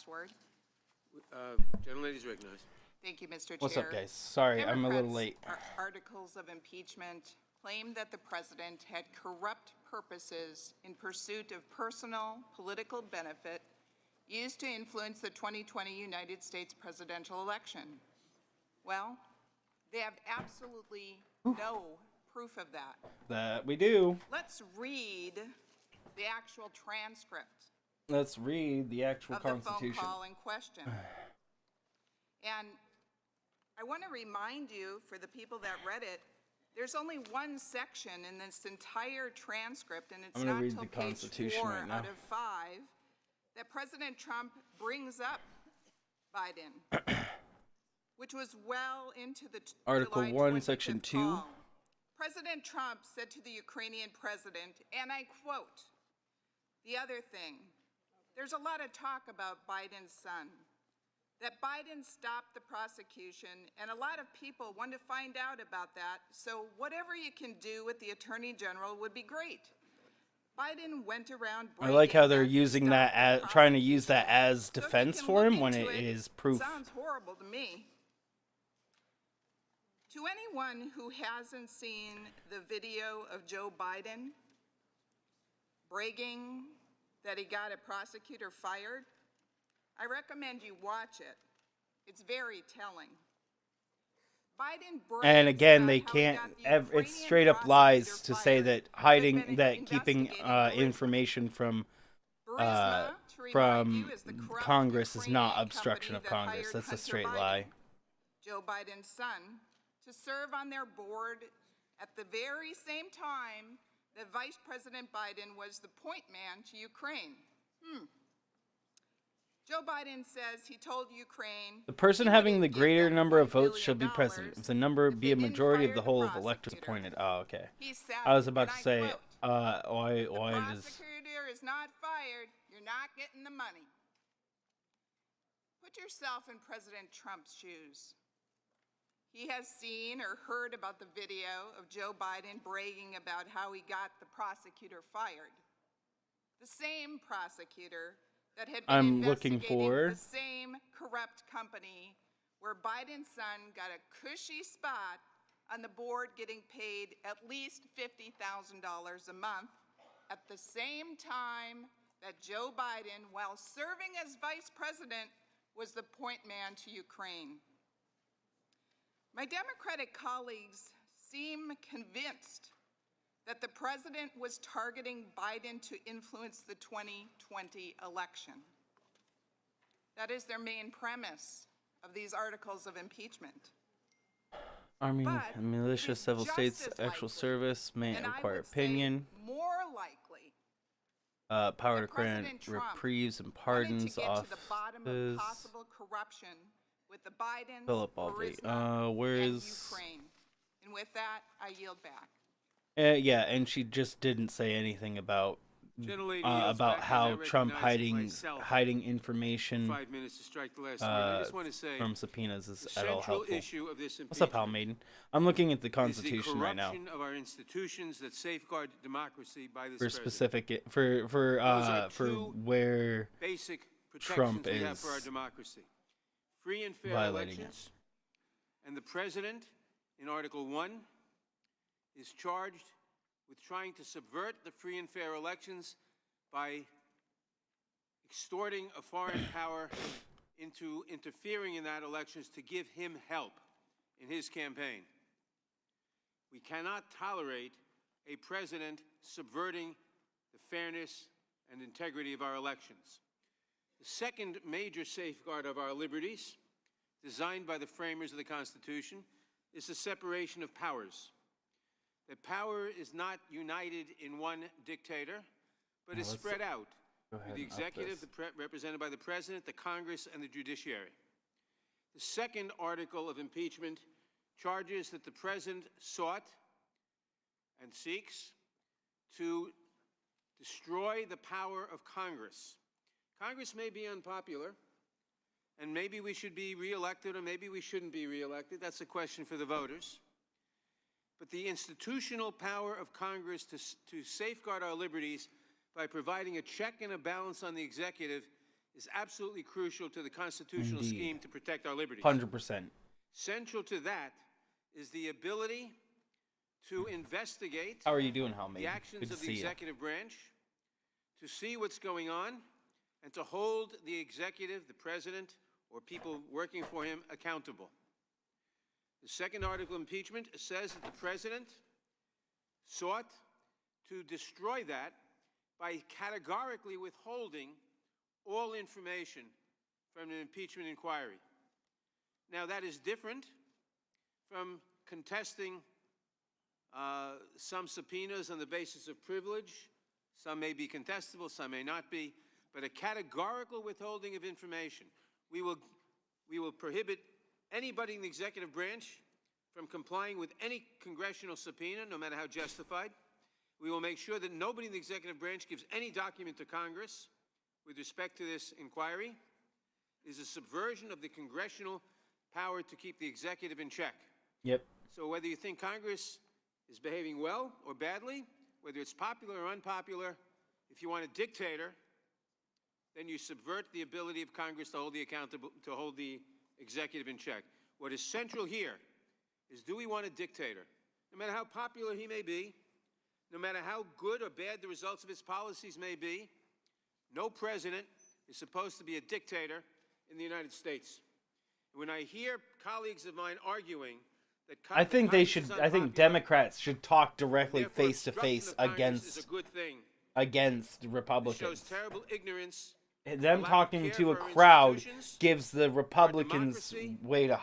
word. Gentlelady's recognized. Thank you, Mr. Chair. What's up, guys? Sorry, I'm a little late. Articles of impeachment claim that the president had corrupt purposes in pursuit of personal political benefit used to influence the 2020 United States presidential election. Well, they have absolutely no proof of that. That we do. Let's read the actual transcript. Let's read the actual of Constitution. The phone call in question. And I want to remind you, for the people that read it, there's only one section in this entire transcript, and it's not until page 4 right out of 5 that President Trump brings up Biden, which was well into the Article July 1, Section 2. Call. President Trump said to the Ukrainian president, and I quote, "The other thing, there's a lot of talk about Biden's son, that Biden stopped the prosecution, and a lot of people want to find out about that, so whatever you can do with the Attorney General would be great." Biden went around. I like how they're using that as, trying to use that as defense for him when it is proof. Sounds horrible to me. To anyone who hasn't seen the video of Joe Biden bragging that he got a prosecutor fired, I recommend you watch it. It's very telling. Biden and again, they can't. It's straight up lies to say that keeping information from Congress is not obstruction of Congress. That's a straight lie. Joe Biden's son, to serve on their board at the very same time that Vice President Biden was the point man to Ukraine. Joe Biden says he told Ukraine... The person having the greater number of votes shall be president. If the number be a majority of the whole of electors appointed. Oh, okay. I was about to say, why does... The prosecutor is not fired, you're not getting the money. Put yourself in President Trump's shoes. He has seen or heard about the video of Joe Biden bragging about how he got the prosecutor fired. The same prosecutor that had been investigating the same corrupt company where Biden's son got a cushy spot on the board getting paid at least $50,000 a month at the same time that Joe Biden, while serving as vice president, was the point man to Ukraine. My Democratic colleagues seem convinced that the president was targeting Biden to influence the 2020 election. That is their main premise of these articles of impeachment. Army and militia, civil states, actual service, may require opinion. More likely, power to grant reprieves and pardons, to get to the bottom of possible corruption with the Bidens, Philip Burisma, where is Ukraine. And with that, I yield back. Yeah, and she just didn't say anything about how Trump hiding information 5 minutes to strike the last I just want to say from subpoenas is at all helpful. Issue of this What's up, Hal Maiden? I'm looking at the Constitution right now. Of our institutions that safeguard democracy by this for specific for where basic Trump is we have for our democracy. Free and fair violating elections. And the president, in Article 1, is charged with trying to subvert the free and fair elections by extorting a foreign power into interfering in that elections to give him help in his campaign. We cannot tolerate a president subverting the fairness and integrity of our elections. The second major safeguard of our liberties, designed by the framers of the Constitution, is the separation of powers. That power is not united in one dictator, but is spread out through the executive, represented by the president, the Congress, and the judiciary. The second article of impeachment charges that the president sought and seeks to destroy the power of Congress. Congress may be unpopular, and maybe we should be reelected, or maybe we shouldn't be reelected. That's a question for the voters. But the institutional power of Congress to safeguard our liberties by providing a check and a balance on the executive is absolutely crucial to the constitutional Indeed. scheme to protect our liberties. 100%. Central to that is the ability to investigate How are you doing, Helmy? the actions Good to of the see you. executive branch, to see what's going on, and to hold the executive, the president, or people working for him accountable. The second article of impeachment says that the president sought to destroy that by categorically withholding all information from an impeachment inquiry. Now, that is different from contesting some subpoenas on the basis of privilege. Some may be contestable, some may not be, but a categorical withholding of information. We will prohibit anybody in the executive branch from complying with any congressional subpoena, no matter how justified. We will make sure that nobody in the executive branch gives any document to Congress with respect to this inquiry. It is a subversion of the congressional power to keep the executive in check. Yep. So whether you think Congress is behaving well or badly, whether it's popular or unpopular, if you want a dictator, then you subvert the ability of Congress to hold the executive in check. What is central here is, do we want a dictator? No matter how popular he may be, no matter how good or bad the results of his policies may be, no president is supposed to be a dictator in the United States. When I hear colleagues of mine arguing that I think Democrats should talk directly face to face against Republicans. It shows terrible ignorance. Them talking to a crowd gives the Republicans way to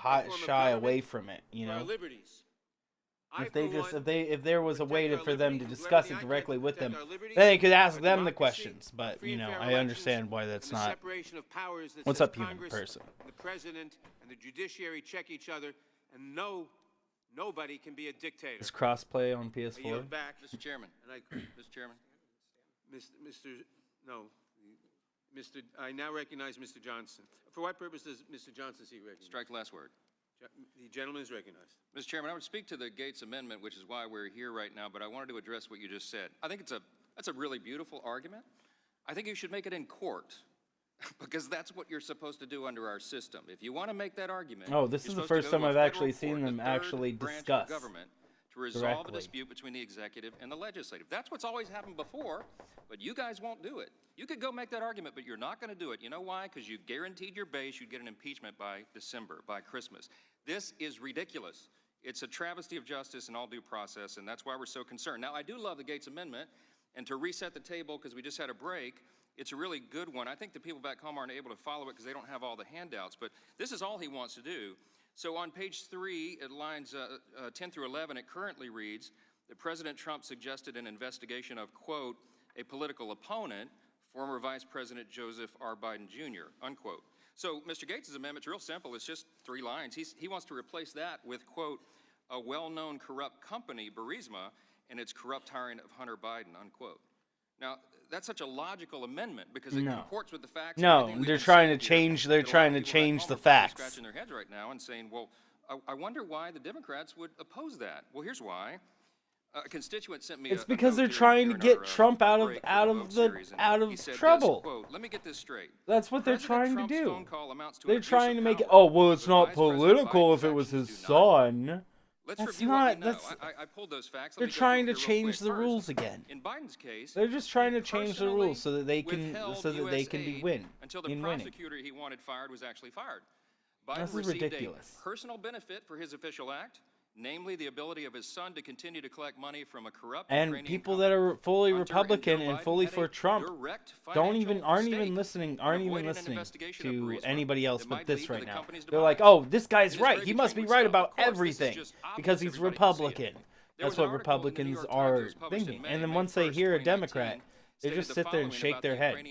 shy away from it, you know. If there was a way for them to discuss it directly with them, then they could ask them the questions. But you know, I understand why that's not. What's up, human person? The president and the judiciary check each other, and nobody can be a dictator. Is crossplay on PS4? I yield back, Mr. Chairman. Mr. Chairman. I now recognize Mr. Johnson. For what purpose does Mr. Johnson seek recognition? Strike the last word. The gentleman is recognized. Mr. Chairman, I would speak to the Gates Amendment, which is why we're here right now, but I wanted to address what you just said. I think that's a really beautiful argument. I think you should make it in court, because that's what you're supposed to do under our system. If you want to make that argument, oh, this is the first time I've actually seen them actually discuss government to resolve a dispute between the executive and the legislative. That's what's always happened before, but you guys won't do it. You could go make that argument, but you're not going to do it. You know why? Because you guaranteed your base you'd get an impeachment by December, by Christmas. This is ridiculous. It's a travesty of justice in all due process, and that's why we're so concerned. Now, I do love the Gates Amendment, and to reset the table, because we just had a break, it's a really good one. I think the people back home aren't able to follow it because they don't have all the handouts, but this is all he wants to do. So on page 3, at lines 10 through 11, it currently reads that President Trump suggested an investigation of, quote, a political opponent, former Vice President Joseph R. Biden Jr., unquote. So Mr. Gates' amendment's real simple. It's just 3 lines. He wants to replace that with, quote, a well-known corrupt company, Burisma, and its corrupt hiring of Hunter Biden, unquote. Now, that's such a logical amendment because it comports with the facts. No, they're trying to change. They're trying to change the facts. Scratching their heads right now and saying, "Well, I wonder why the Democrats would oppose that." Well, here's why. A constituent sent me. It's because they're trying to get Trump out of trouble. Quote, let me get this straight. That's what they're trying to do. They're trying to make it. Oh, well, it's not political if it was his son. That's not. That's. I pulled those facts. They're trying to change the rules again. In Biden's case, they're just trying to change the rules so that they can be until the prosecutor he wanted fired was actually fired. Biden this is ridiculous. A personal benefit for his official act, namely the ability of his son to continue to collect money from a corrupt and people that are fully Republican and fully for Trump aren't even listening to anybody else but this right now. They're like, oh, this guy's right. He must be right about everything because he's Republican. That's what Republicans are thinking. And then once they hear a Democrat, they just sit there and shake their head. I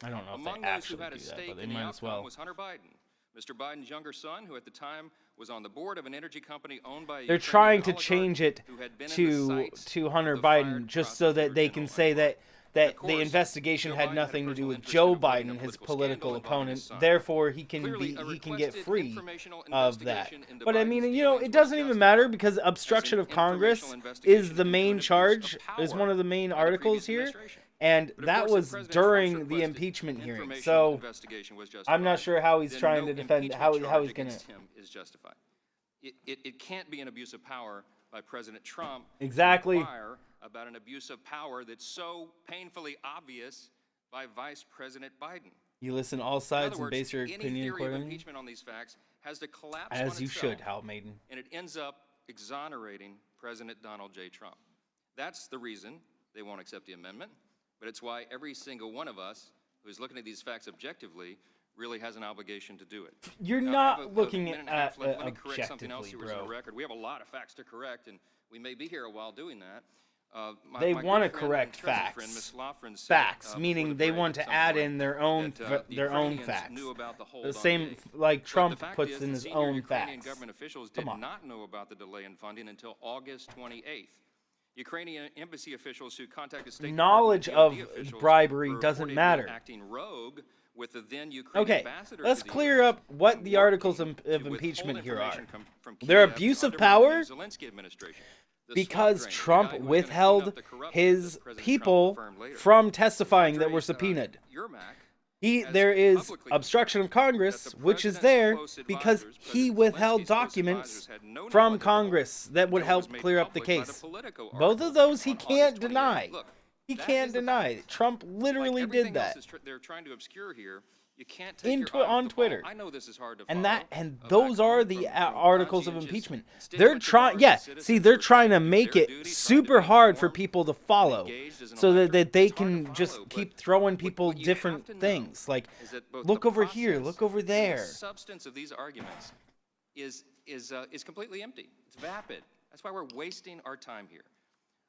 don't know if they actually do that, but they might as well. Was Hunter Biden, Mr. Biden's younger son, who at the time was on the board of an energy company owned by. They're trying to change it to Hunter Biden just so that they can say that the investigation had nothing to do with Joe Biden, his political opponent. Therefore, he can get free of that. But I mean, you know, it doesn't even matter because obstruction of Congress is the main charge, is one of the main articles here. And But of that course, was if President during Trump's the requested impeachment hearing. information So investigation was I'm not justified, sure how he's then trying no to defend impeachment how charge he's going to. against him is justified. It can't be an abuse of power by President Trump Exactly. to inquire about an abuse of power that's so painfully obvious by Vice President Biden. You listen to all In sides other and words, base your any opinion theory of accordingly. impeachment on these facts has to collapse As on you itself, should, Hal Maiden. and it ends up exonerating President Donald J. Trump. That's the reason they won't accept the amendment, but it's why every single one of us who is looking at these facts objectively really has an obligation to do it. You're Now, I not have a looking minute and a at half left. Let me correct something else objectively, here was in bro. the record. We have a lot of facts to correct, and we may be here a while doing that. They my want to good friend correct and treasury facts. friend, Ms. Laughran, said, Facts, before meaning the they break want at to some add point in their own that, the their own Ukrainians facts. knew about the hold The on same aid. like But Trump the fact puts is in that his senior own Ukrainian facts. government officials Come did on. not know about the delay in funding until August 28th. Ukrainian embassy officials who contacted State Knowledge Department of and DoD officials bribery were doesn't reportedly matter. acting rogue with the then Ukrainian Okay, ambassador let's to the clear US up what and the articles working of to withhold impeachment here are. information from They're Kiev to abuse of undermine the power Zelensky administration. The because swamp drain, the Trump guy who was gonna clean withheld up the corruption his that President Trump people confirmed later. from testifying that were Andres, subpoenaed. Yermak has There is publicly obstruction of confirmed Congress, that the which is president's there close because advisors, he President withheld Zelensky's close documents advisors, had no from knowledge at all Congress that would until it was help made clear up the public by case. Politico Both article of those he on can't August 28th. deny. Look, He that can't is the deny. facts. Trump literally Like did everything else that. they're trying to obscure here. You can't take In your twi- eye off on the ball. Twitter. I know this is hard to And follow, those back are home the from articles of conscientious, impeachment. stick They're with the trying, bars yeah. of citizens See, who they're are trying to do make their it duty, trying to super be hard for informed, people to follow, engaged as an so elector. that they It's hard to can just follow, keep but throwing what people you have different to know things. Like, is that both look the over here, process look over and there. the substance of these arguments is completely empty. It's vapid. That's why we're wasting our time here.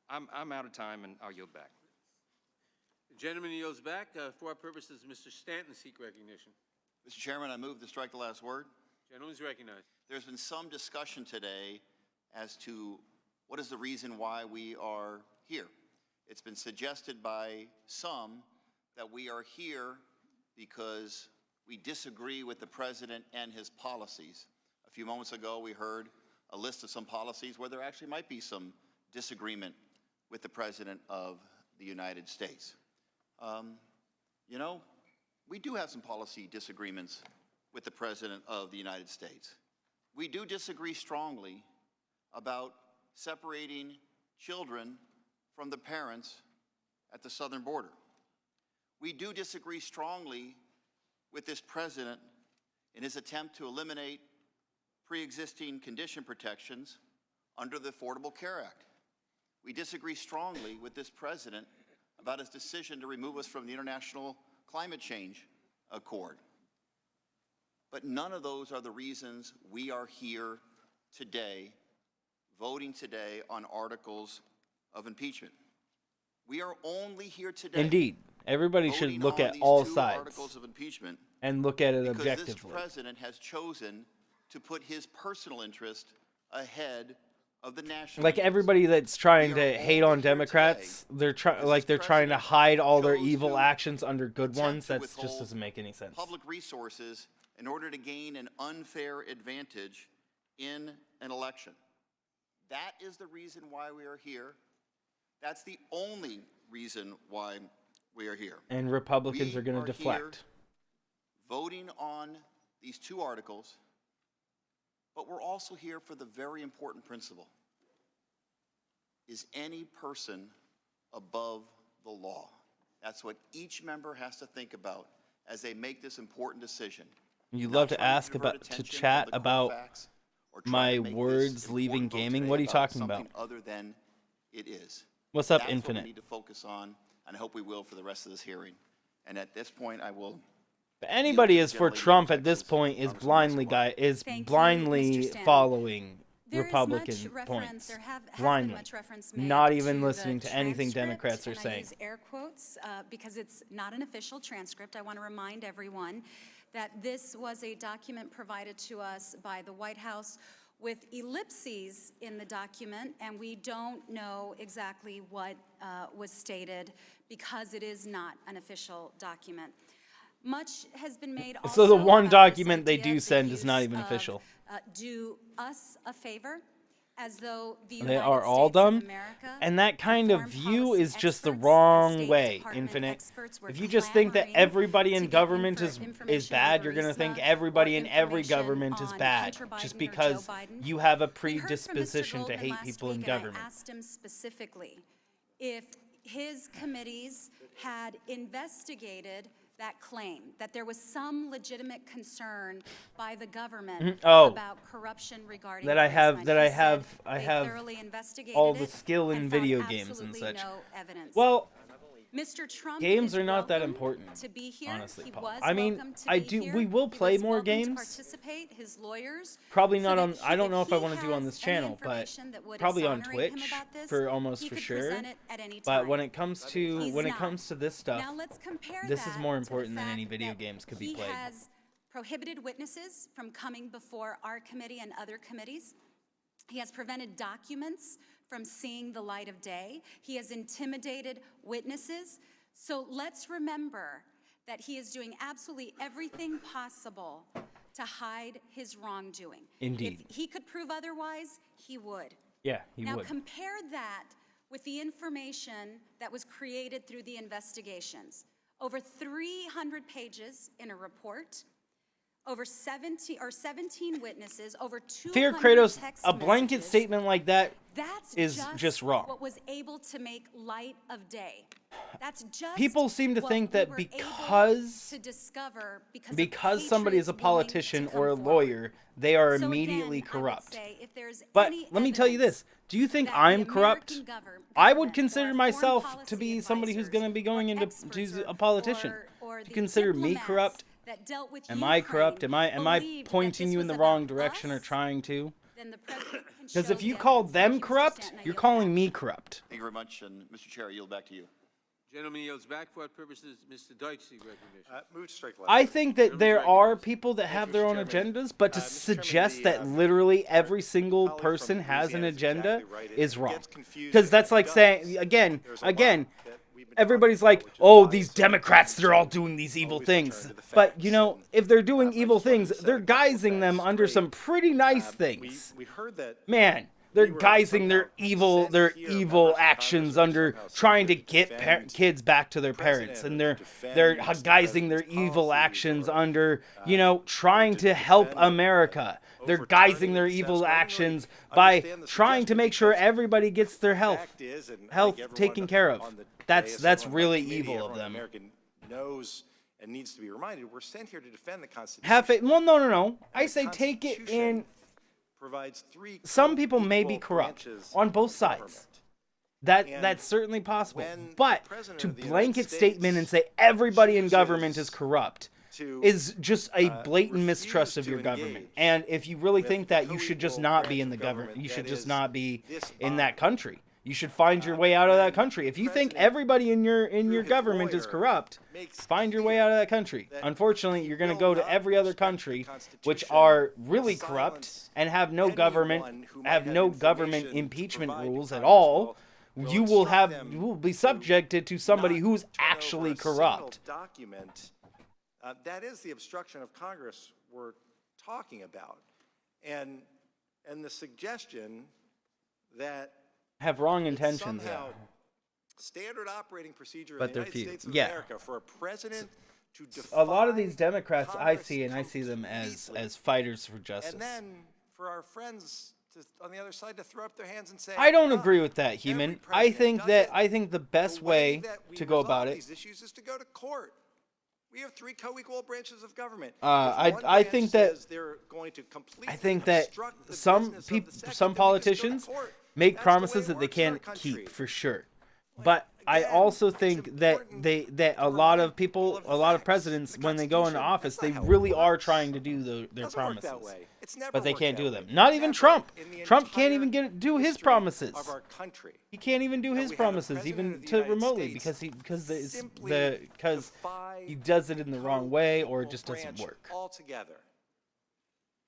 I'm out of time, and I'll yield back. The gentleman yields back. For our purposes, Mr. Stanton seek recognition. Mr. Chairman, I move to strike the last word. Gentleman is recognized. There's been some discussion today as to what is the reason why we are here. It's been suggested by some that we are here because we disagree with the president and his policies. A few moments ago, we heard a list of some policies where there actually might be some disagreement with the president of the United States. You know, we do have some policy disagreements with the President of the United States. We do disagree strongly about separating children from the parents at the southern border. We do disagree strongly with this president in his attempt to eliminate pre-existing condition protections under the Affordable Care Act. We disagree strongly with this president about his decision to remove us from the International Climate Change Accord. But none of those are the reasons we are here today, voting today on articles of impeachment. We are only here today. Indeed, everybody should voting look on at these all two sides articles of impeachment and look at it because objectively. this president has chosen to put his personal interest ahead of the national Like interest. everybody that's trying We are to hate only on here Democrats, today they're because like they're this trying to president hide all their chose evil to actions under good attempt ones. to That just withhold doesn't make any sense. public resources in order to gain an unfair advantage in an election. That is the reason why we are here. That's the only reason why we are here. And Republicans We are going to here deflect. voting on these two articles, but we're also here for the very important principle. Is any person above the law? That's what each member has to think about as they make this important decision. You Not love to trying ask divert about to attention from chat the core about facts or try my to make this words leaving important vote gaming. today What are you about talking about? something other than it is. What's up, That's Infinite? what we need to focus on, and I hope we will for the rest of this hearing. And at this point, I will. But anybody is for Generally, Trump at this Texas, point is Congressman blindly Escobar. Thank you, blindly Mr. Stanton. following There is Republican much reference, points. there has Blindly. been much reference made Not even to the listening to anything transcript, Democrats are and saying. I use air quotes because it's not an official transcript. I want to remind everyone that this was a document provided to us by the White House with ellipses in the document, and we don't know exactly what was stated because it is not an official document. Much has been made also So the one about this document they idea do of the send is not use even of, official. do us a favor. as though the They United are all States of dumb, America and that kind of foreign view policy is just the experts and wrong State way, Department Infinite. experts were If you just think that clamoring everybody in to get government is information bad, on you're going to think Burisma everybody or in every information government is on bad, Hunter just Biden or because Joe Biden. you have a We heard from Mr. predisposition to Goldman hate last people in week, and government. I asked him specifically if his committees had investigated that claim, that there was some legitimate concern by the government about corruption regarding That I have- Burisma. that He I said have- I they have thoroughly investigated all the it skill in and found video games and absolutely such. no evidence. Well, Mr. Trump games is are not that welcome important, to be here. honestly, He Paul. was I mean, welcome to I be do- here. we will He play was more welcome to games. participate, his lawyers. Probably so not that on. I don't know if I he want to do on has this any channel, but information that would probably on exonerate him Twitch about this, for almost he for could sure. present it at any But time. when it comes to He's when it not. comes to this stuff, Now let's compare this is that more to the important than any fact video that games could be he played. has prohibited witnesses from coming before our committee and other committees. He has prevented documents from seeing the light of day. He has intimidated witnesses. So let's remember that he is doing absolutely everything possible to hide his wrongdoing. Indeed. If he could prove otherwise, he would. Yeah, he Now would. compare that with the information that was created through the investigations. Over 300 pages in a report, over 17 witnesses, over 200 Fear Kratos, text a blanket messages. statement like that That's is just wrong. What was able to make light of day. That's just People seem to what think we that were able because to discover because somebody is a patriots willing to politician come or a forward. lawyer, they are So immediately again, I would corrupt. say if there's But any let me tell you evidence this. Do you think that I'm the corrupt? American I would government consider or myself foreign to be policy somebody who's going to be advisors going or into experts to a politician. or Do you the consider me diplomats corrupt? that dealt with Am I corrupt? Am I believed that pointing this you in was the wrong about direction or us, trying to? then the president can Because show if you the call evidence. them Thank you, Mr. corrupt, Stanton. I you're yield calling back. me corrupt. Thank you very much, and Mr. Chair, I yield back to you. Gentleman yields back. For what purposes, Mr. Deutsch seek recognition? Move to strike I think that there are recognized. people that have you, their Mr. own Chairman. agendas, but to Mr. Chairman, suggest that the, literally every single colleague person from has an Louisiana is agenda exactly right. It is wrong. gets confusing. Because that's It like does. saying, again, There's a lot again, that we've been everybody's talking like, about, which is oh, why these it's so Democrats, they're all confusing. doing these evil Always things. return to the But, facts. you know, And, if they're doing I evil just wanted things, to set they're a couple guising them facts under straight. some pretty nice things. We heard that. Man, they're guising their evil actions under trying to get kids back to their parents, and they're guising their evil actions under, you know, trying to help America. They're guising their evil actions by trying to make sure everybody gets their health taken care of. That's really evil of them. Knows and needs to be reminded. We're sent here to defend the Constitution. Have it? Well, no. I say take it in. Provides three Some people may be equal corrupt branches on both of sides. government. That's certainly possible. when the But President to of the United blanket States statement and say everybody in chooses government is corrupt to, is just a blatant refuse mistrust of to your government. engage And if you really with think the that, you should just co-equal not branch be in of the government. You government should that just is not be this in that body. country. You should find your way out of that country. If you think President, everybody in your through his government is lawyer, corrupt, makes find your way clear out of that country. that Unfortunately, he you're going to will go to not every other respect the country which Constitution, are really silence corrupt and have no anyone government who might have have no government information to impeachment provide to rules at Congress. all. We'll You will instruct them you will be to subjected to somebody not who's turn over actually a single corrupt. document. That is the obstruction of Congress we're talking about, and the suggestion that Have wrong it's intentions. somehow standard operating procedure But in the they're United few. States of Yeah. America for a president to A lot of defy these Democrats I Congress see, and I see them completely, as fighters for justice. and then for our friends on the other side to throw up their hands and say, I don't "Oh, agree with that, every Heman. president does it." I think the best way that we to go resolve about it. these issues is to go to court. We have three co-equal branches of government. I If one I branch think that says they're going to completely I think that obstruct the some business of people, the second, some then we just go to politicians court. make That's the way promises it that they works in our can't country. keep for sure. But I again, also it's think that important that to a lot remind of people, people of the a lot of facts. presidents, The when they go into Constitution, office, that's they not how it really are works. trying to do their Doesn't work promises. that way. It's never But they worked can't that do way. them. Not even Never Trump. in the Trump can't entire even do his history promises. of our country. He can't even do that his we had a promises, president even of the to United remotely, States because simply defy he does it in the wrong way or it co-equal just doesn't branch work. altogether.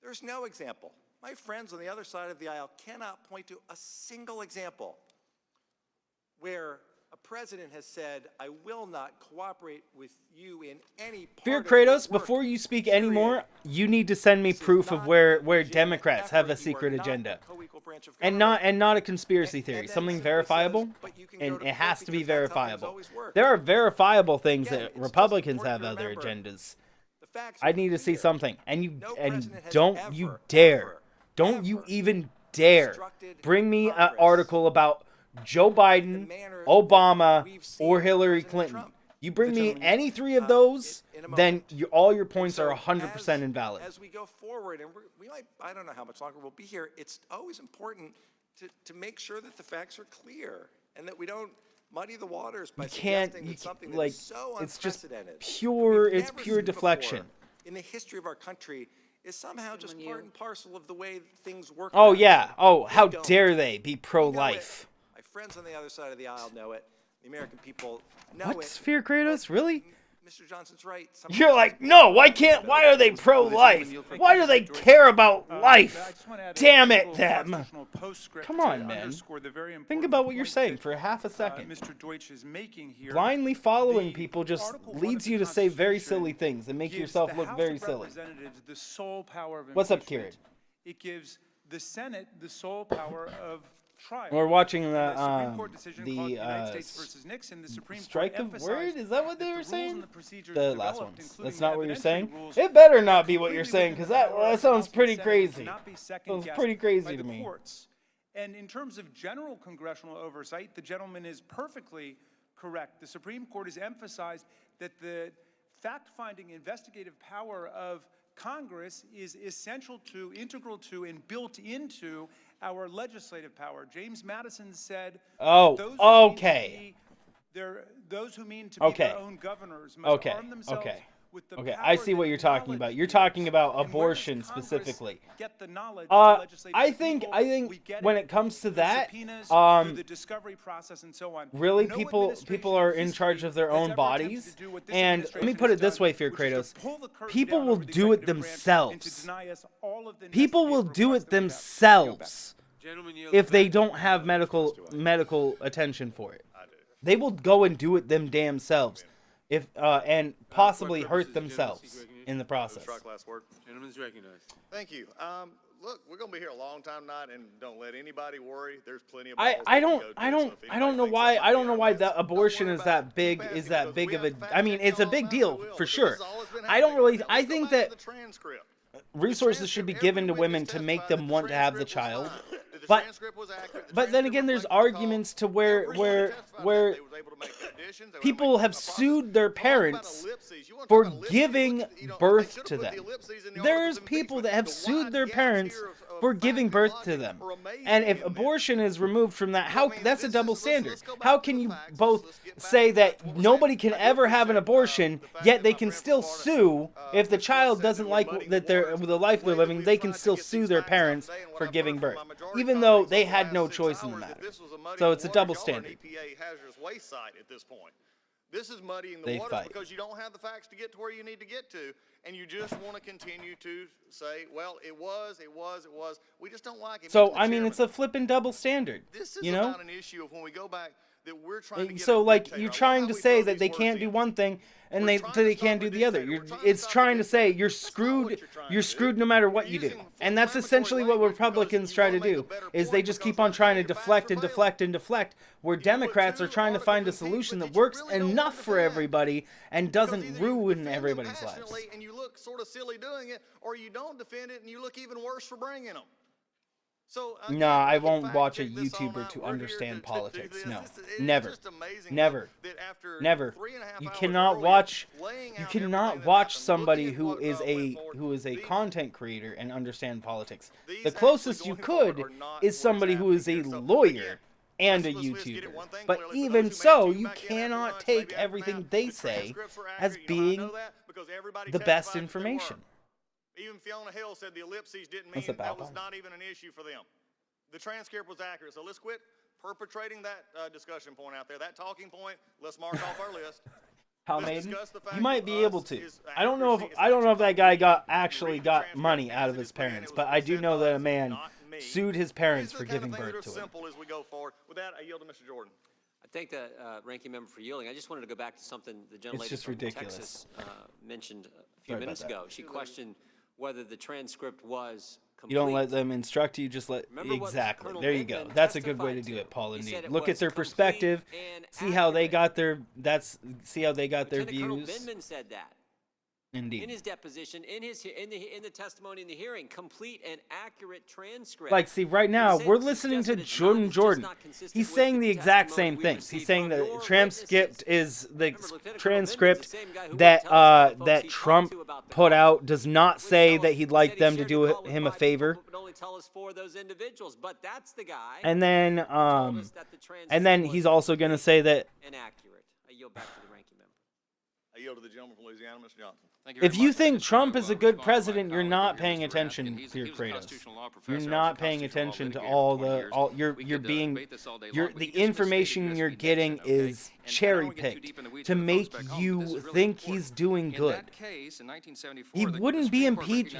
There's no example. My friends on the other side of the aisle cannot point to a single example where a president has said, "I will not cooperate with you in any part Fear of your Kratos, work," before you speak period. anymore, you need to send me This is proof of not where legitimate Democrats have a effort. You are secret not agenda. co-equal branch branch of and government. not a conspiracy theory, and then something simply verifiable, says, "But you can go and to it court has to be because that's how things verifiable. always work." There are verifiable things Again, that it's just Republicans important have to other remember, agendas. the facts I are need to see clear. something, and No president has don't ever, you dare, ever, don't you ever even dare instructed bring me an Congress article about Joe Biden, manner that Obama, we've seen or Hillary President Clinton. Trump. You bring me gentleman, any three of those, in a then moment. all your And points so are 100% invalid. As we go forward, and we might, I don't know how much longer we'll be here, it's always important to make sure that the facts are clear and that we don't muddy the waters by suggesting that something that is so it's just unprecedented, pure, that we've it's never pure seen deflection. before in the history of our country is somehow just part and parcel of the way things work. Oh around yeah, here. oh, We how don't. dare they be We know pro-life. it. My friends on the other side of the aisle know it. The American people know What, it. Fear Kratos, really? Mr. Johnson's right. You're like, no, why are they pro-life? Why do they care about life? Damn it, them. Come on, man. Think about what you're saying for half a second. Mr. Deutsch is making here. Blindly following The people just Article 1 leads of you the to say very Constitution silly things and make gives yourself the look House very of silly. Representatives the sole power of What's up, impeachment. Kieran? It gives the Senate the sole power of trial. We're watching In the Supreme Court decision called United States versus Nixon, the Supreme strike Court of emphasized word? Is that what they the were rules saying? and the procedures The last developed, ones. including That's the not what you're evidentiary saying? rules, It better not be what you're completely saying, within because the that power of the sounds House and pretty Senate crazy. cannot be Sounds second-guessed pretty crazy by to the me. courts. And in terms of general congressional oversight, the gentleman is perfectly correct. The Supreme Court has emphasized that the fact-finding investigative power of Congress is essential to, integral to, and built into our legislative power. James Madison said, Oh, those okay. those who mean to be Okay. their own governors must Okay, arm themselves okay. with the Okay, power I see what that you're talking knowledge about. You're gives. talking about And where does abortion Congress specifically. get the knowledge to legislate I for think people? We get when it comes to through that, subpoenas, through the discovery process and so on. really, No people administration are in in charge history of their has own ever bodies. attempted to do what this And let me administration put has it this done, way, Fear which is to Kratos. pull the curtain People down will over the do it executive branch themselves. and to deny us all of the People will investigative do requests it that we have. themselves Gentlemen, yield if back. they don't have medical attention for it. They will go and do it them damn selves, if and possibly hurt themselves in the process. Last word. Gentleman's recognized. Thank you. Look, we're going to be here a long time tonight, and don't let anybody worry. There's plenty of. I balls we can don't go to, I so don't if I don't anybody know thinks why that might I be don't know our why risk, the abortion don't is worry that about it. big Keep is asking, that because big we of have a. to I mean, fact-check it's a all big the time, deal we will, for because sure. this has always been I don't happening. really. Now, I let's go think back to that the transcript. resources should be given to women to make them want to have the child. But then again, there's arguments to where people have sued their parents for giving birth to them. There's people that have sued their parents for giving birth to them. And if abortion is removed from that, how that's a double standard. How can you both say that nobody can ever have an abortion, yet they can still sue if the child doesn't like that the life they're living, they can still sue their parents for giving birth, even though they had no choice in the matter. So it's a double standard. This is muddying the waters because you don't have the facts to get to where you need to get to, and you just want to continue to say, well, it was. We just don't like it. So, I mean, it's a flippin' double standard, This is you know? about an issue of when we go back that we're trying to get So, a like, dictator. you're I love trying how to we say throw that these they words can't in. do one thing and We're they trying to they stop can't a do the other. dictator. We're trying to It's stop a trying to say dictator. you're That's not screwed. what you're trying You're to do. screwed no matter what You're you do, using and that's inflammatory essentially what language Republicans because try you to wanna make do. a better Is they point just because keep on trying to your facts deflect are and failing. deflect and deflect. Where Democrats are trying to find a solution that works enough for everybody and doesn't ruin everybody's lives. And you look sort of silly doing it, or you don't defend it and you look even worse for bringing them. So No, I won't watch a YouTuber to understand politics. No, never, never, never. You cannot watch somebody who is a content creator and understand politics. The closest you could is somebody who is a lawyer and a YouTuber. But even so, you cannot take everything they say as being the best information. Even Fiona Hill said the ellipses didn't mean What's that that was about? not even an issue for them. The transcript was accurate. So let's quit perpetrating that discussion point out there, that talking point. Let's mark off our list. Hal Let's Maiden, discuss the fact you might that be able us to. is I don't know if that guy actually got money out of his parents, but I do know that a man sued his parents for giving birth to him. Simple as we go forward. With that, I yield to Mr. Jordan. I thank the ranking member for yielding. I just wanted to go back to something the gentlelady just from ridiculous. Texas mentioned a few Sorry about minutes that. ago. She questioned whether the transcript was You don't let them instruct you, just let... Exactly. There you go. That's a good way to do it, Paul, indeed. Look at their perspective, see how they got their... See how they got their views. Colonel Vindman said that. Indeed. In his deposition, in the testimony in the hearing, complete and accurate transcript. Like, see, right now, we're listening to Jordan. He's saying the exact same things. He's saying the transcript is the transcript that Trump put out does not say that he'd like them to do him a favor. Only tell us 4 of those individuals, but that's the guy. And then he's also going to say that inaccurate. I yield back to the ranking member. I yield to the gentleman from Louisiana, Mr. Johnson. If you think Trump is a good president, you're not paying attention to your Kratos. You're not paying attention to the information you're getting is cherry picked to make you think he's doing good. He wouldn't be impeached.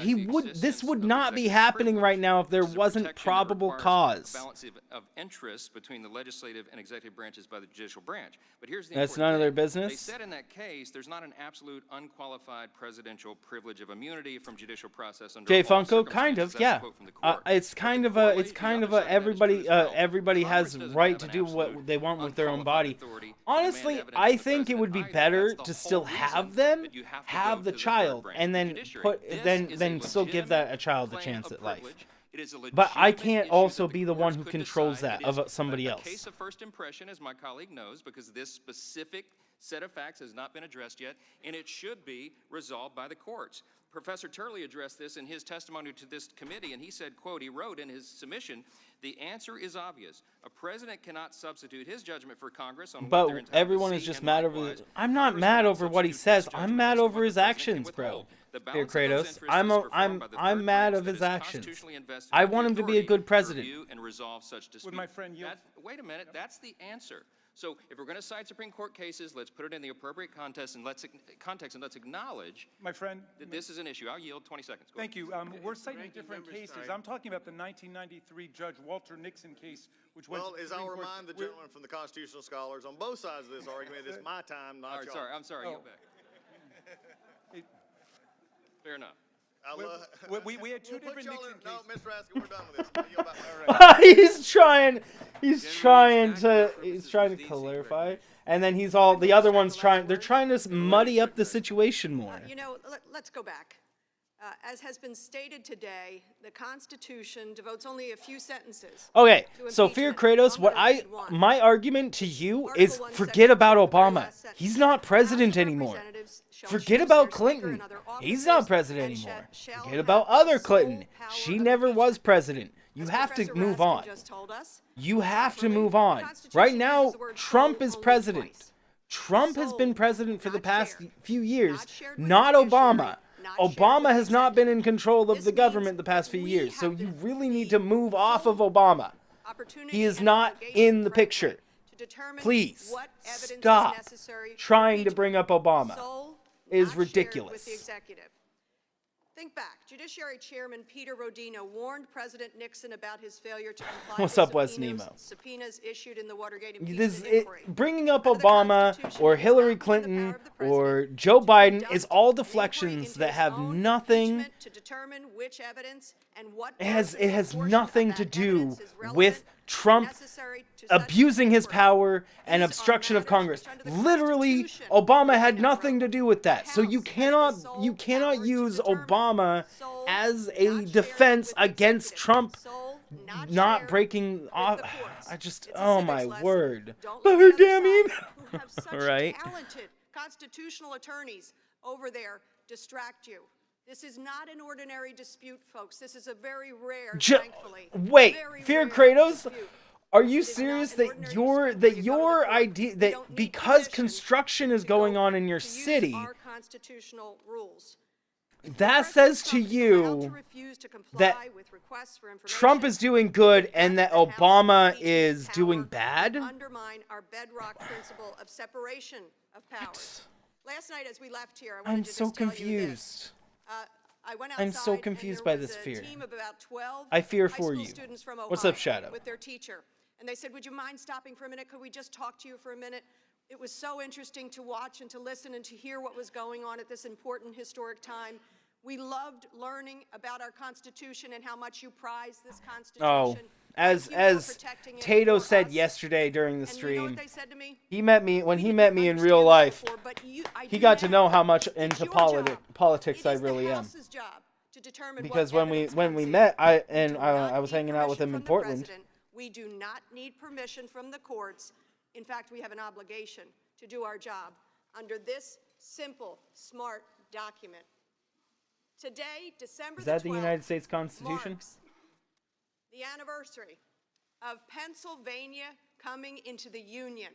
This would not be happening right now if there wasn't probable cause. Balance of interests between the legislative and executive branches by the judicial branch. But here's the That's none of their They business. said in that case, there's not an absolute unqualified presidential privilege of immunity from judicial process under Jay all Funko, kind of, circumstances. That's yeah. a quote from the court. It's kind of a everybody has right to do what they want with their own body. Honestly, I think it would be better to still have them have the child and then still give that a child a chance at life. But I can't also be the one who controls that of somebody else. A case of first impression, as my colleague knows, because this specific set of facts has not been addressed yet, and it should be resolved by the courts. Professor Turley addressed this in his testimony to this committee, and he said, quote, he wrote in his submission, the answer is obvious. A president cannot substitute his judgment for Congress on what they're entitled to everyone is see, just and mad over likewise, I'm not Congress mad cannot over what he substitute says. his I'm judgment mad as to over what his the president actions, can bro. withhold. The Here, balance of those Kratos. interests is performed by the I'm third mad branch of that his is actions. constitutionally invested I with want the him to be a good authority to president. review and resolve such disputes. Would my friend yield? Wait a minute, that's the answer. So if we're going to cite Supreme Court cases, let's put it in the appropriate context and let's acknowledge My friend. that this is an issue. I'll yield 20 seconds. Go Thank you. We're citing different cases. I'm talking about the 1993 Judge Walter Nixon case, which went Well, to the as I'll Supreme Court. remind the gentleman from the constitutional scholars on both sides of this argument, it's my time, not All right, y'all. sorry, I'm sorry, Oh. yield back. Fair enough. We had two We'll put different y'all Nixon in, no, cases. Mr. Raskin, we're done with this. I yield back. He's trying to clarify, and then the other one's they're trying to muddy up the situation more. Let's go back. As has been stated today, the Constitution devotes only a few sentences. Okay, to so Fear impeachment. Kratos, I'm gonna read one. my argument to you Article is 1, forget Section about 2, very Obama. last sentence. He's not president House of anymore. Representatives shall Forget choose about their Speaker Clinton. and other He's officers not president and anymore. shall Forget have about the other sole Clinton. power She of never was impeachment. president. You As have to Professor move Raskin on. just told us, You have to properly, move the on. Constitution Right uses now, the word Trump sole is only president. twice. Trump has been Sole, president for the not past shared. few years, Not shared with not the judiciary, Obama. not shared Obama with has the not been in executive. control of This the means government the past few we years, so have you the really need to move off of Obama. Opportunity He is and not obligation, in the frankly, picture. to determine Please, what evidence is stop necessary for trying to impeachment. bring up Obama. Sole, Is not shared ridiculous. with the executive. Think back. Judiciary Chairman Peter Rodino warned President Nixon about his failure to comply What's with up, Wes Nemo? subpoenas issued in the Watergate impeachment inquiry. Bringing up Under the Obama Constitution, or it is Hillary not within the Clinton power of the president or Joe to Biden conduct is all an inquiry deflections into that his have own nothing. impeachment to determine which evidence and what It has portion of nothing that to do evidence is relevant with and Trump necessary to such abusing his inquiry. power and These are obstruction of matters Congress. which under the Literally, Constitution Obama had the nothing to do with that. So House you has the cannot sole you cannot power to use determine. Obama Sole, as not a shared defense with the against executive. Trump Sole, not shared breaking with off. the courts. I just It's a oh civics my lesson. word. Don't But let the other damn it. side, who have such Right. talented constitutional attorneys over there, distract you. This is not an ordinary dispute, folks. This is a very rare, thankfully. Wait, very Fear rare Kratos? dispute. Are you It is serious not an that ordinary your dispute where you go to the court. idea We that don't need because permission construction is to going go on in your to use city, our constitutional rules. that President says to Trump is allowed to you refuse to comply that with requests for information. Trump is doing good and that That's the House Obama impeachment is power doing to bad? Undermine our bedrock principle of separation of powers. Last night, as we left here, I wanted I'm to so just tell you confused. this. I went I'm outside so and confused there by was this a fear. team of about 12 I fear high for school you. students from Ohio What's up, Shadow? with their teacher. And they said, would you mind stopping for a minute? Could we just talk to you for a minute? It was so interesting to watch and to listen and to hear what was going on at this important historic time We loved learning about our Constitution and how much you prize this Constitution. Oh, as Tato said yesterday during the stream, you know what they said to me? he met me when he met me in real life. He got to know how much into politics I really am. Because when we met, I was hanging out with him in Portland. We do not need permission from the courts. In fact, we have an obligation to do our job under this simple, smart document. Today, December Is that the 12th, the United States Constitution? marks the anniversary of Pennsylvania coming into the Union.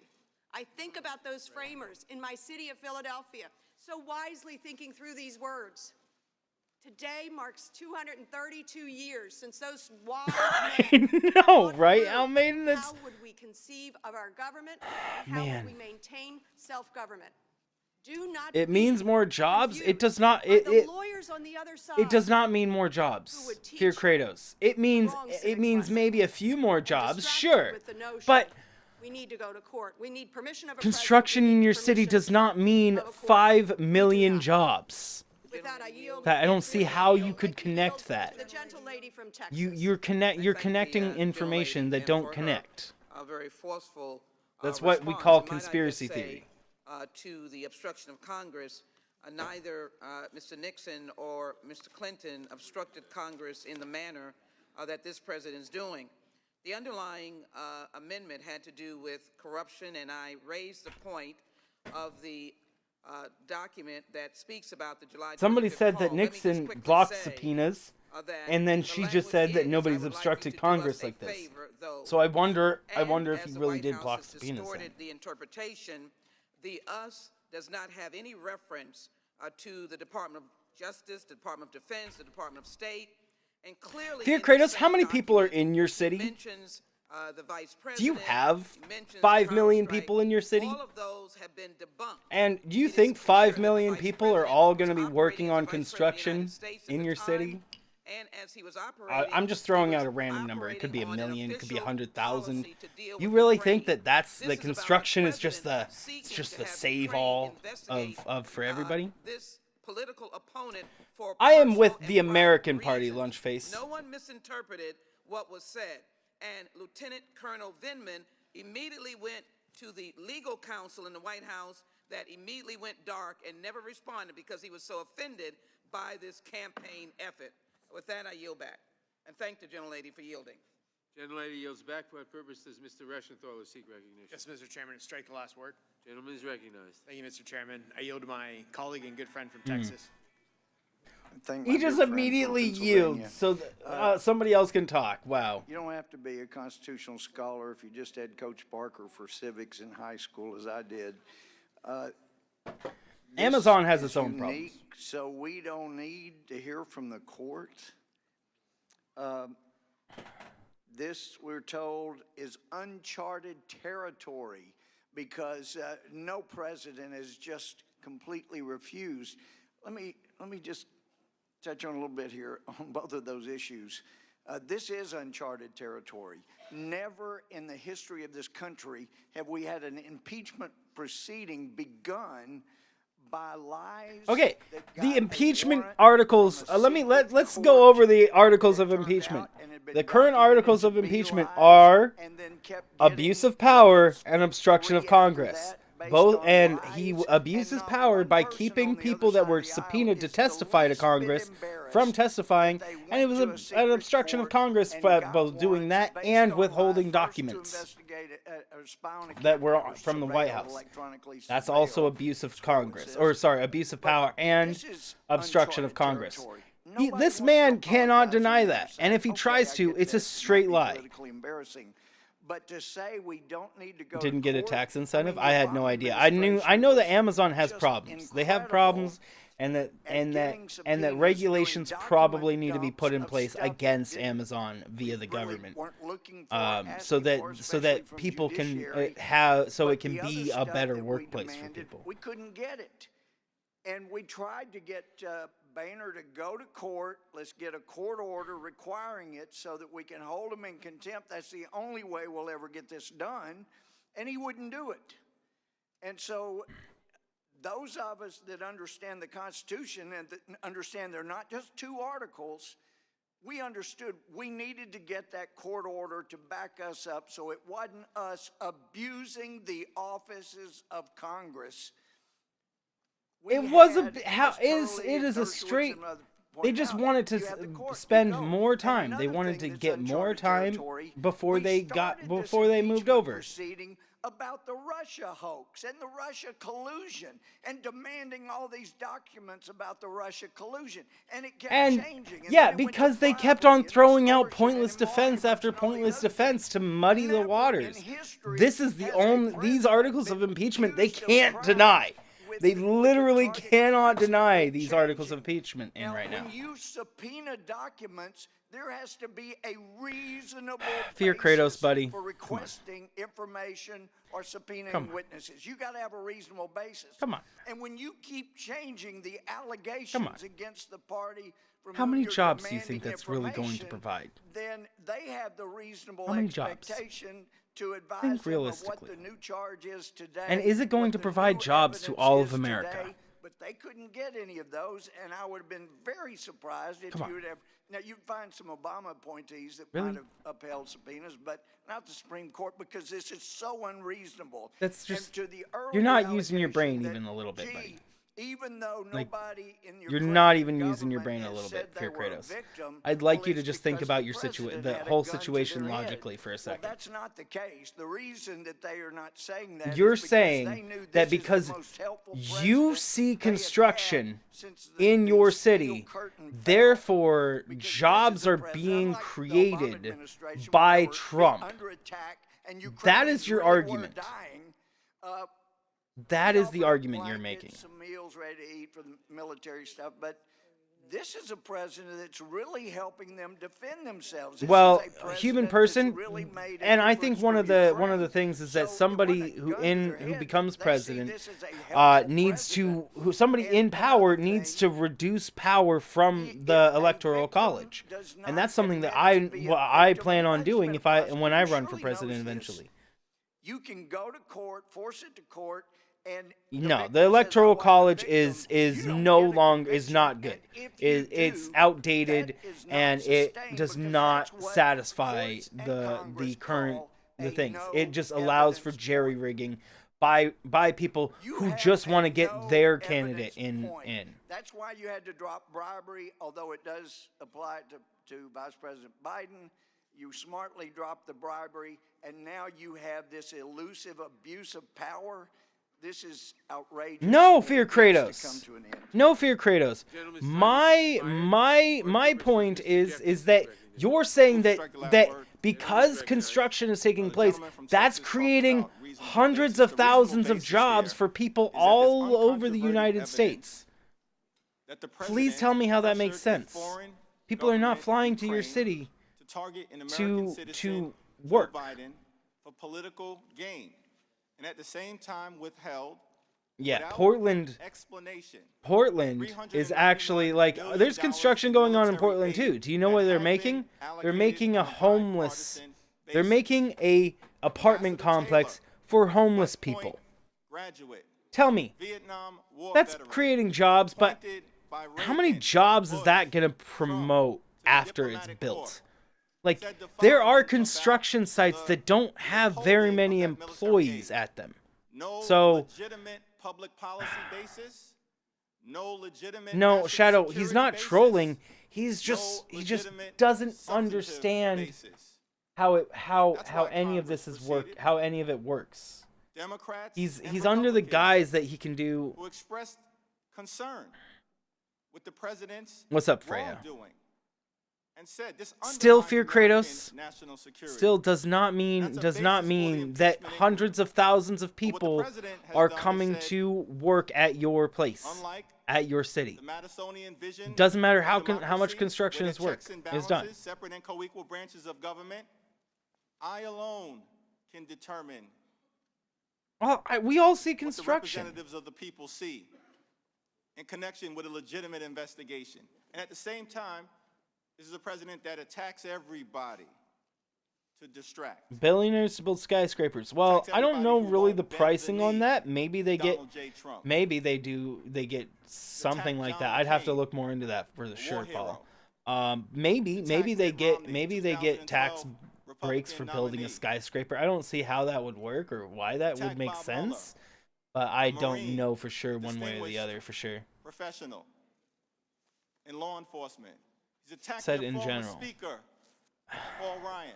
I think about those framers in my city of Philadelphia, so wisely thinking through these words. Today marks 232 years since those wise men I know, right, Almaden? how would we conceive of our government, and how would we maintain self-government? Do not It means more jobs. It does not. the lawyers on the other side It does not mean more jobs. Dear Kratos, it means maybe a few more jobs, sure, but we need to go to court. We need permission of a construction in your city does not mean 5 million jobs. With that, I yield. I don't see how you could connect that. The gentle lady from Texas. You're connecting information that don't connect. Very forceful. That's what we call conspiracy theory. To the obstruction of Congress, neither Mr. Nixon or Mr. Clinton obstructed Congress in the manner that this president is doing. The underlying amendment had to do with corruption, and I raised the point of the document that speaks about the July 25th Somebody said that call. Nixon blocked subpoenas, and then she just said that nobody's obstructed Congress like this. So I wonder if he really did block subpoenas. The interpretation, the us does not have any reference to the Department of Justice, the Department of Defense, the Department of State, and clearly. Dear Kratos, how many people are in your city? The vice president, do you have 5 million people in your city? All of those have been debunked. And do you think 5 million people are all going to be working on construction in your city? And as he was operating, I'm just throwing out a random number. It could be 1 million. It could be 100,000. You really think that the construction is just the save all of for everybody? This political opponent for I am with the American Party, Lunchface. No one misinterpreted what was said, and Lieutenant Colonel Vindman immediately went to the legal counsel in the White House that immediately went dark and never responded because he was so offended by this campaign effort. With that, I yield back. And thank the gentlelady for yielding. Gentlelady yields back. For what purpose does Mr. Reschenthaler seek recognition? Yes, Mr. Chairman, strike the last word. Gentleman is recognized. Thank you, Mr. Chairman. I yield to my colleague and good friend from Texas. He just immediately yields so somebody else can talk. Wow. You don't have to be a constitutional scholar if you just had Coach Parker for civics in high school, as I did. Amazon has its own problems. So we don't need to hear from the court. This, we're told, is uncharted territory because no president has just completely refused. Let me just touch on a little bit here on both of those issues. This is uncharted territory. Never in the history of this country have we had an impeachment proceeding begun by lies. Okay, the impeachment articles. Let's go over the articles of impeachment. The current articles of impeachment are abuse of power and obstruction of Congress. Both, and he abuses power by keeping people that were subpoenaed to testify to Congress from testifying, and it was an obstruction of Congress for both doing that and withholding documents that were from the White House. That's also abuse of Congress, abuse of power and obstruction of Congress. This man cannot deny that, and if he tries to, it's a straight lie. But to say we don't need to go didn't get a tax incentive? I had no idea. I know that Amazon has problems. They have problems, and that regulations probably need to be put in place against Amazon via the government, so that people can it can be a better workplace for people. We couldn't get it, and we tried to get Boehner to go to court. Let's get a court order requiring it so that we can hold him in contempt. That's the only way we'll ever get this done. And he wouldn't do it. And so those of us that understand the Constitution and that understand they're not just 2 articles, we understood we needed to get that court order to back us up so it wasn't us abusing the offices of Congress. It was a it is a straight. They just wanted to spend more time. They wanted to get more time before they moved over. About the Russia hoax and the Russia collusion and demanding all these documents about the Russia collusion, and it kept changing. And yeah, because they kept on throwing out pointless defense after pointless defense to muddy the waters. This is these articles of impeachment they can't deny. They literally cannot deny these articles of impeachment right now. When you subpoena documents, there has to be a reasonable Fear Kratos, buddy. for requesting information or subpoenaing witnesses. You got to have a reasonable basis. Come on. And when you keep changing the allegations against the party from How whom many you're jobs do you demanding think that's really going to provide? Then they have the reasonable How many jobs? expectation to advise Think them of what realistically. the new charge is today. And is it going what to the provide new jobs to evidence all is of America? today, but they couldn't get any of those, and I would have been very surprised if you would have. Now, you'd find some Obama appointees that might have upheld subpoenas, but not the Supreme Court, because this is so unreasonable. That's just, and to the you're not earlier using your brain allegation even that, a little bit, buddy. Even though nobody in your You're not even government using your brain a has little said bit, they Fear were a Kratos. victim, I'd like well, you to it's just think because about the your president the had a whole gun to situation their head. logically for a second. Well, that's not the case. The reason that they are not saying that You're is because saying they knew that this is the because most helpful you president see they had had construction since the in your Steel city, Curtain fell. therefore Because jobs this is a are president, being unlike the Obama created administration, by when they were Trump. under attack and That Ukrainians is your really were argument. dying, That we is the offered argument you're blankets, making. Some meals ready to eat for the military stuff, but this is a president that's really helping them defend themselves. This Well, is a a human president that's person, really made a and I think difference one for of the Ukraine. things is that So somebody when they who gun to their head, becomes they see president this as a helpful needs president. somebody And in power another needs thing, to reduce power from if the a electoral victim college, does and not that's something that admit to be a I victim, plan and on doing Legislative when I prosecutor run for surely president knows this. eventually. You can go to court, force it to court, and No, victim the says, electoral "I wasn't a college victim." is You don't no get a longer conviction, not good. and if you It's do, outdated that is not and it sustained does because not that's what satisfy courts and the Congress current call the a things. no It just allows for evidence jerry point. rigging by people You who have just want a to get no their evidence candidate point. in. That's why you had to drop bribery, although it does apply to Vice President Biden. You smartly dropped the bribery, and now you have this elusive abuse of power. This is outrageous. No, and Fear it needs to come Kratos. to an end. No, Fear Kratos. My point is that you're saying that because construction is taking place, that's creating hundreds of thousands of jobs for people all over the United States. Please tell me how that makes sense. People are not flying to your city to work. For political gain, and at the same time withheld. Yeah, Portland is actually there's construction going on in Portland too. Do you know what they're making? They're making they're making a apartment complex for homeless people. Tell me, that's creating jobs, but how many jobs is that going to promote after it's built? Like, there are construction sites that don't have very many employees at them. So, Public policy basis, no legitimate. No, Shadow, he's not trolling. He just doesn't understand how any of this how any of it works. Democrats. He's under the guise that he can do. Who expressed concern with the president's What's up, Freya? wrongdoing and said this Still, Fear Kratos national security. still does not mean that hundreds of thousands of people are coming to work at your place, at your city. Doesn't matter how much construction is done. Separate and co-equal branches of government. I alone can determine. Well, we all see What the construction. representatives of the people see in connection with a legitimate investigation, and at the same time. This is a president that attacks everybody to distract. Billionaires to build skyscrapers. Well, Tax I don't everybody know who really won't the bend the pricing on knee that. Maybe they get, Donald J. Trump. maybe they get something like that. John I'd have to McCain, look more into that for war sure, hero. Paul. Maybe they Mitt get, Romney, maybe they get tax 2012 breaks for building a nominee. skyscraper. I don't see how that would work or why that would Attack make Bob sense, but I don't Marine, know for sure one way or the distinguished other for sure. Professional in law enforcement. He's attacked Said your in former general. Speaker, Paul Ryan.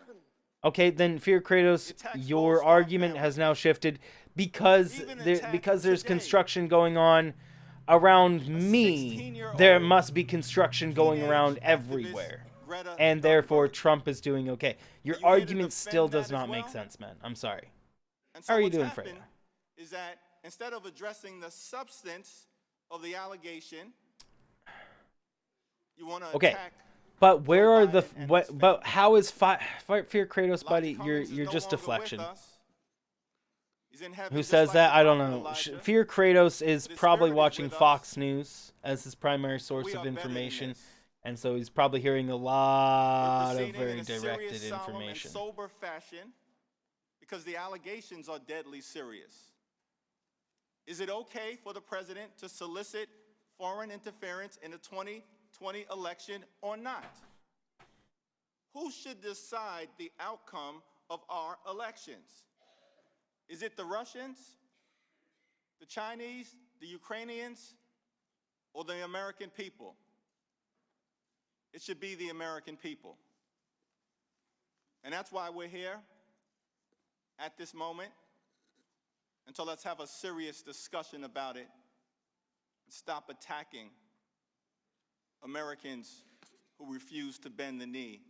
Okay, then Fear Kratos, your argument has now shifted because there's construction going on around me. There must be construction going around everywhere, and therefore Trump is doing okay. Your argument still does not make sense, man. I'm sorry. And so How are you what's doing, happened Freya? is that instead of addressing the substance of the allegation, you want to Okay. attack. But where are the Biden and what? his But how is Fear Kratos, buddy? Elijah You're Cummings is no just longer with deflection. us. He's in heaven Who just says like that? the I don't prophet know. Elijah. Fear Kratos is His probably spirit is watching with us. Fox News as his primary source We of are better than information, this. and so he's probably hearing a We're lot of proceeding very in a serious, directed solemn, and information. sober fashion because the allegations are deadly serious. Is it okay for the president to solicit foreign interference in the 2020 election or not? Who should decide the outcome of our elections? Is it the Russians, the Chinese, the Ukrainians, or the American people? It should be the American people. And that's why we're here at this moment. And so let's have a serious discussion about it and stop attacking Americans who refuse to bend the knee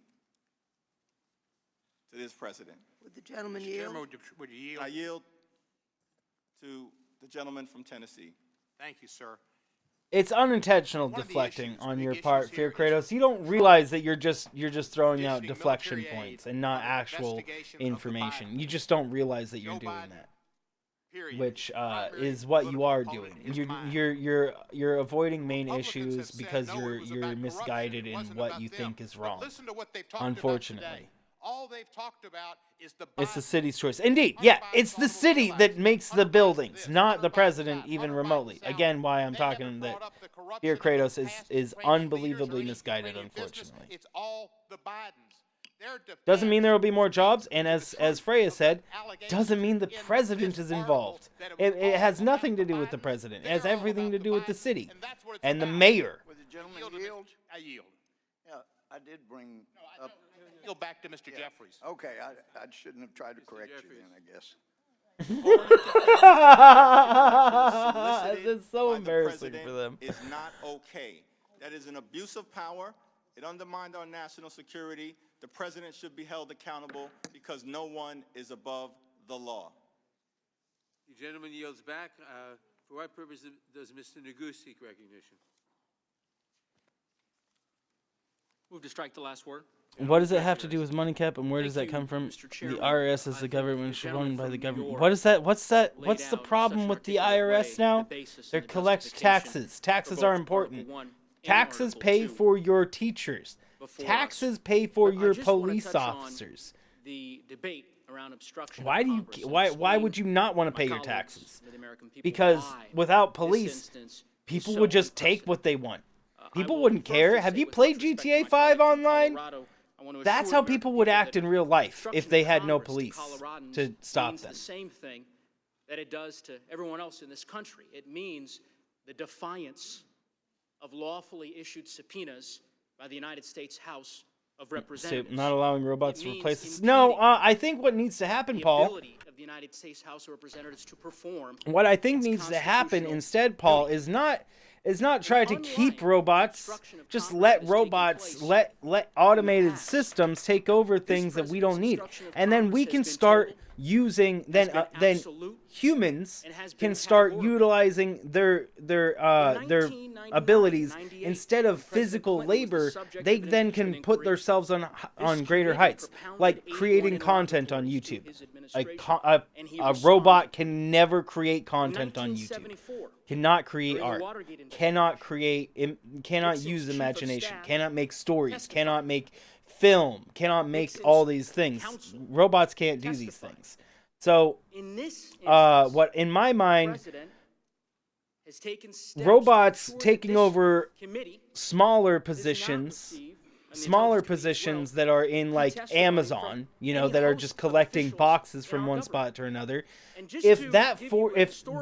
to this president. Would the gentleman yield? Chairman, would you yield? I yield to the gentleman from Tennessee. Thank you, sir. It's unintentional One of the deflecting issues, on big your issues part, here Fear is Kratos. You don't realize that you're just throwing out conditioning deflection military points aid and not on an actual investigation of the information. Biden You just don't realize that you're Joe doing Biden, that, period. which Primary is what you political are opponent doing. in his mind. You're avoiding main Republicans issues have said, because no, it was you're about misguided corruption. It in wasn't what about you them. think is But wrong. listen to what they've talked Unfortunately. about today. All they've talked about is the It's the Biden city's choice. Indeed, yeah, it's the city that makes the buildings, not the president even remotely. Again, why I'm talking that Fear Kratos is unbelievably misguided, unfortunately. It's all the Bidens. Their Doesn't mean there will be more jobs, and defense as to the Freya truth said, of allegations doesn't mean the in president this is article involved. that it was It has all nothing about to do with the Biden. president. It They're has all everything to about do the with the Biden, city and that's what it's and the about. mayor. Would the gentleman Yield to yield? I yield. Yeah, I did bring up. Yield back to Mr. Jeffries. Okay, I shouldn't have tried to correct you then, I guess. It's so by the embarrassing president for them. is not okay. That is an abuse of power. It undermined our national security. The president should be held accountable because no one is above the law. The gentleman yields back. For what purpose does Mr. Nagu seek recognition? Move to strike the last word. What does it have to do with money cap, and where does that Thank you, come from? Mr. The Chairman. IRS I is the think government, the should gentleman run by the from New government. York What is that? What's that? laid What's the out in problem such an with the articulate way IRS now? the basis They and the collect justification taxes. Taxes for are both important. Article 1 and Taxes Article pay 2 for your teachers. before Taxes us. pay for But I your just wanna police touch on officers. The debate around obstruction Why of do you? Congress and Why explain would you not want to my pay your colleagues taxes? and the American people Because why without this police, instance is people so would just take unprecedented. what they want. I People will wouldn't firstly care. Have say you with played much respect to GTA my 5 colleagues from online? Colorado, I want to That's assure how the American people would people act that in real life if obstruction they of had no Congress to police Coloradans to stop means them. the same thing that it does to everyone else in this country. It means the defiance of lawfully issued subpoenas by the United States House of So Representatives. not allowing robots It to means replace us. impeding No, I think what needs to happen, the Paul. ability of the United States House of Representatives to perform What I think its needs to happen constitutional instead, Paul, duty. is not try to keep unlike robots. obstruction of Just Congress let that has taken robots, place let automated past. systems take over things that we don't need, president's obstruction of and then we Congress can has been start total, using then been then absolute, humans and has been can start categorical. utilizing their 1999, abilities 98, instead of when President physical Clinton was the labor. subject They of an then impeachment can put inquiry, themselves on greater committee heights, propounded like 81 creating content on interrogatories to YouTube. his A, administration, and he a responded. robot can never create content on YouTube. 1974, Cannot create during the art. Watergate Cannot create. Cannot Its use chief of imagination. staff Cannot make stories. testified Cannot make film, cannot make all these things. Robots can't do these things. So, In this what in my mind, has taken steps robots to ensure taking that this over committee smaller does not positions, receive smaller positions that are in like Amazon, that are just collecting boxes from one spot to another. If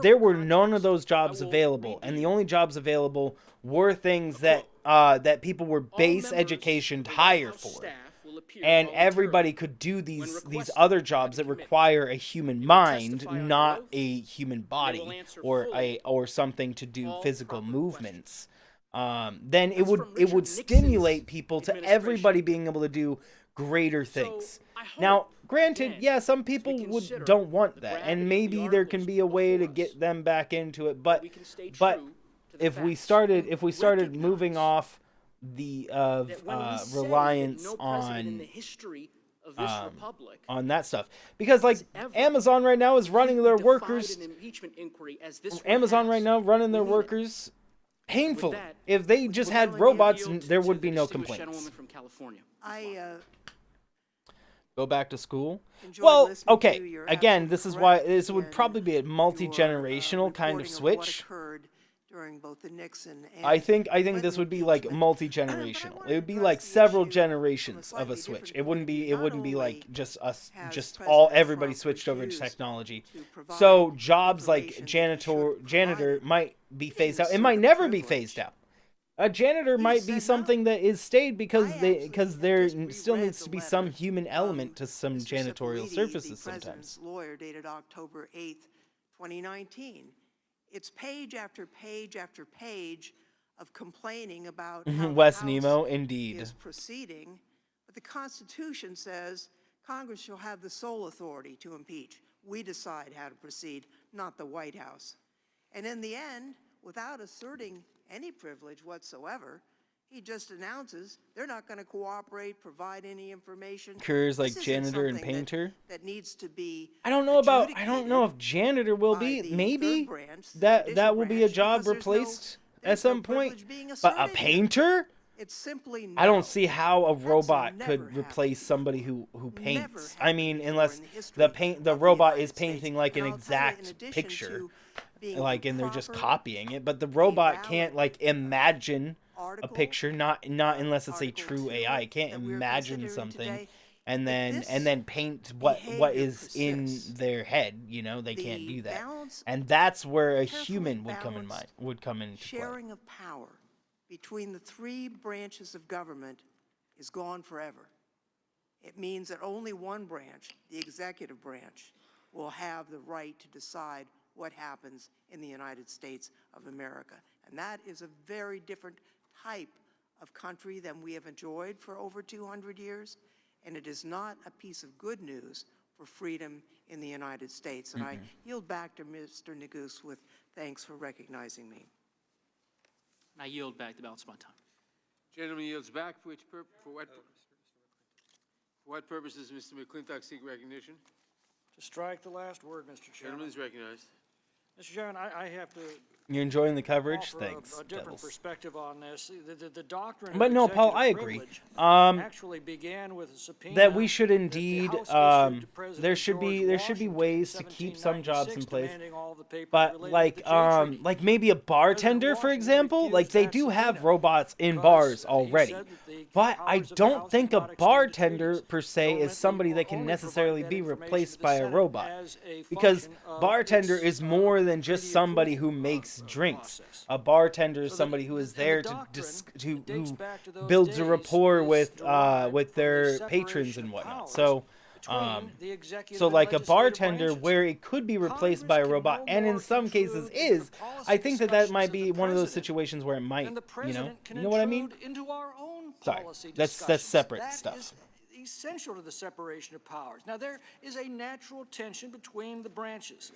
there were none of those jobs available, and the only jobs available were things that that people were base education hired for, and everybody could do these other jobs that require a human mind, not a human body or something to do physical movements. Then it would stimulate people to everybody being able to do greater things. Now, granted, yeah, some people don't want that, and maybe there can be a way to get them back into it. But if we started moving off the reliance on that stuff, because like Amazon right now is running their workers. Amazon right now running their workers painfully. If they just had robots, there would be no complaints. Go back to school? Well, okay. Again, this is why this would probably be a multi-generational kind of switch. During both the Nixon and I think this would be like multi-generational. It would be like several generations of a switch. It wouldn't be like just everybody switched over to technology. So jobs like janitor might be phased out. It might never be phased out. A janitor might be something that is stayed because there still needs to be some human element to some janitorial services sometimes. Lawyer dated October 8th, 2019. It's page after page after page of complaining about how West the Nemo, House indeed. is proceeding, but the Constitution says Congress shall have the sole authority to impeach. We decide how to proceed, not the White House. And in the end, without asserting any privilege whatsoever, he just announces they're not going to cooperate, provide any information. Careers like janitor and painter. That needs to be. I don't know if janitor will be. Maybe that will be a job replaced at some point. But a painter? It's simply I don't see how a robot could replace somebody who paints. I mean, unless the robot is painting like an exact picture, like, and they're just copying it. But the robot can't like imagine a picture, not unless it's a true AI. It can't imagine something and then paint what is in their head. They can't do that, and that's where a human would come into sharing of power between the three branches of government is gone forever. It means that only one branch, the executive branch, will have the right to decide what happens in the United States of America, and that is a very different type of country than we have enjoyed for over 200 years, and it is not a piece of good news for freedom in the United States. And I yield back to Mr. Neguse with thanks for recognizing me. I yield back the balance of my time. Gentleman yields back. For what purpose does Mr. McClintock seek recognition? To strike the last word, Mr. Chairman. Gentleman is recognized. Mr. Chairman, I have to. You're enjoying the coverage? Offer Thanks. A different perspective on this. The doctrine. But no, Paul, I agree. Actually began with a subpoena that we should indeed. There should be ways to keep some jobs in place. But like maybe a bartender, for example, like they do have robots in bars already. But I don't think a bartender per se is somebody that can necessarily be replaced by a robot, because bartender is more than just somebody who makes drinks. A bartender is somebody who is there who builds a rapport with their patrons and whatnot. So like a bartender, where it could be replaced by a robot, and in some cases is, I think that might be one of those situations where it might, you know what I mean? Sorry, that's separate stuff. Essential to the separation of powers. Now, there is a natural tension between the branches.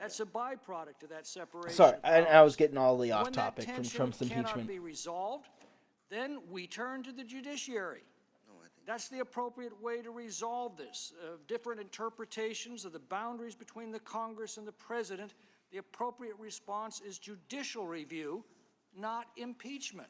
That's a byproduct of that separation. Sorry, I was getting all the off topic from Trump's impeachment. When that tension cannot be resolved, then we turn to the judiciary. That's the appropriate way to resolve this. Different interpretations of the boundaries between the Congress and the President. The appropriate response is judicial review, not impeachment.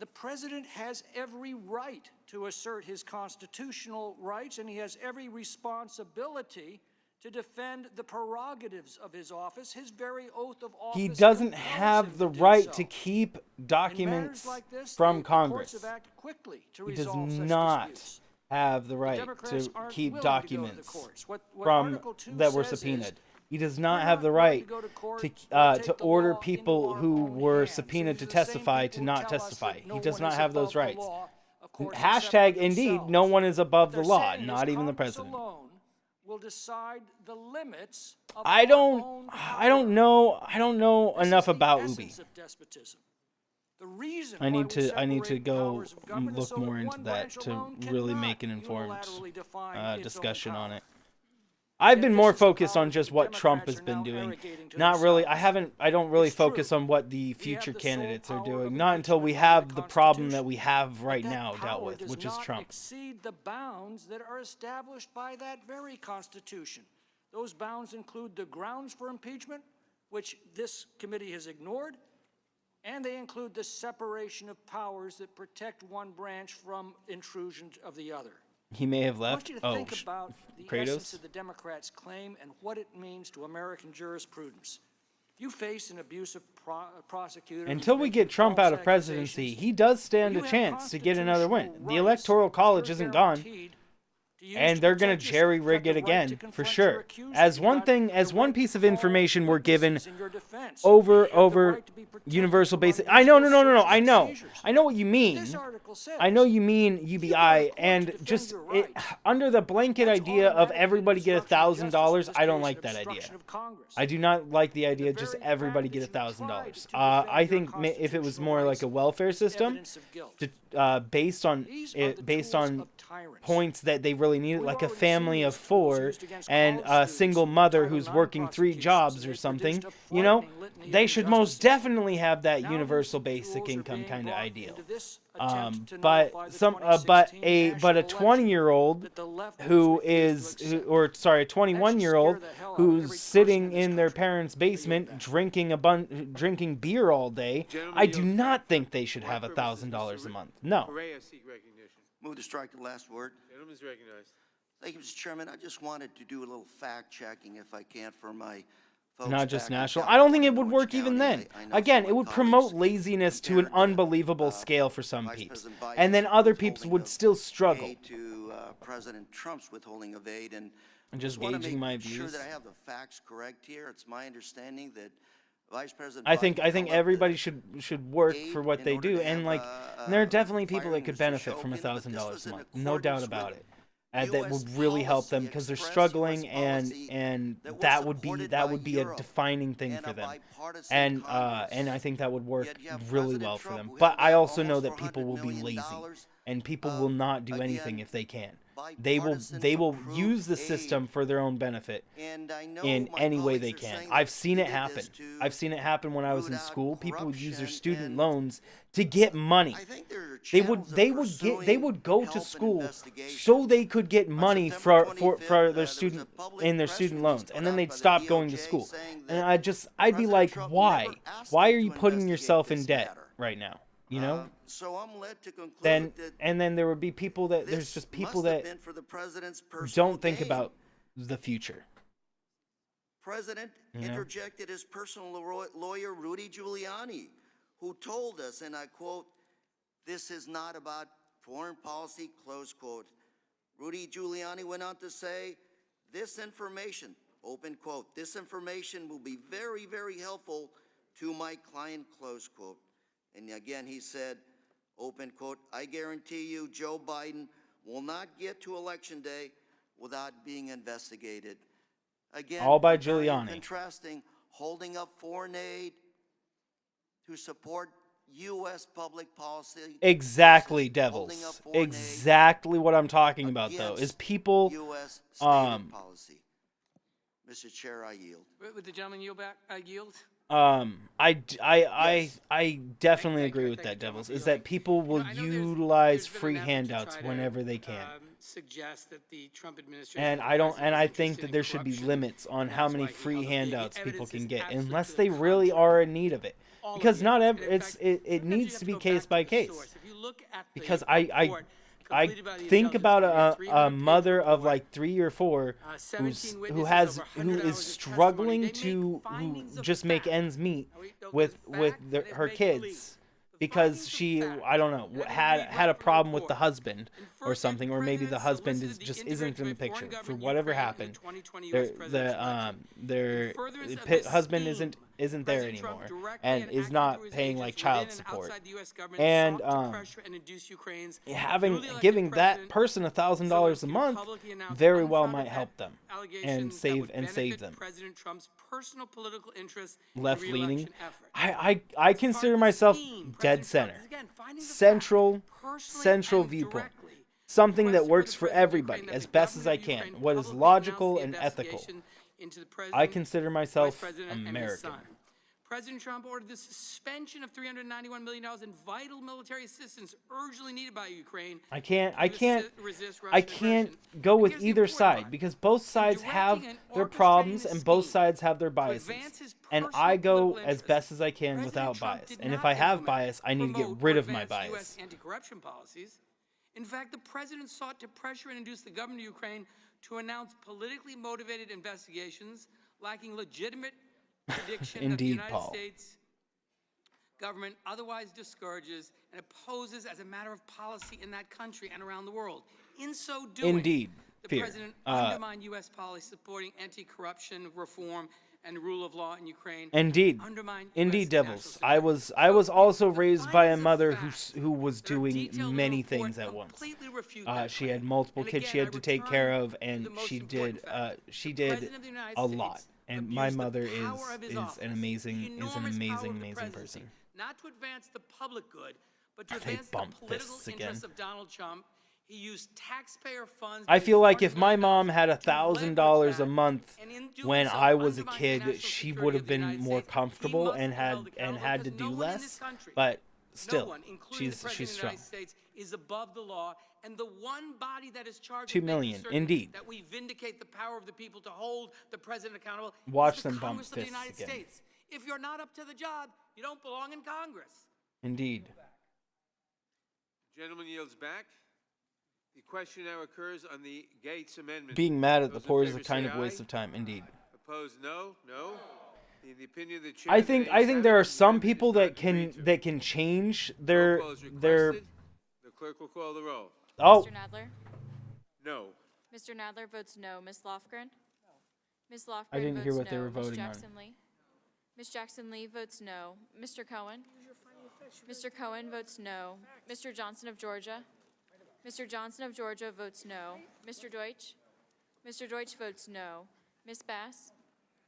the president has every right to assert his constitutional rights, and he has every responsibility to defend the prerogatives of his office. His very oath of office. He doesn't compels have him the to do right so. to keep In documents matters like this, from the Congress. courts have acted quickly to He does resolve such not disputes. have the The right Democrats to aren't keep willing to go to the documents courts. What from Article 2 that were says is, subpoenaed. He does not we're have not the going right to go to court to or take the order law people into our who own were hands. subpoenaed to These are the same testify people to who not tell us that testify. no He does one not is have above those the rights. law, of course, Hashtag except indeed, themselves. no one is above What the they're law, saying not is even the Congress president. alone will decide the limits of I our don't own I don't know This enough is the about essence Ubi. of despotism. The reason I why need we to separate go powers of government is look so that more into one that branch to alone really cannot make an informed unilaterally define its own discussion on power. it. I've Yet been this more is the focused power on that just the what Trump Democrats has are been now doing. arrogating to Not really. themselves. I don't really It's focus true. on what the We have future the sole candidates are power doing. of Not until we impeachment under have the the problem that Constitution. we have But right that now dealt power with, does which is not Trump. exceed the bounds that are established by that very Constitution. Those bounds include the grounds for impeachment, which this committee has ignored, and they include the separation of powers that protect one branch from intrusion of the other. He may have I want left. you to Oh, think about the essence Kratos. of the Democrats' claim and what it means to American jurisprudence. If you face an abusive prosecutor who's Until we making get Trump out of false presidency, accusations, he does stand well, a you have chance to get another win. constitutional The rights Electoral that College you're isn't gone. guaranteed to use And to they're going to protect yourself. jerry You've rig got it the right again, to for confront sure. your accuser. As You've one got thing, the as one right piece to of call information we're given witnesses in your defense. over You have the right to be protected universal from basic. I know, no, unreasonable no, no, no. searches I and know. seizures. I know what you mean. This article says I know you mean you go to UBI, court to and defend just your it, rights. under the blanket That's idea of automatically everybody get obstruction of $1,000. justice, in this I don't case, like that idea. obstruction of Congress. I do not like the idea of The just very everybody fact get that you tried $1,000. to defend I your think if it was constitutional more like rights a welfare is system, evidence of guilt. based on These are the based tools on of tyrants. points that they really need, We've like a already seen family of these tools 4 used against and college a single students in mother Title who's IX working 3 prosecutions, jobs and or they something. produced a You know, frightening litany they of should most injustices. definitely have that Now universal these basic tools are income being kind of brought ideal. into this attempt to But nullify the some but 2016 a national election 20-year-old that the left who was refused to is accept. or sorry, a That should 21-year-old scare the hell out of every who's person sitting in this in their country. parents' basement drinking beer all day. I do not think they should have $1,000 a month. No. Correa seek recognition. Move to strike the last word. Gentleman's recognized. Thank you, Mr. Chairman. I just wanted to do a little fact checking, if I can, for my folks Not just back in national. I don't think it would Orange work even County. then. I know Again, some it of would my promote colleagues laziness to an compared to, unbelievable scale for some Vice peeps. President And then Biden's other peeps withholding would of still struggle. aid to President Trump's withholding of aid. And I'm just wanna gauging make my sure views. that I have the facts correct here. It's my understanding that Vice President I think Biden collected everybody should work aid for what in they order do, to and have and there are definitely people that firing could Mr. benefit from Shokin, but this $1,000 was a in month. No doubt accordance about with it. And that would really help them because they're express struggling, US and policy that was that would supported be by a Europe defining thing and for a them. bipartisan And Congress. I think that would work Yet you have really President well for Trump, them. who But has I also know almost that people will $400 be million lazy, and people will not do anything again, if they can. They bipartisan will approved use the aid. system for their own benefit And I know in my any way colleagues they are can. saying I've that seen he it did happen. this to I've seen it happen when I was root in out school. People would use their corruption, student and loans to get money. I think there are They would channels of they would go to help and school investigation. so they could get money September for 25th, their there was student a public in their press student release loans, put and then out they'd by the stop going to DOJ school. saying And that I'd be President like, Trump why? never asked Why them are you to putting investigate yourself in this debt matter. right now? You know? So I'm led to conclude Then that and then there would be people that there's this just people must have that been for the president's personal don't think gain. about the future. President You know? interjected his personal lawyer, Rudy Giuliani, who told us, and I quote, "This is not about foreign policy," close quote. Rudy Giuliani went on to say, "This information," open quote, "this information will be very, very helpful to my client," close quote. And again, he said, open quote, "I guarantee you Joe Biden will not get to Election Day without being investigated." Again, All by very Giuliani. contrasting, holding up foreign aid to support U.S. public policy. Exactly, holding devils. up foreign aid Exactly what I'm talking about, though, is against people. U.S. stated policy. Mr. Chair, I yield. Would the gentleman yield back? Yield? I definitely agree with that, Devils. Is that people will utilize free handouts whenever they can. Suggest that the Trump administration And I think that there should be limits on how many free handouts people can get, unless they really are in need of it. Because not every, it needs to be case by case. Because I think about a mother of like 3 or 4 who is struggling to just make ends meet with her kids, because she, I don't know, had a problem with the husband or something, or maybe the husband isn't in the picture for whatever happened. Their husband isn't there anymore and is not paying like child support, and giving that person $1,000 a month very well might help them and save them. President Trump's personal political interests, left-leaning. I consider myself dead center. Central viewpoint. Something that works for everybody as best as I can. What is logical and ethical. I consider myself American. President Trump ordered the suspension of $391 million in vital military assistance urgently needed by Ukraine. I can't go with either side, because both sides have their problems and both sides have their biases. And I go as best as I can without bias. And if I have bias, I need to get rid of my bias. Anti-corruption policies. In fact, the president sought to pressure and induce the government of Ukraine to announce politically motivated investigations lacking legitimate prediction that the United States government otherwise discourages and opposes as a matter of policy in that country and around the world. In so doing, the president undermined U.S. policy supporting anti-corruption reform and rule of law in Ukraine. Indeed, Devils. I was also raised by a mother who was doing many things at once. She had multiple kids she had to take care of, and she did a lot. And my mother is an amazing person. Not to advance the public good, but to advance the political interests of Donald Trump. He used taxpayer funds. I feel like if my mom had $1,000 a month when I was a kid, she would have been more comfortable and had to do less. But still, she's strong. Is above the law, and the one body that is charged 2 million, indeed. That we vindicate the power of the people to hold the president accountable. Watch them bump fists again. States. If you're not up to the job, you don't belong in Congress. Indeed. Gentleman yields back. The question now occurs on the Gates Amendment. Being mad at the poor is a kind of waste of time, indeed. Opposed, no. In the opinion of the chair, I think there are some people that can change their. The clerk will call the roll. Oh. Mr. Nadler? No. Mr. Nadler votes no. Ms. Lofgren? No. Ms. Lofgren I didn't hear what no. they were voting Ms. Jackson on. Lee? Ms. Jackson Lee votes no. Mr. Cohen? Mr. Cohen votes no. Mr. Johnson of Georgia? Mr. Johnson of Georgia votes no. Mr. Deutsch? Mr. Deutsch votes no. Ms. Bass?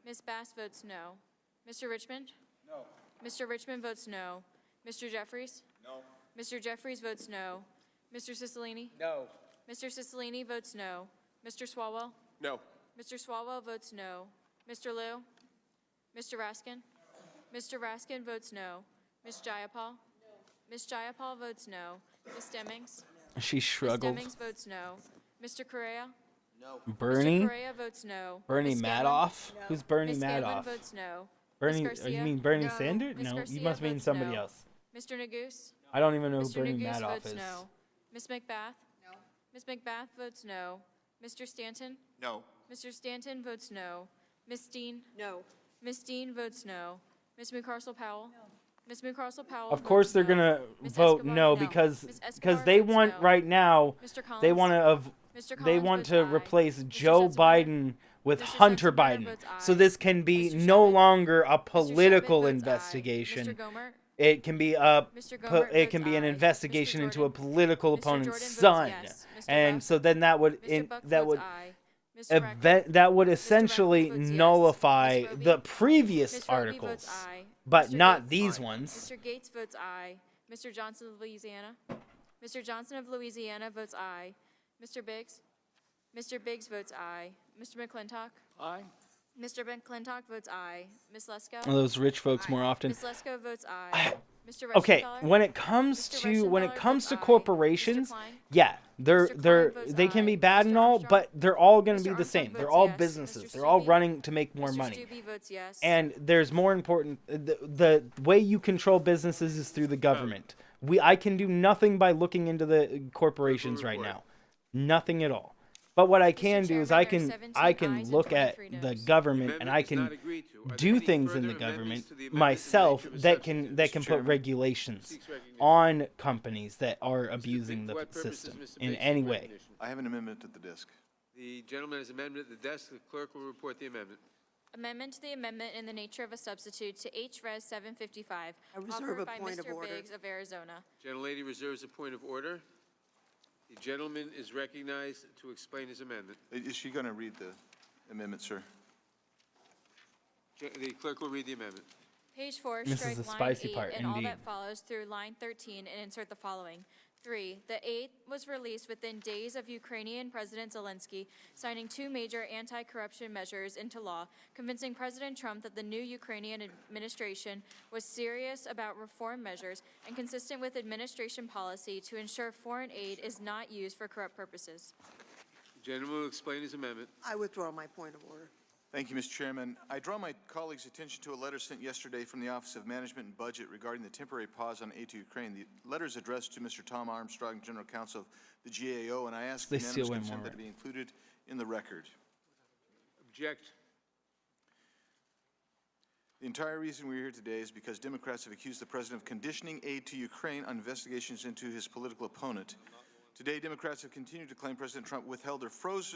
Ms. Bass votes no. Mr. Richmond? No. Mr. Richmond votes no. Mr. Jeffries? No. Mr. Jeffries votes no. Mr. Cicilline? No. Mr. Cicilline votes no. Mr. Swalwell? No. Mr. Swalwell votes no. Mr. Liu? Mr. Raskin? Mr. Raskin votes no. Ms. Jayapal? Ms. Jayapal votes no. Ms. Demings? She struggled. Ms. Demings votes no. Mr. Correa? No. Bernie? Mr. Correa votes no. Bernie Ms. Madoff? No. Who's Bernie Ms. Madoff? votes no. Bernie? Ms. Garcia? You mean Bernie No. Sanders? Ms. No, Garcia you must mean votes somebody no. else. Mr. Neguse? I don't even know who Mr. Bernie Neguse Madoff votes is. no. Ms. McBath? No. Ms. McBath votes no. Mr. Stanton? No. Mr. Stanton votes no. Ms. Dean? No. Ms. Dean votes no. Ms. McCarcel Powell? No. Ms. McCarcel Powell. Of course they're gonna vote no, because they want right now they want to replace Joe Biden with Hunter Biden. So this can be no longer a political investigation. It can be an investigation into a political opponent's son. And so then that would essentially nullify the previous articles. But not these ones. Mr. Gates votes aye. Mr. Johnson of Louisiana? Mr. Johnson of Louisiana votes aye. Mr. Biggs? Mr. Biggs votes aye. Mr. McClintock? Aye. Mr. McClintock votes aye. Ms. Lesko? Those rich folks more often. Ms. Lesko votes aye. Mr. Okay, Reschenthaler? when it comes to corporations, yeah, Mr. Klein votes they can aye. be bad Mr. and all, Armstrong? but they're all going to Mr. be the Armstrong same. They're votes all yes. businesses. Mr. They're all Stubbe? running to make more Mr. money. Stubbe votes yes. And there's more important. The way you control businesses is through the government. I can do nothing by looking into the corporations right now, nothing at all. But what I can do is I can look at the government and I can do things in the government myself that can put regulations on companies that are abusing the system in any way. I have an amendment at the desk. The gentleman has an amendment at the desk. The clerk will report the amendment. Amendment to the amendment in the nature of a substitute to H.Res. 755, I reserve offered a by point of Mr. order. Biggs of Arizona. Gentlelady reserves a point of order. The gentleman is recognized to explain his amendment. Is she going to read the amendment, sir? The clerk will read the amendment. Page 4, This is strike the line spicy 8 part, and all indeed. that follows through line 13 and insert the following. 3. The aid was released within days of Ukrainian President Zelensky signing 2 major anti-corruption measures into law, convincing President Trump that the new Ukrainian administration was serious about reform measures and consistent with administration policy to ensure foreign aid is not used for corrupt purposes. The gentleman will explain his amendment. I withdraw my point of order. Thank you, Mr. Chairman. I draw my colleagues' attention to a letter sent yesterday from the Office of Management and Budget regarding the temporary pause on aid to Ukraine. The letter is addressed to Mr. Tom Armstrong, General Counsel of the GAO, and I ask They unanimous steal way consent more. that it be included in the record. Object. The entire reason we're here today is because Democrats have accused the President of conditioning aid to Ukraine on investigations into his political opponent. Today, Democrats have continued to claim President Trump withheld or froze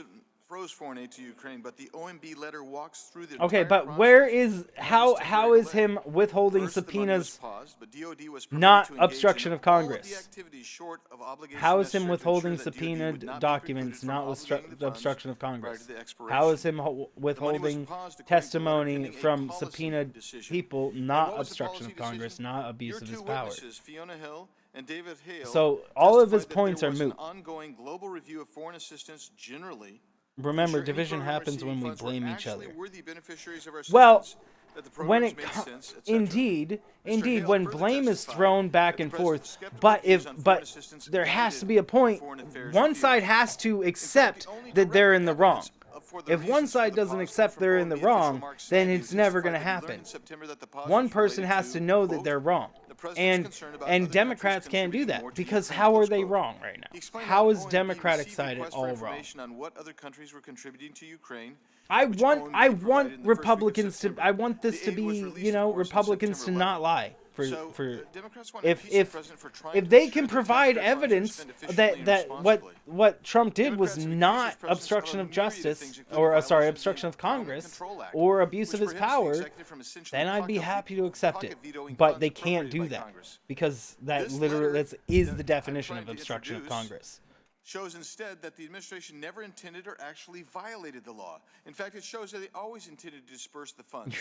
foreign aid to Ukraine, but the OMB letter walks through the Okay, entire but process where is on how this how temporary is delay. him withholding First, the money was subpoenas paused, but DOD was permitted not to engage obstruction in of all Congress? the activities short of obligations How is him necessary to withholding ensure that DOD subpoenaed would not be documents precluded not from obstruction obligating the funds obstruction of prior Congress? to the How is expiration. him The money was withholding paused according to a letter testimony pending a from policy subpoenaed decision. people And not what was the obstruction policy of Congress, decision? not abuse Your of two his power? witnesses, Fiona Hill and David Hale, So all of his testified that points there are was moot. an ongoing global review of foreign assistance generally. Remember, ensure any division program happens receiving when we funds were blame each actually other. worthy beneficiaries of our Well, assistance, that the when programs it made co- sense, etc. indeed, Hale when further blame is testified thrown back that and the president's forth, skeptical but views on foreign but assistance there has guided to be a point. foreign affairs One review. side has to accept that they're in the wrong. For the If one reasons for side the doesn't pause accept from they're in the the official wrong, Mark then Sandy, it's who never testified going to that he learned happen. in September that the pause One was person related has to, to know that quote, they're wrong. the president's And concern about other countries Democrats can't do contributing more that to because Ukraine, how are close they quote. wrong right He now? explained How how is OMB Democratic received side requests for all wrong? information on what other countries were contributing to Ukraine. I which want OMB provided in the first week of Republicans to September. I want this The to aid be, was released, you know, of course, on Republicans to September not 11th. lie So, for Democrats want to if impeach the president for trying if to they ensure can that provide taxpayer funds are evidence spent efficiently that and that responsibly. what Trump did was Democrats have accused not his presence obstruction of of a myriad of justice things, including or violations of the obstruction of Economic Congress Control Act, or abuse of which his prohibits the power, executive from essentially then I'd be happy to accept it. pocket vetoing But funds they can't appropriated do by that Congress. because that This literally letter is that the I'm definition trying of to obstruction of introduce Congress. shows instead that the administration never intended or actually violated the law. In fact, it shows that they always intended to disperse the funds.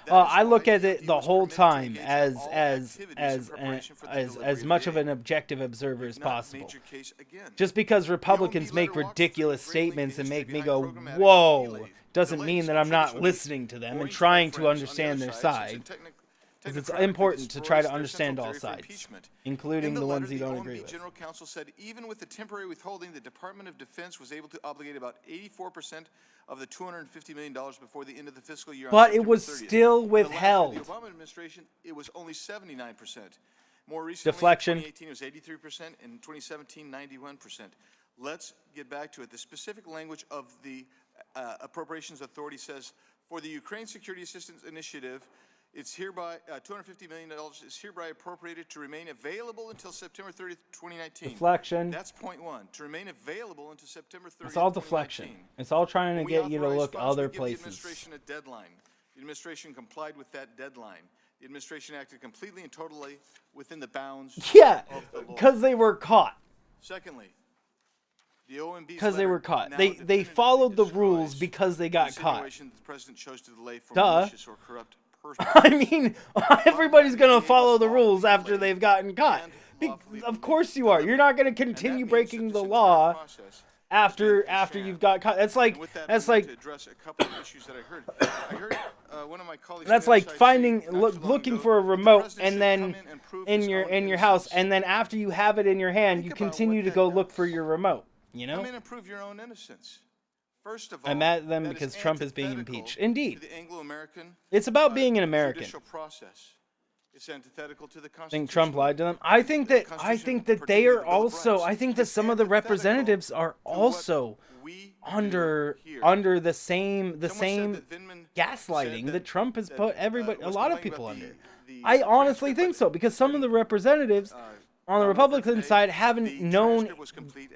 I look at it the whole time as much of an objective observer as possible. Just because Republicans make ridiculous statements and make me go, whoa, doesn't mean that I'm not listening to them and trying to understand their side. Because it's important to try to understand all sides, including the ones you don't agree with. General Counsel said even with the temporary withholding, the Department of Defense was able to obligate about 84% of the $250 million before the end of the fiscal year. But it was still withheld. In the Obama administration, it was only 79%. More recently, Deflection. in 2018, it was 83%, and in 2017, 91%. Let's get back to it. The specific language of the Appropriations Authority says, for the Ukraine Security Assistance Initiative, it's hereby, $250 million is hereby appropriated to remain available until September 30th, 2019. Deflection. That's point one. To remain available until September 30th, It's all deflection. It's all trying to get you to look other places. The administration a deadline. The administration complied with that deadline. The administration acted completely and totally within the bounds Yeah, of the law. because they were caught. Secondly, the OMB's Because they letter were caught. now They definitively followed the destroys rules because they got the caught. insinuation that the president chose to delay for Duh. malicious or corrupt I mean, everybody's going to follow the rules after they've gotten caught. Of course you are. You're not going to continue breaking the law after you've got that's like With that, that's I wanted like to address a couple of issues that I heard. I heard one of my colleagues. that's on the like other side finding say not too long looking ago for a that the remote president and should then come in and prove in his your own in your house, innocence. and then after you have it in your hand, you Think about continue what to that go look does. for your remote. You know, Come in and prove your own innocence. First of all, I'm mad at them that because Trump is being antithetical impeached. Indeed, to the Anglo-American, it's about being an American. judicial process. It's antithetical to the I Constitution. think Trump lied to them. I think that they are also. I think that some of the representatives are also under the same gaslighting that Trump has put everybody, a lot of people under. I honestly think so, because some of the representatives on the Republican side haven't known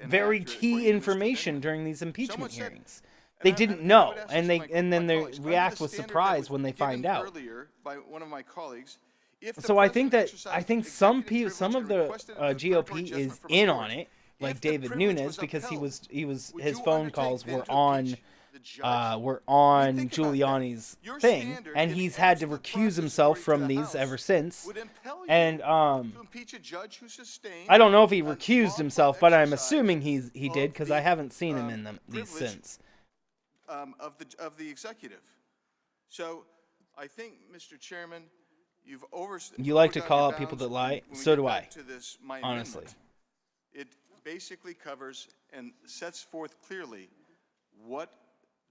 very key information during these impeachment hearings. They didn't know, and then they react with surprise when they find out. Earlier by one of my colleagues. So I think some of the GOP is in on it, like David Nunes, because his phone calls were on Giuliani's thing, and he's had to recuse himself from these ever since. And I don't know if he recused himself, but I'm assuming he did, because I haven't seen him in these since. Of the executive. So I think, Mr. Chairman, you like to call out people that lie? So do I, honestly. It basically covers and sets forth clearly what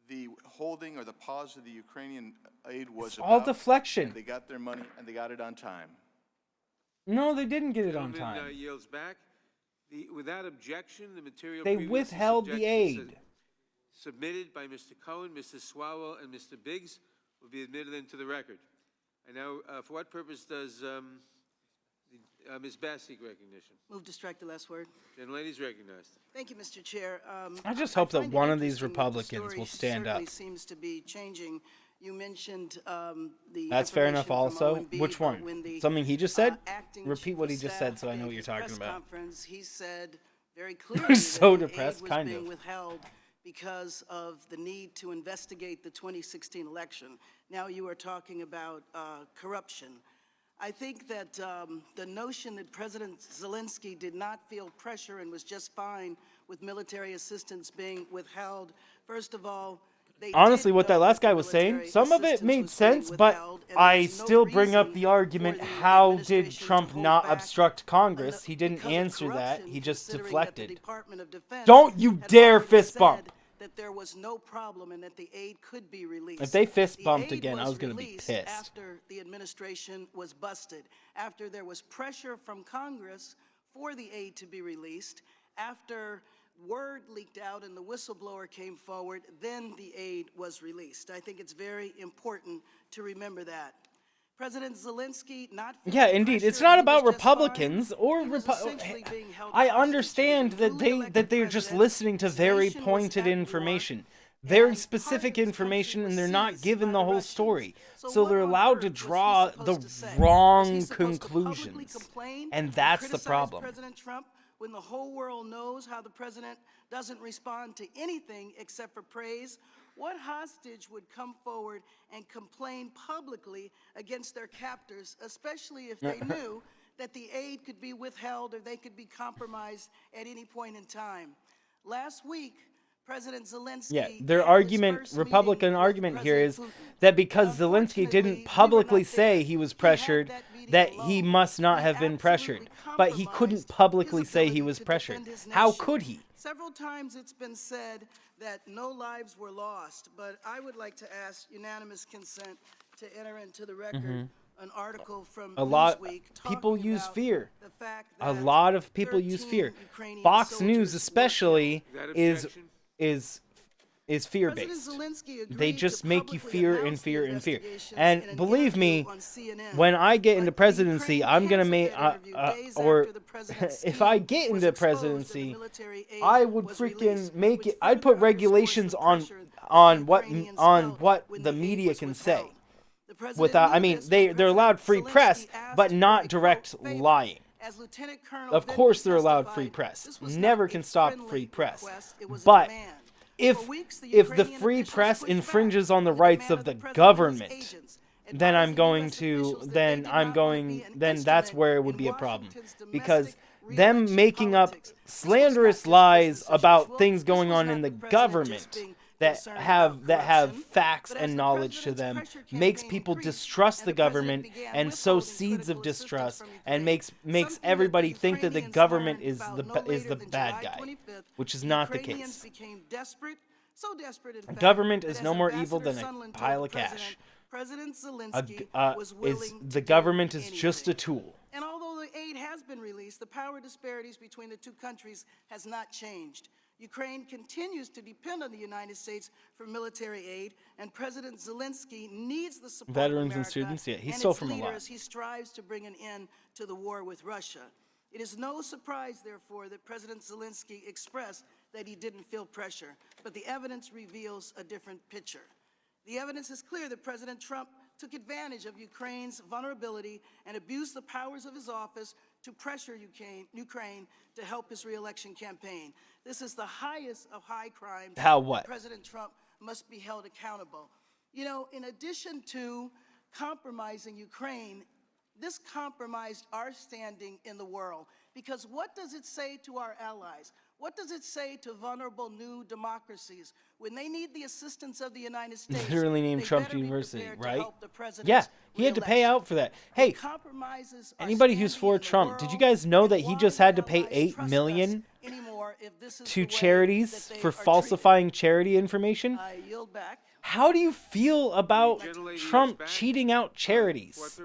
the holding or the pause of the Ukrainian aid was It's about. all deflection. They got their money, and they got it on time. No, they didn't get it on time. Yields back. Without objection, the material They previously withheld the subjected to aid. submitted by Mr. Cohen, Mr. Swalwell, and Mr. Biggs will be admitted into the record. And now, for what purpose does Ms. Bass seek recognition? Move to strike the last word. Gentlelady is recognized. Thank you, Mr. Chair. I just hope that find it one of these interesting that the Republicans story will stand up. certainly seems to be changing. You mentioned the That's fair enough information from also. OMB, Which but one? when the, Something he just said? acting Repeat chief what of he just staff said so I know gave what you're his talking press about. conference, he said very clearly You're that so the aid depressed, was kind being of. withheld because of the need to investigate the 2016 election. Now you are talking about corruption. I think that the notion that President Zelensky did not feel pressure and was just fine with military assistance being withheld, first of all, Honestly, what that last guy was saying, some of it made sense, but I still bring up the argument, how did Trump not obstruct Congress? He didn't answer that. He just deflected. Don't you dare fist bump. That there was no problem and that the aid could be released. If they fist bumped The aid again, I was going to be pissed. After the administration was busted, after there was pressure from Congress for the aid to be released, after word leaked out and the whistleblower came forward, then the aid was released. I think it's very important to remember that. President Zelensky not Yeah, indeed. It's not about Republicans or I understand that they're just listening to very pointed information, very specific information, and they're not given the whole story. So they're allowed to draw the wrong conclusions, and that's the problem. President Trump, when the whole world knows how the president doesn't respond to anything except for praise, what hostage would come forward and complain publicly against their captors, especially if they knew that the aid could be withheld or they could be compromised at any point in time? Last week, President Zelensky... Yeah, their argument, Republican argument here is that because Zelensky didn't publicly say he was pressured, that he must not have been pressured. But he couldn't publicly say he was pressured. How could he? Several times it's been said that no lives were lost, but I would like to ask unanimous consent to enter into the record an article from Newsweek people use about fear. the fact A that lot of people use fear. Ukrainian Fox soldiers News especially is fear-based. President Zelensky agreed They just to make you publicly fear announce and the fear and fear. investigations And in an believe me, interview on CNN. when I get into But presidency, Ukraine I'm gonna canceled make that interview days or after the president's if scheme I get was into exposed and the presidency, military aid I would was freaking released, make which it. I'd put regulations on what the media can say. Without, I mean, they're allowed free press, but not direct lying. As Lieutenant Colonel Of Benton course, they're allowed testified, free press. this was Never not can a stop friendly free press. request, it was a But demand. if For weeks, the the Ukrainian free officials press pushed infringes back on the on rights demand of the president's government, agents, then I'm advising going US to officials that they did not want to be an then that's instrument where it would in be a problem. Washington's Because domestic them making up slanderous lies about things going on in the government that have facts and knowledge to them makes people distrust the government and sow seeds of distrust and makes everybody think that the government is the bad guy, which is not the case. So desperate, in fact, Government is that no as more Ambassador evil than a Sondland pile told of the cash. President Zelensky was Is willing the government is just a tool. And although the aid has been released, the power disparities between the two countries has not changed. Ukraine continues to depend on the United States for military aid, and President Zelensky needs the support Veterans of America and students, yeah, he and stole its from a leader lot. as he strives to bring an end to the war with Russia. It is no surprise, therefore, that President Zelensky expressed that he didn't feel pressure, but the evidence reveals a different picture. The evidence is clear that President Trump took advantage of Ukraine's vulnerability and abused the powers of his office to pressure Ukraine to help his re-election campaign. This is the highest of high crimes. How what? President Trump must be held accountable. You know, in addition to compromising Ukraine, this compromised our standing in the world. Because what does it say to our allies? What does it say to vulnerable new democracies when they need the assistance of the United States? Literally named they Trump better be University, prepared to right? help the president's Yeah, he had to pay re-election. out for that. Hey, Compromises our anybody who's standing for in the Trump, did you world, guys know that he why just do had to pay allies $8 trust million us anymore if this is to the way charities that they for are treated? falsifying charity information? I yield back. How do you feel about Trump cheating out charities?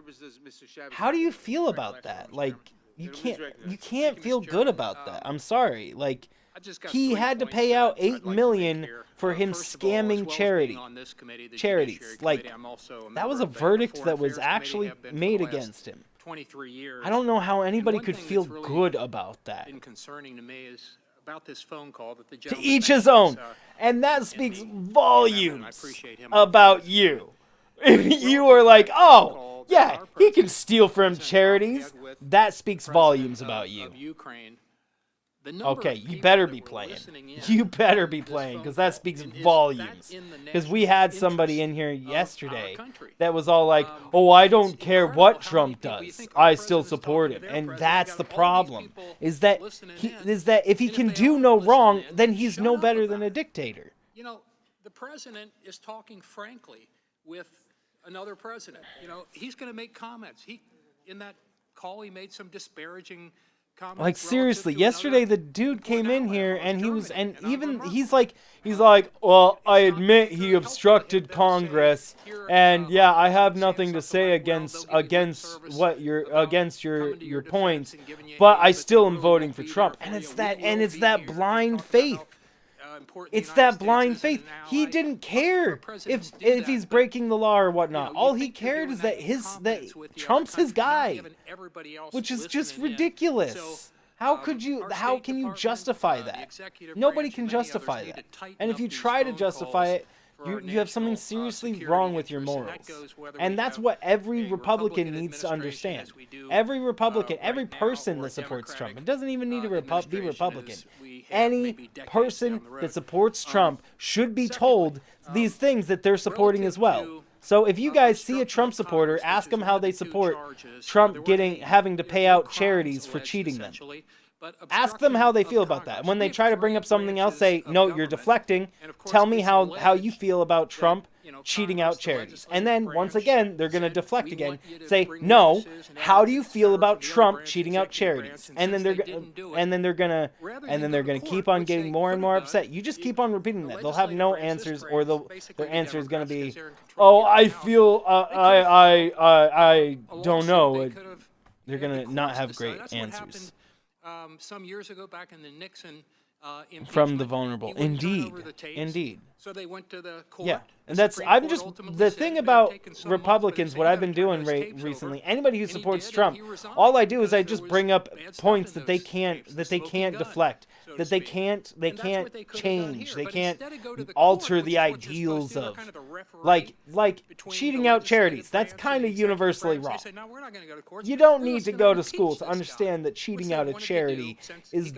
How do you feel about that? Like, you can't feel good about that. I'm sorry. Like, he had to pay out $8 million for him scamming charities. Like, that was a verdict that was actually made against him. 23 years. I don't know how anybody could feel good about that. Been concerning to me is about this phone call that the To gentleman each made. his own. It's, And that speaks I volumes appreciate him. about you. If you were like, oh, yeah, he can steal from charities, that speaks volumes about you. Of Ukraine. The number Okay, of you people better that be were playing. listening in You better be this playing, phone because that call, speaks and is volumes. that in the Because we national had somebody interest in here of our yesterday country? that was all like, oh, I don't care what Trump does. I still support him. And that's the problem, is that if he can do no wrong, then he's no better than a dictator. You know, the president is talking frankly with another president. You know, he's going to make comments. In that call, he made some disparaging comments. Like, seriously, yesterday the dude came in here and he's like, well, I admit he obstructed Congress, and yeah, I have nothing to say against your points, but I still am voting for Trump. And it's that blind faith. It's that blind faith. He didn't care if he's breaking the law or whatnot. All he cared is that Trump's his guy, which is just ridiculous. How can you justify that? Nobody can justify that. And if you try to justify it, you have something seriously wrong with your morals. And that's what every Republican needs to understand. Every Republican, every person that supports Trump, it doesn't even need to be Republican. Any person that supports Trump should be told these things that they're supporting as well. So if you guys see a Trump supporter, ask them how they support Trump having to pay out charities for cheating them. Ask them how they feel about that. When they try to bring up something else, say, no, you're deflecting. Tell me how you feel about Trump cheating out charities. And then, once again, they're going to deflect again. Say, no, how do you feel about Trump cheating out charities? And then they're going to keep on getting more and more upset. You just keep on repeating that. They'll have no answers, or their answer is going to be, oh, I feel, I don't know. They're going to not have great answers. Some years ago, back in the Nixon impeachment, from the vulnerable. Indeed. So they went to the court. Yeah, and the thing about Republicans, what I've been doing recently, anybody who supports Trump, all I do is I just bring up points that they can't deflect, that they can't change, they can't alter the ideals of, like cheating out charities. That's kind of universally wrong. You don't need to go to school to understand that cheating out a charity is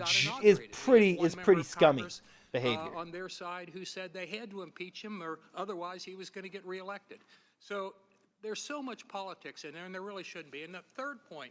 pretty scummy behavior. On their side, who said they had to impeach him or otherwise he was going to get reelected. So there's so much politics in there, and there really shouldn't be. And the third point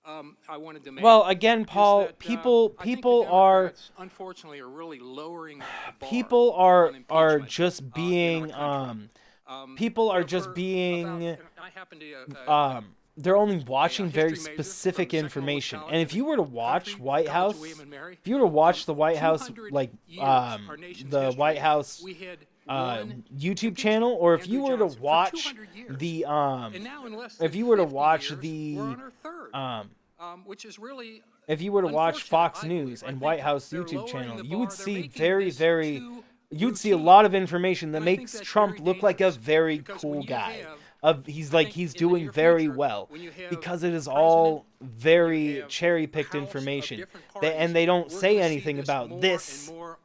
I wanted to make. Well, again, Paul, that, people I think the are Democrats, unfortunately, are really lowering the bar people on are impeachment, just being in our country. people are You know, just for being about- I happen to they're only watching very history major specific from St. Louis information. College And if in you were to the watch country, White College House, of William and Mary, if you were to watch the White House, 200 like years, our nation's the history, White House we had one YouTube channel, or if you Andrew were to Johnson for watch 200 years. the And now in less if than you were to 50 watch years, the we're on our third, which is really if you were to watch unfortunate, Fox I News believe. I and think White House they're YouTube lowering channel, the you would bar. They're see making very, this very, too you'd see a routine. lot of information that And I think makes that's Trump very look like a dangerous, very because cool when you guy. have, He's I like think he's in the doing near very future, well when you have because it is a all president, very you have cherry-picked House of information. different They, parties, and they don't we're say gonna see anything this about more this. and more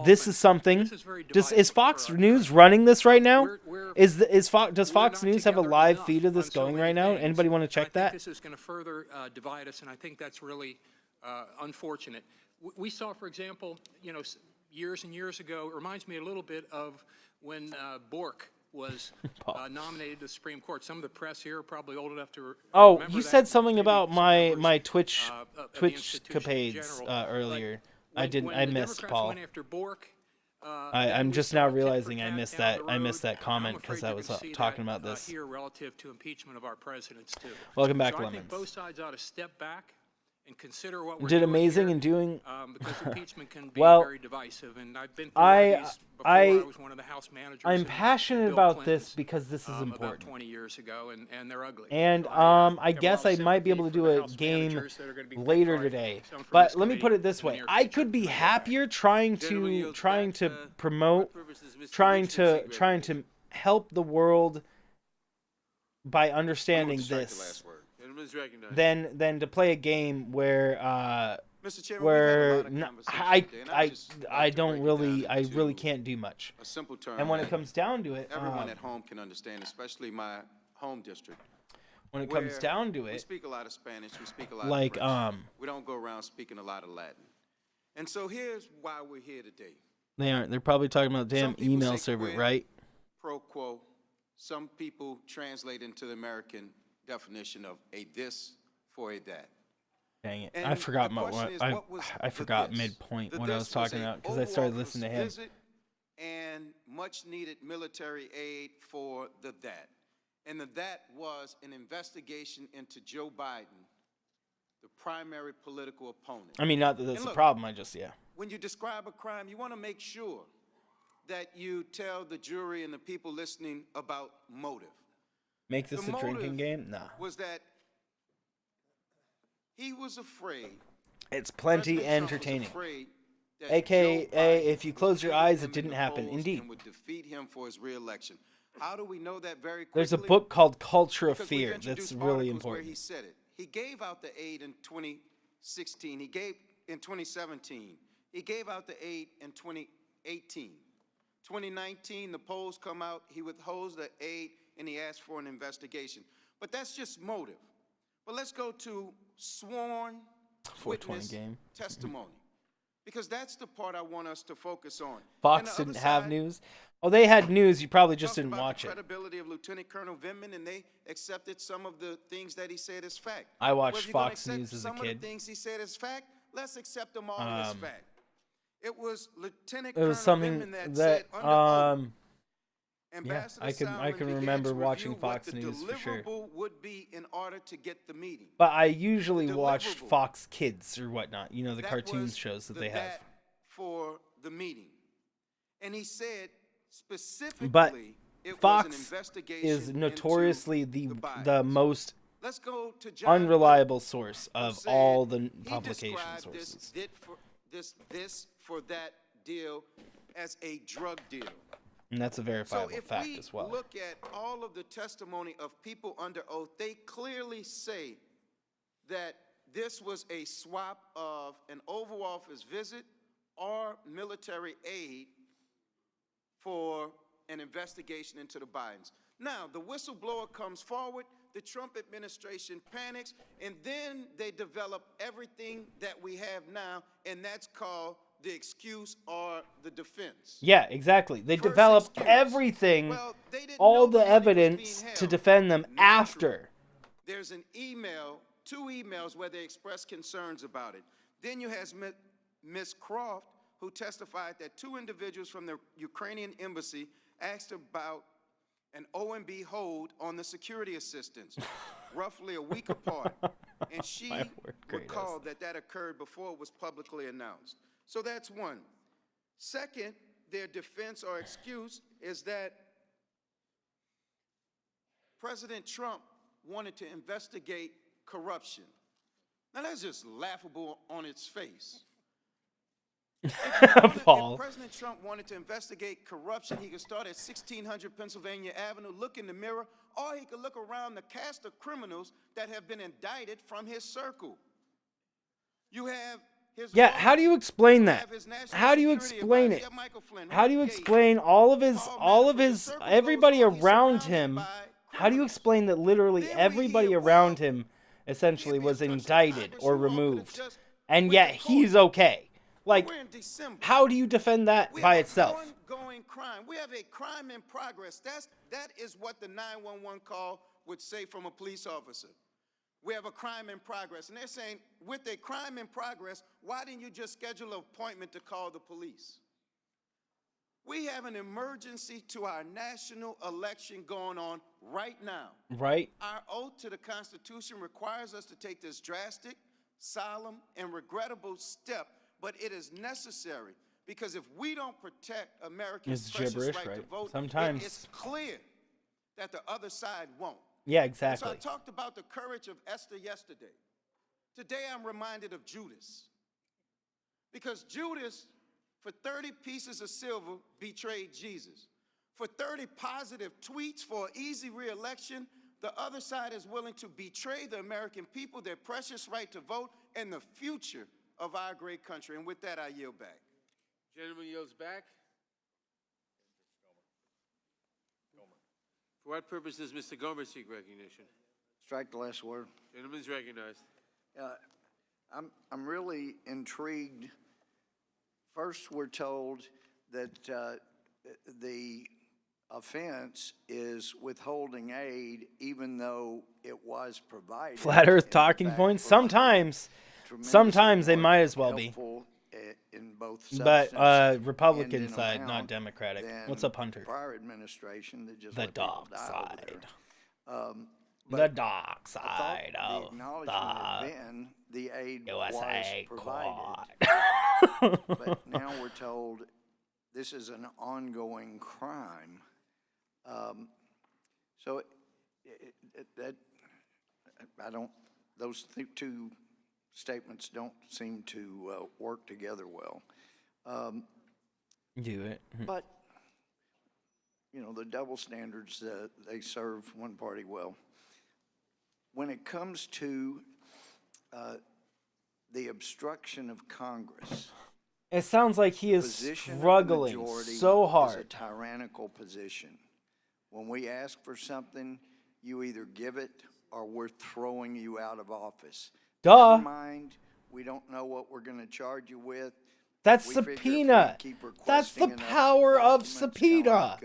This often. is something. This is very Is divisive Fox for our News country. running this right now? We're- Does Fox not News have a together live enough feed of this on so going many right now? things, Anybody want to and check I think that? this is going to further divide us, and I think that's really unfortunate. We saw, for example, you know, years and years ago, it reminds me a little bit of when Bork was nominated to the Supreme Court. Some of the press here are probably old enough to Oh, remember you that. said something Maybe about some my members, Twitch of the Twitch institution in capades general. earlier. When- I didn't. when I the missed Democrats Paul. went after Bork, I'm we just saw now tit for realizing I tat missed down that. the I missed road. that comment I'm because afraid I you're was gonna see talking that, about this. here relative to impeachment of our presidents too. Welcome back, so I Lemons. think both sides ought to step back and consider what we're Did doing amazing here, in doing. because impeachment can be Well, very divisive. And I've been through one of these before. I was one of the House managers. I'm in passionate Bill about Clinton's, this because this is about important. 20 years ago, and they're ugly. And So I have a guess lot I of might be able to sympathy do for the a House game managers that are gonna be picked later by today. some from But this let me put committee it this in the way: near I could be happier trying to promote, trying to help the world by understanding this, than to play a game where Mr. Chairman, where we've had a lot of I conversation today, and I don't really can't do much. a simple term And when it that comes down to it, everyone at home can understand, especially my home district. when it comes where down to we it, speak a lot of Spanish, we speak a lot like, of French. We don't go around speaking a lot of Latin. And so here's why we're here today. they aren't. They're probably talking about damn Some people email say server, quid right? Pro quo. Some people translate into the American definition of a this for a that. Dang it! And I forgot the my question is, what was I the forgot this? midpoint The what I was this talking a about because I started Oval listening to Office him. visit and much needed military aid for the that. And the that was an investigation into Joe Biden, the primary political opponent. I mean, not that that's And a look, problem. I just when you describe a crime, you want to make sure that you tell the jury and the people listening about motive. make this The a drinking motive game. Nah, was that he was afraid. it's plenty President Trump was entertaining. afraid that AKA, Joe Biden if you close your would defeat eyes, him it didn't in the happen. polls Indeed. and would defeat him for his reelection. How do we know that very quickly? There's a book called Culture of Because we've Fear. introduced That's really articles where he important. said it. He gave out the aid in 2016. He gave in 2017. He gave out the aid in 2018. 2019, the polls come out. He withholds the aid and he asked for an investigation. But that's just motive. But let's go to sworn 420 witness game. testimony. Because that's the part I want us to focus on. And Fox the didn't other have side news. Oh, they had news. You probably just talked didn't about watch the it. credibility of Lieutenant Colonel Vindman, and they accepted some of the things that he said as fact. I watched Well, if you're gonna Fox accept News as a some kid. of the things he said as fact, let's accept them all as fact. It was Lieutenant It Colonel was something Vindman that that said, under oath, yeah, Ambassador I Sondland can began remember to watching review what Fox the News for sure. deliverable would be in order to get the meeting. But I usually watch deliverable. Fox Kids or whatnot. You know, the That cartoons was shows that the they have. that for the meeting. And he said specifically But it was an Fox investigation is into notoriously the Bidens. most Let's go to John unreliable source who of said all the he publication described sources. this for that deal as a drug deal. And that's a So verifiable if fact we as well. look at all of the testimony of people under oath, they clearly say that this was a swap of an Oval Office visit or military aid for an investigation into the Bidens. Now, the whistleblower comes forward, the Trump administration panics, and then they develop everything that we have now, and that's called the excuse or the defense. Yeah, exactly. They First develop excuse. everything, Well, they didn't all know the money was being evidence to held. defend them Not after. There's an email 2 emails where they expressed concerns about it. Then you have Ms. Croft, who testified that 2 individuals from the Ukrainian embassy asked about an OMB hold on the security assistance, roughly a week apart. And she recalled that occurred before it was publicly announced. So that's one. Second, their defense or excuse is that President Trump wanted to investigate corruption. Now that's just laughable on its face. Paul. If President Trump wanted to investigate corruption, he could start at 1600 Pennsylvania Avenue, look in the mirror, or he could look around the cast of criminals that have been indicted from his circle. You have his how do you explain that? How do you explain it? How do you explain all of his everybody around him? How do you explain that literally everybody around him essentially was indicted or removed, and yet he's okay? Like, how do you defend that by itself? Ongoing crime. We have a crime in progress. That is what the 911 call would say from a police officer. We have a crime in progress. And they're saying, with a crime in progress, why didn't you just schedule an appointment to call the police? We have an emergency to our national election going on right now. Right. Our oath to the Constitution requires us to take this drastic, solemn, and regrettable step, but it is necessary because if we don't protect Americans' precious right to vote, sometimes it's clear that the other side won't. Yeah, exactly. So I talked about the courage of Esther yesterday. Today I'm reminded of Judas. Because Judas, for 30 pieces of silver, betrayed Jesus. For 30 positive tweets for an easy re-election, the other side is willing to betray the American people, their precious right to vote, and the future of our great country. And with that, I yield back. Gentleman yields back. For what purpose does Mr. Gomer seek recognition? Strike the last word. Gentleman's recognized. I'm really intrigued. First, we're told that the offense is withholding aid, even though it was provided. Flat Earth talking points. Sometimes they might as well be. In both but Republican side, not Democratic. What's up, Hunter? Prior administration that just the dark side. The dark side of the aid USA was provided. But now we're told this is an ongoing crime. So those two statements don't seem to work together well. Do it. But, the double standards, they serve one party well. When it comes to the obstruction of Congress, it sounds like he is struggling so hard. It's a tyrannical position. When we ask for something, you either give it or we're throwing you out of office. Duh. Never mind, we don't know what we're going to charge you with. That's subpoena. That's the power of subpoena.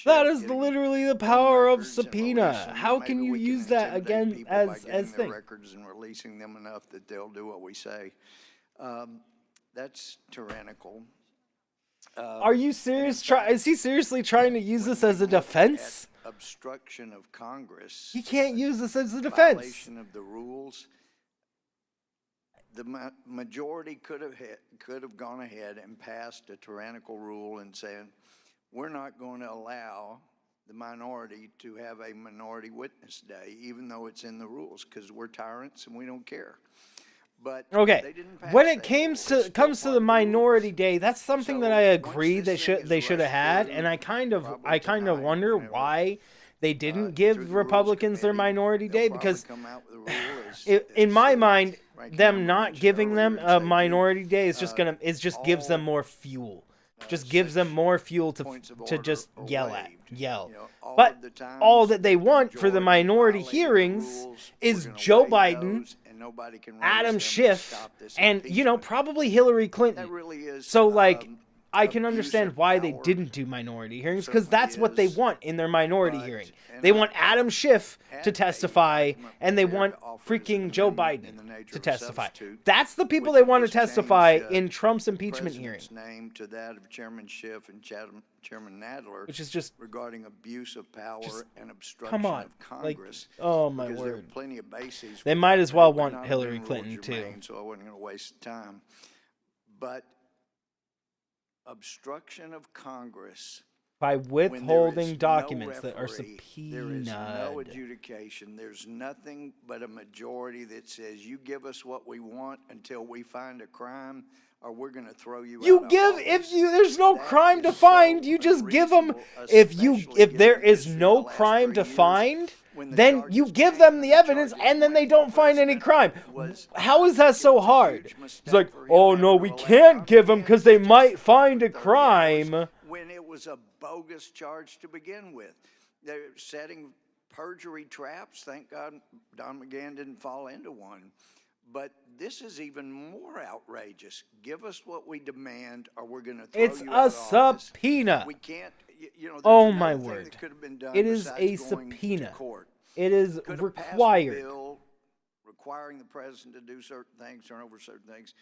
That is literally the power of subpoena. How can you use that again as thing? Records and releasing them enough that they'll do what we say. That's tyrannical. Are you serious? Is he seriously trying to use this as a defense? Obstruction of Congress. He can't use this as a defense. Violation of the rules. The majority could have gone ahead and passed a tyrannical rule and said, we're not going to allow the minority to have a minority witness day, even though it's in the rules, because we're tyrants and we don't care. But okay, they didn't pass when it comes to the minority day, that's something that I agree they should have had, and I kind of wonder why they didn't give Republicans their minority day, because in my mind, them not giving them a minority day is just gives them more fuel. Just gives them more fuel to just yell. But all that they want for the minority hearings is Joe Biden, Adam Schiff, and probably Hillary Clinton. So I can understand why they didn't do minority hearings, because that's what they want in their minority hearing. They want Adam Schiff to testify, and they want freaking Joe Biden to testify. That's the people they want to testify in Trump's impeachment hearing. Name to that of Chairman Schiff and Chairman Nadler, which is just regarding abuse of power and obstruction come on, of Congress. Like, oh my because word! There are plenty of bases. They might as well want Hillary Clinton too. So I wasn't going to waste time. But obstruction of Congress by withholding documents that are subpoenaed. There is no adjudication. There's nothing but a majority that says, you give us what we want until we find a crime, or we're going to throw you out. You give there's no crime to find, you just give them. If there is no crime to find, then you give them the evidence, and then they don't find any crime. How is that so hard? It's like, oh no, we can't give them because they might find a crime. When it was a bogus charge to begin with. They're setting perjury traps. Thank God Don McGahn didn't fall into one. But this is even more outrageous. Give us what we demand, or we're going to throw it's you out of a office. Subpoena. We can't, oh my word. It is a subpoena. It is required. A bill requiring the president to do certain things, turn over certain things,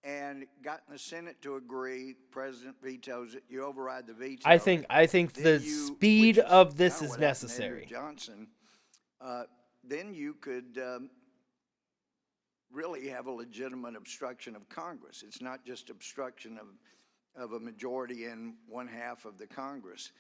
and gotten the Senate to agree. President vetoes it. You override the veto. I think the speed of this is necessary. Johnson, then you could really have a legitimate obstruction of Congress. It's not just obstruction of a majority in one half of the Congress.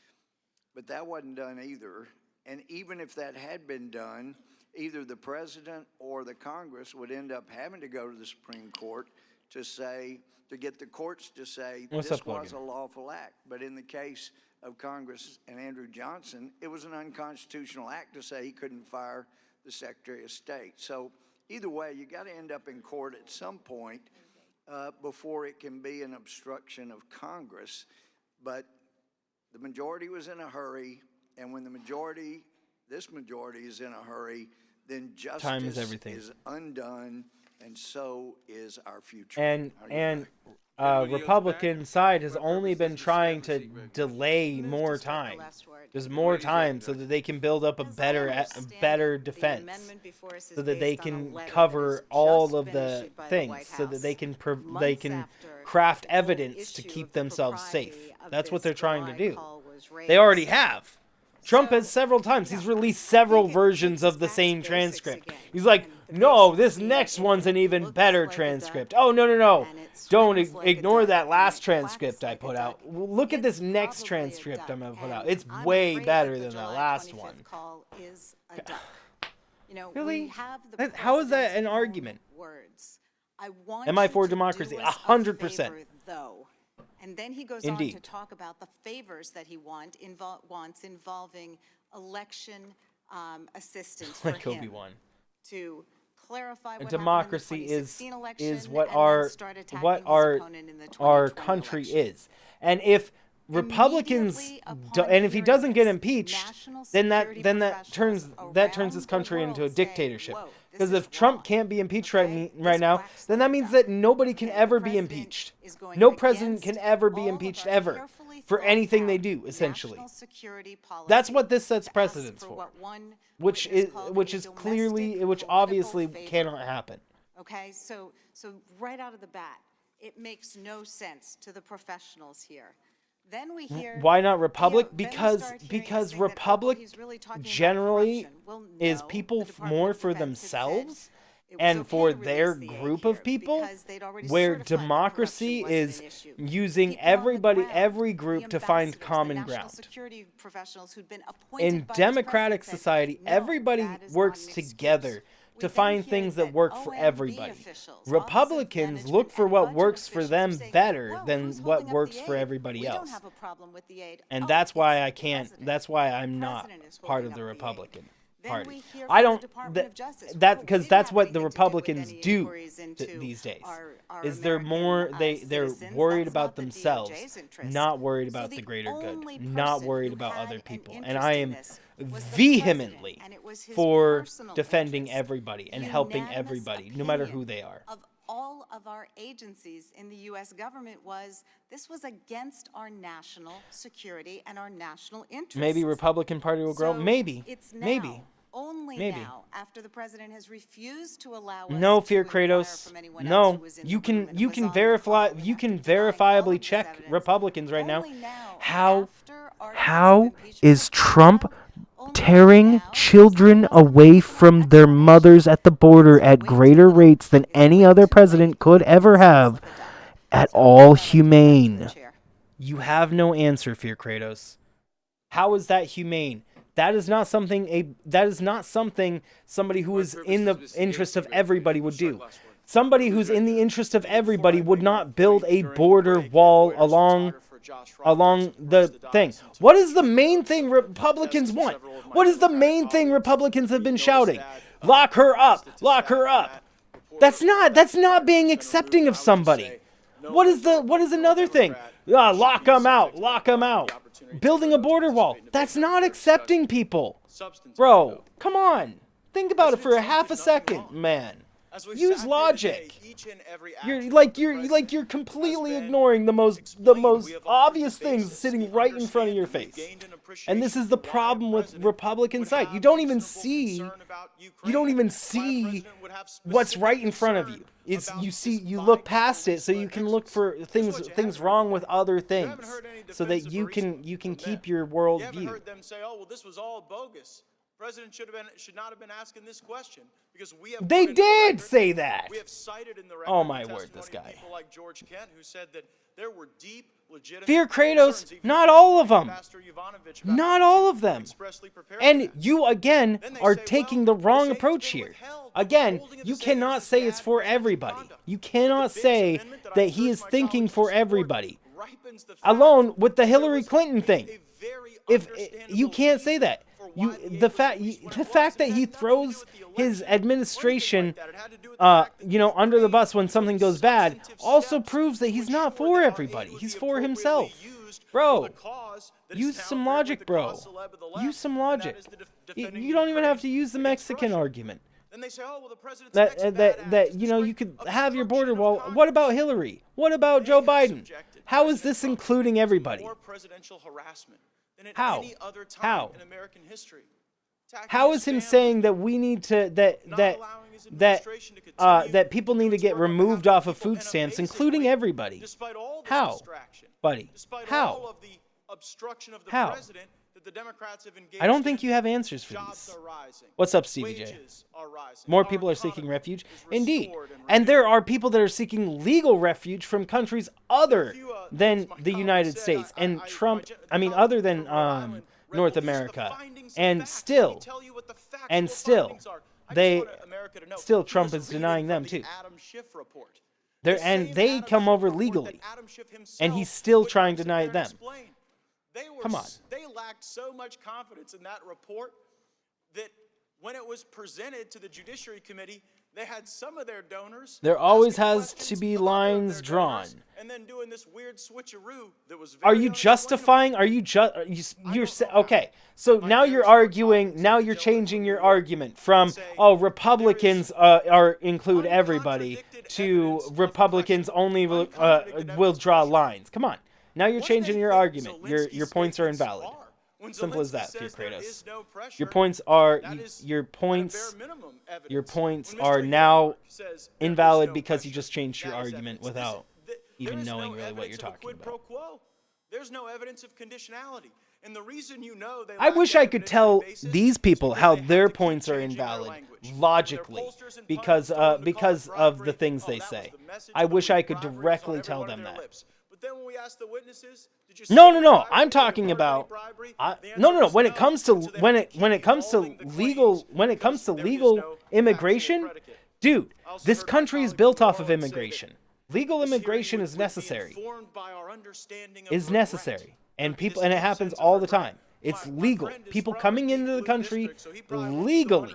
But that wasn't done either. And even if that had been done, either the president or the Congress would end up having to go to the Supreme Court to get the courts to say this was a lawful act. But in the case of Congress and Andrew Johnson, it was an unconstitutional act to say he couldn't fire the Secretary of State. So either way, you got to end up in court at some point before it can be an obstruction of Congress. But the majority was in a hurry, and when this majority is in a hurry, then justice is undone. And so is our future. And Republican side has only been trying to delay more time. There's more time so that they can build up a better defense, so that they can cover all of the things, so that they can craft evidence to keep themselves safe. That's what they're trying to do. They already have. Trump has several times. He's released several versions of the same transcript. He's like, no, this next one's an even better transcript. Oh, no. Don't ignore that last transcript I put out. Look at this next transcript I'm going to put out. It's way better than the last one. Really? How is that an argument? Am I for democracy? 100%. And then he goes on to talk about the favors that he wants involving election assistance for him. Obi-Wan. To clarify what democracy happened in the 2016 election, is what our country is. And if Republicans and if he doesn't get impeached, then that turns this country into a dictatorship. Because if Trump can't be impeached right now, then that means that nobody can ever be impeached. No president can ever be impeached ever for anything they do, essentially. That's what this sets precedence for, which obviously cannot happen. Okay, so right out of the bat, it makes no sense to the professionals here. Then we hear why not Republic? Because Republic generally is people more for themselves and for their group of people, where democracy is using every group to find common ground. In democratic society, everybody works together to find things that work for everybody. Republicans look for what works for them better than what works for everybody else. And that's why I'm not part of the Republican Party. I don't, because that's what the Republicans do these days, is they're worried about themselves, not worried about the greater good, not worried about other people. And I am vehemently for defending everybody and helping everybody, no matter who they are. Of all of our agencies in the U.S. government was this was against our national security and our national interests. Maybe Republican Party will grow. So Maybe. it's now, Maybe. only Maybe. now, after the president has refused to allow us No, to Fear inquire Kratos. from anyone else No, who was in you the room can and you was can on the verify call. you can verifiably check Republicans right now. How is Trump tearing children away from their mothers at the border at greater rates than any other president could ever have at all humane? You have no answer, Fear Kratos. How is that humane? That is not something somebody who is in the interest of everybody would do. Somebody who's in the interest of everybody would not build a border wall along the thing. What is the main thing Republicans want? What is the main thing Republicans have been shouting? Lock her up. Lock her up. That's not being accepting of somebody. What is another thing? Lock them out. Lock them out. Building a border wall. That's not accepting people. Bro, come on. Think about it for a half a second, man. Use logic. You're completely ignoring the most obvious things sitting right in front of your face. And this is the problem with Republican side. You don't even see what's right in front of you. You look past it so you can look for things wrong with other things, so that you can keep your world view. You haven't heard them say, "Oh, well, this was all bogus. President should not have been asking this question," because they did say that. We have cited in the record, oh my word, this guy. People like George Kent who said that there were deep, legitimate Fear Kratos, not all of them. Not all of them. And you again are taking the wrong approach here. Again, you cannot say it's for everybody. You cannot say that he is thinking for everybody. Alone with the Hillary Clinton thing. If you can't say that. The fact that he throws his administration under the bus when something goes bad also proves that he's not for everybody. He's for himself. Bro, use some logic, bro. Use some logic. You don't even have to use the Mexican argument. Then they say, "Oh, well, the president's that you could have your border wall." What about Hillary? What about Joe Biden? How is this including everybody? More presidential harassment than at How? any other time How? in American history. How is him saying that we need to that people need to get removed off of food stamps, including everybody? How, buddy? How? How? I don't think you have answers for these. What's up, Stevie J? More people are seeking refuge. Indeed. And there are people that are seeking legal refuge from countries other than the United States. And Trump, other than North America. And still, Trump is denying them too. And they come over legally. And he's still trying to deny them. Come on. They lacked so much confidence in that report that when it was presented to the Judiciary Committee, they had some of their donors. There always has to be lines drawn. And then doing this weird switcheroo that was. Are you justifying? Okay? So now you're arguing. Now you're changing your argument from Republicans include everybody to Republicans only will draw lines. Come on. Now you're changing your argument. Your points are invalid. Simple as that, Fear Kratos. Your points are now invalid because you just changed your argument without even knowing really what you're talking about. There's no evidence of conditionality. And the reason I wish I could tell these people how their points are invalid logically because of the things they say. I wish I could directly tell them that. Then when we ask the witnesses, did you No. I'm talking about no. When it comes to legal immigration, dude, this country is built off of immigration. Legal immigration is necessary. And it happens all the time. It's legal. People coming into the country legally.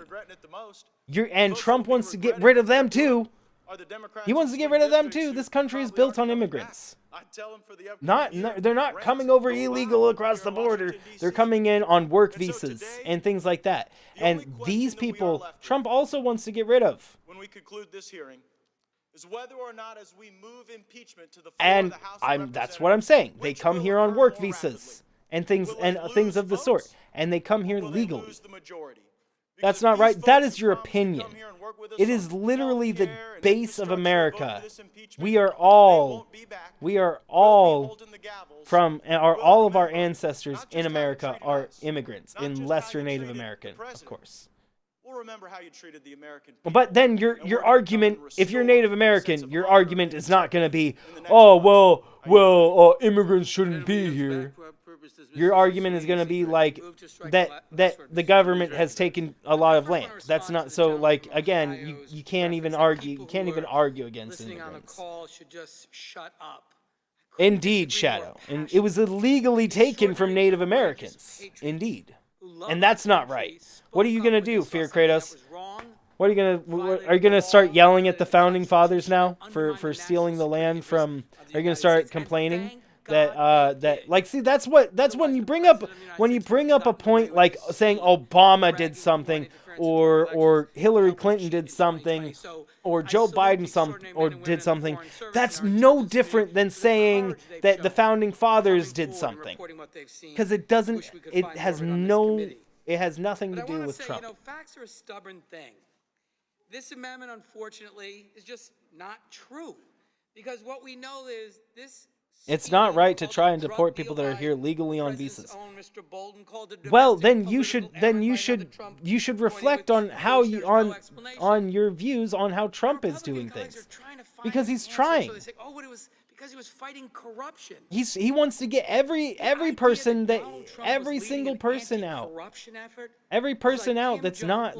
And Trump wants to get rid of them too. He wants to get rid of them too. This country is built on immigrants. They're not coming over illegal across the border. They're coming in on work visas and things like that. And these people, Trump also wants to get rid of. When we conclude this hearing, is whether or not as we move impeachment to the floor And of the House of Representatives, that's what I'm saying. They which come will here on occur work more visas rapidly. and things Will it things lose of the sort, votes? and they come here Will they legally. lose the majority? That's Because not if right. these That folks is who your come opinion. here and work with us It is on literally the healthcare and base of infrastructure, America. vote for this impeachment, We are they all won't be back. all from all of our remember ancestors not just in how you America treated are us, immigrants, not just how unless you're you Native treated the American, of president. course. We'll remember how you treated the American people. But then and we're your gonna come argument, and if you're restore Native a sense American, of your honor argument and is not going to integrity be, in the next oh, election. immigrants shouldn't be here. Your argument is going to be like that the government has taken a lot of land. That's not so. Like again, you can't even argue. You can't even argue against Listening on a immigrants. call should just shut up. Indeed, Shadow, and it was illegally taken from Native Americans. Indeed, and that's not right. What are you going to do, Fear Kratos? What are you gonna start yelling at the founding fathers now for stealing the land from? Are you gonna start complaining that like see that's when you bring up a point like saying Obama did something or Hillary Clinton did something or Joe Biden did something. That's no different than saying that the founding fathers did something, because it has nothing to do with Trump. Facts are a stubborn thing. This amendment, unfortunately, is just not true. Because what we know is this... It's not right to try and deport people that are here legally on visas. Well, then you should reflect on how you on your views on how Trump is doing things, because he's trying. Because he was fighting corruption. He wants to get every single person out. Every person out is not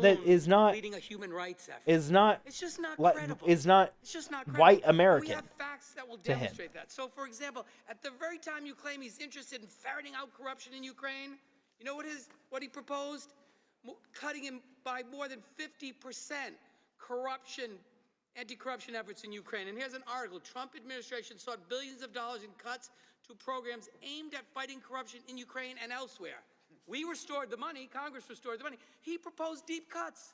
white American. We have facts that will to him. demonstrate that. So, for example, at the very time you claim he's interested in ferreting out corruption in Ukraine, you know what he proposed? Cutting him by more than 50% anti-corruption efforts in Ukraine. And here's an article. Trump administration sought billions of dollars in cuts to programs aimed at fighting corruption in Ukraine and elsewhere. We restored the money. Congress restored the money. He proposed deep cuts.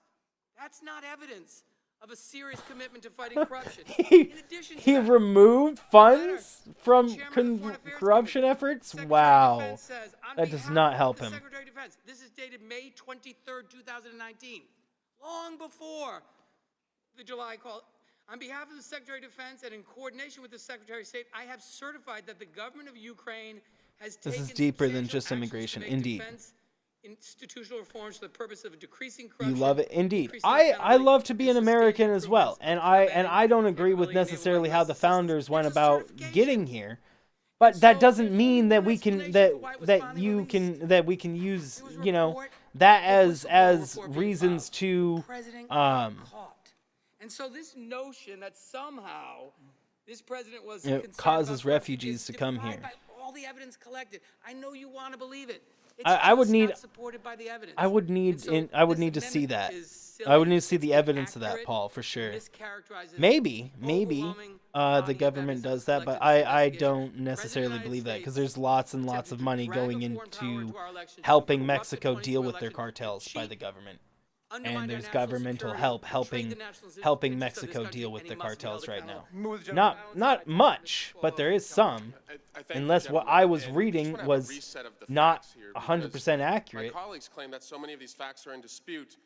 That's not evidence of a serious commitment to fighting corruption. He removed funds from corruption efforts? Wow. That does not help him. Secretary of Defense, this is dated May 23rd, 2019, long before the July call. On behalf of the Secretary of Defense and in coordination with the Secretary of State, I have certified that the government of Ukraine has taken This is deeper than just immigration, indeed. Institutional reforms for the purpose of decreasing corruption. You love it, indeed. I love to be an American as well, and I don't agree with necessarily how the founders went about getting here, but that doesn't mean that we can we can use that as reasons to And so this notion that somehow this president was it causes refugees to come here. By all the evidence collected, I know you want to believe it. I would need supported by the evidence. I would need to see that. I would need to see the evidence of that, Paul, for sure. Maybe the government does that, but I don't necessarily believe that, because there's lots and lots of money going into helping Mexico deal with their cartels by the government. And there's governmental help helping Mexico deal with the cartels right now. Not much, but there is some. Unless what I was reading was not 100% accurate. My colleagues claim that so many of these facts are in dispute,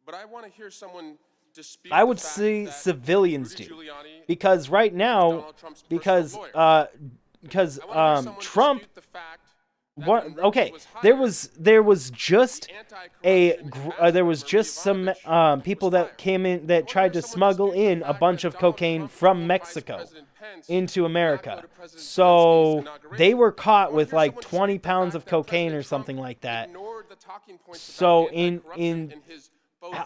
but I want to hear someone dispute. I would say civilians do, because right now, because Trump. What? Okay, there was just some people that came in that tried to smuggle in a bunch of cocaine from Mexico into America. So they were caught with like 20 pounds of cocaine or something like that. So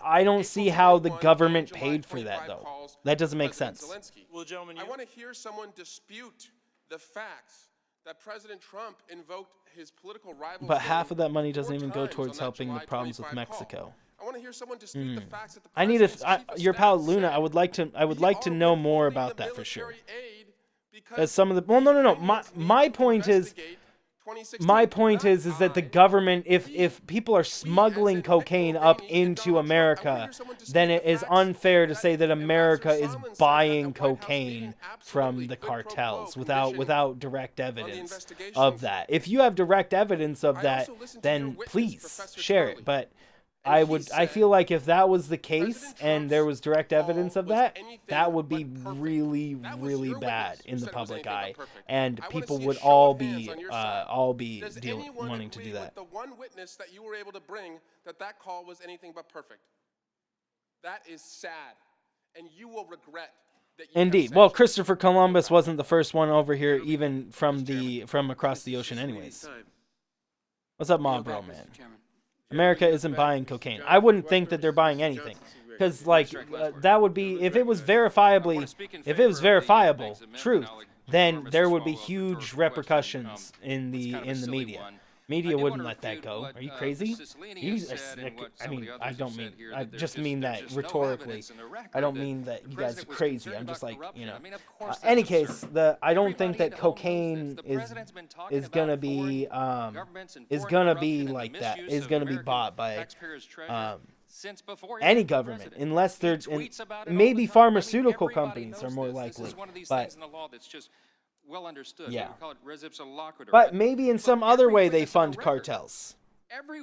I don't see how the government paid for that, though. That doesn't make sense. Well, gentlemen, I want to hear someone dispute the facts that President Trump invoked his political rivals. But half of that money doesn't even go towards helping the problems with Mexico. I want to hear someone dispute the facts that the I need your pal Luna. I would like to know more about that for sure. As some of the no. My point is, my point is that the government, if people are smuggling cocaine up into America, then it is unfair to say that America is buying cocaine from the cartels without direct evidence of that. If you have direct evidence of that, then please share it. But I feel like if that was the case and there was direct evidence of that, that would be really, really bad in the public eye, and people would all be wanting to do that. The one witness that you were able to bring that call was anything but perfect. That is sad, and you will regret that. Indeed. Well, Christopher Columbus wasn't the first one over here, even from across the ocean, anyways. What's up, Mob Bro, man? America isn't buying cocaine. I wouldn't think that they're buying anything, because like that would be if it was verifiable truth, then there would be huge repercussions in the media. Media wouldn't let that go. Are you crazy? I just mean that rhetorically. I don't mean that you guys are crazy. I'm just like, any case, I don't think that cocaine is gonna be like that. Is gonna be bought by any government, unless they're maybe pharmaceutical companies are more likely, but. Well understood. Yeah. We call it res ipsa loquitur. But maybe in some other way they fund cartels.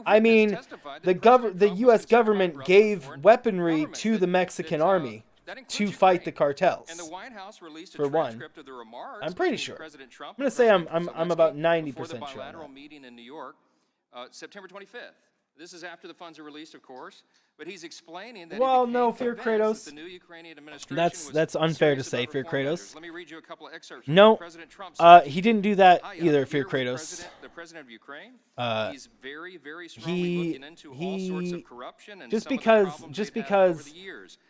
I mean, the U.S. government gave weaponry to the Mexican army to fight the cartels. And the White House released for one, of the remarks I'm pretty sure. President Trump. I'm gonna say I'm about 90% for the sure. bilateral meeting in New York, September 25th. This is after the funds are released, of course. But he's explaining that no, Fear Kratos. the new Ukrainian administration That's unfair to say, Fear Kratos. Let me read you a couple of excerpts. No, President Trump he didn't do that either, Fear Kratos. The president of Ukraine. He's very, very strongly looking into all sorts of corruption and just some because of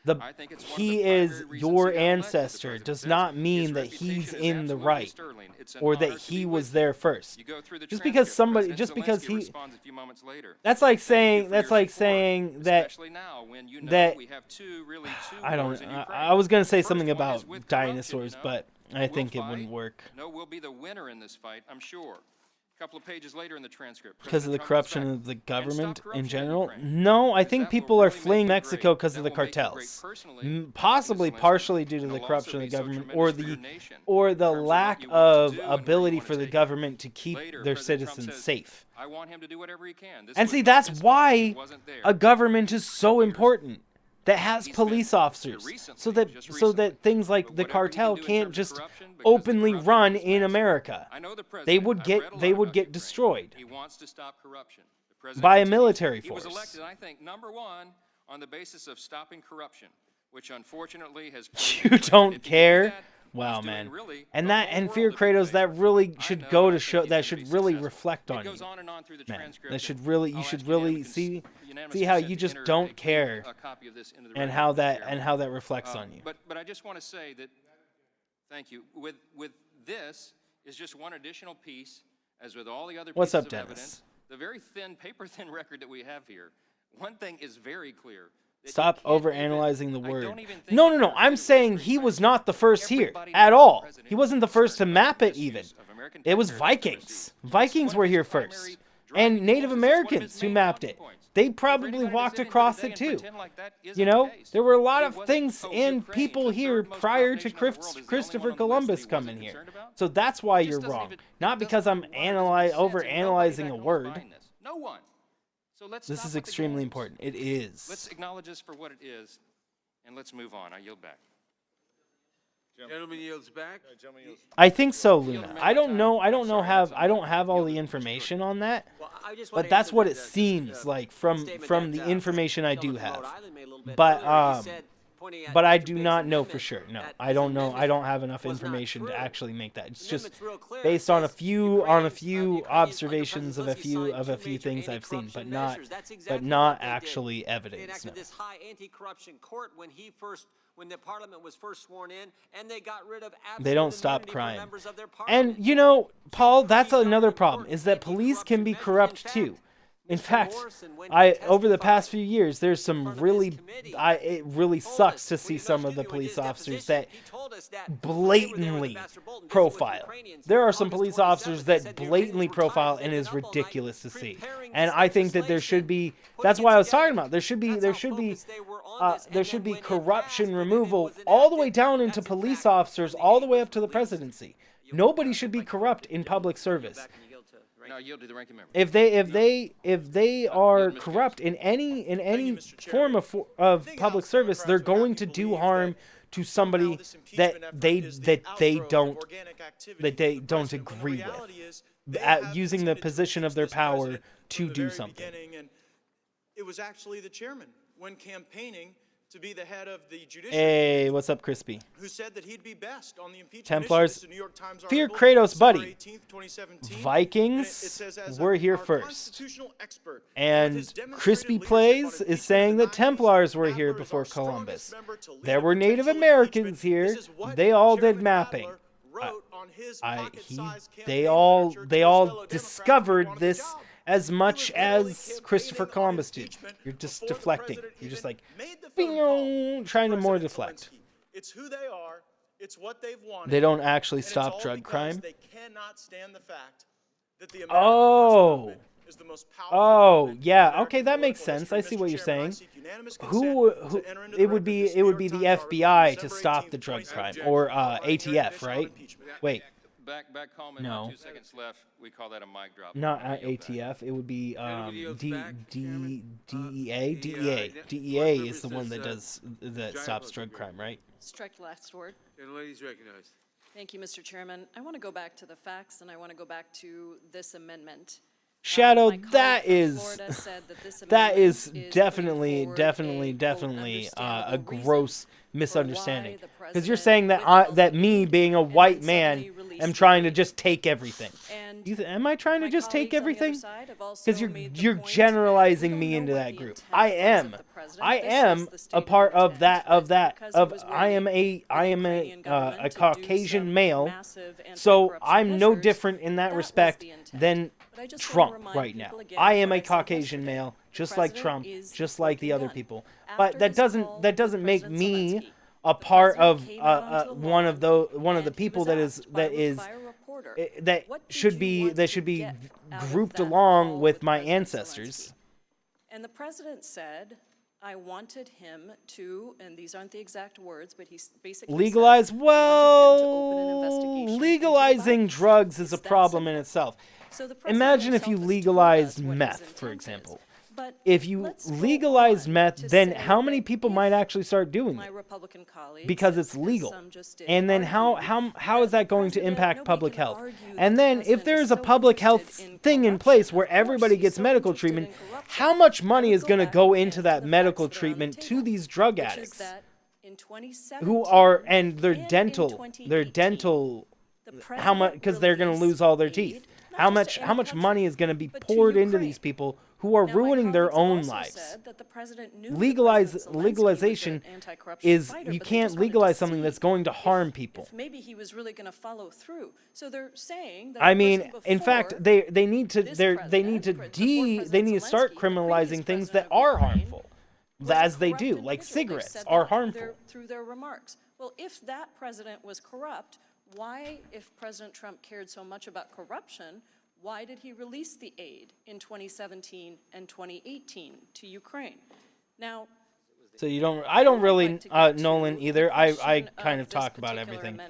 the problems he is your ancestor does not mean that he's in the right or that he was there first. Just because he that's like saying that I was going to say something about dinosaurs, but I think it wouldn't work. No, we'll be the winner in this fight, I'm sure. A couple of pages later in the transcript. Because of the corruption of the government in general? No, I think people are fleeing Mexico because of the cartels. Possibly partially due to the corruption of the government or the lack of ability for the government to keep their citizens safe. I want him to do whatever he can. And see, that's why a government is so important. That has police officers, so that things like the cartel can't just openly run in America. They would get destroyed by a military force. He was elected, I think, #1 on the basis of stopping corruption, which unfortunately has. You don't care. Wow, man. And Fear Kratos, that really should go to show, that should really reflect on you. Man, that should really, you should really see how you just don't care and how that reflects on you. But I just want to say that, thank you, with this is just one additional piece, as with all the other pieces of evidence, the very thin, paper-thin record that we have here, one thing is very clear. Stop overanalyzing the word. No. I'm saying he was not the first here at all. He wasn't the first to map it even. It was Vikings. Vikings were here first. And Native Americans who mapped it. They probably walked across it too. There were a lot of things and people here prior to Christopher Columbus coming here. So that's why you're wrong. Not because I'm overanalyzing a word. No one. So this is extremely important. It is. Let's acknowledge this for what it is, and let's move on. I yield back. Gentleman yields back. I think so, Luna. I don't know. I don't have all the information on that. But that's what it seems like from the information I do have. But I do not know for sure. No, I don't know. I don't have enough information to actually make that. It's just based on a few observations of a few things I've seen, but not actually evidence. No. This high anti-corruption court when the parliament was first sworn in, and they got rid of. They don't stop crime. And Paul, that's another problem. Is that police can be corrupt too. In fact, over the past few years, there's some really, it really sucks to see some of the police officers that blatantly profile. There are some police officers that blatantly profile, and it is ridiculous to see. And I think that there should be. That's why I was talking about. There should be corruption removal all the way down into police officers, all the way up to the presidency. Nobody should be corrupt in public service. Now yield to the ranking member. If they are corrupt in any form of public service, they're going to do harm to somebody that they don't agree with, using the position of their power to do something. And it was actually the chairman when campaigning to be the head of the judiciary. Hey, what's up, Crispy? Who said that he'd be best on the impeachment Templars, issue. New York Times fear article, Kratos, buddy. 18th, Vikings, we're here first. And Crispy Plays is saying that Templars were here before Columbus. There were Native Americans here. They all did mapping. They all discovered this as much as Christopher Columbus did. You're just deflecting. You're just like, trying to more deflect. It's who they are. It's what they've wanted. They don't actually stop drug crime. They cannot stand the fact that the American is the most powerful yeah. Okay, that makes sense. I see what you're saying. Who it would be the FBI to stop the drug crime, or ATF, right? Wait. Back home in 2 seconds left. We call that a mic drop. Not ATF. It would be DEA. DEA is the one that stops drug crime, right? Strike the last word. And ladies recognized. Thank you, Mr. Chairman. I want to go back to the facts, and I want to go back to this amendment. Shadow, that is definitely a gross misunderstanding. Because you're saying that that me, being a white man, am trying to just take everything. Am I trying to just take everything? Because you're generalizing me into that group. I am a part of that. I am a Caucasian male, so I'm no different in that respect than Trump right now. I am a Caucasian male, just like Trump, just like the other people. But that doesn't make me a part of one of the people that should be grouped along with my ancestors. And the president said, I wanted him to, and these aren't the exact words, but he basically legalize. said, Legalizing drugs is a problem in itself. Imagine if you legalized meth, for example. If you legalize meth, then how many people might actually start doing it? Because it's legal. And then how is that going to impact public health? And then if there's a public health thing in place where everybody gets medical treatment, how much money is going to go into that medical treatment to these drug addicts who are, and their dental, how much, because they're going to lose all their teeth. How much money is going to be poured into these people who are ruining their own lives? Legalization is, you can't legalize something that's going to harm people. Maybe he was really going to follow through. So they're saying that I mean, in fact, they need to start criminalizing things that are harmful, as they do, like cigarettes are harmful. Through their remarks. Well, if that president was corrupt, why, if President Trump cared so much about corruption, why did he release the aid in 2017 and 2018 to Ukraine? Now, so I don't really, Nolan, either. I kind of talk about everything.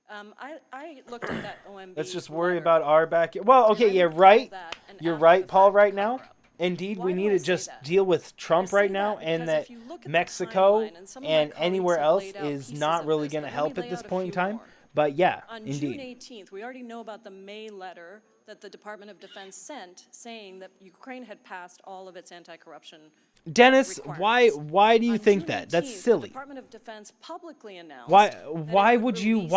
I looked at that OMB. Let's just worry about our backyard. Well, okay, yeah, right. You're right, Paul, right now. Indeed, we need to just deal with Trump right now, and that Mexico and anywhere else is not really going to help at this point in time. But yeah, indeed. On June 18th, we already know about the May letter that the Department of Defense sent saying that Ukraine had passed all of its anti-corruption Dennis, why do you think that? That's silly. The Department of Defense publicly announced why would you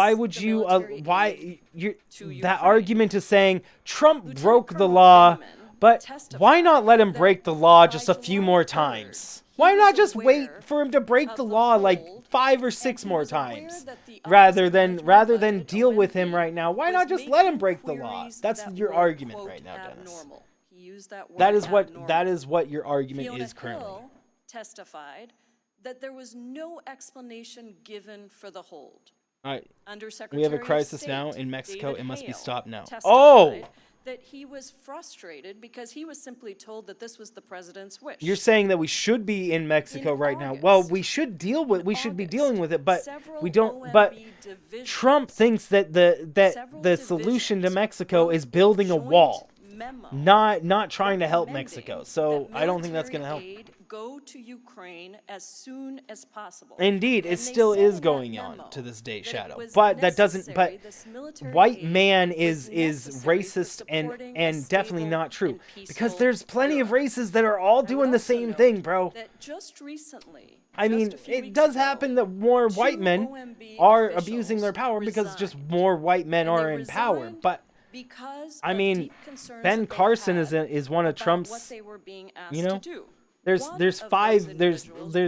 that argument is saying Trump broke the law, but why not let him break the law just a few more times? Why not just wait for him to break the law like 5 or 6 more times rather than deal with him right now? Why not just let him break the law? That's your argument right now, Dennis. He used that word That is abnormal. what your argument Fiona is currently. Hill testified that there was no explanation given for the hold. All right. Undersecretary We have a of crisis State now in Mexico. David It must be Hale stopped now. testified Oh! that he was frustrated because he was simply told that this was the president's wish. You're saying that we should be in Mexico right now. Well, we should be dealing with it, but we don't. But Trump thinks that the solution to Mexico is building a wall, not trying to help Mexico. So I don't think that's going to help. Go to Ukraine as soon as possible. Indeed, it still is going on to this day, Shadow. But that doesn't. But white man is racist and definitely not true, because there's plenty of races that are all doing the same thing, bro. That just recently, I mean, it does happen that more white men are abusing their power because just more white men are in power. But I mean, Ben Carson is one of Trump's. You know. There's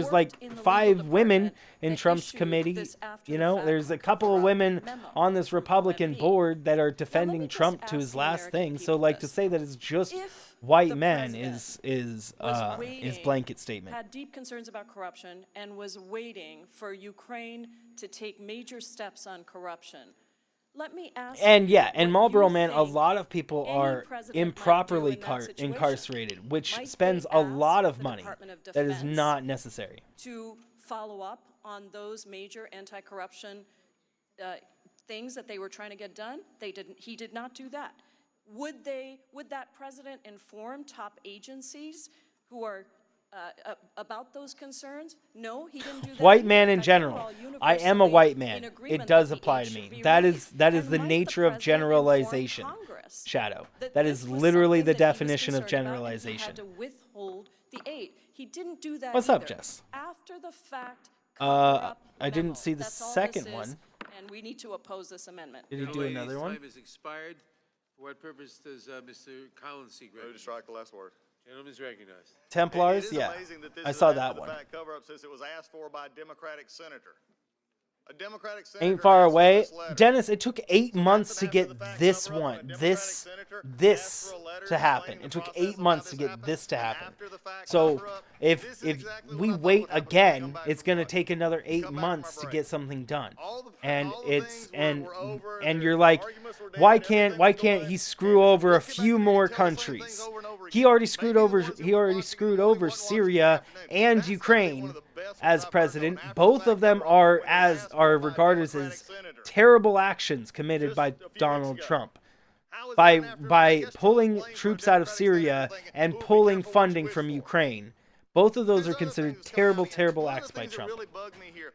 like 5 women in Trump's committee. You know, there's a couple of women on this Republican board that are defending Trump to his last thing. So like to say that it's just white men is blanket statement. Had deep concerns about corruption and was waiting for Ukraine to take major steps on corruption. Let me ask and Marlboro Man, a lot of people are improperly incarcerated, which spends a lot of money that is not necessary. To follow up on those major anti-corruption things that they were trying to get done, they didn't. He did not do that. Would that president inform top agencies who are about those concerns? No, he didn't do that. White man in general. I am a white man. It does apply to me. That is the nature of generalization. Shadow. That is literally the definition of generalization. Had to withhold the aid. He didn't do that. What's up, Jess? After the fact. I didn't see the second one. And we need to oppose this amendment. Did he do another one? Time has expired. For what purpose does Mr. Collins seek recognition? To strike the last word. Gentleman is recognized. Templars, yeah. I saw that one. Cover-up since it was asked for by a Democratic senator. A Democratic senator ain't far away. Dennis, it took 8 months to get this one. This to happen. It took 8 months to get this to happen. So if we wait again, it's going to take another 8 months to get something done. And it's and you're like, why can't he screw over a few more countries? He already screwed over Syria and Ukraine as president. Both of them are regarded as terrible actions committed by Donald Trump. By pulling troops out of Syria and pulling funding from Ukraine. Both of those are considered terrible acts by Trump. What really bugged me here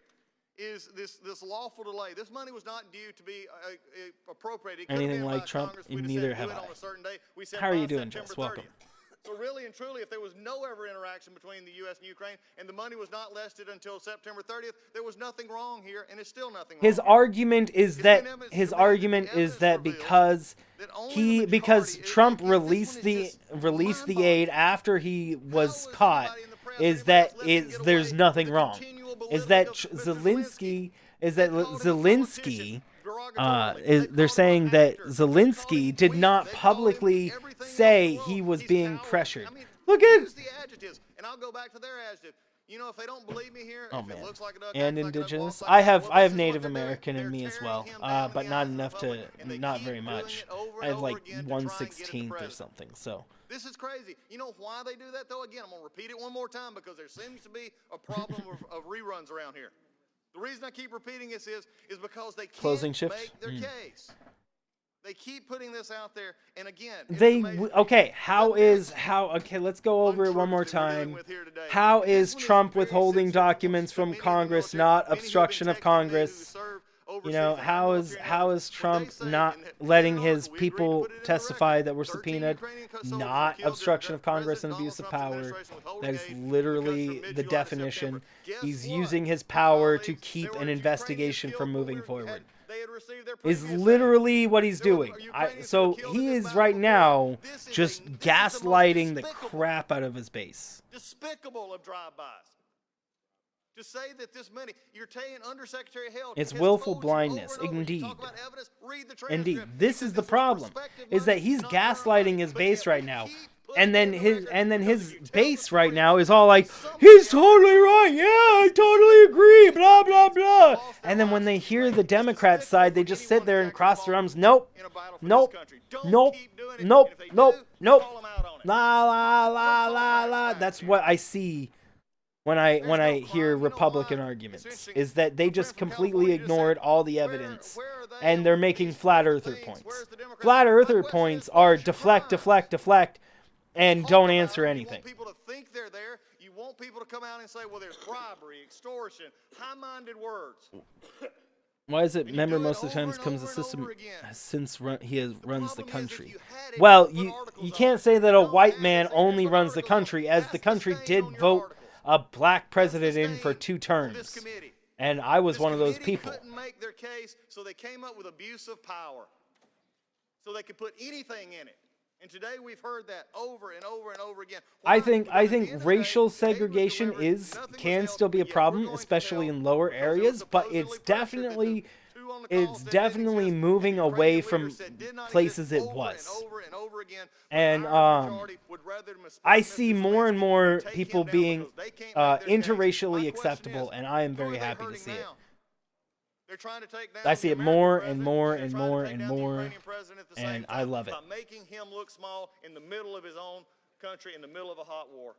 is this lawful delay. This money was not due to be appropriated. Anything like Trump, neither have I. How are you doing, Jess? Welcome. So really and truly, if there was no ever interaction between the U.S. and Ukraine, and the money was not listed until September 30th, there was nothing wrong here, and it's still nothing wrong. His argument is that because Trump released the aid after he was caught, there's nothing wrong. They're saying that Zelensky did not publicly say he was being pressured. Look at the adjectives, and I'll go back to their adjective. You know, if they don't believe me here, if it looks like a duck, and indigenous. I have Native American in me as well, but not very much. I have like 1/16 or something. So. This is crazy. You know why they do that, though? Again, I'm going to repeat it one more time because there seems to be a problem of reruns around here. The reason I keep repeating this is because they can't make their case. They keep putting this out there, and again, let's go over it one more time. How is Trump withholding documents from Congress not obstruction of Congress? You know, how is Trump not letting his people testify that were subpoenaed not obstruction of Congress and abuse of power? That is literally the definition. He's using his power to keep an investigation from moving forward. Is literally what he's doing. So he is right now just gaslighting the crap out of his base. Despicable of drive-bys. To say that this money, you're saying Undersecretary Hale. It's willful blindness, indeed. Indeed. This is the problem, is that he's gaslighting his base right now. And then his base right now is all like, he's totally right. Yeah, I totally agree. Blah blah blah. And then when they hear the Democrat side, they just sit there and cross their arms. Nope, nope, nope, nope, nope, nope. La la la la la. That's what I see when I hear Republican arguments, is that they just completely ignored all the evidence, and they're making flat earther points. Flat earther points are deflect, deflect, deflect, and don't answer anything. You want people to think they're there. You want people to come out and say, well, there's bribery, extortion, high-minded words. Why is it? Remember, most of the time it comes the system since runs the country. Well, you can't say that a white man only runs the country, as the country did vote a black president in for 2 terms, and I was one of those people. Couldn't make their case, so they came up with abuse of power, so they could put anything in it. And today we've heard that over and over and over again. I think racial segregation can still be a problem, especially in lower areas, but it's definitely moving away from places it was. And I see more and more people being interracially acceptable, and I am very happy to see it. I see it more and more and more and more, and I love it. By making him look small in the middle of his own country, in the middle of a hot war.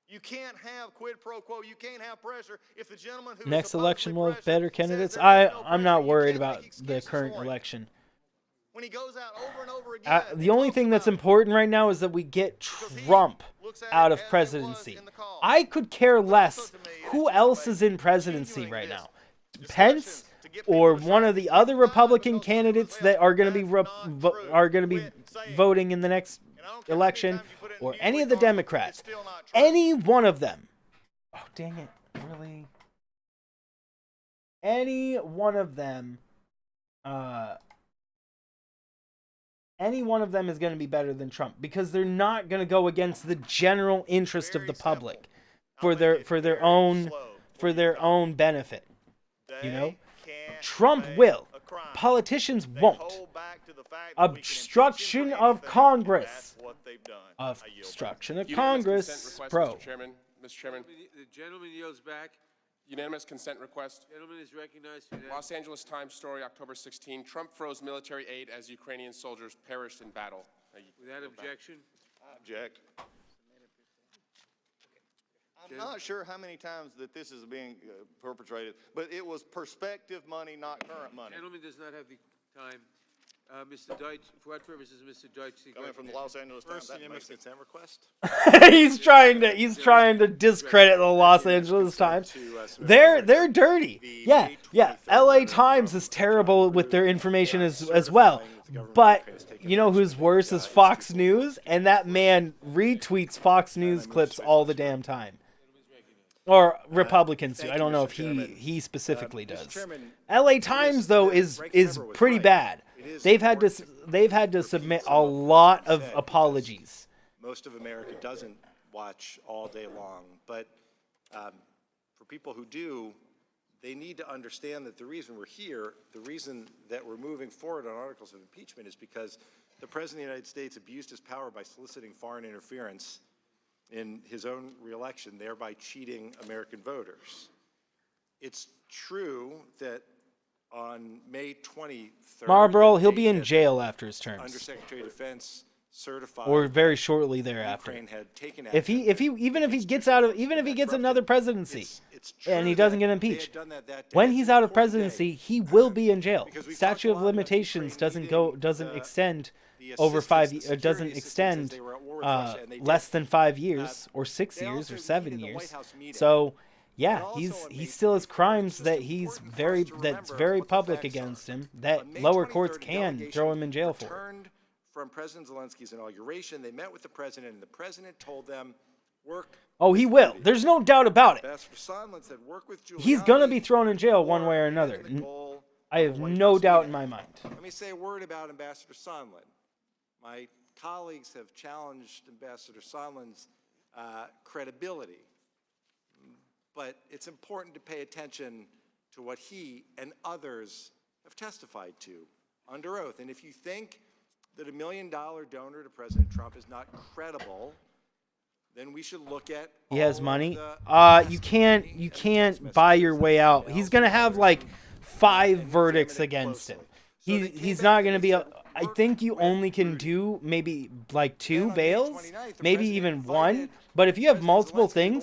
You can't have quid pro quo. You can't have pressure if the gentleman who next election will have better candidates. I'm not worried about the current election. When he goes out over and over again, the only thing that's important right now is that we get Trump out of presidency. I could care less who else is in presidency right now. Pence or one of the other Republican candidates that are going to be voting in the next election, or any of the Democrats, any one of them. Oh, dang it. Really? Any one of them is going to be better than Trump, because they're not going to go against the general interest of the public for their own benefit. You know? Trump will. Politicians won't. Obstruction of Congress. Obstruction of Congress, bro. Mr. Chairman. The gentleman yields back. Unanimous consent request. Gentleman is recognized. Los Angeles Times story, October 16. Trump froze military aid as Ukrainian soldiers perished in battle. Without objection. I object. I'm not sure how many times that this is being perpetrated, but it was prospective money, not current money. Gentleman does not have the time. Mr. Deutsch, for what purposes, Mr. Deutsch? Coming from the Los Angeles Times, that makes consent request. he's trying to discredit the Los Angeles Times. They're dirty. Yeah. LA Times is terrible with their information as well. But you know who's worse is Fox News, and that man retweets Fox News clips all the damn time. Or Republicans do. I don't know if he specifically does. LA Times though is pretty bad. They've had to submit a lot of apologies. Most of America doesn't watch all day long, but for people who do, they need to understand that the reason we're here, the reason that we're moving forward on articles of impeachment, is because the President of the United States abused his power by soliciting foreign interference in his own reelection, thereby cheating American voters. It's true that on May 23rd, Marlboro, he'll be in jail after his terms. Undersecretary of Defense certified, or very shortly thereafter. Had taken if he gets another presidency, and he doesn't get impeached, when he's out of presidency, he will be in jail. Statute of limitations doesn't extend over 5 years. Doesn't extend less than 5 years, or 6 years, or 7 years. So. Yeah, he still has crimes that's very public against him, that lower courts can throw him in jail for. Returned from President Zelensky's inauguration, they met with the president, and the president told them, work. Oh, he will. There's no doubt about it. Ambassador Sondland said, work with Giuliani. He's gonna be thrown in jail one way or another. I have no doubt in my mind. Let me say a word about Ambassador Sondland. My colleagues have challenged Ambassador Sondland's credibility. But it's important to pay attention to what he and others have testified to under oath. And if you think that $1 million donor to President Trump is not credible, then we should look at He has all money. of the You can't buy your way out. He's gonna have like 5 verdicts against him. He's not gonna be. I think you only can do maybe like 2 bails, maybe even 1. But if you have multiple things,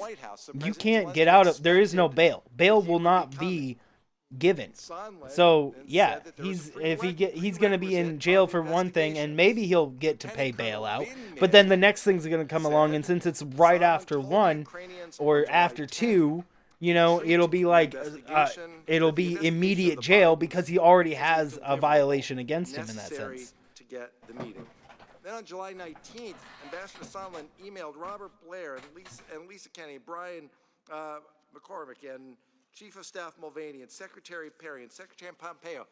you can't get out of. There is no bail. Bail will not be given. So yeah, he's going to be in jail for one thing, and maybe he'll get to pay bail out. But then the next thing's going to come along, and since it's right after 1 or after 2, you know, it'll be like it'll be immediate jail because he already has a violation against him in that sense. To get the meeting. Then on July 19th, Ambassador Sondland emailed Robert Blair and Lisa Kennedy, Brian McCormick, and Chief of Staff Mulvaney, and Secretary Perry, and Secretary Pompeo,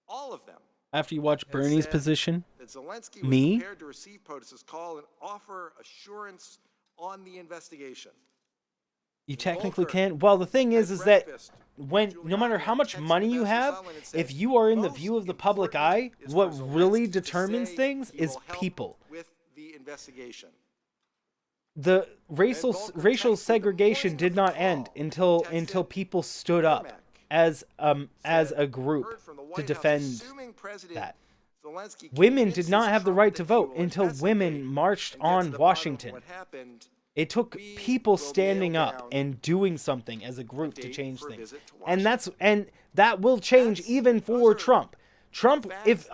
all of them. After you watch Bernie's position, that Zelensky was me, prepared to receive POTUS's call and offer assurance on the investigation. you technically can. Well, the thing is that no matter how much money you have, if you are in the view of the public eye, what really determines things is people. With the investigation. The racial segregation did not end until people stood up as a group to defend that. Women did not have the right to vote until women marched on Washington. It took people standing up and doing something as a group to change things. And that will change even for Trump. Trump, if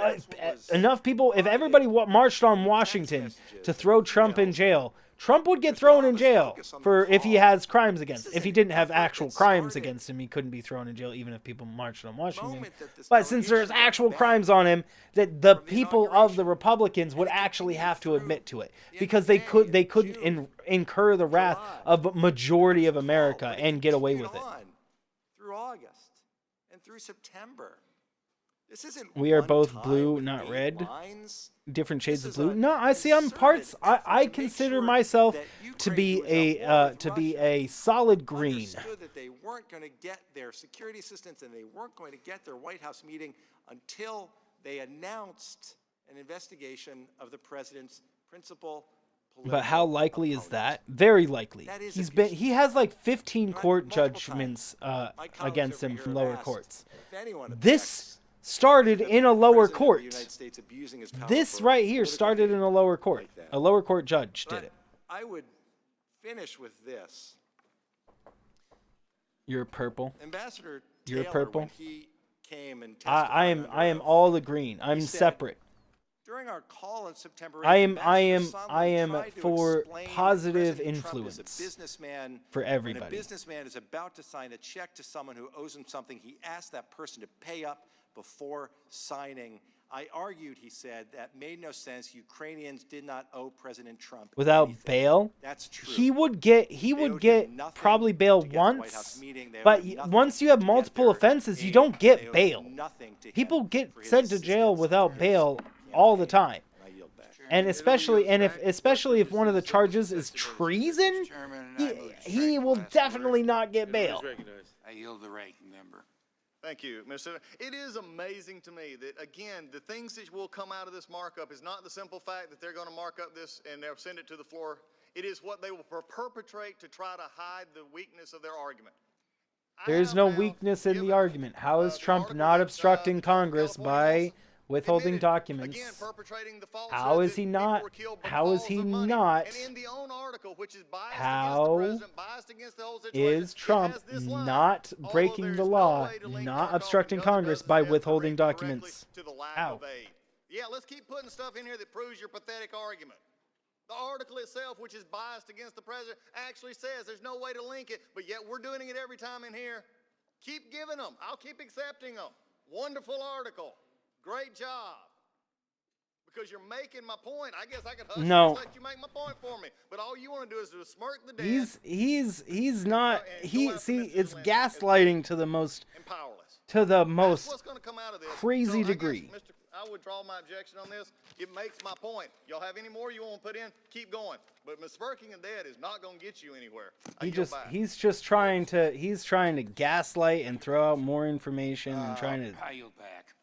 enough people, if everybody marched on Washington to throw Trump in jail, Trump would get thrown in jail for if he has crimes against him. If he didn't have actual crimes against him, he couldn't be thrown in jail even if people marched on Washington. But since there's actual crimes on him, that the people of the Republicans would actually have to admit to it because they couldn't incur the wrath of a majority of America and get away with it. Through August and through September. This isn't we are both blue, not red. Different shades of blue. No, I see. I'm parts. I consider myself to be a solid green. Understood that they weren't going to get their security assistance and they weren't going to get their White House meeting until they announced an investigation of the president's principal. But how likely is that? Very likely. He has like 15 court judgments against him from lower courts. This started in a lower court. This right here started in a lower court. A lower court judge did it. I would finish with this. You're purple. Ambassador You're Taylor, purple. when he came and I am all the green. I'm separate. During our call in September 8th, I am for positive influence for everybody. When a businessman is about to sign a check to someone who owes him something, he asks that person to pay up before signing. I argued, he said, that made no sense. Ukrainians did not owe President Trump without anything. bail. That's true. He would get probably bail once, but once you have multiple offenses, you don't get bail. People get sent to jail without bail all the time. And especially if one of the charges is treason, he will definitely not get bail. I yield the ranking member. Thank you, Mr. It is amazing to me that, again, the things that will come out of this markup is not the simple fact that they're going to mark up this and they'll send it to the floor. It is what they will perpetrate to try to hide the weakness of their argument. There's no weakness in the argument. How is Trump not obstructing Congress by withholding documents? How is he not? How is he not? How is Trump not breaking the law, not obstructing Congress by withholding documents? How? Yeah, let's keep putting stuff in here that proves your pathetic argument. The article itself, which is biased against the president, actually says there's no way to link it, but yet we're doing it every time in here. Keep giving them. I'll keep accepting them. Wonderful article. Great job. Because you're making my point. I guess I could hush no. and let you make my point for me. But all you want to do is to smirk the dead. He's not it's gaslighting to the most crazy degree. I withdraw my objection on this. It makes my point. Y'all have any more you want to put in? Keep going. But smirking and dead is not going to get you anywhere. He's just trying to gaslight and throw out more information and trying to. I yield back.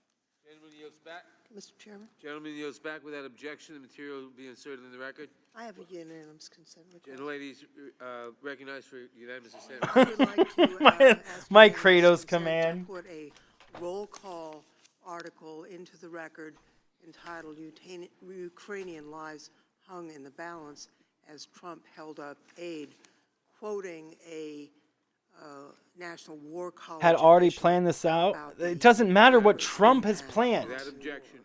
Mr. Chairman? Gentleman yields back without objection. The material will be inserted in the record. I have a unanimous consent request. Gentleladies recognized for unanimous consent. I would like to ask My unanimous Kratos consent command. to put a roll call article into the record entitled Ukrainian Lives Hung in the Balance as Trump held up aid, quoting a National War College Had already official planned this out. about It doesn't matter what Trump has planned. Without objection.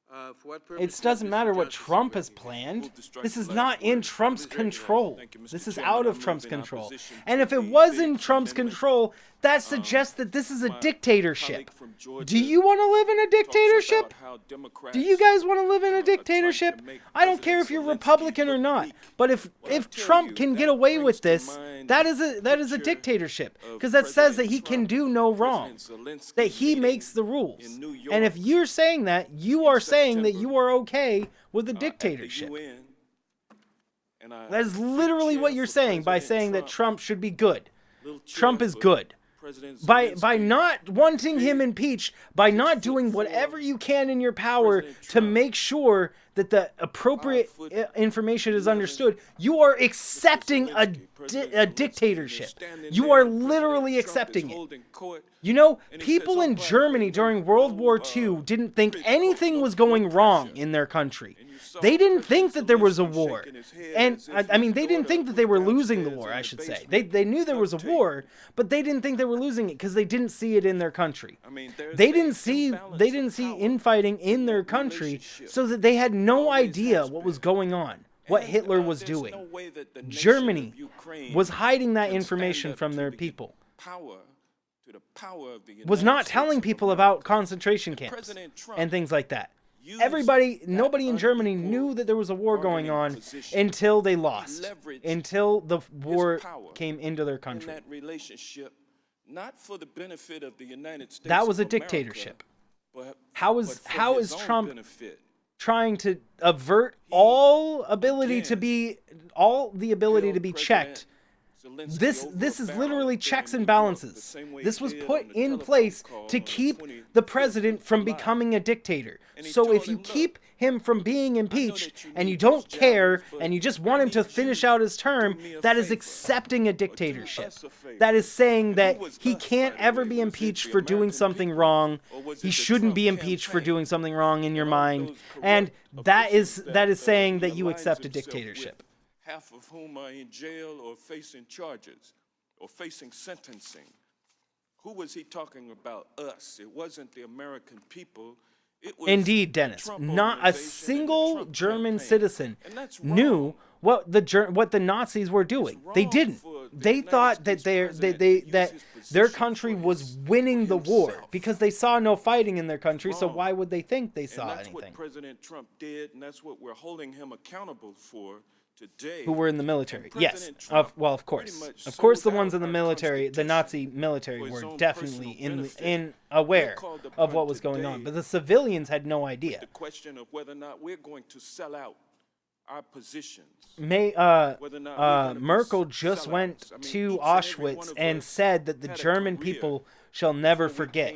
For what It purpose? doesn't matter what Trump has planned. This is not in Trump's control. This is out of Trump's control. And if it was in Trump's control, that suggests that this is a dictatorship. Do you want to live in a dictatorship? Do you guys want to live in a dictatorship? I don't care if you're Republican or not. But if Trump can get away with this, that is a dictatorship, because that says that he can do no wrong, that he makes the rules. And if you're saying that, you are saying that you are okay with a dictatorship. That is literally what you're saying by saying that Trump should be good. Trump is good. By not wanting him impeached, by not doing whatever you can in your power to make sure that the appropriate information is understood, you are accepting a dictatorship. You are literally accepting it. You know, people in Germany during World War II didn't think anything was going wrong in their country. They didn't think that there was a war. And, I mean, they didn't think that they were losing the war, I should say. They knew there was a war, but they didn't think they were losing it because they didn't see it in their country. They didn't see infighting in their country, so that they had no idea what was going on, what Hitler was doing. Germany was hiding that information from their people. Was not telling people about concentration camps and things like that. Nobody in Germany knew that there was a war going on until they lost, until the war came into their country. That was a dictatorship. How is Trump trying to avert all the ability to be checked? This is literally checks and balances. This was put in place to keep the president from becoming a dictator. So if you keep him from being impeached and you don't care and you just want him to finish out his term, that is accepting a dictatorship. That is saying that he can't ever be impeached for doing something wrong. He shouldn't be impeached for doing something wrong in your mind. And that is saying that you accept a dictatorship. Half of whom are in jail or facing charges or facing sentencing. Who was he talking about? Us. It wasn't the American people. It was Indeed, Dennis. Not a single German citizen knew what the Nazis were doing. They didn't. They thought that their country was winning the war because they saw no fighting in their country. So why would they think they saw anything? That's what President Trump did, and that's what we're holding him accountable for. Today, who were in the military. Yes, of course. Of course, the ones in the military, the Nazi military, were definitely in aware of what was going on. But the civilians had no idea. The question of whether or not we're going to sell out our positions. Merkel just went to Auschwitz and said that the German people shall never forget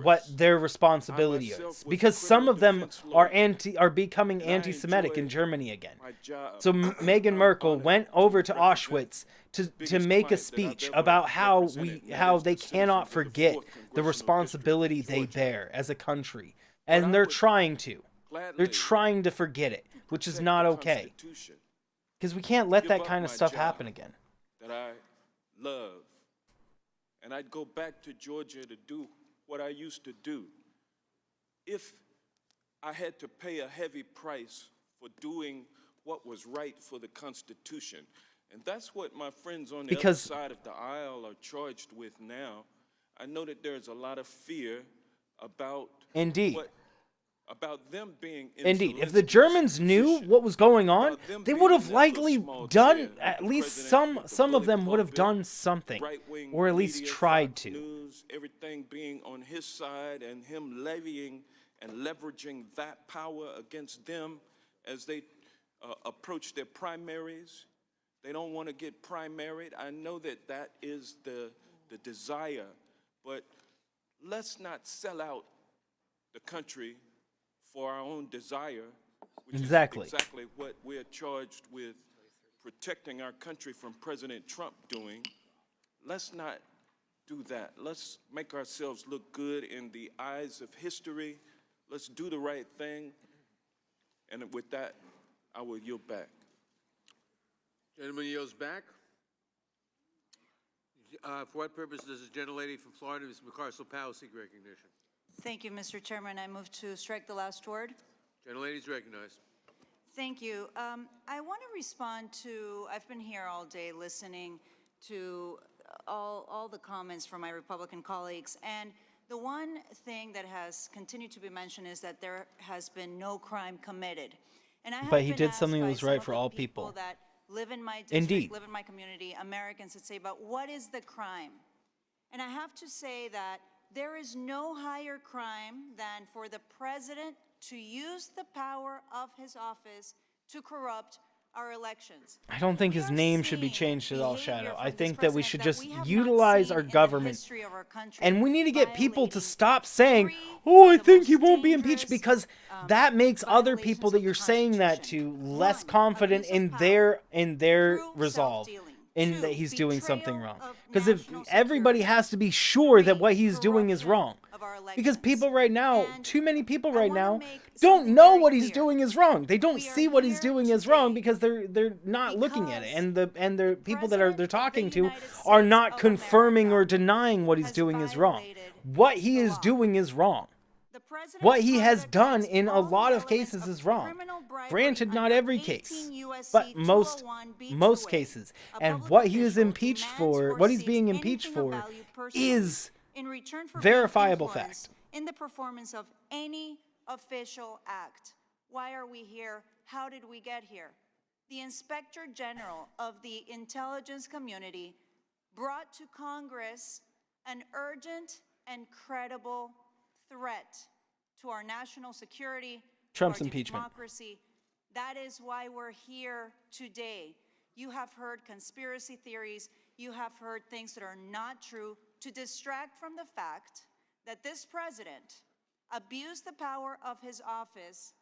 what their responsibility is, because some of them are becoming anti-Semitic in Germany again. So Meghan Merkel went over to Auschwitz to make a speech about how they cannot forget the responsibility they bear as a country, and they're trying to forget it, which is not okay, because we can't let that kind of stuff happen again. That I love. And I'd go back to Georgia to do what I used to do. If I had to pay a heavy price for doing what was right for the Constitution. And that's what my friends on the other side of the aisle are charged with now. I know that there's a lot of fear about about them being Indeed. If the Germans knew what was going on, they would have likely done, at least some of them would have done something, or at least tried to. News, everything being on his side and him levying and leveraging that power against them as they approach their primaries. They don't want to get primaried. I know that is the desire, but let's not sell out the country for our own desire, which Exactly. is exactly what we're charged with protecting our country from President Trump doing, let's not do that. Let's make ourselves look good in the eyes of history. Let's do the right thing. And with that, I will yield back. Gentleman yields back. For what purpose does the gentlelady from Florida, Ms. McCarcel-Powell, seek recognition? Thank you, Mr. Chairman. I move to strike the last word. Gentlelady is recognized. Thank you. I want to respond to, I've been here all day listening to all the comments from my Republican colleagues, and the one thing that has continued to be mentioned is that there has been no crime committed. And I have But he been did asked something that by was some right of for the all people. that live in my district, Indeed. live in my community, Americans that say, but what is the crime? And I have to say that there is no higher crime than for the president to use the power of his office to corrupt our elections. I don't think his name should be changed at all, Shadow. I think that we should just utilize our government. And we need to get people to stop saying, oh, I think he won't be impeached, because that makes other people that you're saying that to less confident in their resolve, in that he's doing something wrong. Because if everybody has to be sure that what he's doing is wrong. Because people right now, too many people right now, don't know what he's doing is wrong. They don't see what he's doing is wrong because they're not looking at it, and the people that they're talking to are not confirming or denying what he's doing is wrong. What he is doing is wrong. What he has done in a lot of cases is wrong. Granted, not every case, but most cases. And what he is impeached for, what he's being impeached for, is in return for verifiable being influenced fact. in the performance of any official act. Why are we here? How did we get here? The Inspector General of the intelligence community brought to Congress an urgent and credible threat to our national security, Trump's to our impeachment. democracy. That is why we're here today. You have heard conspiracy theories. You have heard things that are not true to distract from the fact that this president abused the power of his office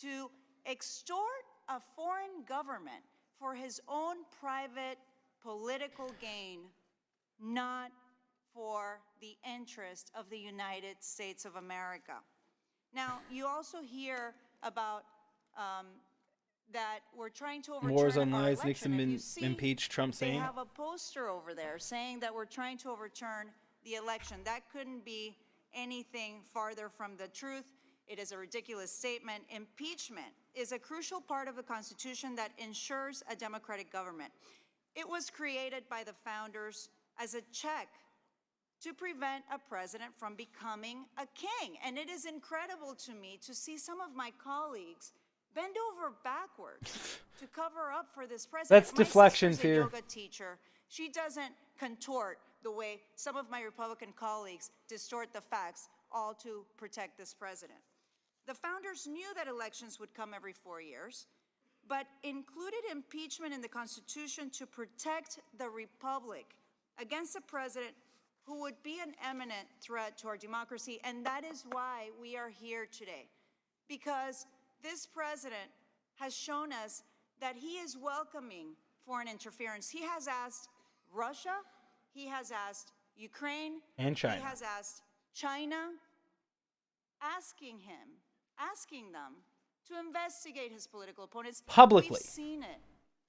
to extort a foreign government for his own private political gain, not for the interest of the United States of America. Now, you also hear about that we're trying to overturn Wars on our lies, election. Nixon If you see, impeached, Trump they saying. have a poster over there saying that we're trying to overturn the election. That couldn't be anything farther from the truth. It is a ridiculous statement. Impeachment is a crucial part of the Constitution that ensures a democratic government. It was created by the founders as a check to prevent a president from becoming a king. And it is incredible to me to see some of my colleagues bend over backwards to cover up for this president. That's deflection, Fear. My sister's a yoga teacher. She doesn't contort the way some of my Republican colleagues distort the facts, all to protect this president. The founders knew that elections would come every 4 years, but included impeachment in the Constitution to protect the Republic against a president who would be an imminent threat to our democracy. And that is why we are here today, because this president has shown us that he is welcoming foreign interference. He has asked Russia, he has asked Ukraine, and China. He has asked China, asking them to investigate his political opponents. Publicly. We've seen it.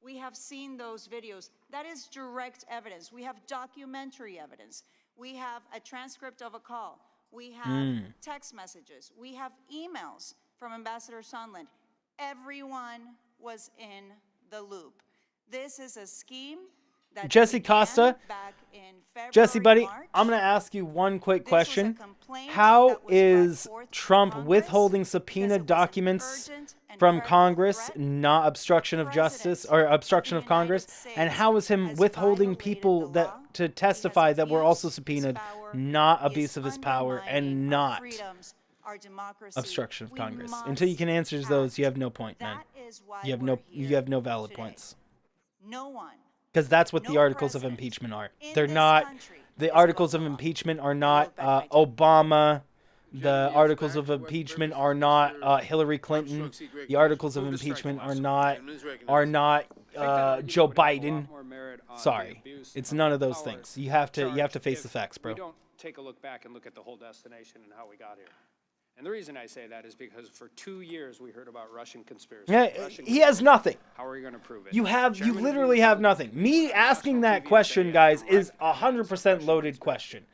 We have seen those videos. That is direct evidence. We have documentary evidence. We have a transcript of a call. We have text messages. We have emails from Ambassador Sondland. Everyone was in the loop. This is a scheme that Jesse began Costa, back in February, Jesse, buddy, March. I'm going to ask you one quick This was a question. complaint How that was brought is forth to Trump Congress withholding subpoenaed documents from Congress, not obstruction of justice or obstruction of Congress? And how is him withholding people that to testify that were also subpoenaed, not abuse of his power and not our democracy? obstruction of We Congress? must Until you can answer those, you have no point, man. That is why You have we're no valid today. points. No one. Because that's what the No articles of president impeachment are. in They're this not. country The is articles above of the law. impeachment are not Obama The articles of impeachment are not Hillary Clinton. The articles of impeachment are not Joe Biden. Sorry, it's none of those things. You have to face the facts, bro. We don't take a look back and look at the whole destination and how we got here. And the reason I say that is because for 2 years we heard about Russian conspiracy. Yeah, he has nothing. How are you going to prove it? You literally have nothing. Me asking that question, guys, is 100% loaded question.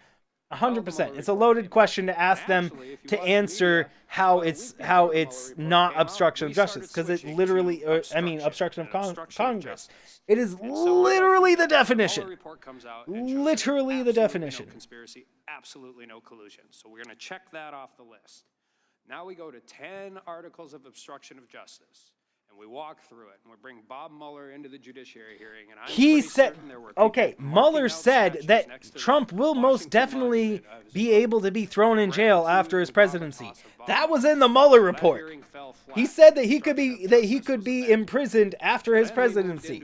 100%. It's a loaded question to ask them to answer how it's not obstruction of justice, because it literally, obstruction of Congress. It is literally the definition. Literally the definition. No conspiracy, absolutely no collusion. So we're going to check that off the list. Now we go to 10 articles of obstruction of justice. And we walk through it, and we bring Bob Mueller into the judiciary hearing, and he said, okay, Mueller said that Trump will most definitely be able to be thrown in jail after his presidency. That was in the Mueller report. He said that he could be imprisoned after his presidency.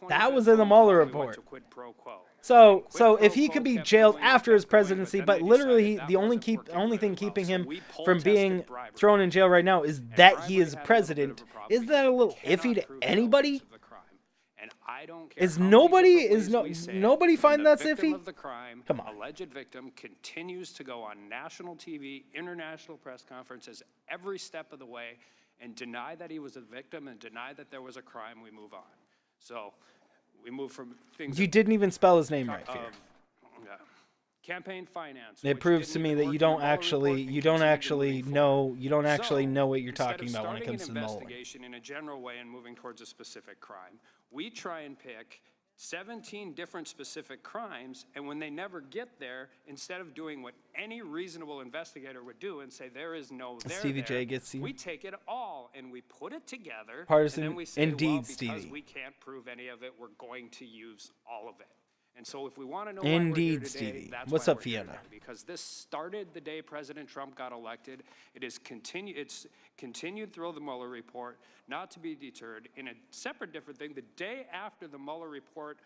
That was in the Mueller report. So if he could be jailed after his presidency, but literally the only thing keeping him from being thrown in jail right now is that he is president. Is that a little iffy to anybody? Nobody find that iffy? Come on. Alleged victim continues to go on national TV, international press conferences every step of the way and deny that he was a victim and deny that there was a crime. We move on. So we move from things. You didn't even spell his name right, Fear. Campaign finance. It proves to me that you don't actually know what you're talking about when it comes to the Mueller. Investigation in a general way and moving towards a specific crime. We try and pick 17 different specific crimes, and when they never get there, instead of doing what any reasonable investigator would do and say there is no there, Stevie J gets you. We take it all and we put it together. Partisan, and then we say, indeed, well, because Stevie. we can't prove any of it, we're going to use all of it. And so if we want to know Indeed, why we're here today, Stevie. that's What's why up, we're here Fiona? today, because this started the day President Trump got elected. It's continued through the Mueller report, not to be deterred. In a separate different thing, the day after the Mueller report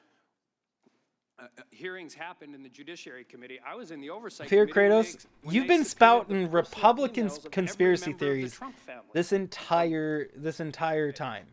hearings happened in the Judiciary Committee, I was in the Oversight Fear Committee. Kratos, you've been spouting Republican conspiracy theories this entire time.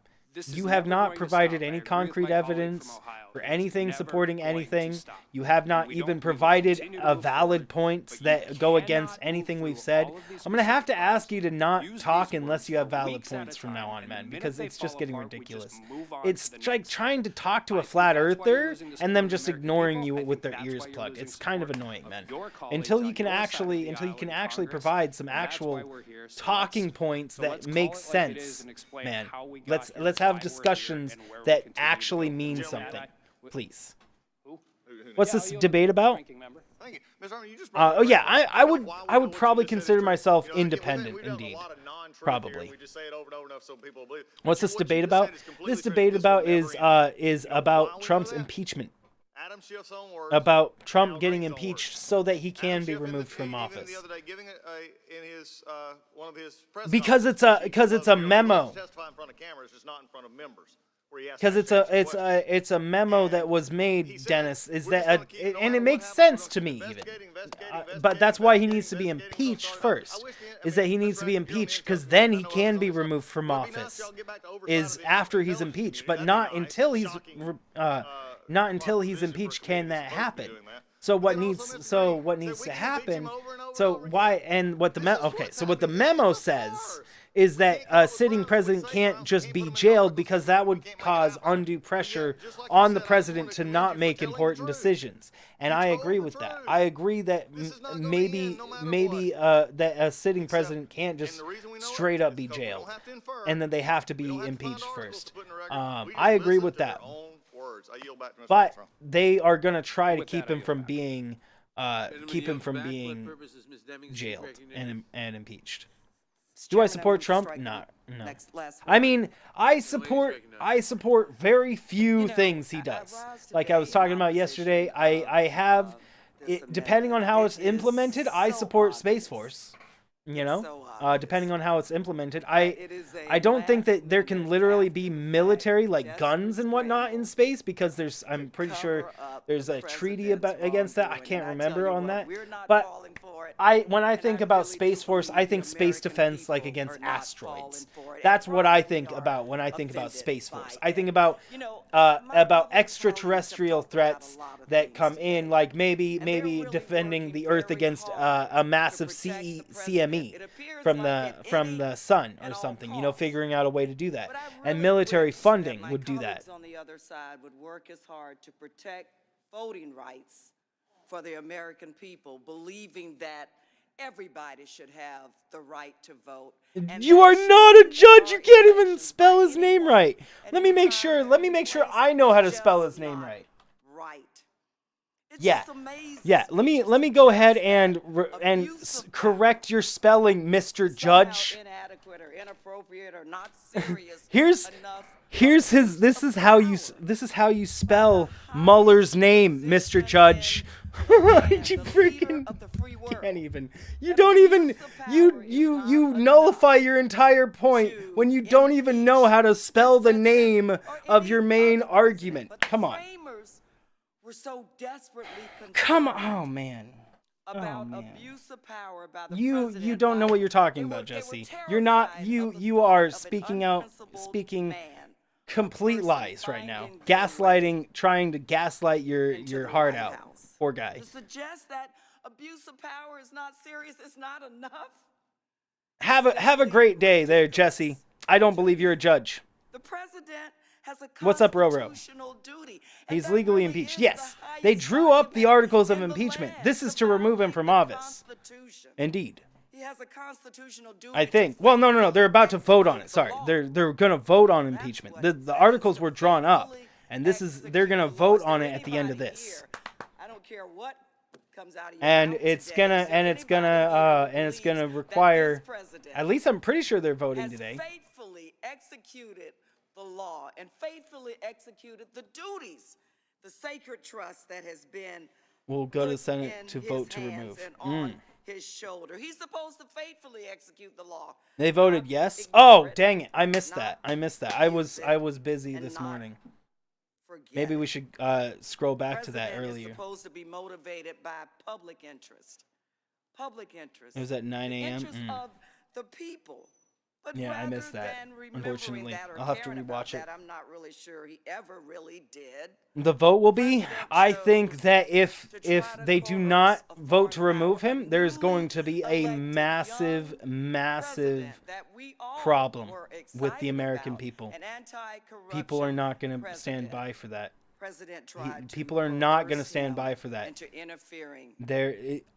You have not provided any concrete evidence or anything supporting anything. You have not even provided valid points that go against anything we've said. I'm going to have to ask you to not talk unless you have valid points from now on, man, because it's just getting ridiculous. It's like trying to talk to a flat earther and them just ignoring you with their ears plugged. It's kind of annoying, man. Until you can actually provide some actual talking points that make sense, man. Let's have discussions that actually mean something, please. What's this debate about? Oh yeah, I would probably consider myself independent, indeed. Probably. What's this debate about? This debate is about Trump's impeachment. About Trump getting impeached so that he can be removed from office. Because it's a memo. Because it's a memo that was made, Dennis. And it makes sense to me even. But that's why he needs to be impeached first. Is that he needs to be impeached because then he can be removed from office. Is after he's impeached, but not until he's impeached can that happen. So what needs to happen? What the memo says is that a sitting president can't just be jailed because that would cause undue pressure on the president to not make important decisions. And I agree with that. I agree that maybe that a sitting president can't just straight up be jailed and that they have to be impeached first. I agree with that. But they are going to try to keep him from being jailed and impeached. Do I support Trump? No. I mean, I support very few things he does. Like I was talking about yesterday, I have, depending on how it's implemented, I support Space Force. You know, depending on how it's implemented. I don't think that there can literally be military, like guns and whatnot, in space, because I'm pretty sure there's a treaty against that. I can't remember on that. But when I think about Space Force, I think space defense, like against asteroids. That's what I think about when I think about Space Force. I think about extraterrestrial threats that come in, like maybe defending the Earth against a massive CME from the sun or something. You know, figuring out a way to do that. And military funding would do that. On the other side would work as hard to protect voting rights for the American people, believing that everybody should have the right to vote. You are not a judge. You can't even spell his name right. Let me make sure I know how to spell his name right. Yeah. Let me go ahead and correct your spelling, Mr. Judge. Inadequate or inappropriate or not serious. This is how you spell Mueller's name, Mr. Judge. You freaking can't even. You don't even. You nullify your entire point when you don't even know how to spell the name of your main argument. Come on. We're so desperately Come on, oh man. About abuse of power by the you president. Don't know what you're talking about, Jesse. You're not. You are speaking complete lies right now. Gaslighting, trying to gaslight your heart out. Poor guy. To suggest that abuse of power is not serious, it's not enough. Have a great day there, Jesse. I don't believe you're a judge. The president has a What's up, Roro? Duty. He's legally impeached. Yes, they drew up the articles of impeachment. This is to remove him from office. Indeed. He has a constitutional duty. I think. Well, no. They're about to vote on it. Sorry, they're gonna vote on impeachment. The articles were drawn up, and they're gonna vote on it at the end of this. I don't care what comes out of your And mouth it's today. gonna require. At least I'm pretty sure they're voting today. Faithfully executed the law and faithfully executed the duties, the sacred trust that has been. We'll go to the Senate to vote to remove. On his shoulder. He's supposed to faithfully execute the law. They voted yes. Oh, dang it! I missed that. I was busy this morning. Maybe we should scroll back to that earlier. Is supposed to be motivated by public interest. Public interest. It was at 9 a.m. Interest of the people. But yeah, I missed that. Unfortunately, I'll have to rewatch it. I'm not really sure he ever really did. The vote will be, I think that if they do not vote to remove him, there's going to be a massive problem with the American people. People are not going to stand by for that. People are not going to stand by for that.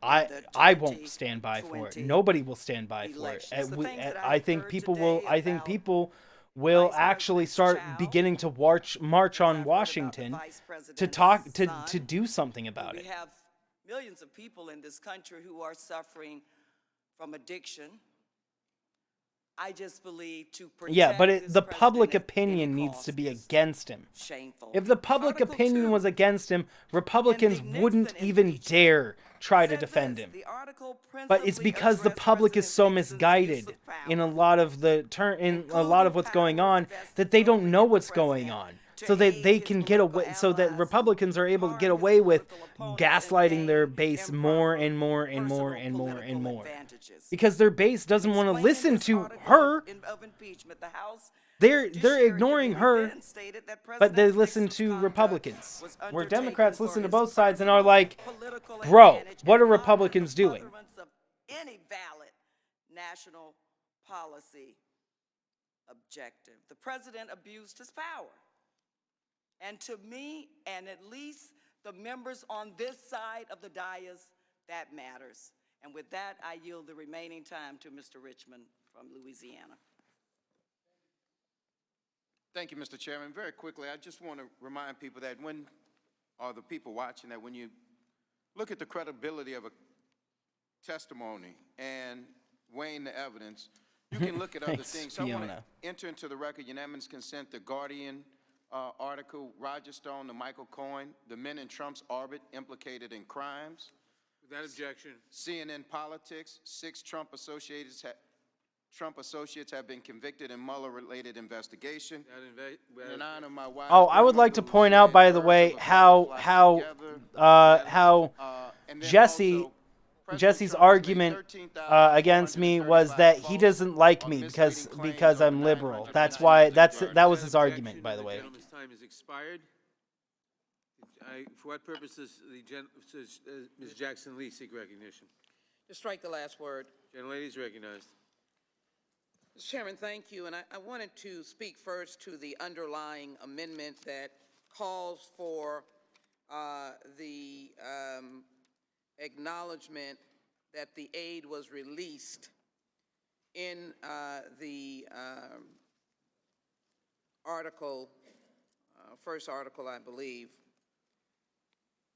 I won't stand by for it. Nobody will stand by for it. I think people will actually start beginning to march on Washington to do something about it. We have millions of people in this country who are suffering from addiction. I just believe to protect the public opinion needs to be against him. Shameful. If the public opinion was against him, Republicans wouldn't even dare try to defend him. But it's because the public is so misguided in a lot of what's going on that they don't know what's going on. So that they can get away, so that Republicans are able to get away with gaslighting their base more and more and more and more and more. Because their base doesn't want to listen to her. They're ignoring her, but they listen to Republicans. Where Democrats listen to both sides and are like, bro, what are Republicans doing? Any valid national policy objective. The president abused his power. And to me, and at least the members on this side of the dais, that matters. And with that, I yield the remaining time to Mr. Richmond from Louisiana. Thank you, Mr. Chairman. Very quickly, I just want to remind people that the people watching, that when you look at the credibility of a testimony and weighing the evidence, you can look at other things. So I want to enter into the record unanimous consent, the Guardian article, Roger Stone, the Michael Cohen, the men in Trump's orbit implicated in crimes. Without objection. CNN Politics, 6 Trump associates have been convicted in Mueller-related investigation. In honor of my wife, Oh, I would like to point out, by the way, how Jesse's argument against me was that he doesn't like me because I'm liberal. That was his argument, by the way. Gentleman's time has expired. For what purpose does Ms. Jackson Lee seek recognition? To strike the last word. Gentlelady is recognized. Mr. Chairman, thank you. And I wanted to speak first to the underlying amendment that calls for the acknowledgement that the aid was released in the article, first article, I believe.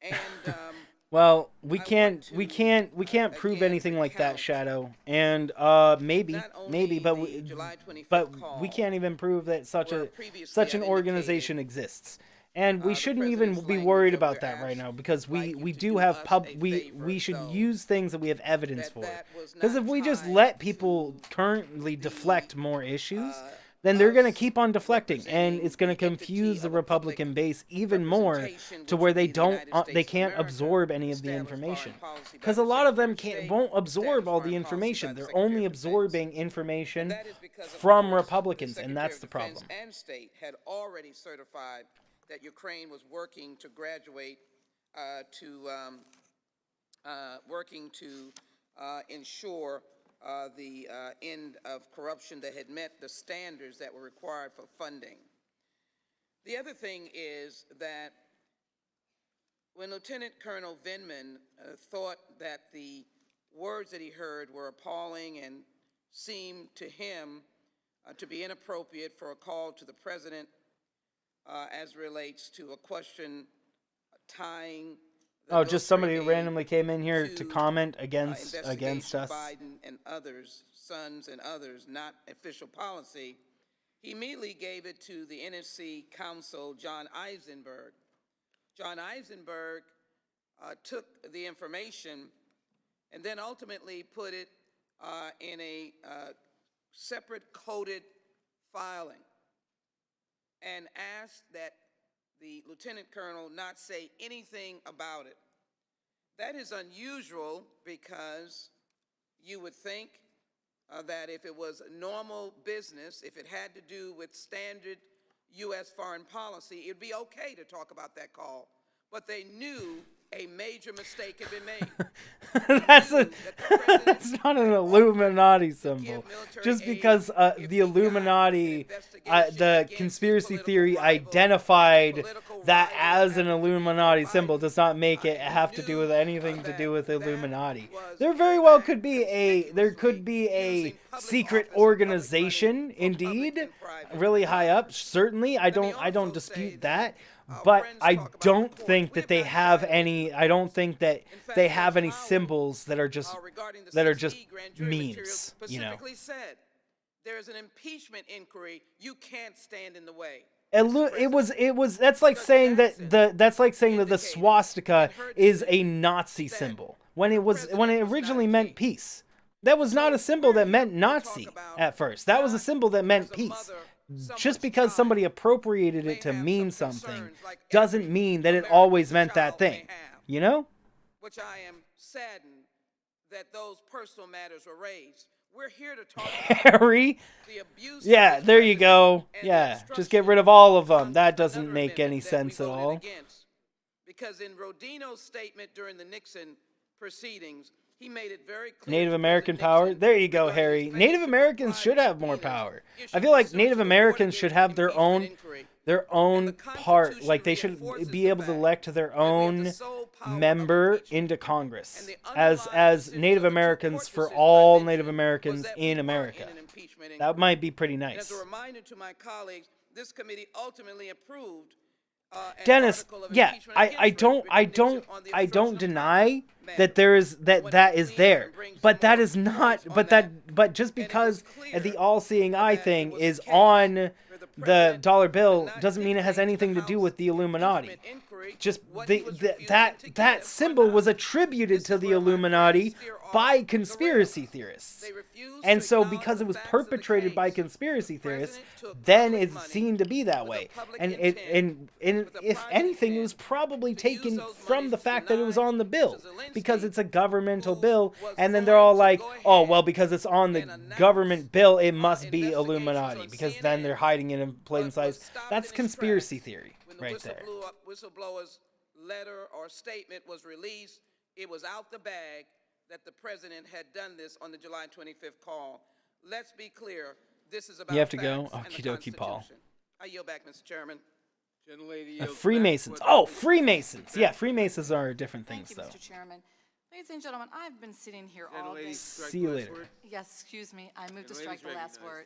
And well, we can't prove anything like that, Shadow. And maybe, but we can't even prove that such an organization exists. And we shouldn't even be worried about that right now, because we do have we should use things that we have evidence for. Because if we just let people currently deflect more issues, then they're going to keep on deflecting, and it's going to confuse the Republican base even more to where they can't absorb any of the information. Because a lot of them won't absorb all the information. They're only absorbing information from Republicans, and that's the problem. And state had already certified that Ukraine was working to graduate working to ensure the end of corruption that had met the standards that were required for funding. The other thing is that when Lieutenant Colonel Vindman thought that the words that he heard were appalling and seemed to him to be inappropriate for a call to the president as relates to a question tying just somebody randomly came in here to comment against us. Biden and others, sons and others, not official policy. He immediately gave it to the NSC counsel, John Eisenberg. John Eisenberg took the information and then ultimately put it in a separate coded filing and asked that the lieutenant colonel not say anything about it. That is unusual, because you would think that if it was normal business, if it had to do with standard U.S. foreign policy, it would be okay to talk about that call. But they knew a major mistake had been made. That's not an Illuminati symbol. Just because the Illuminati, the conspiracy theory identified that as an Illuminati symbol does not make it have to do with anything to do with Illuminati. There very well could be a secret organization, indeed, really high up. Certainly, I don't dispute that. But I don't think that they have any. I don't think that they have any symbols that are just memes. You know. Said there is an impeachment inquiry. You can't stand in the way. It was. That's like saying that the swastika is a Nazi symbol when it originally meant peace. That was not a symbol that meant Nazi at first. That was a symbol that meant peace. Just because somebody appropriated it to mean something doesn't mean that it always meant that thing, you know? Which I am saddened that those personal matters were raised. We're here to talk about Harry? Yeah, there you go. Yeah, just get rid of all of them. That doesn't make any sense at all. Because in Rodino's statement during the Nixon proceedings, he made it very clear. Native American power? There you go, Harry. Native Americans should have more power. I feel like Native Americans should have their own part. Like, they should be able to elect their own member into Congress as Native Americans for all Native Americans in America. That might be pretty nice. As a reminder to my colleagues, this committee ultimately approved Dennis, yeah, I don't deny that there is that is there, but that is not, but just because the all-seeing eye thing is on the dollar bill doesn't mean it has anything to do with the Illuminati. Just that symbol was attributed to the Illuminati by conspiracy theorists. And so because it was perpetrated by conspiracy theorists, then it's seen to be that way. And if anything, it was probably taken from the fact that it was on the bill, because it's a governmental bill, and then they're all like, oh, well, because it's on the government bill, it must be Illuminati, because then they're hiding it in plain sight. That's conspiracy theory right there. Whistleblower's letter or statement was released, it was out the bag that the president had done this on the July 25th call. Let's be clear, this is about You have to go. facts and Okie the dokie, Paul. Constitution. I yield back, Mr. Chairman. Freemasons. Oh, Freemasons. Yeah, Freemasons are different things, though. Mr. Chairman. Ladies and gentlemen, I've been sitting here all day. See you later. Yes, excuse me. I moved to strike the last word.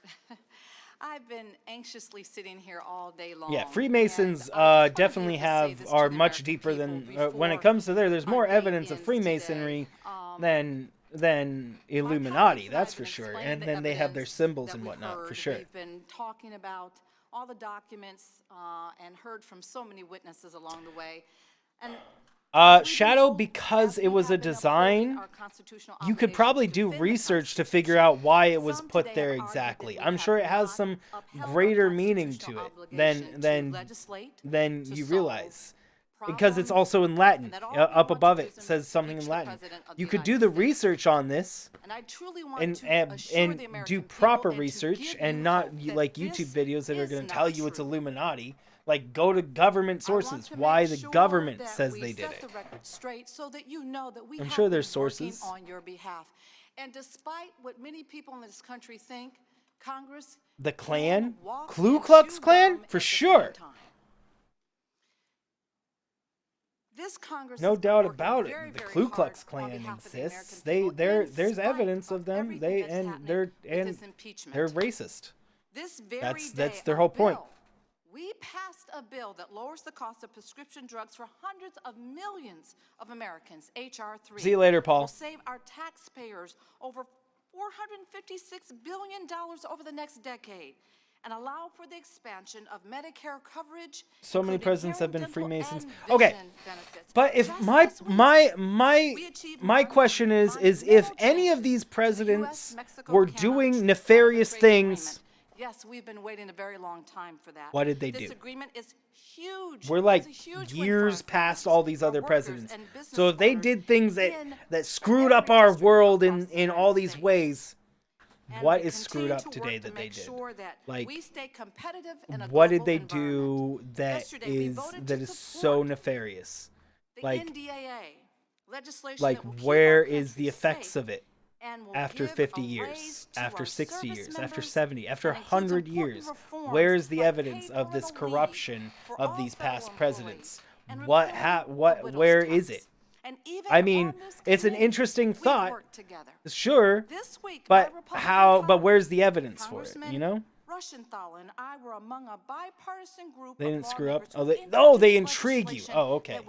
I've been anxiously sitting here all day long. Yeah, Freemasons definitely are much deeper than when it comes to there's more evidence of Freemasonry than Illuminati, that's for sure. And then they have their symbols and whatnot, for sure. We've been talking about all the documents and heard from so many witnesses along the way. And Shadow, because it was a design, you could probably do research to figure out why it was put there exactly. I'm sure it has some greater meaning to it than you realize. Because it's also in Latin. Up above it says something in Latin. You could do the research on this and do proper research and not like YouTube videos that are going to tell you it's Illuminati. Like, go to government sources, why the government says they did it. So that you know that we I'm sure there's working sources. on your behalf. And despite what many people in this country think, Congress, The Klan? Ku Klux Klan? For sure. this Congress No doubt about it. The Ku Klux Klan exists. There's evidence of them. They're racist. This very That's their whole point. We passed a bill that lowers the cost of prescription drugs for hundreds of millions of Americans, H.R. 3. See you later, Paul. Will save our taxpayers over $456 billion over the next decade and allow for the expansion of Medicare coverage. So many presidents have been Freemasons. Okay, but if my question is if any of these presidents were doing nefarious things. Yes, we've been waiting a very long time for that. What did they do? This agreement is huge. We're like years past all these other presidents. So if they did things that screwed up our world in all these ways, what is screwed up today that they did? Like, what did they do that is so nefarious? Like, where is the effects of it? After 50 years, after 60 years, after 70, after 100 years, where's the evidence of this corruption of these past presidents? Where is it? I mean, it's an interesting thought, sure, but where's the evidence for it, you know? Rushenthal and I were among a bipartisan group. They didn't screw up. They intrigue you. Oh, okay.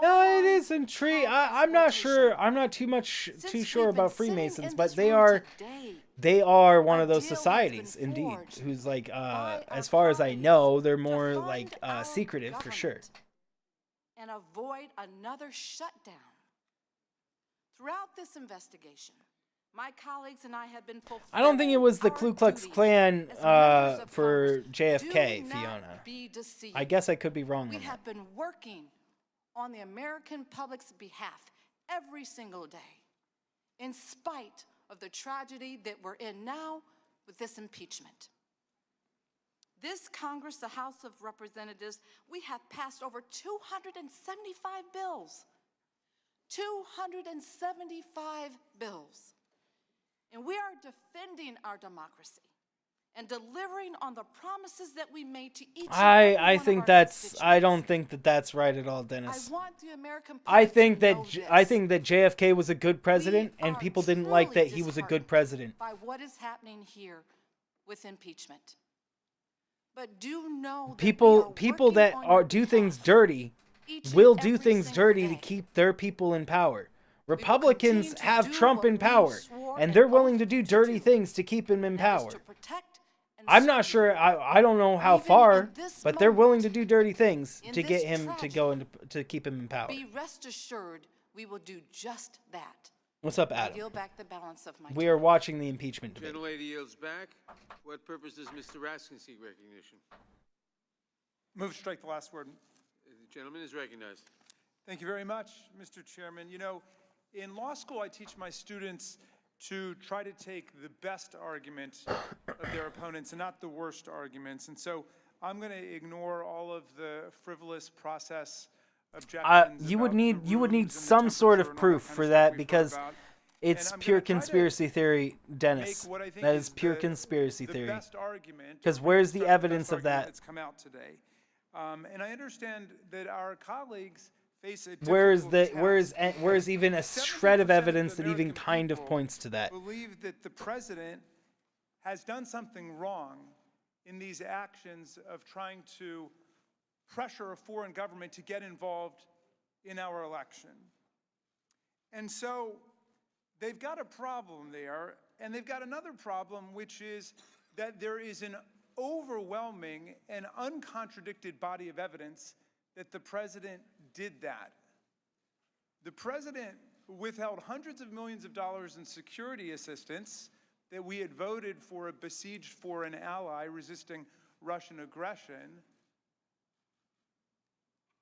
No, it is intrigue. I'm not sure. I'm not too sure about Freemasons, but they are one of those societies, indeed, who's like, as far as I know, they're more like secretive for sure. And avoid another shutdown. Throughout this investigation, my colleagues and I have been fulfilling. I don't think it was the Ku Klux Klan for JFK, Fiona. I guess I could be wrong on that. We have been working on the American public's behalf every single day, in spite of the tragedy that we're in now with this impeachment. This Congress, the House of Representatives, we have passed over 275 bills. 275 bills. And we are defending our democracy and delivering on the promises that we made to each I don't think that's right at all, Dennis. I think that JFK was a good president and people didn't like that he was a good president. By what is happening here with impeachment. But do know that People that do things dirty will do things dirty to keep their people in power. Republicans have Trump in power, and they're willing to do dirty things to keep him in power. I'm not sure, I don't know how far, but they're willing to do dirty things to get him to go into, to keep him in power. Be rest assured we will do just that. What's up, I Adam? yield back the balance of my We are watching the impeachment debate. Gentlelady yields back. For what purpose does Mr. Raskin seek recognition? Move to strike the last word. The gentleman is recognized. Thank you very much, Mr. Chairman. You know, in law school, I teach my students to try to take the best argument of their opponents and not the worst arguments. And so I'm going to ignore all of the frivolous process objections. You would need some sort of proof for that, because it's pure conspiracy theory, Dennis. That is pure conspiracy theory. Because where's the evidence of that? That's come out today. And I understand that our colleagues face a Where is difficult even a shred of evidence that even kind of points to that? Believe that the president has done something wrong in these actions of trying to pressure a foreign government to get involved in our election. And so they've got a problem there, and they've got another problem, which is that there is an overwhelming and uncontradicted body of evidence that the president did that. The president withheld hundreds of millions of dollars in security assistance that we had voted for a besieged foreign ally resisting Russian aggression,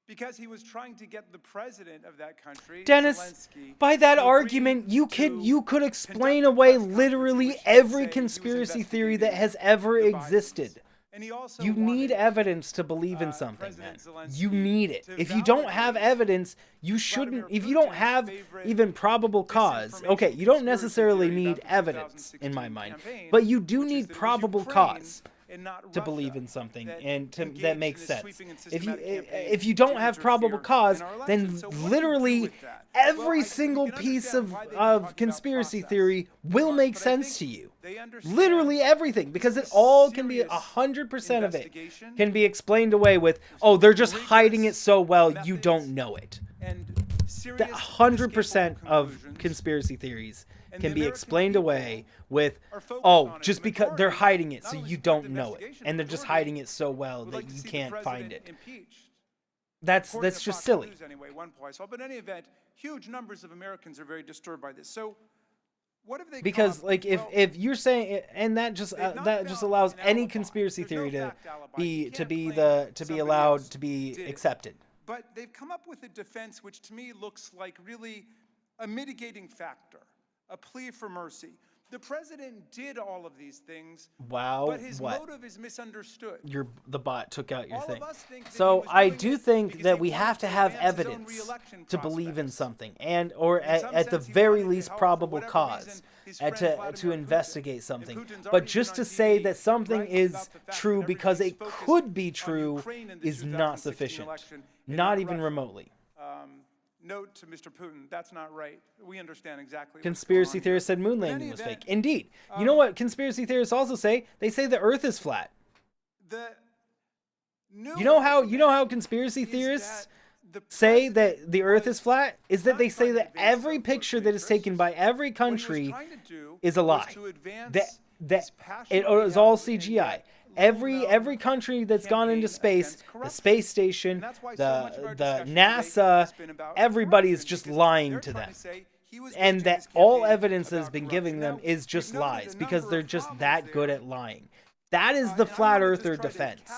because he was trying to get the president of that country, Dennis, Zelensky, by that argument, you could explain away literally every conspiracy theory that has ever existed. You need evidence to believe in something, man. You need it. If you don't have evidence, you shouldn't. If you don't have even probable cause, okay, you don't necessarily need evidence, in my mind, but you do need probable cause to believe in something, and that makes sense. If you don't have probable cause, then literally every single piece of conspiracy theory will make sense to you. Literally everything, because it all can be 100% of it can be explained away with, oh, they're just hiding it so well you don't know it. 100% of conspiracy theories can be explained away with, oh, just because they're hiding it so you don't know it, and they're just hiding it so well that you can't find it. That's just silly. Anyway, but in any event, huge numbers of Americans are very disturbed by this. So what have they? Because like if you're saying, and that just allows any conspiracy theory to be allowed to be accepted. But they've come up with a defense which to me looks like really a mitigating factor, a plea for mercy. The president did all of these things, but his motive is misunderstood. The bot took out your thing. So I do think that we have to have evidence to believe in something, or at the very least probable cause to investigate something. But just to say that something is true because it could be true is not sufficient, not even remotely. Note to Mr. Putin, that's not right. We understand exactly. Conspiracy theorists said moon landing was fake. Indeed. You know what conspiracy theorists also say? They say the Earth is flat. You know how conspiracy theorists say that the Earth is flat? Is that they say that every picture that is taken by every country is a lie. That it is all CGI. Every country that's gone into space, the space station, the NASA, everybody is just lying to them. And that all evidence that has been given them is just lies, because they're just that good at lying. That is the flat earther defense.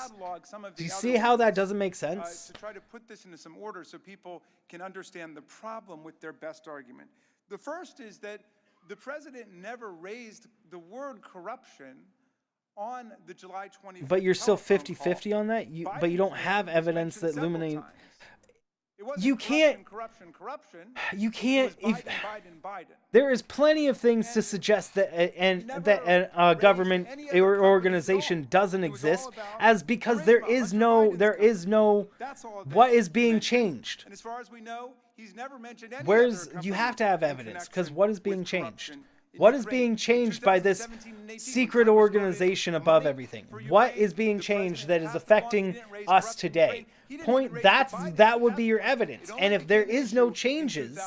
Do you see how that doesn't make sense? To try to put this into some order so people can understand the problem with their best argument. The first is that the president never raised the word corruption on the July 25th. But you're still 50-50 on that? But you don't have evidence that illuminate. You can't. You can't. There is plenty of things to suggest that a government or organization doesn't exist, as because there is no what is being changed. And as far as we know, he's never mentioned any you have to have evidence, because what is being changed? What is being changed by this secret organization above everything? What is being changed that is affecting us today? That would be your evidence. And if there is no changes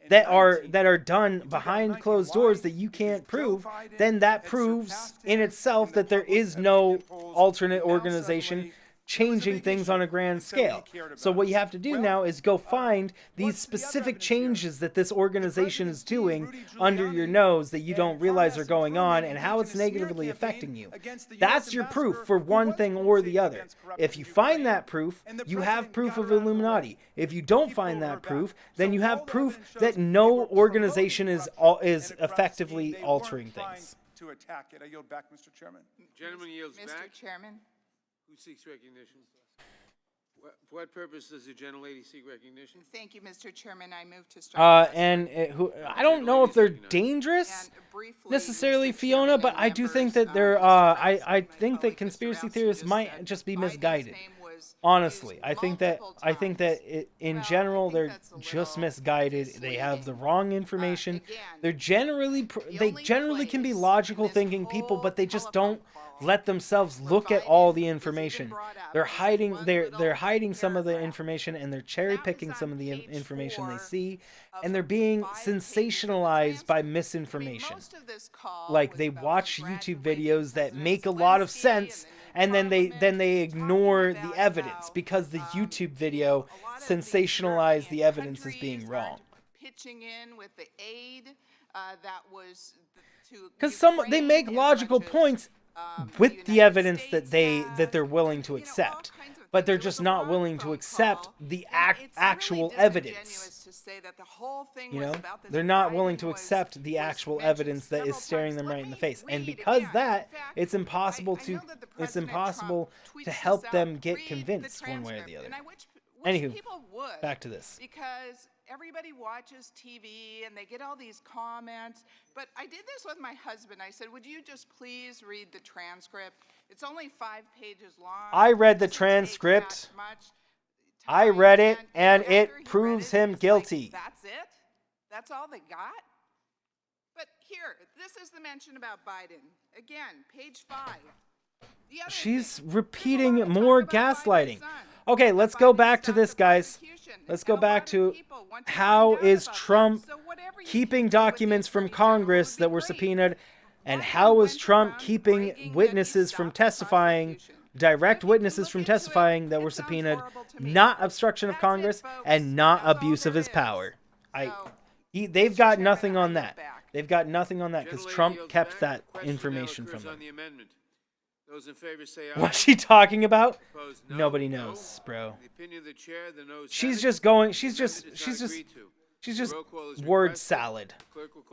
that are done behind closed doors that you can't prove, then that proves in itself that there is no alternate organization changing things on a grand scale. So what you have to do now is go find these specific changes that this organization is doing under your nose that you don't realize are going on and how it's negatively affecting you. That's your proof for one thing or the other. If you find that proof, you have proof of Illuminati. If you don't find that proof, then you have proof that no organization is effectively altering things. To attack it. I yield back, Mr. Chairman. Gentleman yields back. Mr. Chairman. Who seeks recognition? For what purpose does the gentlelady seek recognition? Thank you, Mr. Chairman. I move to strike. I don't know if they're dangerous necessarily, Fiona, but I do think that they're. I think that conspiracy theorists might just be misguided. Honestly, I think that in general they're just misguided. They have the wrong information. They generally can be logical thinking people, but they just don't let themselves look at all the information. They're hiding some of the information, and they're cherry picking some of the information they see, and they're being sensationalized by misinformation. Like they watch YouTube videos that make a lot of sense, and then they ignore the evidence because the YouTube video sensationalized the evidence as being wrong. Pitching in with the aid that was because they make logical points with the evidence that they're willing to accept, but they're just not willing to accept the actual evidence. You know, they're not willing to accept the actual evidence that is staring them right in the face, and because it's impossible to help them get convinced one way or the other. Anywho, back to this. Because everybody watches TV and they get all these comments. But I did this with my husband. I said, would you just please read the transcript? It's only 5 pages long. I read the transcript. I read it, and it proves him guilty. That's it? That's all they got? But here, this is the mention about Biden. Again, page 5. She's repeating more gaslighting. Okay, let's go back to this, guys. Let's go back to how is Trump keeping documents from Congress that were subpoenaed, and how is Trump keeping witnesses from testifying, direct witnesses from testifying that were subpoenaed, not obstruction of Congress and not abuse of his power. They've got nothing on that. They've got nothing on that because Trump kept that information from them. Those in favor say aye. What's she talking about? Opposed, no. Nobody knows, bro. The opinion of the chair, the noes She's just word salad.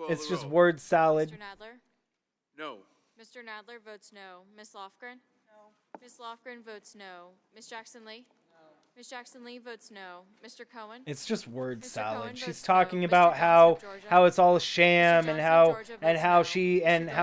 It's just word salad. Mr. Nadler? No. Mr. Nadler votes no. Ms. Lofgren? No. Ms. Lofgren votes no. Ms. Jackson Lee? No. Ms. Jackson Lee votes no. Mr. Cohen? It's just word Mr. salad. Cohen She's votes talking no. about Mr. how Johnson of Georgia? how it's all a sham Mr. and Johnson of how Georgia how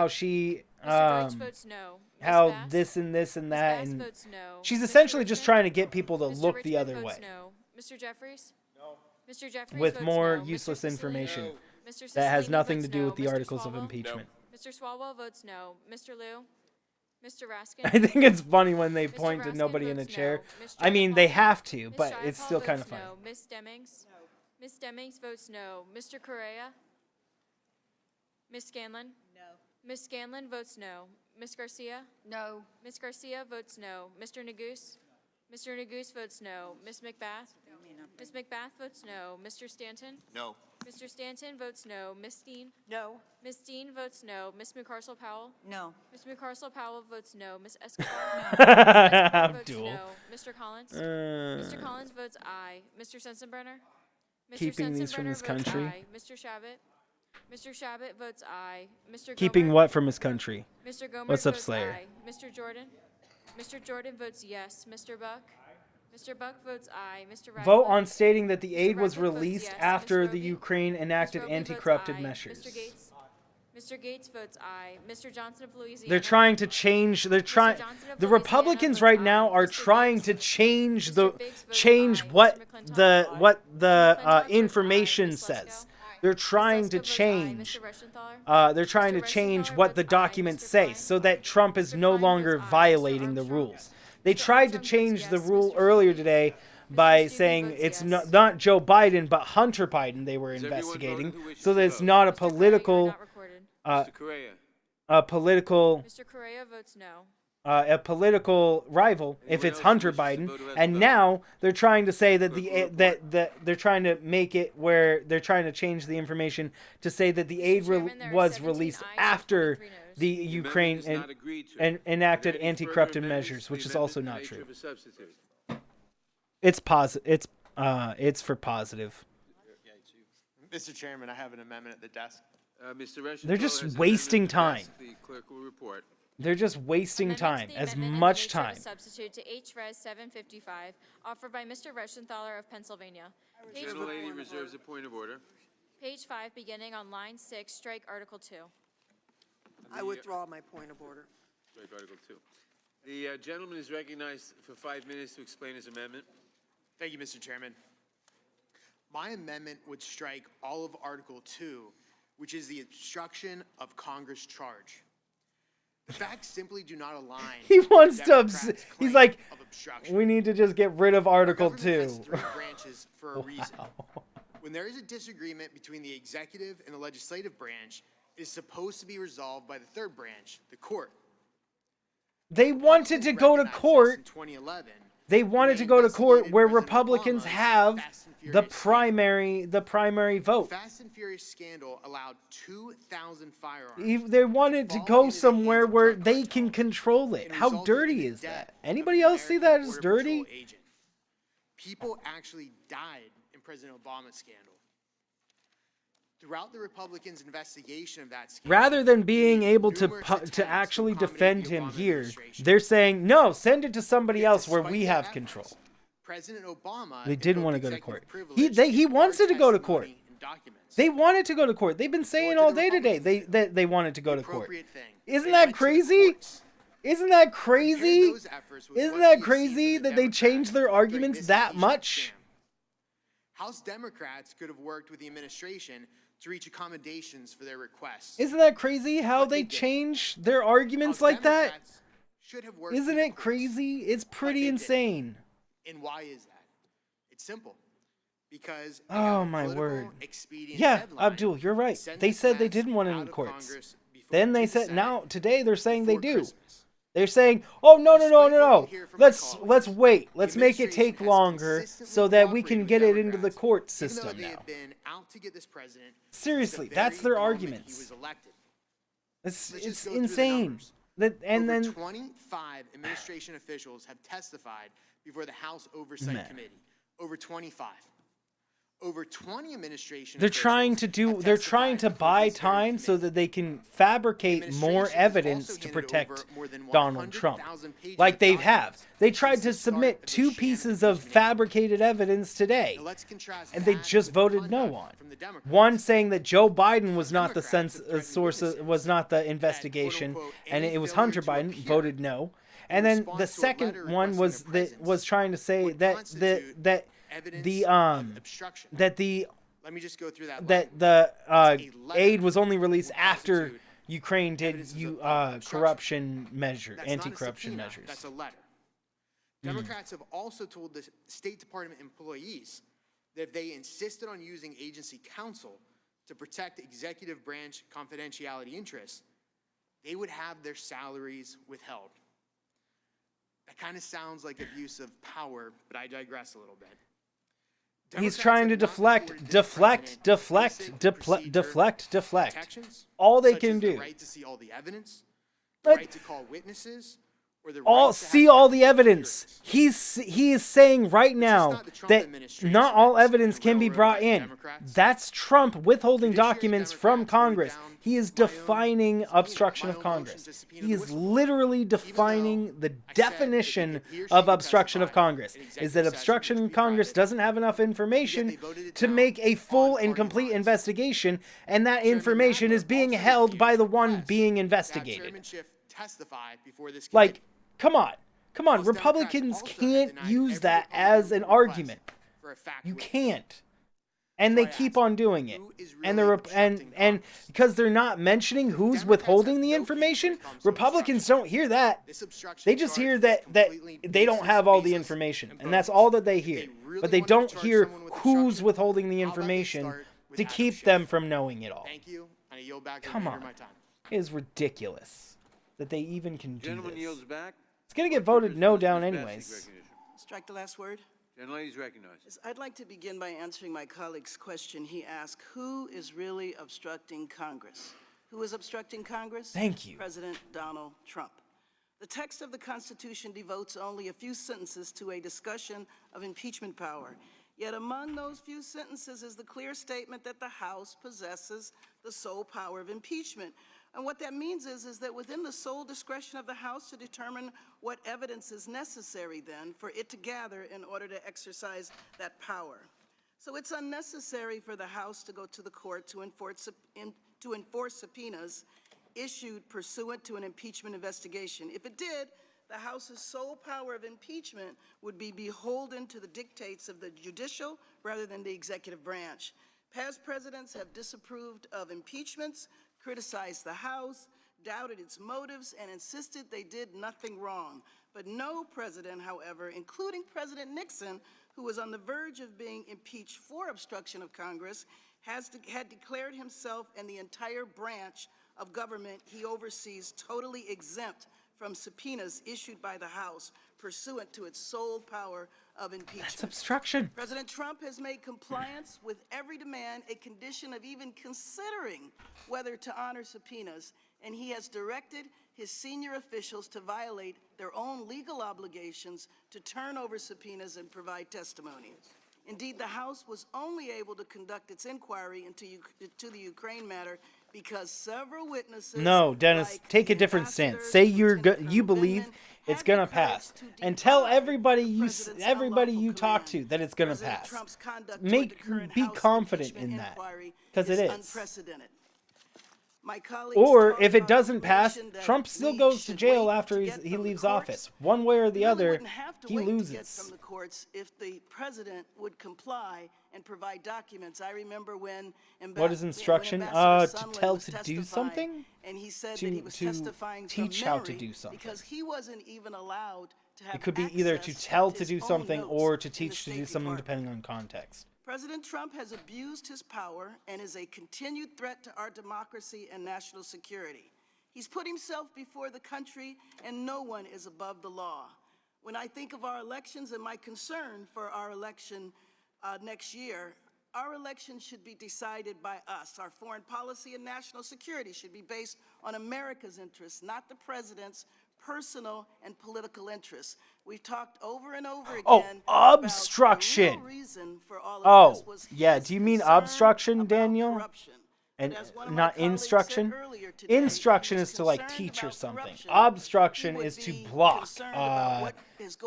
votes she no. Mr. Deutsch votes no. Ms. how Bass? this and this and that, Ms. Bass and votes no. she's Mr. essentially just Richmond? trying to get people to Mr. look the Richmond other votes way no. Mr. Jeffries? No. Mr. Jeffries with votes more no. useless Mr. Cicilline? information No. Mr. that has Cicilline nothing to votes do no. with the Mr. articles of Swalwell? impeachment. Mr. Swalwell votes no. Mr. Liu? Mr. Raskin? I think it's funny when they Mr. point to Raskin nobody in a votes chair. no. Ms. I mean, they Jayapal? have to, Ms. but it's Jayapal still kind votes of funny. no. Ms. Demings? No. Ms. Demings votes no. Mr. Correa? Ms. Scanlon? No. Ms. Scanlon votes no. Ms. Garcia? No. Ms. Garcia votes no. Mr. Neguse? Mr. Neguse votes no. Ms. McBath? Ms. McBath votes no. Mr. Stanton? No. Mr. Stanton votes no. Ms. Steen? No. Ms. Steen votes no. Ms. McCarsell-Powell? No. Ms. McCarsell-Powell votes no. Ms. Escobar? No. Ms. Escobar votes Abdul. no. Mr. Collins? Mr. Collins votes aye. Mr. Sensenbrenner? Mr. Keeping these from Sensenbrenner this votes country. aye. Mr. Shabbat? Mr. Shabbat votes aye. Mr. Keeping Gomer? what from his country? Mr. Gomer What's up, votes Slayer? aye. Mr. Jordan? Mr. Jordan votes yes. Mr. Buck? Mr. Buck votes aye. Mr. Radcliffe? Vote on stating that the aid was Radcliffe votes released yes. after Mr. the Roby? Ukraine enacted Mr. Roby votes anti-corrupted aye. measures. Mr. Gates votes aye. Mr. Johnson of Louisiana? They're trying to change. They're trying. Johnson of The Louisiana Republicans votes right aye. now are Mr. trying Biggs? to change Mr. Biggs votes change aye. what Mr. McClintock? the McClintock votes information aye. Ms. says. Lesko? They're trying to change. They're trying to change what the documents say so that Trump is no longer violating the rules. They tried to change the rule earlier today by saying it's not Joe Biden but Hunter Biden they were investigating, so that it's not a political Mr. Correa. Mr. Correa votes no. A political rival if it's Hunter Biden, and now they're trying to say that they're trying to make it where they're trying to change the information to say that the aid was released after the Ukraine enacted anti-corruption measures, which is also not true. It's for positive. Mr. Chairman, I have an amendment at the desk. They're just wasting time. The clerk will report. They're just wasting time, as Amendment much in the nature of time. a substitute to H.Res. 755, offered by Mr. Reschenthaler of Pennsylvania. The gentlelady reserves a point of order. Page 5, beginning on line 6, strike Article 2. I withdraw my point of order. Strike Article 2. The gentleman is recognized for 5 minutes to explain his amendment. Thank you, Mr. Chairman. My amendment would strike all of Article 2, which is the obstruction of Congress charge. The facts simply do not align. He wants with to. Democrats' He's claim like, of obstruction. we need to just get rid of Article Our government 2. has three branches for a reason. When there is a disagreement between the executive and the legislative branch, it is supposed to be resolved by the third branch, the court. They wanted to go to court. In 2011, They wanted to go to court where Republicans have the primary vote. Fast and Furious scandal allowed 2,000 firearms. They wanted to go somewhere where they can control it. How dirty is that? Anybody else see that as dirty? People actually died in President Obama's scandal. Throughout the Republicans' investigation of that scandal, Rather than being able to actually defend him here, they're saying, no, send it to somebody else where we have control. President Obama They didn't want to go to court. He wants it to go to court. They wanted to go to court. They've been saying all day today they wanted to go to court. Isn't that crazy? Isn't that crazy? Isn't that crazy that they changed their arguments that much? House Democrats could have worked with the administration to reach accommodations for their requests. Isn't that crazy how they change their arguments like that? Isn't it crazy? It's pretty insane. And why is that? It's simple. Because oh my word. Yeah, Abdul, you're right. They said they didn't want it in courts. Then they said today they're saying they do. They're saying, "Oh no. Let's wait. Let's make it take longer so that we can get it into the court system now." Seriously, that's their arguments. It's insane. Over 25 administration officials have testified before the House Oversight Committee. Over 25. Over 20 administration They're trying to buy time so that they can fabricate more evidence to protect Donald Trump. Like they have. They tried to submit 2 pieces of fabricated evidence today, and they just voted no on. One saying that Joe Biden was not the was not the investigation, and it was Hunter Biden, voted no. And then the second one was trying to say that the aid was only released after Ukraine did anti-corruption measures. That's a letter. Democrats have also told the State Department employees that if they insisted on using agency counsel to protect executive branch confidentiality interests, they would have their salaries withheld. That kind of sounds like abuse of power, but I digress a little bit. He's trying to deflect. All they can do. The right to see all the evidence, the right to call witnesses, or the right see all the evidence. He is saying right now that not all evidence can be brought in. That's Trump withholding documents from Congress. He is defining obstruction of Congress. He is literally defining the definition of obstruction of Congress. Is that obstruction of Congress doesn't have enough information to make a full and complete investigation, and that information is being held by the one being investigated. Like, come on. Republicans can't use that as an argument. You can't. And they keep on doing it. And and because they're not mentioning who's withholding the information, Republicans don't hear that. They just hear that they don't have all the information, and that's all that they hear. But they don't hear who's withholding the information to keep them from knowing it all. Thank you, and I yield back the Come remainder on. of my time. It is ridiculous that they even can do Gentleman this. yields back. It's going to get voted no down anyways. Strike the last word. Gentlelady is recognized. Yes, I'd like to begin by answering my colleague's question. He asked, who is really obstructing Congress? Who is obstructing Congress? Thank you. President Donald Trump. The text of the Constitution devotes only a few sentences to a discussion of impeachment power. Yet among those few sentences is the clear statement that the House possesses the sole power of impeachment. And what that means is that within the sole discretion of the House to determine what evidence is necessary then for it to gather in order to exercise that power. So it's unnecessary for the House to go to the court to enforce subpoenas issued pursuant to an impeachment investigation. If it did, the House's sole power of impeachment would be beholden to the dictates of the judicial rather than the executive branch. Past presidents have disapproved of impeachments, criticized the House, doubted its motives, and insisted they did nothing wrong. But no president, however, including President Nixon, who was on the verge of being impeached for obstruction of Congress, had declared himself and the entire branch of government he oversees totally exempt from subpoenas issued by the House pursuant to its sole power of impeachment. That's obstruction. President Trump has made compliance with every demand a condition of even considering whether to honor subpoenas, and he has directed his senior officials to violate their own legal obligations to turn over subpoenas and provide testimony. Indeed, the House was only able to conduct its inquiry into the Ukraine matter because several witnesses... No, Dennis, take a different stance. Say you believe it's going to pass. And tell everybody you talk to that it's going to pass. Be confident in that, because it is. Unprecedented. Or if it doesn't pass, Trump still goes to jail after he leaves office. One way or the other, he loses. From the courts if the president would comply and provide documents. I remember when what is instruction? To tell to do something? And he said that he was testifying teach how to do something. Because he wasn't even allowed to have it could be either to tell to do something or to teach to do something depending on context. President Trump has abused his power and is a continued threat to our democracy and national security. He's put himself before the country, and no one is above the law. When I think of our elections and my concern for our election next year, our election should be decided by us. Our foreign policy and national security should be based on America's interests, not the president's personal and political interests. We've talked over and over again obstruction. About the real reason for all of this was yeah. Do you mean obstruction, Daniel? Corruption. And not instruction? Instruction is to like teach or something. Obstruction is to block,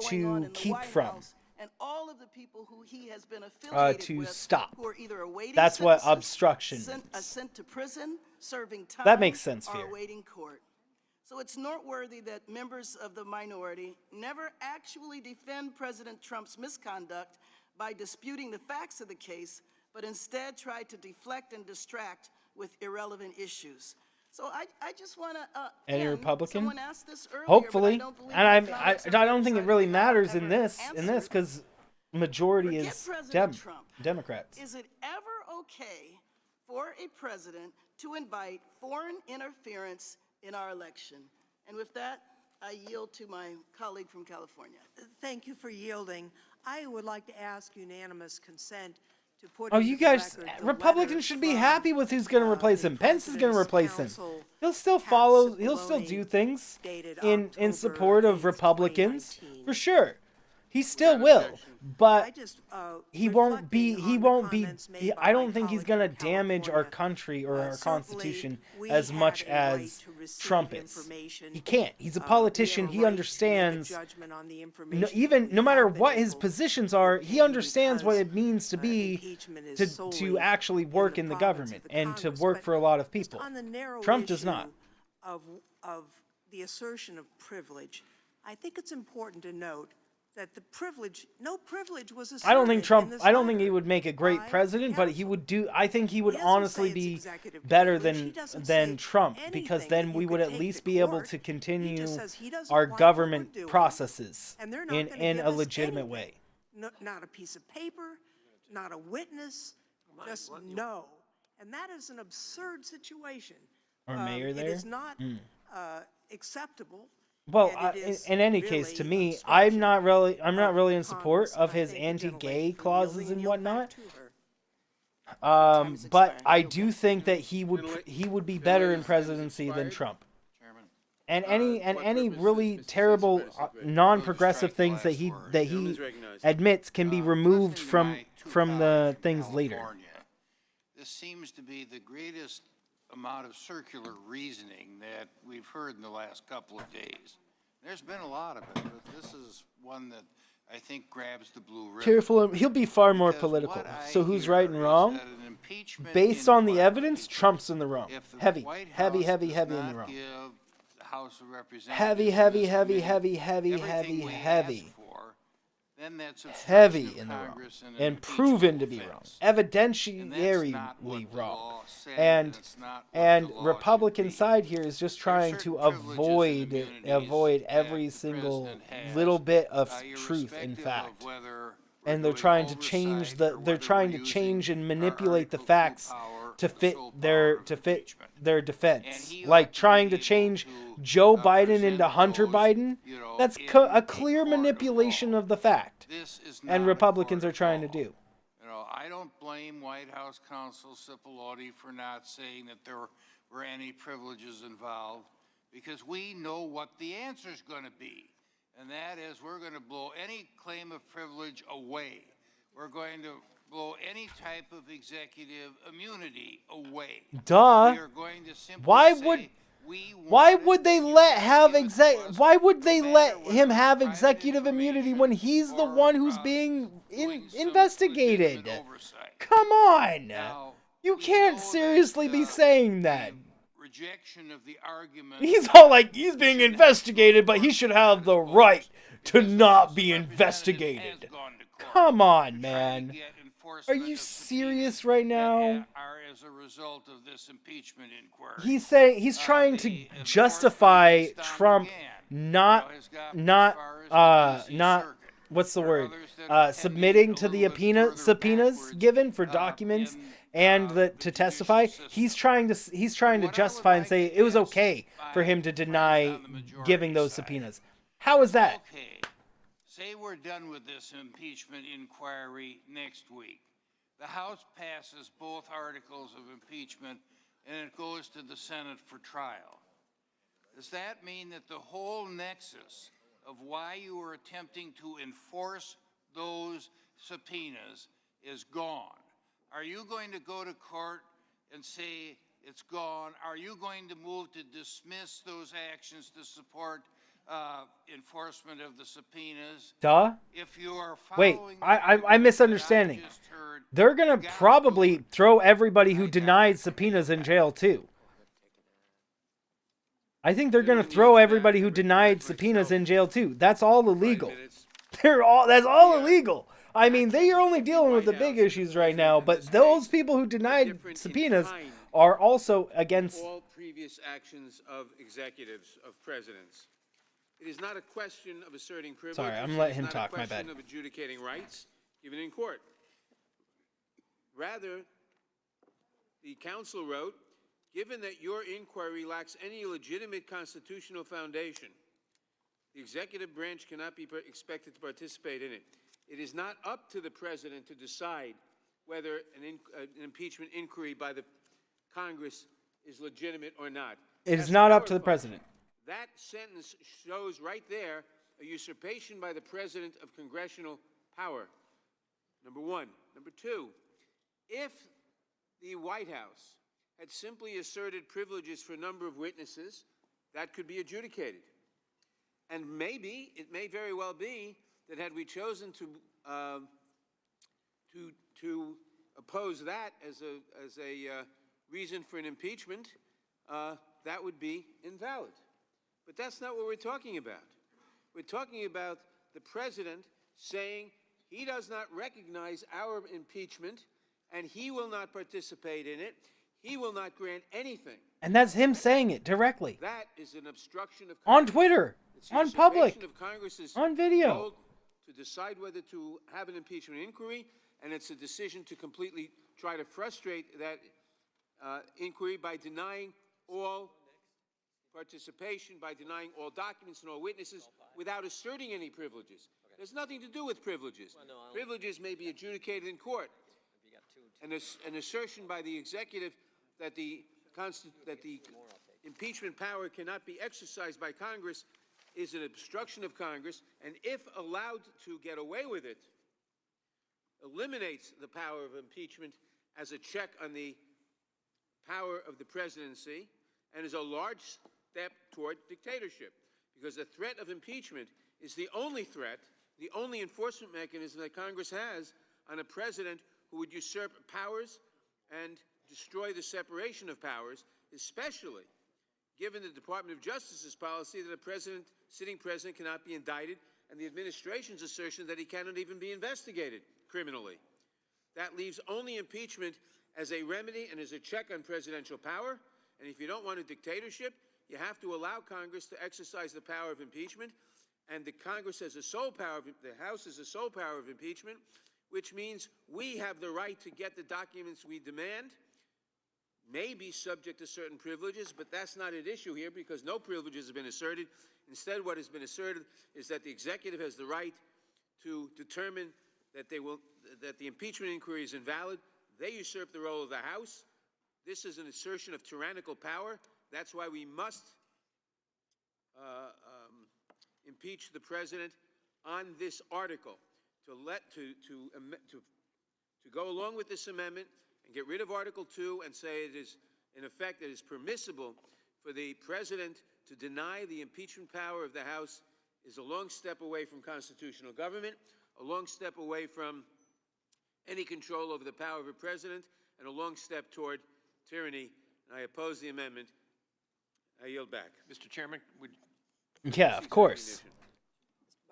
to keep from. And all of the people who he has been affiliated to with stop. Who are either awaiting That's what obstruction means. Sent to prison, serving time, that makes sense, or Fear. awaiting court. So it's noteworthy that members of the minority never actually defend President Trump's misconduct by disputing the facts of the case, but instead try to deflect and distract with irrelevant issues. So I just want to. Any Republican? Someone asked this earlier, hopefully, and I don't think it really matters in this because majority is Democrats. Is it ever okay for a president to invite foreign interference in our election? And with that, I yield to my colleague from California. Thank you for yielding. I would like to ask unanimous consent to put you guys, Republicans should be happy with who's going to replace him. Pence is going to replace him. He'll still follow, he'll still do things in support of Republicans, for sure. He still will, but he won't be, I don't think he's going to damage our country or our Constitution as much as Trump is. He can't. He's a politician. He understands, no matter what his positions are, he understands what it means to be, to actually work in the government and to work for a lot of people. Trump does not. Of the assertion of privilege, I think it's important to note that no privilege was asserted I don't think Trump. in this I don't think letter he would make a great by president, but he would do. I think he would He doesn't honestly say it's be executive better privilege. He than doesn't say Trump, because anything then that we you would could at take least to be able court. to He continue just says he doesn't our like what we're government doing, processes and they're not in gonna in give a us legitimate anything. way. Not a piece of paper, not a witness, just no. And that is an absurd situation. Our mayor It there? is not acceptable. Well, and it is in any case, to really me, obstruction I'm not really in of support Congress, of and I his thank the anti-gay gentlelady for clauses yielding and yield back whatnot. to her. But I do think that he would be better in presidency than Trump. And any really terrible non-progressive things that he admits can be removed from the things later. This seems to be the greatest amount of circular reasoning that we've heard in the last couple of days. There's been a lot of it, but this is one that I think grabs the blue ribbon. Careful, he'll be far more political. So who's right and wrong? Based on the evidence, Trump's in the wrong. Heavy in the wrong. Heavy in the wrong, and proven to be wrong, evidentially wrong, and Republican side here is just trying to avoid every single little bit of truth in fact, and they're trying to change and manipulate the facts to fit their defense, like trying to change Joe Biden into Hunter Biden. That's a clear manipulation of the fact, and Republicans are trying to do. You know, I don't blame White House counsel Cipollone for not saying that there were any privileges involved, because we know what the answer is going to be, and that is we're going to blow any claim of privilege away. We're going to blow any type of executive immunity away. Duh. We are going to simply Why would they let him have executive immunity when he's the one who's being investigated? Come on. You can't seriously be saying that. Rejection of the argument. He's all like, he's being investigated, but he should have the right to not be investigated. Come on, man. Are you serious right now? As a result of this impeachment inquiry. He's trying to justify Trump not what's the word? Submitting to the subpoenas given for documents and to testify. He's trying to justify and say it was okay for him to deny giving those subpoenas. How is that? Okay. Say we're done with this impeachment inquiry next week. The House passes both articles of impeachment and it goes to the Senate for trial. Does that mean that the whole nexus of why you were attempting to enforce those subpoenas is gone? Are you going to go to court and say it's gone? Are you going to move to dismiss those actions to support enforcement of the subpoenas? Duh. If you are Wait, I'm misunderstanding. They're going to probably throw everybody who denied subpoenas in jail, too. I think they're going to throw everybody who denied subpoenas in jail, too. That's all illegal. That's all illegal. I mean, they are only dealing with the big issues right now, but those people who denied subpoenas are also against all previous actions of executives, of presidents. It is not a question of asserting privilege. Sorry, I'm letting him talk, my bad. It is not a question of adjudicating rights given in court. Rather, the counsel wrote, given that your inquiry lacks any legitimate constitutional foundation, the executive branch cannot be expected to participate in it. It is not up to the president to decide whether an impeachment inquiry by the Congress is legitimate or not. It is not up to the president. That sentence shows right there a usurpation by the president of congressional power. Number one. Number two, if the White House had simply asserted privileges for a number of witnesses, that could be adjudicated. And maybe, it may very well be, that had we chosen to oppose that as a reason for an impeachment, that would be invalid. But that's not what we're talking about. We're talking about the president saying he does not recognize our impeachment and he will not participate in it. He will not grant anything. And that's him saying it directly. That is an obstruction of On Congress. Twitter, It's the on public, usurpation of Congress's on video. role to decide whether to have an impeachment inquiry, and it's a decision to completely try to frustrate that inquiry by denying all participation, by denying all documents and all witnesses without asserting any privileges. There's nothing to do with privileges. Privileges may be adjudicated in court. An assertion by the executive that the impeachment power cannot be exercised by Congress is an obstruction of Congress, and if allowed to get away with it, eliminates the power of impeachment as a check on the power of the presidency, and is a large step toward dictatorship, because the threat of impeachment is the only threat, the only enforcement mechanism that Congress has on a president who would usurp powers and destroy the separation of powers, especially given the Department of Justice's policy that a sitting president cannot be indicted, and the administration's assertion that he cannot even be investigated criminally. That leaves only impeachment as a remedy and as a check on presidential power. And if you don't want a dictatorship, you have to allow Congress to exercise the power of impeachment. And the Congress has a sole power, the House has a sole power of impeachment, which means we have the right to get the documents we demand, may be subject to certain privileges, but that's not at issue here because no privileges have been asserted. Instead, what has been asserted is that the executive has the right to determine that the impeachment inquiry is invalid. They usurp the role of the House. This is an assertion of tyrannical power. That's why we must impeach the president on this article to go along with this amendment and get rid of Article 2 and say it is, in effect, it is permissible for the president to deny the impeachment power of the House is a long step away from constitutional government, a long step away from any control over the power of a president, and a long step toward tyranny. And I oppose the amendment. I yield back. Mr. Chairman, Yeah, of course.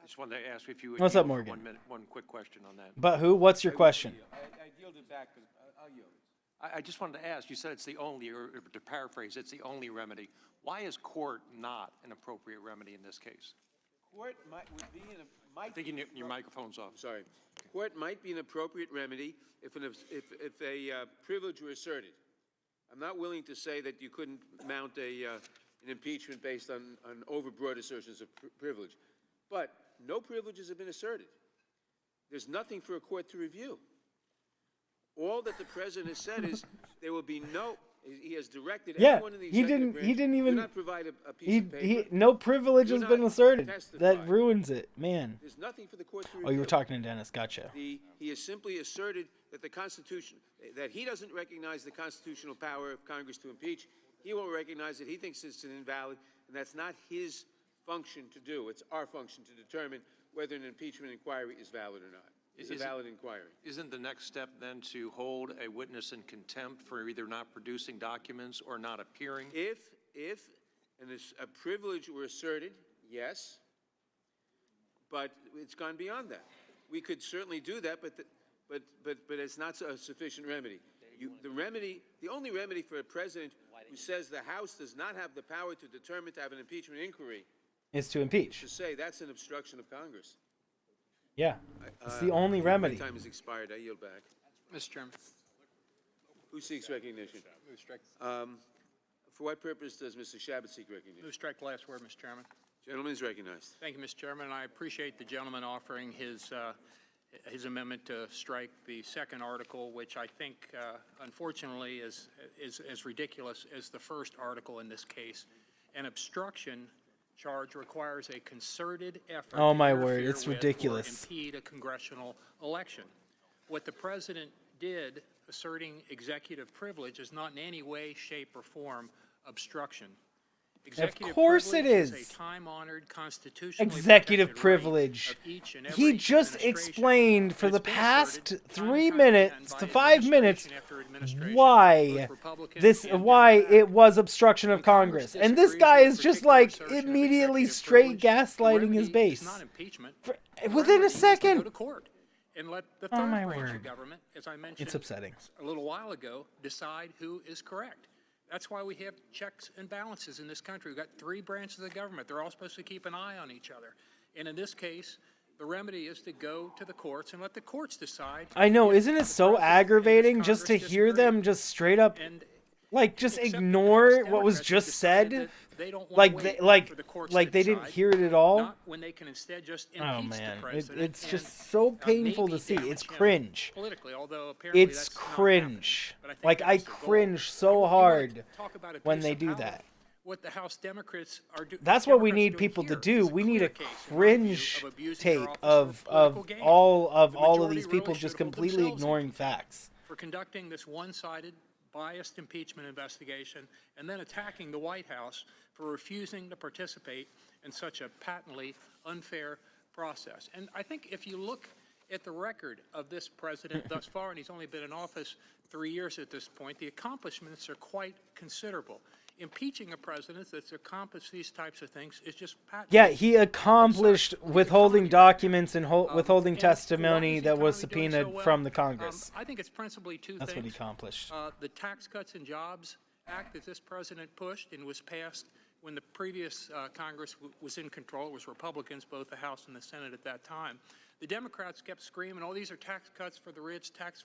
I just wanted to ask if you would What's up, yield for Morgan? 1 minute, one quick question on that. But who? What's your question? I yielded back. I'll yield. I just wanted to ask, you said it's the only, or to paraphrase, it's the only remedy. Why is court not an appropriate remedy in this case? Court would be in a... I think your microphone's off. Sorry. Court might be an appropriate remedy if a privilege were asserted. I'm not willing to say that you couldn't mount an impeachment based on overbroad assertions of privilege. But no privileges have been asserted. There's nothing for a court to review. All that the president has said is there will be no... He has directed everyone in the executive branch, he didn't even do not provide a piece of paper. No privilege has been asserted. testify. That ruins it, man. There's nothing for the court to review. Oh, you were talking to Dennis. Gotcha. He has simply asserted that the Constitution, that he doesn't recognize the constitutional power of Congress to impeach. He won't recognize it. He thinks it's an invalid, and that's not his function to do. It's our function to determine whether an impeachment inquiry is valid or not. It's a valid inquiry. Isn't the next step then to hold a witness in contempt for either not producing documents or not appearing? If a privilege were asserted, yes, but it's gone beyond that. We could certainly do that, but it's not a sufficient remedy. The only remedy for a president who says the House does not have the power to determine to have an impeachment inquiry is to impeach. To say that's an obstruction of Congress. Yeah, it's the only remedy. My time has expired. I yield back. Mr. Chairman. Who seeks recognition? Move strike. For what purpose does Mr. Shabbat seek recognition? Move strike the last word, Mr. Chairman. Gentleman is recognized. Thank you, Mr. Chairman. I appreciate the gentleman offering his amendment to strike the second article, which I think, unfortunately, is as ridiculous as the first article in this case. An obstruction charge requires a concerted effort Oh, to my word, interfere it's with ridiculous. or impede a congressional election. What the president did, asserting executive privilege, is not in any way, shape, or form obstruction. Executive Of course it privilege is. a time-honored, constitutionally Executive protected privilege. right of each and He every just administration. explained for And the it's been past asserted 3 time and again minutes by to 5 minutes administration after administration, why both Republican this and why Democrat. it was obstruction of When Congress Congress. And this disagrees guy with a is just particular like assertion of immediately executive straight privilege, the gaslighting his remedy base. is not impeachment. Within a remedy is to second. go to court and let the Oh, third my branch word. of government, as I mentioned It's upsetting. a little while ago, decide who is correct. That's why we have checks and balances in this country. We've got 3 branches of government. They're all supposed to keep an eye on each other. And in this case, the remedy is to go to the courts and let the courts decide. I know, if isn't it the so president and this aggravating just to Congress hear disagree. them just straight up And like just except ignore the House what was Democrats have just decided said? that they don't wanna Like wait they for the courts like to they didn't decide, hear it at all? not when they can instead just Oh impeach the man, president it's and, just so painful to maybe see. damage It's him cringe. politically, although apparently It's that's not cringe. happening. But I think Like that I was the goal. cringe so You wanna hard talk about a when piece they of do power, that. What the House Democrats are doing. That's what we need people to do. We need a cringe tape of all of these people just completely ignoring facts. For conducting this one-sided, biased impeachment investigation and then attacking the White House for refusing to participate in such a patently unfair process. And I think if you look at the record of this president thus far, and he's only been in office 3 years at this point, the accomplishments are quite considerable. Impeaching a president that's accomplished these types of things is just patently. Yeah, he accomplished withholding documents and withholding testimony that was subpoenaed from the Congress. I think it's principally two That's things. what he accomplished. The Tax Cuts and Jobs Act that this president pushed and was passed when the previous Congress was in control. It was Republicans, both the House and the Senate at that time. The Democrats kept screaming, oh, these are tax cuts for the rich, tax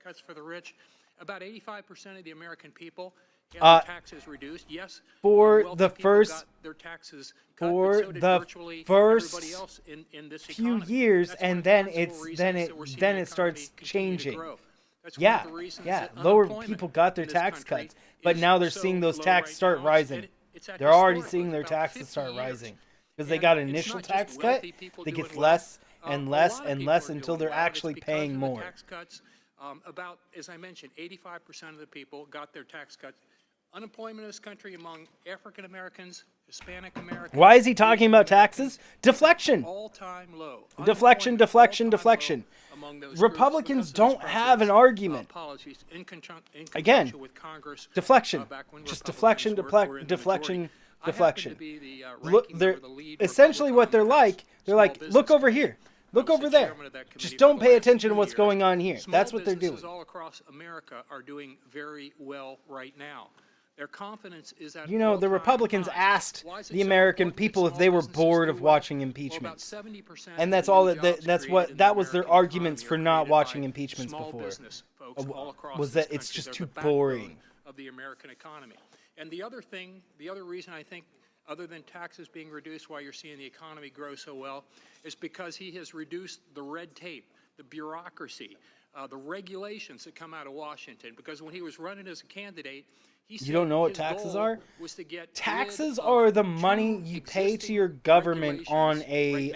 cuts for the rich. About 85% of the American people have their taxes reduced. Yes, for wealthy the people first got their taxes cut, for but so did the virtually first everybody else in this few economy. years, That's one and of the then principal it's reasons that we're seeing then the it starts economy continue to changing. grow. That's one Yeah, of the reasons yeah. that Lower unemployment people got their in this tax country cuts, but is now they're so seeing those low taxes right start now, rising. and it's at They're already historic seeing lows, their about taxes 50 start years. rising because they And got it's initial not just tax cut. wealthy people That doing gets well. less A and lot less of and people less are until doing they're well, and it's actually because paying of the more. tax cuts. About, as I mentioned, 85% of the people got their tax cuts. Unemployment in this country among African Americans, Hispanic Americans. Why is he talking about taxes? Deflection. All-time low. Deflection, deflection, deflection. Republicans don't have an argument. Policies in Again, conjunction with Congress, deflection. back when Just Republicans deflection, were in the deflection, majority. I happen deflection. to be the Look, ranking they're member of the lead essentially what they're Republican like. They're like, look over here, look over there. Just don't pay attention to what's going on here. That's what they're doing. Small businesses all across America are doing very well right now. Their confidence is at You know, the all-time Republicans highs. asked Why is it the so American important that people if small they were businesses bored do of well? watching Well, impeachments. about 70% And of that's the all new that jobs that's created what in that the was their American arguments economy for are not created watching by impeachments small before. business folks all across Was this that it's country. just They're too the backbone boring. of the American economy. And the other thing, the other reason I think, other than taxes being reduced, why you're seeing the economy grow so well, is because he has reduced the red tape, the bureaucracy, the regulations that come out of Washington. Because when he was running as a candidate, he said You don't know what his taxes goal are? was to get Taxes rid are of the money you pay to your government on a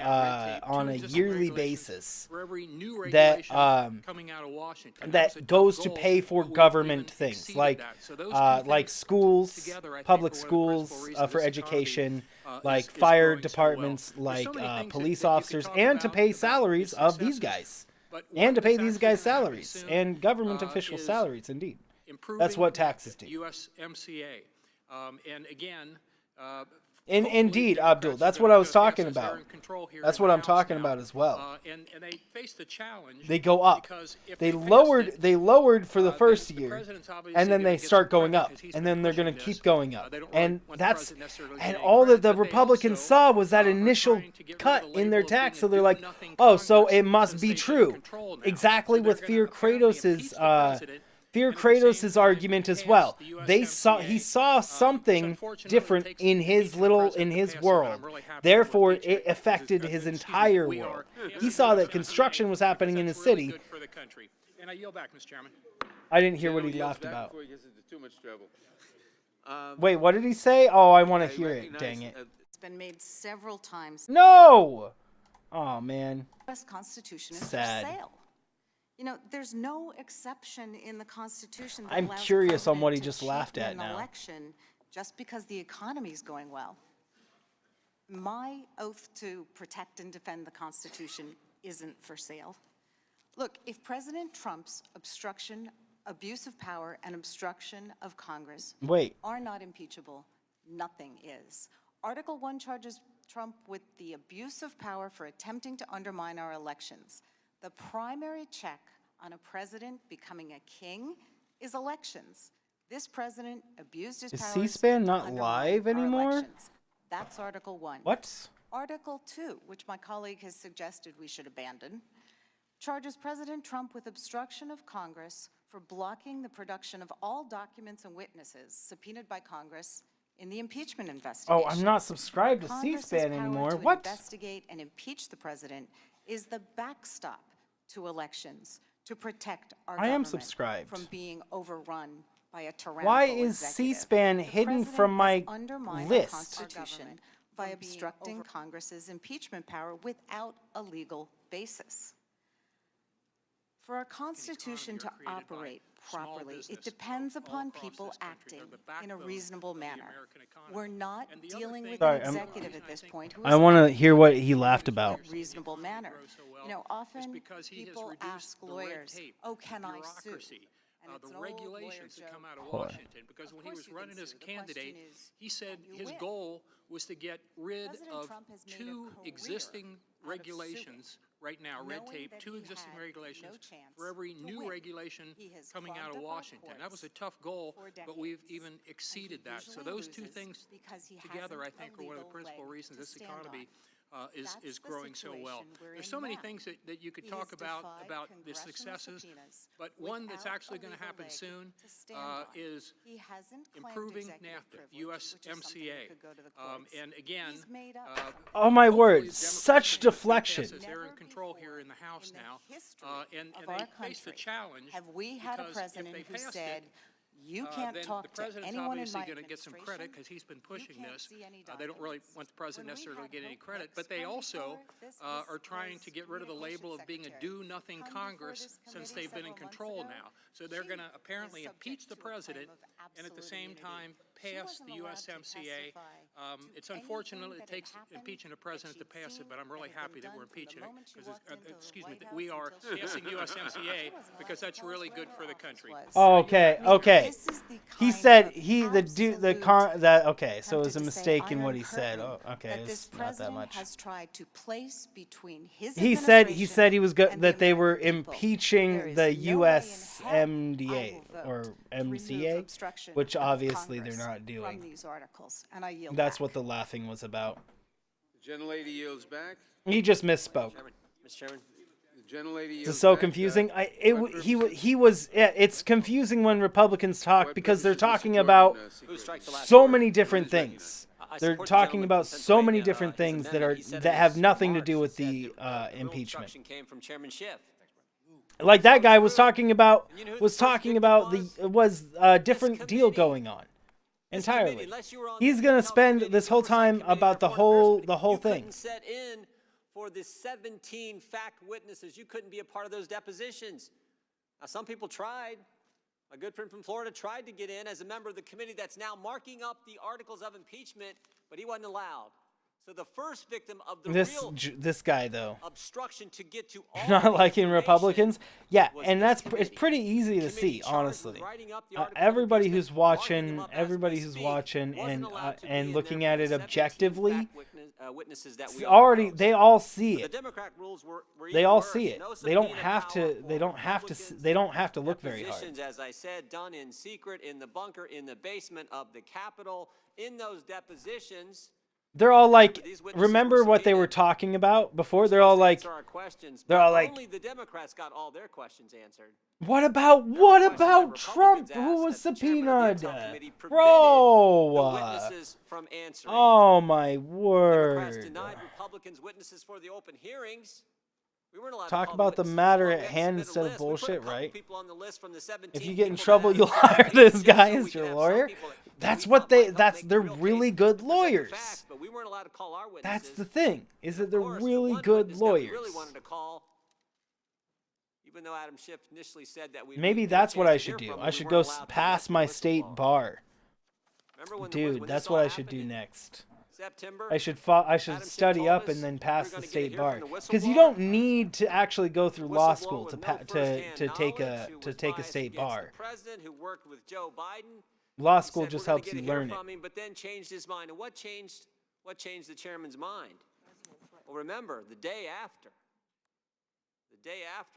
yearly basis for every new that regulation coming out of Washington. that goes to pay for government things like schools, public schools for education, like fire departments, like police officers, and to pay salaries of these guys, and to pay these guys salaries and government official salaries. Indeed, that's what taxes do. USMCA, and again. Indeed, Abdul, that's what I was talking about. That's what I'm talking about as well. And they face the challenge. They go up. They lowered for the first year, and then they start going up, and then they're going to keep going up. And that's all that the Republicans saw was that initial cut in their tax. So they're like, oh, so it must be true. Exactly with Fear Kratos's argument as well. He saw something different in his world. Therefore, it affected his entire world. He saw that construction was happening in his city. And I yield back, Mr. Chairman. I didn't hear what he laughed about. Wait, what did he say? Oh, I want to hear it. Dang it. It's been made several times. No! Oh, man. The U.S. Constitution is Sad. for sale. You know, there's no exception in the Constitution that I'm allows curious the on what he president just to laughed cheat in at an now. election just because the economy is going well. My oath to protect and defend the Constitution isn't for sale. Look, if President Trump's abuse of power and obstruction of Congress are not impeachable, nothing is. Article 1 charges Trump with the abuse of power for attempting to undermine our elections. The primary check on a president becoming a king is elections. This president abused his powers. Is C-SPAN to not undermine live our anymore? elections. That's Article 1. What? Article 2, which my colleague has suggested we should abandon, charges President Trump with obstruction of Congress for blocking the production of all documents and witnesses subpoenaed by Congress in the impeachment investigation. Oh, I'm not subscribed to C-SPAN anymore. To What? investigate and impeach the president is the backstop to elections to protect our I am government subscribed. from being overrun by a tyrannical Why is executive. C-SPAN The hidden president from has my undermined list? Our Constitution by obstructing Congress's impeachment power without a legal basis. For our Constitution to operate properly, it depends upon people acting in a reasonable manner. We're not dealing with an executive at this point who is I want to acting hear what he laughed about. in a reasonable manner. You know, often people ask lawyers, "Oh, can I sue?" And it's the an old lawyer regulations that joke. come out of Hold on. Washington, because when he course was you can running as a sue. The question candidate, is, he said can you his win? goal was to get rid President of Trump has made a two career existing out of regulations right now, red knowing tape, that two he existing had regulations no chance for every to new win. regulation He has coming clogged out of up our Washington. That was a courts tough goal, for but we've decades, even exceeded that. So usually those two loses things because he together, I hasn't think, a are one of the legal principal leg reasons to this stand economy is That's the growing so well. situation we're There's in so many now. things that you could He talk has about defied the congressional successes, subpoenas but one that's without actually a going to legal happen leg soon to stand on. is He hasn't claimed improving executive NAFTA, privilege, which is something that USMCA. could go to the courts. And again, He's made up Oh my hopefully word, the Democrats such can get through deflection. passes. They're in control here in the House now, and of they our face the country, challenge. have we had a because if president they who passed said, it, you can't then talk the to president's anyone in obviously my going to get some credit because he's been pushing can't this. see any They don't really documents. want the president When we necessarily to had get any Hope credit, Hicks but they come also before this are trying to get rid of the label of being a do-nothing Congress since they've been in control now. So they're going to apparently impeach the president and at the same time pass the USMCA. It's unfortunate it takes impeaching a president to pass it, but I'm really happy that we're impeaching it because, that we are passing USMCA because that's really good for the country. Okay, okay. He said okay, so it was a mistake in what he said. Oh, okay, it's not that much. Has tried to place between his He said he was good that they were impeaching the USMDA or MCA, which obviously they're not doing. These articles, and I yield That's back. what the laughing was about. The gentlelady yields back. He just misspoke. Mr. Chairman. The gentlelady yields It's so back. confusing. It's confusing when Republicans talk because they're talking about so many different things. They're talking about so many different things that have nothing to do with the impeachment. Came from Chairman Schiff. Like that guy was talking about a different deal going on entirely. He's gonna spend this whole time about the whole thing. Set in for the 17 fact witnesses. You couldn't be a part of those depositions. Now, some people tried. A good friend from Florida tried to get in as a member of the committee that's now marking up the articles of impeachment, but he wasn't allowed. So the first victim of the This guy though, obstruction to get to all not liking Republicans, yeah, and it's pretty easy to see, honestly. Everybody who's watching, and looking at it objectively, they all see it. They all see it. They don't have to look very hard. As I said, done in secret, in the bunker, in the basement of the Capitol. In those depositions, they're all like, remember what they were talking about before? They're all like, only the Democrats got all their questions answered. What about Trump, who was subpoenaed? Bro! Oh my word! Democrats denied Republicans witnesses for the open hearings. We weren't allowed Talk to about the witnesses. matter Well, at we hand submitted a instead of list. We put a bullshit, couple right? people on the list from the 17 If you get in people trouble, that you'll had hire this just guy so as we your could have lawyer. some people that That's we what thought might help make they're the real really case good to present their lawyers. facts, but we weren't allowed to call our witnesses. That's the thing, is that they're Of course, really one good witness that we lawyers. really wanted to call, even though Adam Schiff initially said that we Maybe that's what I should do. I should go pass my state bar. Remember when Dude, when that's this all what I should happened do in next. September? I should Adam Schiff study told up us and then we pass were the gonna get state to hear bar. from the Because you whistleblower. don't need to actually go through law Whistleblower school with to no firsthand take knowledge, a who to was take a biased state against bar. The president who worked with Joe Biden. Law He school said, just "We're gonna helps get you to hear learn it. from him," but then changed his mind. And what changed the chairman's mind? Well, remember, the day after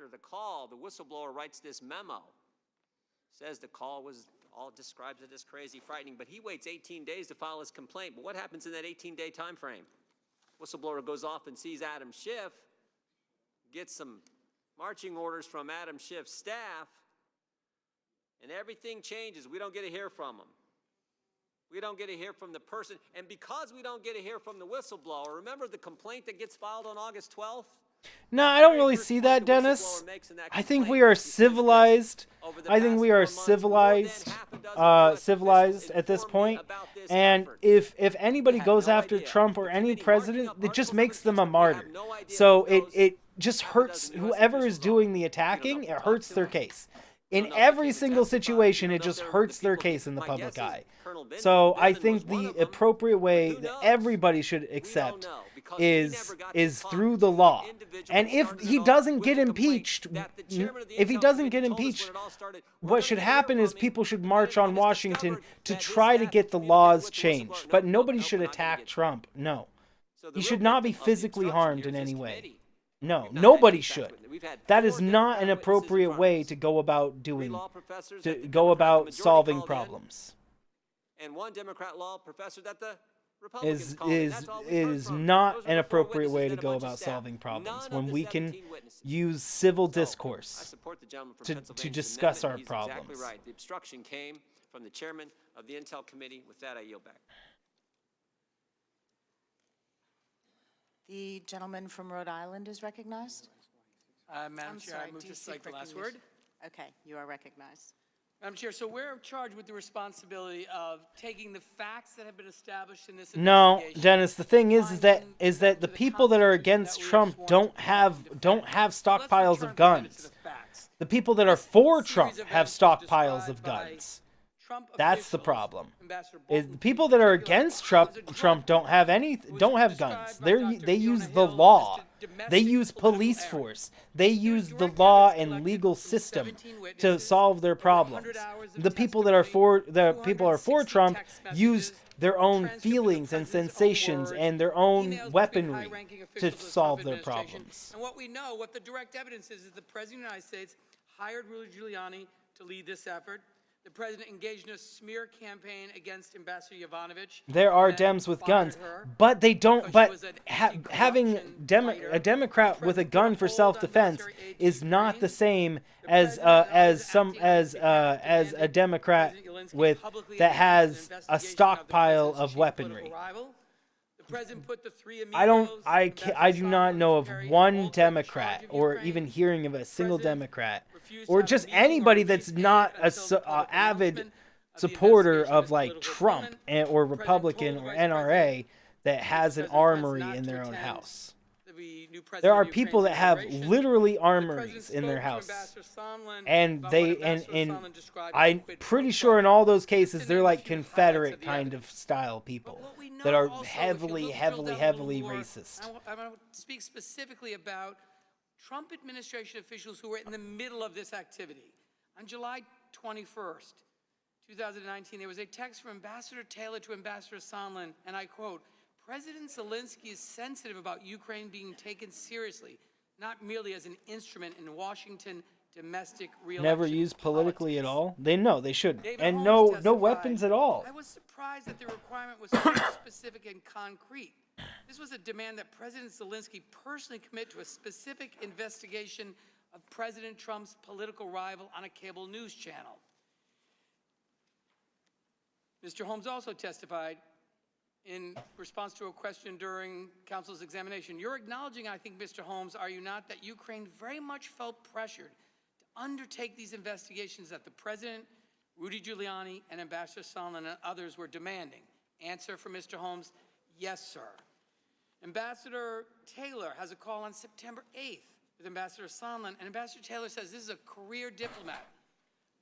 the call, the whistleblower writes this memo. Says the call was all describes it as crazy, frightening, but he waits 18 days to file his complaint. But what happens in that 18-day time frame? Whistleblower goes off and sees Adam Schiff, gets some marching orders from Adam Schiff's staff, and everything changes. We don't get to hear from him. We don't get to hear from the person. And because we don't get to hear from the whistleblower, remember the complaint that gets filed on August 12th? No, I don't really see that, Dennis. I think we are civilized. I think we are civilized at this point. And if anybody goes after Trump or any president, it just makes them a martyr. So it just hurts whoever is doing the attacking. It hurts their case. In every single situation, it just hurts their case in the public eye. So I think the appropriate way that everybody should accept is through the law. And if he doesn't get impeached, what should happen is people should march on Washington to try to get the laws changed. But nobody should attack Trump. No. He should not be physically harmed in any way. No, nobody should. That is not an appropriate way to go about solving problems. And one Democrat law professor that the Republicans call me. That's all we heard Is from. not Those were an the 4 appropriate witnesses way and to a go bunch of about staff. solving problems None when of we the can 17 witnesses. use civil I discourse support the gentleman from to Pennsylvania's discuss our amendment. He's problems. exactly right. The obstruction came from the chairman of the Intel Committee. With that, I yield back. The gentleman from Rhode Island is recognized. Madam Chair, I move to strike the last word. Okay, you are recognized. Madam Chair, so we're charged with the responsibility of taking the facts that have been established in this No, investigation. Dennis. The thing is that the people that are against Trump don't have stockpiles of guns. The people that are for Trump have stockpiles of guns. That's the problem. Is the people that are against Trump don't have guns. They use the law. They use police force. They use the law and legal system to solve their problems. The people that are for Trump use their own feelings and sensations and their own weaponry to solve their problems. And what the direct evidence is the President of the United States hired Rudy Giuliani to lead this effort. The President engaged in a smear campaign against Ambassador Yovanovitch. There are Dems with guns, but they don't. But having a Democrat with a gun for self-defense is not the same as a Democrat that has a stockpile of weaponry. I do not know of one Democrat or even hearing of a single Democrat or just anybody that's not a avid supporter of like Trump or Republican or NRA that has an armory in their own house. There are people that have literally armories in their house, and I'm pretty sure in all those cases they're like Confederate kind of style people that are heavily racist. I want to speak specifically about Trump administration officials who were in the middle of this activity. On July 21st, 2019, there was a text from Ambassador Taylor to Ambassador Sondland, and I quote, "President Zelensky is sensitive about Ukraine being taken seriously, not merely as an instrument in Washington domestic re-election Never used politically at all. They know they shouldn't, David and Holmes no weapons at all. I was surprised that the requirement was so specific and concrete. This was a demand that President Zelensky personally commit to a specific investigation of President Trump's political rival on a cable news channel. Mr. Holmes also testified in response to a question during counsel's examination. You're acknowledging, I think, Mr. Holmes, are you not, that Ukraine very much felt pressured to undertake these investigations that the President, Rudy Giuliani, and Ambassador Sondland and others were demanding? Answer from Mr. Holmes, yes, sir. Ambassador Taylor has a call on September 8th with Ambassador Sondland, and Ambassador Taylor says this is a career diplomat.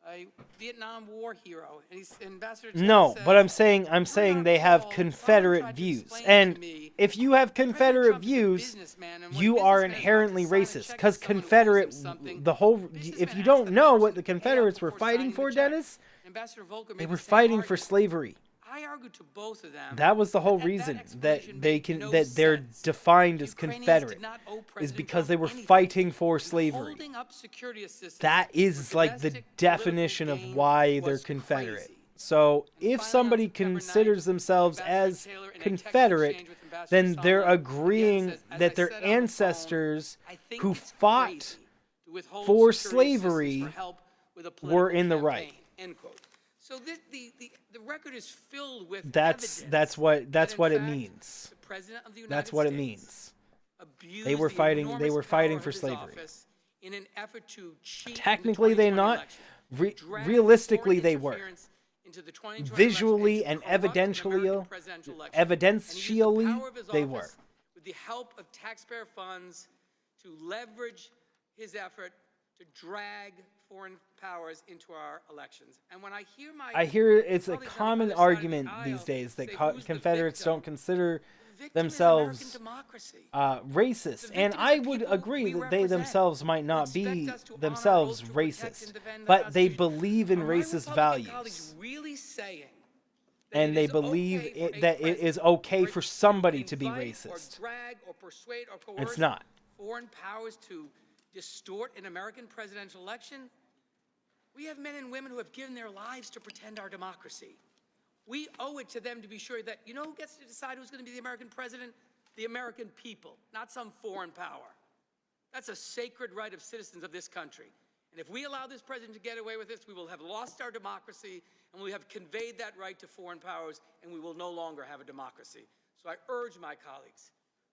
a Vietnam War hero, and Ambassador No, Chen but says, I'm saying they have Confederate views. And if you have Confederate views, you are inherently racist. Because Confederate, if you don't know what the Confederates were fighting for, Dennis, Ambassador Volker they made were the same fighting for argument. slavery. I argued to both of them. That was the whole and that reason that explanation they made can no they're sense. defined as Ukrainians Confederate did not owe is President because they Trump were anything. fighting for slavery. Holding up security assistance That is like the domestic definition of political why gain they're was Confederate. crazy. So if somebody considers themselves as Confederate, then they're agreeing that their ancestors who fought for slavery were in the right. End quote. So the record is filled with That's evidence what that, in it fact, means. the President of the United That's what it States means. abused They were the fighting enormous power for of his slavery. office in an effort to cheat Technically in the they 2020 not. election, drag Realistically foreign they were. interference into the 2020 Visually election, and to corrupt an American presidential election, and use the evidentially power of his they office were. with the help of taxpayer funds to leverage his effort to drag foreign powers into our elections. And when I hear It's a colleagues on the common other side of the argument aisle these days that say, "Who's the Confederates victim?" don't consider The victim is themselves American democracy. racist, and I would agree that they themselves might not be themselves racist, but they believe in racist values, really saying and they believe that it is okay for somebody to be racist. or drag or persuade or coerce It's not. foreign powers to distort an American presidential election? We have men and women who have given their lives to pretend our democracy. We owe it to them to be sure that, you know who gets to decide who's going to be the American president? The American people, not some foreign power. That's a sacred right of citizens of this country. And if we allow this president to get away with this, we will have lost our democracy, and we have conveyed that right to foreign powers, and we will no longer have a democracy. So I urge my colleagues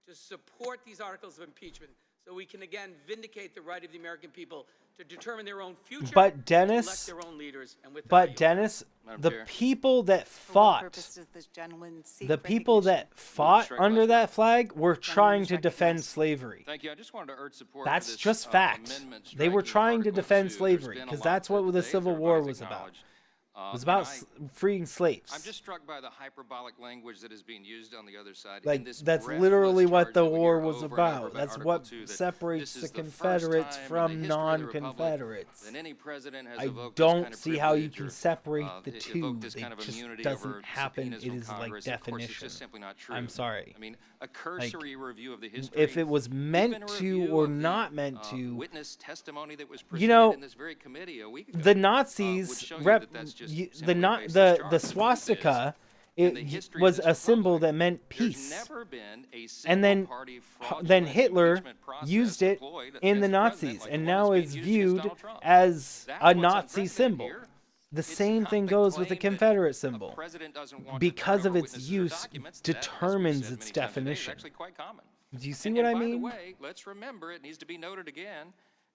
to support these articles of impeachment so we can again vindicate the right of the American people to determine their own future, But Dennis, to elect their own leaders, and with but that, Dennis, the Chair. people that For what fought, purpose does this gentleman seek the people that fought under that flag were trying to defend recognized. slavery. Thank you. I just wanted to urge support That's for this, just fact. amendment They were striking trying to Article defend 2. slavery There's been a because lot that's said what the today, Civil as War everybody's was about. acknowledged. It was about freeing I'm slaves. just struck by the hyperbolic language that is being used on the other side. Like in this that's breathless literally what charge the that we war hear was over and about. over That's Article what 2, that separates this the is the first Confederates time in from the history of the Republic non-Confederates. that any president has I evoked this don't kind of see how you privilege can or, separate the evoked two. this It kind of just immunity over doesn't happen. subpoenas It from is like Congress. Of course, definition. it's just simply not true. I'm sorry. I mean, a cursory review of the history. If it was meant even a to review or of the, not meant to, witness testimony that was presented you know, in this very committee a week ago, the would Nazis show you rep that that's just the simply not baseless the charge. the swastika. It was a symbol that meant peace. Never been a And then single-party then fraudulent Hitler impeachment process used it deployed in the against the president Nazis, like and the one now that's it's being used against viewed Donald Trump. as That's a what's Nazi unprecedented symbol. here. The It's same not thing the goes with the claim that Confederate a symbol. president doesn't want to Because turn of over its witnesses or use documents. That, as we've determines said its many times today, is definition. actually quite common. Do you see And what I by the mean? way, let's remember, it needs to be noted again,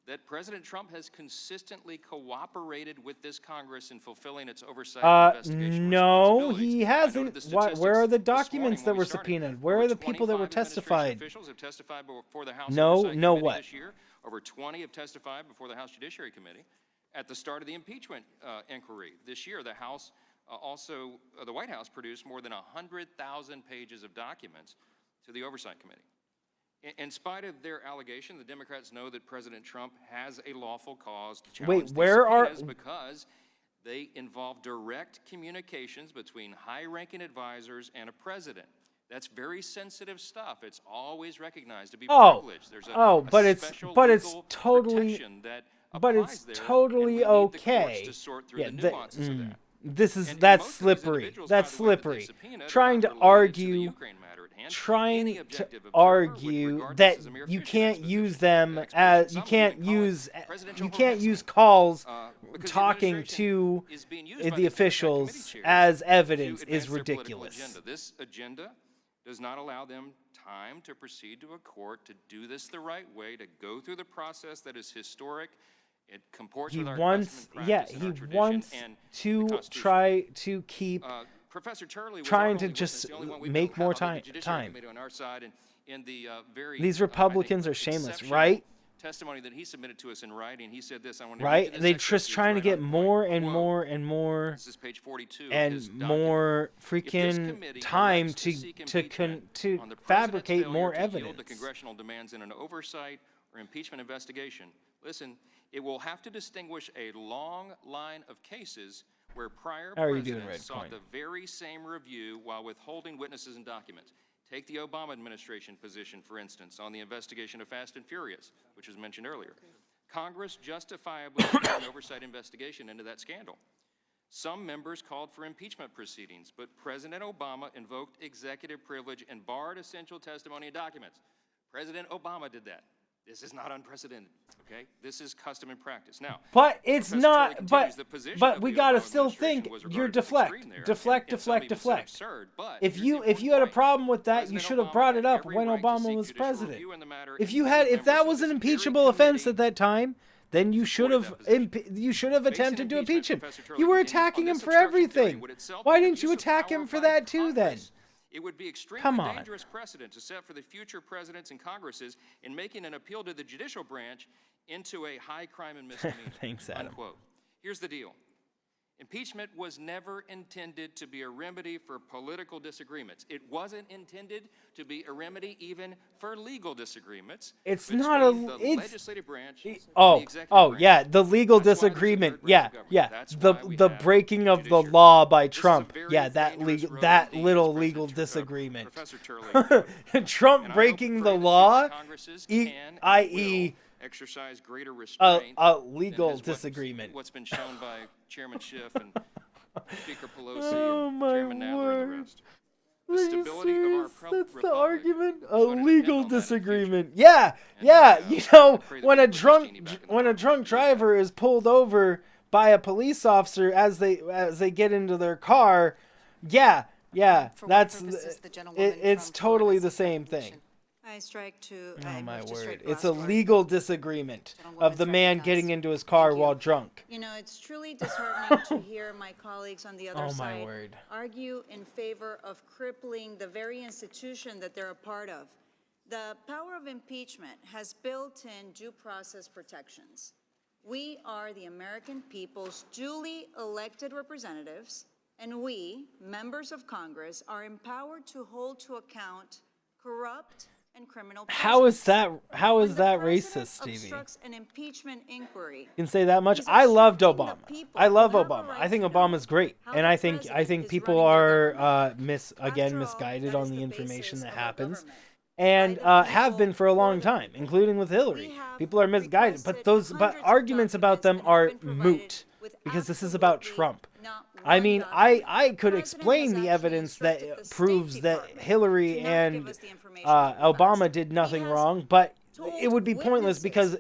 that President Trump has consistently cooperated with this Congress in fulfilling its oversight and investigation No, responsibilities. he I noted hasn't. the Where are the statistics this documents morning that when were we started. subpoenaed? Where Over are the people that were 25 administration testified? officials have testified before the House No, Oversight no Committee what? this year. Over 20 have testified before the House Judiciary Committee. At the start of the impeachment inquiry this year, the House the White House produced more than 100,000 pages of documents to the Oversight Committee. In spite of their allegation, the Democrats know that President Trump has a lawful cause to challenge Wait, these where are- subpoenas because they involve direct communications between high-ranking advisors and a president. That's very sensitive stuff. It's always recognized to be privileged. There's but it's special totally protection that but applies it's there, totally and we need the courts okay. to sort through the nuances of that. That's And most of these slippery. individuals, That's by the way, that they slippery. subpoenaed are Trying not to related to the argue, Ukraine matter at hand. Any trying to objective observer would argue regard that this as a mere you fishing can't expedition. use them Expedition. as you Some can't even call it use presidential you can't harassment. use calls Because the talking administration to is being used by the Democratic officials committee chairs as to evidence advance is their political ridiculous. agenda. This agenda does not allow them time to proceed to a court to do this the right way, to go through the process that is historic. It comports He with our wants, custom and yeah, practice and our he tradition wants and to the Constitution. try to keep Professor Turley was trying our to only just witness, the only one we make know more how. The time. Judiciary Committee on our side and in the very, These I think, Republicans are shameless, exceptional right? testimony that he submitted to us in writing. He said this, I want to Right? They just trying to get more and more and more This is page 42 of and his document. more If this freaking committee time elects to seek to impeachment to on the president's fabricate failure more to yield to evidence. congressional demands in an oversight or impeachment investigation, listen, it will have to distinguish a long line of cases where prior How are you doing, presidents Red sought Coin? the very same review while withholding witnesses and documents. Take the Obama administration position, for instance, on the investigation of Fast and Furious, which was mentioned earlier. Congress justifiably began an oversight investigation into that scandal. Some members called for impeachment proceedings, but President Obama invoked executive privilege and barred essential testimony and documents. President Obama did that. This is not unprecedented, okay? This is custom and practice. Now, But it's Professor not. Turley continues, the position of We the gotta Obama still administration think. was You're regarded as deflect, extreme there, deflect, and some deflect, even said deflect. absurd, but If here's the you important had a point. problem with that, you President should have Obama brought had it up every when right to Obama seek was judicial president. review in the matter, If and you many had, if members that of was this an very impeachable offense committee at that time, then you should have you should have Facing attempted to impeach him. Professor Turley You were continues, on attacking him this for obstruction theory everything. would itself Why be didn't you abuse of attack power him for by that too then? Congress. It would be extremely Come on. dangerous precedent to set for the future presidents and Congresses in making an appeal to the judicial branch into a high crime and misdemeanor. Thanks, Adam. Unquote. Here's the deal. Impeachment was never intended to be a remedy for political disagreements. It wasn't intended to be a remedy even for legal disagreements. It's not a. between the It's legislative branch and the oh executive oh branch. yeah, the legal That's why there's a disagreement. third branch Yeah of government. yeah. That's The why we the have breaking of the judiciary. law by This is a Trump. very Yeah, that dangerous legal road that indeed, little as legal President disagreement. Professor Turley Trump And I breaking hope the pray that law, future Congresses can and i.e. will exercise greater restraint a than legal is disagreement. what's been shown by Chairman Schiff and Speaker Pelosi Oh and my Chairman Nadler and the word. rest. Are The you stability of our serious? That's the republic argument? A is gonna legal depend on that in the future. disagreement. Yeah, yeah. And, You know, pray that when we a put drunk Christine back in the when a box. drunk driver is pulled over by a police officer as they get into their car, yeah, For what that's purpose is the gentlewoman it's from totally Florida's the same thing. I strike to. Oh I my move to word! strike It's the a last legal disagreement of the man getting into his car while drunk. You know, it's truly disheartening to hear my colleagues on the other Oh, my side word. argue in favor of crippling the very institution that they're a part of. The power of impeachment has built-in due process protections. We are the American people's duly elected representatives, and we, members of Congress, are empowered to hold to account corrupt and criminal How is presidents. that? How is When the that president racist, Stevie? obstructs an impeachment inquiry, You can say that much. he's I loved obstructing the Obama. people I love who have a Obama. right I think to know Obama's great, how and the I think president is people running their are government. again After all, misguided that on is the the information basis that of our happens, government. and By the have people, been for a for long the time, people. including with Hillary. We have People are misguided, but requested arguments about them are moot because this is about Trump. I mean, I could explain the evidence that proves that Hillary and Obama did nothing wrong, but it would be pointless because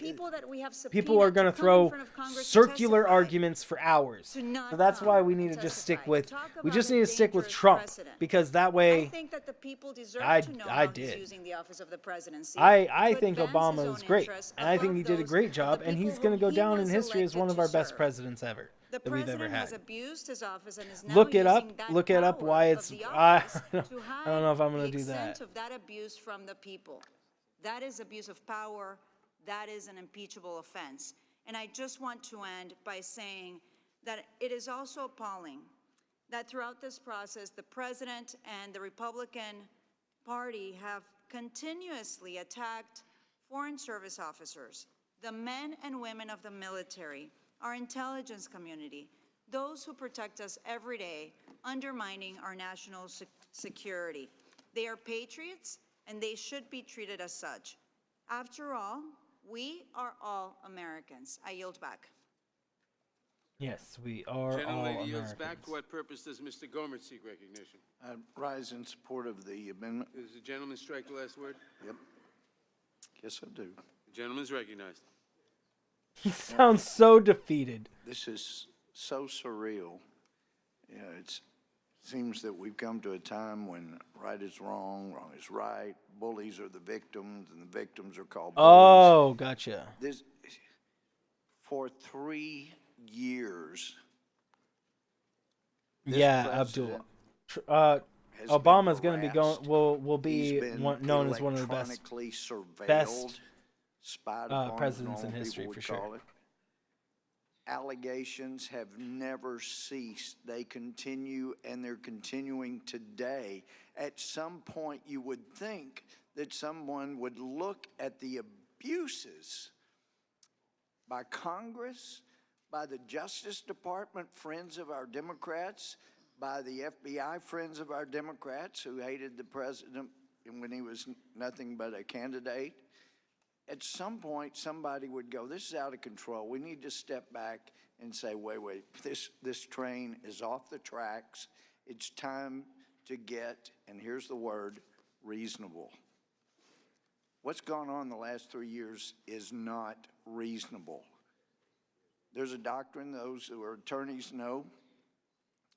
people are going to throw circular arguments for hours. So that's why we need to just stick with Trump because that way I think that the people deserve I to know how he's did. using the office of the presidency. I to think advance Obama his is own great, interests and I think above he did a those great of job, the and people he's going to whom go he down in was history as elected one of to our best serve. presidents ever The that we've ever president has had. abused his office and is now Look it up. using that Look it up. power Why of it's the I office don't to I don't know if I'm hide going the to do extent that. of that abuse from the people. That is abuse of power. That is an impeachable offense. And I just want to end by saying that it is also appalling that throughout this process, the president and the Republican Party have continuously attacked foreign service officers, the men and women of the military, our intelligence community, those who protect us every day, undermining our national security. They are patriots, and they should be treated as such. After all, we are all Americans. I yield back. Yes, we are all Gentlelady yields Americans. back. To what purpose does Mr. Gomer seek recognition? I rise in support of the amendment. Does the gentleman strike the last word? Yep. Yes, I do. The gentleman's recognized. He sounds so defeated. This is so surreal. You know, it seems that we've come to a time when right is wrong, wrong is right. Bullies are the victims, and the victims are called bullies. Oh, gotcha. This, for 3 years. Yeah, Abdul. Obama's going to be going. Will be known as one of the best spied upon, as presidents in normal history, people for would sure. call it. Allegations have never ceased. They continue, and they're continuing today. At some point, you would think that someone would look at the abuses by Congress, by the Justice Department, friends of our Democrats, by the FBI, friends of our Democrats who hated the president when he was nothing but a candidate. At some point, somebody would go, this is out of control. We need to step back and say, wait, this train is off the tracks. It's time to get, and here's the word, reasonable. What's gone on the last 3 years is not reasonable. There's a doctrine, those who are attorneys know,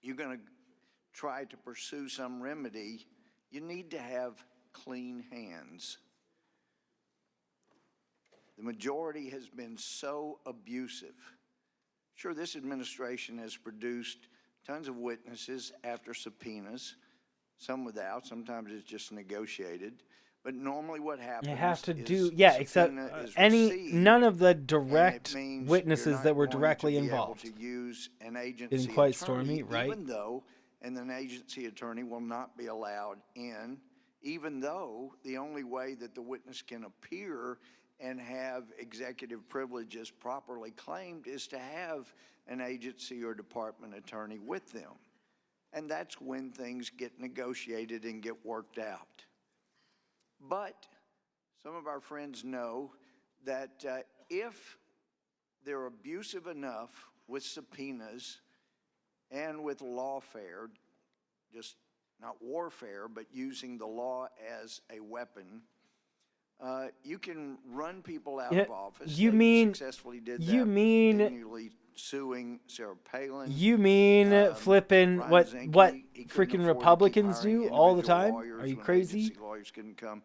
you're going to try to pursue some remedy, you need to have clean hands. The majority has been so abusive. Sure, this administration has produced tons of witnesses after subpoenas, some without, sometimes it's just negotiated. But normally what happens You have to is do, yeah, except subpoena is received, none of the and it direct means witnesses you're not that were going directly to be able involved. to use an agency Getting quite attorney, stormy, right? Even though, and an agency attorney will not be allowed in, even though the only way that the witness can appear and have executive privileges properly claimed is to have an agency or department attorney with them. And that's when things get negotiated and get worked out. But some of our friends know that if they're abusive enough with subpoenas and with lawfare, just not warfare, but using the law as a weapon, you can run people out of office. You They mean successfully did that, you mean continually suing Sarah Palin. you mean flipping Ryan what Zinke, he couldn't freaking afford to keep Republicans hiring do all the individual time? lawyers Are you when crazy? agency lawyers couldn't come.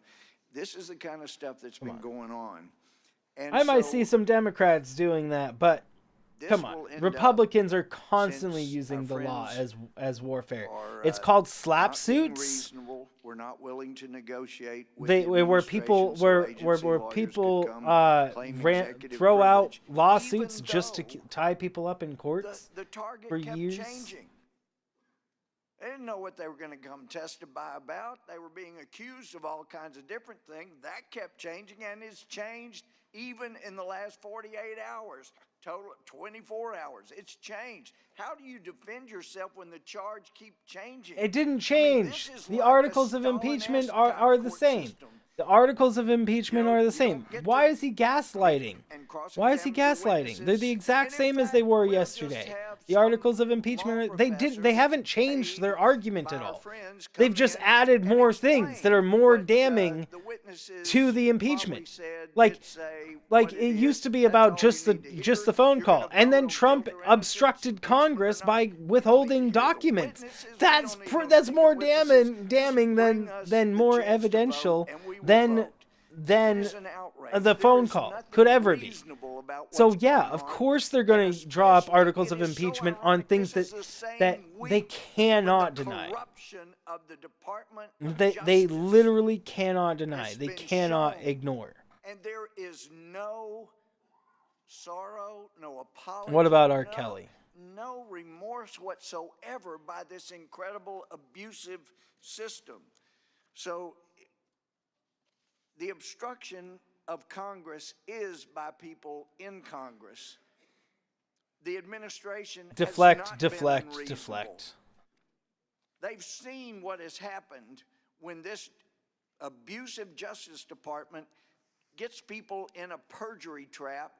This is the kind of stuff that's been going on. And I might so see some Democrats doing that, but this come will on. end Republicans are up, constantly since using the our law friends as warfare. are, It's called slap not being suits. reasonable. We're not willing to negotiate with They the where people administration so where agency where lawyers people could come claim executive throw out privilege, lawsuits even just to though tie people up in courts the target for kept years. changing. They didn't know what they were going to come testify about. They were being accused of all kinds of different things. That kept changing and has changed even in the last 48 hours, total 24 hours. It's changed. How do you defend yourself when the charge keeps changing? It didn't I mean, change. this is The like a articles of impeachment are the same. The articles of impeachment are the same. Why is he gaslighting? Why is he gaslighting? They're the exact same as they were yesterday. The articles of impeachment, they haven't changed their argument at all. They've just added more things that are more damning to the impeachment. Like it used to be about just the phone call, and then Trump obstructed Congress by withholding documents. That's more damning than more evidential than the phone call could ever be. So yeah, of course they're going to draw up articles of impeachment on things that they cannot deny. They literally cannot deny. They cannot ignore. And there is no sorrow, no apology. What about R. Kelly? No remorse whatsoever by this incredible abusive system. So the obstruction of Congress is by people in Congress. The administration Deflect. has not been unreasonable. They've seen what has happened when this abusive Justice Department gets people in a perjury trap.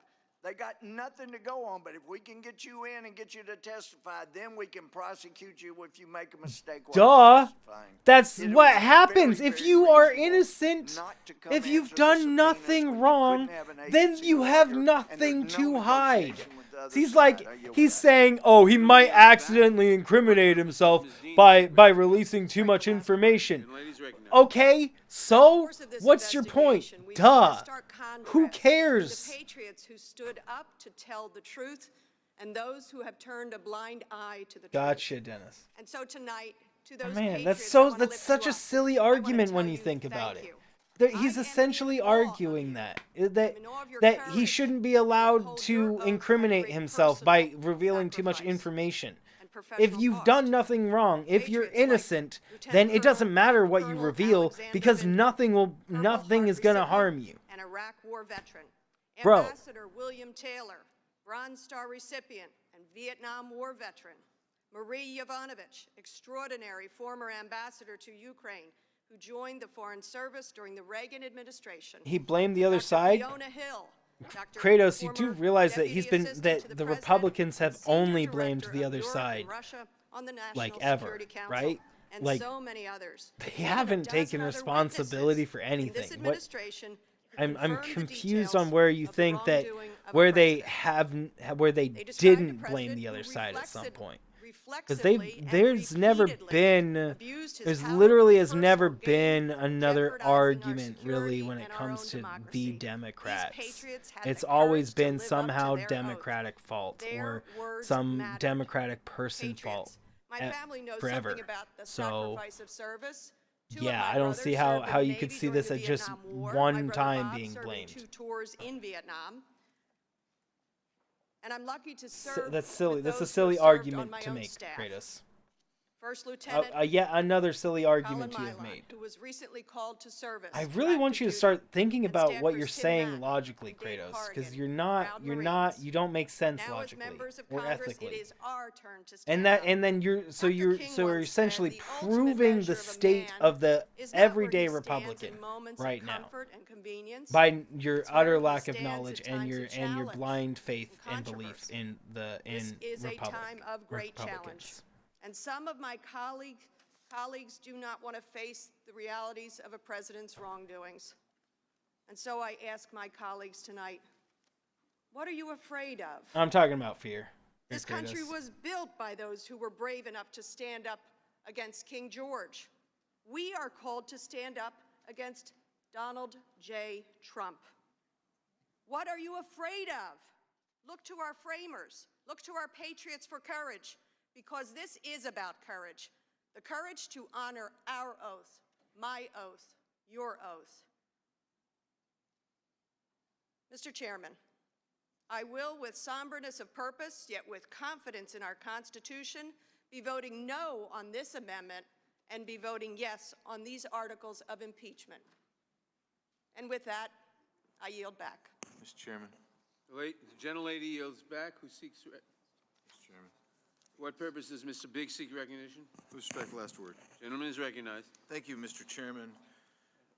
They got nothing to go on, but if we can get you in and get you to testify, then we can prosecute you if you make a mistake. Duh. That's what happens if you are innocent. If you've done nothing wrong, then you have nothing to hide. He's saying, oh, he might accidentally incriminate himself by releasing too much information. Okay, so what's your point? Duh. Who cares? The patriots who stood up to tell the truth and those who have turned a blind eye to the truth. Gotcha, Dennis. And so tonight, to those Man, patriots, that's such a silly argument when you think about it. He's essentially arguing that he shouldn't be allowed to incriminate himself by revealing too much information. If you've done nothing wrong, if you're innocent, then it doesn't matter what you reveal because nothing is gonna harm you. An Iraq War veteran. Bro. Ambassador William Taylor, Bronze Star recipient and Vietnam War veteran. Marie Yovanovitch, extraordinary former ambassador to Ukraine, who joined the Foreign Service during the Reagan administration. He blamed the other side. Fiona Hill, Kratos, you do realize that the Republicans have only blamed the other side, like ever, right? And like so many others. they haven't taken responsibility for anything. I'm confused on where you think that where they didn't blame the other side at some point. Because there's literally has never been another argument really when it comes to the Democrats. It's always been somehow Democratic fault or some Democratic person fault forever. So yeah, I don't see how you could see this as just one time being blamed. 2 tours in Vietnam. And I'm lucky to serve. That's silly. That's a silly argument to make, Kratos. First Lieutenant. Yet another silly argument you have made. Who was recently called to service. I really want you to start thinking about what you're saying logically, Kratos, because you don't make sense logically or ethically. It is our turn to And then you're essentially proving the state of the everyday Republican right now by your utter lack of knowledge and your blind faith and belief in Republicans. And some of my colleagues do not want to face the realities of a president's wrongdoings. And so I ask my colleagues tonight, what are you afraid of? I'm talking about fear. This country was built by those who were brave enough to stand up against King George. We are called to stand up against Donald J. Trump. What are you afraid of? Look to our framers. Look to our patriots for courage. Because this is about courage, the courage to honor our oath, my oath, your oath. Mr. Chairman, I will, with somberness of purpose, yet with confidence in our Constitution, be voting no on this amendment and be voting yes on these articles of impeachment. And with that, I yield back. Mr. Chairman. The gentlelady yields back. Who seeks... Mr. Chairman. What purpose does Mr. Biggs seek recognition? Who strike last word? Gentleman is recognized. Thank you, Mr. Chairman.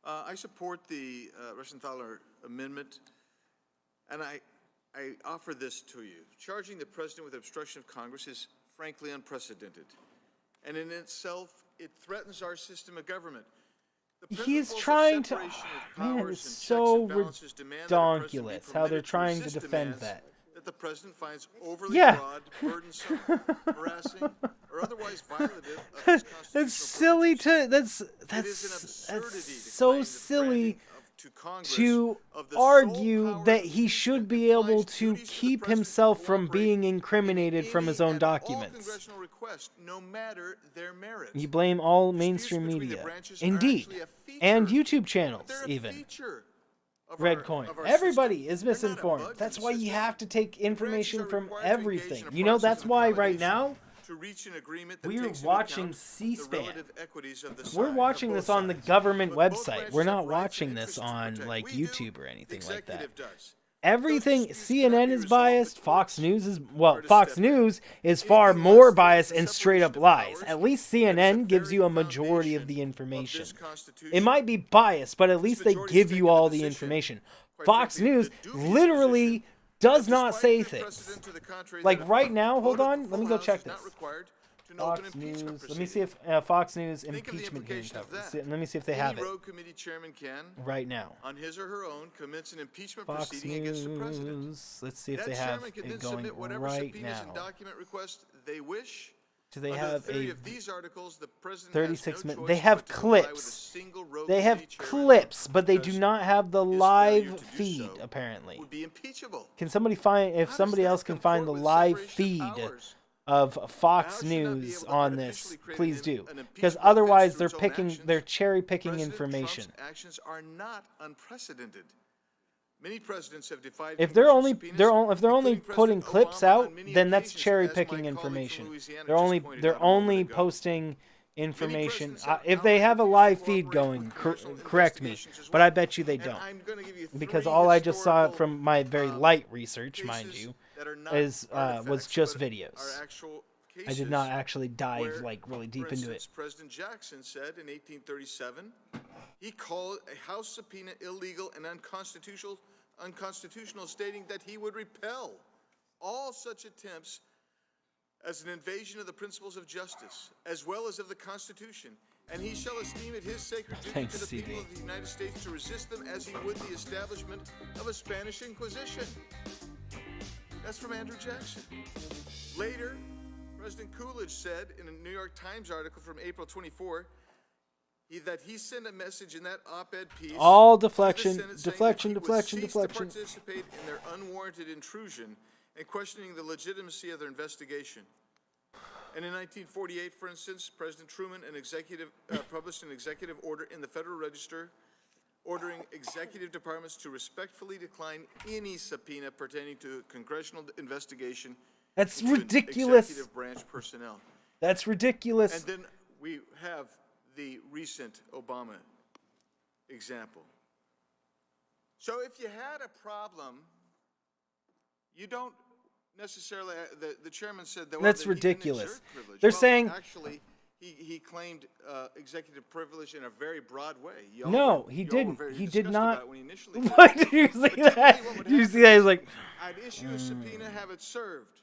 I support the Ressenthaler amendment, and I offer this to you. Charging the President with obstruction of Congress is frankly unprecedented, and in itself, it threatens our system of government. He's trying to... Man, it's so redonkulous how they're trying to defend that. That the President finds overly broad, burdensome, harassing, or otherwise violative of his that's silly to that's so silly to argue that he should be able to keep himself from being incriminated from his own documents. Congressional requests, no matter their merit. You blame all mainstream media, indeed, and YouTube channels even. Red coin. Everybody is misinformed. That's why you have to take information from everything. You know, that's why right now we're watching C-SPAN. We're watching this on the government website. We're not watching this on like YouTube or anything like that. Everything, CNN is biased, Fox News is far more biased and straight up lies. At least CNN gives you a majority of the information. It might be biased, but at least they give you all the information. Fox News literally does not say things. Like right now, hold on, let me go check this. Fox News. Let me see if Fox News impeachment hearing covers. Let me see if they have it. Rogue committee chairman can, right now, on his or her own, commence an impeachment Fox proceeding against the president. Let's see if they have it going right now. And document requests they wish. Do they have a of these articles, the president 36 minutes? They have clips. They have clips, but they do not have the live feed. Apparently, would be impeachable. Can somebody find if somebody else can find the live feed of Fox News on this, please do, because otherwise they're cherry picking information. Trump's actions are not unprecedented. Many presidents have defied If they're only subpoenas, putting clips Obama out, on many then that's occasions, cherry as my picking colleague from information. Louisiana They're just only pointed they're out a moment only ago. posting information. presidents have If they have a live feed cooperated going, with congressional correct me, investigations as but well. I bet you they And don't, I'm gonna give you because three all I just saw historical, from my very light research, mind cases you, that are not was artifacts, just but videos. are actual I did not cases actually dive where, like really deep for into it. instance, President Jackson said in 1837, he called a House subpoena illegal and unconstitutional, stating that he would repel all such attempts as an invasion of the principles of justice, as well as of the Constitution, and he shall esteem it his sacred duty Thanks, to the CD. people of the United States to resist them as he would the establishment of a Spanish Inquisition. That's from Andrew Jackson. Later, President Coolidge said in a New York Times article from April 24 that he sent a message in that op-ed piece. All to the deflection, Senate saying that deflection, he would deflection, cease deflection. to participate in their unwarranted intrusion and questioning the legitimacy of their investigation. And in 1948, for instance, President Truman published an executive order in the Federal Register ordering executive departments to respectfully decline any subpoena pertaining to congressional investigation. That's into ridiculous. Executive branch personnel. That's ridiculous. And then we have the recent Obama example. So if you had a problem, you don't necessarily, the chairman said that, That's that he didn't ridiculous. exert privilege. They're Well, saying actually, he claimed executive privilege in a very broad way. no, he didn't. He did not. When he initially Why did. did you But say that? typically what would Did you happen see that? He's is, like, I'd issue a subpoena, have it served.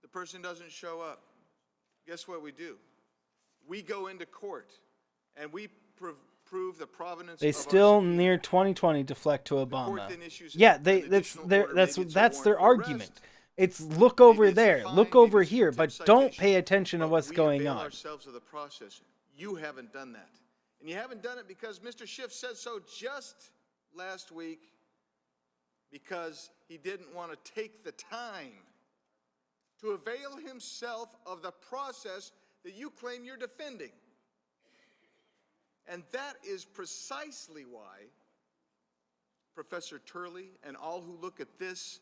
The person doesn't show up. Guess what we do? We go into court and we prove the provenance they of our still subpoena. near 2020 deflect to court Obama. then issues Yeah, an that's additional their order, that's maybe it's a that's their warrant for argument. arrest. It's look over Maybe it's a there, fine, look maybe over it's a here, contempt but don't citation, pay attention to but what's we going avail on. ourselves of the process. You haven't done that. And you haven't done it because Mr. Schiff said so just last week, because he didn't want to take the time to avail himself of the process that you claim you're defending. And that is precisely why Professor Turley and all who look at this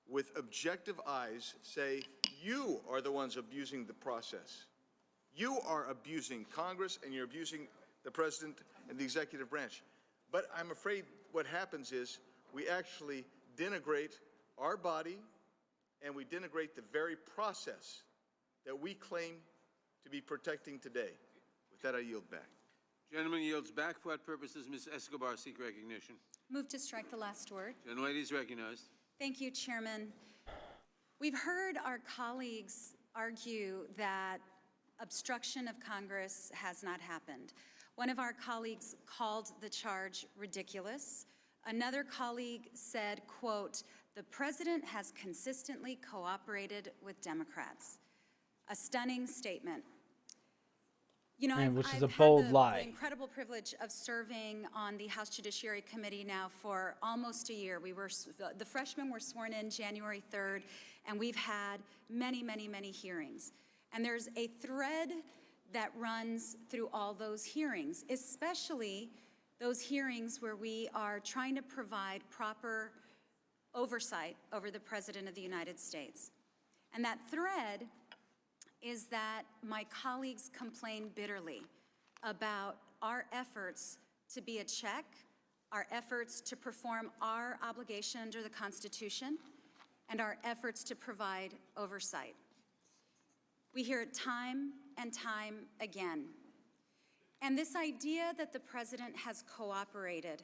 with objective eyes say, you are the ones abusing the process. You are abusing Congress and you're abusing the president and the executive branch. But I'm afraid what happens is we actually denigrate our body and we denigrate the very process that we claim to be protecting today. With that, I yield back. Gentleman yields back. For what purposes Ms. Escobar seek recognition? Move to strike the last word. Gentlelady is recognized. Thank you, Chairman. We've heard our colleagues argue that obstruction of Congress has not happened. One of our colleagues called the charge ridiculous. Another colleague said, quote, "The president has consistently cooperated with Democrats." A stunning statement. You know, Which is I've a had bold the lie. incredible privilege of serving on the House Judiciary Committee now for almost a year. The freshmen were sworn in January 3rd, and we've had many, many, many hearings. And there's a thread that runs through all those hearings, especially those hearings where we are trying to provide proper oversight over the President of the United States. And that thread is that my colleagues complain bitterly about our efforts to be a check, our efforts to perform our obligation under the Constitution, and our efforts to provide oversight. We hear it time and time again. And this idea that the president has cooperated,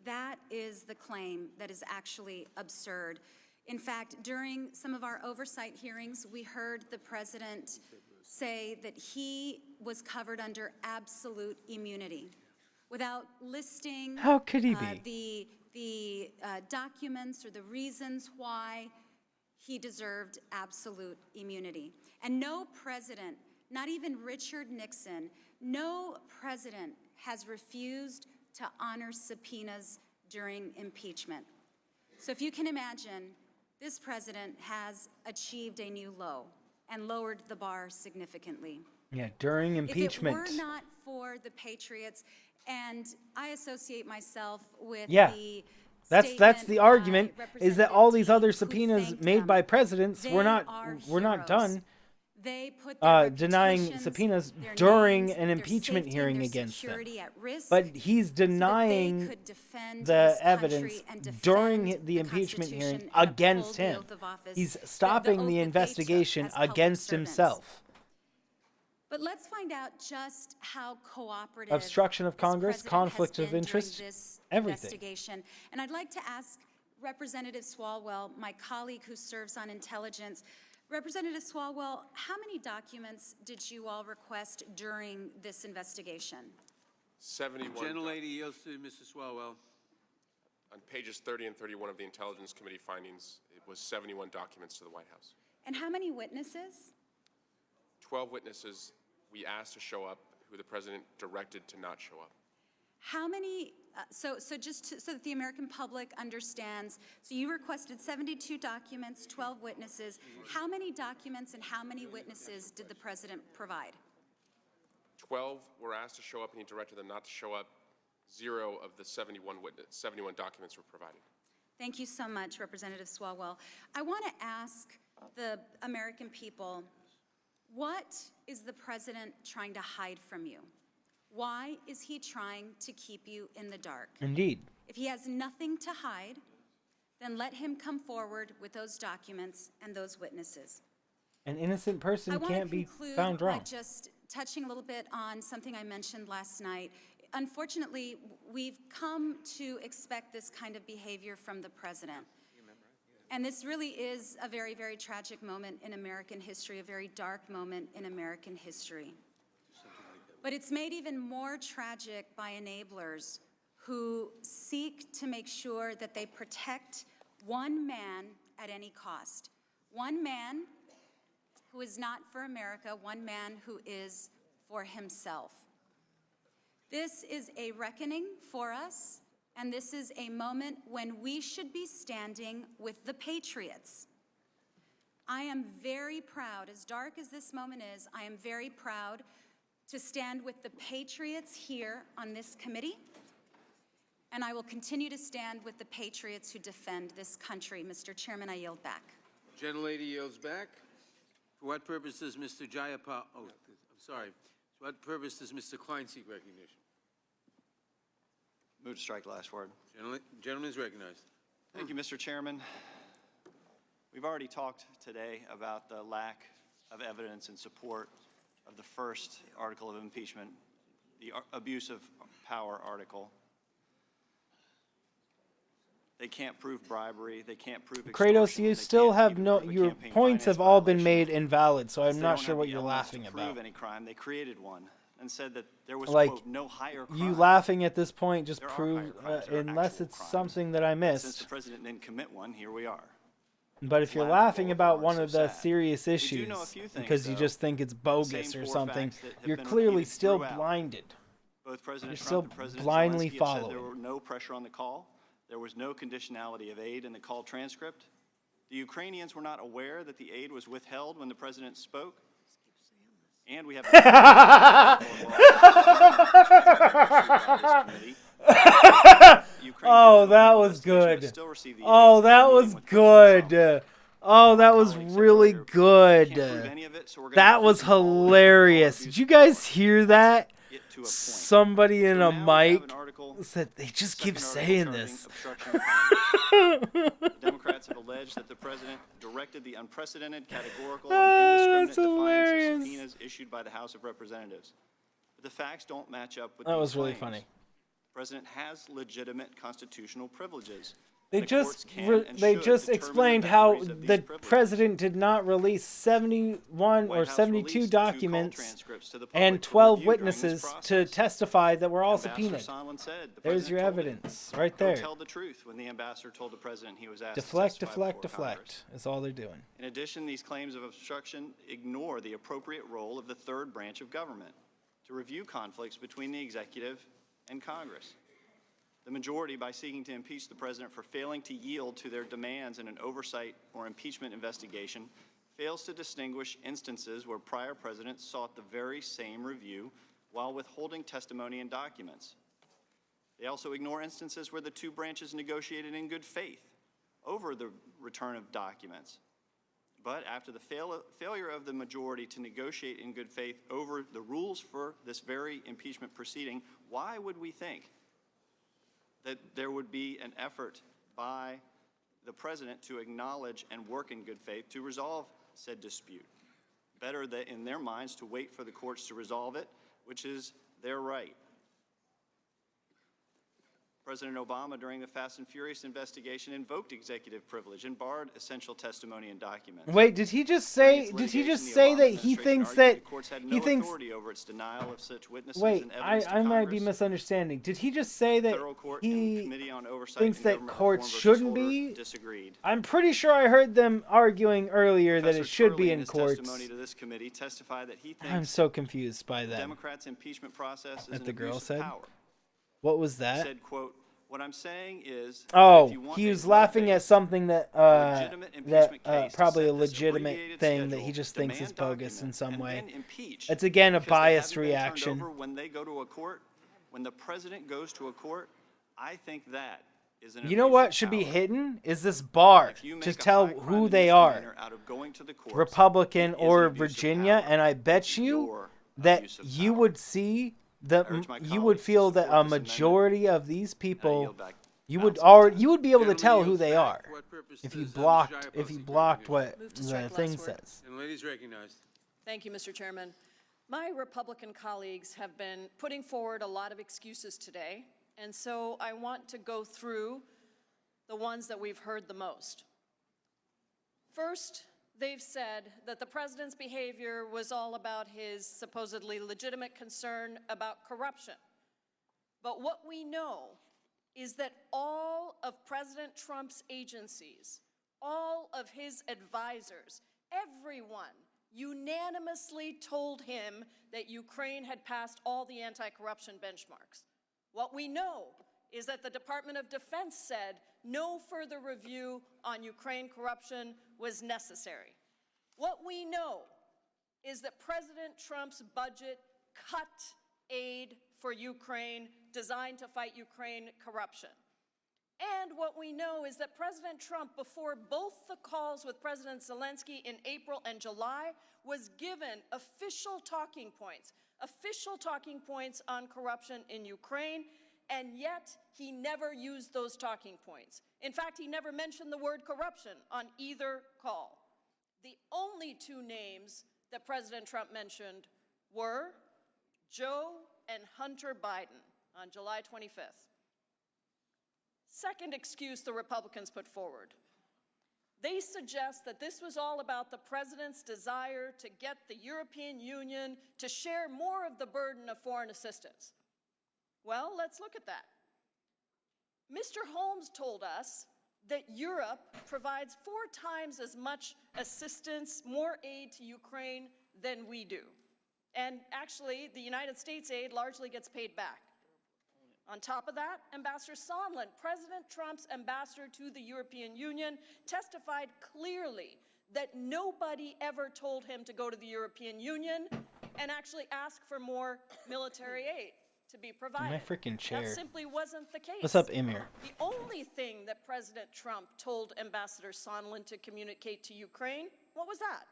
that is the claim that is actually absurd. In fact, during some of our oversight hearings, we heard the president say that he was covered under absolute immunity without listing How could he be? the documents or the reasons why he deserved absolute immunity. And no president, not even Richard Nixon, no president has refused to honor subpoenas during impeachment. So if you can imagine, this president has achieved a new low and lowered the bar significantly. Yeah, during impeachment. If it were not for the Patriots, and I associate myself with the That's the argument, is that all these other who subpoenas thanked made them. by presidents They were not are done. heroes. They put their Denying reputations, subpoenas their during names, an their impeachment safety, hearing their against them. security at risk But he's so that they denying could defend the this evidence country and defend during the impeachment Constitution hearing and against uphold the him. oath of office, He's the stopping oath the that they investigation took as public against servants. himself. But let's find out just how cooperative Obstruction of this Congress, president conflict has of been interest, during this everything. investigation. And I'd like to ask Representative Swalwell, my colleague who serves on intelligence, Representative Swalwell, how many documents did you all request during this investigation? 71. Gentlelady yields to Mr. Swalwell. On pages 30 and 31 of the Intelligence Committee findings, it was 71 documents to the White House. And how many witnesses? 12 witnesses we asked to show up who the president directed to not show up. How many, so that the American public understands, so you requested 72 documents, 12 witnesses. How many documents and how many witnesses did the president provide? 12 were asked to show up and he directed them not to show up. 0 of the 71 documents were provided. Thank you so much, Representative Swalwell. I want to ask the American people, what is the president trying to hide from you? Why is he trying to keep you in the dark? Indeed. If he has nothing to hide, then let him come forward with those documents and those witnesses. An innocent person can't be found by wrong. just touching a little bit on something I mentioned last night. Unfortunately, we've come to expect this kind of behavior from the president. And this really is a very, very tragic moment in American history, a very dark moment in American history. But it's made even more tragic by enablers who seek to make sure that they protect one man at any cost. One man who is not for America, one man who is for himself. This is a reckoning for us, and this is a moment when we should be standing with the patriots. I am very proud, as dark as this moment is, I am very proud to stand with the patriots here on this committee, and I will continue to stand with the patriots who defend this country. Mr. Chairman, I yield back. Gentlelady yields back. For what purpose does Mr. Jayapal, oh, I'm sorry. For what purpose does Mr. Klein seek recognition? Move to strike last word. Gentleman is recognized. Thank you, Mr. Chairman. We've already talked today about the lack of evidence in support of the first article of impeachment, the abuse of power article. They can't prove bribery. They can't prove extortion. Kratos, you still have your points have all been made invalid, so I'm not sure what you're laughing about. Prove any crime. They created one and said that there was, Like, quote, no higher crime. you laughing at this point just There are proves, higher crimes. There are unless actual it's crimes. something that I Since missed. the president didn't commit one, here we are. But if you're laughing about one of the serious We do issues know a few things, because you though. just think it's bogus Same or four something, facts that have you're been clearly repeated still throughout. blinded. Both President You're Trump still and President blindly Zelensky have said following. there were no pressure on the call. There was no conditionality of aid in the call transcript. The Ukrainians were not aware that the aid was withheld when the president spoke. And we have Oh, that was good. Oh, that was good. Oh, that was really good. That was hilarious. Did you guys hear that? Somebody in a mic said they just keep saying this. The Democrats have alleged that the president directed the unprecedented, categorical, and indiscriminate defiance of subpoenas issued by the House of Representatives. But the facts don't match up with That these was really claims. funny. The president has legitimate constitutional privileges. They The just courts can and they should just determine explained the how boundaries of these the privileges. president did not release 71 White or House 72 released 2 call documents transcripts to the public and for 12 review during this witnesses to process. testify that were all Ambassador subpoenaed. Sondland said the There's president your told it. evidence right Go there. tell the truth when the ambassador told the president he was asked Deflect, to testify deflect, before Congress. deflect is all they're doing. In addition, these claims of obstruction ignore the appropriate role of the third branch of government to review conflicts between the executive and Congress. The majority, by seeking to impeach the president for failing to yield to their demands in an oversight or impeachment investigation, fails to distinguish instances where prior presidents sought the very same review while withholding testimony and documents. They also ignore instances where the two branches negotiated in good faith over the return of documents. But after the failure of the majority to negotiate in good faith over the rules for this very impeachment proceeding, why would we think that there would be an effort by the president to acknowledge and work in good faith to resolve said dispute? Better that in their minds to wait for the courts to resolve it, which is their right. President Obama, during the Fast and Furious investigation, invoked executive privilege and barred essential testimony and documents. Wait, did he just say? Did he just say that he thinks that he thinks? Over its denial of such witnesses Wait, and evidence to I might be Congress. misunderstanding. Did he just say that Federal court he and Committee on Oversight thinks and that Government courts Reform versus shouldn't Holder be? disagreed. I'm pretty sure I heard them arguing earlier that it should be Turley, in his courts. testimony to this committee, testified that he thinks I'm so confused by the that. Democrats' impeachment process is That an the girl abuse of said. power. What was He that? said, quote, "What I'm saying is, Oh, if you want he a was laughing at something that legitimate impeachment case to probably a set this legitimate abbreviated thing that schedule, he just thinks is demand bogus in document, some and way. then impeach It's again a because they biased haven't been turned reaction. over when they go to a court, when the president goes to a court, I think that is an You know abuse what of should be power. hidden is this bar. If you make Just a tell high crime who and they are. misdemeanor out of going to the courts, Republican it is an or abuse of Virginia, power. and I bet you Your that abuse of you would see the I urge my you would colleagues to feel that support a this majority of these I people yield back. you would be able to tell who they are if you blocked what Move to the strike thing last word. says. And ladies recognized. Thank you, Mr. Chairman. My Republican colleagues have been putting forward a lot of excuses today, and so I want to go through the ones that we've heard the most. First, they've said that the president's behavior was all about his supposedly legitimate concern about corruption. But what we know is that all of President Trump's agencies, all of his advisors, everyone unanimously told him that Ukraine had passed all the anti-corruption benchmarks. What we know is that the Department of Defense said no further review on Ukraine corruption was necessary. What we know is that President Trump's budget cut aid for Ukraine designed to fight Ukraine corruption. And what we know is that President Trump, before both the calls with President Zelensky in April and July, was given official talking points on corruption in Ukraine, and yet he never used those talking points. In fact, he never mentioned the word corruption on either call. The only two names that President Trump mentioned were Joe and Hunter Biden on July 25th. Second excuse the Republicans put forward. They suggest that this was all about the president's desire to get the European Union to share more of the burden of foreign assistance. Well, let's look at that. Mr. Holmes told us that Europe provides 4 times as much assistance, more aid to Ukraine than we do. And actually, the United States aid largely gets paid back. On top of that, Ambassador Sondland, President Trump's ambassador to the European Union, testified clearly that nobody ever told him to go to the European Union and actually ask for more military aid to be provided. My freaking chair. That simply wasn't the case. What's up, Emir? The only thing that President Trump told Ambassador Sondland to communicate to Ukraine, what was that?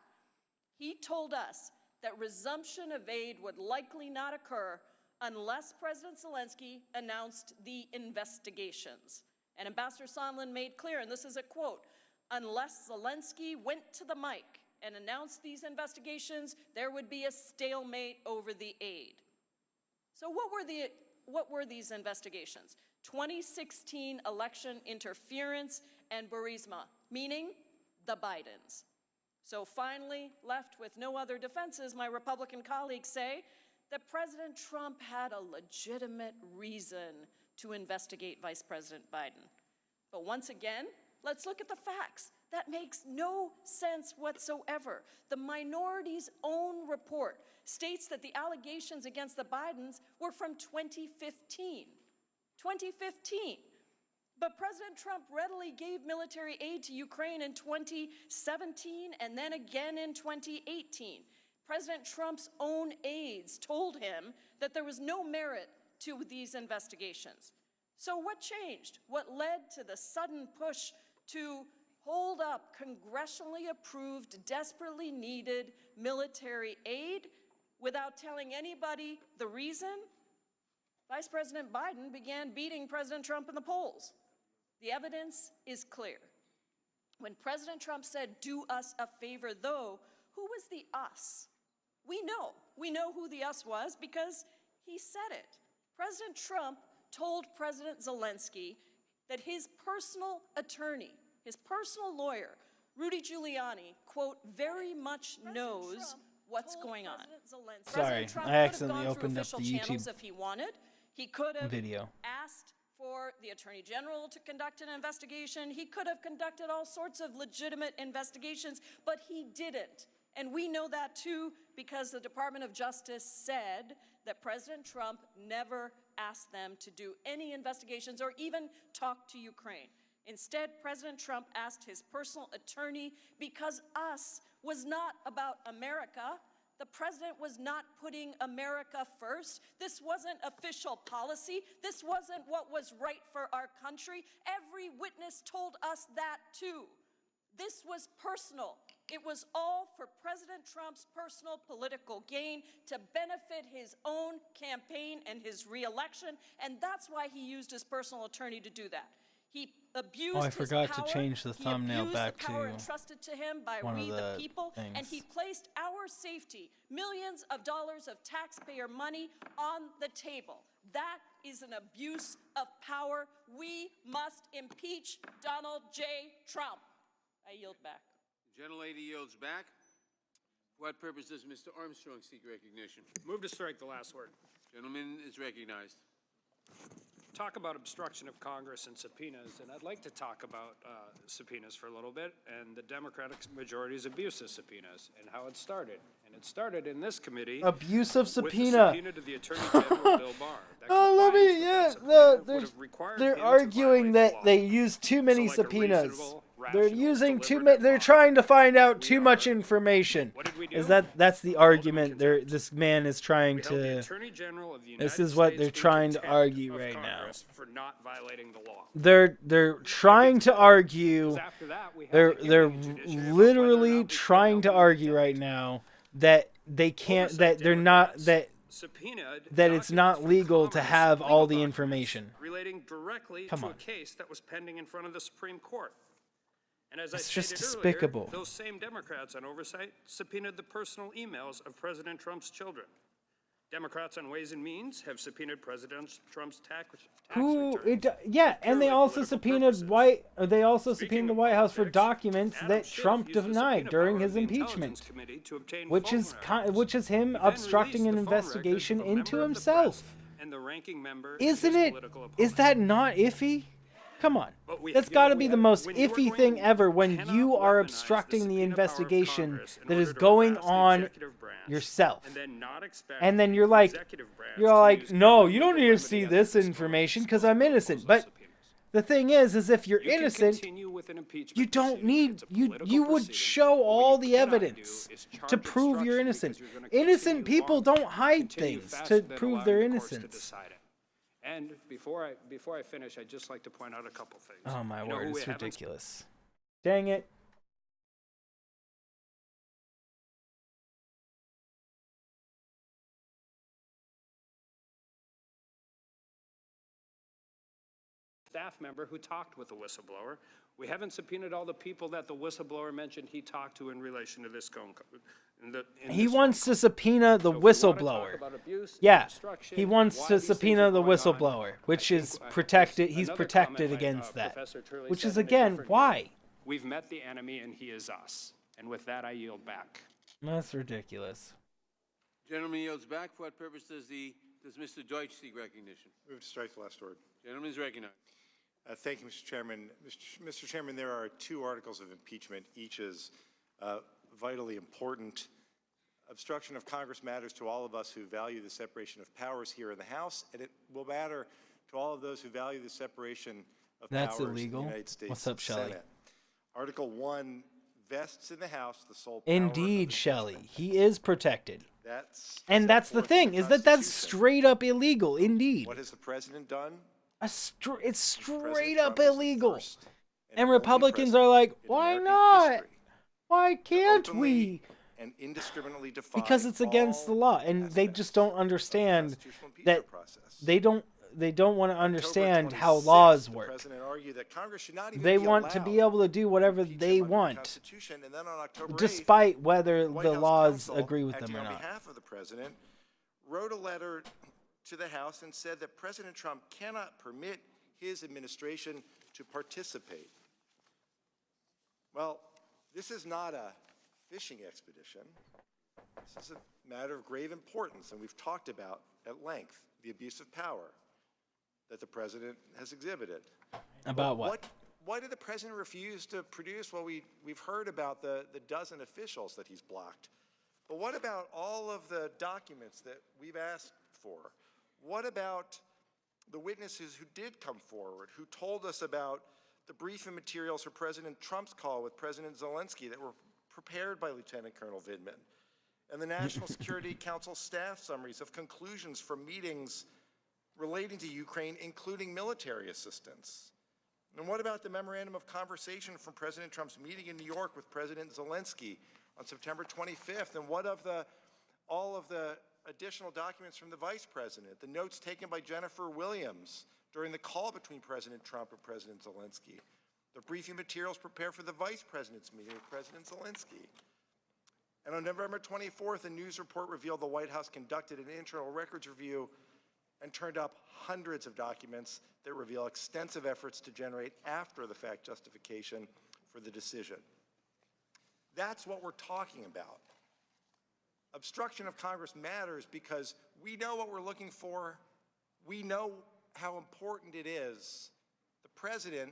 He told us that resumption of aid would likely not occur unless President Zelensky announced the investigations. And Ambassador Sondland made clear, and this is a quote, "Unless Zelensky went to the mic and announced these investigations, there would be a stalemate over the aid." So what were these investigations? 2016 election interference and Burisma, meaning the Bidens. So finally, left with no other defenses, my Republican colleagues say that President Trump had a legitimate reason to investigate Vice President Biden. But once again, let's look at the facts. That makes no sense whatsoever. The minority's own report states that the allegations against the Bidens were from 2015. 2015. But President Trump readily gave military aid to Ukraine in 2017 and then again in 2018. President Trump's own aides told him that there was no merit to these investigations. So what changed? What led to the sudden push to hold up congressionally approved, desperately needed military aid without telling anybody the reason? Vice President Biden began beating President Trump in the polls. The evidence is clear. When President Trump said, "Do us a favor," though, who was the us? We know who the us was because he said it. President Trump told President Zelensky that his personal attorney, his personal lawyer, Rudy Giuliani, quote, very much knows what's going on. Sorry, I accidentally opened up the YouTube if he wanted. He could have video. asked for the Attorney General to conduct an investigation. He could have conducted all sorts of legitimate investigations, but he didn't. And we know that too because the Department of Justice said that President Trump never asked them to do any investigations or even talk to Ukraine. Instead, President Trump asked his personal attorney because us was not about America. The president was not putting America first. This wasn't official policy. This wasn't what was right for our country. Every witness told us that too. This was personal. It was all for President Trump's personal political gain to benefit his own campaign and his reelection, and that's why he used his personal attorney to do that. He abused Oh, I his forgot power. to change the thumbnail back the power to entrusted to him by one of we the people, things. and he placed our safety, millions of dollars of taxpayer money, on the table. That is an abuse of power. We must impeach Donald J. Trump. I yield back. The gentlelady yields back. For what purpose does Mr. Armstrong seek recognition? Move to strike the last word. Gentleman is recognized. Talk about obstruction of Congress and subpoenas, and I'd like to talk about subpoenas for a little bit and the Democratic majority's abuse of subpoenas and how it started. And it started in this committee. Abuse of With subpoena. the subpoena to the Attorney General, Bill Barr. Oh, let me, they're arguing that they used too many subpoenas. They're using too many. They're trying to find out too much information. That's the argument? This man is trying to. This is what they're trying to argue right now. For not violating the law. They're trying to argue. They're literally trying to argue right now that they can't. That they're not. That it's not legal to have all the information. Relating directly to a case that was pending in front of the Supreme Court. And as I just stated despicable. Earlier, those same Democrats on oversight subpoenaed the personal emails of President Trump's children. Democrats on Ways and Means have subpoenaed President Trump's tax returns. Yeah, and they also subpoenaed the White House for documents that Trump denied during his impeachment, which is him obstructing an investigation into himself. And the ranking member Isn't it? Is that not iffy? Come on. That's got to be the most iffy thing ever when you are obstructing the investigation that is going on yourself. And then you're like, no, you don't need to see this information because I'm innocent. But the thing is if you're innocent, you don't need, you would show all the evidence to prove you're innocent. Innocent people don't hide things to prove their innocence. And before I finish, I'd just like to point out a couple things. Oh my word, it's ridiculous. Dang it. Staff member who talked with the whistleblower. We haven't subpoenaed all the people that the whistleblower mentioned he talked to in relation to this phone call. He wants to subpoena the whistleblower. Yeah, he wants to subpoena the whistleblower, which is protected. He's protected against that. Which is, again, why? We've met the enemy and he is us. And with that, I yield back. That's ridiculous. Gentleman yields back. For what purpose does Mr. Deutsch seek recognition? Move to strike the last word. Gentleman is recognized. Thank you, Mr. Chairman. Mr. Chairman, there are 2 articles of impeachment. Each is vitally important. Obstruction of Congress matters to all of us who value the separation of powers here in the House, and it will matter to all of those who value the separation of That's powers in illegal. the United States What's up, Shelley? Senate. Article 1 vests in the House the sole power Indeed, Shelley. He is protected. That's And set that's the forth in thing, is that that's Constitution. straight up illegal. Indeed. What has the president done? It's straight President up Trump is the illegal. first And only Republicans president are like, in why American not? history Why can't openly we? and indiscriminately define Because it's against the law, and they just don't understand that they don't want to understand how laws The work. president argued that Congress should not even They be want to allowed be able to do whatever they under the want, Constitution, and then on October 8th, despite whether White the House laws counsel, agree with them acting or on not. behalf of the president, wrote a letter to the House and said that President Trump cannot permit his administration to participate. Well, this is not a fishing expedition. This is a matter of grave importance, and we've talked about at length the abuse of power that the president has exhibited. About what? Why did the president refuse to produce? Well, we've heard about the dozen officials that he's blocked. But what about all of the documents that we've asked for? What about the witnesses who did come forward, who told us about the briefing materials for President Trump's call with President Zelensky that were prepared by Lieutenant Colonel Vindman, and the National Security Council staff summaries of conclusions from meetings relating to Ukraine, including military assistance? And what about the memorandum of conversation from President Trump's meeting in New York with President Zelensky on September 25th? And what of all of the additional documents from the vice president, the notes taken by Jennifer Williams during the call between President Trump and President Zelensky, the briefing materials prepared for the vice president's meeting with President Zelensky? And on November 24th, a news report revealed the White House conducted an internal records review and turned up hundreds of documents that reveal extensive efforts to generate after-the-fact justification for the decision. That's what we're talking about. Obstruction of Congress matters because we know what we're looking for. We know how important it is. The president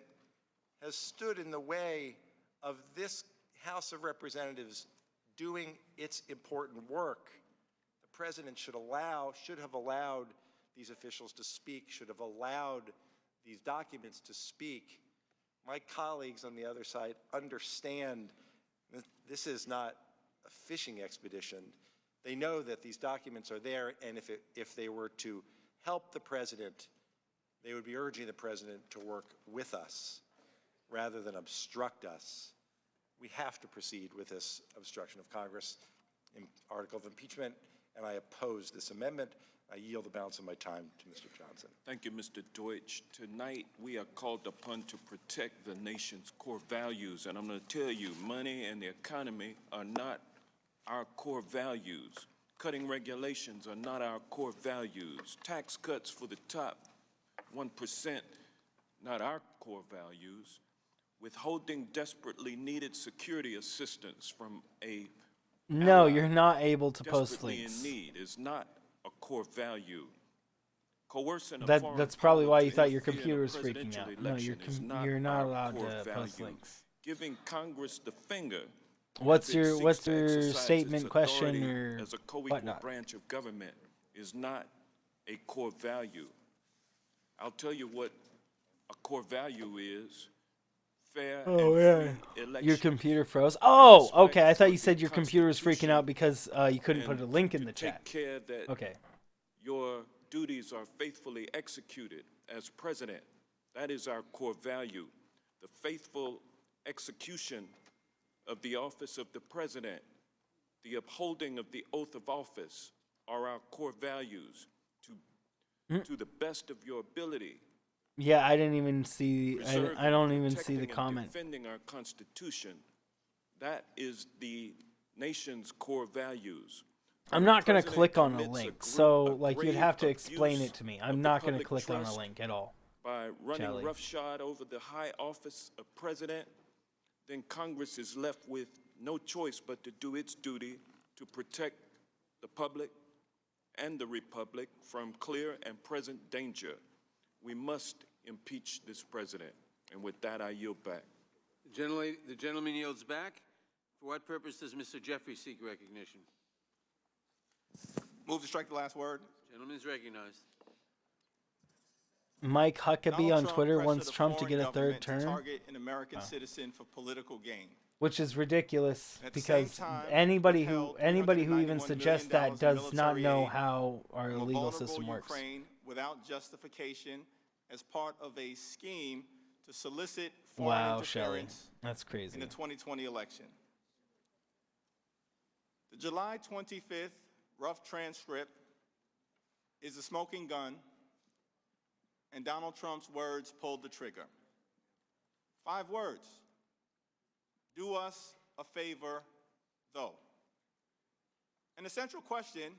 has stood in the way of this House of Representatives doing its important work. The president should have allowed these officials to speak, should have allowed these documents to speak. My colleagues on the other side understand that this is not a fishing expedition. They know that these documents are there, and if they were to help the president, they would be urging the president to work with us rather than obstruct us. We have to proceed with this obstruction of Congress in article of impeachment, and I oppose this amendment. I yield the balance of my time to Mr. Johnson. Thank you, Mr. Deutsch. Tonight, we are called upon to protect the nation's core values, and I'm going to tell you, money and the economy are not our core values. Cutting regulations are not our core values. Tax cuts for the top 1%, not our core values. Withholding desperately needed security assistance from a No, you're not able to post desperately links. in need is not a core value. Coercing a That's probably foreign why power you thought to your interfere in computer a was freaking presidential out. No, election is you're not our allowed core to post value. links. Giving Congress the finger. What's as it your seeks to exercise its statement, question, authority or as a co-equal whatnot? branch of government is not a core value. I'll tell you what a core value is. Fair Oh and yeah, free election. your computer froze. Oh, Respect okay. I thought for you said the your computer was freaking out because you couldn't put and a link in to the take chat. care that Okay. your duties are faithfully executed as president. That is our core value. The faithful execution of the office of the president, the upholding of the oath of office are our core values to the best of your ability. Yeah, I didn't even see. Preserving, I don't even see protecting, the and comment. defending our Constitution. That is the nation's core values. I'm not going to click on a link, so like you'd have to explain it to me. I'm not going to click on a link at all. By running Shelley. roughshod over the high office of president, then Congress is left with no choice but to do its duty to protect the public and the republic from clear and present danger. We must impeach this president. And with that, I yield back. The gentleman yields back. For what purpose does Mr. Jeffrey seek recognition? Move to strike the last word. Gentleman is recognized. Mike Huckabee Donald on Trump Twitter pressured wants a Trump to foreign get a third government to term, target an American Wow. citizen for political gain. which is ridiculous At the same because time, anybody who withheld even $391 suggests million that does not military know aid how our from a legal vulnerable system works. Ukraine without justification as part of a scheme to solicit foreign Wow, Shelley, interference that's crazy. in the 2020 election. The July 25th rough transcript is a smoking gun, and Donald Trump's words pulled the trigger. 5 words. Do us a favor, though. And the central question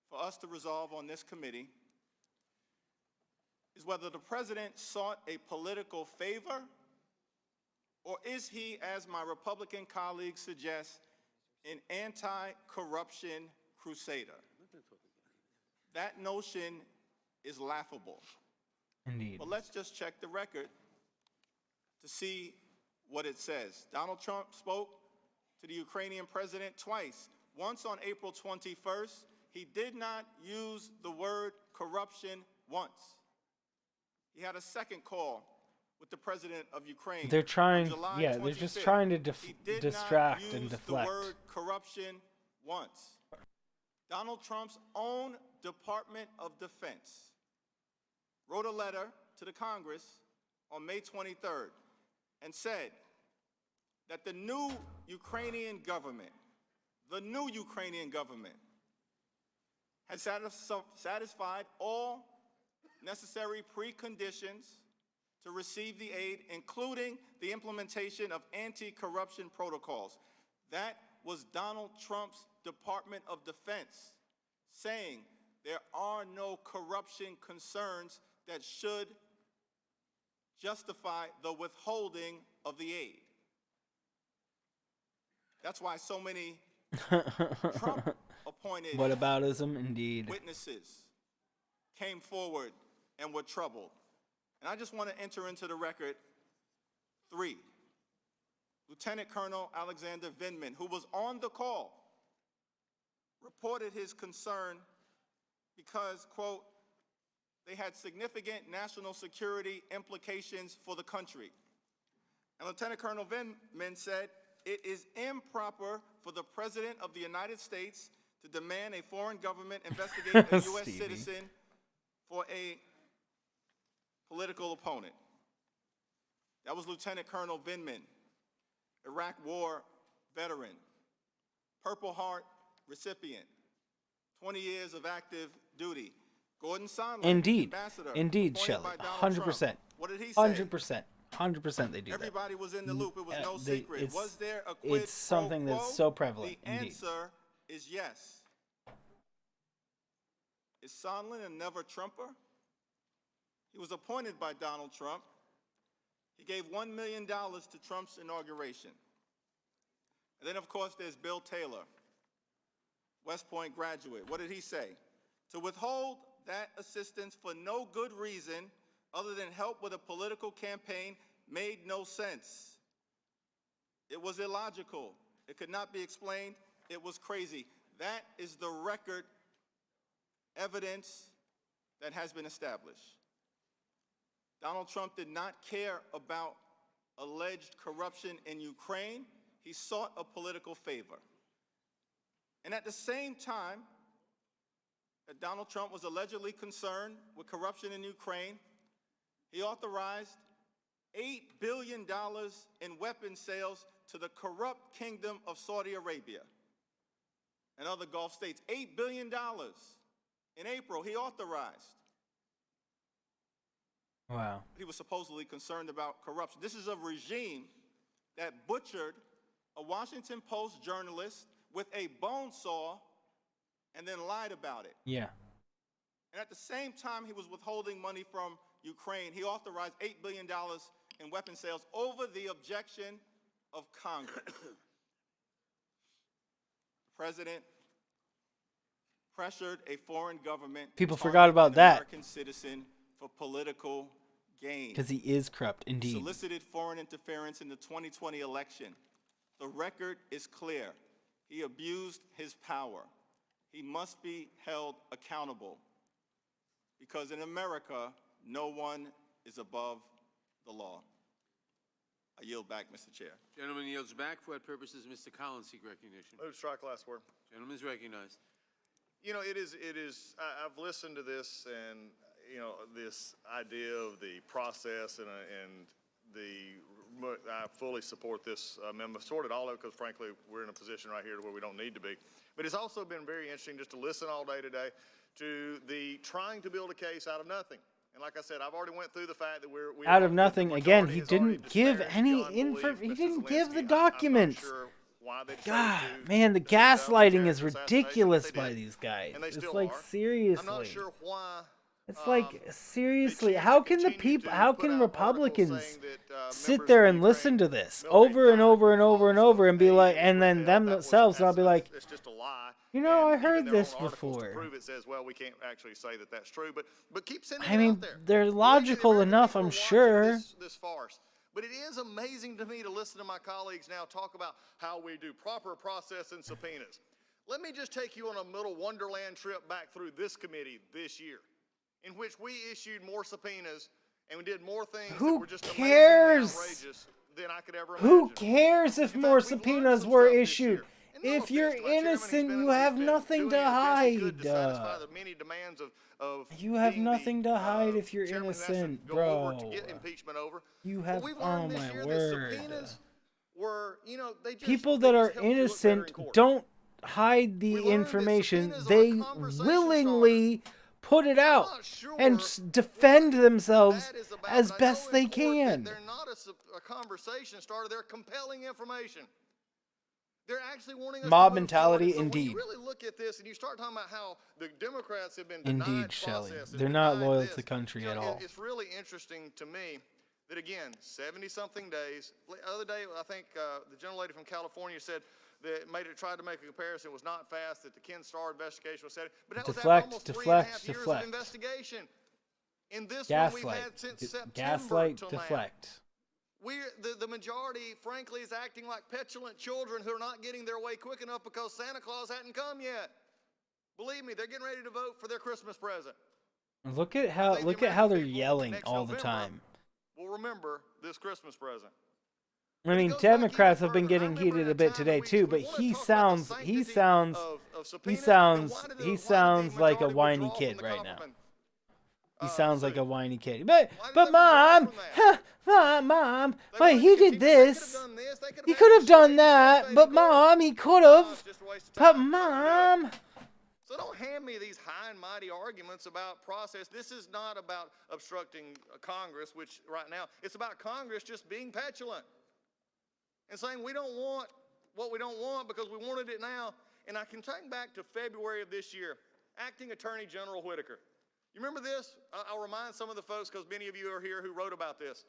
for us to resolve on this committee is whether the president sought a political favor, or is he, as my Republican colleagues suggest, an anti-corruption crusader? That notion is laughable. Indeed. But let's just check the record to see what it says. Donald Trump spoke to the Ukrainian president twice. Once on April 21st, he did not use the word corruption once. He had a second call with the president of Ukraine. They're trying, on July yeah, they're just 25th. trying to He did distract not and use deflect. the word corruption once. Donald Trump's own Department of Defense wrote a letter to the Congress on May 23rd and said that the new Ukrainian government has satisfied all necessary preconditions to receive the aid, including the implementation of anti-corruption protocols. That was Donald Trump's Department of Defense saying there are no corruption concerns that should justify the withholding of the aid. That's why so many Trump-appointed Whataboutism, indeed. witnesses came forward and were troubled. And I just want to enter into the record 3. Lieutenant Colonel Alexander Vindman, who was on the call, reported his concern because, quote, they had significant national security implications for the country. And Lieutenant Colonel Vindman said, it is improper for the President of the United States to demand a foreign government investigate a U.S. Stevie. citizen for a political opponent. That was Lieutenant Colonel Vindman, Iraq War veteran, Purple Heart recipient, 20 years of active duty. Gordon Sondland, Indeed, ambassador, indeed, appointed Shelley, by Donald 100%. Trump. What did he say? 100% they do that. Everybody was in the loop. It was no They- secret. it's- Was there a quid It's something pro that's quo? so prevalent, The indeed. answer is yes. Is Sondland a never Trumper? He was appointed by Donald Trump. He gave $1 million to Trump's inauguration. And then, of course, there's Bill Taylor, West Point graduate. What did he say? To withhold that assistance for no good reason other than help with a political campaign made no sense. It was illogical. It could not be explained. It was crazy. That is the record evidence that has been established. Donald Trump did not care about alleged corruption in Ukraine. He sought a political favor. And at the same time that Donald Trump was allegedly concerned with corruption in Ukraine, he authorized $8 billion in weapon sales to the corrupt kingdom of Saudi Arabia and other Gulf states. $8 billion in April he authorized. Wow. He was supposedly concerned about corruption. This is a regime that butchered a Washington Post journalist with a bone saw and then lied about it. Yeah. And at the same time he was withholding money from Ukraine, he authorized $8 billion in weapon sales over the objection of Congress. The president pressured a foreign government People to forgot target about an that. American citizen for political gain. Because he is corrupt, indeed. Solicited foreign interference in the 2020 election. The record is clear. He abused his power. He must be held accountable. Because in America, No one is above the law. I yield back, Mr. Chair. Gentleman yields back. For what purposes, Mr. Collins seek recognition? Move to strike last word. Gentleman is recognized. You know, I've listened to this and, you know, this idea of the process I fully support this amendment. Sort it all out because, frankly, we're in a position right here where we don't need to be. But it's also been very interesting just to listen all day today to the trying to build a case out of nothing. And like I said, I've already went through the fact that we're out of nothing. Again, he didn't give any info. He didn't give the documents. God, man, the gaslighting is ridiculous by these guys. It's like, seriously. I'm not sure why. It's like, seriously, how can Republicans sit there and listen to this over and over and over and over and be like, and then themselves not be like, you know, I heard this before. It says, well, we can't actually say that that's true, but keep sending I mean, they're logical enough, I'm sure. This farce. But it is amazing to me to listen to my colleagues now talk about how we do proper process and subpoenas. Let me just take you on a little wonderland trip back through this committee this year, in which we issued more subpoenas and we did more things that were just cares? outrageous than I could ever imagine. Who cares if more subpoenas were issued? If you're innocent, you have nothing to hide. You have nothing to hide if you're innocent, bro. You have, oh my word. People that are innocent don't hide the information. They willingly put it out and defend themselves as best they can. They're not a conversation starter. They're compelling information. They're actually wanting us mob to mentality, so indeed. When you really look at this and you start talking about how the Democrats have been denied Indeed, Shelley. process and They're not denied loyal this, to the country at all. It's really interesting to me that, again, 70-something days. The other day, I think the gentlelady from California said that tried to make a comparison. It was not fast, that the Ken Starr investigation was set. But that was after almost 3.5 years of investigation. In this one, we've had since September Gaslight, till deflect. now. The majority, frankly, is acting like petulant children who are not getting their way quick enough because Santa Claus hadn't come yet. Believe me, they're getting ready to vote for their Christmas present. Look at how they're yelling all the time. We'll remember this Christmas present. I mean, Democrats have been getting heated a bit today too, but he sounds like a whiny kid right now. He sounds like a whiny kid. But mom, mom, but he did this. He could have done that. But mom, he could have. But mom. So don't hand me these high and mighty arguments about process. This is not about obstructing Congress, which right now, it's about Congress just being petulant and saying we don't want what we don't want because we wanted it now. And I can take back to February of this year, Acting Attorney General Whitaker. You remember this? I'll remind some of the folks, because many of you are here, who wrote about this.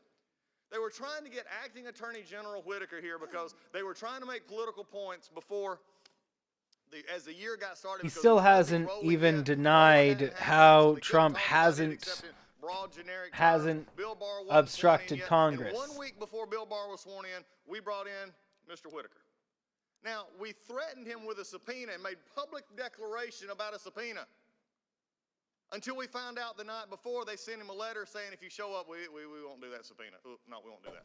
They were trying to get Acting Attorney General Whitaker here because they were trying to make political points before, as the year got started. He still hasn't even denied how Trump hasn't obstructed Congress. 1 week before Bill Barr was sworn in, we brought in Mr. Whitaker. Now, we threatened him with a subpoena and made public declaration about a subpoena. Until we found out the night before, they sent him a letter saying, if you show up, we won't do that subpoena. No, we won't do that.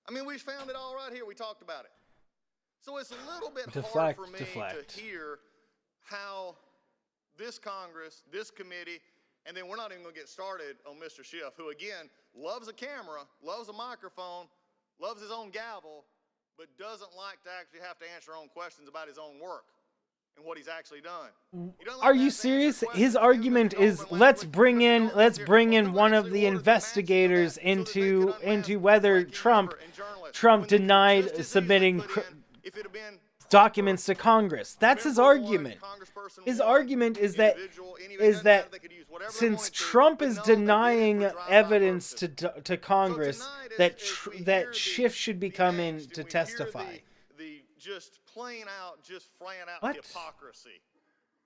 I mean, we found it all right here. We talked about it. So it's a little bit hard for me to hear how this Congress, this committee, and then we're not even going to get started on Mr. Schiff, who, again, loves a camera, loves a microphone, loves his own gavel, but doesn't like to actually have to answer own questions about his own work and what he's actually done. Are you serious? His argument is let's bring in one of the investigators into whether Trump denied submitting documents to Congress. That's his argument. His argument is that since Trump is denying evidence to Congress, that Schiff should be coming to testify. Just plain out, just flat out hypocrisy.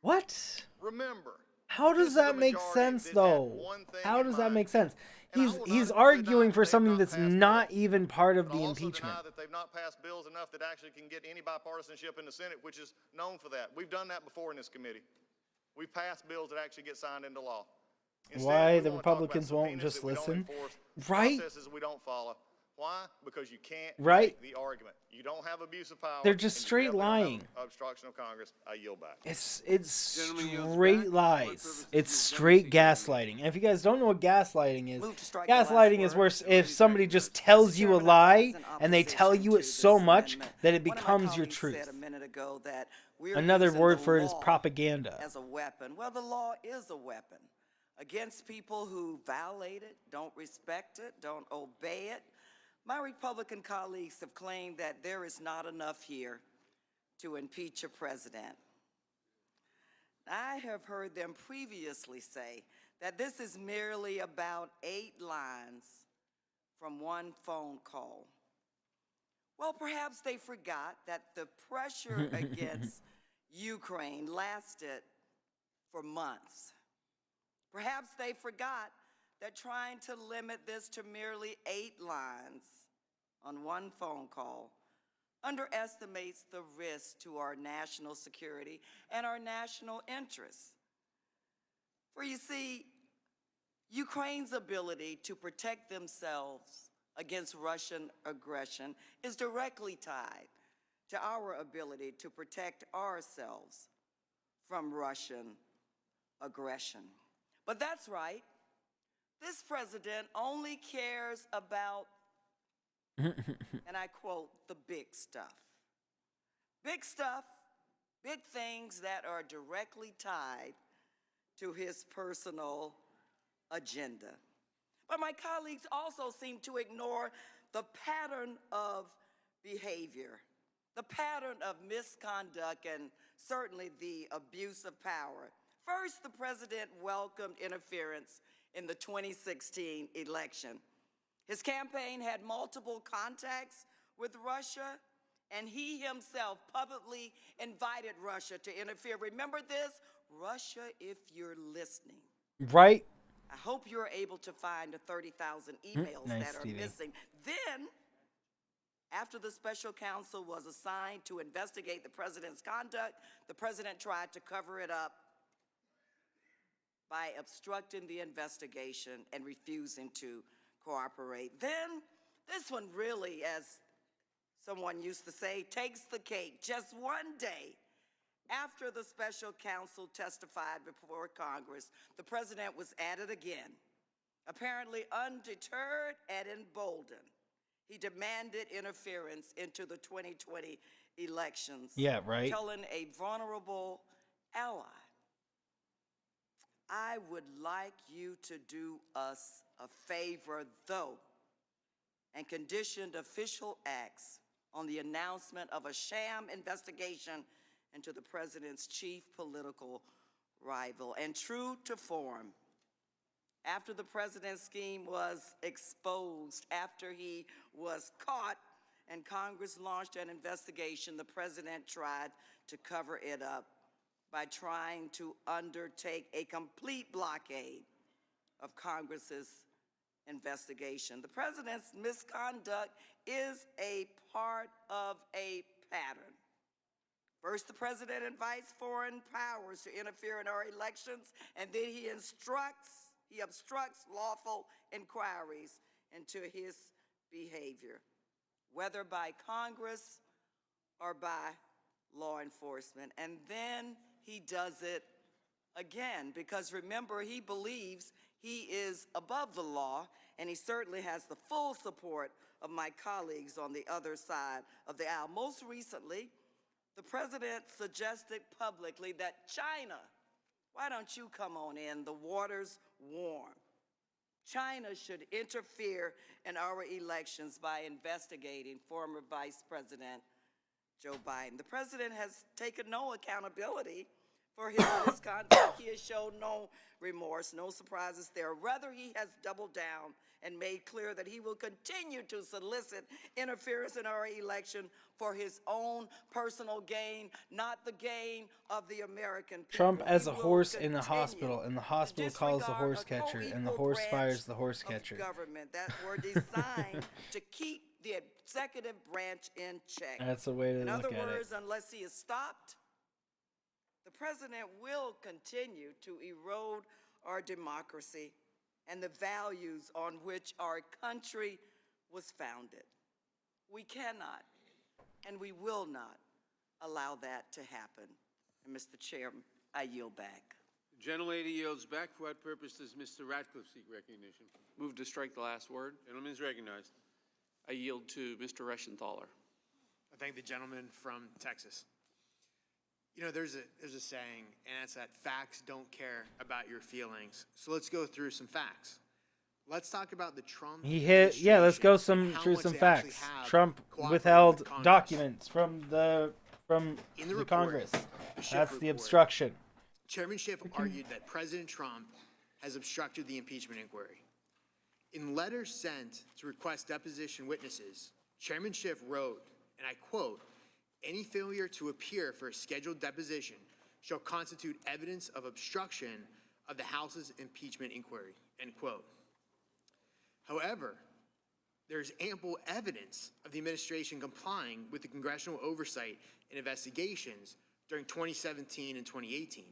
What? Remember. How does that make sense, though? How does that make sense? He's arguing for something that's not even part of the impeachment. That they've not passed bills enough that actually can get any bipartisanship in the Senate, which is known for that. We've done that before in this committee. We've passed bills that actually get signed into law. Why the Republicans won't just listen? Right? Processes we don't follow. Why? Because you can't Right? make the argument. You don't have abuse of power. They're just and you straight definitely don't have lying. Obstruction of Congress. I yield back. It's straight lies. It's straight gaslighting. And if you guys don't know what gaslighting is, gaslighting is where if somebody just tells you a lie and they tell you it so much that it becomes your truth. Another word for it is propaganda. As a weapon. Well, the law is a weapon against people who violate it, don't respect it, don't obey it. My Republican colleagues have claimed that there is not enough here to impeach a president. I have heard them previously say that this is merely about 8 lines from one phone call. Well, perhaps they forgot that the pressure against Ukraine lasted for months. Perhaps they forgot that trying to limit this to merely 8 lines on one phone call underestimates the risk to our national security and our national interests. For you see, Ukraine's ability to protect themselves against Russian aggression is directly tied to our ability to protect ourselves from Russian aggression. But that's right. This president only cares about, and I quote, the big stuff. Big stuff, big things that are directly tied to his personal agenda. But my colleagues also seem to ignore the pattern of behavior, the pattern of misconduct, and certainly the abuse of power. First, the president welcomed interference in the 2016 election. His campaign had multiple contacts with Russia, and he himself publicly invited Russia to interfere. Remember this? Russia, if you're listening. Right? I hope you're able to find the 30,000 emails Nice, that are Stevie. missing. Then, after the special counsel was assigned to investigate the president's conduct, the president tried to cover it up by obstructing the investigation and refusing to cooperate. Then, this one really, as someone used to say, takes the cake. Just one day after the special counsel testified before Congress, the president was at it again. Apparently undeterred and emboldened, he demanded interference into the 2020 elections. Yeah, right. Telling a vulnerable ally, I would like you to do us a favor, though, and conditioned official acts on the announcement of a sham investigation into the president's chief political rival. And true to form, after the president's scheme was exposed, after he was caught and Congress launched an investigation, the president tried to cover it up by trying to undertake a complete blockade of Congress's investigation. The president's misconduct is a part of a pattern. First, the president invites foreign powers to interfere in our elections, and then he obstructs lawful inquiries into his behavior, whether by Congress or by law enforcement. And then he does it again, because remember, he believes he is above the law, and he certainly has the full support of my colleagues on the other side of the aisle. Most recently, the president suggested publicly that China, why don't you come on in? The water's warm. China should interfere in our elections by investigating former Vice President Joe Biden. The president has taken no accountability for his misconduct. He has shown no remorse, no surprises there. Rather, he has doubled down and made clear that he will continue to solicit interference in our election for his own personal gain, not the gain of the American people. Trump as a horse in a hospital, and the hospital calls the horse catcher, and the horse fires the horse catcher. Government that were designed to keep the executive branch in check. That's a way to look at it. In other words, unless he is stopped, the president will continue to erode our democracy and the values on which our country was founded. We cannot and we will not allow that to happen. And Mr. Chair, I yield back. The gentlelady yields back. For what purpose does Mr. Ratcliffe seek recognition? Move to strike the last word. Gentleman is recognized. I yield to Mr. Reschenthaler. I thank the gentleman from Texas. You know, there's a saying, and it's that facts don't care about your feelings. So let's go through some facts. Let's talk about the Trump. Yeah, let's go through some facts. Trump withheld documents from the Congress. That's the obstruction. Chairman Schiff argued that President Trump has obstructed the impeachment inquiry. In letters sent to request deposition witnesses, Chairman Schiff wrote, and I quote, "Any failure to appear for a scheduled deposition shall constitute evidence of obstruction of the House's impeachment inquiry," end quote. However, there's ample evidence of the administration complying with the congressional oversight and investigations during 2017 and 2018,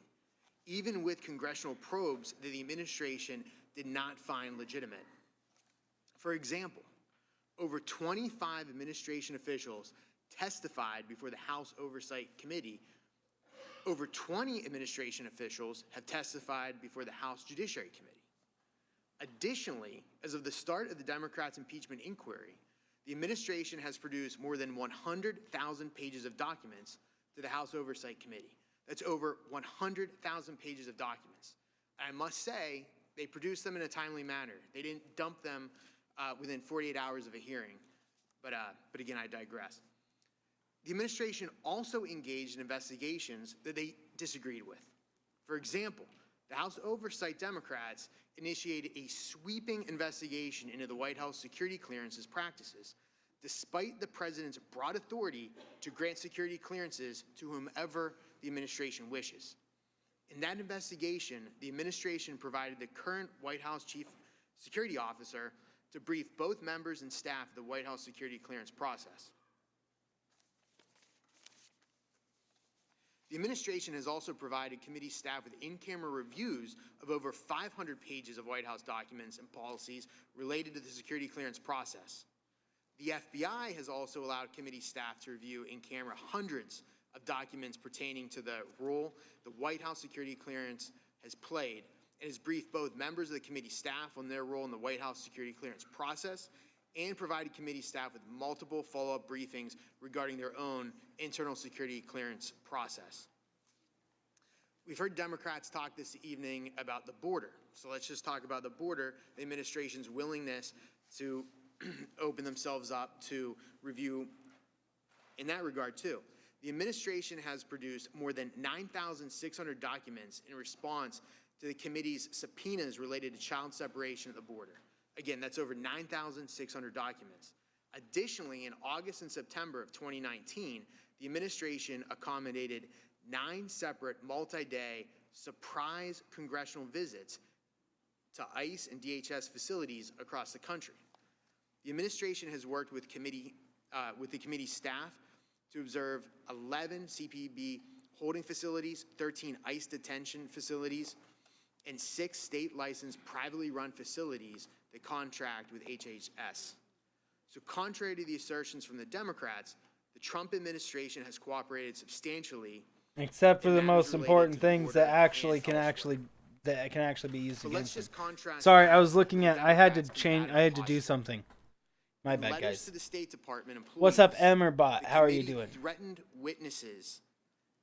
even with congressional probes that the administration did not find legitimate. For example, over 25 administration officials testified before the House Oversight Committee. Over 20 administration officials have testified before the House Judiciary Committee. Additionally, as of the start of the Democrats' impeachment inquiry, the administration has produced more than 100,000 pages of documents to the House Oversight Committee. That's over 100,000 pages of documents. I must say, they produced them in a timely manner. They didn't dump them within 48 hours of a hearing. But again, I digress. The administration also engaged in investigations that they disagreed with. For example, the House Oversight Democrats initiated a sweeping investigation into the White House security clearances practices, despite the president's broad authority to grant security clearances to whomever the administration wishes. In that investigation, the administration provided the current White House chief security officer to brief both members and staff of the White House security clearance process. The administration has also provided committee staff with in-camera reviews of over 500 pages of White House documents and policies related to the security clearance process. The FBI has also allowed committee staff to review in-camera hundreds of documents pertaining to the role the White House security clearance has played, and has briefed both members of the committee staff on their role in the White House security clearance process, and provided committee staff with multiple follow-up briefings regarding their own internal security clearance process. We've heard Democrats talk this evening about the border. So let's just talk about the border, the administration's willingness to open themselves up to review in that regard too. The administration has produced more than 9,600 documents in response to the committee's subpoenas related to child separation at the border. Again, that's over 9,600 documents. Additionally, in August and September of 2019, the administration accommodated 9 separate multi-day surprise congressional visits to ICE and DHS facilities across the country. The administration has worked with the committee staff to observe 11 CPB holding facilities, 13 ICE detention facilities, and 6 state-licensed privately run facilities that contract with HHS. So contrary to the assertions from the Democrats, the Trump administration has cooperated substantially, except for the most important things that can actually be used against them. Sorry, I was looking at. I had to do something. My bad, guys. To the State Department employees, What's up, Emmerbot? How are you doing? Threatened witnesses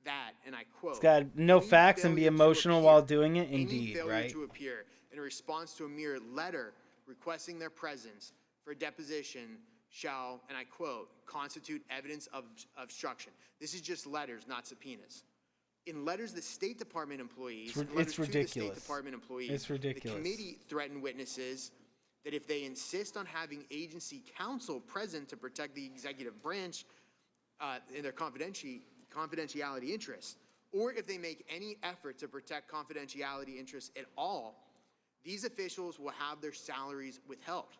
that, and I quote, It's got no facts and be emotional while doing it. Indeed, right? To appear in response to a mere letter requesting their presence for a deposition shall, and I quote, constitute evidence of obstruction. This is just letters, not subpoenas. In letters, the State Department employees, it's ridiculous. The State Department employees, it's ridiculous. The committee threatened witnesses that if they insist on having agency counsel present to protect the executive branch in their confidentiality interests, or if they make any effort to protect confidentiality interests at all, these officials will have their salaries withheld.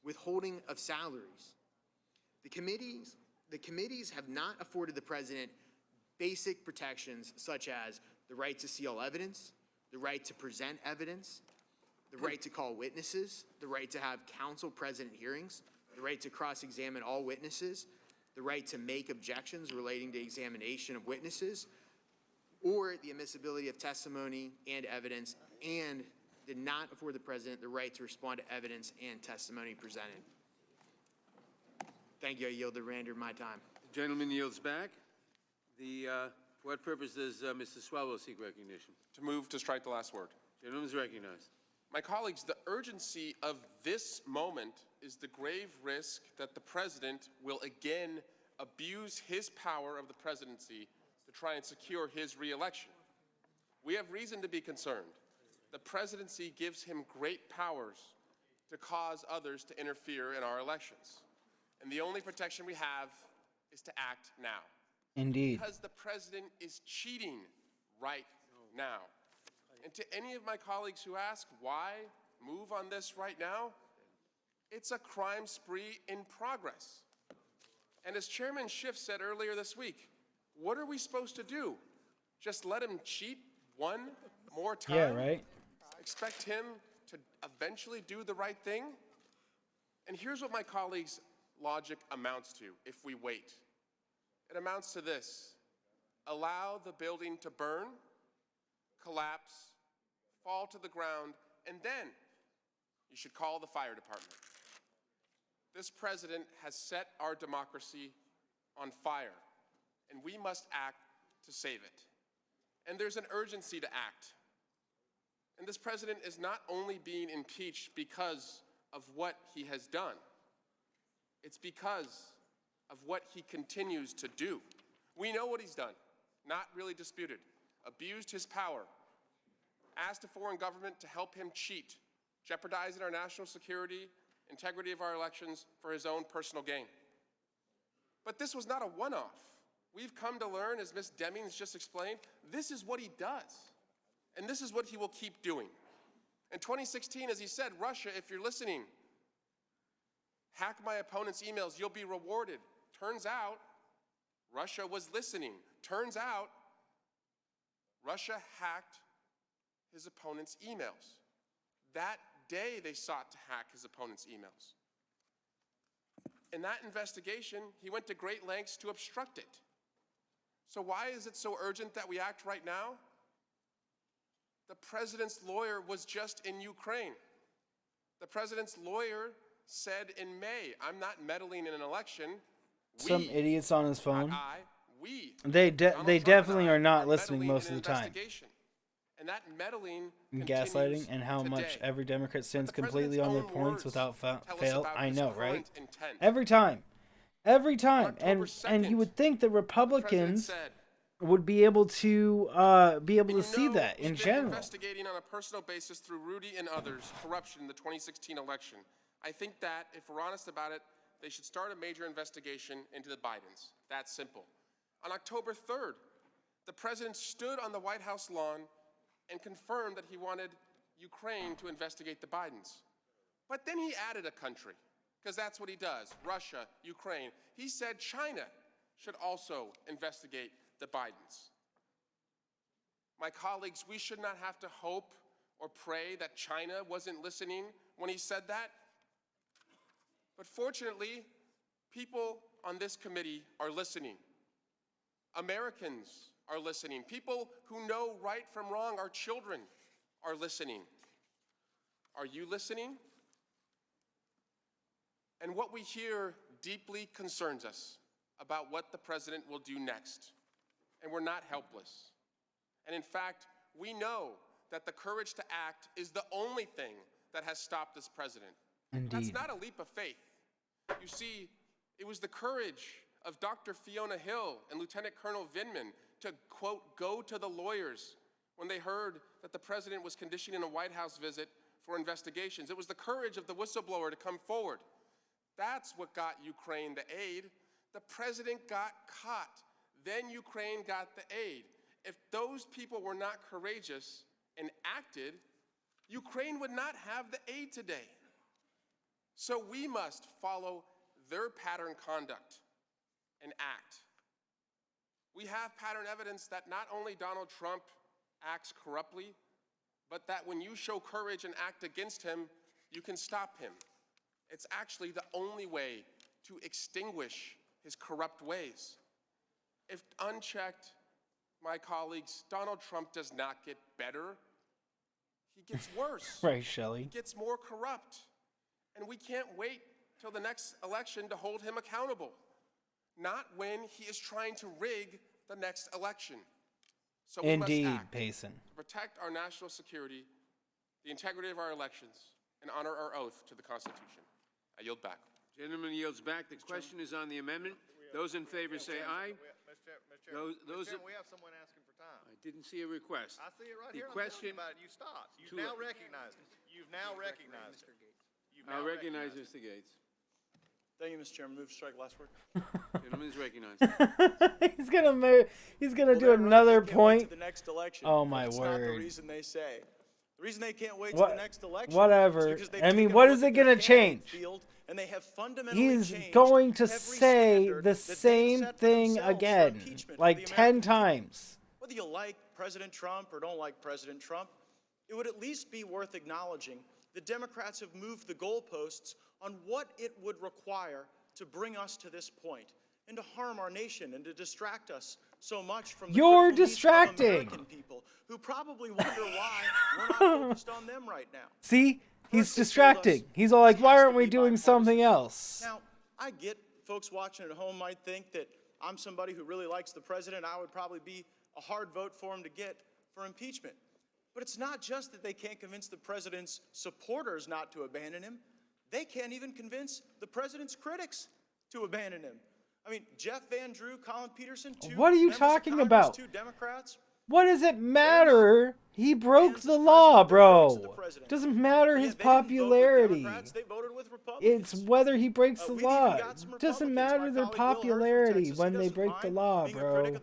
Withholding of salaries. The committees have not afforded the president basic protections such as the right to seal evidence, the right to present evidence, the right to call witnesses, the right to have counsel-present hearings, the right to cross-examine all witnesses, the right to make objections relating to examination of witnesses, or the admissibility of testimony and evidence, and did not afford the president the right to respond to evidence and testimony presented. Thank you. I yield the remainder of my time. The gentleman yields back. For what purpose does Mr. Swalwell seek recognition? To move to strike the last word. Gentleman is recognized. My colleagues, the urgency of this moment is the grave risk that the president will again abuse his power of the presidency to try and secure his re-election. We have reason to be concerned. The presidency gives him great powers to cause others to interfere in our elections. And the only protection we have is to act now. Indeed. Because the president is cheating right now. And to any of my colleagues who ask why move on this right now, it's a crime spree in progress. And as Chairman Schiff said earlier this week, what are we supposed to do? Just let him cheat one more time? Yeah, right. Expect him to eventually do the right thing? And here's what my colleagues' logic amounts to if we wait. It amounts to this: allow the building to burn, collapse, fall to the ground, and then you should call the fire department. This president has set our democracy on fire, and we must act to save it. And there's an urgency to act. And this president is not only being impeached because of what he has done, it's because of what he continues to do. We know what he's done, not really disputed. Abused his power, asked a foreign government to help him cheat, jeopardizing our national security, integrity of our elections for his own personal gain. But this was not a one-off. We've come to learn, as Ms. Demings just explained, this is what he does. And this is what he will keep doing. In 2016, as he said, Russia, if you're listening, hack my opponent's emails, you'll be rewarded. Turns out, Russia was listening. Turns out, Russia hacked his opponent's emails. That day, they sought to hack his opponent's emails. In that investigation, he went to great lengths to obstruct it. So why is it so urgent that we act right now? The president's lawyer was just in Ukraine. The president's lawyer said in May, I'm not meddling in an election. Some idiots on his phone. They definitely are not listening most of the time. And that meddling Gaslighting and how much every Democrat stands completely on their points without fail. I know, right? Every time. Every time. And you would think that Republicans would be able to see that in general. Investigating on a personal basis through Rudy and others corruption in the 2016 election. I think that if we're honest about it, they should start a major investigation into the Bidens. That's simple. On October 3rd, the president stood on the White House lawn and confirmed that he wanted Ukraine to investigate the Bidens. But then he added a country, because that's what he does, Russia, Ukraine. He said China should also investigate the Bidens. My colleagues, we should not have to hope or pray that China wasn't listening when he said that. But fortunately, people on this committee are listening. Americans are listening. People who know right from wrong, our children, are listening. Are you listening? And what we hear deeply concerns us about what the president will do next. And we're not helpless. And in fact, we know that the courage to act is the only thing that has stopped this president. Indeed. That's not a leap of faith. You see, it was the courage of Dr. Fiona Hill and Lieutenant Colonel Vindman to, quote, go to the lawyers when they heard that the president was conditioning a White House visit for investigations. It was the courage of the whistleblower to come forward. That's what got Ukraine the aid. The president got caught. Then Ukraine got the aid. If those people were not courageous and acted, Ukraine would not have the aid today. So we must follow their pattern conduct and act. We have pattern evidence that not only Donald Trump acts corruptly, but that when you show courage and act against him, you can stop him. It's actually the only way to extinguish his corrupt ways. If unchecked, my colleagues, Donald Trump does not get better. He gets worse. Right, Shelley. He gets more corrupt. And we can't wait till the next election to hold him accountable. Not when he is trying to rig the next election. So we Indeed, must act Payson. to protect our national security, the integrity of our elections, and honor our oath to the Constitution. I yield back. Gentleman yields back. The question is on the amendment. Those in favor say aye. Those we have someone asking for time. I didn't see a request. I see it right The here. question. I'm telling you about it. You stopped. You've now recognized it. You've now recognized it. I'll recognize Mr. Gates. Thank you, Mr. Chairman. Move to strike last word. Gentleman is recognized. He's gonna do another point. The next election. Oh my It's word. not the reason they say. The reason they can't wait to the next election. Whatever. Is because they've I mean, taken a what look is at it their gonna candidate change? field, and they have fundamentally He's changed going to every say standard the that they've same set for thing themselves for again, impeachment like of the 10 American people. times. Whether you like President Trump or don't like President Trump, it would at least be worth acknowledging the Democrats have moved the goalposts on what it would require to bring us to this point and to harm our nation and to distract us so much from the You're critical needs of distracting. American people who probably wonder why we're not focused on them right now. See, he's distracting. He's all like, "Why aren't we doing something else?" Now, I get folks watching at home might think that I'm somebody who really likes the president. I would probably be a hard vote for him to get for impeachment. But it's not just that they can't convince the president's supporters not to abandon him. They can't even convince the president's critics to abandon him. I mean, Jeff Van Drew, Colin Peterson, two What are you members of talking Congress, about? two Democrats. What does it matter? He broke the law, bro. Doesn't matter his popularity. It's whether he breaks the law. It doesn't matter their popularity when they break the law, bro.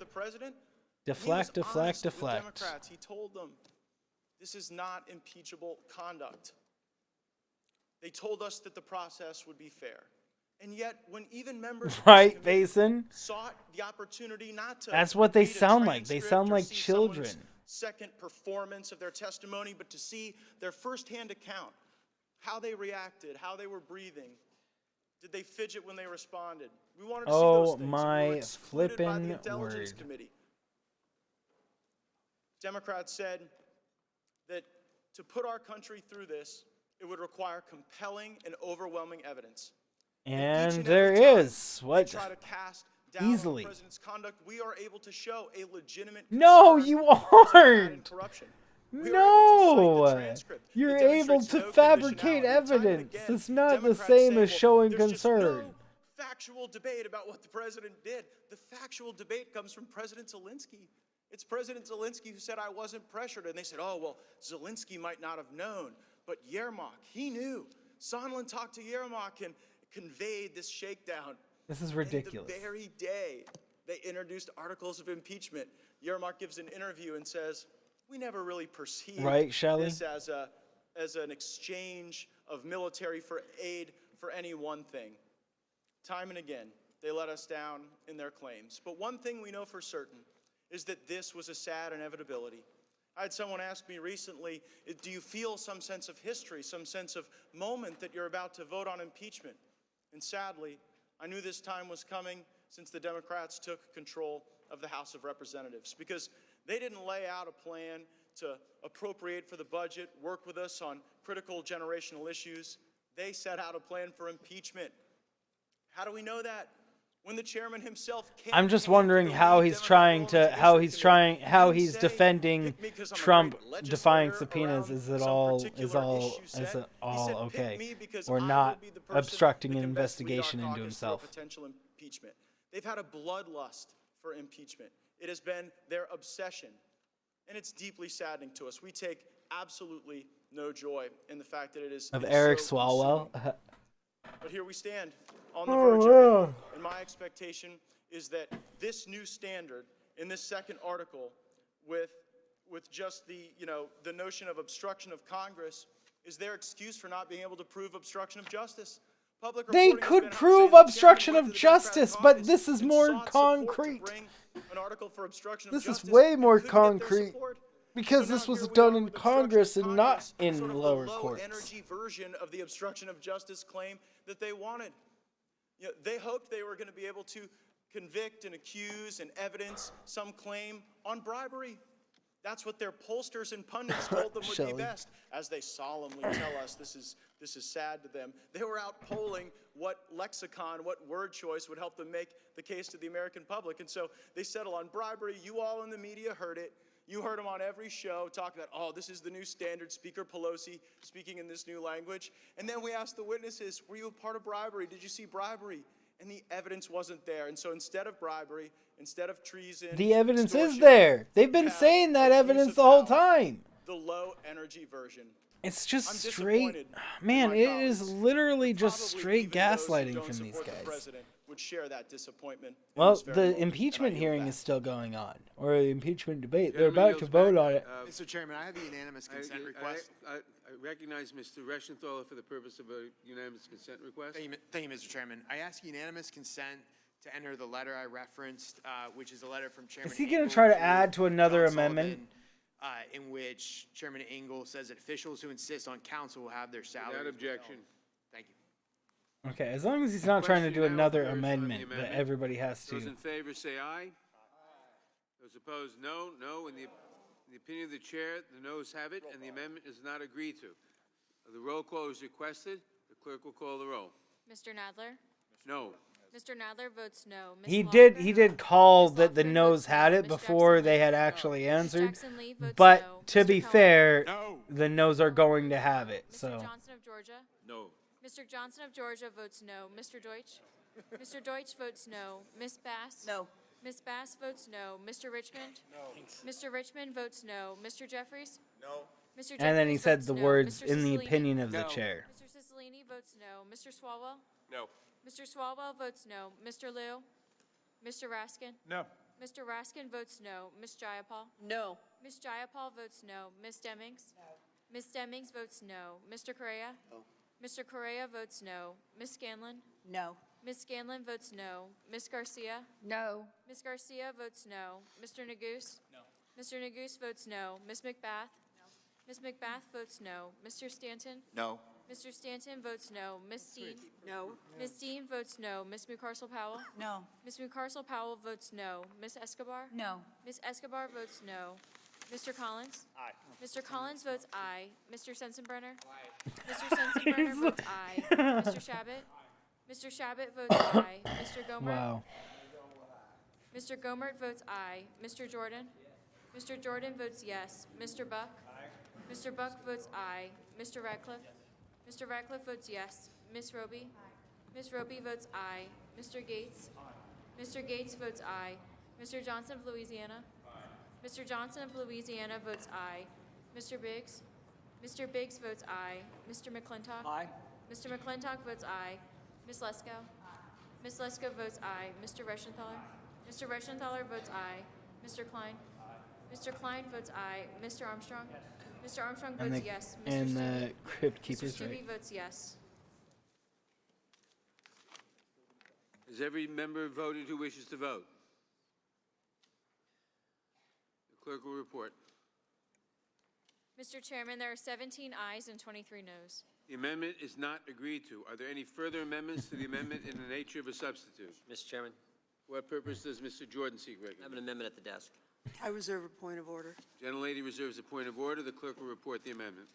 Deflect, deflect, deflect. Democrats, he told them, this is not impeachable conduct. They told us that the process would be fair. And yet, when even members Right, Basin? sought the opportunity not to That's what they read a sound like. They transcript sound or like see children. someone's second performance of their testimony, but to see their firsthand account, how they reacted, how they were breathing. Did they fidget when they responded? We wanted to see those Oh things. We were my excluded by the flippin' Intelligence word. Committee. Democrats said that to put our country through this, it would require compelling and overwhelming evidence. And there is. What? Try to cast doubt on Easily. the president's conduct, we are able to show a legitimate No, you aren't. corruption. No. You're able to fabricate evidence. It's not the same as showing concern. Factual debate about what the president did. The factual debate comes from President Zelensky. It's President Zelensky who said, I wasn't pressured. And they said, oh, well, Zelensky might not have known. But Yermak, he knew. Sondland talked to Yermak and conveyed this shakedown. This is ridiculous. And the very day they introduced articles of impeachment, Yermak gives an interview and says, we never really perceived Right, Shelley? this as an exchange of military for aid for any one thing. Time and again, they let us down in their claims. But one thing we know for certain is that this was a sad inevitability. I had someone ask me recently, do you feel some sense of history, some sense of moment that you're about to vote on impeachment? And sadly, I knew this time was coming since the Democrats took control of the House of Representatives, because they didn't lay out a plan to appropriate for the budget, work with us on critical generational issues. They set out a plan for impeachment. How do we know that? When the chairman himself came. I'm just wondering how he's trying to, how he's defending Trump defying subpoenas. Is it all okay? Or not obstructing an investigation into himself? Potential impeachment. They've had a bloodlust for impeachment. It has been their obsession. And it's deeply saddening to us. We take absolutely no joy in the fact that it is. Of Eric Swalwell? But here we stand on the verge of it. And my expectation is that this new standard in this second article with just the notion of obstruction of Congress is their excuse for not being able to prove obstruction of justice. They could prove obstruction of justice, but this is more concrete. An article for obstruction of This justice is way more and couldn't get their concrete. support. Because So this now was here we done are in with obstruction of Congress and not Congress, in sort of lower the courts. low-energy version of the obstruction of justice claim that they wanted. You know, they hoped they were going to be able to convict and accuse and evidence some claim on bribery. That's what their pollsters and pundits told them would be Shelley. best, as they solemnly tell us this is sad to them. They were out polling what lexicon, what word choice would help them make the case to the American public. And so they settle on bribery. You all in the media heard it. You heard them on every show talk about, oh, this is the new standard, Speaker Pelosi speaking in this new language. And then we asked the witnesses, were you a part of bribery? Did you see bribery? And the evidence wasn't there. And so instead of bribery, instead of treason, The evidence is extortion, there. They've been have saying that abuse evidence of the whole power. time. The low-energy version. It's just I'm straight, disappointed man. in It my is colleagues. literally just Probably straight even those who gaslighting don't from these support the guys. president would share that disappointment in Well, this very the moment, and I impeachment yield hearing back. is still going on, or the impeachment debate. They're Gentleman about to yields vote back. on it. Mr. Chairman, I have a unanimous consent request. I recognize Mr. Reschenthaler for the purpose of a unanimous consent request. Thank you, Mr. Chairman. I ask unanimous consent to enter the letter I referenced, which is a letter from Chairman Is he going Engel to try to add to another John amendment? Sullivan, in which Chairman Engel says that officials who insist on counsel will have their salaries Without objection. withheld. Thank you. Okay, as long as he's not trying to do Question now another occurs on the amendment that amendment. everybody has Those to. in favor say aye. Those opposed, no. No. In the opinion of the chair, the noes have it, and the amendment is not agreed to. The roll call is requested. The clerk will call the roll. Mr. Nadler? No. Mr. Nadler votes no. Ms. He Lofgren? did call that the Lofgren noes votes had no. it Ms. before Jackson they Lee? had actually answered. Jackson Lee votes But no. to Mr. be Cohen? fair, the noes are going to have it. Mr. So Johnson of Georgia? No. Mr. Johnson of Georgia votes no. Mr. Deutsch? Mr. Deutsch votes no. Ms. Bass? No. Ms. Bass votes no. Mr. Richmond? No. Mr. Richmond votes no. Mr. Jeffries? No. Mr. and then he Jeffries said votes the no. words Mr. in the Cicilline? opinion of the No. chair. Mr. Cicilline votes no. Mr. Swalwell? No. Mr. Swalwell votes no. Mr. Liu? Mr. Raskin? No. Mr. Raskin votes no. Ms. Jayapal? No. Ms. Jayapal votes no. Ms. Demings? No. Ms. Demings votes no. Mr. Correa? No. Mr. Correa votes no. Ms. Scanlon? No. Ms. Scanlon votes no. Ms. Garcia? No. Ms. Garcia votes no. Mr. Neguse? No. Mr. Neguse votes no. Ms. McBath? No. Ms. McBath votes no. Mr. Stanton? No. Mr. Stanton votes no. Ms. Dean? No. Ms. Dean votes no. Ms. Mucarsel-Powell? No. Ms. Mucarsel-Powell votes no. Ms. Escobar? No. Ms. Escobar votes no. Mr. Collins? Aye. Mr. Collins votes aye. Mr. Sensenbrenner? Mr. Sensenbrenner votes aye. Mr. Shabbat? Mr. Shabbat votes aye. Mr. Gomer? Wow. Mr. Gomert votes aye. Mr. Jordan? Mr. Jordan votes yes. Mr. Buck? Mr. Buck votes aye. Mr. Radcliffe? Mr. Radcliffe votes yes. Ms. Roby? Ms. Roby votes aye. Mr. Gates? Mr. Gates votes aye. Mr. Johnson of Louisiana? Mr. Johnson of Louisiana votes aye. Mr. Biggs? Mr. Biggs votes aye. Mr. McClintock? Aye. Mr. McClintock votes aye. Ms. Lesko? Ms. Lesko votes aye. Mr. Reschenthaler? Mr. Reschenthaler votes aye. Mr. Klein? Mr. Klein votes aye. Mr. Armstrong? Mr. Armstrong And votes the, yes. Mr. and the Stubbe? crypt Mr. keeper's Stubbe right. votes yes. Has every member voted who wishes to vote? The clerk will report. Mr. Chairman, there are 17 ayes and 23 noes. The amendment is not agreed to. Are there any further amendments to the amendment in the nature of a substitute? Mr. Chairman, For what purpose does Mr. Jordan seek I have an recognition? amendment at the desk. I reserve a point of order. Gentlelady reserves a point of order. The clerk will report the amendment.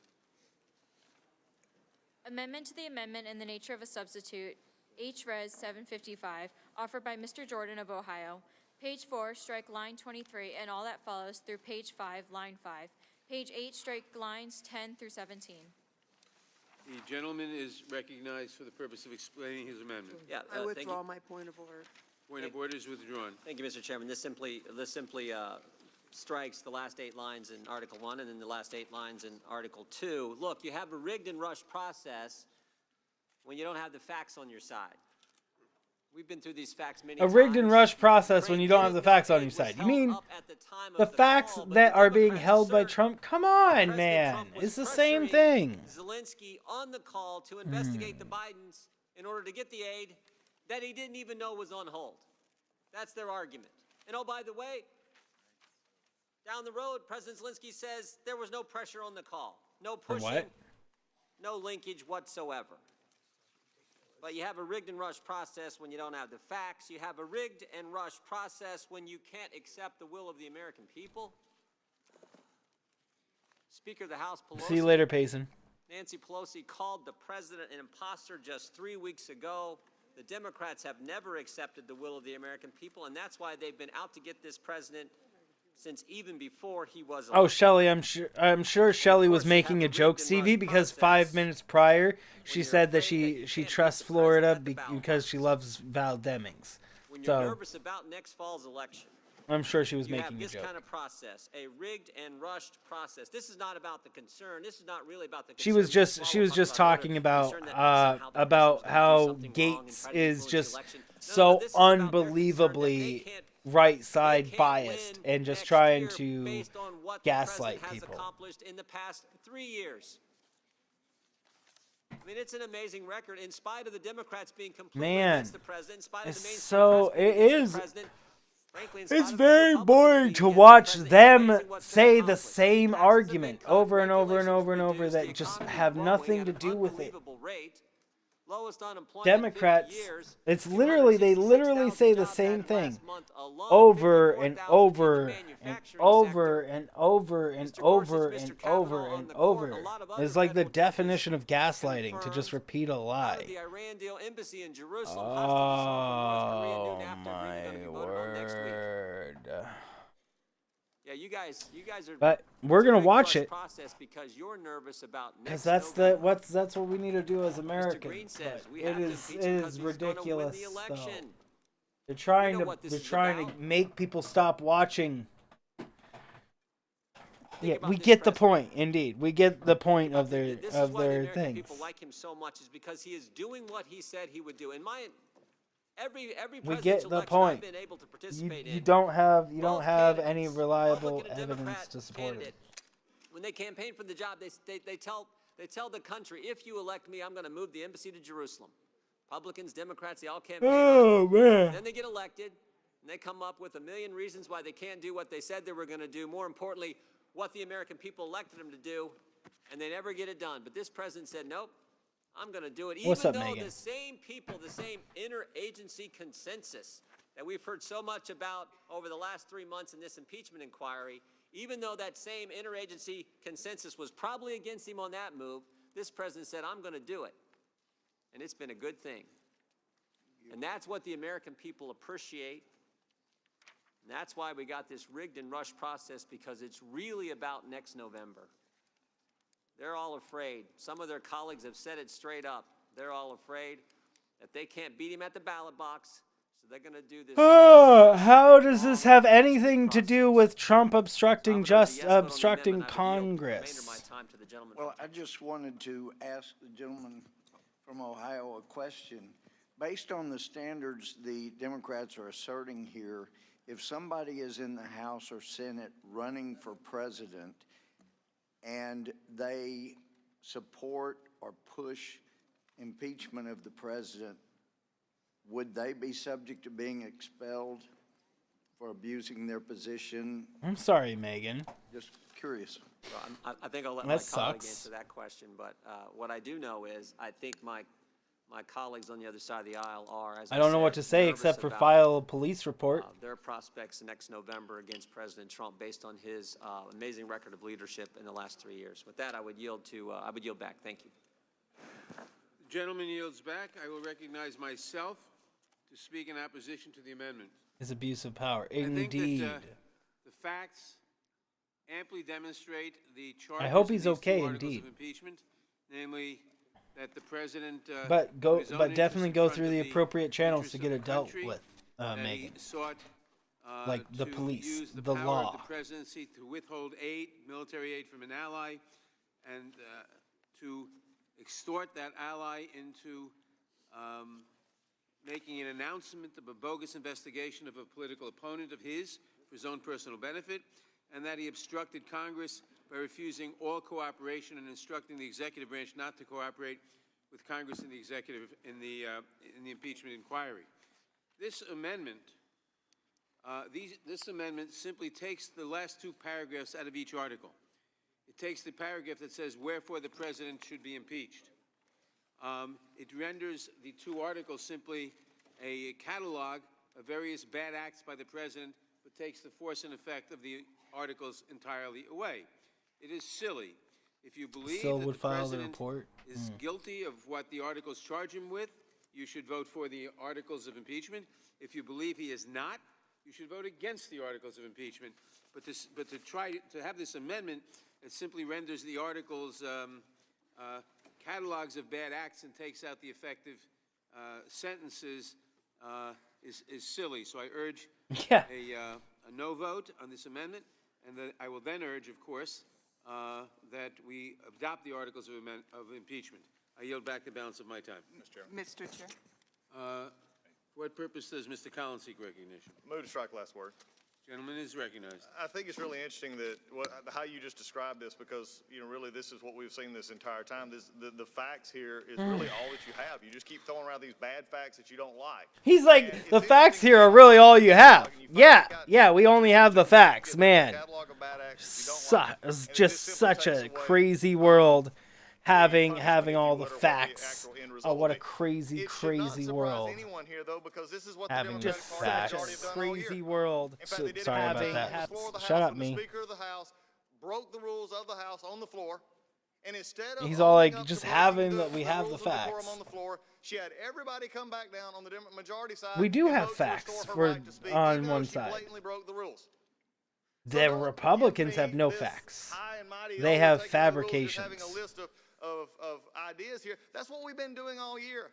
Amendment to the amendment in the nature of a substitute, H-Res 755, offered by Mr. Jordan of Ohio. Page 4, strike line 23 and all that follows through page 5, line 5. Page 8, strike lines 10 through 17. The gentleman is recognized for the purpose of explaining his amendment. Yeah, I thank withdraw you. my point of order. Point of order is withdrawn. Thank you, Mr. Chairman. This simply strikes the last 8 lines in Article 1 and then the last 8 lines in Article 2. Look, you have a rigged and rushed process when you don't have the facts on your side. We've been through these facts many A times. rigged and rushed process when you don't have the facts on your side. You mean the facts that are being held by Trump? Come on, man. It's the same thing. Zelensky on the call to investigate the Bidens in order to get the aid that he didn't even know was on hold. That's their argument. And oh, by the way, Down the road, President Zelensky says there was no pressure on the call. No For pushing, what? no linkage whatsoever. But you have a rigged and rushed process when you don't have the facts. You have a rigged and rushed process when you can't accept the will of the American people. Speaker of the House Pelosi. See you later, Payson. Nancy Pelosi called the president an imposter just 3 weeks ago. The Democrats have never accepted the will of the American people, and that's why they've been out to get this president since even before he was elected. Oh, Shelley, I'm sure Shelley was making a joke, Stevie, because 5 minutes prior she said that she trusts Florida because she loves Val Demings. When you're So nervous about next fall's election, I'm sure she was you have making a this joke. kind of process, a rigged and rushed process. This is not about the concern. This is not really about the concern. She was just talking about how Gates is just so unbelievably right side biased and just trying to gaslight people. Accomplished in the past 3 years. I mean, it's an amazing record in spite of the Democrats being completely against the president, in spite of the mainstream press being against the president. Frankly, in spite It's of the very boring to watch them say the same argument over and over and over and over that just have nothing to do with it. Lowest unemployment Democrats, 50 years, it's literally, they literally say the same thing over and over and over and over and over and over and over. It's like the definition of gaslighting, to just repeat a lie. the Iran deal embassy in Jerusalem. Oh my word. Yeah, you guys are. But we're gonna watch it Because you're nervous about because next that's what we need to do as Americans. Green says But we it have to is impeach him 'cause he's gonna ridiculous. win the Though. election. They're trying You know to what this they're is trying to about. make people stop watching. Yeah, about we this get the president. point. Indeed, we get the point of their This is why the American things. people like him so much, is because he is doing what he said he would do. In my every We presidential get the election point. I've been able to You participate you in. don't have both any candidates, reliable Republican and evidence Democrat to support candidate, it. when they campaign for the job, they tell the country, if you elect me, I'm going to move the embassy to Jerusalem. Republicans, Democrats, they all campaign. Oh man. Then they get elected, and they come up with a million reasons why they can't do what they said they were going to do. More importantly, what the American people elected them to do, and they never get it done. But this president said, nope, I'm going to do it. What's Even up, though Megan? the same people, the same interagency consensus that we've heard so much about over the last 3 months in this impeachment inquiry, even though that same interagency consensus was probably against him on that move, this president said, I'm going to do it. And it's been a good thing. And that's what the American people appreciate. And that's why we got this rigged and rushed process, because it's really about next November. They're all afraid. Some of their colleagues have said it straight up. They're all afraid that they can't beat him at the ballot box, so they're going to do this. How does this have anything to do with Trump obstructing Congress? Well, I just wanted to ask the gentleman from Ohio a question. Based on the standards the Democrats are asserting here, if somebody is in the House or Senate running for president and they support or push impeachment of the president, would they be subject to being expelled for abusing their position? I'm sorry, Megan. Just curious. Well, I think I'll let That my colleague sucks. answer that question. But what I do know is I think my colleagues on the other side of the aisle are, as I don't know what to say except for file a police report. Their prospects next November against President Trump, based on his amazing record of leadership in the last 3 years. With that, I would yield back. Thank you. The gentleman yields back. I will recognize myself to speak in opposition to the amendment. His abuse of power. I think Indeed. that, the facts amply demonstrate the charges I hope in he's these okay, two articles indeed. of impeachment, namely that the president, But for his own definitely interest in go front through of the appropriate channels interest to of get the it dealt country, with, that he Megan. sought, Like the to police, use the power law. of the presidency to withhold aid, military aid from an ally, and to extort that ally into making an announcement of a bogus investigation of a political opponent of his for his own personal benefit, and that he obstructed Congress by refusing all cooperation and instructing the executive branch not to cooperate with Congress and the executive in the impeachment inquiry. This amendment This amendment simply takes the last two paragraphs out of each article. It takes the paragraph that says, wherefore the president should be impeached. It renders the two articles simply a catalog of various bad acts by the president, but takes the force and effect of the articles entirely away. It is silly. If you believe Still that would the file the president report. is guilty of what the articles charge him with, you should vote for the articles of impeachment. If you believe he is not, you should vote against the articles of impeachment. But to try to have this amendment, it simply renders the articles catalogs of bad acts and takes out the effective sentences is silly. So I urge a no vote on this amendment, and that I will then urge, of course, that we adopt the articles of impeachment. I yield back the balance of my time. Mr. Chair. Mr. Chair. For what purpose does Mr. Collins seek recognition? Move to strike last word. Gentleman is recognized. I think it's really interesting that how you just described this, because really this is what we've seen this entire time. The facts here is really all that you have. You just keep throwing around these bad facts that you don't like. He's like, the facts here are really all you have. Yeah, we only have the facts, man. It's just such a crazy world. Having all the facts. Oh, what a crazy world. Having the facts. Crazy world. Sorry about that. Shut up, me. The Speaker of the House broke the rules of the House on the floor, and instead of he's all like, just having that we have the facts. On the floor, she had everybody come back down on the majority side. We do have facts on one side. The Republicans have no facts. They have fabrications. Of ideas here. That's what we've been doing all year.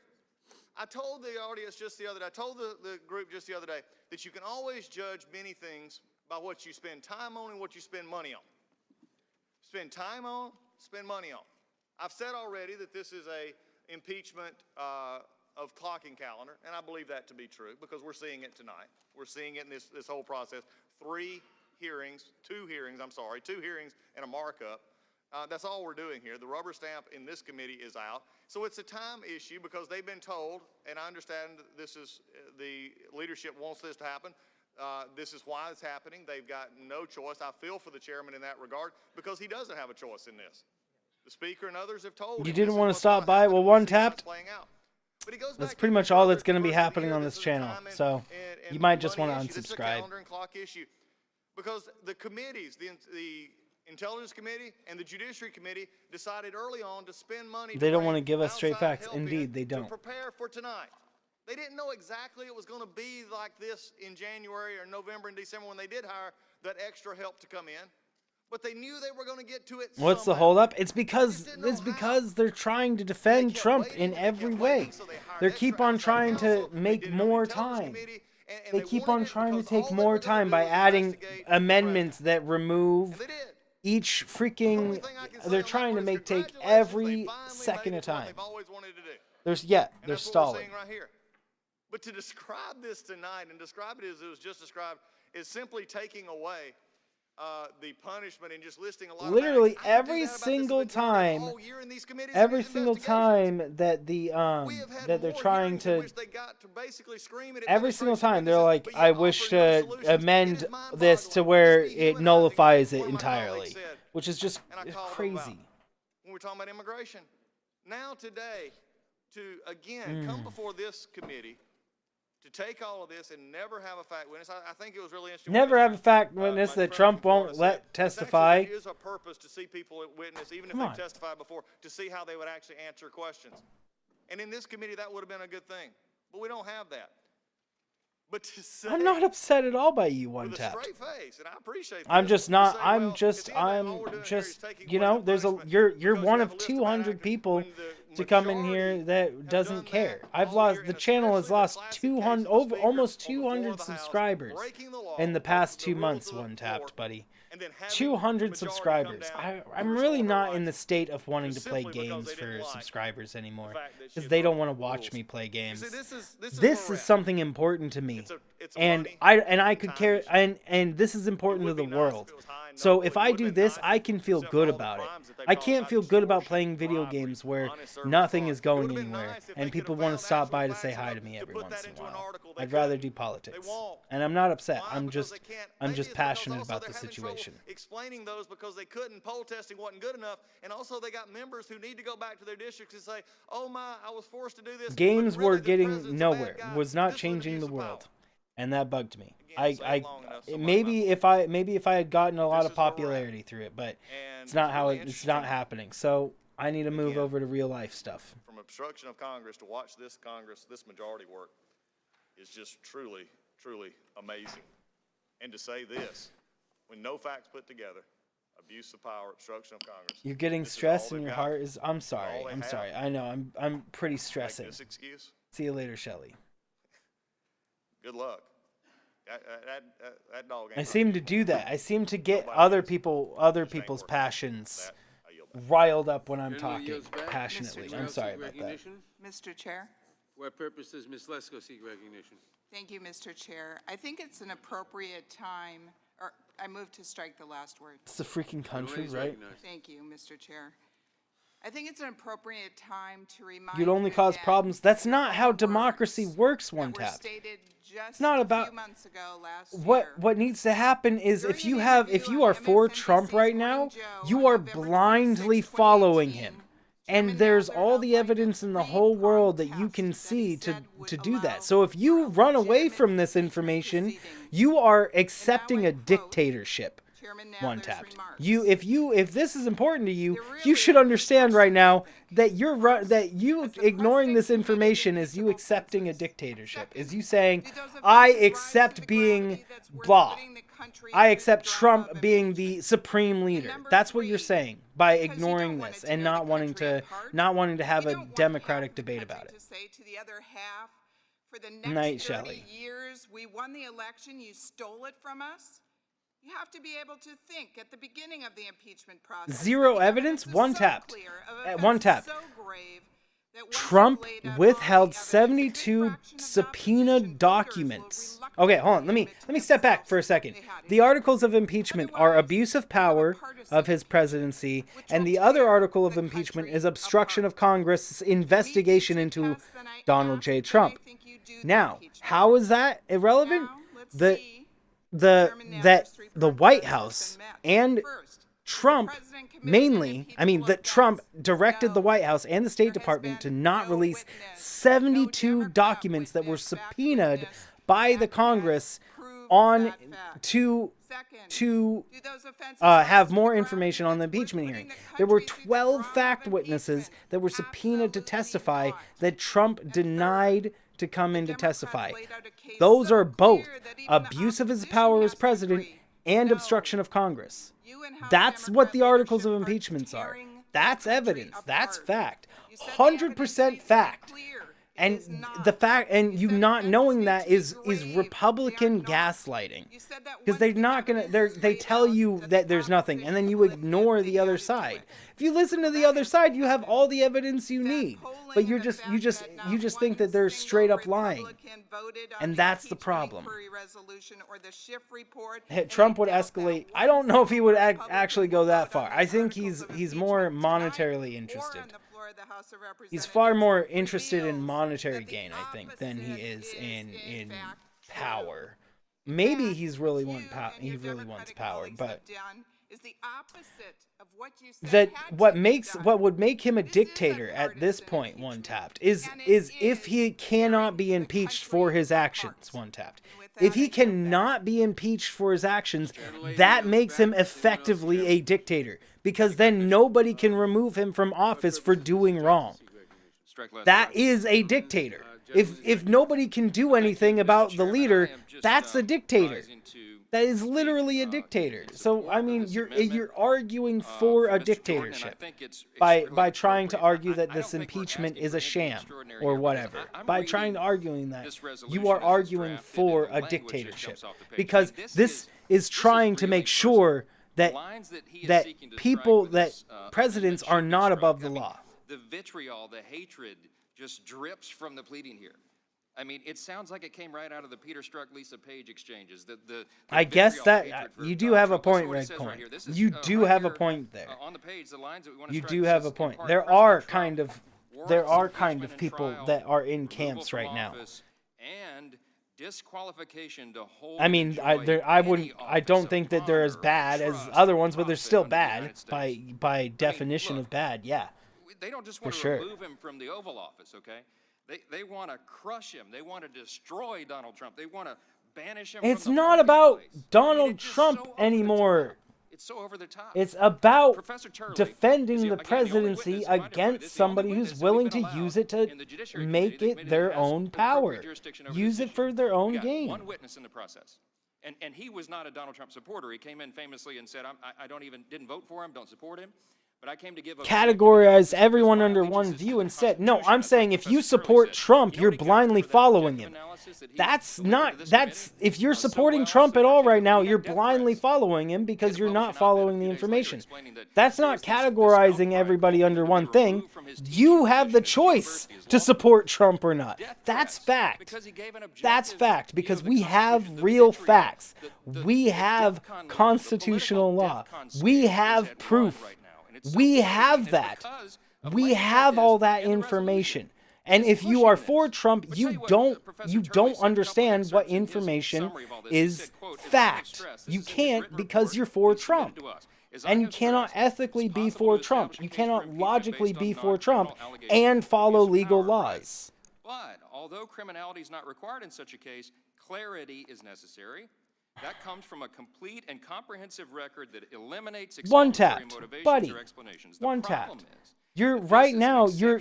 I told the audience just the other day, I told the group just the other day, that you can always judge many things by what you spend time on and what you spend money on. Spend time on, spend money on. I've said already that this is a impeachment of clocking calendar, and I believe that to be true because we're seeing it tonight. We're seeing it in this whole process. Two hearings and a markup. That's all we're doing here. The rubber stamp in this committee is out. So it's a time issue because they've been told, and I understand this is the leadership wants this to happen. This is why it's happening. They've got no choice. I feel for the chairman in that regard because he doesn't have a choice in this. The speaker and others have told him. You didn't want to stop by? Well, one tapped. That's pretty much all that's going to be happening on this channel. So you might just want to unsubscribe. Because the committees, the Intelligence Committee and the Judiciary Committee decided early on to spend money. They don't want to give us straight facts. Indeed, they don't. To prepare for tonight. They didn't know exactly it was going to be like this in January or November and December when they did hire that extra help to come in. But they knew they were going to get to it. What's the holdup? It's because they're trying to defend Trump in every way. They keep on trying to make more time. They keep on trying to take more time by adding amendments that remove each freaking. They're trying to take every second of time. They're stalling. But to describe this tonight and describe it as it was just described is simply taking away the punishment and just listing a lot. Literally every single time that that they're trying to. Every single time they're like, I wish to amend this to where it nullifies it entirely, which is just crazy. When we're talking about immigration, now today, to again come before this committee. To take all of this and never have a fact witness, I think it was really interesting. Never have a fact witness that Trump won't let testify. There is a purpose to see people witness, even if they testified before, to see how they would actually answer questions. And in this committee, that would have been a good thing. But we don't have that. But to say, I'm not upset at all by you, One Tap. With a straight face, and I appreciate that. I'm just not. I'm just. You know, there's a. You're one of 200 people to come in here that doesn't care. The channel has lost almost 200 subscribers in the past 2 months. One Tapped, buddy. 200 subscribers. I'm really not in the state of wanting to play games for subscribers anymore because they don't want to watch me play games. This is something important to me, and I could care, and this is important to the world. So if I do this, I can feel good about it. I can't feel good about playing video games where nothing is going anywhere and people want to stop by to say hi to me every once in a while. I'd rather do politics. And I'm not upset. I'm just passionate about the situation. Explaining those because they couldn't, poll testing wasn't good enough, and also they got members who need to go back to their districts and say, "Oh my, I was forced to do this." Games were getting nowhere. Was not changing the world. And that bugged me. Maybe if I had gotten a lot of popularity through it, but it's not how it's not happening. So I need to move over to real life stuff. From obstruction of Congress to watch this majority work is just truly, truly amazing. And to say this, when no facts put together, abuse of power, obstruction of Congress. You're getting stressed and your heart is. I'm sorry. I know. I'm pretty stressing. This excuse. See you later, Shelley. Good luck. That dog ain't I seem to do that. I seem to get other people's passions riled up when I'm talking passionately. I'm sorry about that. Mr. Chair. What purpose does Ms. Lesko seek recognition? Thank you, Mr. Chair. I think it's an appropriate time, or I move to strike the last word. It's a freaking country, right? Thank you, Mr. Chair. I think it's an appropriate time to remind You'd only cause problems. That's not how democracy works, One Tap. It's not about what needs to happen is if you are for Trump right now, you are blindly following him. And there's all the evidence in the whole world that you can see to do that. So if you run away from this information, you are accepting a dictatorship. One Tapped. If this is important to you, you should understand right now that you ignoring this information is you accepting a dictatorship. Is you saying, I accept being blah. I accept Trump being the supreme leader. That's what you're saying by ignoring this and not wanting to have a democratic debate about it. For the next 30 years, we won the election, you stole it from us. You have to be able to think at the beginning of the impeachment process. Zero evidence, One Tapped. One Tapped. Trump withheld 72 subpoenaed documents. Okay, hold on. Let me step back for a second. The articles of impeachment are abuse of power of his presidency, and the other article of impeachment is obstruction of Congress' investigation into Donald J. Trump. Now, how is that irrelevant? That the White House and Trump that Trump directed the White House and the State Department to not release 72 documents that were subpoenaed by the Congress to have more information on the impeachment hearing. There were 12 fact witnesses that were subpoenaed to testify that Trump denied to come in to testify. Those are both abuse of his power as president and obstruction of Congress. That's what the articles of impeachment are. That's evidence. That's fact. 100% fact. And the fact, and you not knowing that is Republican gaslighting, because they're not gonna. They tell you that there's nothing, and then you ignore the other side. If you listen to the other side, you have all the evidence you need, but you just think that they're straight up lying, and that's the problem. Trump would escalate. I don't know if he would actually go that far. I think he's more monetarily interested. He's far more interested in monetary gain, I think, than he is in power. Maybe he really wants power, but what would make him a dictator at this point, One Tapped, is if he cannot be impeached for his actions, One Tapped. If he cannot be impeached for his actions, that makes him effectively a dictator, because then nobody can remove him from office for doing wrong. That is a dictator. If nobody can do anything about the leader, that's a dictator. That is literally a dictator. So I mean, you're arguing for a dictatorship by trying to argue that this impeachment is a sham or whatever. By trying to arguing that, you are arguing for a dictatorship, because this is trying to make sure that presidents are not above the law. The vitriol, the hatred just drips from the pleading here. I mean, it sounds like it came right out of the Peter Strzok, Lisa Page exchanges. I guess vitriol that hatred for you do Donald have a Trump. Listen to point, what it Red says Coin. right here. This is, You do right have a here, point there. on the page, the lines that we want to You strike, do it have says, a point. in part, There President are Trump kind of people trial, that are in removal camps from right now. office, and disqualification to hold I and mean, I enjoy I don't think that they're as bad as other ones, but they're still bad by definition of bad. Yeah. They don't just For want to sure. remove him from the Oval Office, okay? They want to crush him. They want to destroy Donald Trump. They want to banish him It's from the not about marketplace. Donald Trump anymore. It's so over the top. It's about Professor Turley defending is the again, the only presidency witness, mind you, against this is the only somebody witness who's that we've willing been to allowed use it to in the Judiciary make Committee it their that has own appropriate power. jurisdiction over Use this it for their own We got game. one witness in the process. And he was not a Donald Trump supporter. He came in famously and said, I didn't vote for him, don't support him. But I came to give a Categorize everyone under one view and said, no, I'm saying if you support Trump, you're blindly following him. That's if you're supporting Trump at all right now, you're blindly following him because you're not following the information. That's not categorizing everybody under one thing. You have the choice to support Trump or not. That's fact. That's fact because we have real facts. We have constitutional law. We have proof. We have that. We have all that information. And if you are for Trump, you don't understand what information is fact. You can't because you're for Trump. And you cannot ethically be for Trump. You cannot logically be for Trump and follow legal laws. But although criminality is not required in such a case, clarity is necessary. That comes from a complete and comprehensive record that eliminates One-tapped, motivations buddy. or explanations. One-tapped. You're right now. You're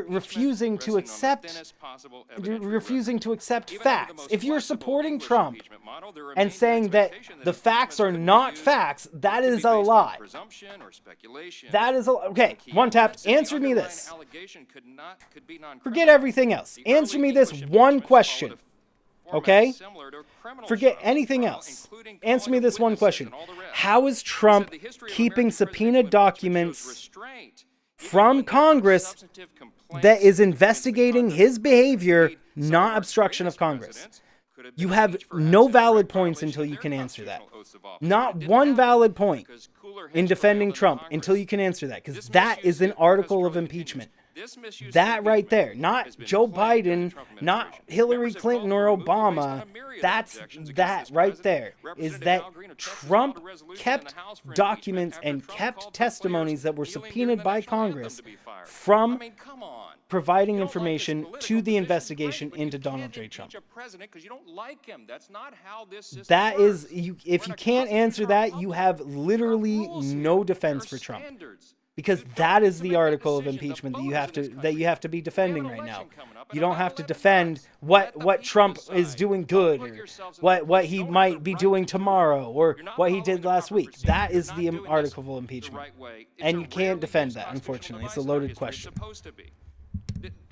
refusing to accept. You're refusing to accept facts. If you're supporting Trump and saying that the facts are not facts, that is a lie. That is okay. One tap. Answer me this. Forget everything else. Answer me this one question. Okay? Forget anything else. Answer me this one question. How is Trump keeping subpoenaed documents from Congress that is investigating his behavior, not obstruction of Congress? You have no valid points until you can answer that. Not one valid point in defending Trump until you can answer that, because that is an article of impeachment. That right there, not Joe Biden, not Hillary Clinton or Obama, that right there is that Trump kept documents and kept testimonies that were subpoenaed by Congress from providing information to the investigation into Donald J. Trump. That is, if you can't answer that, you have literally no defense for Trump. Because that is the article of impeachment that you have to be defending right now. You don't have to defend what Trump is doing good or what he might be doing tomorrow or what he did last week. That is the article of impeachment. And you can't defend that, unfortunately. It's a loaded question.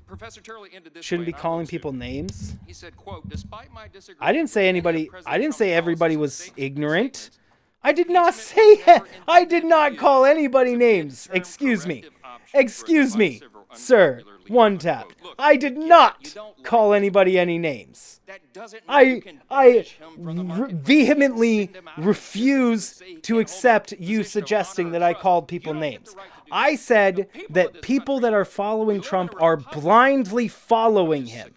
Professor Turley ended this Shouldn't way, be calling people names. He said, quote, despite my disagreement I didn't say anybody. I didn't say everybody was ignorant. I did not say it. I did not call anybody names. Excuse me. Excuse me, sir. One tap. I did not call anybody any names. I vehemently refuse to accept you suggesting that I called people names. I said that people that are following Trump are blindly following him.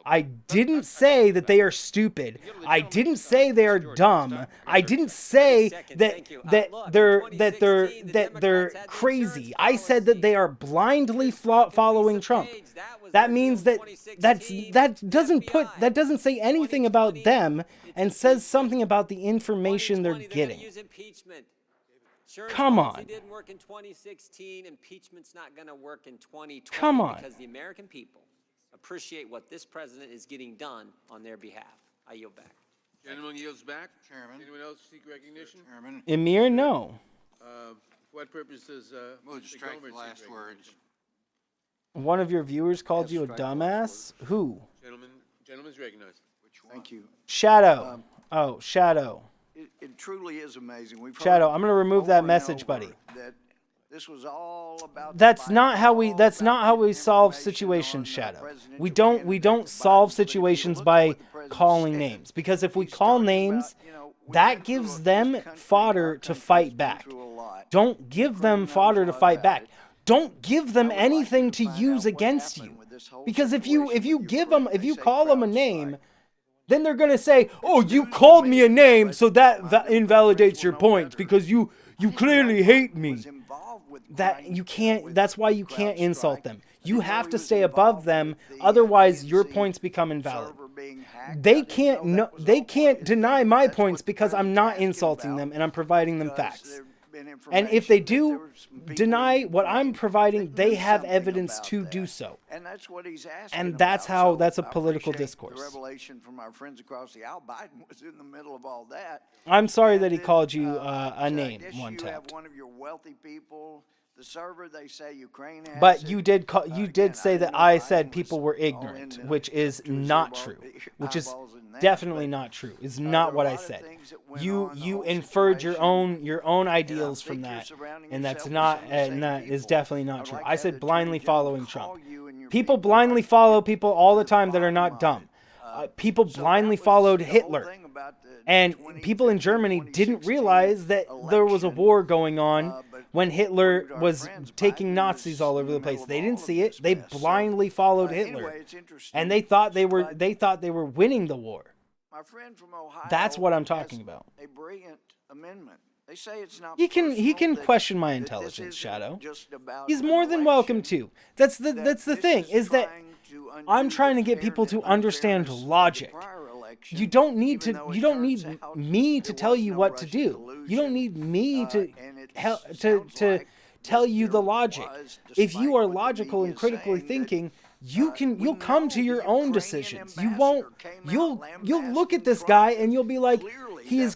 I didn't say that they are stupid. I didn't say they are dumb. I didn't say that they're crazy. I said that they are blindly following Trump. That means that doesn't say anything about them and says something about the information they're getting. Come on. It didn't work in 2016. Impeachment's not going to work in 2020. Come on. Because the American people appreciate what this president is getting done on their behalf. I yield back. Gentleman yields back. Chairman. Anyone else seek recognition? Chairman. Emir, no. For what purpose does Move to strike the last words. One of your viewers called you a dumbass? Who? Gentleman's recognized. Thank you. Shadow. Shadow. It truly is amazing. Shadow, I'm going to remove that message, buddy. This was all about. That's not how we solve situations, Shadow. We don't solve situations by calling names, because if we call names, that gives them fodder to fight back. Don't give them fodder to fight back. Don't give them anything to use against you, because if you call them a name, then they're gonna say, "Oh, you called me a name, so that invalidates your point because you clearly hate me." That you can't. That's why you can't insult them. You have to stay above them, otherwise your points become invalid. They can't deny my points because I'm not insulting them and I'm providing them facts. And if they do deny what I'm providing, they have evidence to do so. And that's what he's asking. And that's about. how So that's a I political appreciate discourse. The revelation from our friends across the aisle. Biden was in the middle of all that. I'm sorry that he then, called you a so name I guess one you tap. have one of your wealthy people. The server, they say Ukraine has But it. you did say that I said people were ignorant, which is not true. Which is definitely not true. It's not what I said. You inferred your own ideals from that, and that's not and that is definitely not true. I said blindly following Trump. People blindly follow people all the time that are not dumb. People blindly followed Hitler. And people in Germany didn't realize that there was a war going on when Hitler was taking Nazis all over the place. They didn't see it. They blindly followed Hitler. And they thought they were winning the war. My friend from Ohio That's what I'm talking about. A brilliant amendment. They say it's not He can question my intelligence, Shadow. He's more than welcome to. That's the thing, is that I'm trying to get people to understand logic. You don't need me to tell you what to do. You don't need me to tell you the logic. If you are logical and critically thinking, you'll come to your own decisions. You'll look at this guy and you'll be like, he is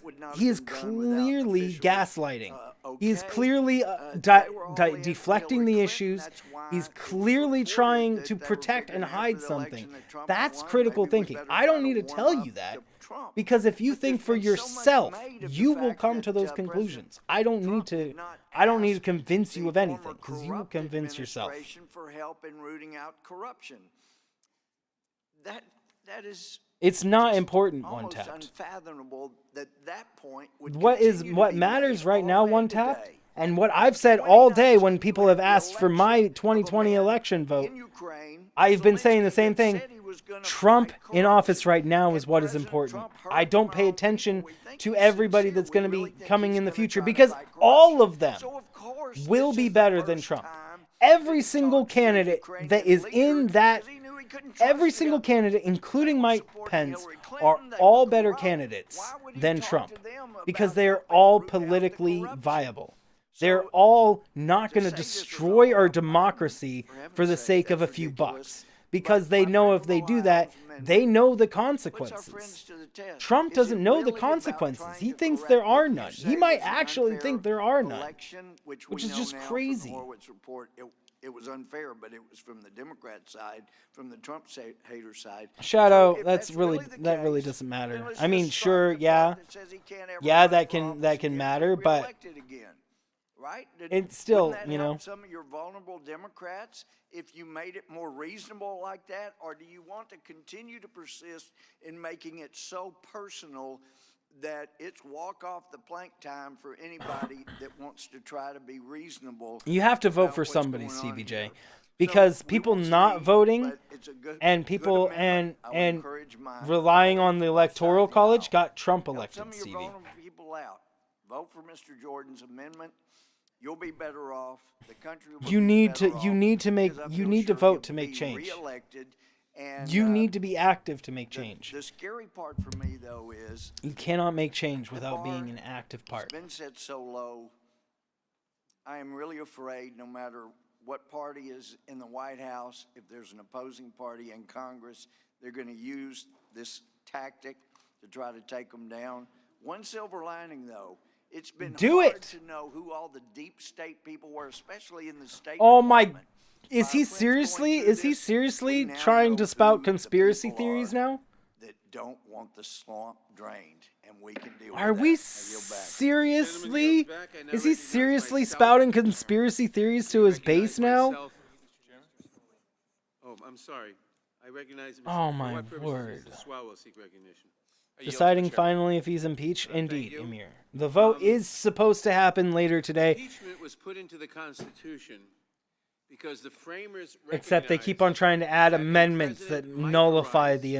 clearly gaslighting. He's clearly deflecting the issues. He's clearly trying to protect and hide something. That's critical thinking. I don't need to tell you that, because if you think for yourself, you will come to those conclusions. I don't need to convince you of anything, because you will convince yourself. For help in rooting out corruption. That is. It's not important, One Tap. Unfathomable that point would what matters right now, One Tap, and what I've said all day when people have asked for my 2020 election vote, I've been saying the same thing. Trump in office right now is what is important. I don't pay attention to everybody that's going to be coming in the future, because all of them will be better than Trump. Every single candidate that is in that, every single candidate, including Mike Pence, are all better candidates than Trump, because they are all politically viable. They're all not going to destroy our democracy for the sake of a few bucks, because they know if they do that, they know the consequences. Trump doesn't know the consequences. He thinks there are none. He might actually think there are none, which is just crazy. It was unfair, but it was from the Democrat side, from the Trump hater side. Shadow, that really doesn't matter. I mean, sure, yeah, that can matter, but right? It's still, Wouldn't that help some of your vulnerable Democrats if you made it more reasonable like that? Or do you want to continue to persist in making it so personal that it's walk off the plank time for anybody that wants to try to be reasonable? You have to vote for somebody, CBJ. Because people not voting and people and relying on the Electoral College got Trump elected, Some of your vulnerable people out. Vote for Mr. Jordan's amendment. You'll be better off. The country will you need to vote to make change. And, you need to be active to make change. The scary part for me, though, is you cannot make change without being an active part. It's been set so low. I am really afraid, no matter what party is in the White House, if there's an opposing party in Congress, they're going to use this tactic to try to take them down. One silver lining, though, it's been hard to know who all the deep state people were, especially in the state. Oh my! Is he seriously trying to spout conspiracy theories now? That don't want the swamp drained, and we can deal Are with we that. I yield back. seriously? Is he seriously spouting conspiracy theories to his base now? Oh, I'm sorry. I recognize. Oh, For my what purpose word. does Mr. Swalwell seek recognition? Deciding finally if he's impeached? Indeed, Emir. The vote is supposed to happen later today. Impeachment was put into the Constitution because the framers Except they keep on trying to add amendments that nullify the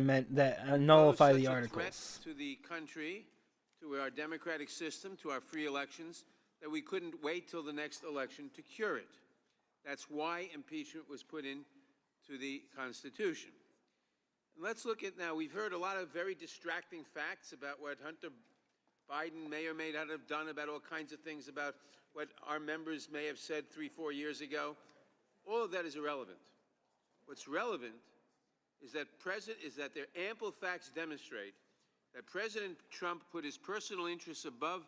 nullify the articles. to the country, to our democratic system, to our free elections, that we couldn't wait till the next election to cure it. That's why impeachment was put into the Constitution. And let's look at now, we've heard a lot of very distracting facts about what Hunter Biden may or may not have done, about all kinds of things, about what our members may have said 3-4 years ago. All of that is irrelevant. What's relevant is that there are ample facts demonstrate that President Trump put his personal interests above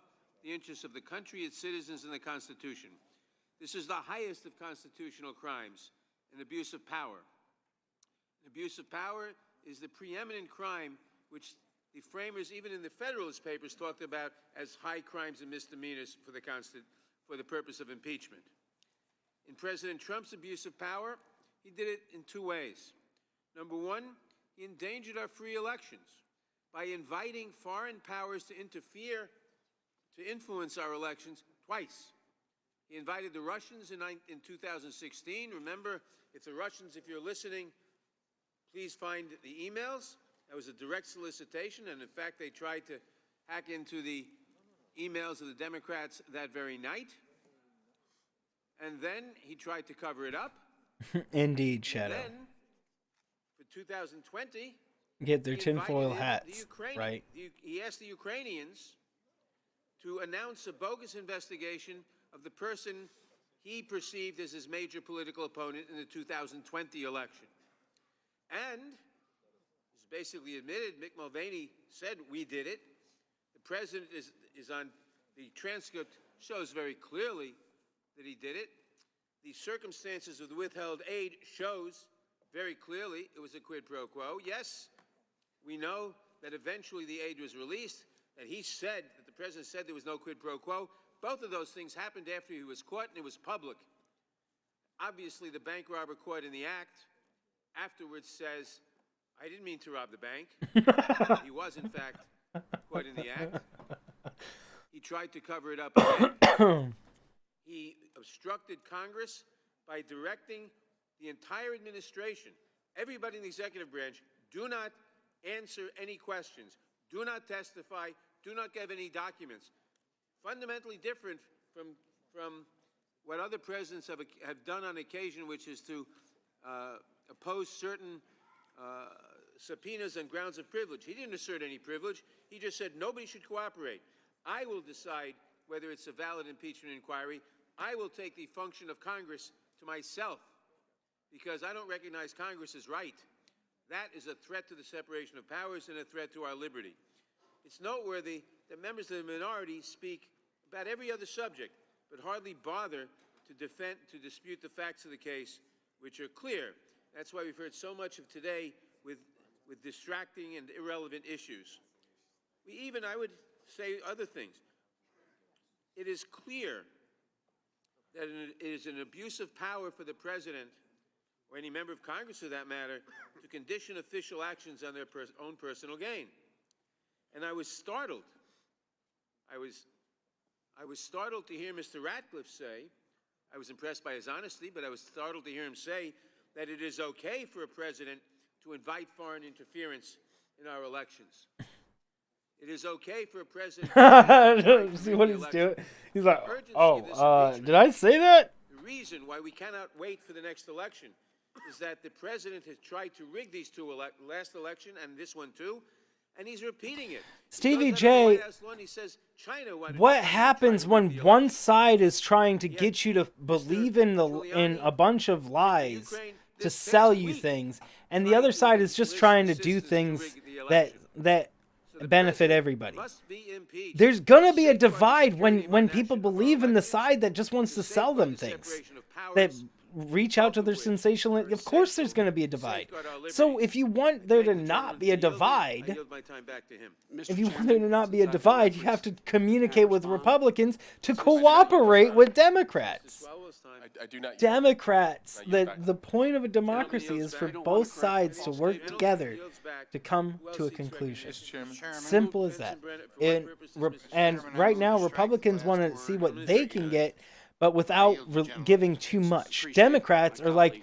the interests of the country, its citizens, and the Constitution. This is the highest of constitutional crimes, an abuse of power. An abuse of power is the preeminent crime which the framers, even in the Federalist Papers, talked about as high crimes and misdemeanors for the purpose of impeachment. In President Trump's abuse of power, he did it in two ways. Number one, he endangered our free elections by inviting foreign powers to interfere, to influence our elections twice. He invited the Russians in 2016. Remember, if the Russians, if you're listening, please find the emails. That was a direct solicitation, and in fact, they tried to hack into the emails of the Democrats that very night. And then he tried to cover it up. Indeed, Shadow. And then, for 2020, get their he tinfoil invited hats, right? He asked the Ukrainians to announce a bogus investigation of the person he perceived as his major political opponent in the 2020 election. And, it's basically admitted, Mick Mulvaney said, we did it. The president is on, the transcript shows very clearly that he did it. The circumstances of the withheld aid shows very clearly it was a quid pro quo. Yes, we know that eventually the aid was released, that he said, that the president said there was no quid pro quo. Both of those things happened after he was caught, and it was public. Obviously, the bank robber caught in the act afterwards says, I didn't mean to rob the bank. He was, in fact, caught in the act. He tried to cover it up again. He obstructed Congress by directing the entire administration, everybody in the executive branch, do not answer any questions, do not testify, do not give any documents. Fundamentally different from what other presidents have done on occasion, which is to oppose certain subpoenas on grounds of privilege. He didn't assert any privilege. He just said nobody should cooperate. I will decide whether it's a valid impeachment inquiry. I will take the function of Congress to myself because I don't recognize Congress as right. That is a threat to the separation of powers and a threat to our liberty. It's noteworthy that members of the minority speak about every other subject, but hardly bother to dispute the facts of the case, which are clear. That's why we've heard so much of today with distracting and irrelevant issues. I would say other things. It is clear that it is an abuse of power for the president, or any member of Congress for that matter, to condition official actions on their own personal gain. And I was startled. I was startled to hear Mr. Ratcliffe say, I was impressed by his honesty, but I was startled to hear him say that it is okay for a president to invite foreign interference in our elections. It is okay for a president to see what he's doing. He's like, did I say that? The reason why we cannot wait for the next election is that the president has tried to rig these two last election and this one too, and he's repeating it. Stevie J, he says, China wanted what happens when one side is trying to get you to believe in a bunch of lies to sell you things, and the other side is just trying to do things that benefit everybody? There's gonna be a divide when people believe in the side that just wants to sell them things, that reach out to their sensational. Of course, there's going to be a divide. So if you want there to not be a divide, if you want there to not be a divide, you have to communicate with Republicans to cooperate with Democrats. I do not. Democrats. The point of a democracy is for both sides to work together to come to a conclusion. Simple as that. And right now, Republicans want to see what they can get, but without giving too much. Democrats are like,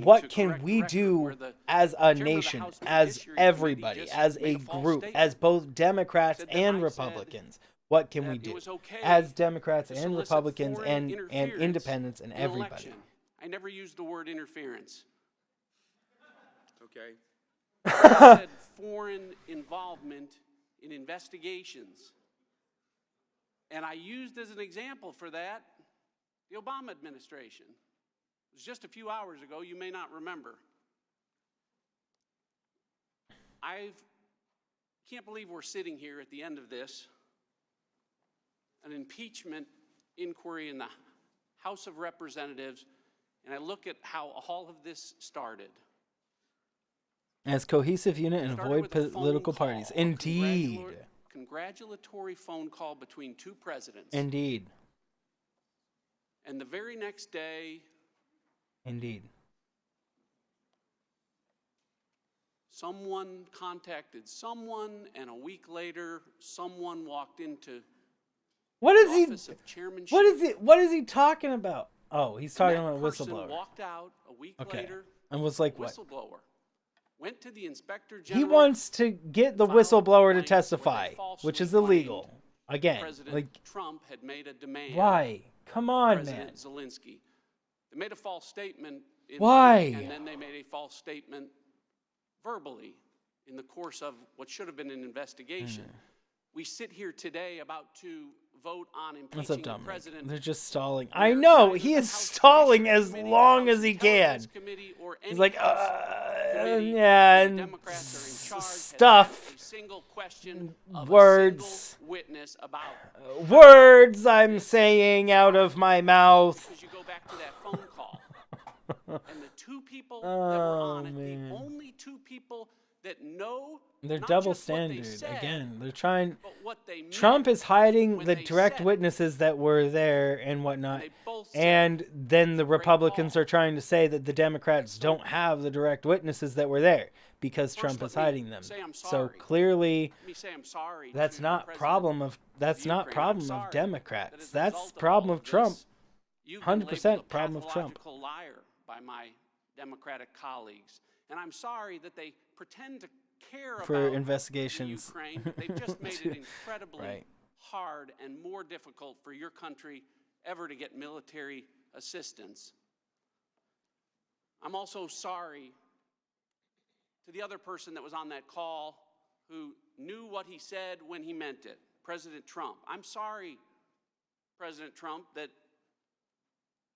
what can we do as a nation, as everybody, as a group, as both Democrats and Republicans? What can we do as Democrats and Republicans and independents and everybody? I never used the word interference. Okay. I said foreign involvement in investigations. And I used as an example for that the Obama administration. It was just a few hours ago. You may not remember. I can't believe we're sitting here at the end of this. An impeachment inquiry in the House of Representatives, and I look at how all of this started. As cohesive unit and avoid political parties. Indeed. Congratulatory phone call between two presidents. Indeed. And the very next day, indeed, someone contacted someone, and a week later, someone walked into what is he? office of chairmanship. What is he talking about? Oh, he's talking about a person whistleblower. Walked out a week later. And was like, what? Whistleblower went to the inspector general. He wants to get the whistleblower to testify, which is illegal. Again, President Trump had made a demand. Why? Come on, President man. Zelensky. They made a false statement. Why? And then they made a false statement verbally in the course of what should have been an investigation. We sit here today about to vote on What's up, impeaching the Dominic? president. They're just stalling. I know he is stalling as long as he can. He's like, yeah, and stuff. Words. Words I'm saying out of my mouth. Because you go back to that phone call, and the two people that were on it, the only two people that know. They're not double just what they standard said, again. They're trying. but what they meant Trump is hiding when the they direct said it. witnesses that were there and whatnot, They both said and then the Republicans are trying to say that the Democrats don't have the direct witnesses that were there because Trump is hiding them. say I'm So sorry. clearly, Let me say I'm sorry that's to not the problem of that's Ukraine. not I'm problem sorry of Democrats. that as a That's result of problem all of of Trump. this, you've been labeled 100% a problem of Trump. pathological liar by my Democratic colleagues, and I'm sorry that they pretend to care For about investigations. the Ukraine. But they've just made it incredibly Right. hard and more difficult for your country ever to get military assistance. I'm also sorry to the other person that was on that call who knew what he said when he meant it, President Trump. I'm sorry, President Trump, that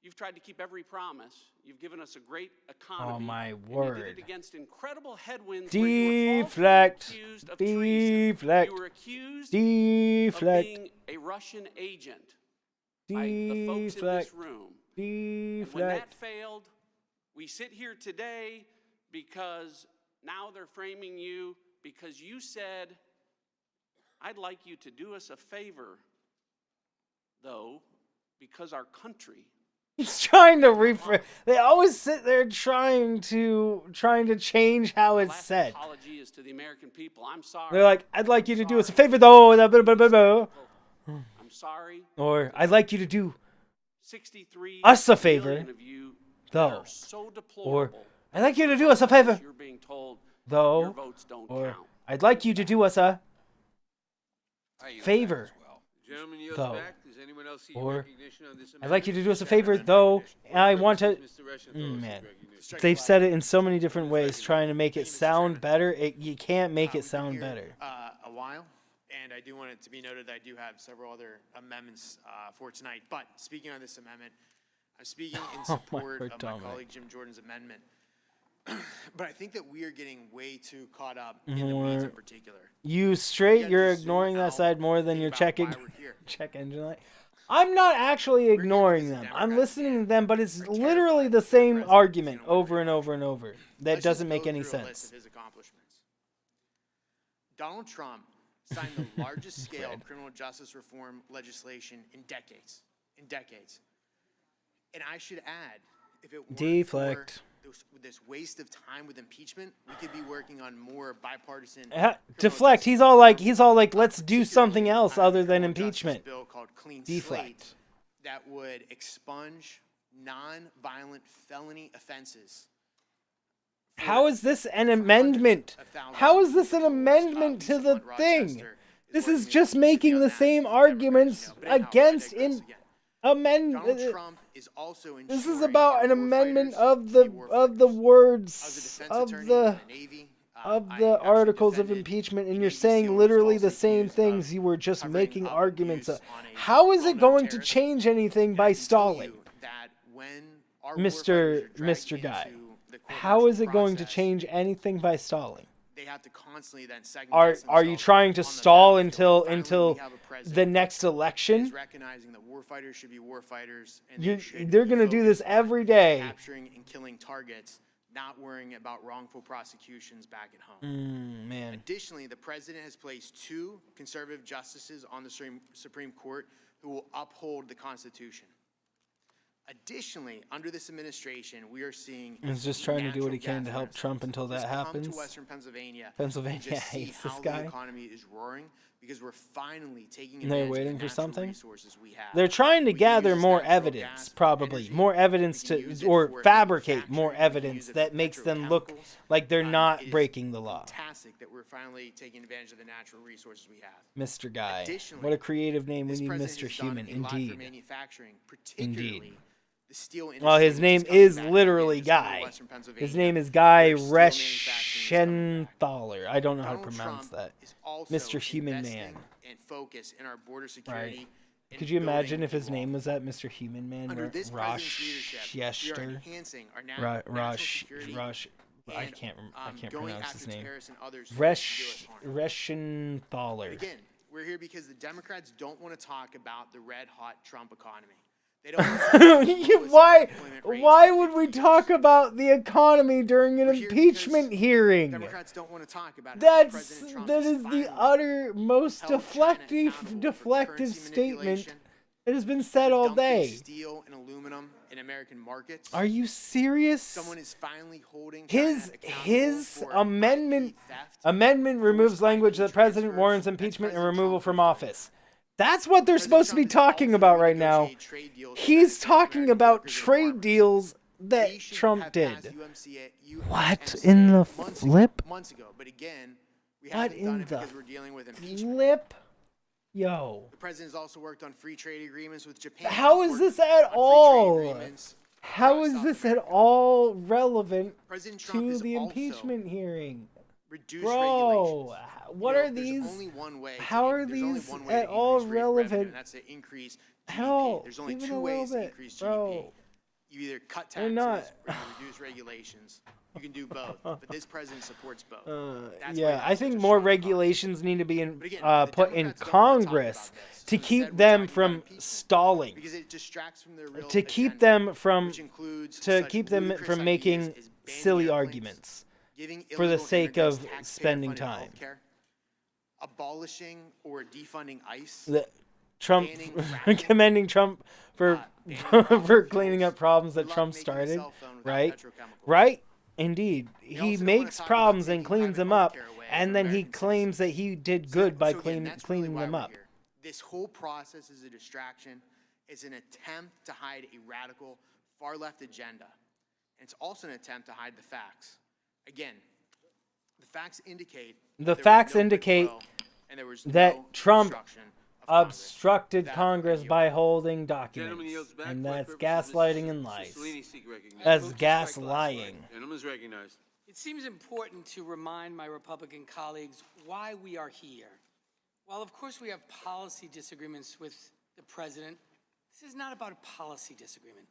you've tried to keep every promise. You've given us a great economy. Oh my and you word. did it against incredible headwinds. where you were falsely Deflect. accused of treason. Deflect. You were accused Deflect. of being a Russian agent by the folks in Deflect. this room. And when that Deflect. failed, we sit here today because now they're framing you because you said, I'd like you to do us a favor, though, because our country. He's trying to rephrase. They always sit there trying to change how it's Last said. apology is to the American people. I'm sorry. They're like, I'd like you to do us a favor though. I'm sorry. Or I'd like you to do 63 us a favor million of you though. are so Or deplorable. I'd like you to do us a favor You're being told though. your votes don't Or count. I'd like you to do us a favor Gentleman yields though. back. Does anyone else see Or recognition on this I'd like you to do us a favor though. I want to. Man, they've said it in so many different ways, trying to make it sound better. You can't make it sound better. A while, and I do want it to be noted that I do have several other amendments for tonight. But speaking on this amendment, I'm speaking in Oh, my support word, of my Dominic. colleague Jim Jordan's amendment. But I think that we are getting way too caught up in the weeds in particular. You straight, gotta you're just zoom ignoring that out side more than and your think about check why we're here. check engine light. I'm not actually ignoring them. I'm listening to them, but it's literally the same argument over and over and over. That doesn't make any sense. His accomplishments. Donald Trump signed the largest scale criminal justice reform legislation in decades. And I should add, if it weren't for this waste of time with impeachment, we could be working on more bipartisan. Deflect. He's all like, let's do something else other than impeachment. Bill called Clean Deflect. Slate that would expunge non-violent felony offenses. How is this an amendment? How is this an amendment to the thing? This is just making the same arguments against amendment. This is about an amendment of the words of the articles of impeachment, and you're saying literally the same things you were just making arguments of. How is it going to change anything by stalling, Mr. Guy? How is it going to change anything by stalling? They have to constantly then segment Are you trying to stall until the next election? Recognizing that warfighters should be warfighters, and they're going to do this every day. Capturing and killing targets, not worrying about wrongful prosecutions back at home. Man. Additionally, the president has placed 2 conservative justices on the Supreme Court who will uphold the Constitution. Additionally, under this administration, we are seeing he's just trying to do what he can to help Trump until that happens. Come to Western Pennsylvania hates this guy. The economy is roaring because we're finally taking They're advantage waiting of the for something. resources we have. They're trying to gather more evidence, probably more evidence or fabricate more evidence that makes them look like they're not breaking the law. Fantastic that we're finally taking advantage of the natural resources we have. Mr. Guy, what a creative name. We need Mr. Human, indeed. Indeed. Well, his name is literally Guy. His name is Guy Reschenthaler. I don't know how to pronounce that. Mr. Human Man. And focus in our border security. Right. Could you imagine if his name was that, Mr. Human Man? I can't pronounce his name. Reschenthaler. Again, we're here because the Democrats don't want to talk about the red-hot Trump economy. They don't why would we talk about the economy during an impeachment hearing? Democrats don't want to talk about that is the utter most deflective statement that has been said all day. Steel and aluminum in American markets. Are you serious? Someone is finally holding his amendment removes language that President warrants impeachment and removal from office. That's what they're supposed to be talking about right now. He's talking about trade deals that Trump did. What in the flip? Months ago, but again, we what haven't in done it the because we're dealing with impeachment. flip? Yo. The president's also worked on free trade agreements with Japan. How is this at all? How is this at all relevant to the impeachment hearing? Bro, what are these? How are these at all relevant? That's to increase GDP. Hell, There's only even 2 a ways to little bit, increase GDP. bro. You either cut taxes or reduce regulations. You can do both, but this president supports both. Yeah, I think more regulations need to be put in Congress to keep them from stalling. Because it distracts from their real To keep them from making silly arguments for the sake of spending time. Abolishing or defunding ICE. Trump commending Trump for cleaning up problems that Trump started, right? Right? Indeed. He makes problems and cleans them up, and then he claims that he did good by cleaning them up. This whole process is a distraction. It's an attempt to hide a radical far-left agenda. And it's also an attempt to hide the facts. Again, the facts indicate that Trump obstructed Congress by holding documents, and that's gaslighting and lies. That's gaslying. Gentleman's recognized. It seems important to remind my Republican colleagues why we are here. While of course we have policy disagreements with the president, this is not about a policy disagreement.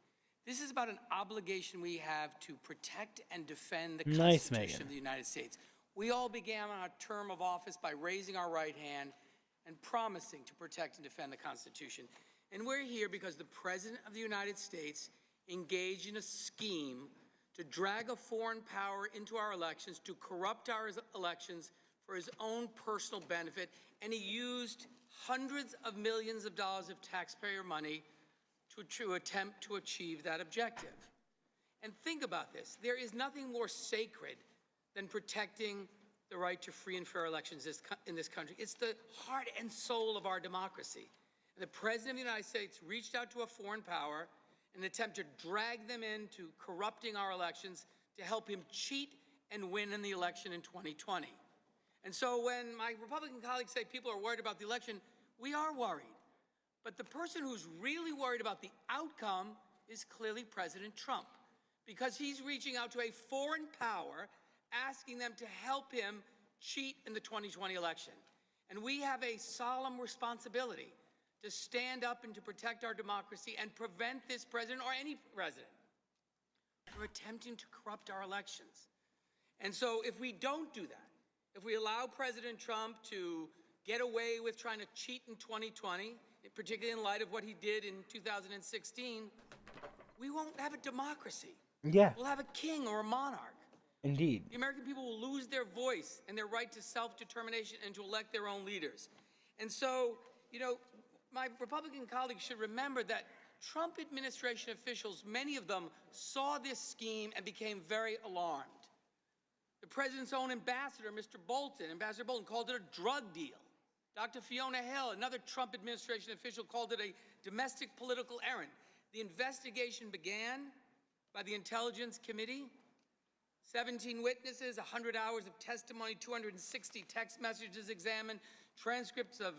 This is about an obligation we have to protect and defend the Constitution of the United States. We all began our term of office by raising our right hand and promising to protect and defend the Constitution. And we're here because the President of the United States engaged in a scheme to drag a foreign power into our elections, to corrupt our elections for his own personal benefit, and he used hundreds of millions of dollars of taxpayer money to attempt to achieve that objective. And think about this. There is nothing more sacred than protecting the right to free and fair elections in this country. It's the heart and soul of our democracy. And the President of the United States reached out to a foreign power in an attempt to drag them into corrupting our elections to help him cheat and win in the election in 2020. And so when my Republican colleagues say people are worried about the election, we are worried. But the person who's really worried about the outcome is clearly President Trump, because he's reaching out to a foreign power, asking them to help him cheat in the 2020 election. And we have a solemn responsibility to stand up and to protect our democracy and prevent this president or any president from attempting to corrupt our elections. And so if we don't do that, if we allow President Trump to get away with trying to cheat in 2020, particularly in light of what he did in 2016, we won't have a democracy. Yeah. We'll have a king or a monarch. Indeed. The American people will lose their voice and their right to self-determination and to elect their own leaders. And so, you know, my Republican colleagues should remember that Trump administration officials, many of them, saw this scheme and became very alarmed. The president's own ambassador, Ambassador Bolton, called it a drug deal. Dr. Fiona Hill, another Trump administration official, called it a domestic political errand. The investigation began by the Intelligence Committee. 17 witnesses, 100 hours of testimony, 260 text messages examined, transcripts of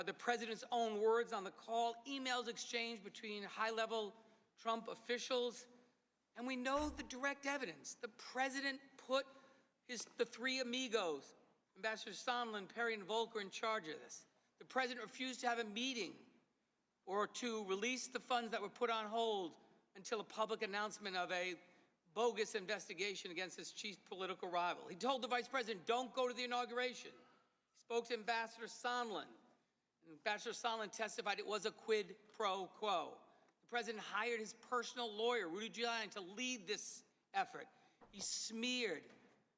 the president's own words on the call, emails exchanged between high-level Trump officials, and we know the direct evidence. The president put the three amigos, Ambassador Sondland, Perry, and Volker, in charge of this. The president refused to have a meeting or to release the funds that were put on hold until a public announcement of a bogus investigation against his chief political rival. He told the vice president, don't go to the inauguration. He spoke to Ambassador Sondland. Ambassador Sondland testified it was a quid pro quo. The president hired his personal lawyer, Rudy Giuliani, to lead this effort. He smeared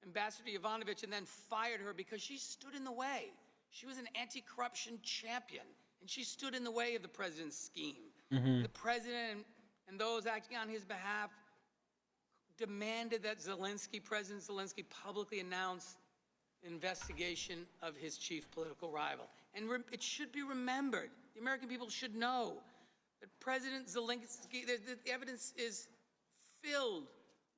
Ambassador Yovanovitch and then fired her because she stood in the way. She was an anti-corruption champion, and she stood in the way of the president's scheme. The president and those acting on his behalf demanded that President Zelensky publicly announce an investigation of his chief political rival. And it should be remembered, the American people should know, that President Zelensky, the evidence is filled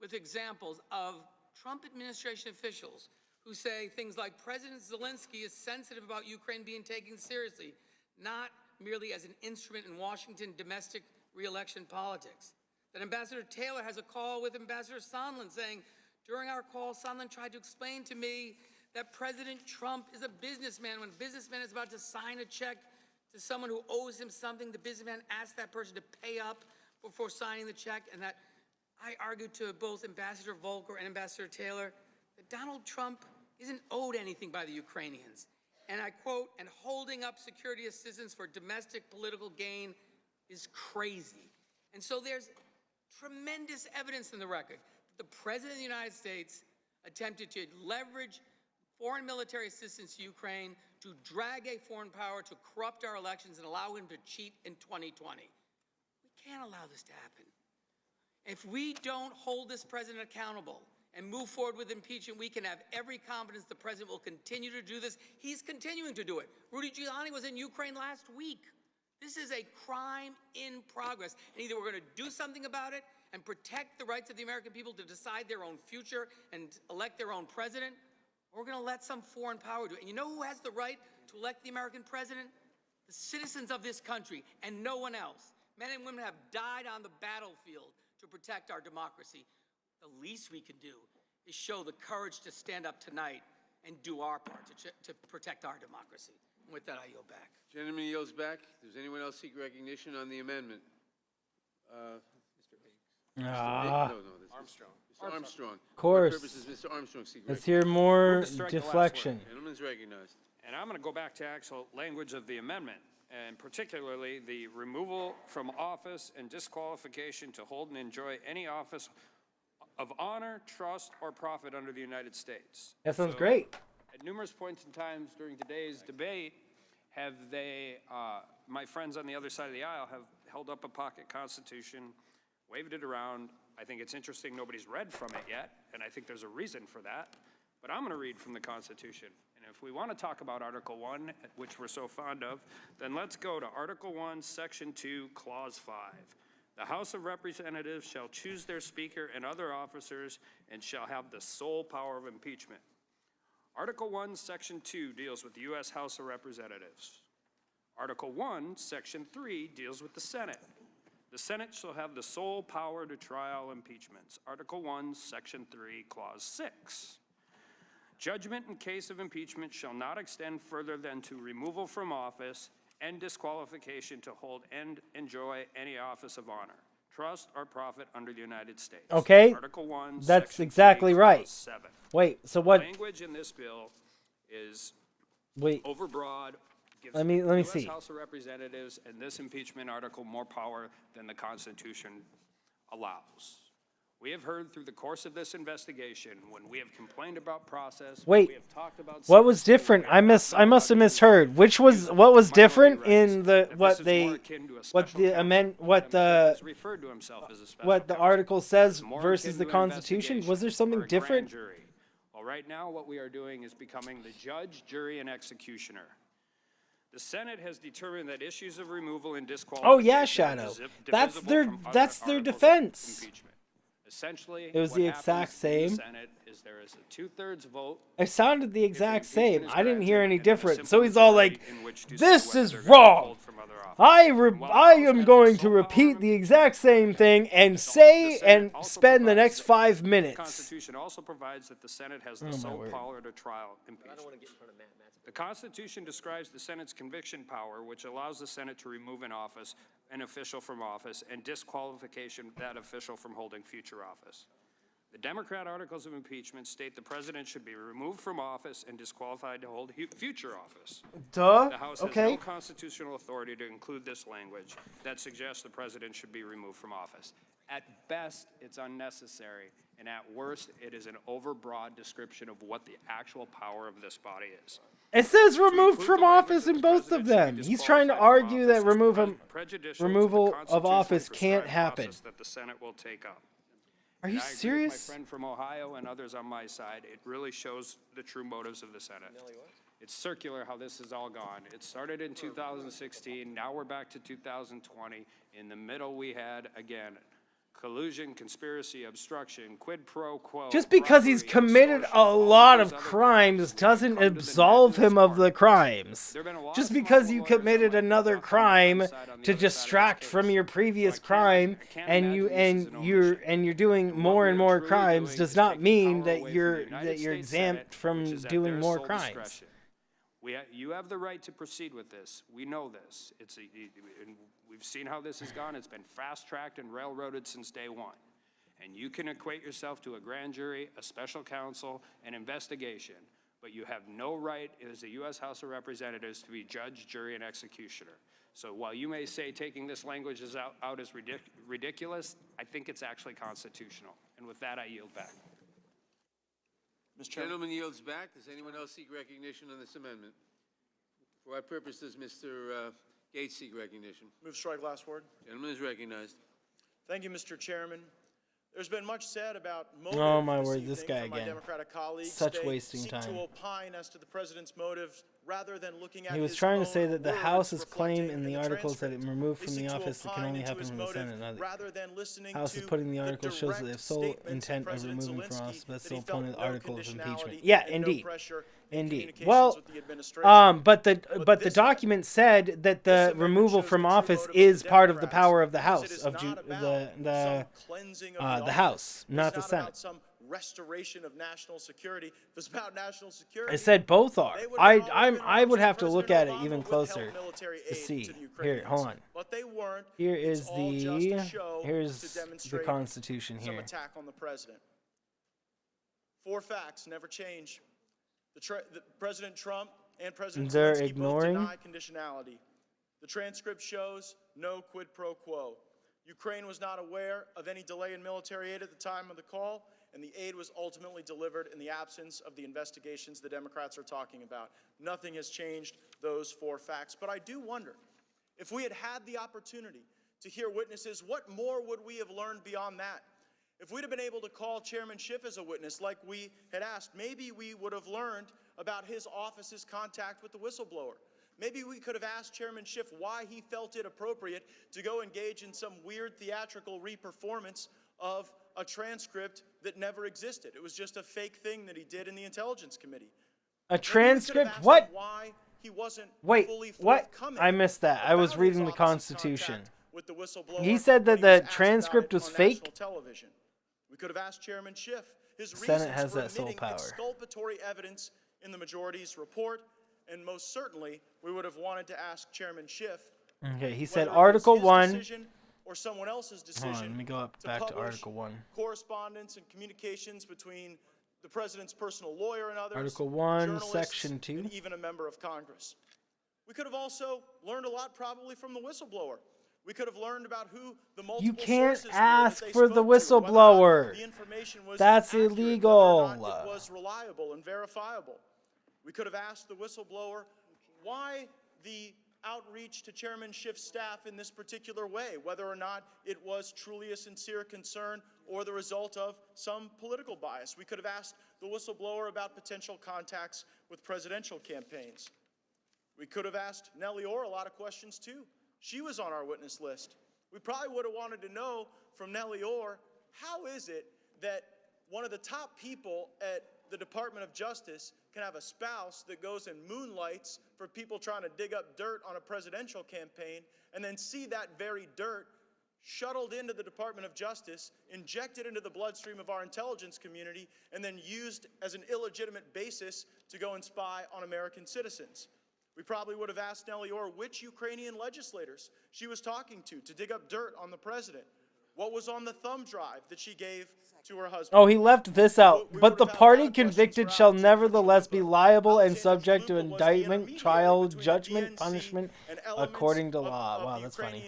with examples of Trump administration officials who say things like, President Zelensky is sensitive about Ukraine being taken seriously, not merely as an instrument in Washington domestic re-election politics. That Ambassador Taylor has a call with Ambassador Sondland saying, during our call, Sondland tried to explain to me that President Trump is a businessman. When a businessman is about to sign a check to someone who owes him something, the businessman asks that person to pay up before signing the check, and that I argued to both Ambassador Volker and Ambassador Taylor that Donald Trump isn't owed anything by the Ukrainians. And I quote, and holding up security assistance for domestic political gain is crazy. And so there's tremendous evidence in the record that the President of the United States attempted to leverage foreign military assistance to Ukraine to drag a foreign power to corrupt our elections and allow him to cheat in 2020. We can't allow this to happen. If we don't hold this president accountable and move forward with impeachment, we can have every confidence the president will continue to do this. He's continuing to do it. Rudy Giuliani was in Ukraine last week. This is a crime in progress. And either we're going to do something about it and protect the rights of the American people to decide their own future and elect their own president, or we're going to let some foreign power do it. And you know who has the right to elect the American president? The citizens of this country and no one else. Men and women have died on the battlefield to protect our democracy. The least we can do is show the courage to stand up tonight and do our part to protect our democracy. And with that, I yield back. Gentleman yields back. Does anyone else seek recognition on the amendment? Mr. Higgs. Armstrong. Mr. Armstrong. Of course. For what purposes Mr. Armstrong seek Let's hear more Move to strike the last deflection. word. Gentleman's recognized. And I'm going to go back to actual language of the amendment. and particularly the removal from office and disqualification to hold and enjoy any office of honor, trust, or profit under the United States. That sounds great. At numerous points in times during today's debate, have they, my friends on the other side of the aisle have held up a pocket constitution, waved it around. I think it's interesting nobody's read from it yet, and I think there's a reason for that. But I'm going to read from the Constitution. And if we want to talk about Article 1, which we're so fond of, then let's go to Article 1, Section 2, Clause 5. The House of Representatives shall choose their Speaker and other officers and shall have the sole power of impeachment. Article 1, Section 2 deals with the U.S. House of Representatives. Article 1, Section 3 deals with the Senate. The Senate shall have the sole power to trial impeachments. Article 1, Section 3, Clause 6. Judgment in case of impeachment shall not extend further than to removal from office and disqualification to hold and enjoy any office of honor, trust, or profit under the United States. Okay, Article 1, that's Section exactly 3, right. Clause 7. Wait, so what? Language in this bill is Wait. overbroad. Gives Let me the US see. House of Representatives and this impeachment article more power than the Constitution allows. We have heard through the course of this investigation, when we have complained about process, Wait, we have talked about what was different? I must have misheard. What was different in the what the article says versus the Constitution? Was there something different? Well, right now what we are doing is becoming the judge, jury, and executioner. The Senate has determined that issues of removal and disqualification. Oh yeah, Shadow. That's their defense. Essentially, it was the exact same. In the Senate is there is a 2/3 vote. It sounded the exact same. I didn't hear any different. So he's all like, "This is wrong. I am going to repeat the exact same thing and say and spend the next 5 minutes." The Constitution also provides that the Senate has the sole power to trial impeachment. The Constitution describes the Senate's conviction power, which allows the Senate to remove an official from office and disqualification of that official from holding future office. The Democrat articles of impeachment state the president should be removed from office and disqualified to hold future office. Duh. The House has no constitutional authority to include this language that suggests the president should be removed from office. At best, it's unnecessary, and at worst, it is an overbroad description of what the actual power of this body is. It says removed from office in both of them. He's trying to argue that removal of office can't happen. That the Senate will take up. Are you serious? My friend from Ohio and others on my side, it really shows the true motives of the Senate. It's circular how this has all gone. It started in 2016. Now we're back to 2020. In the middle, we had, again, collusion, conspiracy, obstruction, quid pro quo. Just because he's committed a lot of crimes doesn't absolve him of the crimes. Just because you committed another crime to distract from your previous crime and you're doing more and more crimes does not mean that you're exempt from doing more crimes. You have the right to proceed with this. We know this. We've seen how this has gone. It's been fast-tracked and railroaded since day one. And you can equate yourself to a grand jury, a special counsel, an investigation, but you have no right as the U.S. House of Representatives to be judge, jury, and executioner. So while you may say taking this language out is ridiculous, I think it's actually constitutional. And with that, I yield back. Mr. Gentleman yields back. Does anyone else seek recognition on this amendment? For what purpose does Mr. Gates seek recognition? Move strike last word. Gentleman is recognized. Thank you, Mr. Chairman. There's been much said about motive. Oh my word, this guy my again. Democratic colleagues. Such they wasting seek time. to opine as to the president's motives rather than looking at He was his trying to own say that the words House's claim reflecting in the articles that it transcript. removed They from the seek to office that can opine only into happen his from the motive Senate. Now, rather than listening House is to putting the the article shows that direct if sole statements of intent of President removing from Zelensky office, that's that the he whole point of felt the no article of impeachment. conditionality Yeah, and no indeed. pressure in Indeed. communications Well, with the administration. but the document said that the removal from office is part of the power of the House of the House, not the Senate. Some restoration of national security. If it's about national security, It said both are. I would have to look at it even closer to see. Here, hold on. But they weren't. Here is here's the Constitution some here. attack on the president. 4 facts never change. The President Trump and President They're Zelensky ignoring? both deny conditionality. The transcript shows no quid pro quo. Ukraine was not aware of any delay in military aid at the time of the call, and the aid was ultimately delivered in the absence of the investigations the Democrats are talking about. Nothing has changed those 4 facts. But I do wonder, if we had had the opportunity to hear witnesses, what more would we have learned beyond that? If we'd have been able to call Chairman Schiff as a witness like we had asked, maybe we would have learned about his office's contact with the whistleblower. Maybe we could have asked Chairman Schiff why he felt it appropriate to go engage in some weird theatrical reperformance of a transcript that never existed. It was just a fake thing that he did in the Intelligence Committee. A transcript? What? Why he wasn't Wait, fully what? forthcoming I missed that. I was about reading his the office's Constitution. contact with the whistleblower He said that when he was the asked transcript about it was on fake? national television. We could have asked Chairman Schiff his The Senate reasons has for that sole omitting power. exculpatory evidence in the majority's report, and most certainly we would have wanted to ask Chairman Schiff. Okay, he whether said it was Article his 1. decision or someone else's decision. Hold on, let me go back to publish Article 1. Correspondence and communications between the president's personal lawyer and others, Article 1, journalists, Section 2. and even a member of Congress. We could have also learned a lot probably from the whistleblower. We could have learned about who the multiple You can't sources were that ask they for the spoke to, whether or not whistleblower. the information was That's accurate, whether or illegal. not it was reliable and verifiable. We could have asked the whistleblower why the outreach to Chairman Schiff's staff in this particular way, whether or not it was truly a sincere concern or the result of some political bias. We could have asked the whistleblower about potential contacts with presidential campaigns. We could have asked Nellie Orr a lot of questions too. She was on our witness list. We probably would have wanted to know from Nellie Orr, how is it that one of the top people at the Department of Justice can have a spouse that goes and moonlights for people trying to dig up dirt on a presidential campaign, and then see that very dirt shuttled into the Department of Justice, injected into the bloodstream of our intelligence community, and then used as an illegitimate basis to go and spy on American citizens. We probably would have asked Nellie Orr which Ukrainian legislators she was talking to dig up dirt on the president. What was on the thumb drive that she gave to her husband? Oh, he left this out. But the party convicted shall nevertheless be liable and subject to indictment, trial, judgment, punishment, according to law. Wow, that's funny.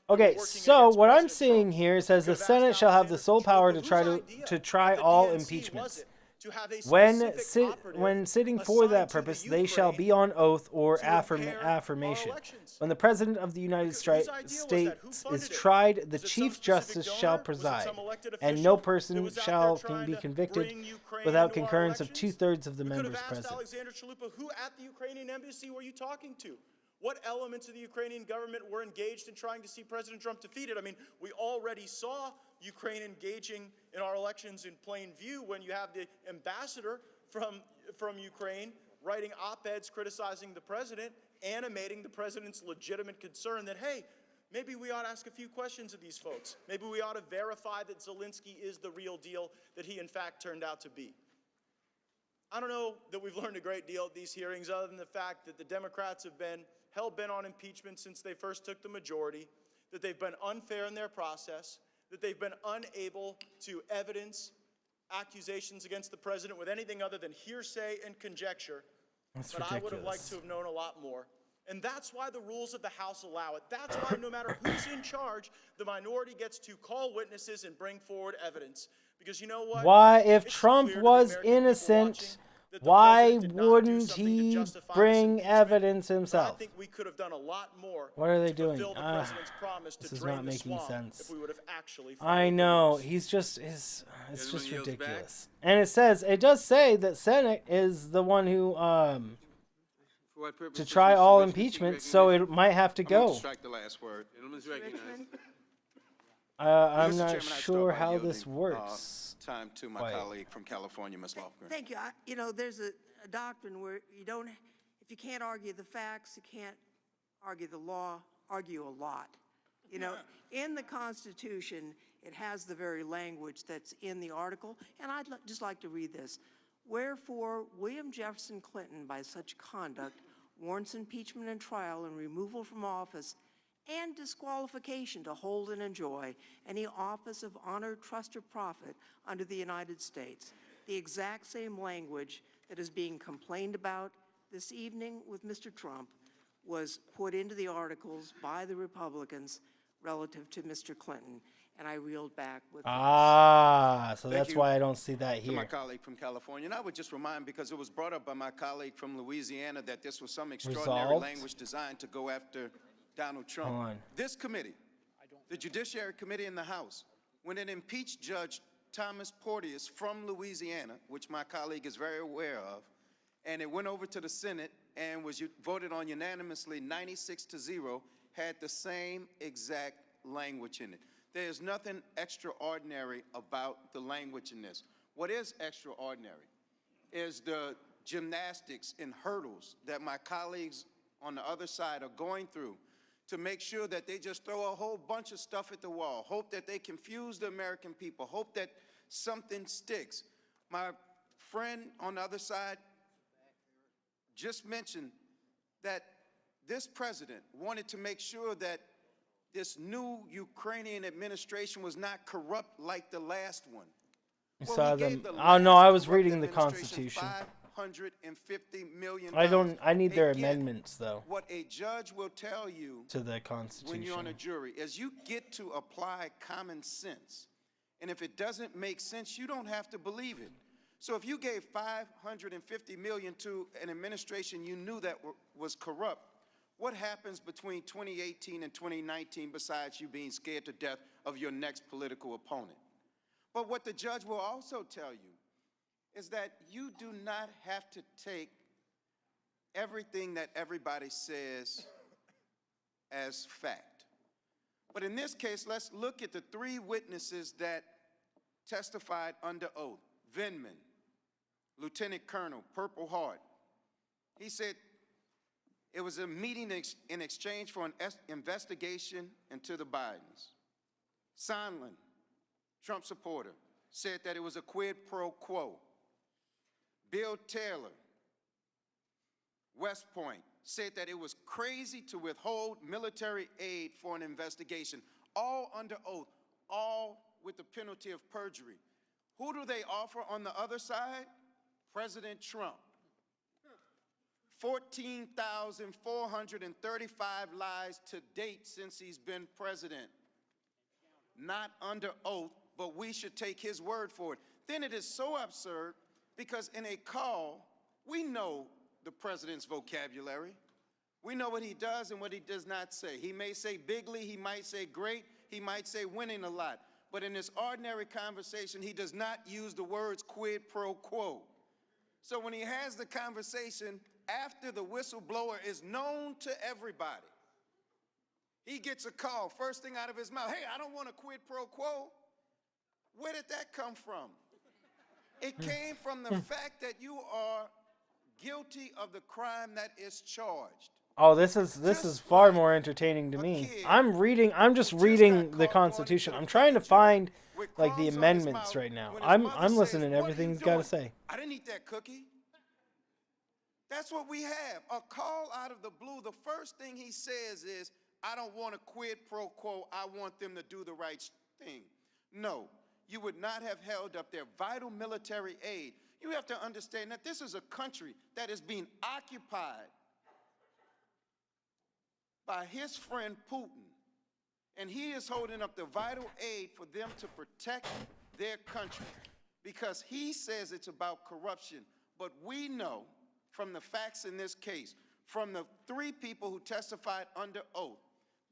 Okay, so what I'm seeing here says the Senate shall have the sole power to try all impeachments. When sitting for that purpose, they shall be on oath or affirmation. When the President of the United States is tried, the Chief Justice shall preside, and no person shall be convicted without concurrence of 2/3 of the members present. Alexander Chalupa, who at the Ukrainian embassy were you talking to? What elements of the Ukrainian government were engaged in trying to see President Trump defeated? I mean, we already saw Ukraine engaging in our elections in plain view when you have the ambassador from Ukraine writing op-eds criticizing the president, animating the president's legitimate concern that, hey, maybe we ought to ask a few questions of these folks. Maybe we ought to verify that Zelensky is the real deal that he in fact turned out to be. I don't know that we've learned a great deal at these hearings other than the fact that the Democrats have been hell-bent on impeachment since they first took the majority, that they've been unfair in their process, that they've been unable to evidence accusations against the president with anything other than hearsay and conjecture. That's but ridiculous. I would have liked to have known a lot more. And that's why the rules of the House allow it. That's why no matter who's in charge, the minority gets to call witnesses and bring forward evidence. Because you know what? Why, if Trump was innocent, why wouldn't he bring evidence himself? I think we could have done a lot more. What are they doing? This is not making sense. I know. It's just ridiculous. And it does say that Senate is the one who to try all impeachment, so it might have to go. Strike the last word. Gentleman's recognized. I'm not sure how this works. Time to my colleague from California, Ms. Lofgren. Thank you. There's a doctrine where if you can't argue the facts, you can't argue the law, argue a lot. In the Constitution, it has the very language that's in the article, and I'd just like to read this. Wherefore, William Jefferson Clinton, by such conduct, warrants impeachment and trial and removal from office and disqualification to hold and enjoy any office of honor, trust, or profit under the United States. The exact same language that is being complained about this evening with Mr. Trump was put into the articles by the Republicans relative to Mr. Clinton, and I reeled back with this. So Thank that's you why I don't see that to my here. colleague from California. And I would just remind, because it was brought up by my colleague from Louisiana, that this was some extraordinary Resolved? language designed to go after Donald Trump. Hold on. This committee, the Judiciary Committee in the House, when it impeached Judge Thomas Porteous from Louisiana, which my colleague is very aware of, and it went over to the Senate and was voted on unanimously 96-0, had the same exact language in it. There is nothing extraordinary about the language in this. What is extraordinary is the gymnastics and hurdles that my colleagues on the other side are going through to make sure that they just throw a whole bunch of stuff at the wall, hope that they confuse the American people, hope that something sticks. My friend on the other side just mentioned that this president wanted to make sure that this new Ukrainian administration was not corrupt like the last one. You Well, saw he gave them. the Oh no, last I was corrupt reading the administration Constitution. $550 million. I need their Again, amendments though What a judge will tell you to the when Constitution. you're on a jury is you get to apply common sense. And if it doesn't make sense, you don't have to believe it. So if you gave $550 million to an administration you knew that was corrupt, what happens between 2018 and 2019 besides you being scared to death of your next political opponent? But what the judge will also tell you is that you do not have to take everything that everybody says as fact. But in this case, let's look at the three witnesses that testified under oath. Vindman, Lieutenant Colonel, Purple Heart. He said it was a meeting in exchange for an investigation into the Bidens. Sondland, Trump supporter, said that it was a quid pro quo. Bill Taylor, West Point, said that it was crazy to withhold military aid for an investigation, all under oath, all with the penalty of perjury. Who do they offer on the other side? President Trump. 14,435 lies to date since he's been president. Not under oath, but we should take his word for it. Then it is so absurd because in a call, we know the president's vocabulary. We know what he does and what he does not say. He may say bigly, he might say great, he might say winning a lot. But in this ordinary conversation, he does not use the words quid pro quo. So when he has the conversation after the whistleblower is known to everybody, he gets a call, first thing out of his mouth, hey, I don't want a quid pro quo. Where did that come from? It came from the fact that you are guilty of the crime that is charged. Oh, this is far more entertaining to me. I'm just reading the Constitution. I'm trying to find like the amendments right now. I'm listening to everything he's got to say. I didn't eat that cookie. That's what we have. A call out of the blue. The first thing he says is, I don't want a quid pro quo. I want them to do the right thing. No, you would not have held up their vital military aid. You have to understand that this is a country that is being occupied by his friend Putin. And he is holding up the vital aid for them to protect their country because he says it's about corruption. But we know from the facts in this case, from the three people who testified under oath,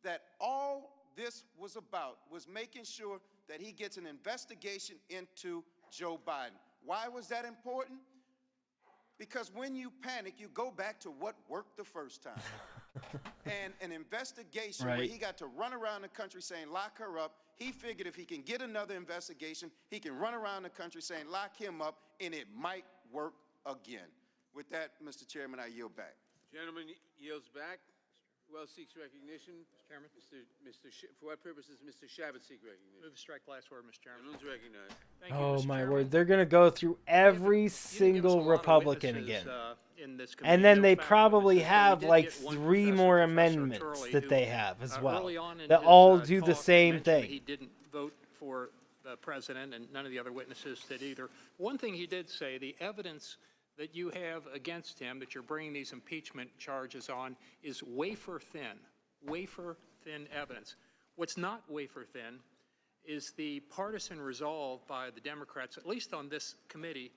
that all this was about was making sure that he gets an investigation into Joe Biden. Why was that important? Because when you panic, you go back to what worked the first time. And an investigation where he got to run around the country saying, lock her up. He figured if he can get another investigation, he can run around the country saying, lock him up, and it might work again. With that, Mr. Chairman, I yield back. Gentleman yields back. Who else seeks recognition? Mr. Chairman. For what purpose does Mr. Shabbat seek recognition? Move to strike last word, Mr. Chairman. Gentleman's recognized. Thank you, Oh Mr. my Chairman. word, they're going to go through every single Republican again. In this And then they committee, probably witnesses, but we have did like get one 3 professor, more Professor amendments Turley, that who, they have as well early on in that his, all do the talk same mentioned that thing. He didn't vote for the president, and none of the other witnesses did either. One thing he did say, the evidence that you have against him, that you're bringing these impeachment charges on, is wafer thin evidence. What's not wafer thin is the partisan resolve by the Democrats, at least on this committee,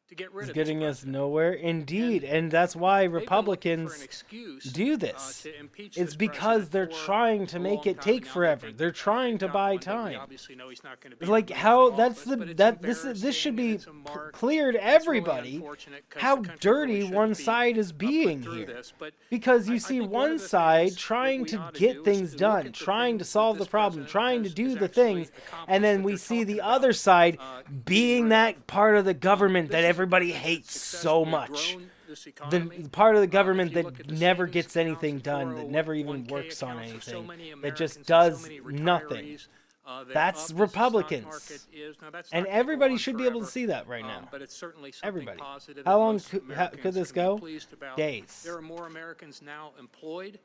to get rid It's of getting this us nowhere. Indeed. And that's why Republicans do this. to impeach It's this because president they're for trying to a make long it time, take and now they forever. think, They're trying to got buy one, but we time. obviously know he's not going to be Like removed how from that's office, the but it's that this should embarrassing, be it's a mark. clear to It's really everybody unfortunate 'cause how the country dirty really should one be, side is being through here. this, but Because you I see think one of one the side things that trying we to ought to get do is things to look done, at the trying to things that solve the this problem, president trying to has do the actually things, and accomplished then that we they're see the talking other about, side getting being rid that of. part of the government that This is everybody the hates so successfully much. grown this The economy. part of the If government you look that at the never savings gets anything accounts, done, that never even 401k works on accounts for so anything, many that just Americans and does so many nothing. retirees, they're That's up as the stock Republicans. market is. Now, that's And not gonna go everybody on should be able to forever, see that right now. but it's certainly something Everybody. positive How that long most could Americans this can be go? pleased about. Days. There are more Americans now employed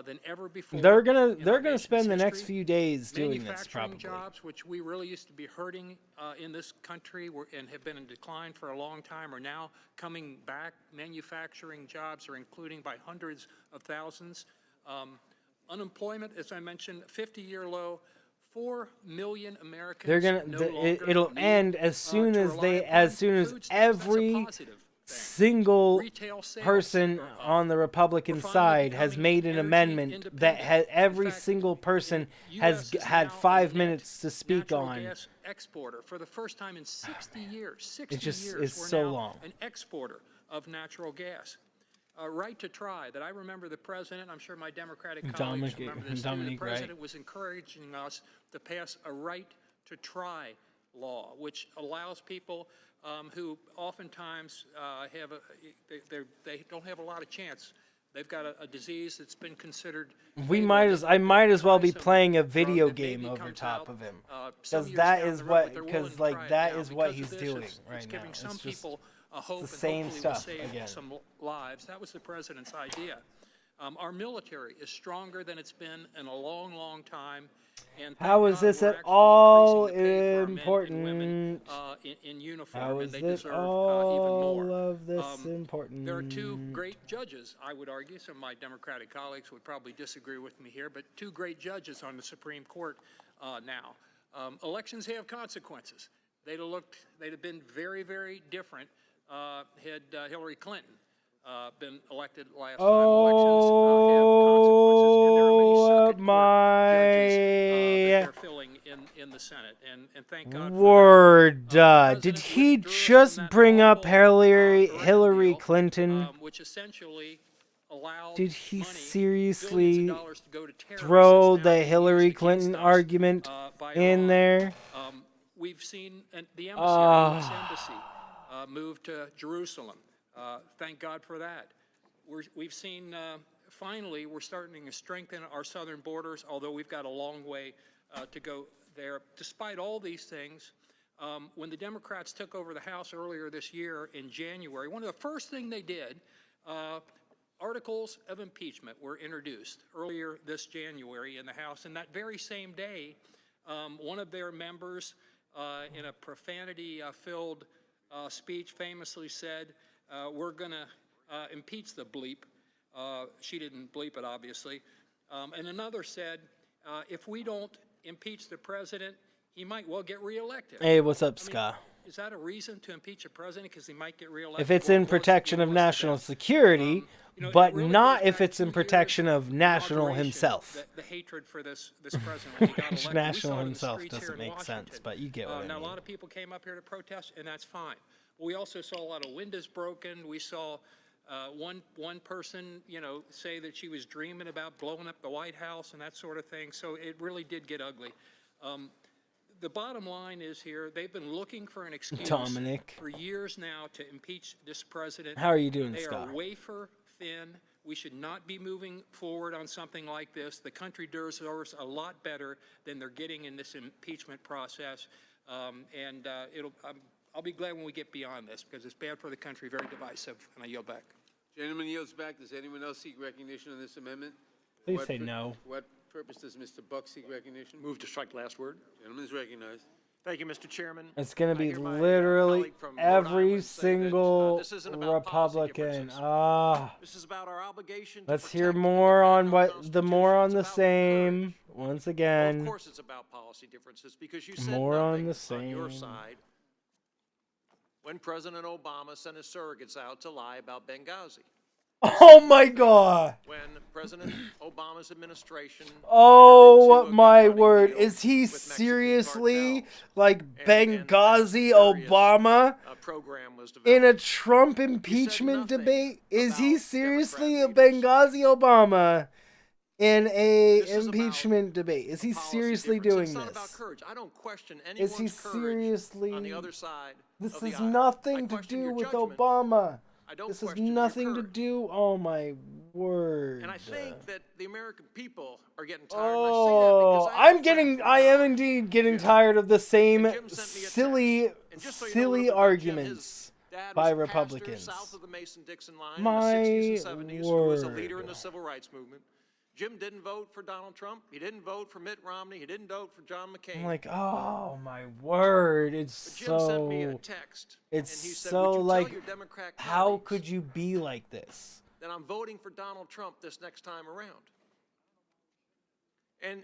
than ever before. They're in gonna our spend the nation's next history. few days doing this Manufacturing probably. jobs, which we really used to be hurting in this country and have been in decline for a long time, are now coming back. Manufacturing jobs are including by hundreds of thousands. Unemployment, as I mentioned, 50-year low. 4 million Americans. They're gonna. no longer It'll need, end as soon to as rely they, upon as soon as food stamps. That's a every positive thing. single Retail sales person are up. on the Republican We're finally side has becoming made an energy amendment that independent. has every In fact, single person the has US is had now 5 a net minutes to speak natural on. gas exporter for the first time in 60 years. 60 just years. is We're so now long. an exporter of natural gas. Right to try, that I remember the president, I'm sure my Democratic colleagues remember this too, the Dominic, right. president was encouraging us to pass a right to try law, which allows people who oftentimes they don't have a lot of chance. They've got a disease that's been considered. I might as well be playing a video game over top of him, because that is what he's doing right it's now. giving some people a hope, the same and hopefully stuff will save again. some lives. That was the president's idea. Our military is stronger than it's been in a long, long time. And How thank is God this we're at actually all increasing the pay for our men and important? women, in uniform, How and is they it deserve all even more. of this important? There are two great judges, I would argue. Some of my Democratic colleagues would probably disagree with me here, but two great judges on the Supreme Court now. Elections have consequences. They'd have been very, very different had Hillary Clinton been elected last time. Elections have consequences, and there are many circuit court judges that they're filling in the Senate, and thank God for that. Word. Did he just bring up Hillary Clinton? Which essentially allowed Did he money, seriously billions of dollars to go to terrorists throw now the being Hillary used against Clinton us, argument by in Iran. there? We've seen the embassy, our U.S. embassy, move to Jerusalem. Thank God for that. We've seen, finally, we're starting to strengthen our southern borders, although we've got a long way to go there. Despite all these things, when the Democrats took over the House earlier this year in January, one of the first things they did, articles of impeachment were introduced earlier this January in the House, and that very same day, one of their members, in a profanity-filled speech, famously said, we're going to impeach the bleep. She didn't bleep it, obviously. And another said, if we don't impeach the president, he might well get reelected. Hey, what's up, Ska? Is that a reason to impeach a president because he might get reelected? If it's in protection of national security, but not if it's in protection of national himself. The hatred for this president. When he got elected. National We saw it in the himself streets here doesn't in make Washington. sense, but you get what I Now, mean. a lot of people came up here to protest, and that's fine. But we also saw a lot of windows broken. We saw one person, say that she was dreaming about blowing up the White House and that sort of thing. So it really did get ugly. The bottom line is here, they've been looking for an excuse Dominic. for years now to impeach this president. How are you doing, They Scott? are wafer thin. We should not be moving forward on something like this. The country deserves a lot better than they're getting in this impeachment process. I'll be glad when we get beyond this because it's bad for the country, very divisive, and I yield back. Gentleman yields back. Does anyone else seek recognition on this amendment? Please say no. What purpose does Mr. Buck seek recognition? Move to strike last word. Gentleman is recognized. Thank you, Mr. Chairman. It's going to be I hear my literally colleague from Rhode every Island say that, single this isn't about policy Republican. differences. This is about our obligation to Let's hear protect and more on defend our what the more on the Constitution. It's about same. Once Well, of again, course it's about policy differences because you said more on nothing the on your same. side when President Obama sent his surrogates out to lie about Benghazi. Oh my God. When President Obama's administration Oh my word. Is he seriously like Benghazi Obama program was in a Trump impeachment debate? Is he seriously a Benghazi Obama in a impeachment debate? Is he seriously doing It's not this? about courage. I don't question Is he anyone's courage seriously? on the other side This of the has aisle. nothing I to question do your with judgment. Obama. I don't This has question your nothing to courage. do. Oh my word. And I think that the American people are getting tired. Oh, I am indeed getting tired of the same silly arguments by Republicans. South of the Mason-Dixon line in My the 60s and 70s, who was a word. leader in the civil rights movement. Jim didn't vote for Donald Trump. He didn't vote for Mitt Romney. He didn't vote for John McCain. I'm like, oh my word, it's But Jim sent me a so, text, it's and he said, so "Would you tell like, your Democrat how colleagues could you be like this? that I'm voting for Donald Trump this next time around?" And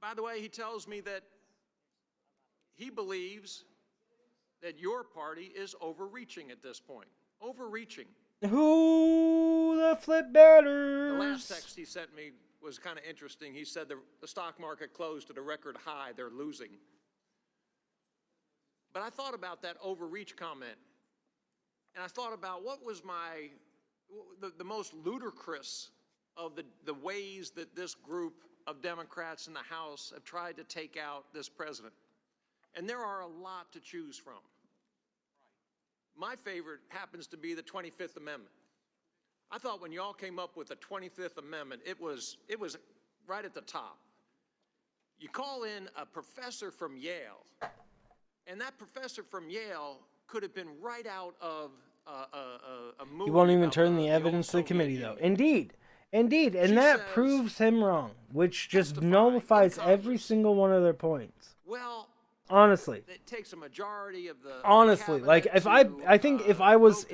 by the way, he tells me that he believes that your party is overreaching at this point. Overreaching. Who the flip The batters? last text he sent me was kind of interesting. He said the stock market closed at a record high. They're losing. But I thought about that overreach comment, and I thought about what was the most ludicrous of the ways that this group of Democrats in the House have tried to take out this president. And there are a lot to choose from. My favorite happens to be the 25th Amendment. I thought when y'all came up with the 25th Amendment, it was right at the top. You call in a professor from Yale, and that professor from Yale could have been right out of a movie. He won't even about turn the old evidence to the Soviet committee, Union. though. Indeed, and that proves him wrong, which just nullifies every single one of their points. Well, honestly, it takes a majority of the honestly, like if I think if I was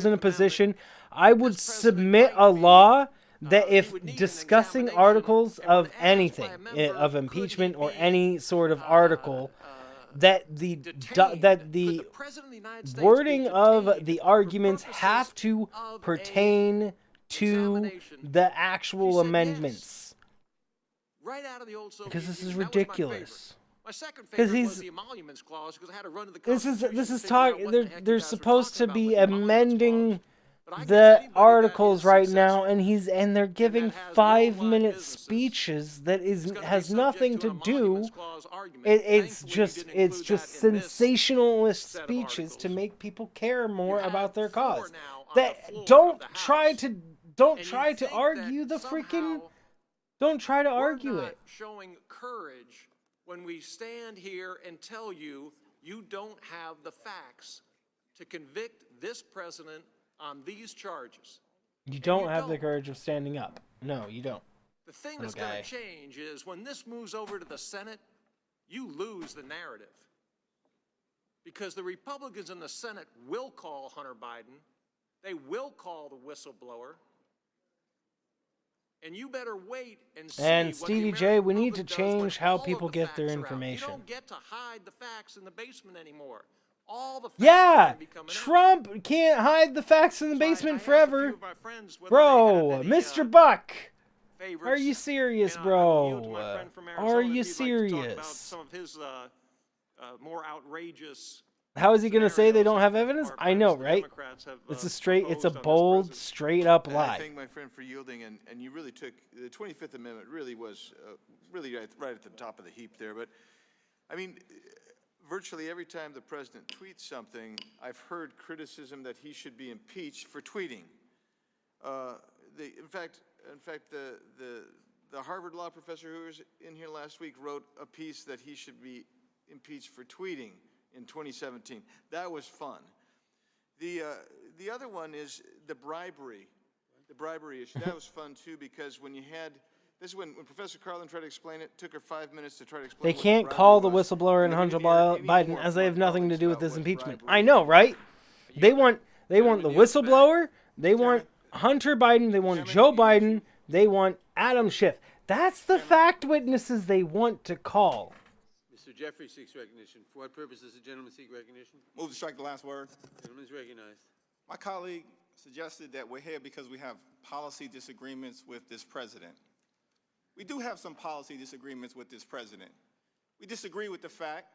in a position, I would submit a law that if discussing articles of anything, of impeachment or any sort of article, that the wording of the arguments have to pertain to the actual amendments. Right out of the old Soviet Because this is Union. That was my ridiculous. My second Because favorite was the emoluments clause because I had to run to the This Constitution is and figure talk. out what the heck you They're guys were supposed to talking be about with the amending the articles right now, and they're giving 5-minute speeches that has nothing to do. It's just sensationalist speeches to make people care more about their cause. That don't try to argue the freaking. Don't try to argue it. Showing courage when we stand here and tell you you don't have the facts to convict this president on these charges. You don't have the courage of standing up. No, you don't. The thing that's going to change is when this moves over to the Senate, you lose the narrative. Because the Republicans in the Senate will call Hunter Biden. They will call the whistleblower. And you better wait and see. And what Stevie the J, we American need to public does when change how all of people the get their facts are out. information. You don't get to hide the facts in the basement anymore. All the facts Yeah, are be coming out. Trump can't hide the facts in the basement forever. Bro, Mr. Buck, are you serious, bro? Are you serious? Some of his more outrageous. How is he going to say they don't have evidence? I know, right? It's a bold, straight up And I lie. thank my friend for yielding, and you really took the 25th Amendment. Really was really right at the top of the heap there. But I mean, virtually every time the president tweets something, I've heard criticism that he should be impeached for tweeting. In fact, the Harvard law professor who was in here last week wrote a piece that he should be impeached for tweeting in 2017. That was fun. The other one is the bribery issue. That was fun too, because when you had This is when Professor Carlin tried to explain it. Took her 5 minutes to try to explain. They what can't bribery call the was. whistleblower and We Hunter didn't hear any Biden more as from they our have nothing to colleagues do with about this what impeachment. bribery I know, right? They want the Gentlemen, whistleblower. They want Hunter Biden. They want Joe Biden. They want Adam Schiff. That's the fact witnesses they want to call. Mr. Jeffrey seeks recognition. For what purpose does the gentleman seek recognition? Move to strike the last word. Gentleman is recognized. My colleague suggested that we're here because we have policy disagreements with this president. We do have some policy disagreements with this president. We disagree with the fact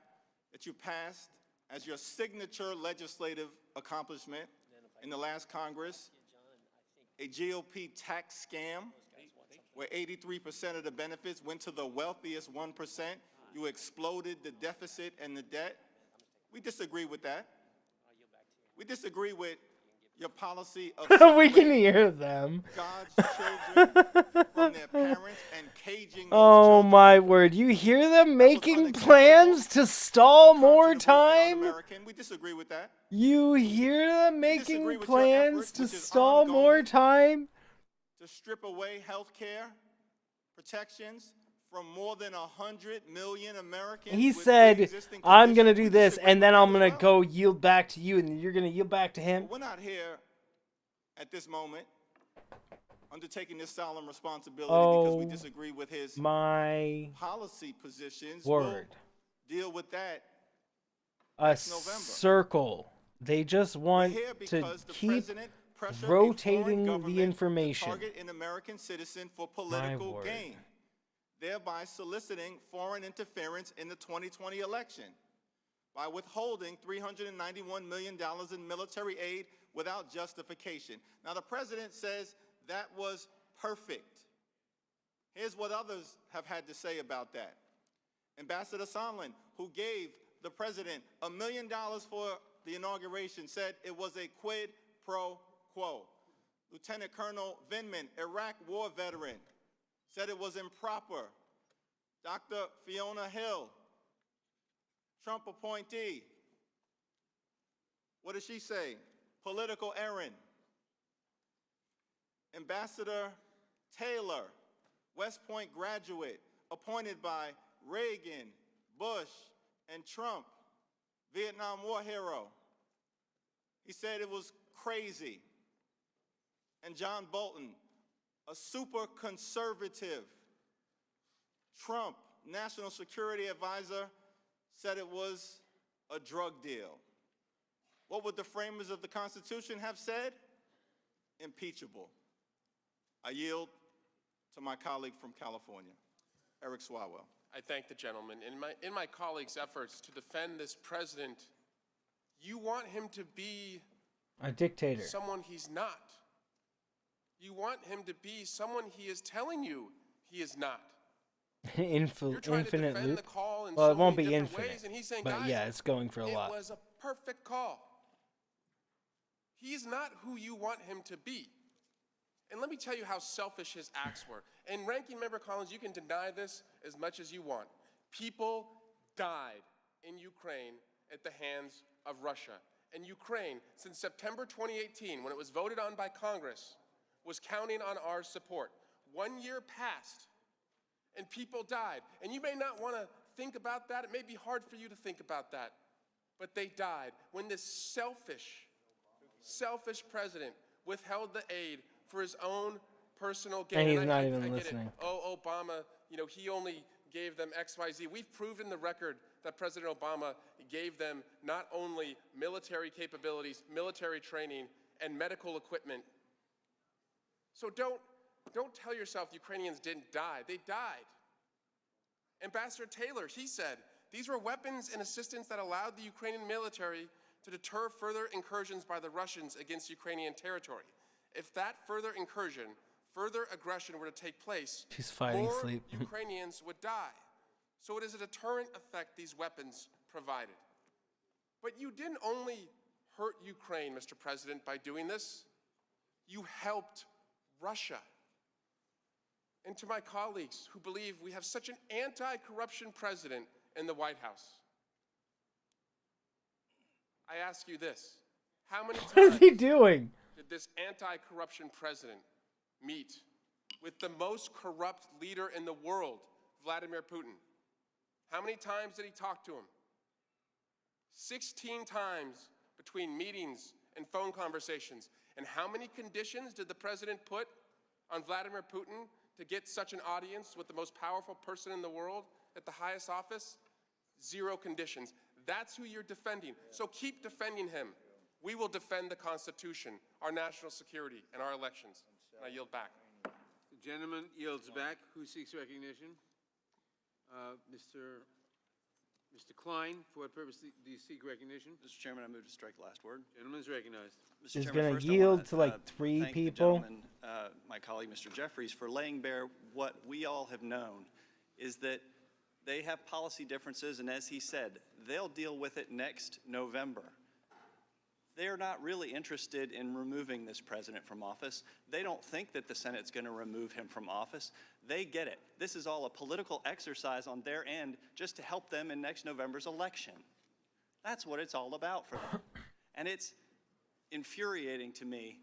that you passed as your signature legislative accomplishment in the last Congress a GOP tax scam where 83% of the benefits went to the wealthiest 1%. You exploded the deficit and the debt. We disagree with that. We disagree with your policy of We can hear them. God's children from their parents and caging those Oh my word. You hear them making plans to stall more time? We disagree with that. You hear them making plans to stall more time? To strip away health care protections from more than 100 million Americans. He with said, pre-existing I'm going to conditions. do this, and then I'm going to go yield back to you, and you're going to yield back to him. We're not here at this moment undertaking this solemn responsibility because we disagree with his policy positions. Word. We'll deal with that next November. Circle. They just want to keep rotating the information. Target an American citizen for political gain, thereby soliciting foreign interference in the 2020 election by withholding $391 million in military aid without justification. Now, the president says that was perfect. Here's what others have had to say about that. Ambassador Sondland, who gave the president $1 million for the inauguration, said it was a quid pro quo. Lieutenant Colonel Vindman, Iraq war veteran, said it was improper. Dr. Fiona Hill, Trump appointee, what does she say? Political errand. Ambassador Taylor, West Point graduate, appointed by Reagan, Bush, and Trump, Vietnam War hero. He said it was crazy. And John Bolton, a super conservative Trump national security advisor, said it was a drug deal. What would the framers of the Constitution have said? Impeachable. I yield to my colleague from California, Eric Swalwell. I thank the gentleman. In my colleague's efforts to defend this president, you want him to be a dictator. Someone he's not. You want him to be someone he is telling you he is not. Infinite loop. Well, it won't be infinite, saying, but yeah, it's going for a lot. It was a perfect call. He's not who you want him to be. And let me tell you how selfish his acts were. And Ranking Member Collins, you can deny this as much as you want. People died in Ukraine at the hands of Russia. And Ukraine, since September 2018, when it was voted on by Congress, was counting on our support. 1 year passed, and people died. And you may not want to think about that. It may be hard for you to think about that. But they died when this selfish president withheld the aid for his own personal gain. And he's I not even get listening. It. Oh, Obama, he only gave them XYZ. We've proven the record that President Obama gave them not only military capabilities, military training, and medical equipment. So don't tell yourself Ukrainians didn't die. They died. Ambassador Taylor, he said, these were weapons and assistance that allowed the Ukrainian military to deter further incursions by the Russians against Ukrainian territory. If that further incursion, further aggression were to take place, She's fighting more sleep. Ukrainians would die. So it is a deterrent effect these weapons provided. But you didn't only hurt Ukraine, Mr. President, by doing this. You helped Russia. And to my colleagues who believe we have such an anti-corruption president in the White House, I ask you this. How many times What is he doing? did this anti-corruption president meet with the most corrupt leader in the world, Vladimir Putin. How many times did he talk to him? 16 times between meetings and phone conversations. And how many conditions did the president put on Vladimir Putin to get such an audience with the most powerful person in the world at the highest office? 0 conditions. That's who you're defending. So keep defending him. We will defend the Constitution, our national security, and our elections. And I yield back. The gentleman yields back. Who seeks recognition? Mr. Klein, for what purpose do you seek recognition? Mr. Chairman, I move to strike the last word. Gentleman's recognized. Mr. He's Chairman, gonna first I yield wanna, to like 3 thank the people. gentleman, my colleague, Mr. Jeffries, for laying bare what we all have known, is that they have policy differences, and as he said, they'll deal with it next November. They're not really interested in removing this president from office. They don't think that the Senate's going to remove him from office. They get it. This is all a political exercise on their end just to help them in next November's election. That's what it's all about for them. And it's infuriating to me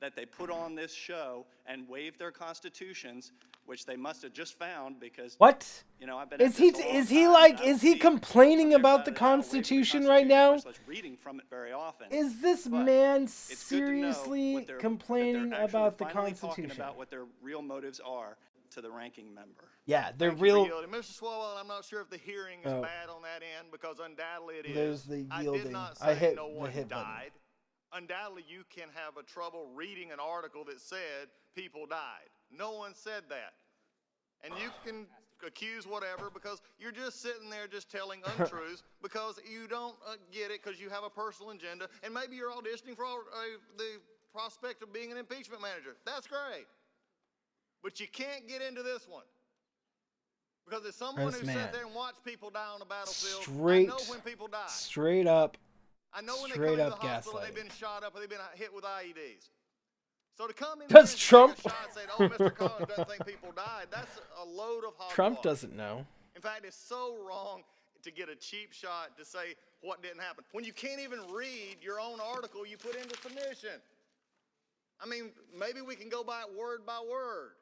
that they put on this show and waive their constitutions, which they must have just found because What? You know, I've been Is he complaining about the Constitution right now? reading from it very often. Is this man seriously complaining about the Constitution? Talking about what their real motives are to the ranking member. Yeah, they're Thank you real. for yielding. Mr. Swalwell, I'm not sure if the hearing is bad on that end because undoubtedly it is. There's the I yielding. did not I say hit no the one hit button. died. Undoubtedly, you can have a trouble reading an article that said people died. No one said that. And you can accuse whatever because you're just sitting there just telling untruths because you don't get it because you have a personal agenda and maybe you're auditioning for the prospect of being an impeachment manager. That's great. But you can't get into this one. Because as someone who sat there and watched people die on the battlefield, I know when people die. Straight up. I know when they Straight come to up the hospital, gaslighting. they've been shot up or they've been hit with IEDs. So to come in Does here Trump? and take a shot and say, oh, Mr. Collins doesn't think people died, that's a load of hogwash. Trump doesn't know. In fact, it's so wrong to get a cheap shot to say what didn't happen. When you can't even read your own article you put into submission. I mean, maybe we can go by it word by word.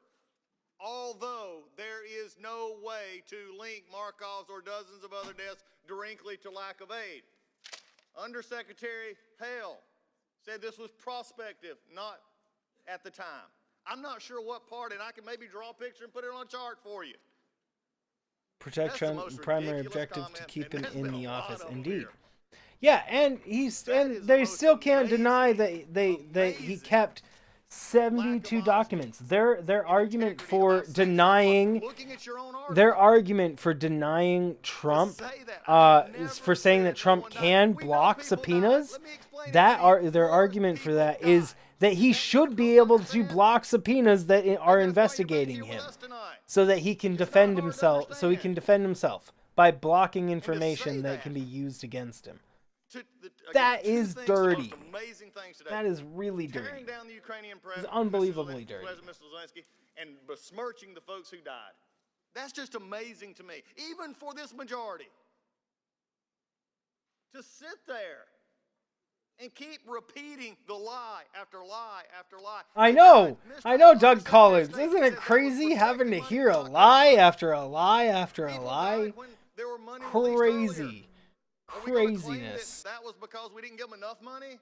Although there is no way to link Markov's or dozens of other deaths directly to lack of aid. Undersecretary Hale said this was prospective, not at the time. I'm not sure what part, and I can maybe draw a picture and put it on a chart for you. Protect That's the Trump's most primary ridiculous objective to comment, keep and him there's in been the a lot office. of them Indeed. here. Yeah, and they still can't deny that he kept 72 documents. Their argument for denying Trump is for saying that Trump can block subpoenas. Their argument for that is that he should be able to block subpoenas that are investigating him, so that he can defend himself. So he can defend himself by blocking information that can be used against him. That is dirty. That is really dirty. Tearing down the Ukrainian It's president, unbelievably dirty. President Mr. Zelensky, and besmirching the folks who died. That's just amazing to me, even for this majority. To sit there and keep repeating the lie after lie after lie. I know, Doug Collins. Isn't it crazy having to hear a lie after a lie after a lie? Crazy. Craziness. That was because we didn't give them enough money?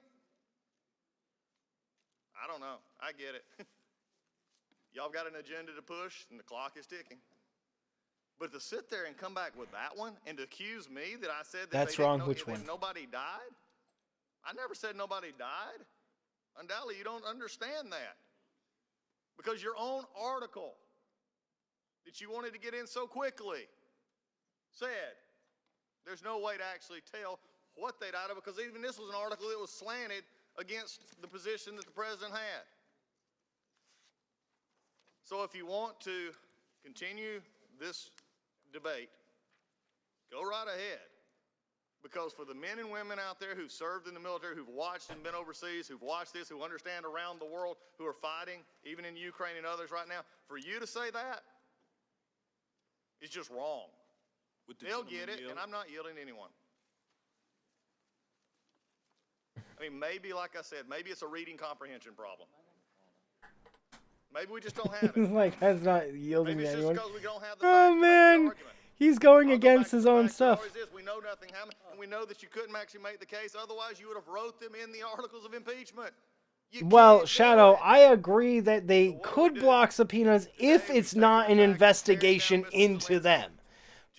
I don't know. I get it. Y'all got an agenda to push, and the clock is ticking. But to sit there and come back with that one and to accuse me that I said that That's wrong. Which one? Nobody died? I never said nobody died. Undoubtedly, you don't understand that. Because your own article that you wanted to get in so quickly said there's no way to actually tell what they died of, because even this was an article that was slanted against the position that the president had. So if you want to continue this debate, go right ahead. Because for the men and women out there who've served in the military, who've watched and been overseas, who've watched this, who understand around the world, who are fighting, even in Ukraine and others right now, for you to say that is just wrong. They'll get it, and I'm not yielding to anyone. I mean, maybe, like I said, maybe it's a reading comprehension problem. Maybe we just don't have it. Like, that's not yielding Maybe to it's just anyone. because we don't have the Oh, facts to make the man. argument. He's going I'll go against back to his the own facts. There stuff. always is. We know nothing happened, and we know that you couldn't actually make the case. Otherwise, you would have wrote them in the articles of impeachment. Well, Shadow, I agree that they could block subpoenas if it's not an investigation into them.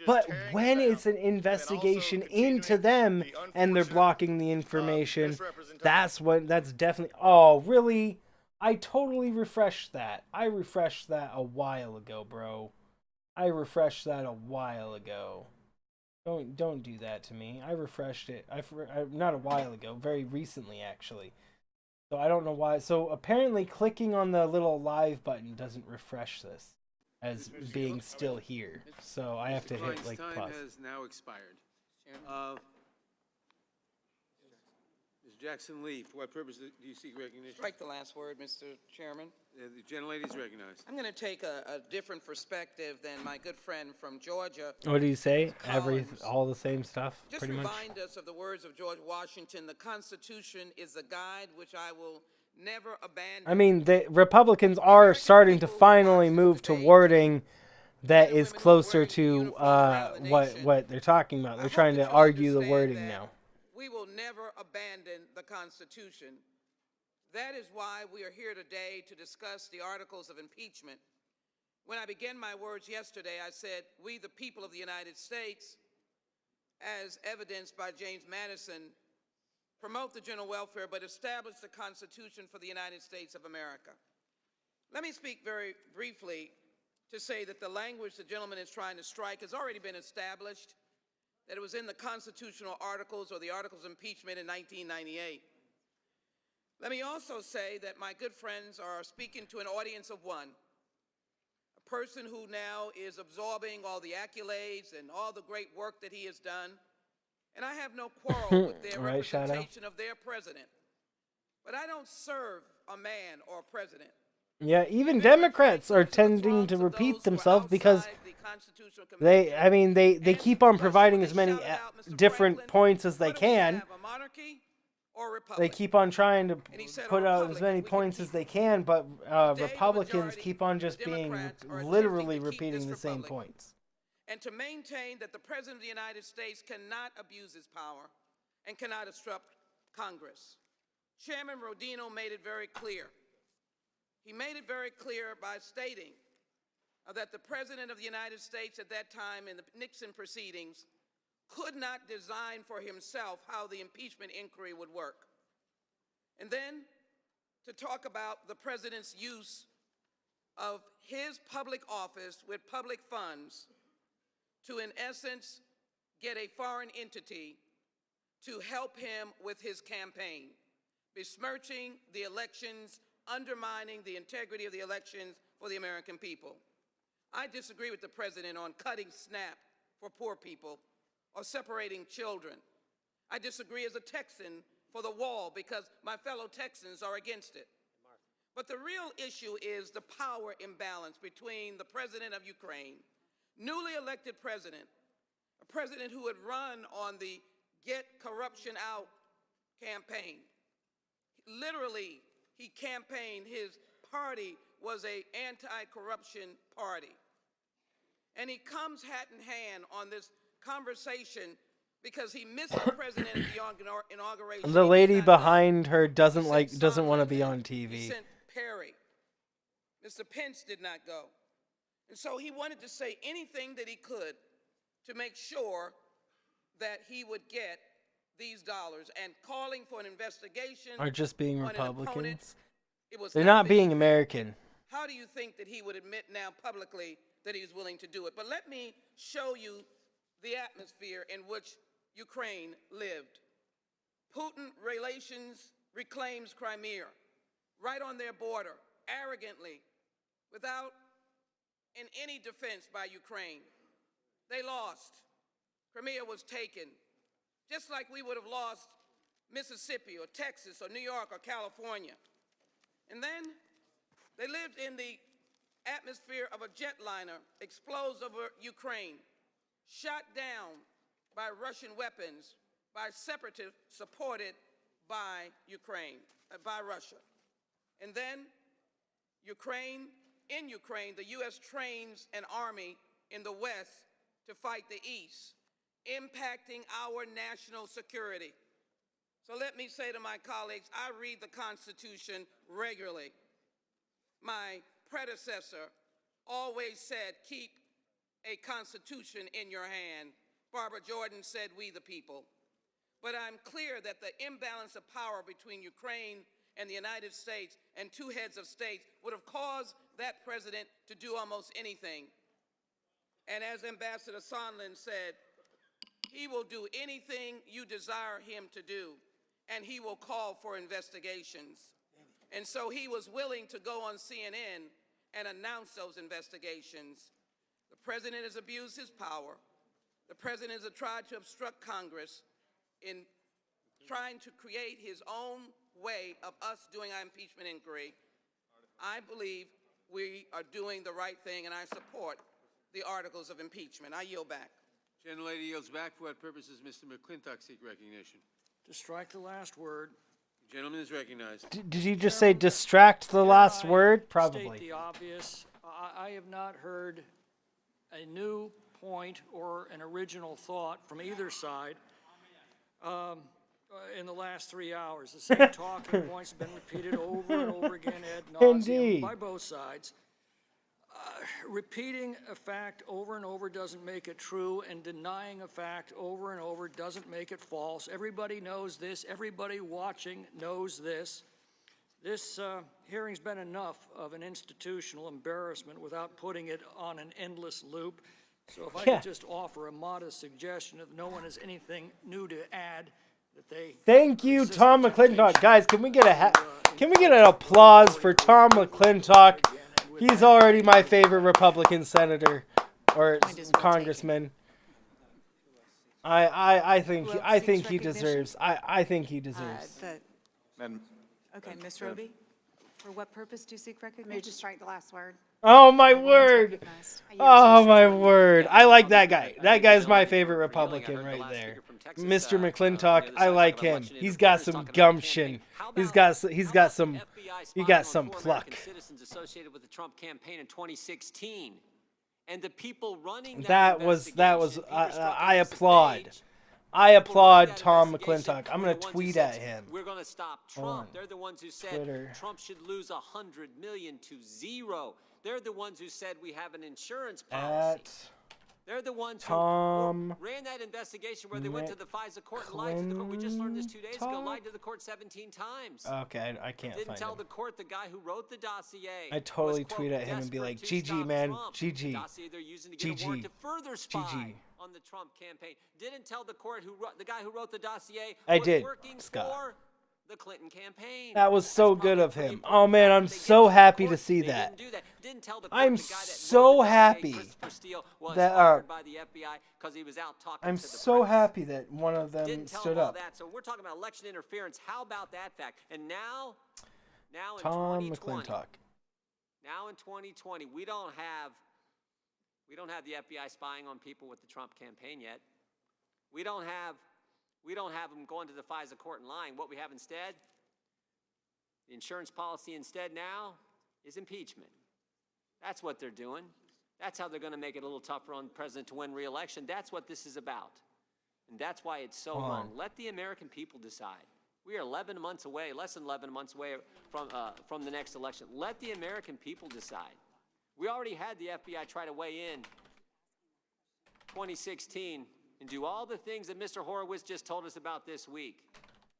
But when it's an investigation into them and they're blocking the information, that's definitely. Oh, really? I totally refreshed that. I refreshed that a while ago, bro. I refreshed that a while ago. Don't do that to me. I refreshed it. Not a while ago, very recently actually. So I don't know why. So apparently clicking on the little live button doesn't refresh this as being still here. So I have to hit like Klein's pause. time has now expired. Ms. Jackson-Lee, for what purpose do you seek recognition? Strike the last word, Mr. Chairman. The gentlelady is recognized. I'm going to take a different perspective than my good friend from Georgia. What do you say? All the same stuff, Just pretty much. remind us of the words of George Washington. The Constitution is a guide which I will never abandon. I mean, the Republicans are starting to finally move to wording that is closer to what they're talking about. They're trying to argue the wording now. We will never abandon the Constitution. That is why we are here today to discuss the articles of impeachment. When I began my words yesterday, I said, we, the people of the United States, as evidenced by James Madison, promote the general welfare, but establish the Constitution for the United States of America. Let me speak very briefly to say that the language the gentleman is trying to strike has already been established, that it was in the constitutional articles or the articles of impeachment in 1998. Let me also say that my good friends are speaking to an audience of one, a person who now is absorbing all the accolades and all the great work that he has done. And I have no quarrel with their representation of their president. But I don't serve a man or a president. Yeah, even Democrats are tending to repeat themselves because they keep on providing as many different points as they can. They keep on trying to put out as many points as they can, but Republicans keep on just being literally repeating the same points. And to maintain that the President of the United States cannot abuse his power and cannot obstruct Congress. Chairman Rodino made it very clear. He made it very clear by stating that the President of the United States at that time in the Nixon proceedings could not design for himself how the impeachment inquiry would work. And then to talk about the President's use of his public office with public funds to, in essence, get a foreign entity to help him with his campaign, besmirching the elections, undermining the integrity of the elections for the American people. I disagree with the President on cutting SNAP for poor people or separating children. I disagree as a Texan for the wall because my fellow Texans are against it. But the real issue is the power imbalance between the President of Ukraine, newly elected president, a president who had run on the Get Corruption Out campaign. Literally, he campaigned, his party was an anti-corruption party. And he comes hat in hand on this conversation because he missed the president at the inauguration. The lady behind her doesn't want to be on TV. He sent Perry. Mr. Pence did not go. And so he wanted to say anything that he could to make sure that he would get these dollars, and calling for an investigation Are just being on an opponent, Republicans. it was They're not being American. How do you think that he would admit now publicly that he's willing to do it? But let me show you the atmosphere in which Ukraine lived. Putin reclaims Crimea, right on their border, arrogantly, without in any defense by Ukraine. They lost. Crimea was taken. Just like we would have lost Mississippi or Texas or New York or California. And then they lived in the atmosphere of a jetliner explodes over Ukraine, shot down by Russian weapons, by separatists supported by Ukraine, by Russia. And then In Ukraine, the U.S. trains an army in the West to fight the East, impacting our national security. So let me say to my colleagues, I read the Constitution regularly. My predecessor always said, keep a Constitution in your hand. Barbara Jordan said, we the people. But I'm clear that the imbalance of power between Ukraine and the United States and two heads of state would have caused that president to do almost anything. And as Ambassador Sondland said, he will do anything you desire him to do, and he will call for investigations. And so he was willing to go on CNN and announce those investigations. The president has abused his power. The president has tried to obstruct Congress in trying to create his own way of us doing our impeachment inquiry. I believe we are doing the right thing, and I support the articles of impeachment. I yield back. Gentlelady yields back. For what purpose does Mr. McClintock seek recognition? To strike the last word. The gentleman is recognized. Did you just say distract the last word? Probably. State the obvious. I have not heard a new point or an original thought from either side in the last 3 hours. The same talking points have been repeated over and over again ad nauseum by both sides. Repeating a fact over and over doesn't make it true, and denying a fact over and over doesn't make it false. Everybody knows this. Everybody watching knows this. This hearing's been enough of an institutional embarrassment without putting it on an endless loop. So if I could just offer a modest suggestion, if no one has anything new to add, that they... Thank you, Tom McClintock. Guys, can we get an applause for Tom McClintock? He's already my favorite Republican senator or congressman. I think he deserves. I think he deserves. Okay, Ms. Roby, for what purpose do you seek recognition? Maybe just strike the last word. Oh my word! Oh my word! I like that guy. That guy's my favorite Republican right there. Mr. McClintock, I like him. He's got some gumption. He's got some pluck. Citizens associated with the Trump campaign in 2016, and the people running that was I applaud. I applaud Tom McClintock. I'm going to tweet at him. We're going to stop Trump. They're the ones who said Trump should lose $100 million to zero. They're the ones who said we have an insurance policy. They're the ones who ran that investigation where they went to the FISA court and lied to the court. We just learned this 2 days ago. Lied to the court 17 times. Okay, I can't Didn't find tell him. the court the guy who wrote the dossier. I totally tweet at him and be like, GG, man. GG. Dossier they're using to get a warrant to further spy on the Trump campaign. Didn't tell the court the guy who wrote the dossier was working for the Clinton campaign. That was so good of him. Oh man, I'm so happy to see that. I'm so happy that I'm so happy that one of them stood up. So we're talking about election interference. How about that fact? And now in Tom 2020, McClintock. now in 2020, we don't have the FBI spying on people with the Trump campaign yet. We don't have them going to the FISA court and lying. What we have instead, the insurance policy instead now is impeachment. That's what they're doing. That's how they're going to make it a little tougher on the president to win re-election. That's what this is about. And that's why it's so long. Let the American people decide. We are 11 months away, less than 11 months away from the next election. Let the American people decide. We already had the FBI try to weigh in 2016 and do all the things that Mr. Horowitz just told us about this week.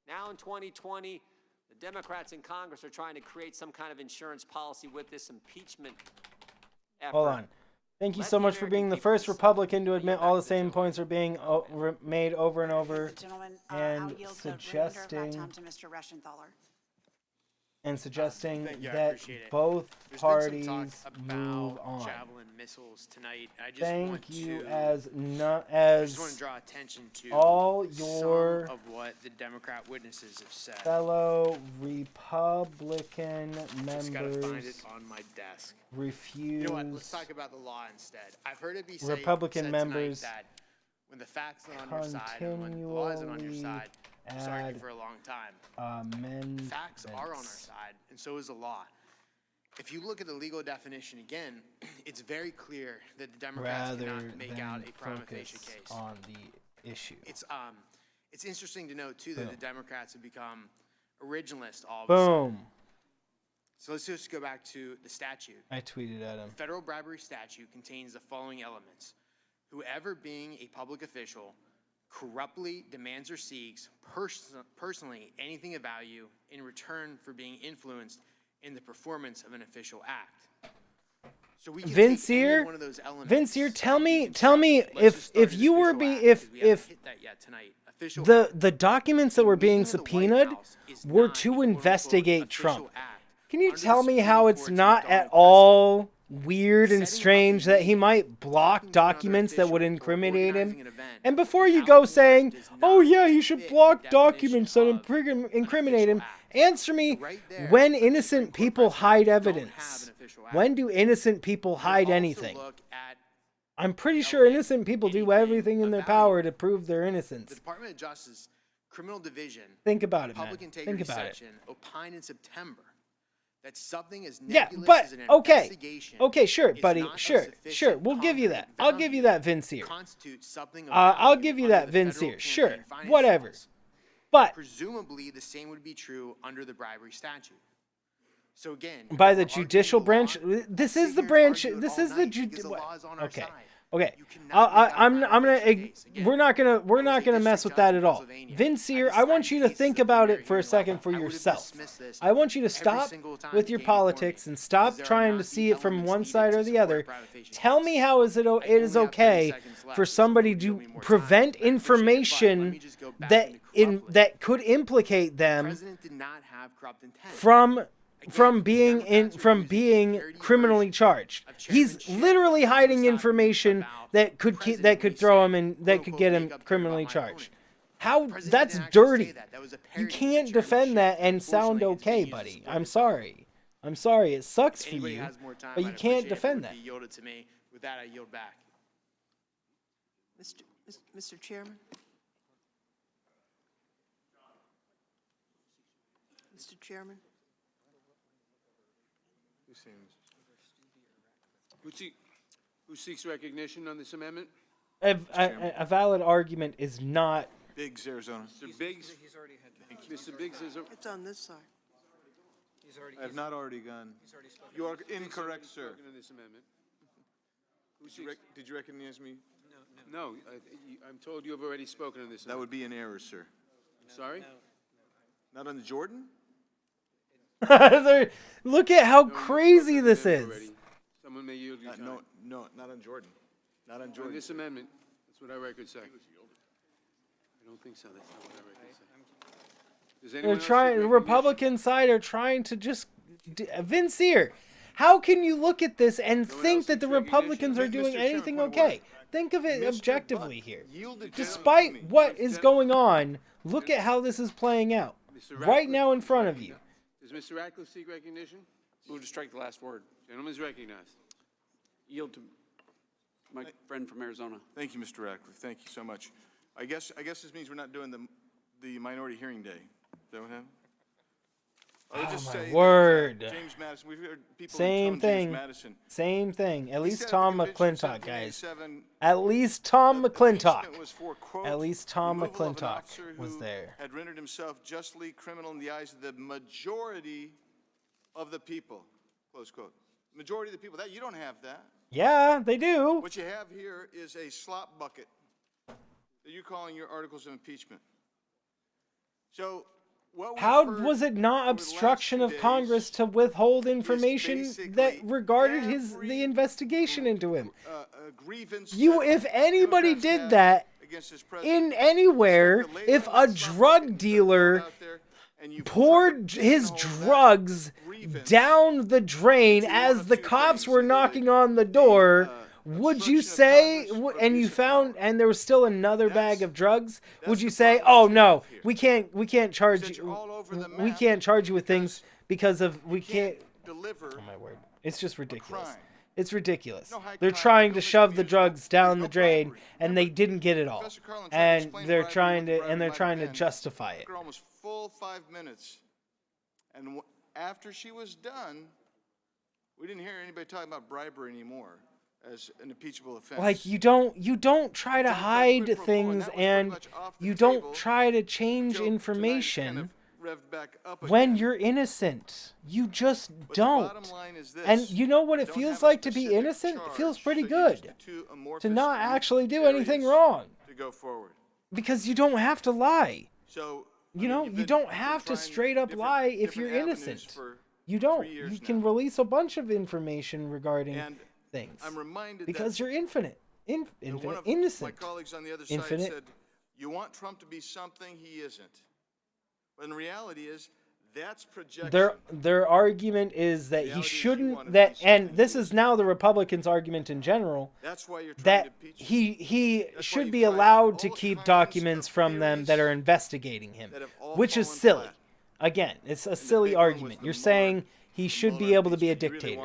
Now in 2020, the Democrats in Congress are trying to create some kind of insurance policy with this impeachment effort. Hold on. Thank you so much for being the first Republican to admit all the same points are being made over and over, and suggesting to Mr. Reschenthaler. that both parties move on. Javelin missiles tonight. I just Thank you I just want to draw attention to all your some of what the Democrat witnesses have said. fellow Republican members. Just gotta find it on my desk. Refuse. You know what? Let's talk about the law instead. I've heard it be said Republican members that when the facts are on your side and when the law isn't on your side, just argue for a long time. Facts are on our side, and so is the law. If you look at the legal definition again, it's very clear that the Democrats rather cannot make out than a prima facie focus case. on the issue. It's interesting to note, too, that Boom. the Democrats have become originalist all of a sudden. Boom. So let's just go back to the statute. I tweeted at him. The federal bribery statute contains the following elements. Whoever, being a public official, corruptly demands or seeks personally anything of value in return for being influenced in the performance of an official act. So we can Vince take any here, one of those elements. Vince here, tell me if you were if hit that yet tonight. the documents that were being subpoenaed were to investigate Trump. Can you tell me how it's not at all weird and strange that he might block documents that would incriminate him? And before you go saying, oh yeah, he should block documents that incriminate him, answer me, when innocent people hide evidence? When do innocent people hide anything? I'm pretty sure innocent people do everything in their power to prove their innocence. The Department of Justice Criminal Division, Think about it, man. Public Think Integrity about it. Section, opined in September that something as Yeah, nebulous but as an okay, investigation okay, sure, is buddy, not of sure, sufficient we'll give you that. concrete I'll give you that, Vince here. constitutes something of I'll value give you under that, the Vince federal here. Sure, campaign finance whatever. laws. But Presumably, the same would be true under the bribery statute. So again, by the judicial branch, this is the branch. This is the okay. Okay, we're not gonna mess with that at all. Vince here, I want you to think about it for a second for yourself. I want you to stop with your politics and stop trying to see it from one side or the other. Tell me how it is okay for somebody to prevent information that could implicate them from being criminally charged. He's literally hiding information that could throw him in, that could get him criminally charged. How? That's dirty. You can't defend that and sound okay, buddy. I'm sorry. It sucks for you, but you can't defend that. Yielded to me. With that, I yield back. Mr. Chairman? Mr. Chairman? Who seeks recognition on this amendment? A valid argument is not. Biggs, Arizona. Mr. Biggs. Mr. Biggs is. It's on this side. I have not already gone. You are incorrect, sir. On this amendment. Did you recognize me? No, I'm told you have already spoken on this. That would be an error, sir. Sorry? Not on the Jordan? Look at how crazy this is. Someone may yield your time. No, not on Jordan. Not on Jordan. On this amendment, that's what our records say. I don't think so. That's not what our records say. Does anyone else seek The Republican side are trying to just. Vince here, how can you look at this and think that the Republicans are doing anything okay? Think of it objectively here. Despite what is going on, look at how this is playing out right now in front of you. Does Mr. Ratcliffe seek recognition? Move to strike the last word. Gentleman is recognized. Yield to my friend from Arizona. Thank you, Mr. Ratcliffe. Thank you so much. I guess this means we're not doing the minority hearing day. Is that what happened? I would just say word. James Madison. We've heard people Same thing. James Madison. Same thing. At least Tom McClintock, guys. At least Tom McClintock. At least Tom McClintock was there. Had rendered himself justly criminal in the eyes of the majority of the people. Close quote. Majority of the people. That you don't have that. Yeah, they do. What you have here is a slop bucket that you're calling your articles of impeachment. So. How was it not obstruction of Congress to withhold information that regarded the investigation into him? If anybody did that in anywhere, if a drug dealer poured his drugs down the drain as the cops were knocking on the door, would you say, and there was still another bag of drugs, would you say, oh no, we can't charge you with things because of, oh my word, it's just ridiculous. It's ridiculous. They're trying to shove the drugs down the drain and they didn't get it all. And they're trying to justify it. Almost full 5 minutes. And after she was done, We didn't hear anybody talking about bribery anymore as an impeachable offense. Like you don't try to hide things, and you don't try to change information when you're innocent. You just don't. And you know what it feels like to be innocent? It feels pretty good to not actually do anything wrong. To go forward. Because you don't have to lie. So, you know, you don't have to straight up lie if you're innocent. You don't. You can release a bunch of information regarding things. I'm reminded because you're innocent. My colleagues on the other side said, you want Trump to be something he isn't. But in reality is, that's projection. Their argument is that he shouldn't, and this is now the Republicans' argument in general, that's why you're that he should be allowed to keep documents from them that are investigating him, which is silly. Again, it's a silly argument. You're saying he should be able to be a dictator.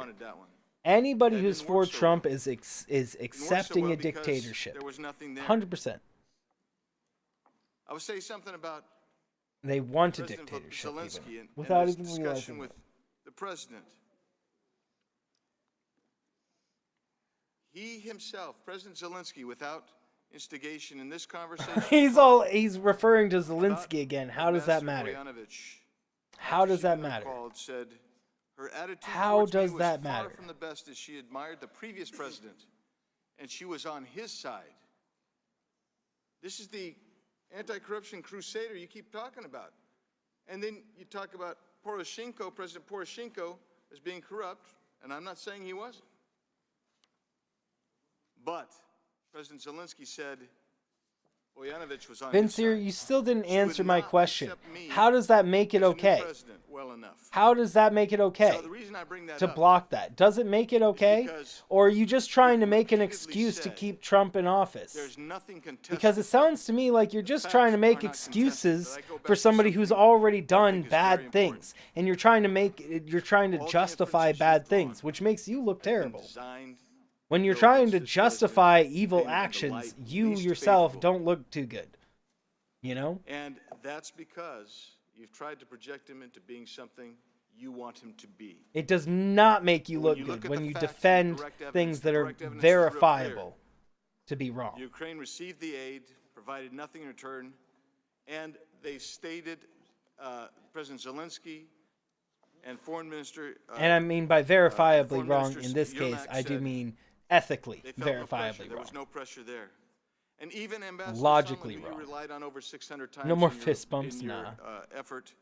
Anybody who's for Trump is accepting a dictatorship. 100%. I would say something about they want a President dictatorship Zelensky without and even his realizing discussion it. with the president. He himself, President Zelensky, without instigation in this conversation, he's referring to Zelensky again. How does that matter? How does that matter? Said, her attitude How towards me does was that far matter? from the best as she admired the previous president, and she was on his side. This is the anti-corruption crusader you keep talking about. And then you talk about Poroshenko, President Poroshenko, as being corrupt, and I'm not saying he wasn't. But President Zelensky said Boyanovich was on his Vincier, side. you still didn't She would answer my not question. accept me How does that make it as a new okay? president well enough. How does that make it okay So the reason I bring that to up block that? Does it make it okay? because Or are you just trying to make an excuse to said keep Trump in office? there's nothing contested. Because it sounds to me like you're just trying to make excuses for somebody who's already done bad things, and you're trying to justify bad things, which makes you look terrible. When you're trying to justify evil actions, you yourself don't look too good. You know? And that's because you've tried to project him into being something you want him to be. It does not make you look good when you defend things that are verifiable to be wrong. Ukraine received the aid, provided nothing in return, and they stated, President Zelensky and Foreign Minister... And I mean by verifiably Foreign wrong Minister in this case, Yermak I do said mean ethically they felt no pressure. verifiably There wrong. was no pressure there. And even Ambassador Logically Sondland, who wrong. you relied on over 600 times No more in your, fist bumps, in your, nah. effort.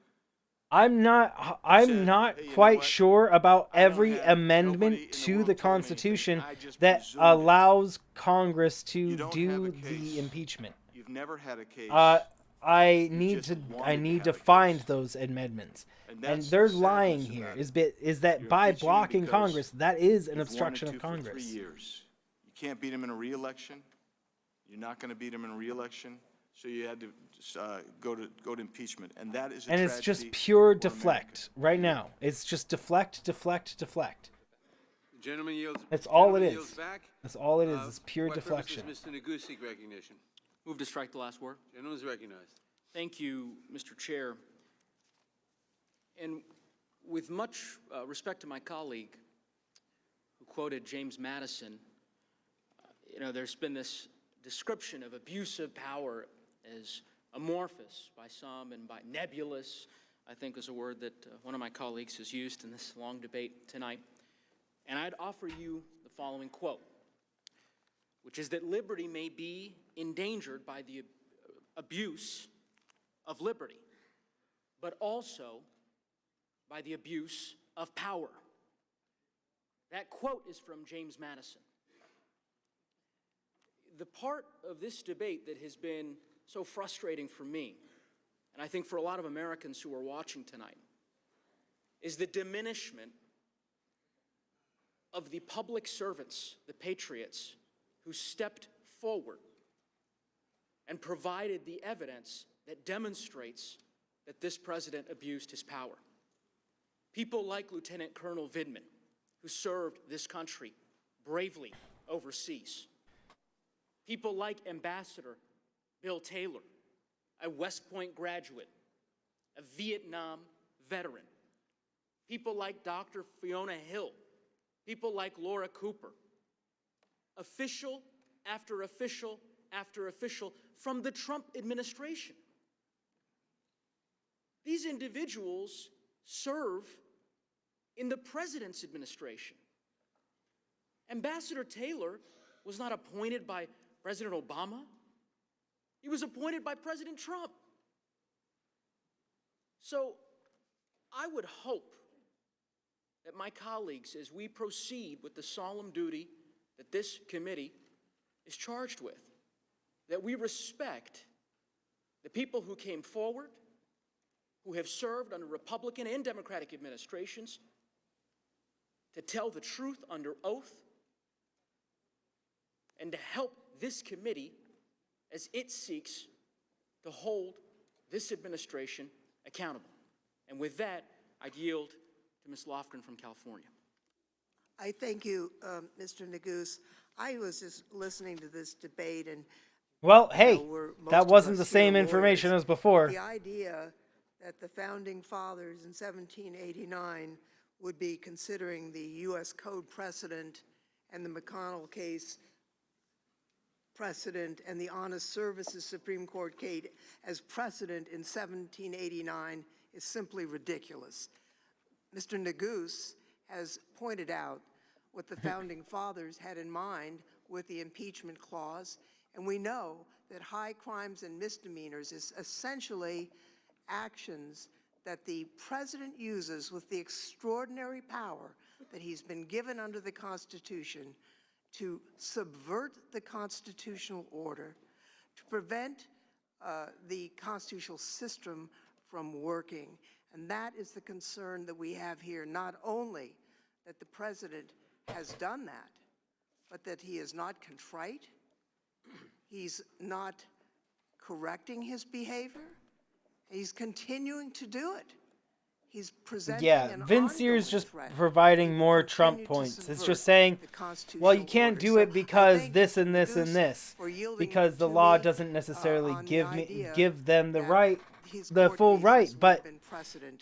I'm not Hey, you know quite what? sure about I don't every have nobody in amendment the to world the telling me anything. Constitution I just that presumed it. allows Congress to You don't do have a case. the impeachment. You've never had a case. I need just to wanted to have a find those amendments. And And that's they're the sad lying news here. about Is that You're by impeaching him blocking because Congress, that is an you've obstruction wanted of to for Congress. 3 years. You can't beat him in a re-election. You're not going to beat him in a re-election. So you had to go to impeachment, and that is a And tragedy it's just pure for deflect right now. It's just deflect, deflect, deflect. The gentleman yields. That's all it gentleman is. yields back. That's all it is. It's pure What purpose deflection. is Mr. Negusik recognition? Move to strike the last word. Gentleman is recognized. Thank you, Mr. Chair. And with much respect to my colleague who quoted James Madison, there's been this description of abuse of power as amorphous by some and by nebulous, I think is a word that one of my colleagues has used in this long debate tonight. And I'd offer you the following quote, which is that liberty may be endangered by the abuse of liberty, but also by the abuse of power. That quote is from James Madison. The part of this debate that has been so frustrating for me, and I think for a lot of Americans who are watching tonight, is the diminishment of the public servants, the patriots, who stepped forward and provided the evidence that demonstrates that this president abused his power. People like Lieutenant Colonel Vindman, who served this country bravely overseas. People like Ambassador Bill Taylor, a West Point graduate, a Vietnam veteran. People like Dr. Fiona Hill, People like Laura Cooper, official after official after official from the Trump administration. These individuals serve in the president's administration. Ambassador Taylor was not appointed by President Obama. He was appointed by President Trump. So I would hope that my colleagues, as we proceed with the solemn duty that this committee is charged with, that we respect the people who came forward, who have served under Republican and Democratic administrations, to tell the truth under oath, and to help this committee as it seeks to hold this administration accountable. And with that, I'd yield to Ms. Lofgren from California. I thank you, Mr. Neguse. I was just listening to this debate, and well, hey, most that of wasn't us the same here information lawyers. as before. The idea that the founding fathers in 1789 would be considering the U.S. Code precedent and the McConnell case precedent and the Honest Services Supreme Court case as precedent in 1789 is simply ridiculous. Mr. Neguse has pointed out what the founding fathers had in mind with the impeachment clause, and we know that high crimes and misdemeanors is essentially actions that the president uses with the extraordinary power that he's been given under the Constitution to subvert the constitutional order, to prevent the constitutional system from working. And that is the concern that we have here, not only that the president has done that, but that he is not contrite, he's not correcting his behavior, he's continuing to do it. He's presenting an Vince Sears ongoing just threat. providing more Trump points. It's just saying, well, you can't do it because this and this and this, because the law doesn't necessarily give them the right, the full right. But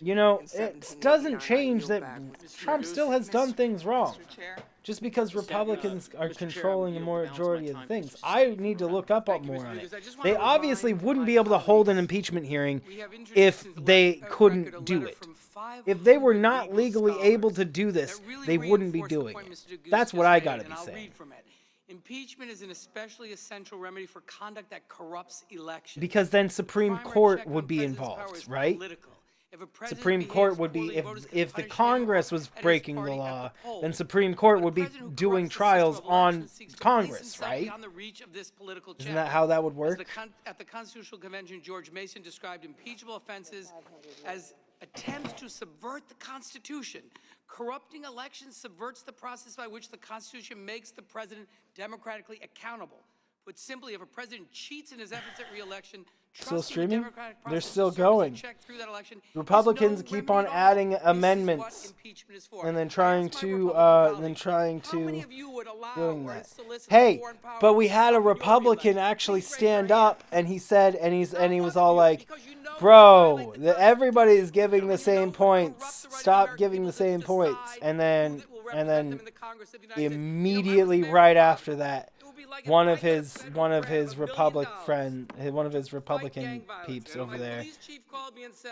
you know, it doesn't change that Trump still has done things wrong. Just because Republicans are controlling a majority of the things, I need to look up more on it. They obviously wouldn't be able to hold an impeachment hearing if they couldn't do it. If they were not legally able to do this, they wouldn't be doing it. That's what I gotta be saying. Impeachment is an especially essential remedy for conduct that corrupts elections. Because then Supreme Court would be involved, right? Supreme Court would be, if the Congress was breaking the law, then Supreme Court would be doing trials on Congress, right? Isn't that how that would work? At the Constitutional Convention, George Mason described impeachable offenses as attempts to subvert the Constitution. Corrupting elections subverts the process by which the Constitution makes the president democratically accountable. Put simply, if a president cheats in his efforts at re-election, Still streaming? They're still going. Republicans keep on adding amendments and then trying to doing that. Hey, but we had a Republican actually stand up and he said, and he was all like, bro, everybody's giving the same points. Stop giving the same points. And then immediately right after that, one of his Republican peeps over there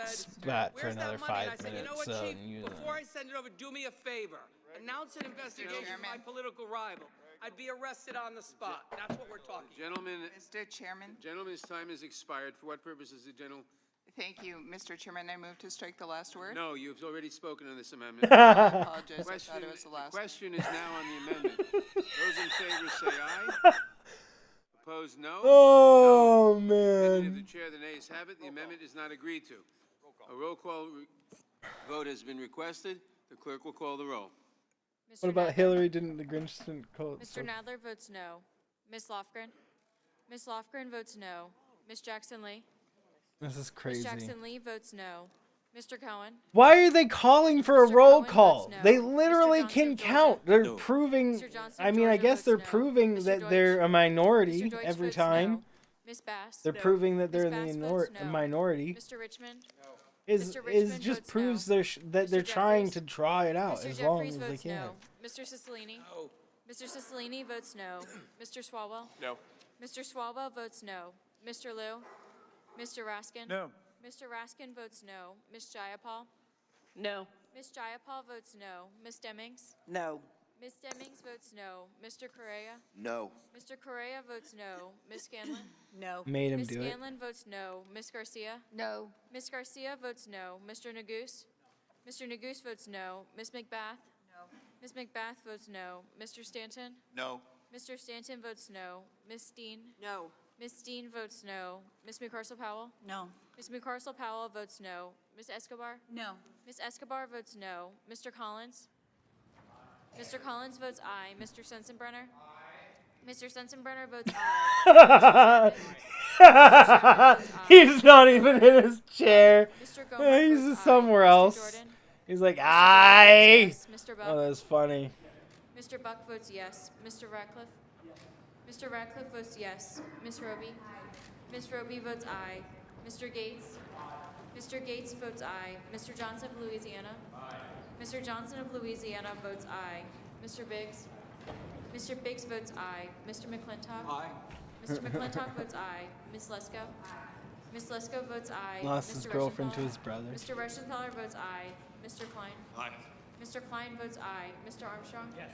spat for another 5 minutes. So before I send it over, do me a favor. Announce an investigation of my political rival. I'd be arrested on the spot. That's what we're talking about. Mr. Chairman. Gentleman's time has expired. For what purpose is the gentleman? Thank you, Mr. Chairman. I move to strike the last word. No, you've already spoken on this amendment. I apologize. I thought it was the last. The question is now on the amendment. Those in favor say aye. Opposed, no. Oh, no. man. If the chair, the nays have it. The amendment is not agreed to. A roll call vote has been requested. The clerk will call the roll. What about Hillary? The Grinch didn't call it? Mr. Nadler votes no. Ms. Lofgren? Ms. Lofgren votes no. Ms. Jackson-Lee? This is crazy. Ms. Jackson-Lee votes no. Mr. Cohen? Why are they calling for a roll call? They literally can count. They're proving, I mean, I guess they're proving that they're a minority every time. Ms. Bass? They're proving that they're in the minority. Mr. Richmond? is just votes proves no. that they're Mr. trying Jeffries? to draw it out Mr. as long Jeffries as they votes can. no. Mr. Cicilline? No. Mr. Cicilline votes no. Mr. Swalwell? No. Mr. Swalwell votes no. Mr. Liu? Mr. Raskin? No. Mr. Raskin votes no. Ms. Jayapal? No. Ms. Jayapal votes no. Ms. Demings? No. Ms. Demings votes no. Mr. Correa? No. Mr. Correa votes no. Ms. Scanlon? No. Made him Ms. do it. Scanlon votes no. Ms. Garcia? No. Ms. Garcia votes no. Mr. Neguse? Mr. Neguse votes no. Ms. McBath? No. Ms. McBath votes no. Mr. Stanton? No. Mr. Stanton votes no. Ms. Steen? No. Ms. Steen votes no. Ms. McCarcel-Powell? No. Ms. McCarcel-Powell votes no. Ms. Escobar? No. Ms. Escobar votes no. Mr. Collins? Mr. Collins votes aye. Mr. Sensenbrenner? Mr. Sensenbrenner votes aye. He's not even in his chair. Mr. Gomer He's votes just aye. somewhere Mr. else. Jordan? He's like, Mr. aye. Buck votes yes. Mr. Buck? Oh, that's funny. Mr. Buck votes yes. Mr. Ratcliffe? Mr. Ratcliffe votes yes. Ms. Roby? Ms. Roby votes aye. Mr. Gates? Mr. Gates votes aye. Mr. Johnson of Louisiana? Mr. Johnson of Louisiana votes aye. Mr. Biggs? Mr. Biggs votes aye. Mr. McClintock? Aye. Mr. McClintock votes aye. Ms. Lesko? Ms. Lesko votes aye. Lost Mr. his girlfriend to Reschenthaler? his brother. Mr. Reschenthaler votes aye. Mr. Klein? Aye. Mr. Klein votes aye. Mr. Armstrong? Yes.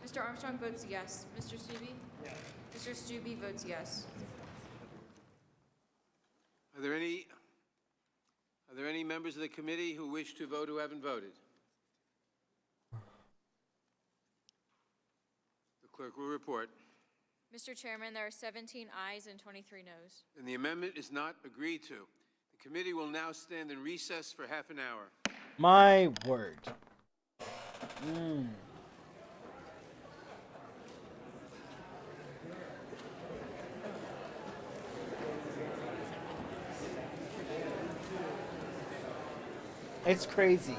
Mr. Armstrong votes yes. Mr. Stubbe? Yes. Mr. Stubbe votes yes. Are there any members of the committee who wish to vote who haven't voted? The clerk will report. Mr. Chairman, there are 17 ayes and 23 noes. And the amendment is not agreed to. The committee will now stand in recess for half an hour. My word. It's crazy.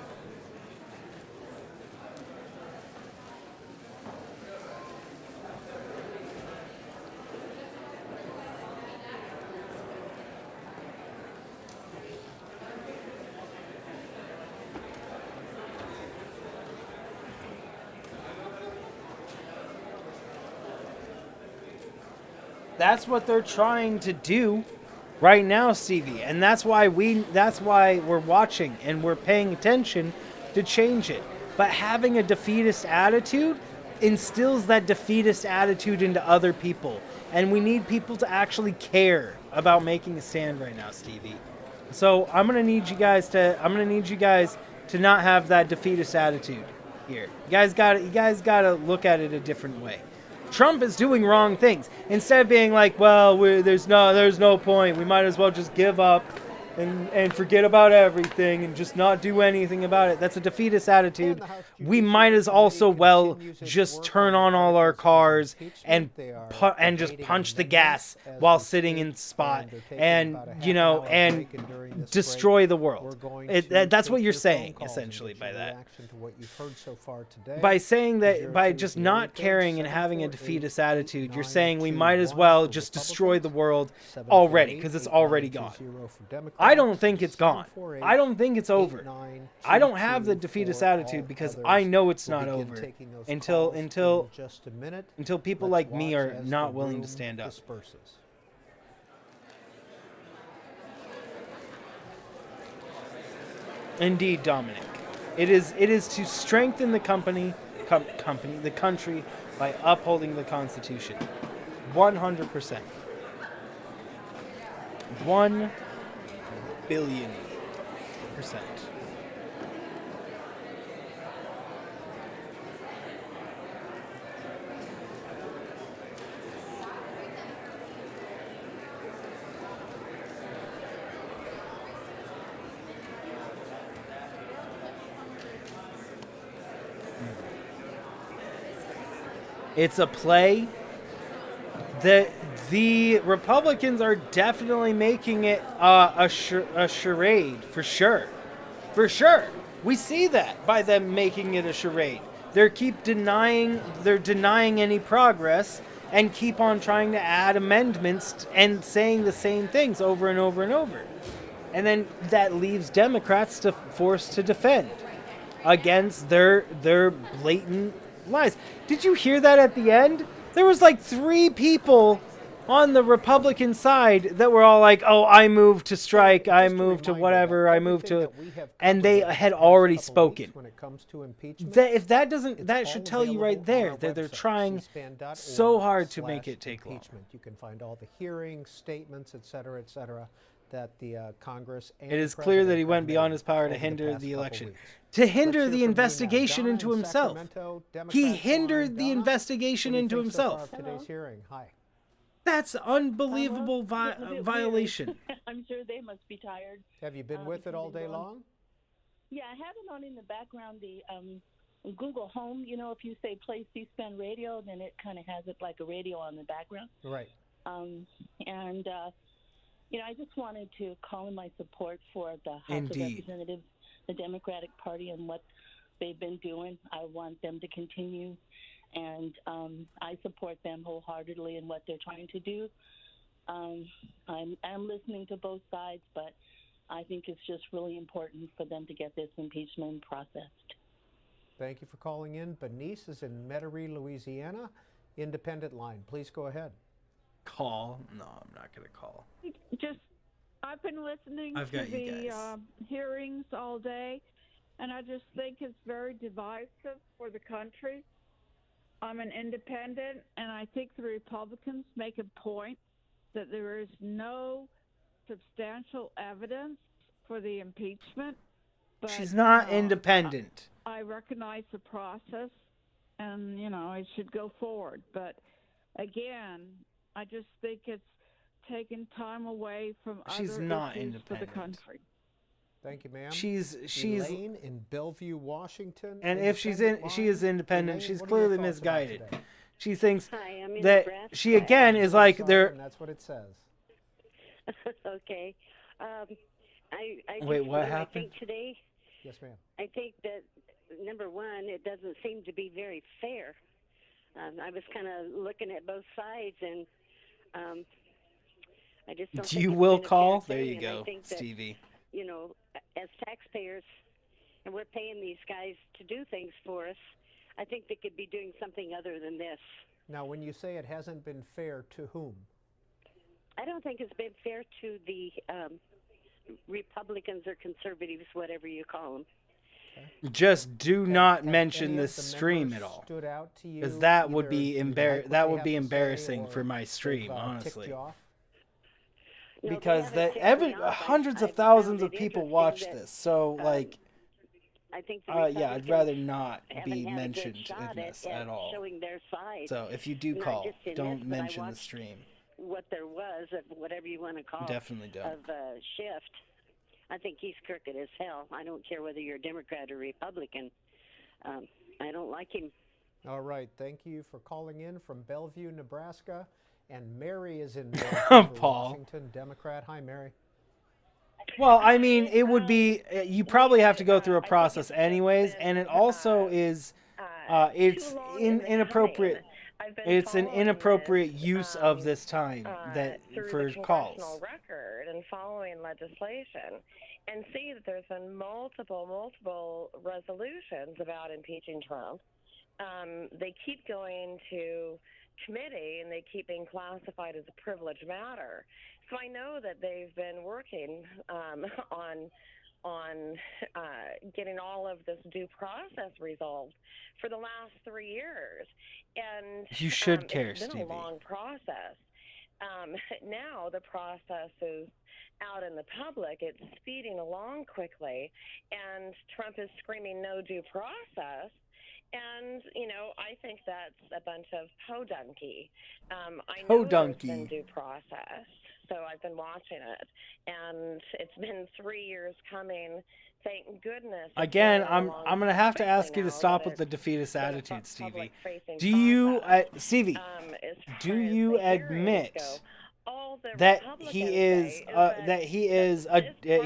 That's what they're trying to do right now, Stevie. And that's why we're watching and we're paying attention to change it. But having a defeatist attitude instills that defeatist attitude into other people. And we need people to actually care about making a stand right now, Stevie. So I'm gonna need you guys to not have that defeatist attitude here. You guys gotta look at it a different way. Trump is doing wrong things. Instead of being like, well, there's no point. We might as well just give up and forget about everything and just not do anything about it. That's a defeatist attitude. We might as well just turn on all our cars and just punch the gas while sitting in spot and destroy the world. That's what you're saying essentially by that. By saying that, by just not caring and having a defeatist attitude, you're saying we might as well just destroy the world already because it's already gone. I don't think it's gone. I don't think it's over. I don't have the defeatist attitude because I know it's not over until people like me are not willing to stand up. Indeed, Dominic. It is to strengthen the the country by upholding the Constitution. 100%. 1 billion %. It's a play. The Republicans are definitely making it a charade, for sure. For sure. We see that by them making it a charade. They're denying any progress and keep on trying to add amendments and saying the same things over and over and over. And then that leaves Democrats forced to defend against their blatant lies. Did you hear that at the end? There was like 3 people on the Republican side that were all like, "Oh, I moved to strike, I moved to whatever, I moved to," and they had already spoken. When it comes to impeachment, If that doesn't, that should tell you right there that they're trying so hard to make it take long. You can find all the hearings, statements, et cetera, that the Congress and It is the clear that he President went have beyond made his power to over the hinder past the couple election. weeks. To Let's hinder hear the from you now. investigation Donna into in himself. Sacramento, He Democrats hindered line. the Donna, investigation what do you into think so far himself. of today's hearing? Hi. That's unbelievable violation. I'm sure they must be tired. Have you been with it all day long? Yeah, I have it on in the background, the Google Home. You know, if you say play C-SPAN radio, then it kind of has it like a radio on the background. Right. You know, I just wanted to call in my support for the House Indeed. of Representatives, the Democratic Party, and what they've been doing. I want them to continue, and I support them wholeheartedly in what they're trying to do. I'm listening to both sides, but I think it's just really important for them to get this impeachment processed. Thank you for calling in. Bernice is in Metairie, Louisiana. Independent line. Please go ahead. Call? No, I'm not going to call. I've been listening I've to got you the guys. hearings all day, and I just think it's very divisive for the country. I'm an independent, and I think the Republicans make a point that there is no substantial evidence for the impeachment. But, She's not you know, independent. I recognize the process, and, you know, it should go forward. But, again, I just think it's taking time away from She's other not issues for independent. the country. Thank you, ma'am. She's Elaine in Bellevue, Washington. and if she is independent, Elaine, she's what are your clearly thoughts about misguided. today? She thinks Hi, I'm in that Nebraska. she again is like they're. And that's what it says. Okay. I Wait, just, what I happened? think today, Yes, ma'am. I think that, number one, it doesn't seem to be very fair. I was kind of looking at both sides, and I just don't think You it's will been a call? fair There thing, you and I go, think that, Stevie. you know, as taxpayers, and we're paying these guys to do things for us, I think they could be doing something other than this. Now, when you say it hasn't been fair, to whom? I don't think it's been fair to the Republicans or conservatives, whatever you call them. Just do not mention any of this the stream members at all, stood out to you, because that would either be you like what that they would have be to say, embarrassing or for my they've, stream, ticked honestly. you off? No, Because they haven't ticked me off. hundreds of I've thousands found of it people interesting watch that, this, so like, I think the yeah, I'd Republicans rather not haven't be had a good mentioned shot in this at at all. showing their side. So if you do Not call, just in don't this, but I mention the watched stream. What there was of whatever you want to call Definitely don't. of shift. I think he's crooked as hell. I don't care whether you're a Democrat or Republican. I don't like him. All right. Thank you for calling in from Bellevue, Nebraska. And Mary is in Vancouver, Paul. Washington, Democrat. Hi, Mary. Well, I mean, it would be, you probably have to go through a process anyways, and it also is, it's inappropriate. It's an inappropriate use of this time that for through the calls. congressional record and following legislation, and see that there's been multiple resolutions about impeaching Trump. They keep going to committee, and they keep being classified as a privileged matter. So I know that they've been working on getting all of this due process resolved for the last 3 years. And You should care, it's been Stevie. a long process. Now the process is out in the public. It's speeding along quickly, and Trump is screaming no due process. And, you know, I think that's a bunch of podunky. I know there's been due process, so I've been watching it. And it's been 3 years coming. Thank goodness. it's Again, going I'm along going to have to quickly ask you to now stop that with the it's defeatist been a attitude, Stevie. public-facing Do you, process. Stevie, As do far as you the hearings admit go, all the that Republicans he say is that he is this part of the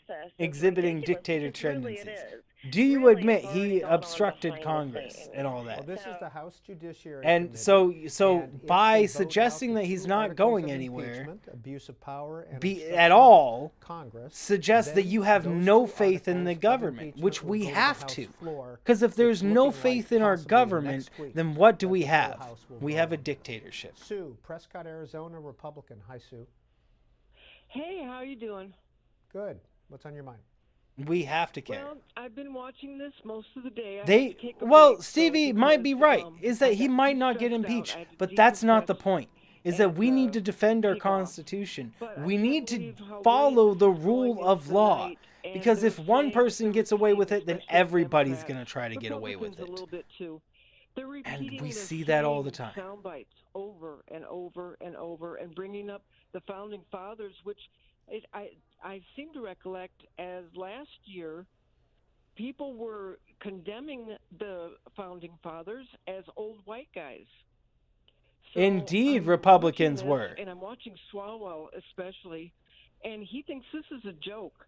process is exhibiting ridiculous, dictator which really tendencies? it is. Do you admit he obstructed Congress and all that? Well, this is the House Judiciary And Committee, so and if by they vote out suggesting the that he's two not articles going of anywhere, impeachment, abuse of power, and at obstruction all, of Congress, suggests that then you have those no two faith in the articles of government, impeachment which will we go to the have House to. floor. Because if there's It's no looking faith like in our possibly government, next week then what do that we the full have? House will We vote have a on it. dictatorship. Sue, Prescott, Arizona, Republican. Hi, Sue. Hey, how you doing? Good. What's on your mind? We have to care. Well, I've been watching this most of the day. I had They to take a well, break, Stevie so might be because, right. Is that I he got might too not get stressed out. impeached, I had to but that's not the decompress point. Is that and, we need to defend our take off. Constitution. But I We can't need to believe how follow way the this is going rule of into the law. night, and Because they're if one saying person they're gets away with repeating, it, then especially everybody's Democrats, going to try to get away with Republicans it. a little bit too. They're repeating we the see that all the same time. sound bites over and over and over, and bringing up the founding fathers, which I seem to recollect as last year people were condemning the founding fathers as old white guys. So Indeed, I'm Republicans watching this, were. and I'm watching Swalwell especially, and he thinks this is a joke.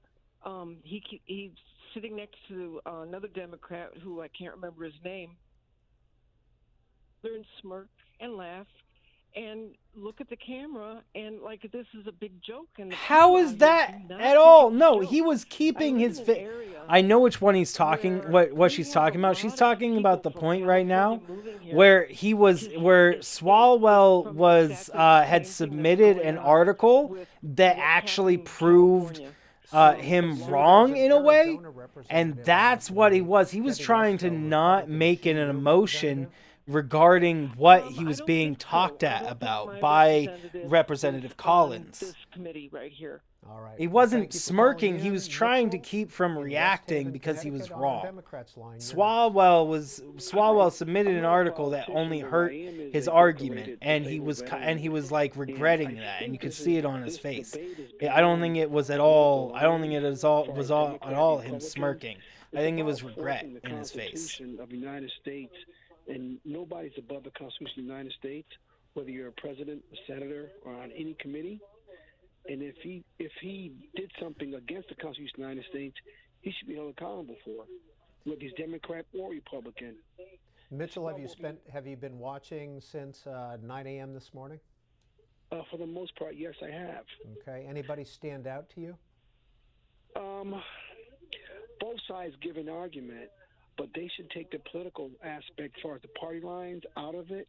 He's sitting next to another Democrat who I can't remember his name. They're in smirk and laugh and look at the camera and like this is a big joke. And How is that at all? No, he was keeping his face. I know which one he's talking. What she's talking about? She's talking about the point right now where Swalwell was had submitted an article that actually proved him wrong in a way, and that's what he was. He was trying to not make it an emotion regarding what he was being talked at about by Representative Collins. This committee right here. All right. He wasn't smirking. He was trying to keep from reacting because he was wrong. Swalwell submitted an article that only hurt his argument, and he was like regretting that, and you could see it on his face. I don't think it was at all. I don't think it was at all him smirking. I think it was regret in his face. Of the United States, and nobody's above the Constitution of the United States, whether you're a president, a senator, or on any committee. And if he did something against the Constitution of the United States, he should be held accountable for, whether he's Democrat or Republican. Mitchell, have you been watching since 9 a.m. this morning? For the most part, yes, I have. Okay. Anybody stand out to you? Both sides give an argument, but they should take the political aspect as far as the party lines out of it,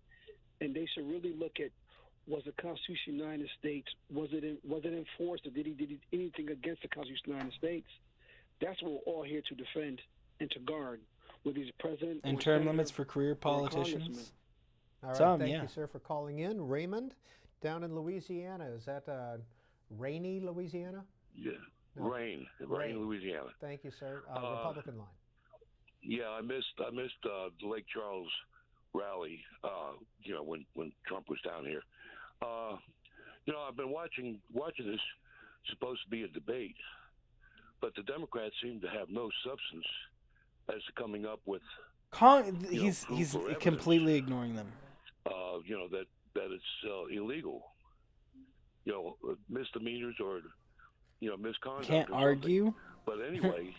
and they should really look at, was the Constitution of the United States, was it enforced, or did he anything against the Constitution of the United States? That's what we're all here to defend and to guard, whether he's president And or term senator limits for career politicians. All right, thank you, sir, for calling in. Raymond, down in Louisiana, is that rainy Louisiana? Yeah, No. Rain, Louisiana. Thank you, sir. Republican line. Yeah, I missed the Lake Charles rally. When Trump was down here. I've been watching this. It's supposed to be a debate, but the Democrats seem to have no substance as to coming up with. He's completely ignoring them. That it's illegal. Misdemeanors or misconduct. Can't argue. But anyway.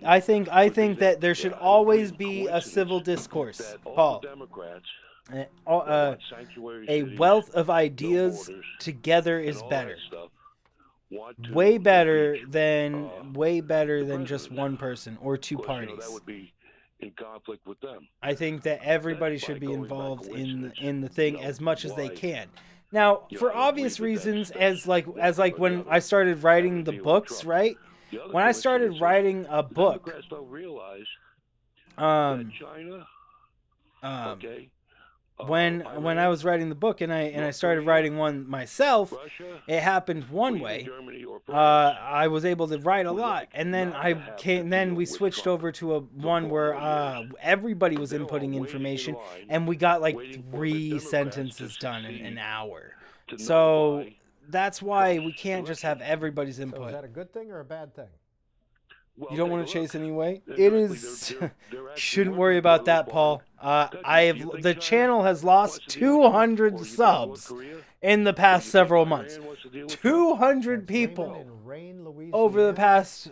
I think that there should always be a civil discourse, Paul. A wealth of ideas together is better. Way better than just one person or two parties. That would be in conflict with them. I think that everybody should be involved in the thing as much as they can. Now, for obvious reasons, as like when I started writing the books, right? When I started writing a book, Democrats don't realize that China. When I was writing the book and I started writing one myself, it happened one way. I was able to write a lot, and then we switched over to one where everybody was inputting information, and we got like 3 sentences done in an hour. So that's why we can't just have every's input. So is that a good thing or a bad thing? You don't want to chase anyway? It is. Shouldn't worry about that, Paul. The channel has lost 200 subs in the past several months. 200 people over the past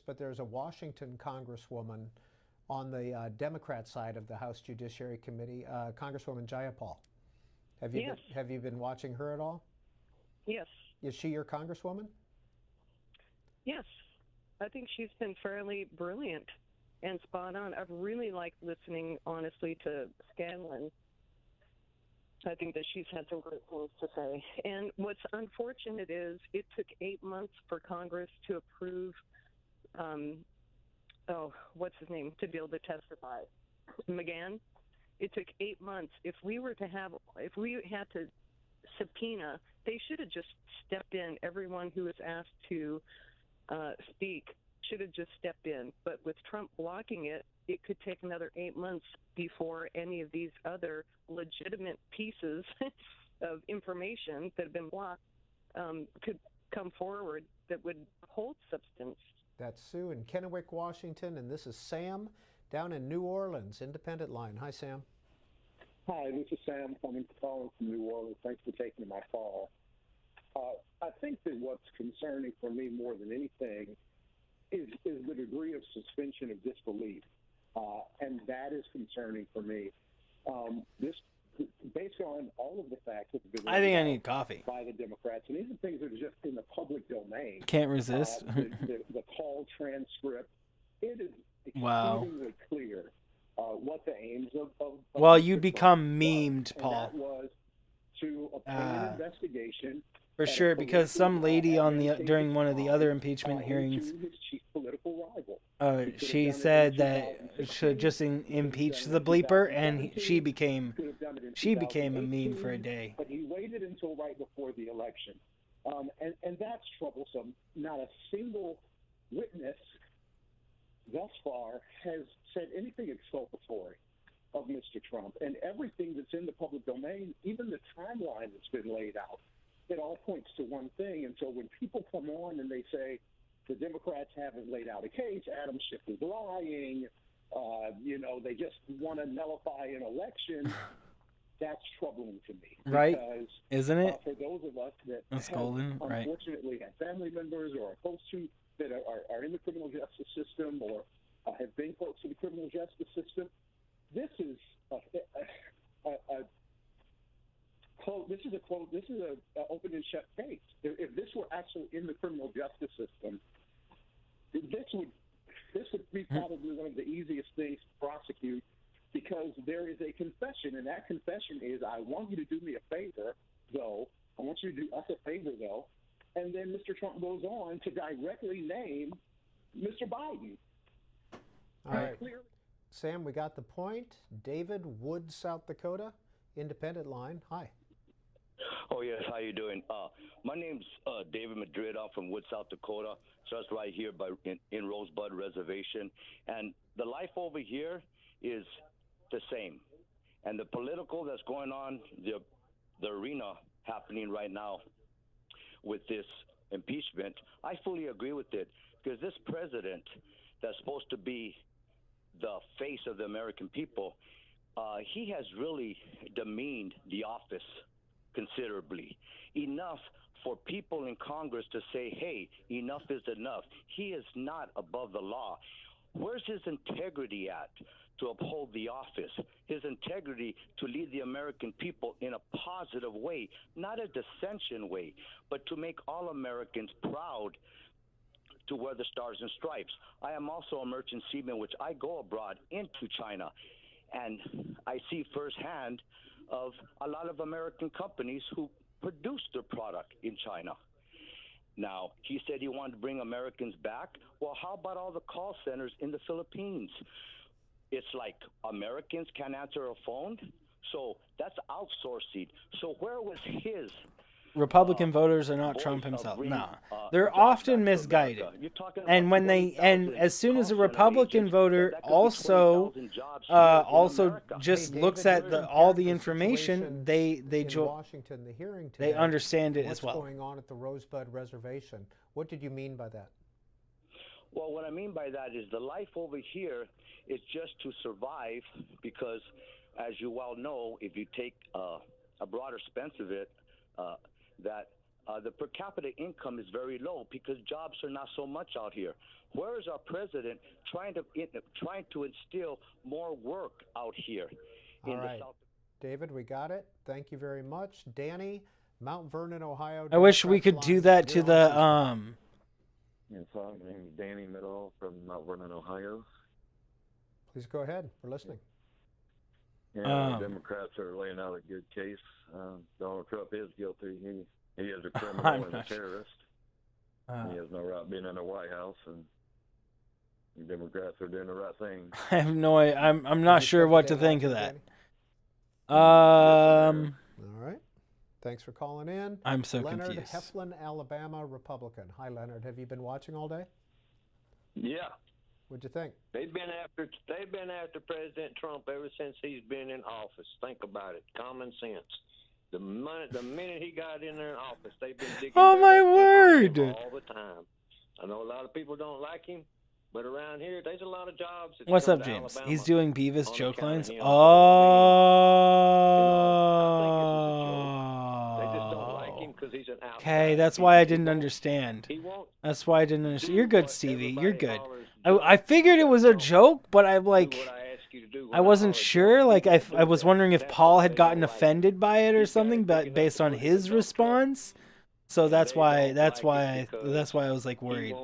this, but there's a Washington congresswoman on the Democrat side of the House Judiciary Committee, Congresswoman Jayapal. Have you been watching her at all? Yes. Is she your congresswoman? Yes. I think she's been fairly brilliant and spot on. I've really liked listening, honestly, to Scanlon. I think that she's had some great things to say. And what's unfortunate is it took 8 months for Congress to approve, what's his name, to be able to testify. McGahn. It took 8 months. If we had to subpoena, they should have just stepped in. Everyone who was asked to speak should have just stepped in. But with Trump blocking it, it could take another 8 months before any of these other legitimate pieces of information that have been blocked could come forward that would hold substance. That's Sue in Kennewick, Washington, and this is Sam down in New Orleans, Independent Line. Hi, Sam. Hi, this is Sam calling from New Orleans. Thanks for taking my call. I think that what's concerning for me more than anything is the degree of suspension of disbelief, and that is concerning for me. This, based on all of the facts that have been I think I need coffee. by the Democrats, and these are things that are just in the public domain. Can't resist. The call transcript, it is exceedingly clear what the aims of well, you'd become memed, Paul. And that was to obtain an investigation. For sure, because some lady during one of the other impeachment hearings, his chief political rival. she said that should just impeach the bleeper, and she became a meme for a day. But he waited until right before the election, and that's troublesome. Not a single witness thus far has said anything exculpatory of Mr. Trump, and everything that's in the public domain, even the timeline that's been laid out, it all points to one thing. And so when people come on and they say the Democrats haven't laid out a case, Adam Schiff is lying, they just want to nullify an election, that's troubling to me. Right? Because, isn't it? For those of us that unfortunately have family members or are close to that are in the criminal justice system or have been close to the criminal justice system, this is This is an open and shut case. If this were actually in the criminal justice system, this would be probably one of the easiest things to prosecute, because there is a confession, and that confession is, I want you to do me a favor, though. I want you to do us a favor, though. And then Mr. Trump goes on to directly name Mr. Biden. All right. Sam, we got the point. David, Wood, South Dakota, Independent Line. Hi. Oh, yes. How you doing? My name's David Madrid. I'm from Wood, South Dakota. So that's right here in Rosebud Reservation. And the life over here is the same. And the political that's going on, the arena happening right now with this impeachment, I fully agree with it. Because this president that's supposed to be the face of the American people, he has really demeaned the office considerably. Enough for people in Congress to say, hey, enough is enough. He is not above the law. Where's his integrity at to uphold the office? His integrity to lead the American people in a positive way, not a dissension way, but to make all Americans proud to wear the stars and stripes. I am also a merchant seaman, which I go abroad into China, and I see firsthand of a lot of American companies who produce their product in China. Now, he said he wanted to bring Americans back. Well, how about all the call centers in the Philippines? It's like Americans can't answer a phone, so that's outsourcing. So where was his Republican voters are not Trump himself. No, they're often misguided. And as soon as a Republican voter also just looks at all the information, they Washington, the hearing today, they understand it as well. What's going on at the Rosebud Reservation? What did you mean by that? Well, what I mean by that is the life over here is just to survive, because, as you well know, if you take a broader sense of it, that the per capita income is very low because jobs are not so much out here. Where is our president trying to instill more work out here in the South? David, we got it. Thank you very much. Danny, Mount Vernon, Ohio. I wish we could do that to the Yes, my name is Danny Middle from Mount Vernon, Ohio. Please go ahead. We're listening. Yeah, the Democrats are laying out a good case. Donald Trump is guilty. He is a criminal and a terrorist. He has no right being in the White House, and the Democrats are doing the right thing. I have no idea. I'm not sure what to think of that. All right. Thanks for calling in. I'm so Leonard, confused. Heflin, Alabama, Republican. Hi, Leonard. Have you been watching all day? Yeah. What'd you think? They've been after President Trump ever since he's been in office. Think about it. Common sense. The minute he got in there in office, they've been digging. Oh my word! All the time. I know a lot of people don't like him, but around here, there's a lot of jobs. What's up, James? He's doing Beavis joke lines. They just don't like him because he's an outsider. Okay, that's why I didn't understand. That's why I didn't understand. You're good, Stevie. You're good. I figured it was a joke, but I wasn't sure. Like I was wondering if Paul had gotten offended by it or something, but based on his response. So that's why I was like worried.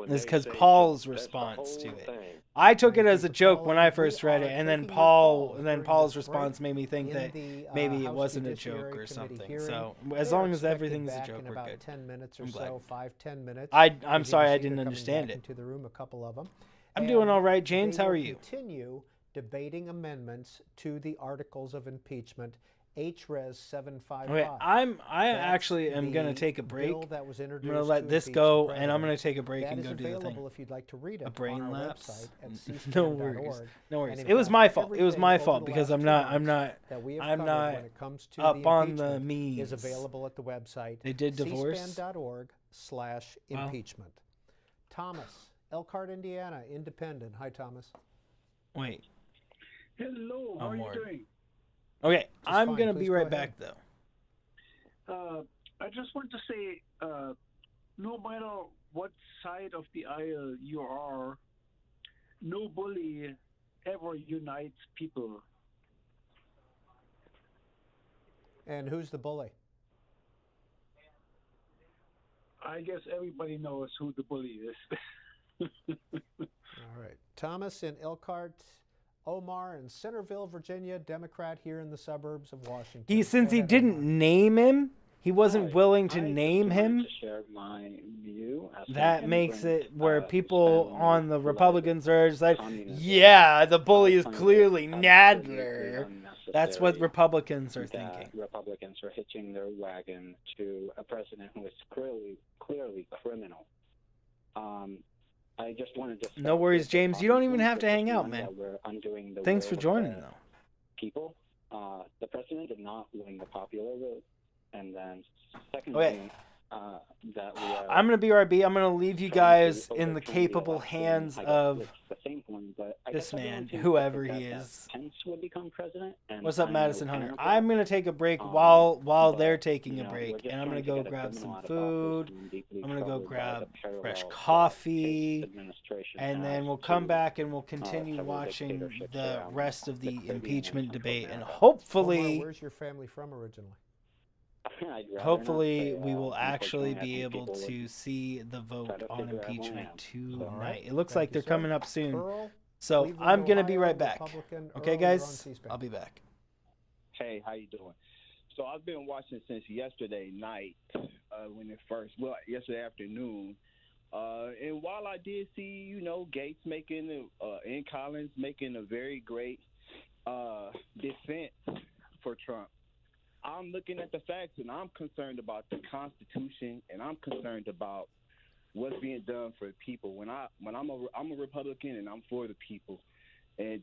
It's because Paul's response to it. I took it as a joke when I first read it, and then Paul's response made me think that maybe it wasn't a joke or something. So as long as everything's a joke, we're good. 10 minutes or so, 5-10 minutes. I'm sorry I didn't understand it. Into the room, a couple of them. I'm doing all right, James. How are you? Continue debating amendments to the articles of impeachment. HRES 755. Okay, I actually am going to take a break. I'm going to let this go, and I'm going to take a break and go do the thing. If you'd like to read it a brain lapse. No worries. No worries. It was my fault. It was my fault because I'm not up on the memes. Is available at the website. They did divorce. cspan.org/impeachment. Thomas, Elkhart, Indiana, Independent. Hi, Thomas. Wait. Hello. How are you doing? Okay, I'm going to be right back, though. I just want to say, no matter what side of the aisle you are, no bully ever unites people. And who's the bully? I guess everybody knows who the bully is. All right. Thomas in Elkhart. Omar in Centerville, Virginia, Democrat here in the suburbs of Washington. Since he didn't name him, he wasn't willing to name him. Share my view that makes it where people on the Republicans are just like, yeah, the bully is clearly Nadler. That's what Republicans are thinking. Republicans are hitching their wagon to a president who is clearly criminal. I just wanted to. No worries, James. You don't even have to hang out, man. Thanks for joining, though. People, the president did not win the popular vote, and then secondly, that we are. I'm gonna be RB. I'm gonna leave you guys in the capable hands of this man, whoever he is. Pence would become president. What's up, Madison Hunter? I'm gonna take a break while they're taking a break, and I'm gonna go grab some food. I'm gonna go grab fresh coffee, and then we'll come back and we'll continue watching the rest of the impeachment debate, and hopefully. Where's your family from originally? Hopefully, we will actually be able to see the vote on impeachment tonight. It looks like they're coming up soon. So I'm going to be right back. Okay, guys? I'll be back. Hey, how you doing? So I've been watching since yesterday night yesterday afternoon. And while I did see, Gates and Collins making a very great defense for Trump, I'm looking at the facts, and I'm concerned about the Constitution, and I'm concerned about what's being done for the people. When I'm a Republican, and I'm for the people, and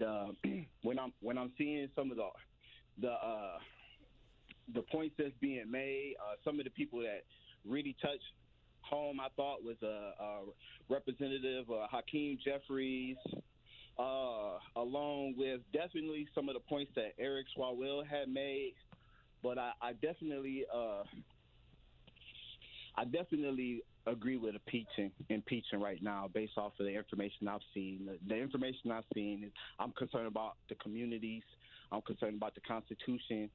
when I'm seeing some of the points that's being made, some of the people that really touched home, I thought was Representative Hakeem Jeffries, along with definitely some of the points that Eric Swalwell had made. But I definitely I definitely agree with impeaching right now based off of the information I've seen. The information I've seen is I'm concerned about the communities. I'm concerned about the Constitution.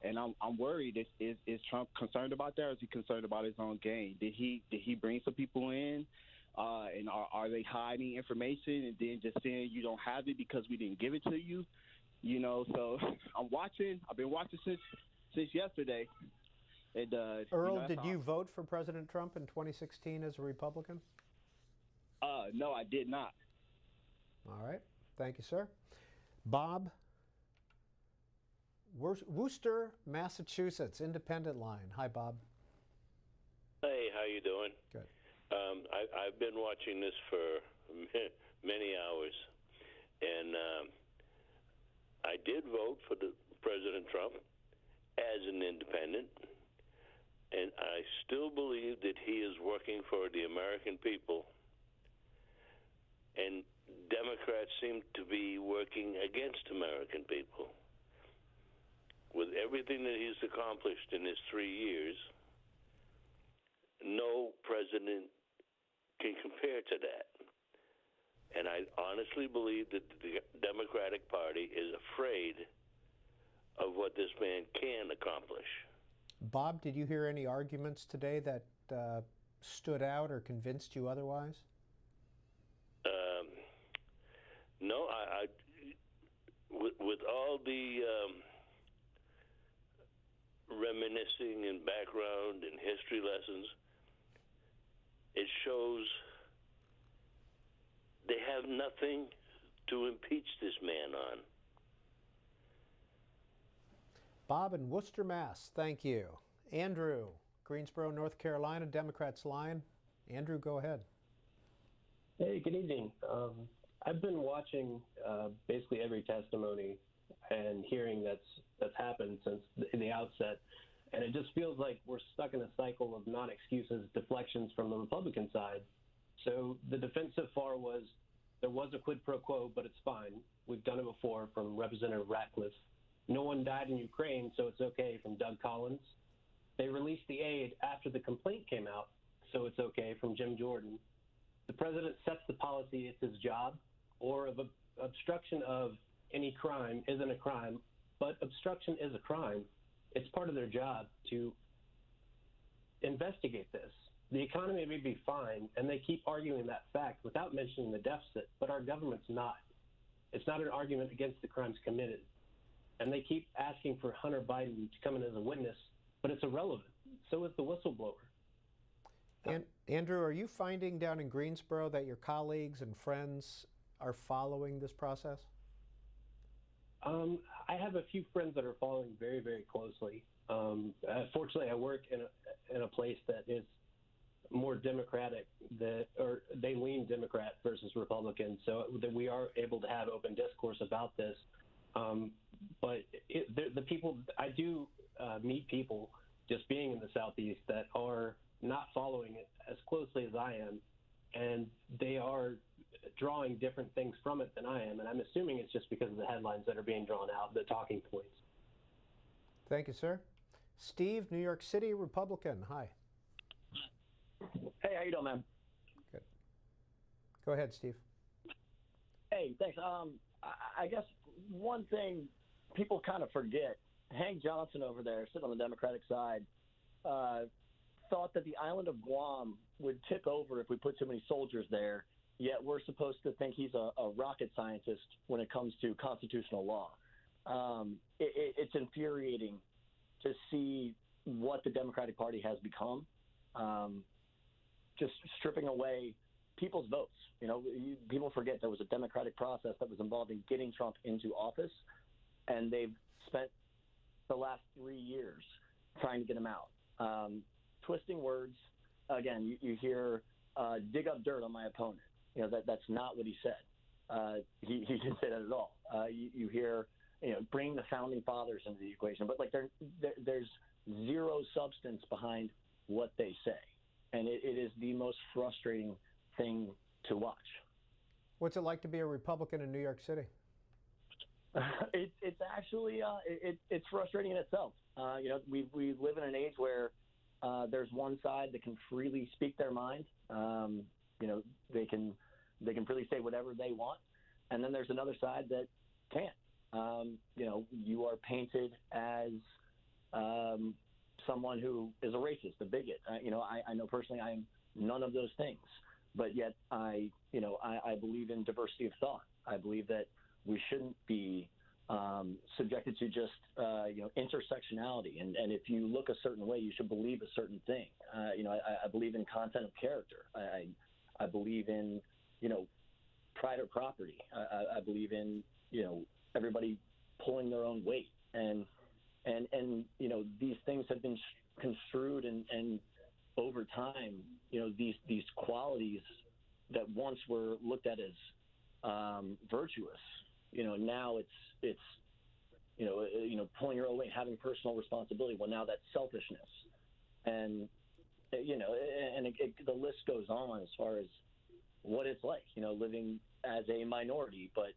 And I'm worried, is Trump concerned about that, or is he concerned about his own gain? Did he bring some people in, and are they hiding information and then just saying you don't have it because we didn't give it to you? You know, so I've been watching since yesterday. And, Earl, did you vote for President Trump in 2016 as a Republican? No, I did not. All right. Thank you, sir. Bob, Worcester, Massachusetts, independent line. Hi, Bob. Hey, how you doing? Good. I've been watching this for many hours, and I did vote for President Trump as an independent, and I still believe that he is working for the American people, and Democrats seem to be working against American people. With everything that he's accomplished in his 3 years, no president can compare to that. And I honestly believe that the Democratic Party is afraid of what this man can accomplish. Bob, did you hear any arguments today that stood out or convinced you otherwise? No, with all the reminiscing and background and history lessons, it shows they have nothing to impeach this man on. Bob in Worcester, Mass. Thank you. Andrew, Greensboro, North Carolina, Democrats line. Andrew, go ahead. Hey, good evening. I've been watching basically every testimony and hearing that's happened since the outset, and it just feels like we're stuck in a cycle of non-excuses, deflections from the Republican side. So the defense so far was there was a quid pro quo, but it's fine. We've done it before, from Representative Ratcliffe. No one died in Ukraine, so it's okay, from Doug Collins. They released the aid after the complaint came out, so it's okay, from Jim Jordan. The president sets the policy, it's his job, or of obstruction of any crime isn't a crime, but obstruction is a crime. It's part of their job to investigate this. The economy may be fine, and they keep arguing that fact without mentioning the deficit, but our government's not. It's not an argument against the crimes committed. And they keep asking for Hunter Biden to come in as a witness, but it's irrelevant. So is the whistleblower. And Andrew, are you finding down in Greensboro that your colleagues and friends are following this process? I have a few friends that are following very, very closely. Fortunately, I work in a place that is more Democratic, or they lean Democrat versus Republican, so that we are able to have open discourse about this. But the people, I do meet people just being in the Southeast that are not following it as closely as I am, and they are drawing different things from it than I am, and I'm assuming it's just because of the headlines that are being drawn out, the talking points. Thank you, sir. Steve, New York City, Republican. Hi. Hey, how you doing, man? Good. Go ahead, Steve. Hey, thanks. I guess one thing people kind of forget, Hank Johnson over there, sitting on the Democratic side, thought that the island of Guam would tip over if we put too many soldiers there, yet we're supposed to think he's a rocket scientist when it comes to constitutional law. It's infuriating to see what the Democratic Party has become, just stripping away people's votes. You know, people forget there was a democratic process that was involved in getting Trump into office, and they've spent the last 3 years trying to get him out. Twisting words. Again, you hear dig up dirt on my opponent. You know, that's not what he said. He didn't say that at all. You hear, bring the founding fathers into the equation, but like there's zero substance behind what they say, and it is the most frustrating thing to watch. What's it like to be a Republican in New York City? It's actually it's frustrating in itself. We live in an age where there's one side that can freely speak their mind. They can freely say whatever they want, and then there's another side that can't. You are painted as someone who is a racist, a bigot. I know personally I am none of those things, but yet I believe in diversity of thought. I believe that we shouldn't be subjected to just intersectionality, and if you look a certain way, you should believe a certain thing. I believe in content of character. I believe in private property. I believe in everybody pulling their own weight, and these things have been construed and over time, these qualities that once were looked at as virtuous, now it's pulling your own weight, having personal responsibility. Well, now that's selfishness, and the list goes on as far as what it's like, living as a minority, but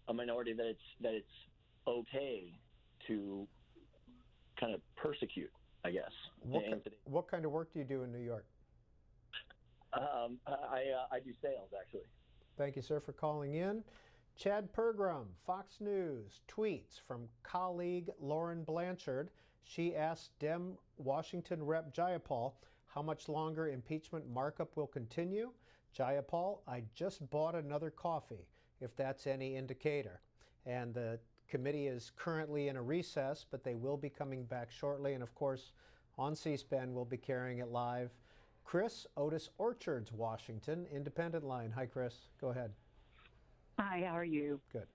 a minority that it's okay to kind of persecute, I guess. What kind of work do you do in New York? I do sales, actually. Thank you, sir, for calling in. Chad Pergram, Fox News, tweets from colleague Lauren Blanchard. She asked Dem Washington Rep. Jayapal how much longer impeachment markup will continue. Jayapal, I just bought another coffee, if that's any indicator. And the committee is currently in a recess, but they will be coming back shortly. And of course, on C-SPAN, we'll be carrying it live. Chris, Otis Orchards, Washington, Independent Line. Hi, Chris. Go ahead. Hi, how are you? Good.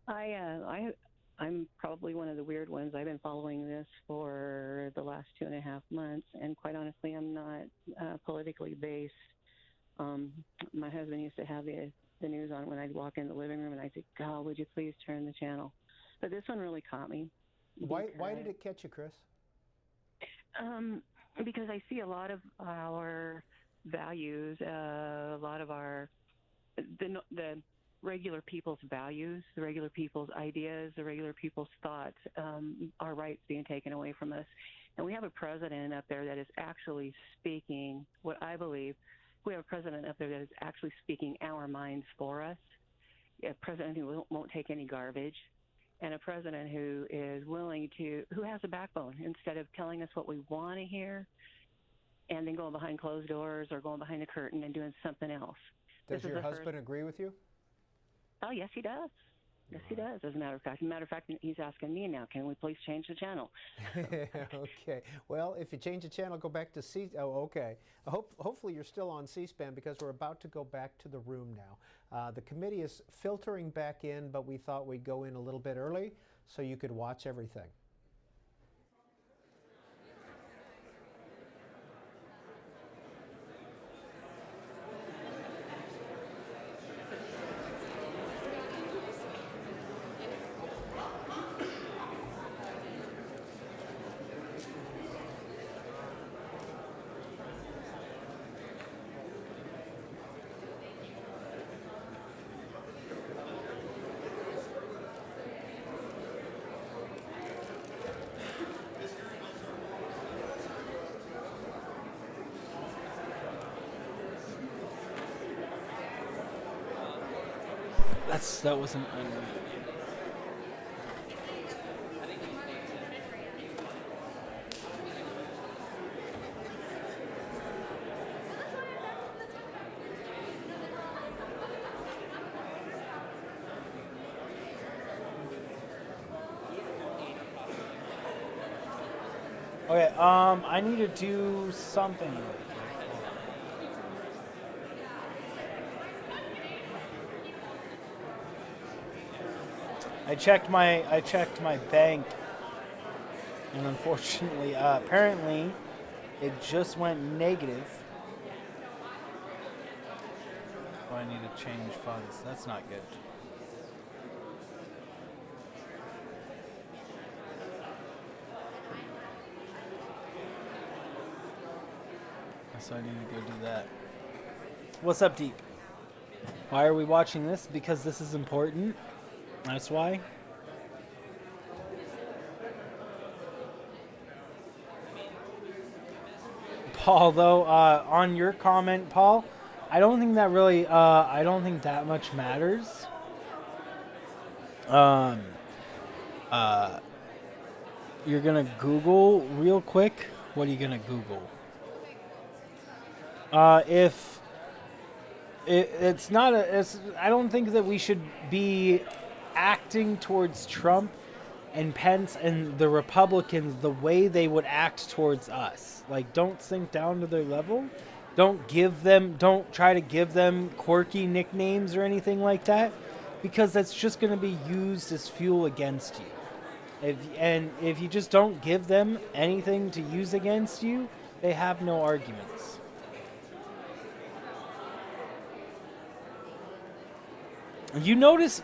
I'm probably one of the weird ones. I've been following this for the last 2.5 months, and quite honestly, I'm not politically based. My husband used to have the news on when I'd walk in the living room, and I'd say, God, would you please turn the channel? But this one really caught me. Why did it catch you, Chris? Because I see a lot of our values, a lot of the regular people's values, the regular people's ideas, the regular people's thoughts, our rights being taken away from us. And we have a president up there that is actually speaking what I believe. We have a president up there that is actually speaking our minds for us, a president who won't take any garbage, and a president who is willing to, who has a backbone, instead of telling us what we want to hear and then going behind closed doors or going behind the curtain and doing something else. Does your husband agree with you? Oh, yes, he does. Yes, he does, as a matter of fact. As a matter of fact, he's asking me now, can we please change the channel? Okay. Well, if you change the channel, go back to C. Oh, okay. Hopefully you're still on C-SPAN, because we're about to go back to the room now. The committee is filtering back in, but we thought we'd go in a little bit early so you could watch everything. That wasn't. Okay, I need to do something. I checked my bank, and unfortunately, apparently, it just went negative. Oh, I need to change funds. That's not good. So I need to go do that. What's up, Deep? Why are we watching this? Because this is important. That's why. Paul, though, on your comment, Paul, I don't think that really, I don't think that much matters. You're gonna Google real quick. What are you gonna Google? If it's not I don't think that we should be acting towards Trump and Pence and the Republicans the way they would act towards us. Like, don't sink down to their level. Don't try to give them quirky nicknames or anything like that, because that's just going to be used as fuel against you. If you just don't give them anything to use against you, they have no arguments. You notice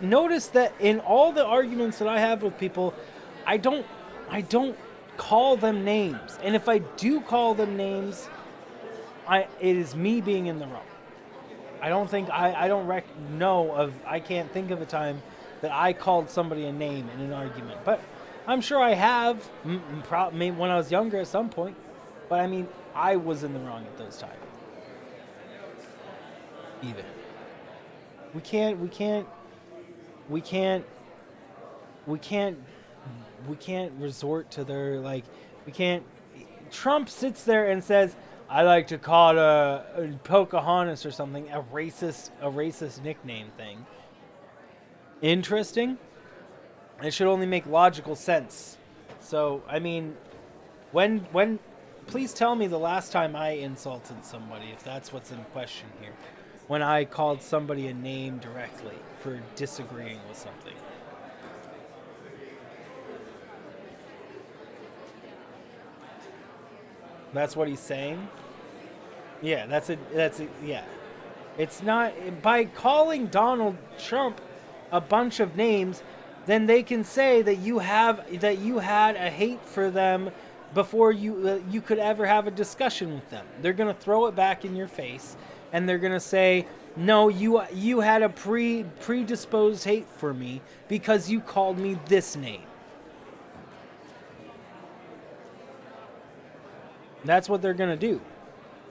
that in all the arguments that I have with people, I don't call them names. And if I do call them names, it is me being in the wrong. I can't think of a time that I called somebody a name in an argument. But I'm sure I have, maybe when I was younger at some point. But I mean, I was in the wrong at those times. Even. We can't resort to their, Trump sits there and says, I like to call Pocahontas or something a racist nickname thing. Interesting. It should only make logical sense. So, I mean, please tell me the last time I insulted somebody, if that's what's in question here. When I called somebody a name directly for disagreeing with something. That's what he's saying? Yeah, yeah. It's not, by calling Donald Trump a bunch of names, then they can say that you had a hate for them before you could ever have a discussion with them. They're going to throw it back in your face. And they're going to say, no, you had a predisposed hate for me because you called me this name. That's what they're going to do.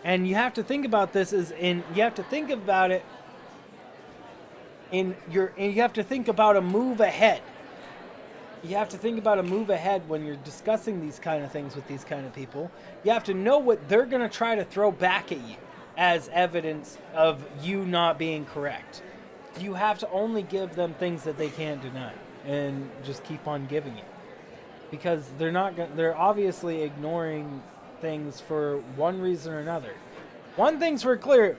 And you have to think about this you have to think about it you have to think about a move ahead. You have to think about a move ahead when you're discussing these kind of things with these kind of people. You have to know what they're going to try to throw back at you as evidence of you not being correct. You have to only give them things that they can't deny and just keep on giving it. Because they're obviously ignoring things for one reason or another. One thing's clear,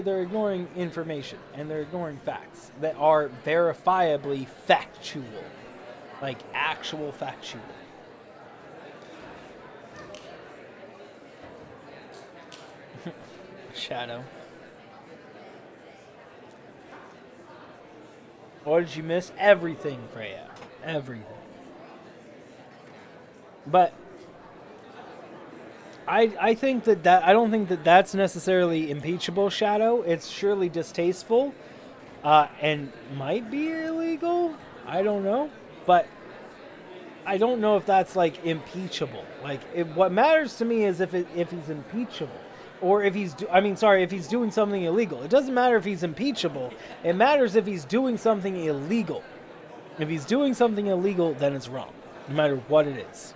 they're ignoring information and they're ignoring facts that are verifiably factual. Like actual factual. Shadow. What did you miss? Everything, Freya. Everything. But I think that I don't think that that's necessarily impeachable, Shadow. It's surely distasteful and might be illegal. I don't know. But I don't know if that's like impeachable. Like what matters to me is if he's impeachable. Or if he's doing something illegal. It doesn't matter if he's impeachable. It matters if he's doing something illegal. If he's doing something illegal, then it's wrong. No matter what it is.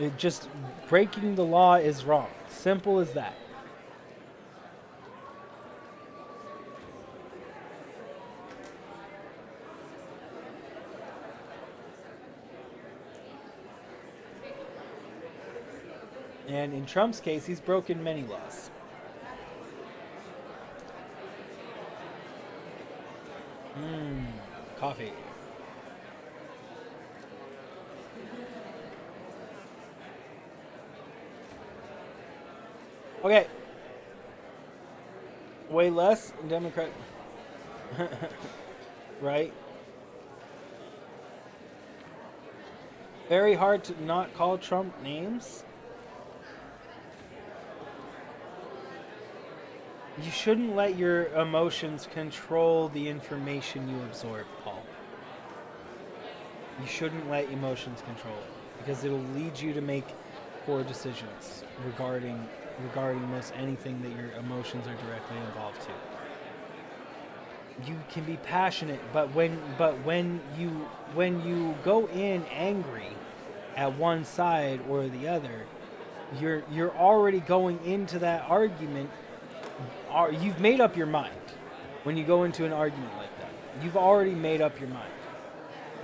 It just, breaking the law is wrong. Simple as that. And in Trump's case, he's broken many laws. Coffee. Okay. Way less Democrat. Right? Very hard to not call Trump names. You shouldn't let your emotions control the information you absorb, Paul. You shouldn't let emotions control it, because it'll lead you to make poor decisions regarding most anything that your emotions are directly involved to. You can be passionate, but when you go in angry at one side or the other, you're already going into that argument. You've made up your mind when you go into an argument like that. You've already made up your mind.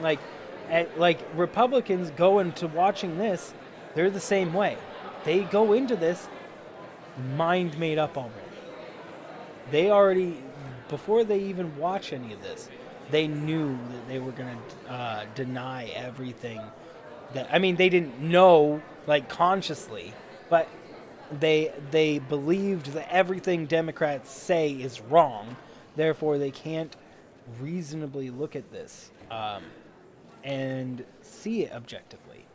Like Republicans go into watching this, they're the same way. They go into this mind made up already. They already, before they even watch any of this, they knew that they were going to deny everything. They didn't know, like, consciously, but they believed that everything Democrats say is wrong. Therefore, they can't reasonably look at this and see it objectively.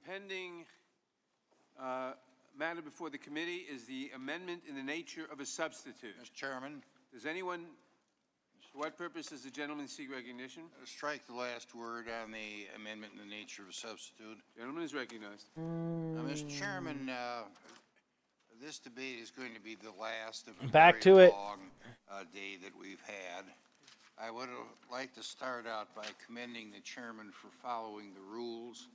Pending matter before the committee is the amendment in the nature of a substitute. Mr. Chairman. Does anyone, for what purpose does the gentleman seek recognition? Strike the last word on the amendment in the nature of a substitute. Gentleman is recognized. Mr. Chairman, this debate is going to be the last of a Back very to it. long day that we've had. I would like to start out by commending the chairman for following the rules.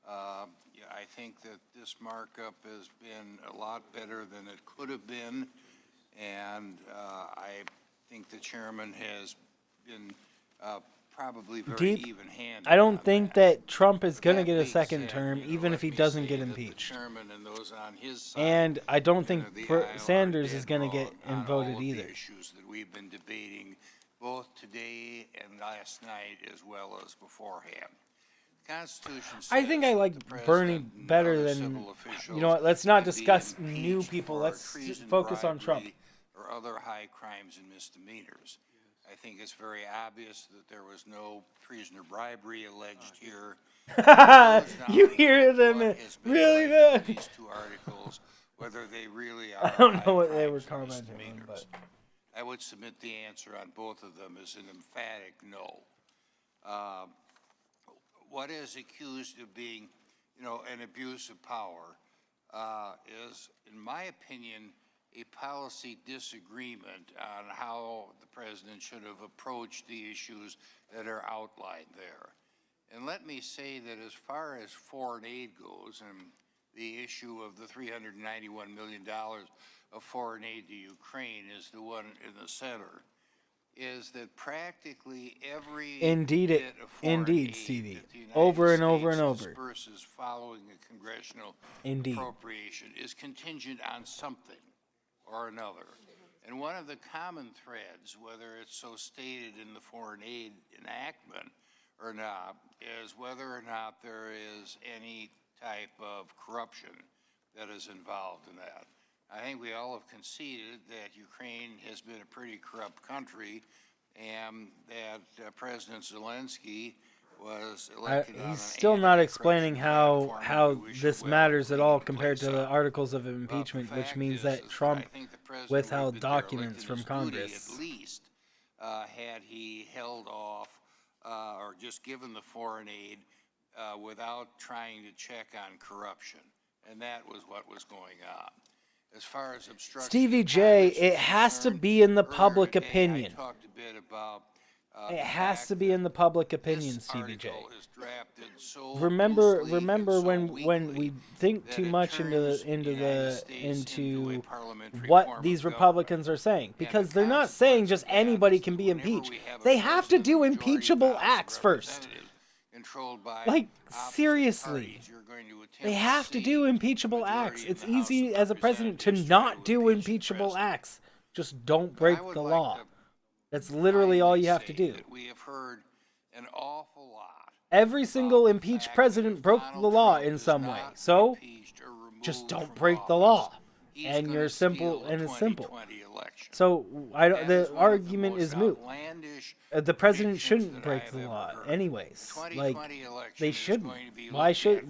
I think that this markup has been a lot better than it could have been, and I think the chairman has been probably very even-handed. I don't think that Trump is going to get a second term, even if he doesn't get impeached. And I don't think Sanders is going to get voted either. Issues that we've been debating both today and last night, as well as beforehand. I think I like Bernie better than, you know what, let's not discuss new people. Let's just focus on Trump. Or other high crimes and misdemeanors. I think it's very obvious that there was no treason or bribery alleged here. You hear them really bad. These two articles, whether they really are. I don't know what they were commenting on, but I would submit the answer on both of them is an emphatic no. What is accused of being, an abuse of power is, in my opinion, a policy disagreement on how the president should have approached the issues that are outlined there. And let me say that as far as foreign aid goes, and the issue of the $391 million of foreign aid to Ukraine is the one in the center, is that practically every Indeed, Stevie, over and over and over. Disperses following a congressional Indeed. appropriation is contingent on something or another. And one of the common threads, whether it's so stated in the foreign aid enactment or not, is whether or not there is any type of corruption that is involved in that. I think we all have conceded that Ukraine has been a pretty corrupt country, and that President Zelensky was elected he's still not explaining how this matters at all compared to the articles of impeachment, which means that Trump withheld documents from Congress. At least had he held off or just given the foreign aid without trying to check on corruption, and that was what was going on. As far as obstruction, Stevie J, it has to be in the public opinion. I talked a bit about it has to be in the public opinion, Stevie J. Remember when we think too much into what these Republicans are saying, because they're not saying just anybody can be impeached. They have to do impeachable acts first. controlled by like, seriously. They have to do impeachable acts. It's easy as a president to not do impeachable acts. Just don't break the law. That's literally all you have to do. We have heard an awful lot. Every single impeached president broke the law in some way. So, just don't break the law. And you're simple, and it's simple. So, the argument is moot. The president shouldn't break the law anyways. Like, they shouldn't. Why should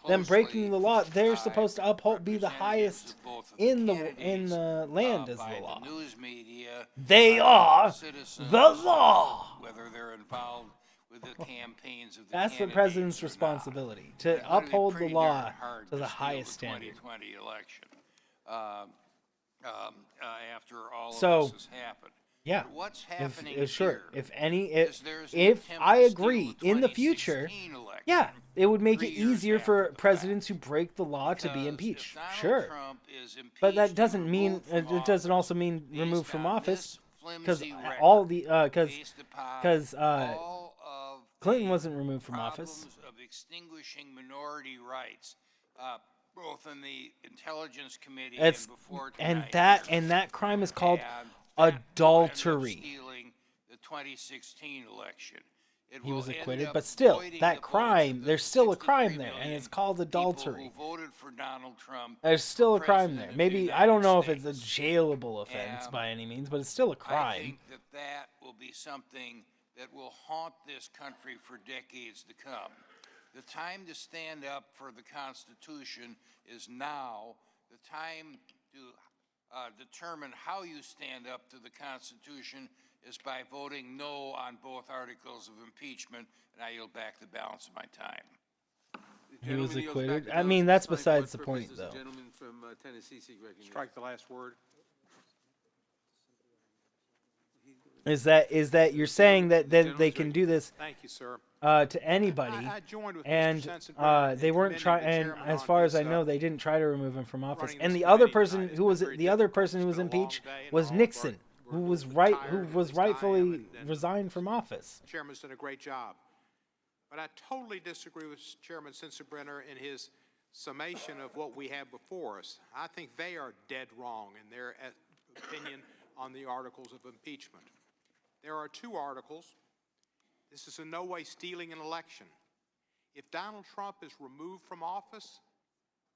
them breaking the law? They're supposed to be the highest in the land as the law. They are the law. Whether they're involved with the campaigns of the That's the president's responsibility, to uphold the law to the highest standard. 2020 election. After all of this has happened. Yeah. But what's happening sure. here If I agree, in the future, yeah, it would make it easier for presidents who break the law to be impeached. Sure. But that doesn't mean, it doesn't also mean removed from office, because Clinton wasn't removed from office. Of extinguishing minority rights, both in the Intelligence Committee and before tonight. And that crime is called adultery. Stealing the 2016 election. He was acquitted, but still, that crime, there's still a crime there, and it's called adultery. Who voted for Donald Trump, there's still a crime there. Maybe, I don't know if it's a jailable offense by any means, but it's still a crime. I think that will be something that will haunt this country for decades to come. The time to stand up for the Constitution is now. The time to determine how you stand up to the Constitution is by voting no on both articles of impeachment, and I yield back the balance of my time. He was acquitted. I mean, that's besides the point, though. Gentleman from Tennessee, seek recognition. Strike the last word. Is that you're saying that they can do this? Thank you, sir. To anybody, and they weren't trying. And as far as I know, they didn't try to remove him from office. And the other person who was impeached was Nixon, who was rightfully resigned from office. Chairman's done a great job, but I totally disagree with Chairman Sensenbrenner in his summation of what we have before us. I think they are dead wrong in their opinion on the articles of impeachment. There are two articles. This is in no way stealing an election. If Donald Trump is removed from office,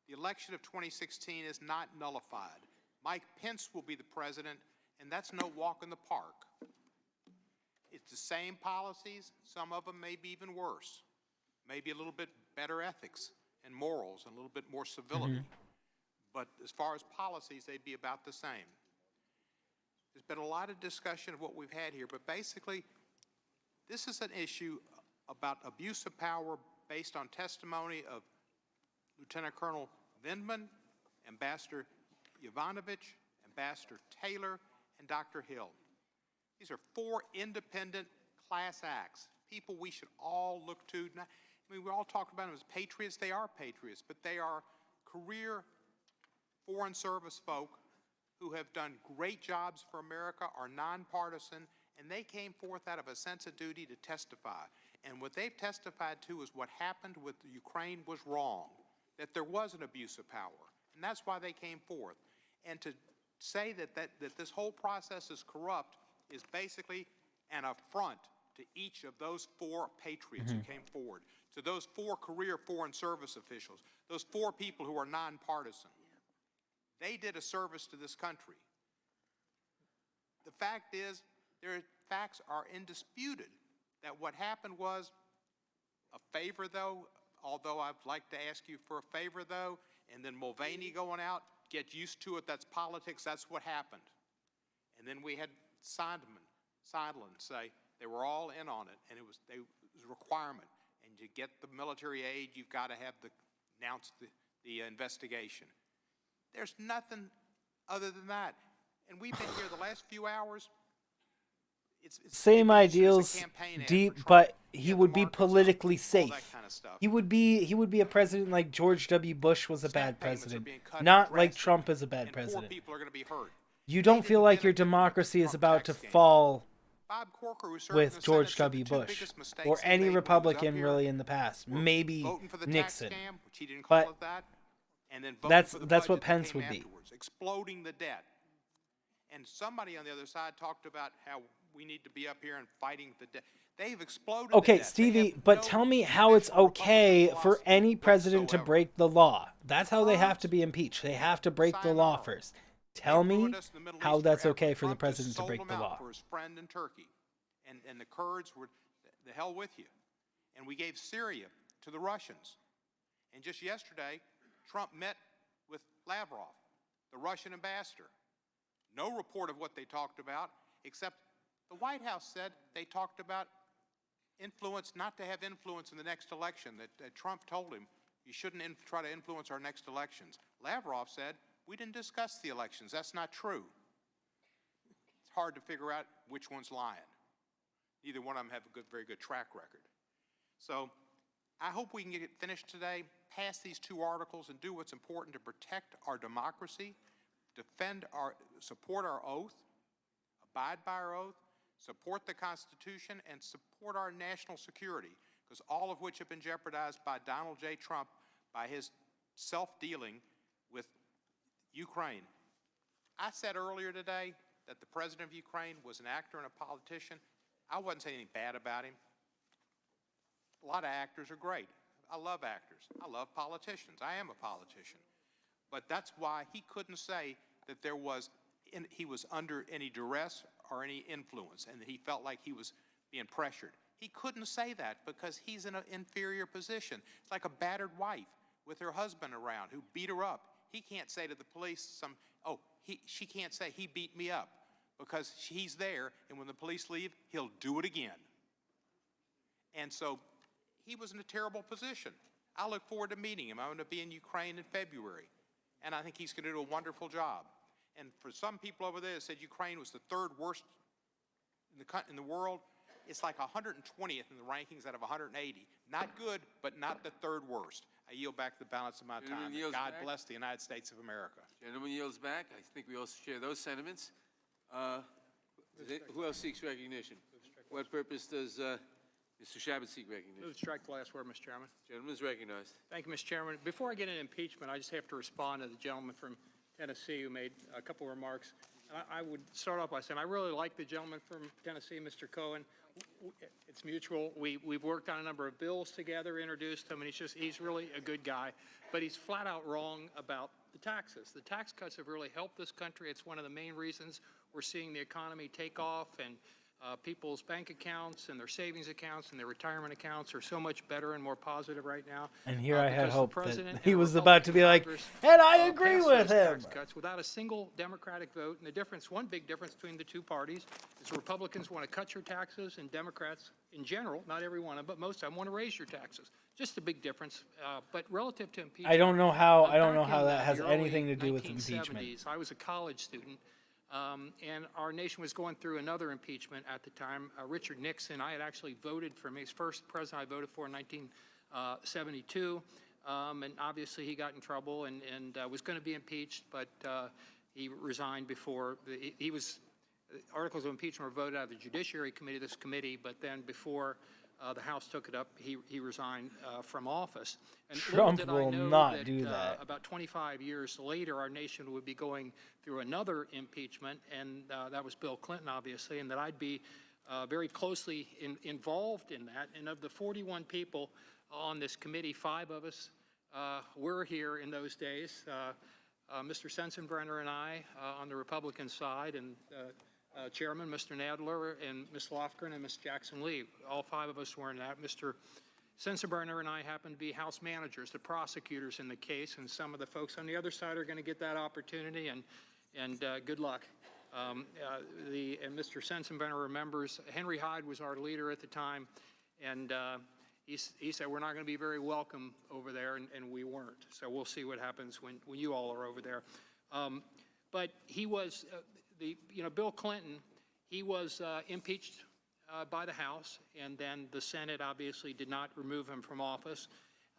the election of 2016 is not nullified. Mike Pence will be the president, and that's no walk in the park. It's the same policies. Some of them may be even worse. Maybe a little bit better ethics and morals and a little bit more civility. But as far as policies, they'd be about the same. There's been a lot of discussion of what we've had here, but basically, this is an issue about abuse of power based on testimony of Lieutenant Colonel Vindman, Ambassador Yovanovitch, Ambassador Taylor, and Dr. Hill. These are four independent class acts, people we should all look to. I mean, we all talk about them as patriots. They are patriots, but they are career foreign service folk who have done great jobs for America, are nonpartisan, and they came forth out of a sense of duty to testify. And what they've testified to is what happened with Ukraine was wrong, that there was an abuse of power, and that's why they came forth. And to say that this whole process is corrupt is basically an affront to each of those four patriots who came forward, to those four career foreign service officials, those four people who are nonpartisan. They did a service to this country. The fact is, their facts are indisputed, that what happened was a favor, though, although I'd like to ask you for a favor, though, and then Mulvaney going out, get used to it, that's politics, that's what happened. And then we had Sondland say they were all in on it, and it was a requirement. And to get the military aid, you've got to have announce the investigation. There's nothing other than that. And we've been here the last few hours. Same ideals, deep, but he would be politically safe. He would be a president like George W. Bush was a bad president, not like Trump is a bad president. You don't feel like your democracy is about to fall Bob Corker, who served in with the George Senate, said W. the two Bush biggest mistakes or he any made when he was up Republican here really in the past. were Maybe voting for the Nixon. tax scam, which he didn't But call it that, and then voting that's for the what budget that Pence came would be. afterwards, exploding the debt. And somebody on the other side talked about how we need to be up here and fighting the debt. They've exploded the Okay, debt. Stevie, but tell me how it's okay for any president to break the law. That's how they have to be impeached. They have to break the law first. Tell me how that's okay for the president to break the law. For his friend in Turkey, and the Kurds were the hell with you. And we gave Syria to the Russians. And just yesterday, Trump met with Lavrov, the Russian ambassador. No report of what they talked about, except the White House said they talked about influence, not to have influence in the next election, that Trump told him you shouldn't try to influence our next elections. Lavrov said, we didn't discuss the elections. That's not true. It's hard to figure out which one's lying. Neither one of them have a very good track record. So I hope we can get it finished today, pass these two articles, and do what's important to protect our democracy, support our oath, abide by our oath, support the Constitution, and support our national security, because all of which have been jeopardized by Donald J. Trump, by his self-dealing with Ukraine. I said earlier today that the president of Ukraine was an actor and a politician. I wasn't saying anything bad about him. A lot of actors are great. I love actors. I love politicians. I am a politician. But that's why he couldn't say that he was under any duress or any influence and that he felt like he was being pressured. He couldn't say that because he's in an inferior position. It's like a battered wife with her husband around who beat her up. He can't say to the police she can't say he beat me up because he's there, and when the police leave, he'll do it again. And so he was in a terrible position. I look forward to meeting him. I'm going to be in Ukraine in February, and I think he's going to do a wonderful job. And for some people over there that said Ukraine was the third worst in the world, it's like 120th in the rankings out of 180. Not good, but not the third worst. I yield back the balance of my time. God bless the United States of America. Gentleman yields back. I think we also share those sentiments. Who else seeks recognition? What purpose does Mr. Shabbat seek recognition? Move to strike the last word, Mr. Chairman. Gentleman is recognized. Thank you, Mr. Chairman. Before I get into impeachment, I just have to respond to the gentleman from Tennessee who made a couple of remarks. I would start off by saying I really like the gentleman from Tennessee, Mr. Cohen. It's mutual. We've worked on a number of bills together, introduced him, and he's really a good guy. But he's flat out wrong about the taxes. The tax cuts have really helped this country. It's one of the main reasons we're seeing the economy take off, and people's bank accounts and their savings accounts and their retirement accounts are so much better and more positive right now. And here I had hoped that he was about to be like, and I agree with him. Tax cuts without a single Democratic vote. And the difference, one big difference between the two parties is Republicans want to cut your taxes and Democrats in general, not every one of them, but most of them want to raise your taxes. Just a big difference. But relative to impeachment, I don't know how that has anything to do with impeachment. I was a college student. And our nation was going through another impeachment at the time. Richard Nixon, I had actually voted for him. He's the first president I voted for in 1972. And obviously he got in trouble and was going to be impeached, but he resigned before. Articles of impeachment were voted out of the Judiciary Committee, this committee, but then before the House took it up, he resigned from office. And Trump will not do that. About 25 years later, our nation would be going through another impeachment, and that was Bill Clinton, obviously, and that I'd be very closely involved in that. And of the 41 people on this committee, 5 of us were here in those days. Mr. Sensenbrenner and I on the Republican side, and Chairman, Mr. Nadler, and Ms. Lofgren, and Ms. Jackson-Lee. All 5 of us were in that. Mr. Sensenbrenner and I happened to be House managers, the prosecutors in the case, and some of the folks on the other side are going to get that opportunity, and good luck. And Mr. Sensenbrenner remembers Henry Hyde was our leader at the time, and he said we're not going to be very welcome over there, and we weren't. So we'll see what happens when you all are over there. But he was... Bill Clinton, he was impeached by the House, and then the Senate obviously did not remove him from office.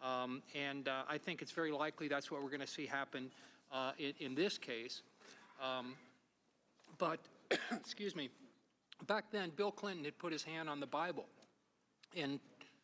And I think it's very likely that's what we're going to see happen in this case. But, excuse me, Back then, Bill Clinton had put his hand on the Bible and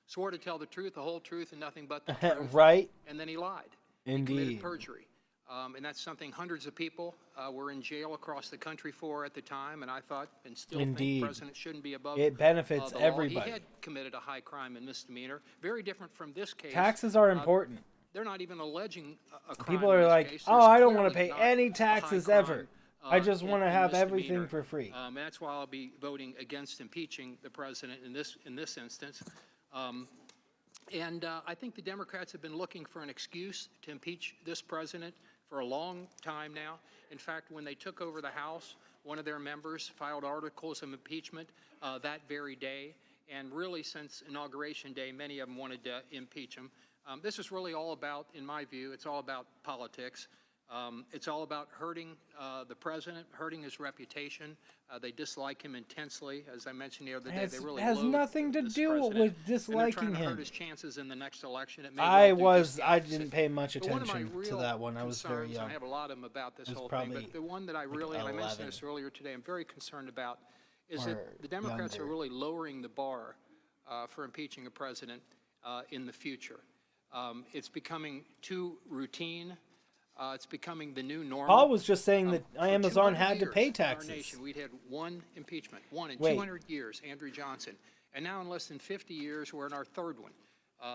swore to tell the truth, the whole truth, and nothing but the truth. Right. And then he lied. Indeed. He committed perjury. And that's something hundreds of people were in jail across the country for at the time, and I thought and still think the president shouldn't be above it benefits the law. everybody. He had committed a high crime and misdemeanor, very different from this case. Taxes are important. They're not even alleging a crime. People are like, case. oh, There's I don't want to clearly pay not any a taxes high ever. crime, I just want to and have misdemeanor. everything for free. And that's why I'll be voting against impeaching the president in this instance. I think the Democrats have been looking for an excuse to impeach this president for a long time now. In fact, when they took over the House, one of their members filed articles of impeachment that very day. And really, since Inauguration Day, many of them wanted to impeach him. This is really all about, in my view, it's all about politics. It's all about hurting the president, hurting his reputation. They dislike him intensely. As I mentioned the other day, they really has loathe nothing to this do president, with disliking and they're trying to him. hurt his chances in the next election. It may I well do just the opposite. didn't pay much But one of my attention to real that one. I was very concerns, young. and I have a lot of them about this I was whole thing, probably but the one that I really, and I mentioned this earlier today, I'm very concerned about, is that the Democrats are really lowering the bar for impeaching a president in the future. It's becoming too routine. It's becoming the new normal. Paul was just saying that For Amazon 200 had to years pay in taxes. Our nation, we'd had one impeachment, one in Wait. 200 years, Andrew Johnson. And now in less than 50 years, we're in our third one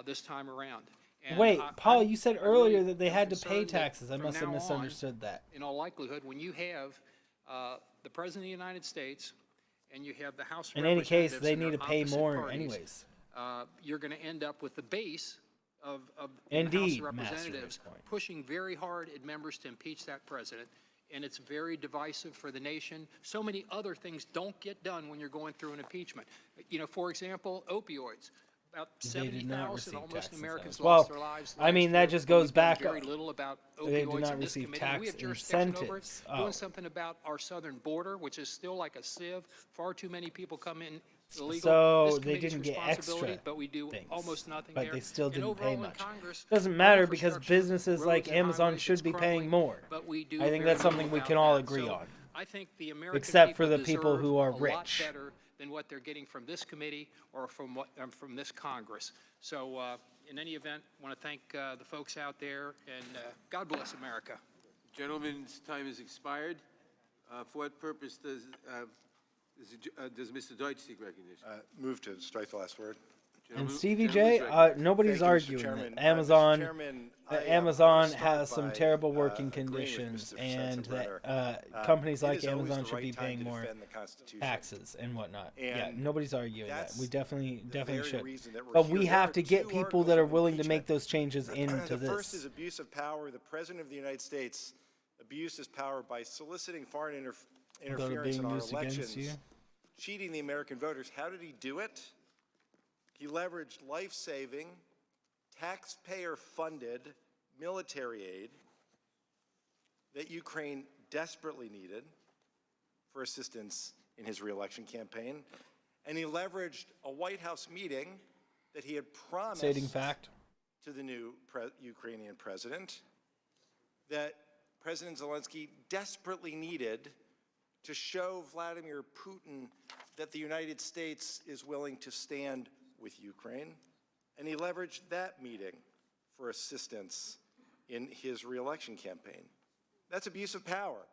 this time around. And Wait, Paul, you said earlier that they am had to pay concerned that taxes. I from must have now on, misunderstood that. In all likelihood, when you have the President of the United States and you have the House of In any case, Representatives they and need their to pay opposite more parties, anyways. you're going to end up with the base of Indeed, the House of Master Representatives pushing very hard at members to impeach that president. And it's very divisive for the nation. So many other things don't get done when you're going through an impeachment. You know, for example, opioids. About 70,000 almost Americans lost their lives. I mean, that just goes back. Very little about They do opioids not in this receive committee. tax We have jurisdiction over it. incentives. Doing something about our southern border, which is still like a sieve. Far too many people come in illegal. So This they committee's didn't get responsibility, extra but we do things, almost nothing but there. they still And didn't overall pay in much. Congress, Doesn't matter our because infrastructure, businesses roads like and Amazon highways, should it's be paying crumbling, more. but we do I think very that's something little we about can all that. agree So on. I think the American Except for people the people deserve who are a lot rich. better than what they're getting from this committee or from this Congress. So in any event, I want to thank the folks out there, and God bless America. Gentleman's time has expired. For what purpose does Mr. Deutsch seek recognition? Move to strike the last word. And Stevie J, nobody's arguing that Amazon, Amazon has some terrible working conditions, and that companies like Amazon should be paying more taxes and whatnot. Yeah, nobody's arguing that. We definitely should. But we have to get people that are willing to make those changes into The first is this. abuse of power. The President of the United States abused his power by soliciting foreign interference in our elections, cheating the American voters. How did he do it? He leveraged life-saving, taxpayer-funded military aid that Ukraine desperately needed for assistance in his reelection campaign. And he leveraged a White House meeting that he had promised Stating fact. to the new Ukrainian president that President Zelensky desperately needed to show Vladimir Putin that the United States is willing to stand with Ukraine, and he leveraged that meeting for assistance in his reelection campaign. That's abuse of power.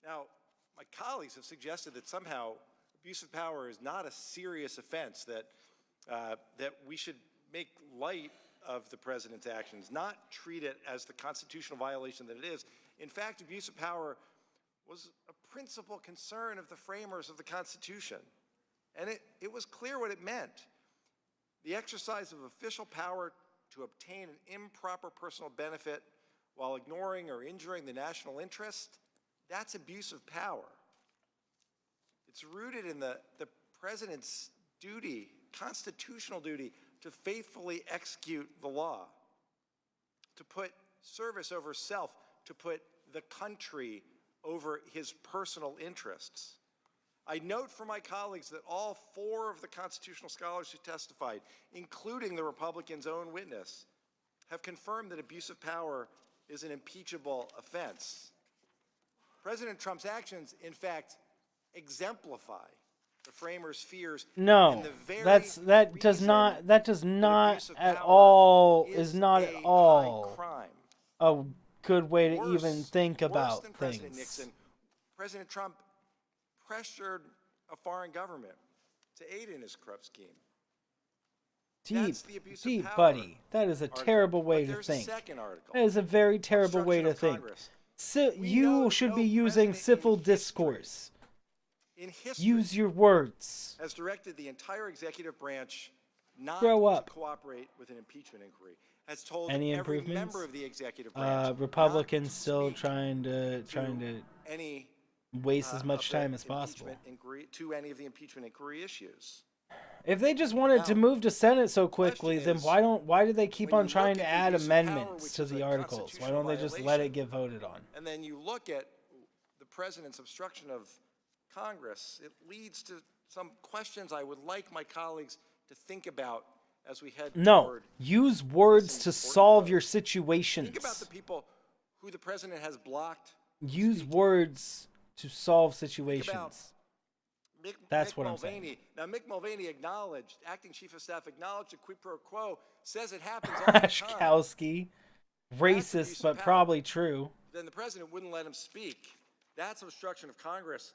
Now, my colleagues have suggested that somehow abuse of power is not a serious offense, that we should make light of the president's actions, not treat it as the constitutional violation that it is. In fact, abuse of power was a principal concern of the framers of the Constitution, and it was clear what it meant. The exercise of official power to obtain an improper personal benefit while ignoring or injuring the national interest, that's abuse of power. It's rooted in the president's duty, constitutional duty, to faithfully execute the law, to put service over self, to put the country over his personal interests. I note for my colleagues that all four of the constitutional scholars who testified, including the Republicans' own witness, have confirmed that abuse of power is an impeachable offense. President Trump's actions, in fact, exemplify the framers' fears. No, and the very that does not at all is not at all a good way to even think about than things. President Nixon, President Trump pressured a foreign government to aid in his corrupt scheme. Deep, buddy. That is a terrible way to think. That is a very terrible way to think. You should be using civil discourse. Use your words. Has directed the entire executive branch not Grow up. to cooperate with an impeachment inquiry. Has told Any every improvements? member of the executive branch Republicans still trying to any waste as much time as possible. To any of the impeachment inquiry issues. If they just wanted to move to Senate so quickly, then why do they keep on trying to add amendments to the articles? Why don't they just let it get voted on? And then you look at the president's obstruction of Congress, it leads to some questions I would like my colleagues to think about as we head toward. Use words to solve your situations. Think about the people who the president has blocked. Use words to solve situations. That's what I'm saying. Now, Mick Mulvaney acknowledged, acting chief of staff acknowledged a quid pro quo, says it happens all the time. Ashkowski, racist, but probably true. Then the president wouldn't let him speak. That's obstruction of Congress.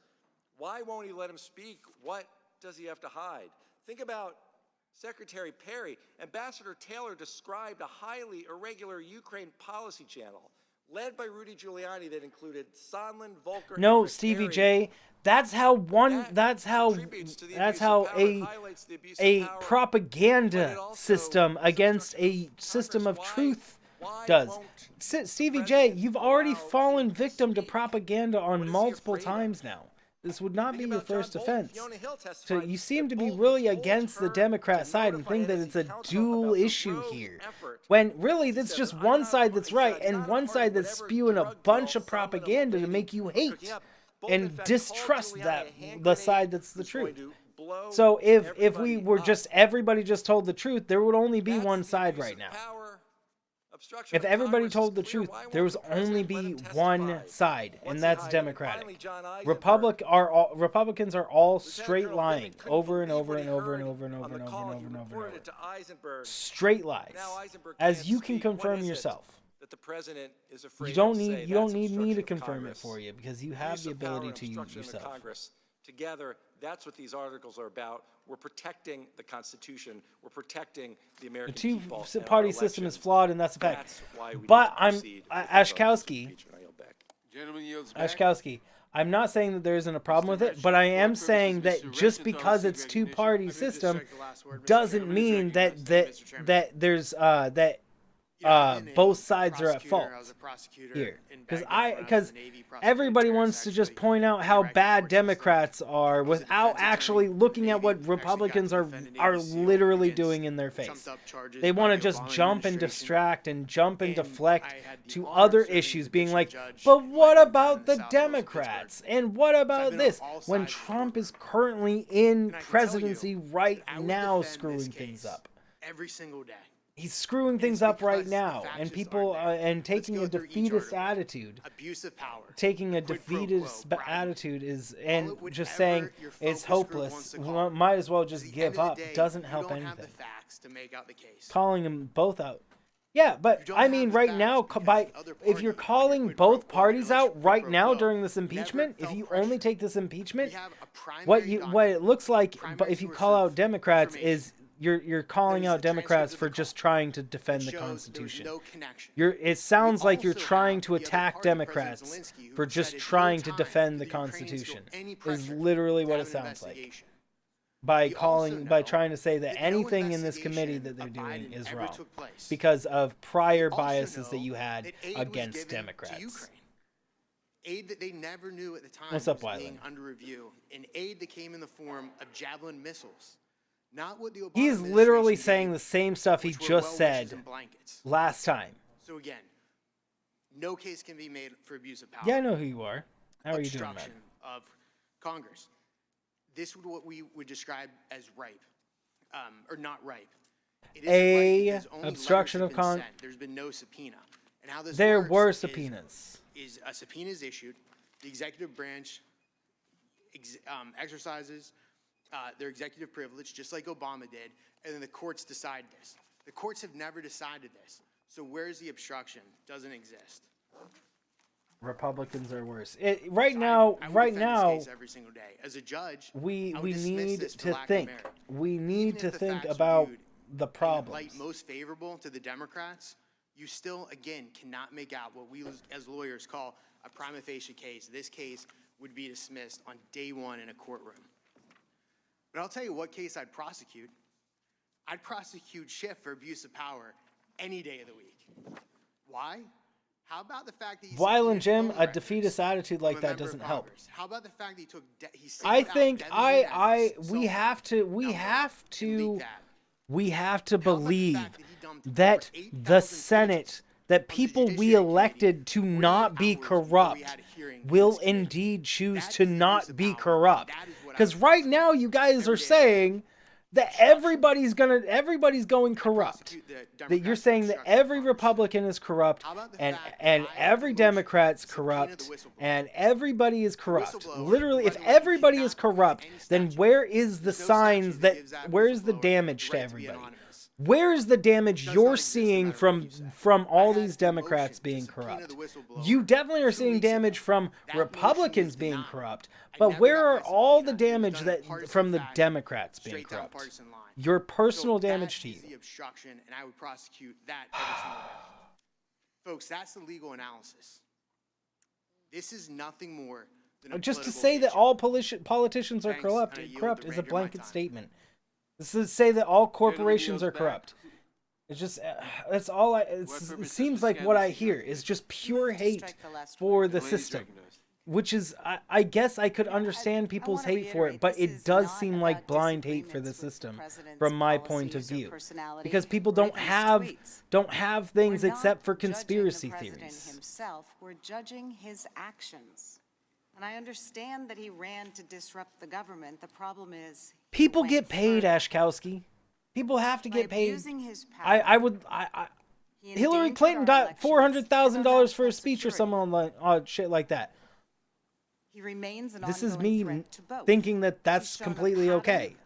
Why won't he let him speak? What does he have to hide? Think about Secretary Perry. Ambassador Taylor described a highly irregular Ukraine policy channel led by Rudy Giuliani that included Sondland, Volker. No, Stevie J. That's how a propaganda system against a system of truth does. Stevie J, you've already fallen victim to propaganda on multiple times now. This would not be your first offense. So you seem to be really against the Democrat side and think that it's a dual issue here. When really it's just one side that's right and one side that's spewing a bunch of propaganda to make you hate and distrust the side that's the truth. So if we were just everybody just told the truth, there would only be one side right now. If everybody told the truth, there would only be one side, and that's Democratic. Republicans are all straight lying over and over and over and over and over and over and over and over. Straight lies, as you can confirm yourself. You don't need me to confirm it for you because you have the ability to use yourself. Together, that's what these articles are about. We're protecting the Constitution. We're protecting the American people. The two-party system is flawed, and that's a fact. But Ashkowski, I'm not saying that there isn't a problem with it, but I am saying that just because it's two-party system doesn't mean that there's both sides are at fault here. Because everybody wants to just point out how bad Democrats are without actually looking at what Republicans are literally doing in their face. They want to just jump and distract and jump and deflect to other issues, being like, but what about the Democrats? And what about this? When Trump is currently in presidency right now screwing things up. Every single day. He's screwing things up right now, and people and taking a defeatist attitude. Abuse of power. Taking a defeatist attitude is and just saying it's hopeless. Might as well just give up. Doesn't help anything. Have the facts to make out the case. Calling them both out. Yeah, but I mean, right now, if you're calling both parties out right now during this impeachment, if you only take this impeachment, what it looks like, but if you call out Democrats is. You're calling out Democrats for just trying to defend the Constitution. It sounds like you're trying to attack Democrats for just trying to defend the Constitution. Is literally what it sounds like. By trying to say that anything in this committee that they're doing is wrong because of prior biases that you had against Democrats. Aid that they never knew at the time What's up, was Wiley? being under review, and aid that came in the form of Javelin missiles. Not what the Obama He's literally saying the same stuff he just said last time. So again, no case can be made for abuse of power. Yeah, I know who you are. How are you doing, man? Obstruction of Congress. This is what we would describe as ripe, or not ripe. It isn't ripe obstruction of Congress. There's been no subpoena. And how this there works were subpoenas. Is a subpoena is issued, the executive branch exercises their executive privilege, just like Obama did, and then the courts decide this. The courts have never decided this. So where's the obstruction? Doesn't exist. Republicans are worse. Right I now, would defend this case every single day. As a judge, we I would dismiss need this for to lack of think. merit. We need Even to if the think facts are about viewed the in the problems. light most favorable to the Democrats, you still, again, cannot make out what we as lawyers call a prima facie case. This case would be dismissed on day one in a courtroom. But I'll tell you what case I'd prosecute. I'd prosecute Schiff for abuse of power any day of the week. Why? How about the fact that While in Jim, a defeatist attitude like that doesn't help. How about the fact that he took I think we have to believe that the Senate, that people we elected to not be corrupt, will indeed choose to not be corrupt. Because right now you guys are saying that everybody's going corrupt. That you're saying that every Republican is corrupt and every Democrat's corrupt and everybody is corrupt. Literally, if everybody is corrupt, then where is the signs that where's the damage to everybody? Where's the damage you're seeing from all these Democrats being corrupt? You definitely are seeing damage from Republicans being corrupt, but where are all the damage from the Democrats being corrupt? Your personal damage to you. The obstruction, and I would prosecute that every single day. Folks, that's the legal analysis. This is nothing more than a just to say that all politicians are corrupt is a blanket statement. This is to say that all corporations are corrupt. It's just, that's all it seems like what I hear is just pure hate for the system. Which is, I guess I could understand people's hate for it, but it does seem like blind hate for the system from my point of view. Because people don't have things except for conspiracy theories. Himself, we're judging his actions. And I understand that he ran to disrupt the government. The problem is people get paid, Ashkowski. People have to get paid. Hillary Clinton got $400,000 for a speech or something like shit like that. He remains an this is me thinking that that's completely okay.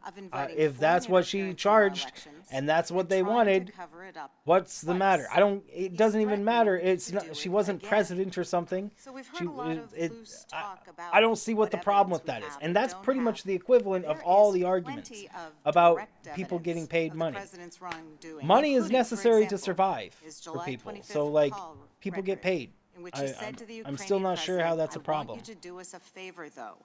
If that's what she charged and that's what they wanted, what's the matter? It doesn't even matter. It's not, she wasn't president or something. I don't see what the problem with that is. And that's pretty much the equivalent of all the arguments about people getting paid money. Money is necessary to survive for people. So like people get paid. I'm still not sure how that's a problem. I want you to do us a favor, though,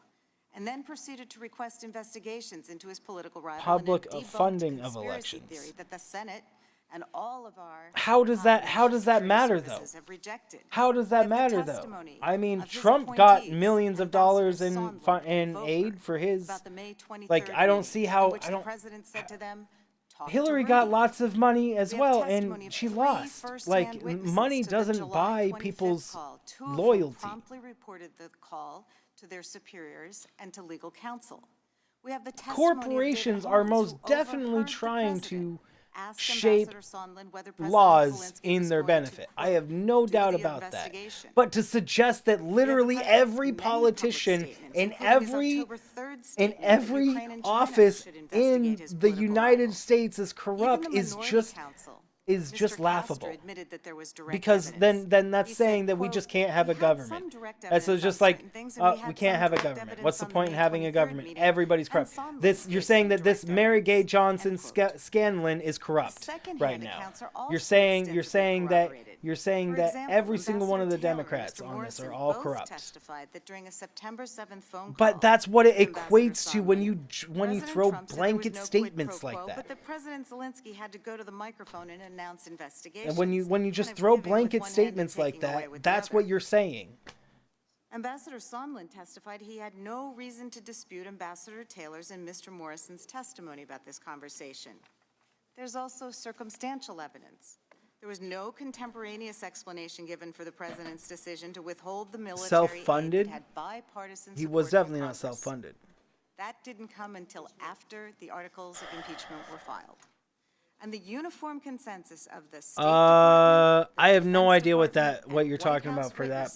and then proceeded to request investigations into his political rival. Public funding of elections. Theory that the Senate and all of our how does that matter though? How does that matter though? I mean, Trump got millions of dollars in aid for his. Like I don't see how Hillary got lots of money as well, and she lost. Like, money doesn't buy people's loyalty. Promptly reported the call to their superiors and to legal counsel. We have the corporations are most definitely trying to shape laws in their benefit. I have no doubt about that. But to suggest that literally every politician in every office in the United States is corrupt is just laughable. Because then that's saying that we just can't have a government. And so it's just like we can't have a government. What's the point in having a government? Everybody's corrupt. You're saying that this Mary Gay Johnson Scanlon is corrupt right now. You're saying that every single one of the Democrats on this are all corrupt. But that's what it equates to when you throw blanket statements like that. But the President Zelensky had to go to the microphone and announce investigations. And when you just throw blanket statements like that, that's what you're saying. Ambassador Sondland testified he had no reason to dispute Ambassador Taylor's and Mr. Morrison's testimony about this conversation. There's also circumstantial evidence. There was no contemporaneous explanation given for the president's decision to withhold the military self-funded? aid that had bipartisan He was definitely not self-funded. That didn't come until after the articles of impeachment were filed. And the uniform consensus of the State Department, I have no idea what you're talking about for that.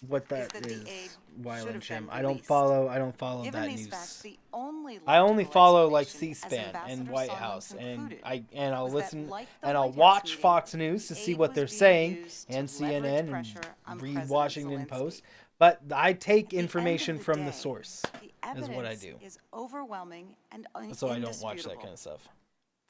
What that is. The aid Wyland have been Jim. I don't released. follow Given that these news. facts, the only I only logical follow like explanation, as C-SPAN and Ambassador White Sondland House, and concluded, I'll was that, listen like the and I'll White House watch meeting, Fox News to see aid what was they're being saying, used and to leverage CNN, and pressure on read President Washington Zelensky. Post. But I take At the end information of the from the day, source. the Is what I evidence do. is overwhelming and So I don't watch that indisputable. kind of stuff.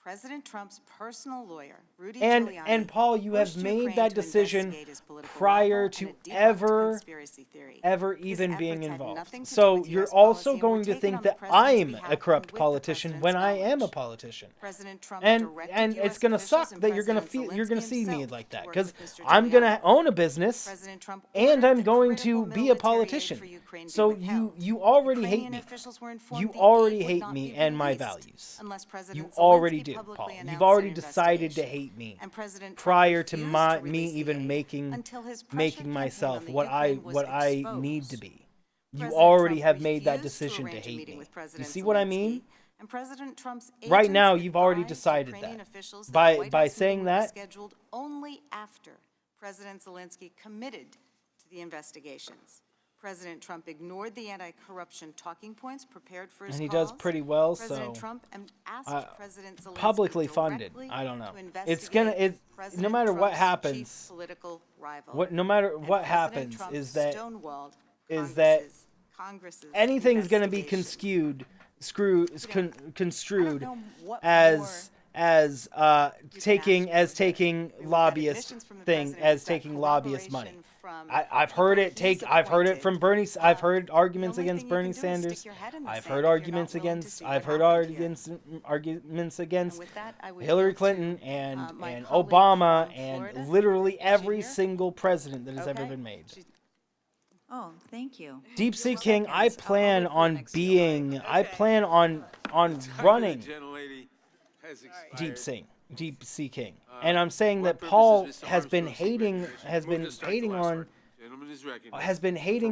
President Trump's personal lawyer, Rudy And Giuliani, Paul, you have pushed made Ukraine that to decision investigate his political prior rival to and a debunked ever conspiracy theory. His even being efforts had involved. nothing to do So with you're US also policy and going were to taken think on the that president's I'm behalf a corrupt and with the politician president's when I am a knowledge. politician. President Trump And directed US it's gonna officials suck and that you're gonna President you're gonna Zelensky see me himself like to that work because with Mr. I'm gonna Giuliani. own a business President Trump and ordered I'm that going to critical be a military aid politician. for Ukraine be So withheld. you already hate Ukrainian me. officials were informed You the already aid would hate not me be and my released values. unless President You Zelensky already do, publicly Paul. announced You've already an decided to investigation. hate me And President Trump prior to refused me release the even aid making until his pressure making campaign myself on the what Ukraine was I need exposed. to be. You President already Trump have made that refused decision to arrange a hate meeting me. with You President see what I Zelensky, mean? and President Trump's Right agents now, you've already advised decided Ukrainian that. officials that the White By House saying meeting would be that, scheduled only after President Zelensky committed to the investigations. President Trump ignored the anti-corruption talking points prepared for his and he calls. does pretty well. President So Trump asked President Zelensky publicly funded. directly I don't know. to It's gonna. investigate No President matter what Trump's happens. chief political rival. No matter And what President happens Trump is that stonewalled Congress's anything's going to be construed taking lobbyist thing as taking lobbyist money. I've heard it from Bernie. I've heard arguments against Bernie Sanders. I've heard arguments against Hillary Clinton and Obama and literally every single president that has ever been made. Oh, thank you. Deep Sea King, I plan on running Deep Sea King. And I'm saying that Paul has been hating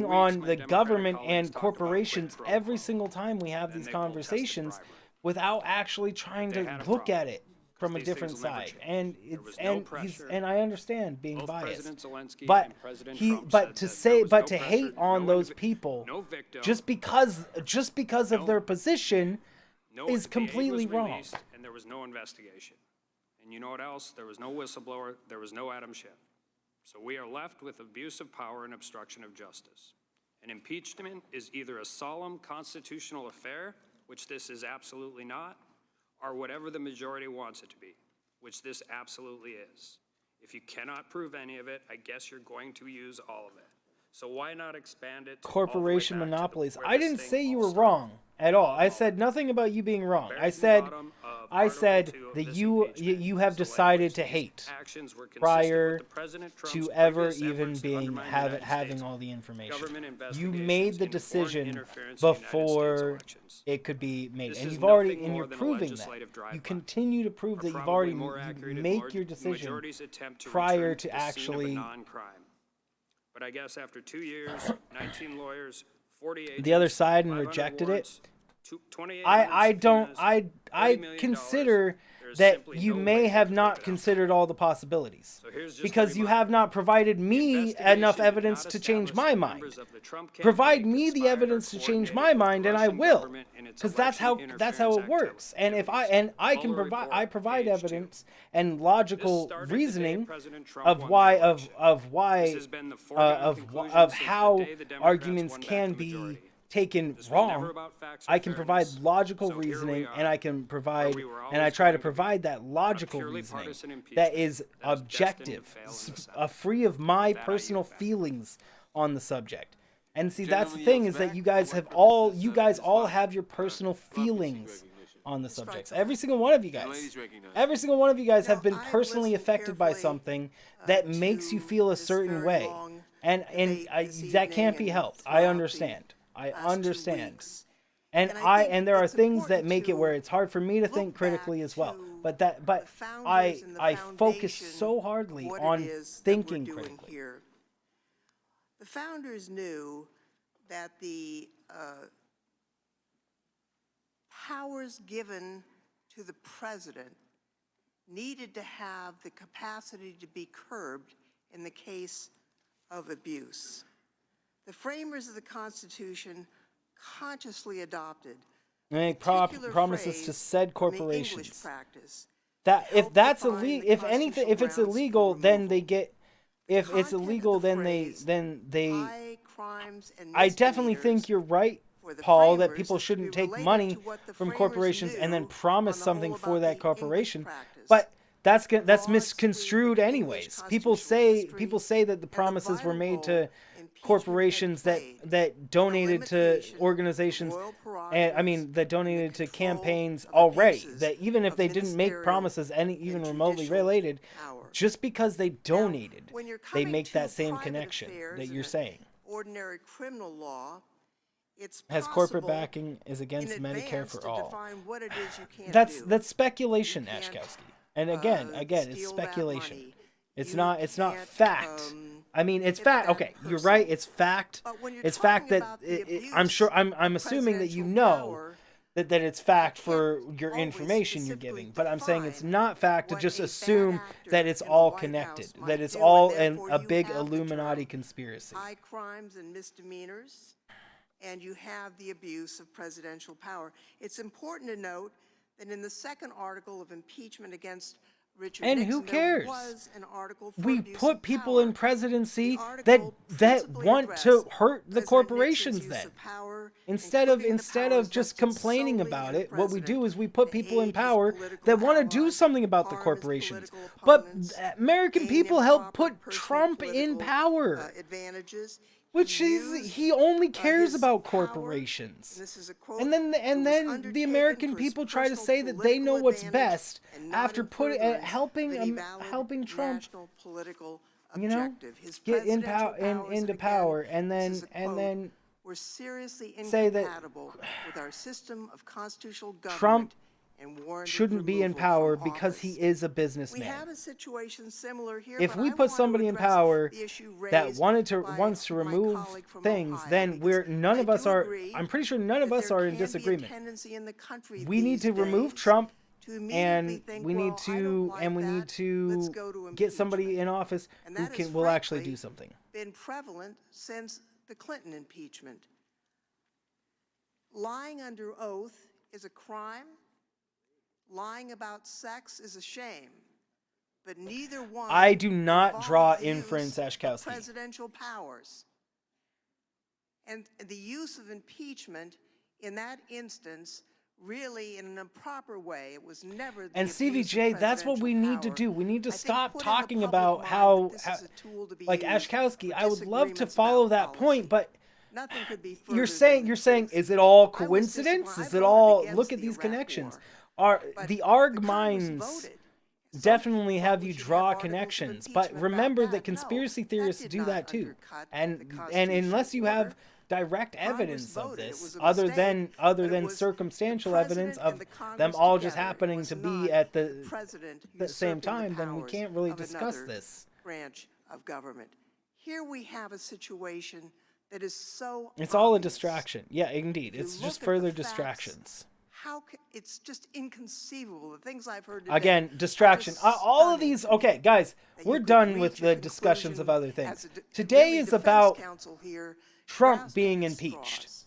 on the government and corporations every single time we have these conversations without actually trying to look at it from a different side. And I understand being biased. But to hate on those people just because of their position is completely wrong. And there was no investigation. And you know what else? There was no whistleblower. There was no Adam Schiff. So we are left with abuse of power and obstruction of justice. And impeachment is either a solemn constitutional affair, which this is absolutely not, or whatever the majority wants it to be, which this absolutely is. If you cannot prove any of it, I guess you're going to use all of it. So why not expand it to corporation monopolies? I didn't say you were wrong at all. I said nothing about you being wrong. I said that you have decided to hate prior to ever even having all the information. You made the decision before it could be made, and you're proving that. You continue to prove that you make your decision prior to actually. But I guess after 2 years, 19 lawyers, 48 the other side and rejected it. I consider that you may have not considered all the possibilities because you have not provided me enough evidence to change my mind. Provide me the evidence to change my mind, and I will, because that's how it works. And if I provide evidence and logical reasoning of how arguments can be taken wrong. I can provide logical reasoning, and I try to provide that logical reasoning that is objective, free of my personal feelings on the subject. And see, that's the thing, is that you guys all have your personal feelings on the subjects. Every single one of you guys have been personally affected by something that makes you feel a certain way, and that can't be helped. I understand. And there are things that make it where it's hard for me to think critically as well. But I focus so hardly on thinking critically. The founders knew that the powers given to the president needed to have the capacity to be curbed in the case of abuse. The framers of the Constitution consciously adopted They make promises to said corporations. practice. That if that's illegal, if anything, if it's illegal, then they get. If it's illegal, then they. I definitely think you're right, Paul, that people shouldn't take money from corporations and then promise something for that corporation. But that's misconstrued anyways. People say that the promises were made to corporations that donated to organizations, and I mean that donated to campaigns already. That even if they didn't make promises even remotely related, just because they donated, they make that same connection that you're saying. Ordinary criminal law, it's Has corporate backing is against Medicare for all. What it is you can't That's speculation, Ashkowski. And again, it's speculation. It's not fact. I mean, it's fact. Okay, you're right. It's fact. It's fact that I'm assuming that you know that it's fact for your information you're giving. But I'm saying it's not fact to just assume that it's all connected, that it's all a big Illuminati conspiracy. High crimes and misdemeanors, and you have the abuse of presidential power. It's important to note that in the second article of impeachment against Richard And Nixon, who cares? there was an article for We abuse put of people power. in presidency that want to hurt the corporations then. Instead of just complaining about it, what we do is we put people in power that want to do something about the corporations. But American people helped put Trump in power. Advantages. Which is, he only cares about corporations. And then the American people try to say that they know what's best after helping Trump, you know, get into power, and then we're seriously say that incompatible with our system of constitutional government. Trump and warranted shouldn't be in removal power from because office. he is a We businessman. have a situation similar here. If but we I put want to somebody in address power the issue that raised wants to by my remove colleague from things, Ohio, then none of us are. agree I'm pretty sure none of us are in disagreement. tendency in the country We need to these remove days Trump, to immediately and think, we need well, I don't like that. Let's go to get somebody in office And who that has will actually frankly do something. been prevalent since the Clinton impeachment. Lying under oath is a crime. Lying about sex is a shame. But neither one I do not draw involves the inference, use of Ashkowski. presidential powers. And the use of impeachment in that instance, really in an improper way, it was never the And abuse Stevie of J, that's what we need to power. do. We need to I think stop put in the talking public about mind how, that this is a tool to be like used Ashkowski, for I would love to disagreements follow about that policy. point, but Nothing could be you're further saying, is it all I was coincidence? disappointed. Is I it voted all, against look at the these Iraq connections. War. The ARG Congress minds voted. definitely have you draw connections, but remember that conspiracy theorists do that too. And unless you have direct evidence of this, other than circumstantial evidence of them all just happening to be at the same time, then we can't really discuss this. Branch of government. Here we have a situation that is so It's all a obvious. distraction. Yeah, indeed. You It's look just at further the facts, distractions. it's just inconceivable. The things I've heard today Again, are distraction. just All of these. Okay, guys, that we're you could done with reach a the discussions of conclusion other things. as a Today really is defense about counsel here Trump grasping being at impeached. straws.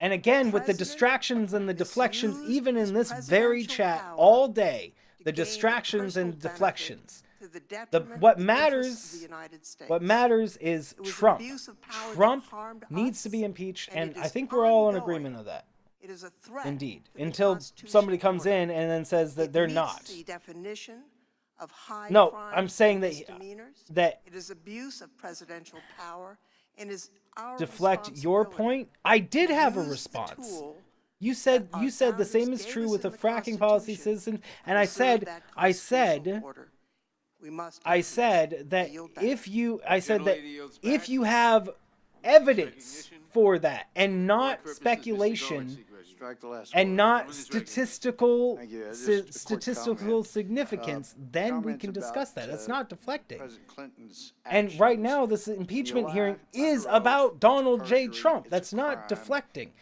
And again, with the President distractions and the deflections, misused even in his this very presidential chat power all day, to the gain a distractions personal and deflections. to the detriment What of the interests of matters, the United States. what matters is It was an Trump. abuse of power that Trump harmed needs us, to be impeached, and and it I is think we're all in ongoing. agreement of that. It is a threat. Indeed, to the until somebody comes in and then says that they're meets not. the definition of high No, crime I'm saying and that misdemeanors. It is abuse of presidential power and is our deflect your point. I did have a use the response. tool You said the same is true with the fracking policy, citizen, and I said we must that if you have evidence for that and not speculation Strike the last and word. not statistical Thank you. Just a quick statistical comment. significance, then we Comments can discuss about, that. It's not deflecting. President Clinton's And right actions now, this impeachment lie hearing is under oath, about it's Donald J. perjury, Trump. it's That's a not crime. deflecting.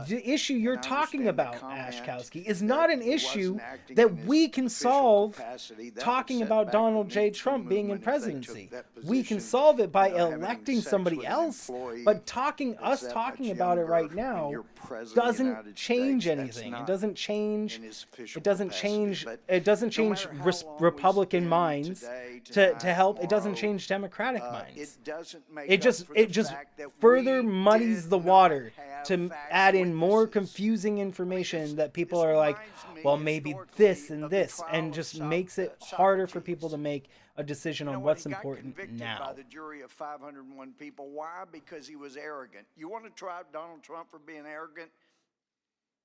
The issue you're and I talking understand the about, comment Ashkowski, is that not an he wasn't issue acting that in his we can official solve capacity. That would talking set about back Donald the J. Me Too Trump being in movement if they took presidency. that We can position, solve it by having electing sex somebody with an else, employee but that's that talking much about it younger right and now you're president of the doesn't United change States. That's anything. It not doesn't change. in his official It doesn't capacity. change. But It doesn't no change matter how long we Republican spend minds today, to tonight, help. It doesn't tomorrow, change Democratic it minds. doesn't make It up just for the just fact that further we muddies did the not water have to fact add in more witnesses. confusing information that people are like, reminds me well, maybe this and of the this, trial and of just makes it harder for people to make a decision on what's important By now. the jury of 501 people. Why? Because he was arrogant. You want to try Donald Trump for being arrogant?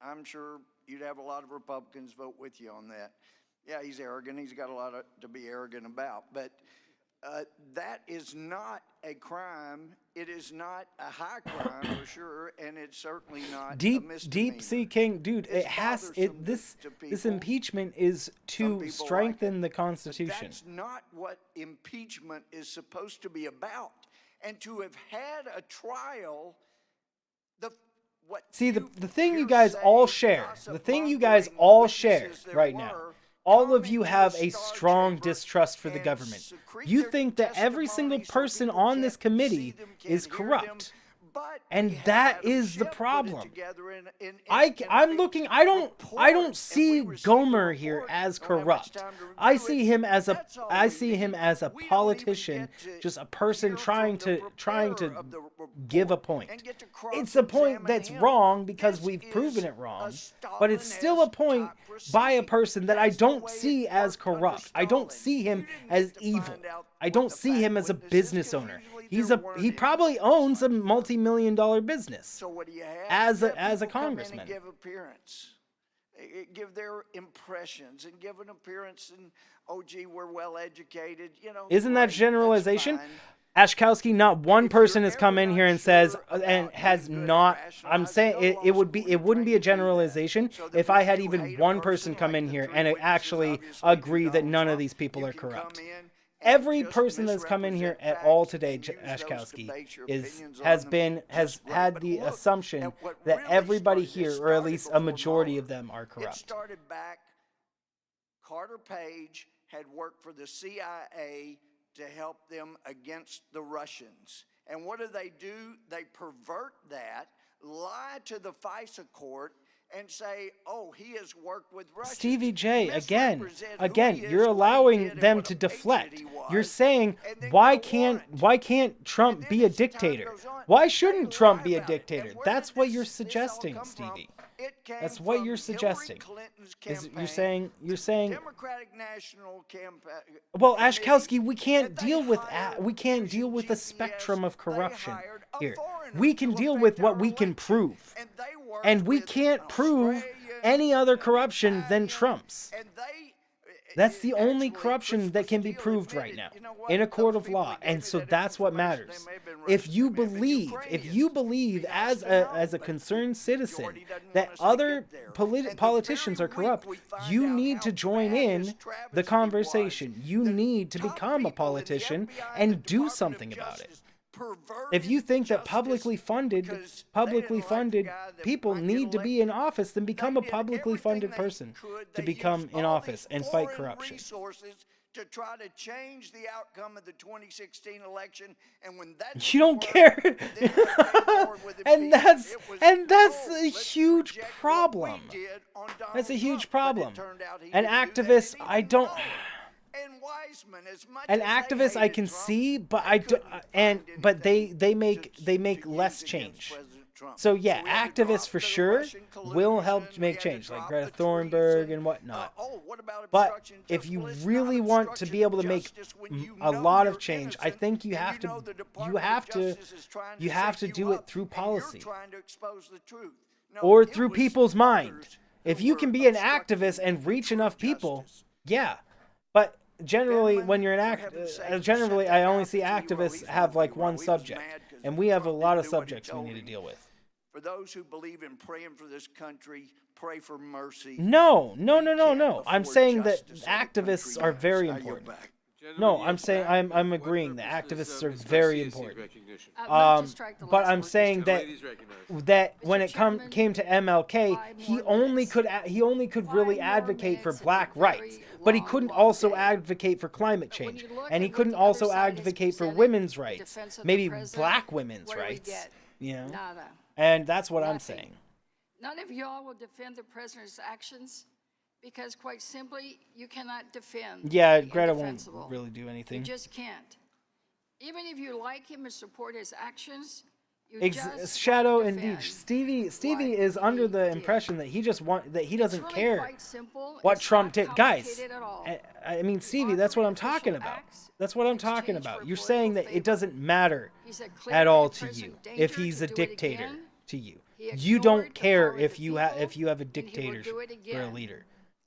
I'm sure you'd have a lot of Republicans vote with you on that. Yeah, he's arrogant. He's got a lot to be arrogant about. But that is not a crime. It is not a high crime for sure, and it's certainly not a misdemeanor. Deep Sea King, dude, this impeachment is to strengthen the Constitution. That's not what impeachment is supposed to be about. And to have had a trial, See, the thing you guys all share, right now, all of you have a strong distrust for the government. You think that every single person on this committee is corrupt. And that is the problem. I'm looking. I don't see Gomer here as corrupt. I see him as a politician, just a person trying to give a point. It's a point that's wrong because we've proven it wrong, but it's still a point by a person that I don't see as corrupt. I don't see him as evil. I don't see him as a business owner. He probably owns a multi-million-dollar business. So what do you have? As a People congressman. come in and give appearance, give their impressions, and give an appearance. And oh, gee, we're well educated. You know, Isn't that generalization? Ashkowski, not one person has come in here and says and has not. I'm saying it wouldn't be a generalization if I had even one person come in here and actually agree that none of these people are corrupt. Every person that's come in here at all today, Ashkowski, has had the assumption that everybody here, or at least a majority of them, are It corrupt. started back. Carter Page had worked for the CIA to help them against the Russians. And what do? They pervert that, lie to the FISA court, and say, oh, he has worked with Russia. Stevie J, again, you're allowing them to deflect. You're saying, why can't Trump be a dictator? Why shouldn't Trump be a dictator? That's what you're suggesting, Stevie. That's what you're suggesting. You're saying. Democratic National Campaign. Well, Ashkowski, we can't deal with a spectrum of corruption here. We can deal with what we can prove, and we can't prove any other corruption than Trump's. That's the only corruption that can be proved right now in a court of law, and so that's what matters. If you believe as a concerned citizen that other politicians are corrupt, you need to join in the conversation. You need to become a politician and do something about it. If you think that publicly funded people need to be in office, then become a publicly funded person to become in office and fight corruption. To try to change the outcome of the 2016 election, and when that you don't care, and that's a huge problem. That's a huge problem. An activist, An activist I can see, but they make less change. So yeah, activists for sure will help make change, like Greta Thunberg and whatnot. But if you really want to be able to make a lot of change, I think you have to do it through policy or through people's mind. If you can be an activist and reach enough people, yeah. But generally, when you're I only see activists have like one subject, and we have a lot of subjects we need to deal with. For those who believe in praying for this country, pray for mercy. No. I'm saying that activists are very important. No, I'm saying I'm agreeing that activists are very important. But I'm saying that when it came to MLK, he only could really advocate for black rights, but he couldn't also advocate for climate change, and he couldn't also advocate for women's rights, maybe black women's rights, you know. And that's what I'm saying. None of y'all will defend the president's actions because, quite simply, you cannot defend. Yeah, Greta won't really do anything. You just can't. Even if you like him and support his actions, you just Shadow won't indeed. defend Stevie is under the impression that he doesn't really care quite simple. what It's Trump not did. Guys, complicated at all. I mean, Stevie, that's what I'm talking about. That's what I'm talking about. You're saying that it doesn't matter at all to you if he's a dictator to you. You don't care if you have a dictatorship for a leader.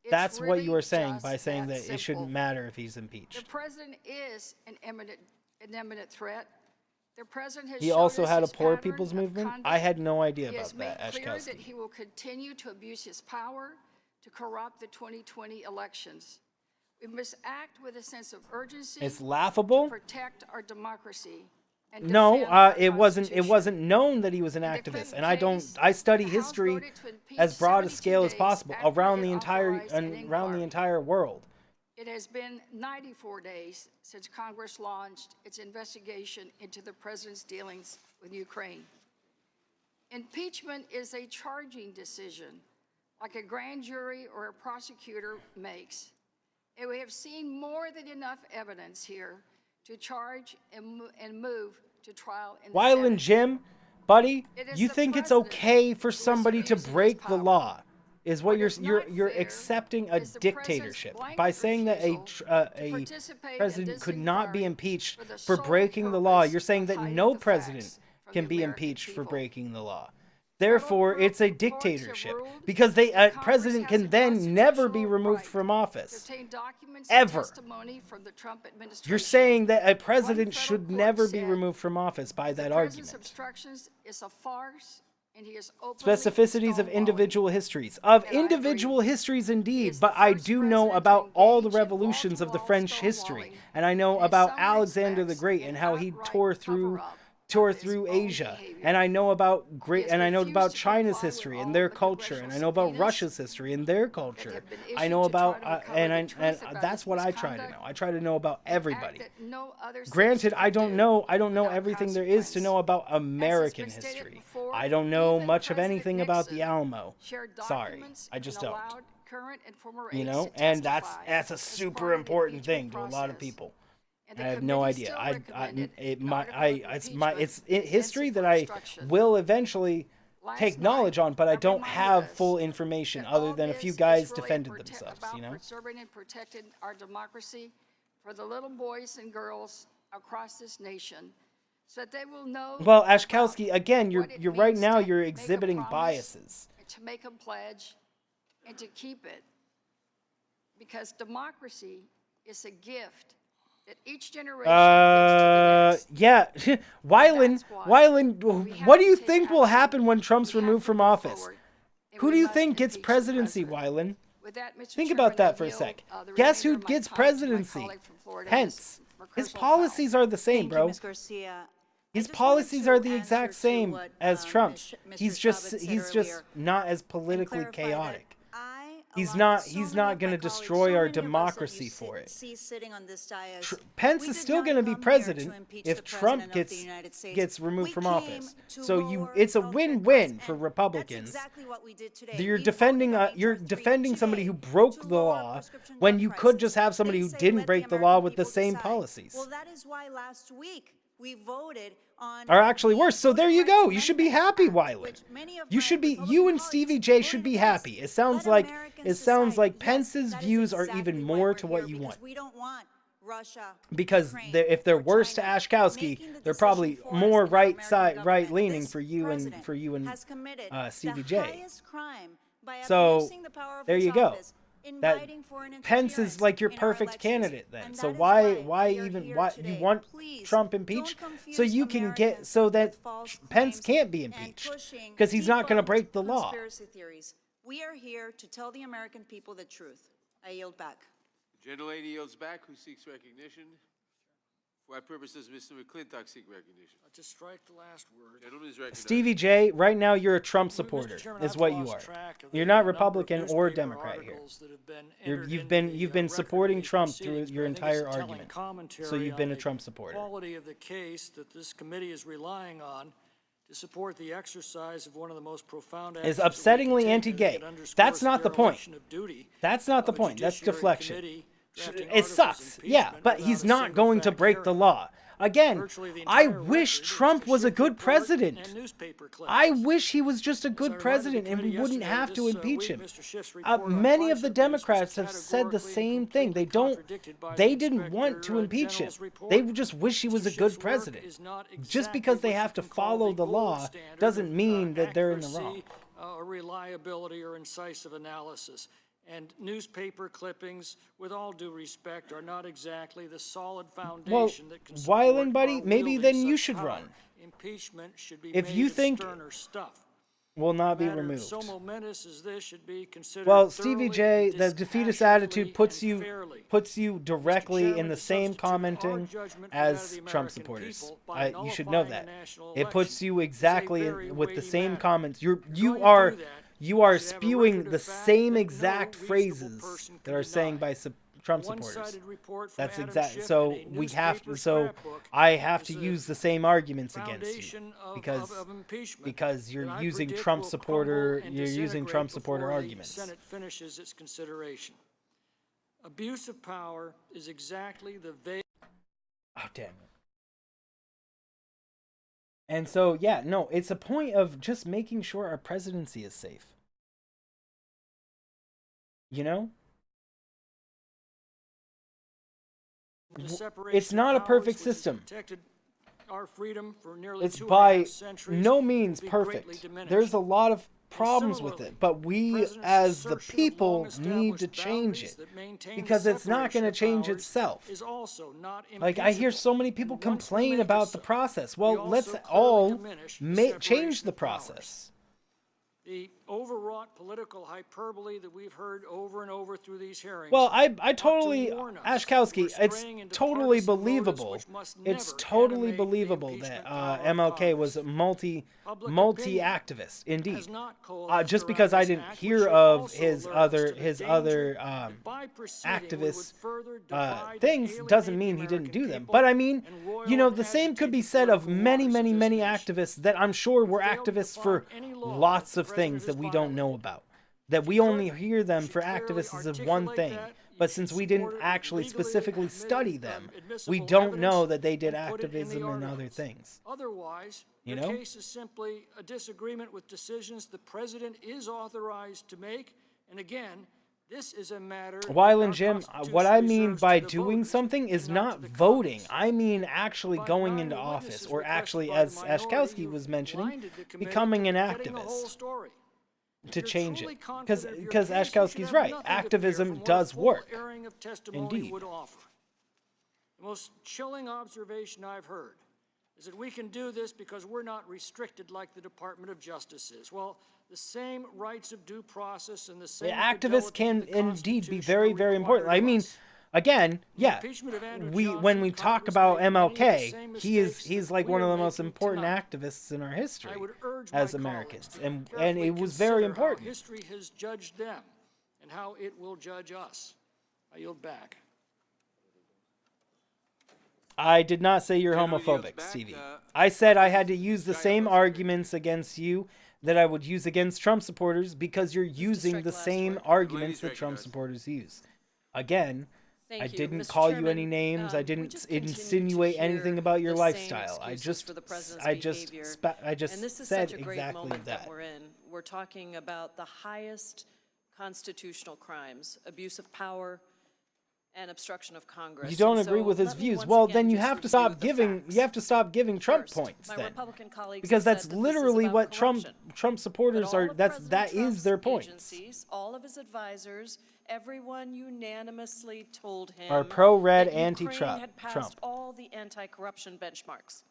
That's what you are saying by saying that it shouldn't matter if he's impeached. The president is an imminent threat. The president has He shown also us had a his poor pattern people's of movement. conduct. I had no idea He about has made that, clear Ashkowski. that he will continue to abuse his power to corrupt the 2020 elections. We must act with a sense of urgency. It's laughable. To protect our democracy. And No, defend our it wasn't Constitution. known that he was an activist, and I study history as broad a scale as possible around the entire world. It has been 94 days since Congress launched its investigation into the president's dealings with Ukraine. Impeachment is a charging decision, like a grand jury or a prosecutor makes. And we have seen more than enough evidence here to charge and move to trial in the Wyland Senate. Jim, buddy, you think it's okay for somebody to break the law? Is what you're accepting a dictatorship by saying that a president could not be impeached for breaking the law. You're saying that no president can be impeached for breaking the law. Therefore, it's a dictatorship because a president can then never be removed from office. Ever. You're saying that a president should never be removed from office by that argument. Obstructions is a farce, and he is Specificities of individual histories. Of individual histories, indeed, but I do know about all the revolutions of the French history, and I know about Alexander the Great and how he tore through Asia, and I know about China's history and their culture, and I know about Russia's history and their culture. I know about and that's what I try to know. I try to know about everybody. Granted, I don't know everything there is to know about American history. I don't know much of anything about the Alamo. Sorry, I just don't. You know, and that's a super important thing to a lot of people. I have no idea. It's history that I will eventually take knowledge on, but I don't have full information other than a few guys defended themselves, you know? Preserving and protecting our democracy for the little boys and girls across this nation so that they will know. Well, Ashkowski, again, you're right now you're exhibiting biases. To make a pledge and to keep it. Because democracy is a gift that each generation gives to the next. Yeah. Wyland, what do you think will happen when Trump's removed from office? Who do you think gets presidency, Wyland? Think about that for a sec. Guess who gets presidency? Pence. His policies are the same, bro. His policies are the exact same as Trump's. He's just not as politically chaotic. He's not going to destroy our democracy for it. Pence is still going to be president if Trump gets removed from office. So it's a win-win for Republicans. You're defending somebody who broke the law when you could just have somebody who didn't break the law with the same policies. Well, that is why last week we voted on. Are actually worse. So there you go. You should be happy, Wyland. You and Stevie J should be happy. It sounds like Pence's views are even more to what you want. We don't want Russia. Because if they're worse to Ashkowski, they're probably more right leaning for you and Stevie J. So there you go. that inviting foreign Pence is like your in our perfect elections. candidate then. And So that is why we are even here why today. you want Please Trump don't impeached so confuse you can get Americans so that with false Pence claims can't be and impeached pushing because he's not going to debunked break the law. Conspiracy theories. We are here to tell the American people the truth. I yield back. The gentlelady yields back. Who seeks recognition? For what purpose does Mr. McClintock seek recognition? To strike the last word. Gentleman is recognized. Stevie J, right now you're a Trump supporter, is what you are. You're not Republican or Democrat here. You've been supporting Trump through your entire argument. So you've been a Trump supporter. Quality of the case that this committee is relying on to support the exercise of one of the most profound Is upsettingly anti-gay. That's not the point. That's not the point. That's deflection. It sucks, yeah, but he's not going to break the law. Again, I wish Trump was a good president. I wish he was just a good president and we wouldn't have to impeach him. Many of the Democrats have said the same thing. They didn't want to impeach him. They just wish he was a good president. Just because they have to follow the law doesn't mean that they're in the wrong. Reliability or incisive analysis. And newspaper clippings, with all due respect, are not exactly the solid foundation that can support Wyland, buddy, maybe then you should run. Impeachment should be if made you of think sterner stuff. will not be A matter removed. so momentous as this should be considered Well, Stevie J, thoroughly, the defeatist attitude puts you directly in the same commenting as Trump supporters. You should know that. It puts you exactly with the same comments. You are spewing the same exact phrases that are saying by Trump supporters. That's exactly so. I have to use the same arguments against you because you're using Trump supporter. You're using Trump supporter arguments. Senate finishes its consideration. Abuse of power is exactly the vague. Oh damn it. And so, yeah, no, it's a point of just making sure our presidency is safe. You know? It's not a perfect system. It's by no means perfect. There's a lot of problems with it, but we as the people need to change it because it's not going to change itself. Like I hear so many people complain about the process. Well, let's all change the process. The overwrought political hyperbole that we've heard over and over through these hearings. Well, I totally, Ashkowski, it's totally believable. It's totally believable that MLK was a multi-activist, indeed. Just because I didn't hear of his other activist things doesn't mean he didn't do them. But I mean, you know, the same could be said of many activists that I'm sure were activists for lots of things that we don't know about. That we only hear them for activists as one thing. But since we didn't actually specifically study them, we don't know that they did activism and other things. Otherwise, you the know? case is simply a disagreement with decisions the president is authorized to make. And again, this is a matter. Wyland Jim, what I mean by doing something is not voting. I mean actually going into office, or actually, as Ashkowski was mentioning, becoming an activist to change it. Because Ashkowski's right. Activism does work. Indeed. The most chilling observation I've heard is that we can do this because we're not restricted like the Department of Justice is. Well, the same rights of due process and the same activists can indeed be very, very important. I mean, again, yeah, when we talk about MLK, he's like one of the most important activists in our history as Americans, and it was very important. How history has judged them and how it will judge us. I yield back. I did not say you're homophobic, Stevie. I said I had to use the same arguments against you that I would use against Trump supporters because you're using the same arguments that Trump supporters use. Again, I didn't call you any names. I didn't insinuate anything about your lifestyle. I just said exactly that. We're talking about the highest constitutional crimes, abuse of power, and obstruction of Congress. You don't And agree so with his let me views. once Well, again then you just have to review stop the giving. facts. You have to stop giving Trump First, points my then, Republican colleagues because have that's said that this is literally about what corruption. Trump supporters All are. of That President is Trump's their point. agencies, all of his advisors, everyone unanimously told him Are pro-red, that Ukraine anti-Trump. had passed Trump. all the anti-corruption benchmarks.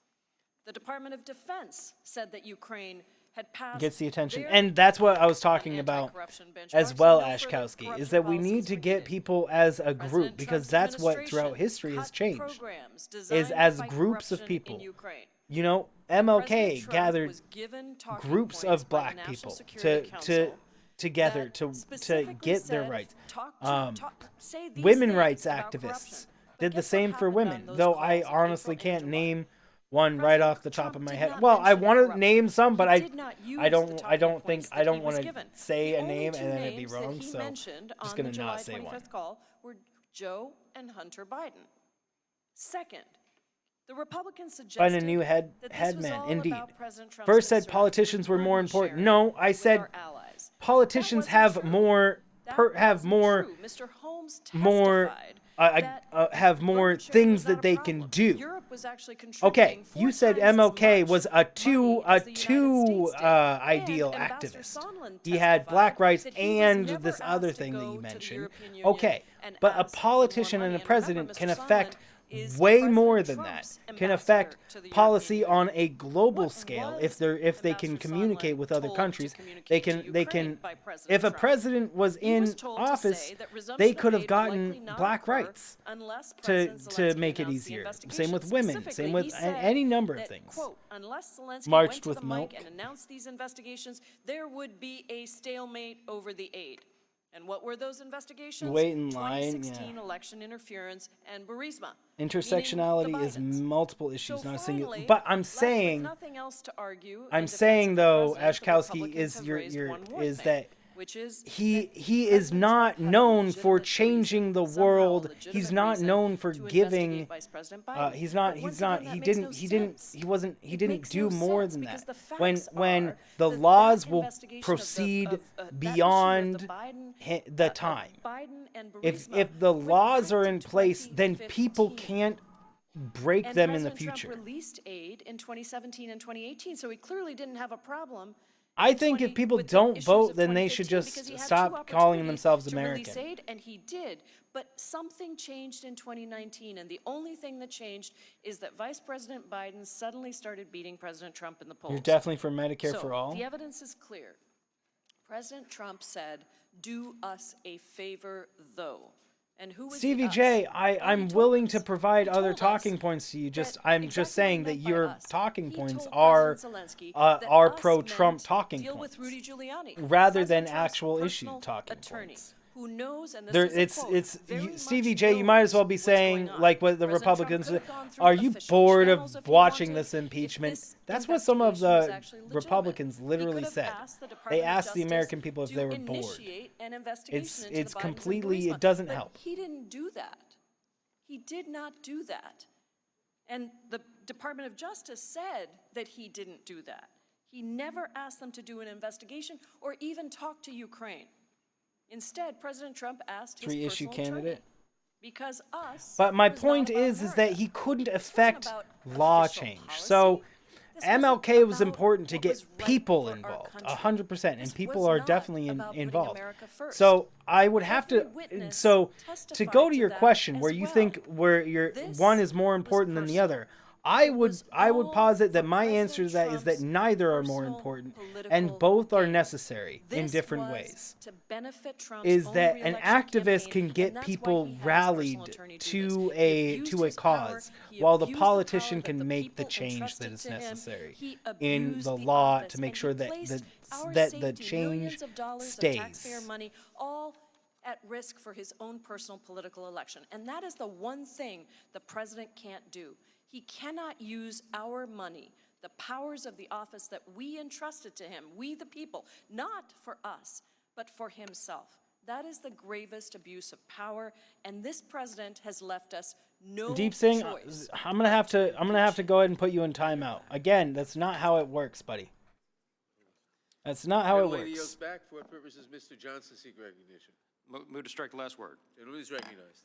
The Department of Defense said that Ukraine had passed Gets the attention, their and that's what I was talking about anti-corruption as benchmarks, well, and no further Ashkowski, is corruption that we need policies to were get needed. people as a group, President because Trump's that's what throughout administration history has cut changed, programs is designed as to fight groups of corruption in people. Ukraine. You know, President MLK Trump gathered was given talking groups points of by the black National people Security Council together that to specifically get their said, rights. say these Women things rights about activists corruption. did the guess what same for happened on women, those though I calls in honestly April and can't July? name one right off the top of my head. not Well, I mention want to corruption. name some, but He I did not use I the don't talking think points I that don't he was want to given. say The a only name two and then it'd be names that wrong, he so mentioned I'm just on gonna the July not say 25th one. call were Joe and Hunter Biden. Second, the Republicans suggested Find a new that this was headman. all Indeed. about President Trump's First said concerns politicians with were more burden important. sharing No, I with said our allies. politicians That have wasn't more That have wasn't more true. Mr. Holmes more testified have more things that they can do. Europe was actually Okay, contributing you said MLK was a two ideal activist. He had black rights and this other thing that you mentioned. Okay, but a politician and a president can affect way more than that. Can affect policy on a global scale if they can communicate with other countries. They can if a president was in office, they could have gotten black rights to make it easier. Same with women, same with any number of things. Quote, unless Zelensky Marched went to with the milk. mic and announced these investigations, there would be a stalemate over the aid. And what were those investigations? Wait in line, 2016 election interference and Burisma. Intersectionality is multiple issues, So not a single. finally, But I'm left with saying, nothing else to argue in I'm defense saying of the though, president, the Ashkowski Republicans is have raised one more is thing, that which is he is not known for changing the world. He's not known for giving. He didn't do more than that. When the laws will proceed beyond the time. If the laws are in place, then people can't break them in the future. Trump released aid in 2017 and 2018, so he clearly didn't have a problem. I think if people don't vote, then they should just stop calling themselves American. To release aid, and he did. But something changed in 2019, and the only thing that changed is that Vice President Biden suddenly started beating President Trump in the polls. You're definitely for Medicare for all? The evidence is clear. President Trump said, "Do us a favor, though." And who was Stevie the us? J, I'm willing to provide other talking points to you. I'm just saying that your talking points are pro-Trump talking points, rather than actual issue talking points. Who knows, and this Stevie J, you might as well be saying, like what the Republicans, are you bored of watching this impeachment? That's what some of the Republicans literally said. They asked the American people if they were bored. It's completely, it doesn't help. He didn't do that. He did not do that. And the Department of Justice said that he didn't do that. He never asked them to do an investigation or even talk to Ukraine. Instead, President Trump asked his Three-issue candidate. Because us. But my point is that he couldn't affect law change. So MLK was important to get people involved, 100%, and people are definitely involved. So I would have to. So to go to your question, where you think one is more important than the other, I would posit that my answer to that is that neither are more important, and both are necessary in different ways. Is that an activist can get people rallied to a cause, while the politician can make the change that is necessary in the law to make sure that the change stays. All at risk for his own personal political election. And that is the one thing the president can't do. He cannot use our money, the powers of the office that we entrusted to him, we the people, not for us, but for himself. That is the gravest abuse of power, and this president has left us no Deep Singh, choice. I'm gonna have to go ahead and put you in timeout. Again, that's not how it works, buddy. That's not how it works. Yields back. For what purposes Mr. Johnson seek recognition? Move to strike the last word. Gentleman is recognized.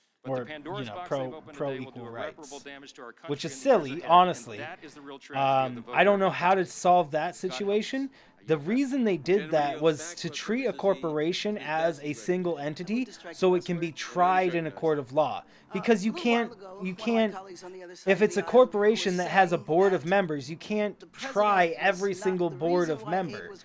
But or the Pandora's box pro they've opened pro today will do equal irreparable rights, damage to our country which is in the years silly, ahead, and honestly. that is the real tragedy of the I don't voter. know how to solve that situation. The reason they did that was to treat a corporation as a single entity so it can be tried in a court of law. Because you can't, if it's a corporation that has a board of members, you can't try every single board of members.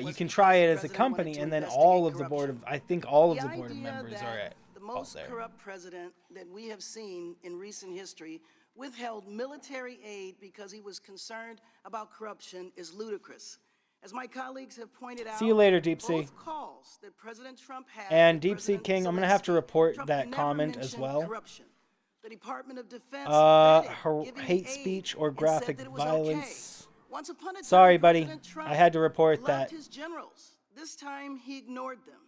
You can try it as a company, and then all of the board of, I think all of the board of members are at the most corrupt president that we have seen in recent history withheld military aid because he was concerned about corruption is ludicrous. As my colleagues have pointed out, See you later, Deep Sea. both calls that President Trump had And Deep Sea King, I'm going to have to report that comment as well. Corruption. The Department of Defense hate speech or graphic violence. Once upon a time, Sorry, buddy. President Trump I had to report loved that. his generals. This time, he ignored them.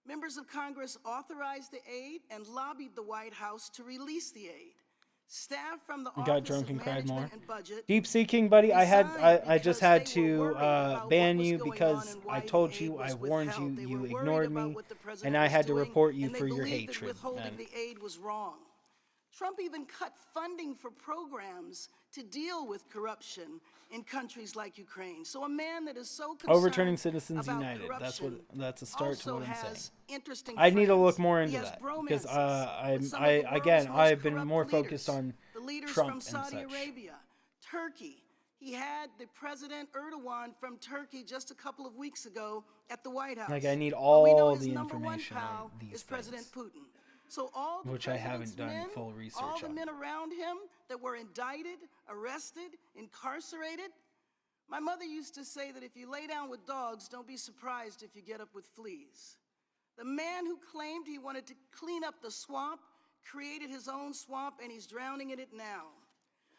Members of Congress authorized the aid and lobbied the White House to release the aid. Staff from the You got Office drunk of and cried more. Management and Budget Deep Sea King, buddy, I just had because they were to worried about ban what was you going because on and I why told the you, aid I was warned you, withheld. They you were worried ignored about me, what the president and I was had to doing, report you and they for your believed that hatred. withholding man. the aid was wrong. Trump even cut funding for programs to deal with corruption in countries like Ukraine. So a man that is so concerned Overturning Citizens about United. corruption That's a start to also what I'm has saying. interesting I need to friends. look more He into has that because bromances with some of the world's most I've been corrupt more leaders. focused on The leaders Trump from and Saudi such. Arabia, Turkey. He had the President Erdogan from Turkey just a couple of weeks ago at the White House. Like I need But we know all his the number one information pal on these is President things, Putin. So all the which I president's haven't done men, full all research the on. men around him that were indicted, arrested, incarcerated. My mother used to say that if you lay down with dogs, don't be surprised if you get up with fleas. The man who claimed he wanted to clean up the swamp created his own swamp, and he's drowning in it now.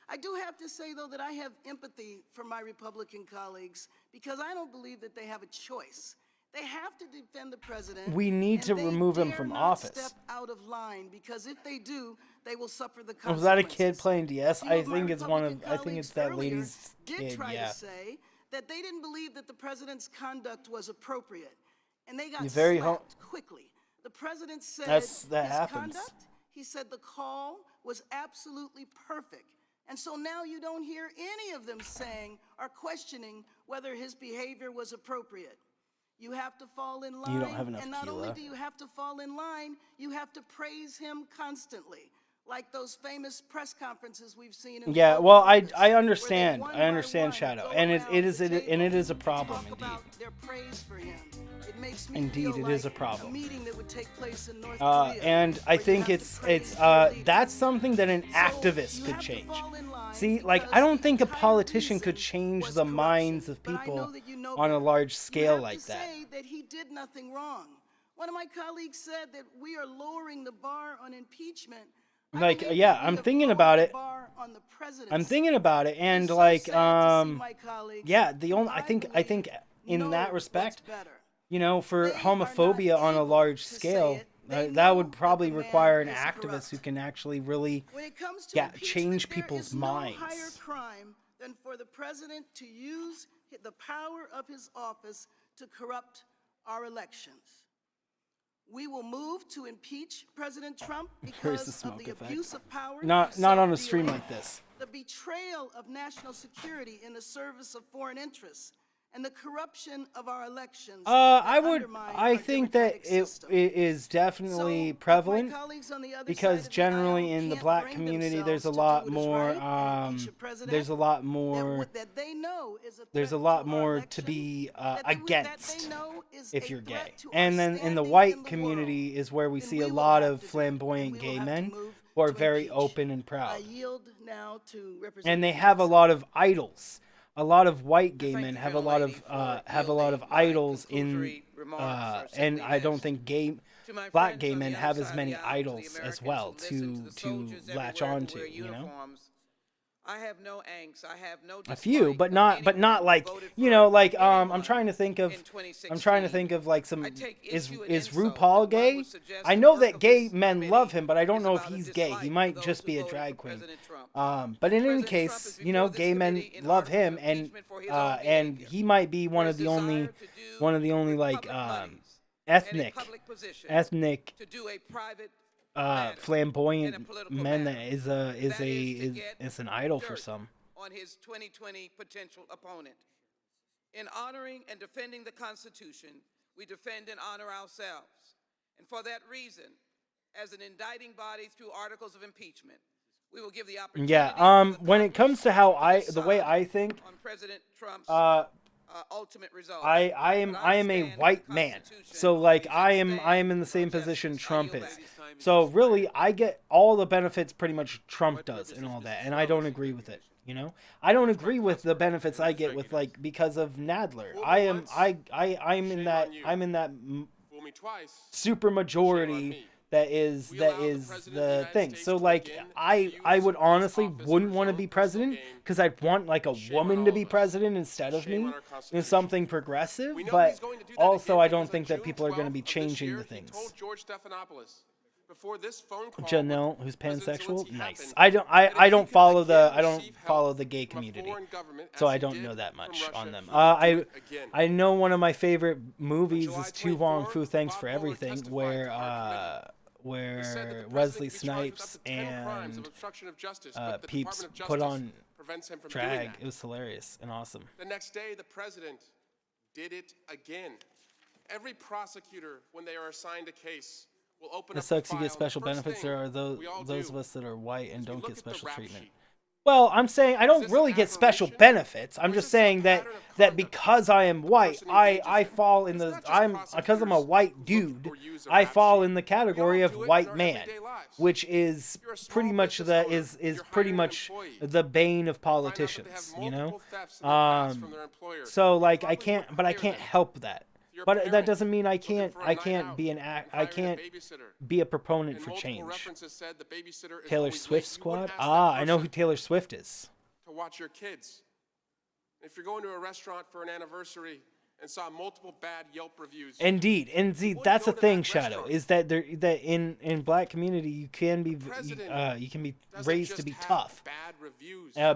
I do have to say, though, that I have empathy for my Republican colleagues because I don't believe that they have a choice. They have to defend the president. We need to and they remove him dare from not office. Step out of line because if they do, they will suffer the consequences. Was that a kid playing DS? Few I of my think it's one of. Republican I think it's colleagues that earlier lady's did kid. try Yeah. to say that they didn't believe that the president's conduct was appropriate, and they got You're very slapped quickly. The president said That his happens. conduct. He said the call was absolutely perfect. And so now you don't hear any of them saying or questioning whether his behavior was appropriate. You have to fall in line. You don't have enough and not only tequila. do you have to fall in line, you have to praise him constantly. Like those famous press conferences we've seen in Yeah, the well, Oval Office, I understand. where they I one understand, by one Shadow, go and around it is the and it table is a and problem talk indeed. about their praise for him. It makes me Indeed, feel it is a like problem. A meeting that would take place in North Korea, And I where you think have to it's praise your leader. that's something that an activist could change. See, like I don't think a politician could change the minds of people on a large scale like that. Say that he did nothing wrong. One of my colleagues said that we are lowering the bar on impeachment. Like yeah, I'm thinking about it. I'm thinking about it, and like yeah, the only I think in that respect, you know, for homophobia on a large scale, that would probably require an activist who can actually really change people's minds. No higher crime than for the president to use the power of his office to corrupt our elections. We will move to impeach President Trump Where's the because smoke of the effect? abuse of power. Not on a stream like this. The betrayal of national security in the service of foreign interests, and the corruption of our elections. I think that it is definitely prevalent because generally in the black community there's a lot more to be against if you're gay. And then in the white community is where we see a lot of flamboyant gay men who are very open and proud. And they have a lot of idols. A lot of white gay men have a lot of idols in, and I don't think black gay men have as many idols as well to latch onto, you know. I have no angst. I have no a few, but not like, you know, like I'm trying to think of like some is RuPaul gay? I know that gay men love him, but I don't know if he's gay. He might just be a drag queen. But in any case, you know, gay men love him, and he might be one of the only like ethnic flamboyant men that is an idol for some. On his 2020 potential opponent. In honoring and defending the Constitution, we defend and honor ourselves. And for that reason, as an indicting body through articles of impeachment, we will give the opportunity. Yeah. When it comes to the way I think, on President Trump's ultimate results. I am a white man, so like I am in the same position Trump is. So really, I get all the benefits pretty much Trump does and all that, and I don't agree with it. You know, I don't agree with the benefits I get with like because of Nadler. I'm in that super majority that is the thing. So like I would honestly wouldn't want to be president because I'd want like a woman to be president instead of me and something progressive. But also I don't think that people are going to be changing the things. Before this phone call, Janelle, who's pansexual, nice. I don't follow the gay community, so I don't know that much on them. I know one of my favorite movies is Tu Wong Fu Thanks for Everything, where Wesley Snipes and Peeps put on drag. It was hilarious and awesome. The next day, the president did it again. Every prosecutor, when they are assigned a case, will open It up sucks the you get file. special The first benefits. thing There are those we all of do us that are white and don't look get at the special rap treatment. sheet. Well, I'm saying I don't really get special benefits. I'm just saying that because I am white, I fall in because I'm a white dude, I fall in the category of white man, which is pretty much the bane of politicians, you know. So like I can't help that. But that doesn't mean I can't be a proponent for change. Taylor Swift squad? I know who Taylor Swift is. To watch your kids. If you're going to a restaurant for an anniversary and saw multiple bad Yelp reviews. Indeed, and see that's the thing, Shadow, is that in black community you can be raised to be tough.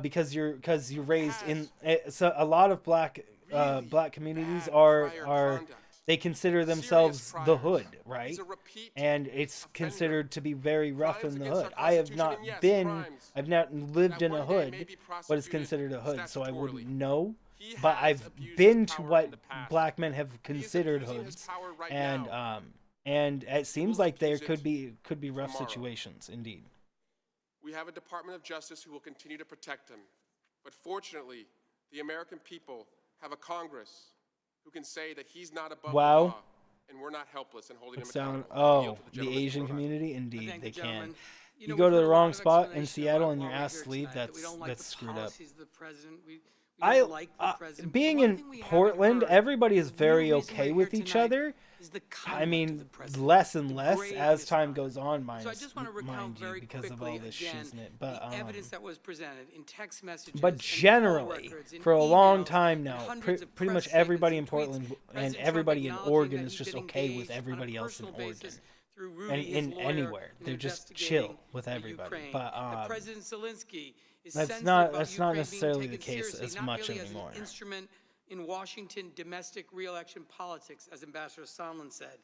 Because you're raised in so a lot of black communities are they consider themselves the hood, right? And it's considered to be very rough in the hood. I've not lived in a hood, but it's considered a hood, so I wouldn't know. But I've been to what black men have considered hoods, and it seems like there could be rough situations, indeed. We have a Department of Justice who will continue to protect him, but fortunately, the American people have a Congress who can say that he's not above the law, and we're not helpless in holding him accountable. The Asian community, indeed, they can. You go to the wrong spot in Seattle and you're asked to leave, that's screwed up. Being in Portland, everybody is very okay with each other. I mean, less and less as time goes on, mind you, because of all this shiznit. But evidence that was presented in text messages. But generally, for a long time now, pretty much everybody in Portland and everybody in Oregon is just okay with everybody else in Oregon. And in anywhere, they're just chill with everybody. But President Zelensky is that's not necessarily the case as much anymore. Instrument in Washington domestic re-election politics, as Ambassador Sondland said.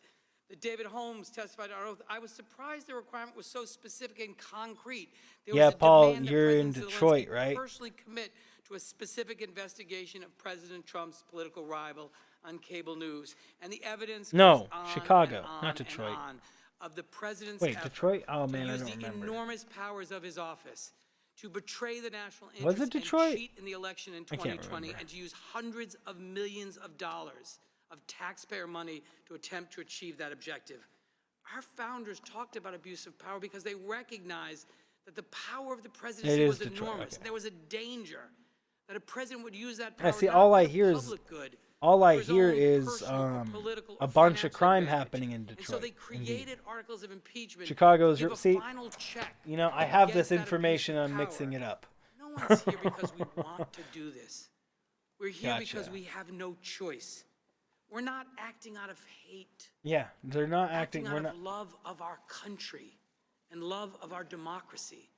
That David Holmes testified on oath. I was surprised the requirement was so specific and concrete. Yeah, Paul, you're in Detroit, right? Personally commit to a specific investigation of President Trump's political rival on cable news, and the evidence. No, goes on Chicago, and on not Detroit. and on of the president's Wait, Detroit? Oh man, I to don't use the remember. enormous powers of his office to betray the national interest Was it Detroit? and cheat in the election in 2020 and to use hundreds of millions of dollars of taxpayer money to attempt to achieve that objective. Our founders talked about abuse of power because they recognized that the power of the presidency was enormous. Okay. There was a danger that a president would use that power. I see. not All for I the hear is public good, all I for his hear own is personal or political a or bunch of financial crime advantage. happening in And so they Detroit. created articles of impeachment. Chicago's to give a see. final check You know, I to have get this that information. abuse of I'm mixing power. it up. No one's here because we want to do this. We're here because Gotcha. we have no choice. We're not acting out of hate. Yeah, they're not acting. Acting We're out not. of love of our country and love of our democracy.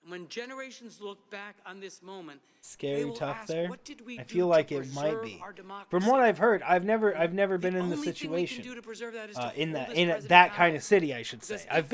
And when generations look back on this moment, they Scary will tough ask, there. what did we I do feel to like it might preserve be. our democracy? From what I've heard, I've never been in the only thing we can situation. do to preserve that is to In hold that this in president that kind accountable. of city, I should say. Because I've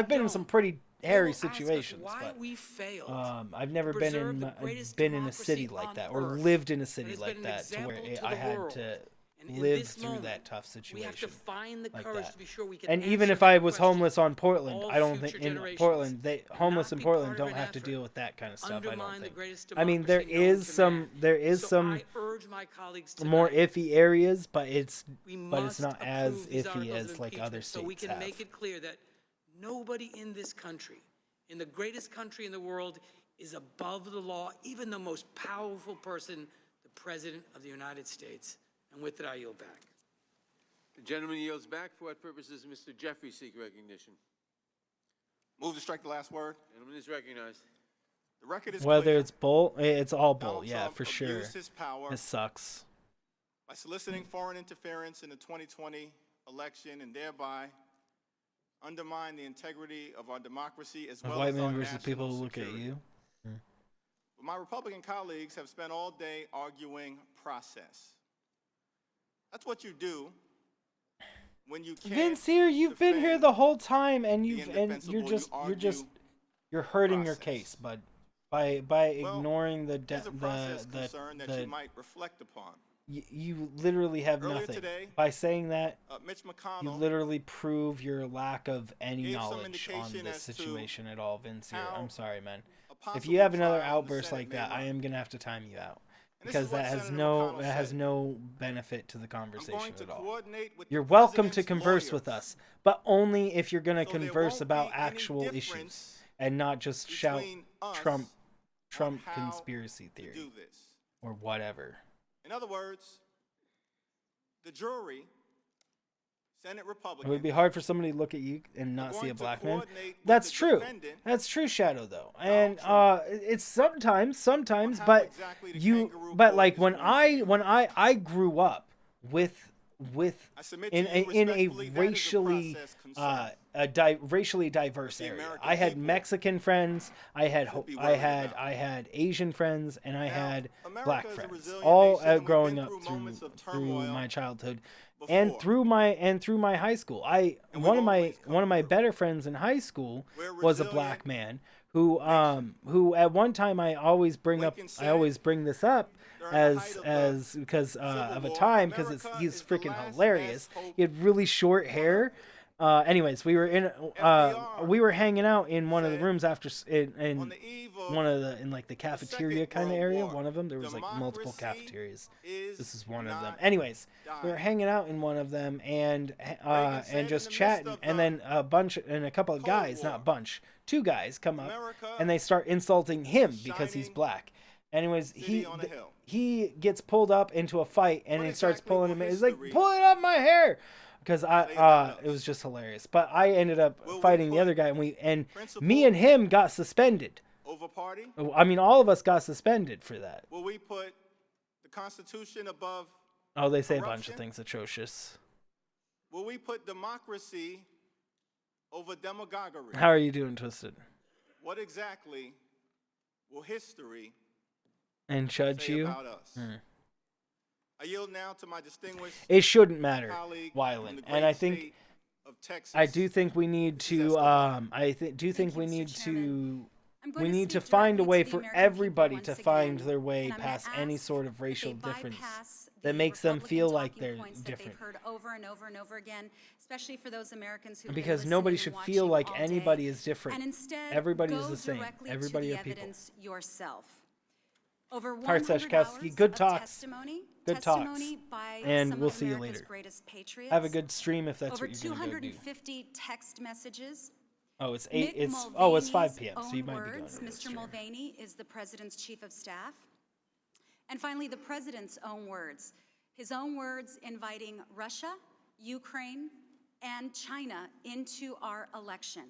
been in some pretty they hairy will ask us situations, why but we failed I've to never been preserve the greatest in a city democracy like on that or earth lived in a that city has like been an that to where example to I the had world. to And in live this through moment, that tough we have to situation. find the like courage that. to be sure we can And answer even if the I was question, homeless on Portland, all I don't think future in generations Portland homeless not in be Portland part of don't an have to effort deal with that kind of stuff. I don't undermine the think. greatest I mean, there democracy known is to man. So some I urge my colleagues more tonight, iffy areas, but it's we not must as approve these iffy articles as of like other impeachment so we states can have. make it clear that nobody in this country, in the greatest country in the world, is above the law, even the most powerful person, the President of the United States. And with that, I yield back. The gentleman yields back. For what purposes does Mr. Jeffrey seek recognition? Move to strike the last word. Gentleman is recognized. The record is Whether clear. it's bull, it's all bull. Donald Yeah, Trump for sure. abused his power This sucks. by soliciting foreign interference in the 2020 election and thereby undermine the integrity of our democracy as Of well white as our men versus national people who look at security. you. But my Republican colleagues have spent all day arguing process. That's what you do when you can't Vince, here you've been here the whole time, and you're hurting your case, bud, by ignoring the Here's a process concern that you might reflect upon. you literally have Earlier nothing. today, By saying that, Mitch you McConnell literally prove your lack of any gave some knowledge on indication this as to situation at all, Vince. Here, how I'm sorry, man. a If possible you have another trial in the outburst Senate like may that, I run. am gonna have to time you out And this because is what that has Senator no McConnell said. benefit to the conversation to at all. coordinate with You're the welcome to president's converse with lawyers us, but only if you're gonna so there converse won't about be any actual issues difference and not just shout between us Trump on how conspiracy to theory do this. or whatever. In other words, the jury, Senate It Republicans, would be hard for somebody to look at you and not see going a to black man. coordinate with That's the true. defendant, That's true, Shadow, though. And it's sometimes, how but exactly the you, kangaroo but court like is when going to be I grew up with I submit in to you a respectfully, that is a racially process concern. racially diverse the area. American I had people Mexican friends, I had should be I worried had about. I had Asian friends, and I Now, had America black is a friends. resilient All nation, and we've growing been up through through moments of through turmoil my childhood. before. And through my high school, And one we've of my always come better friends in high school We're was a resilient black man who at one time I always bring this up as because of a time because he's freaking hilarious. He had really short hair. Anyways, we were hanging out in one of the rooms after in one of the in like the cafeteria kind of area. One of them, there was like multiple cafeterias. This is one of them. Anyways, we were hanging out in one of them and just chatting, and then a couple of guys, not a bunch, two guys come up and they start insulting him because he's black. Anyways, he gets pulled up into a fight and he starts pulling him in. He's like, pulling up my hair. Because it was just hilarious. But I ended up fighting the other guy, and me and him got suspended. Over party? I mean, all of us got suspended for that. Will we put the Constitution above Oh, they say a bunch corruption? of things atrocious. Will we put democracy over demagoguery? How are you doing, Twisted? What exactly will history And judge say you? about us? I yield now to my distinguished It shouldn't matter, colleague from Wyland. the And great I think state of Texas. I do think we need to we need to find a way for everybody to find their way past any sort of racial difference that makes them feel like they're different. Heard over and over and over again, especially for those Americans who Because nobody should feel like anybody is different. And instead, Everybody go is the same. directly Everybody to are the people. evidence yourself. Over Partsashkowski, 100 hours good of talks. testimony, Good talks. testimony by And some we'll of see you America's later. greatest patriots. Have a good stream if that's Over what you're going to go do. 250 text messages. Oh, it's Mick 5 Mulvaney's p.m. So you own might be going words. to the Mr. stream. Mulvaney is the president's chief of staff. And finally, the president's own words. His own words inviting Russia, Ukraine, and China into our election.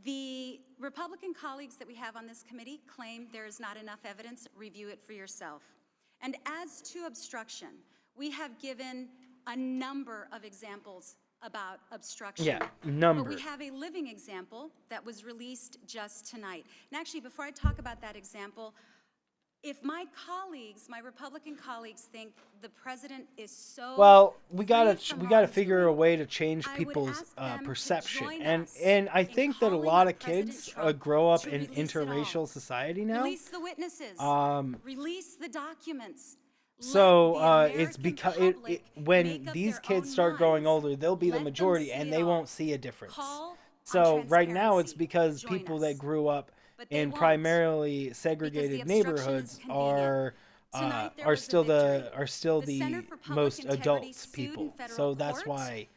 The Republican colleagues that we have on this committee claim there is not enough evidence. Review it for yourself. And as to obstruction, we have given a number of examples about obstruction. Yeah, number. But we have a living example that was released just tonight. And actually, before I talk about that example, if my colleagues, my Republican colleagues, think the president is so Well, we gotta figure a way to change people's perception, and I think that a lot of kids grow up in interracial society now. Release the witnesses. Release the documents. So it's because when these kids start growing older, they'll be the majority, and they won't see a difference. So right now, it's because people that grew up in primarily segregated neighborhoods are still the most adults people. So that's why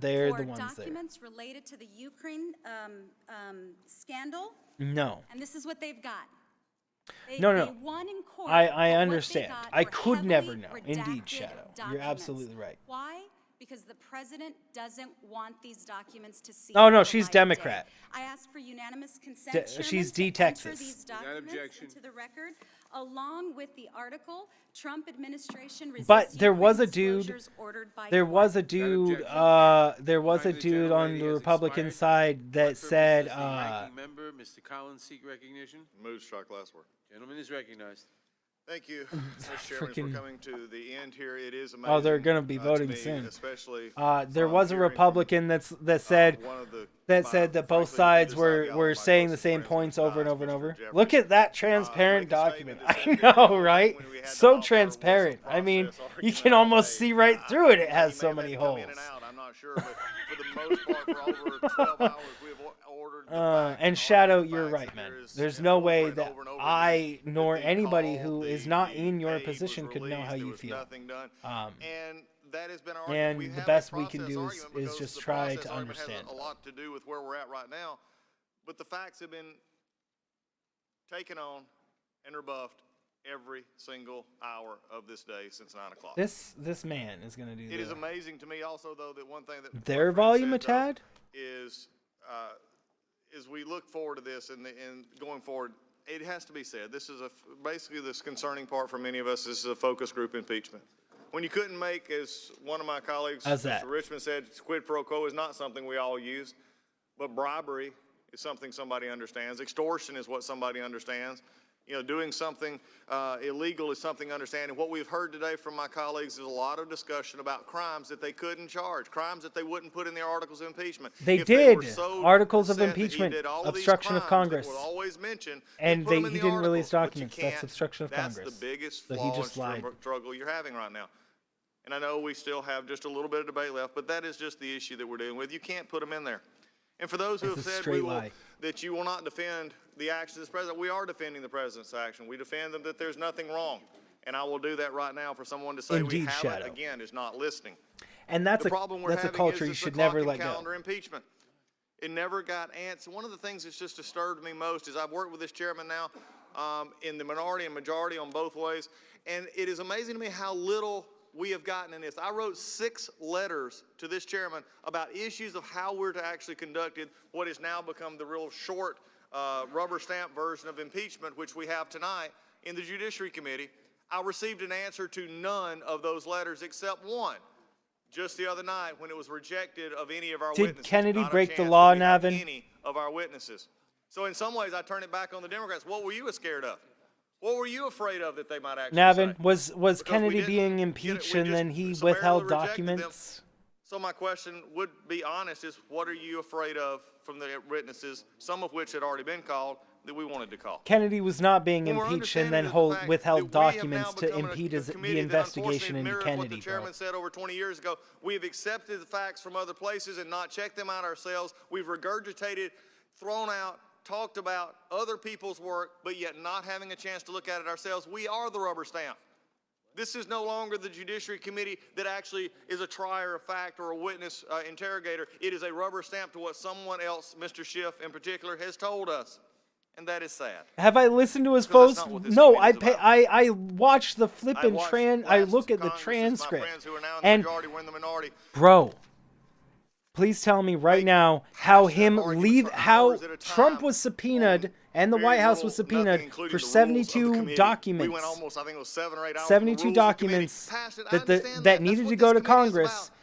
they're the ones there. Documents related to the Ukraine scandal. No. And this is what they've got. No. They won in court, I but understand. what they got I were could never heavily know. Indeed, redacted Shadow. You're documents. absolutely right. Why? Because the president doesn't want these documents to see. Oh, no, the she's light of Democrat. day. I asked for unanimous consent. She's Chairman, to D-Texas. enter these documents into the record, along with the article, Trump administration resists But there was a Ukraine dude. disclosures ordered by There court. was a dude. There was a dude on the Republican side that said. Ranking member, Mr. Collins, seek recognition. Move struck last word. Gentleman is recognized. Thank you, Mr. Chairman. As we're coming to the end here, it is amazing. Oh, they're going to be to voting me, soon. Especially there was a Republican that said that both sides were saying the same points over and over and over. Look at that transparent document. I know, right? So transparent. I mean, you can almost see right through it. It has so many holes. I'm not sure, but for the most part, for over 12 hours, we've ordered. And Shadow, you're right, man. There's no way that I nor anybody who is not in your position could know how you feel. And that has been our And the best we can do is just try to understand. Has a lot to do with where we're at right now, but the facts have been taken on and rebuffed every single hour of this day since 9 o'clock. This man is going to do. It is amazing to me, also, though, that one thing that their volume a tad is. As we look forward to this and going forward, it has to be said, this is basically this concerning part for many of us. This is a focus group impeachment. When you couldn't make, as one of my colleagues, Mr. Richmond said, quid pro quo is not something we all use, but bribery is something somebody understands. Extortion is what somebody understands. Doing something illegal is something understanding. What we've heard today from my colleagues is a lot of discussion about crimes that they couldn't charge, crimes that they wouldn't put in their articles of impeachment. They did articles of impeachment, obstruction of Congress, and he didn't release documents. That's obstruction of Congress. That's the biggest so flaw he just lied. Struggle you're having right now. And I know we still have just a little bit of debate left, but that is just the issue that we're dealing with. You can't put them in there. And for those who have said that you will not defend the actions of this president, we are defending the president's action. We defend them that there's nothing wrong. And I will do that right now. For someone to say we haven't, again, is not listening. And that's a culture you should never let go. Impeachment. It never got answered. One of the things that's just disturbed me most is I've worked with this chairman now in the minority and majority on both ways. And it is amazing to me how little we have gotten in this. I wrote 6 letters to this chairman about issues of how we're to actually conduct what has now become the real short rubber stamp version of impeachment, which we have tonight in the Judiciary Committee. I received an answer to none of those letters except one, just the other night when it was rejected of any of our witnesses. Did Kennedy break the law, Navin? Any of our witnesses. So in some ways, I turn it back on the Democrats. What were you scared of? What were you afraid of that they might actually Navin, say? was Kennedy being impeached and then he withheld documents? So my question would be honest is, what are you afraid of from the witnesses, some of which had already been called, that we wanted to call? Kennedy was not being impeached and then withheld documents to impede the investigation into Kennedy. What the chairman said over 20 years ago, we have accepted the facts from other places and not checked them out ourselves. We've regurgitated, thrown out, talked about other people's work, but yet not having a chance to look at it ourselves. We are the rubber stamp. This is no longer the Judiciary Committee that actually is a trier of fact or a witness interrogator. It is a rubber stamp to what someone else, Mr. Schiff in particular, has told us. And that is sad. Have I listened to his posts? No, I watched the flippin' I look at the transcript. And, bro, please tell me right now how Trump was subpoenaed and the White House was subpoenaed for 72 documents. We went almost, I think it was 7 or 8 hours. 72 documents that needed to go to Congress,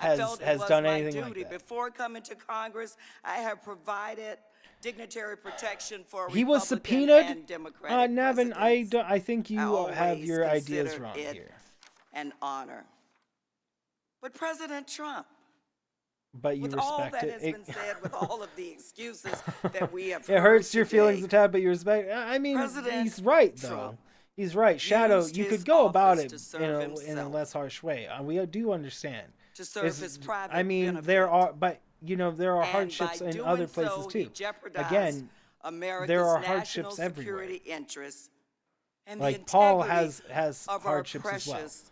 I felt it has was done my anything like duty. that. Before coming to Congress, I have provided dignitary protection for He was Republican subpoenaed. and Democratic Nevin, presidents. I think you have always your ideas considered wrong it here. an honor. But President Trump, But you with respect all that it. has been said, with all of the excuses that we have It hurts your today, feelings a tad, but you respect. I mean, President he's right though. Trump He's right. Shadow, used you his could go about office it to serve in a himself. less harsh way. We do understand. To serve his private I mean, benefit. there are, but there are And hardships by in doing other places so, too. he jeopardized Again, America's there are national hardships everywhere. security interests and Like the Paul integrity has of hardships our as well. precious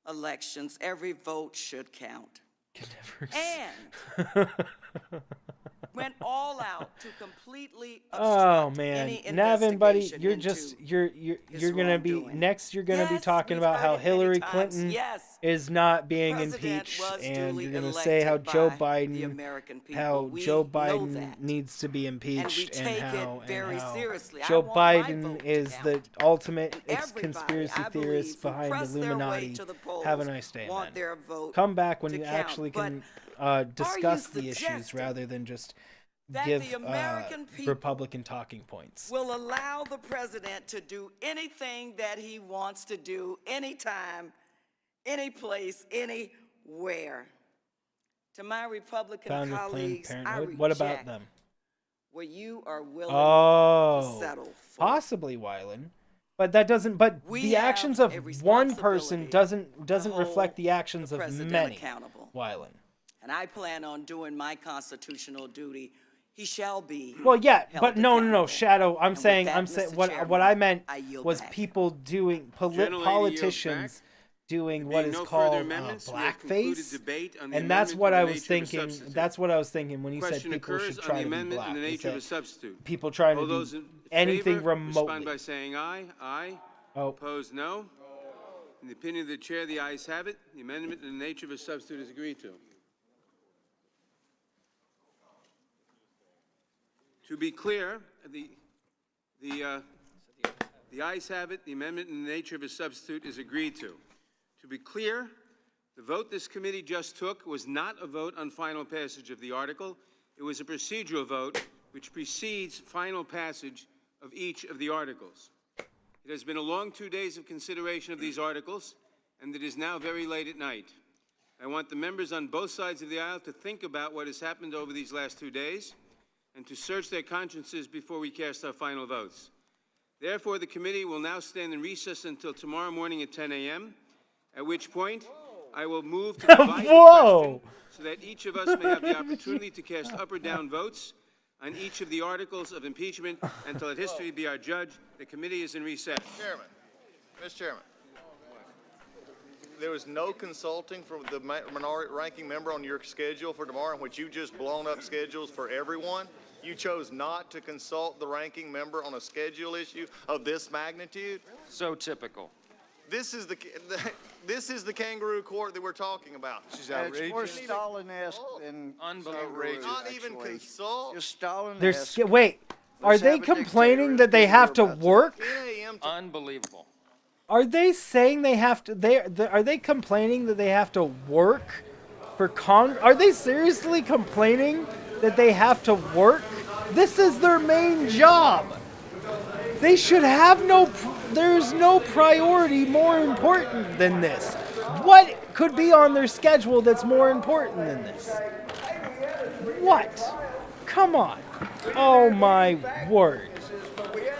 elections. Every vote should count. Went all out to completely Oh obstruct man, any Navin, buddy, investigation you're into just you're his gonna be wrongdoing. next. You're gonna be Yes, talking we've about heard how it many Hillary times. Clinton Yes, is not being President impeached, was and duly you're gonna say how elected Joe by the Biden, American people. how We Joe know Biden that. needs to be impeached, take it how very seriously. I Joe want my Biden vote to is count. the ultimate Everybody, conspiracy I believe, theorist who behind press their way Illuminati. to the polls Have a nice day, want man. their vote Come back when to you count. actually But can are discuss you the issues suggesting rather than just that give the American people Republican talking points. will allow the president to do anything that he wants to do, anytime, any place, anywhere? To my Republican Founder of Planned colleagues, I Parenthood. reject What about them? what you are willing Oh, to settle for. possibly Wyland, but that doesn't. But We the have actions of a one person responsibility doesn't hold reflect the actions the of president many. accountable. Wyland. And I plan on doing my constitutional duty. He shall be. Well, yeah, held but no, accountable. Shadow. I'm And with saying, that, Mr. what Chairman, I meant I yield was back. people doing Gentlelady politicians doing what Being is no called further amendments, we have concluded blackface, debate on the and that's amendment what in I the was nature of a thinking. substitute. That's what I was thinking when you said Question people occurs should on try the to be amendment black. in the You nature of said a substitute. people trying All to those do in anything favor remotely. respond by saying aye. Aye. Oh. Opposed, no. In the opinion of the chair, the ayes have it. The amendment in the nature of a substitute is agreed to. To be clear, the ayes have it. The amendment in the nature of a substitute is agreed to. To be clear, the vote this committee just took was not a vote on final passage of the article. It was a procedural vote which precedes final passage of each of the articles. It has been a long 2 days of consideration of these articles, and it is now very late at night. I want the members on both sides of the aisle to think about what has happened over these last 2 days and to search their consciences before we cast our final votes. Therefore, the committee will now stand in recess until tomorrow morning at 10 a.m., at which point I will move to divide the question so that each of us may have the opportunity to cast up or down votes on each of the articles of impeachment, and to let history be our judge. The committee is in recess. Chairman, Mr. Chairman, there was no consulting from the minority ranking member on your schedule for tomorrow, in which you just blown up schedules for everyone. You chose not to consult the ranking member on a schedule issue of this magnitude. So typical. This is the kangaroo court that we're talking about. It's more Stalin-esque than Unbelievable. Not even consult. Just Stalin-esque. Wait, are Let's they have a complaining that they have to work? Unbelievable. Are they saying they have to? Are they complaining that they have to work for Are they seriously complaining that they have to work? This is their main job. They should have there's no priority more important than this. What could be on their schedule that's more important than this? What? Come on. Oh my word.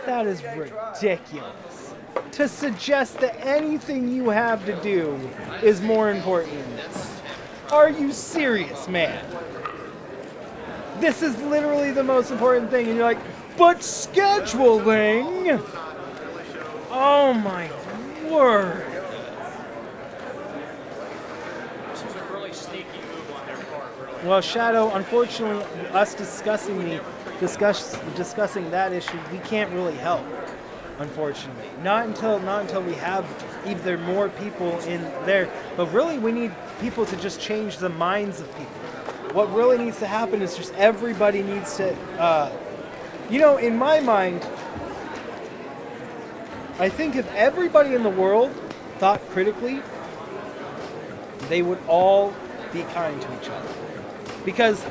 That is ridiculous. To suggest that anything you have to do is more important than this. Are you serious, man? This is literally the most important thing, and you're like, but scheduling? Oh my word. This was a really sneaky move on their part, really. Well, Shadow, unfortunately, us discussing that issue, we can't really help. Unfortunately, not until we have either more people in there. But really, we need people to just change the minds of people. What really needs to happen is just everybody needs to, in my mind, I think if everybody in the world thought critically, they would all be kind to each other. Because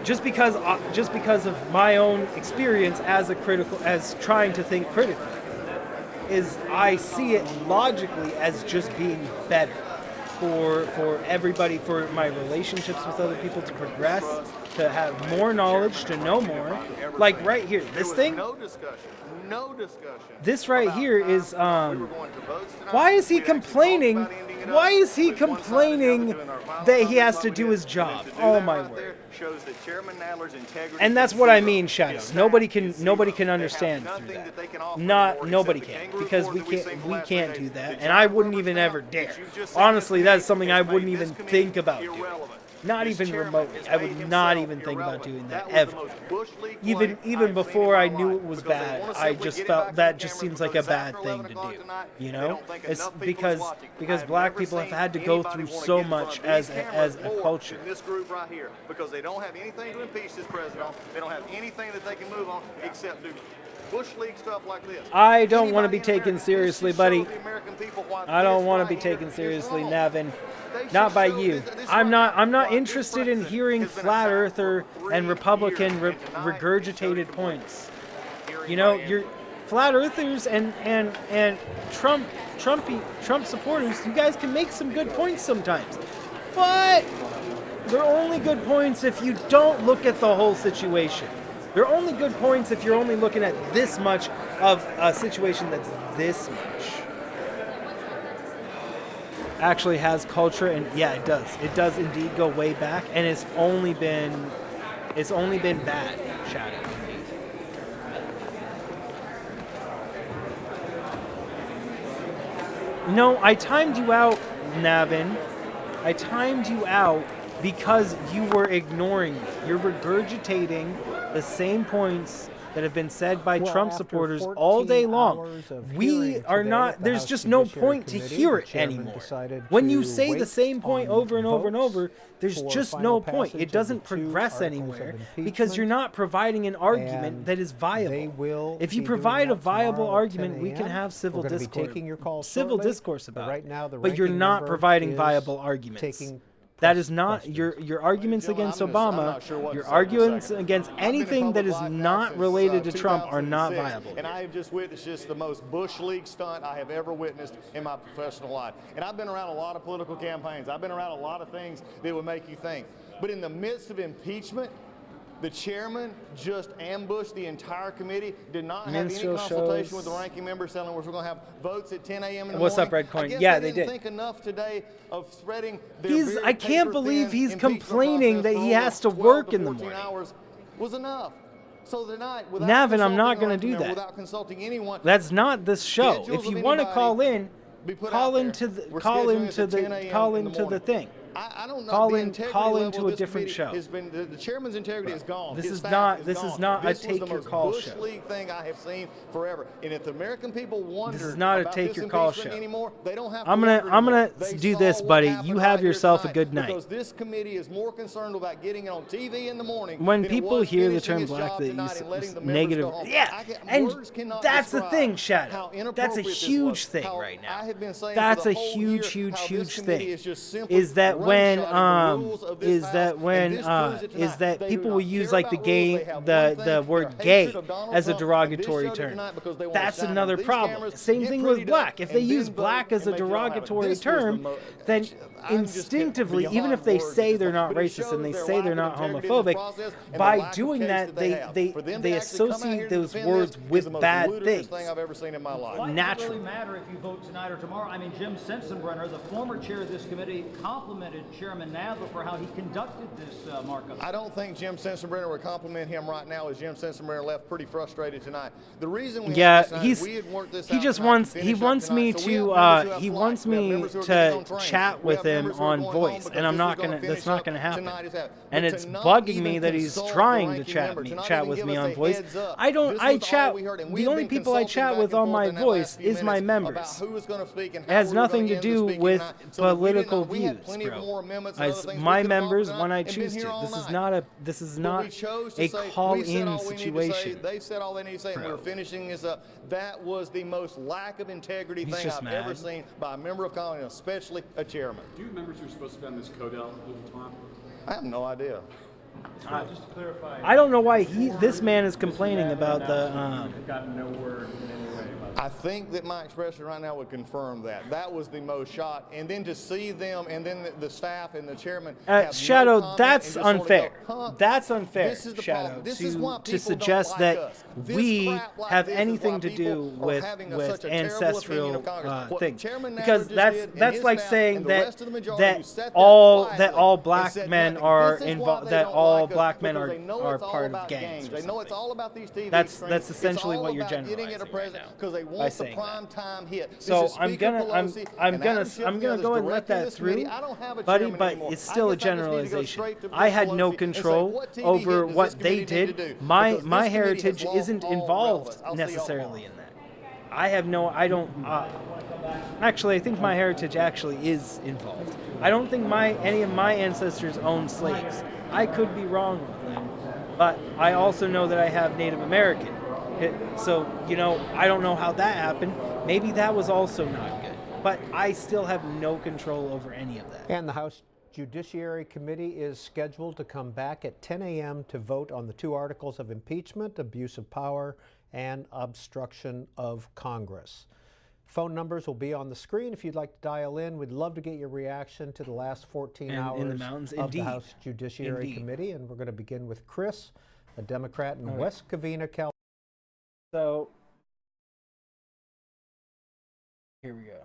just because of my own experience as trying to think critically, is I see it logically as just being better. for everybody, for my relationships with other people to progress, to have more knowledge, to know more. Like right here, this thing. No discussion. This right here is why is he complaining? Why is he complaining that he has to do his job? Oh my word. And that's what I mean, Shadow. Nobody can understand through that. Nobody can, because we can't do that, and I wouldn't even ever dare. Honestly, that's something I wouldn't even think about doing. Not even remotely. I would not even think about doing that ever. Even before I knew it was bad, I just felt that just seems like a bad thing to do. You know, it's because black people have had to go through so much as a culture. This group right here, because they don't have anything to impeach this president on. They don't have anything that they can move on except do Bush League stuff like this. I don't want to be taken seriously, buddy. I don't want to be taken seriously, Navin. Not by you. I'm not interested in hearing flat earther and Republican regurgitated points. You know, you're flat earthers and Trump supporters. You guys can make some good points sometimes, but they're only good points if you don't look at the whole situation. They're only good points if you're only looking at this much of a situation that's this much. Actually has culture, and yeah, it does indeed go way back, and it's only been bad, Shadow. No, I timed you out, Navin. I timed you out because you were ignoring me. You're regurgitating the same points that have been said by Trump supporters all day long. We are not, there's just no point to hear it anymore. When you say the same point over and over and over, there's just no point. It doesn't progress anywhere because you're not providing an argument that is viable. If you provide a viable argument, we can have civil discourse about it. But you're not providing viable arguments. That is not your arguments against Obama. Your arguments against anything that is not related to Trump are not viable. And I have just witnessed just the most Bush League stunt I have ever witnessed in my professional life. And I've been around a lot of political campaigns. I've been around a lot of things that would make you think. But in the midst of impeachment, the chairman just ambushed the entire committee, did not have any consultation with the ranking member telling us we're going to have votes at 10 a.m. in the What's morning. up, Redcoin? I guess Yeah, they they didn't did. think enough today of spreading their I can't believe he's complaining that he has to work in the morning. Was enough. So tonight, without Navin, I'm not going to do that. Without consulting anyone, that's not this show. If you want to call in, call into the thing. I don't know. Call into a different show. The chairman's integrity is gone. This is not a take your call show. This was the most Bush League thing I have seen forever. And if the American people wonder this is not a take your call show anymore, they don't have I'm gonna do this, buddy. You have yourself a good night. Because this committee is more concerned about getting it on TV in the morning. When people hear the term black, they use negative. Yeah, and that's the thing, Shadow. That's a huge thing right now. That's a huge thing. Is that when people will use like the word gay as a derogatory term. That's another problem. Same thing with black. If they use black as a derogatory term, then instinctively, even if they say they're not racist and they say they're not homophobic, by doing that they associate those words with bad things. Naturally. It doesn't really matter if you vote tonight or tomorrow. I mean, Jim Sensenbrenner, the former chair of this committee, complimented Chairman Nadler for how he conducted this markup. I don't think Jim Sensenbrenner would compliment him right now, as Jim Sensenbrenner left pretty frustrated tonight. The reason we he wants me to chat with him on voice, and that's not gonna happen. And it's bugging me that he's trying to chat with me on voice. The only people I chat with on my voice is my members. It has nothing to do with political views, bro. As my members when I choose to. This is not a call-in situation. They said all they need to say. We're finishing this up. That was the most lack of integrity thing I've ever seen by a member of Congress, especially a chairman. Do you members who are supposed to be on this Codell tomorrow? I have no idea. Just to clarify, I don't know why this man is complaining about the. Gotten no word in any way about I think that my expression right now would confirm that. That was the most shot. And then to see them, and then the staff and the chairman have Shadow, no comment that's and just sort of unfair. go, huh? That's unfair, This is the Shadow, problem. This is why to people suggest don't that like us. This we crap like have this is why anything to people do are with having such a terrible opinion ancestral of Congress. What things. Chairman Nadler Because just that's did, and that's his like staff saying and the that rest of the majority who that sat there all quietly black and said men nothing. are This is why involved. they That don't all like us, black men because they know are it's all part of about gangs. They know it's all about these TV That's screens. essentially it's all what you're about getting generalizing at a right president now because they by want the saying prime time hit. This So is Speaker Pelosi and Adam Schiff I'm and the gonna others go and let directing that this committee. through, I don't have a buddy. chairman But anymore. it's still a I guess I just need to go generalization. straight to I had Pelosi no and say, control what TV over does what this they committee need to did. do? My Because this committee has heritage lost isn't all involved relevance. I'll see y'all necessarily tomorrow. in that. I have no. I don't. Actually, I think my heritage actually is involved. I don't think any of my ancestors owned slaves. I could be wrong on that, but I also know that I have Native American. So I don't know how that happened. Maybe that was also not good. But I still have no control over any of that. And the House Judiciary Committee is scheduled to come back at 10 a.m. to vote on the 2 articles of impeachment, abuse of power, and obstruction of Congress. Phone numbers will be on the screen if you'd like to dial in. We'd love to get your reaction to the last 14 hours in the mountains. of Indeed. the House Judiciary Indeed. Committee. And we're going to begin with Chris, a Democrat in All right. West Covina, California. So here we go.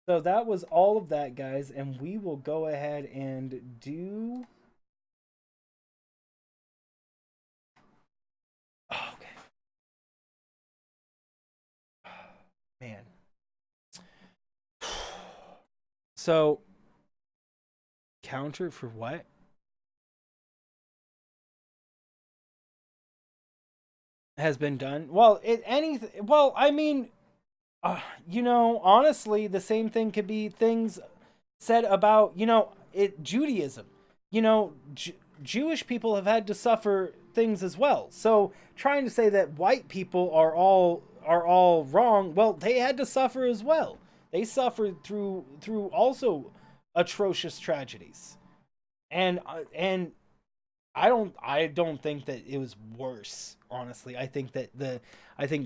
So that was all of that, guys, and we will go ahead and do. Oh, okay. Man. So counter for what? Has been done. Well, I mean, honestly, the same thing could be things said about, Judaism. Jewish people have had to suffer things as well. So trying to say that white people are all wrong, well, they had to suffer as well. They suffered through also atrocious tragedies. And I don't think that it was worse, honestly. I think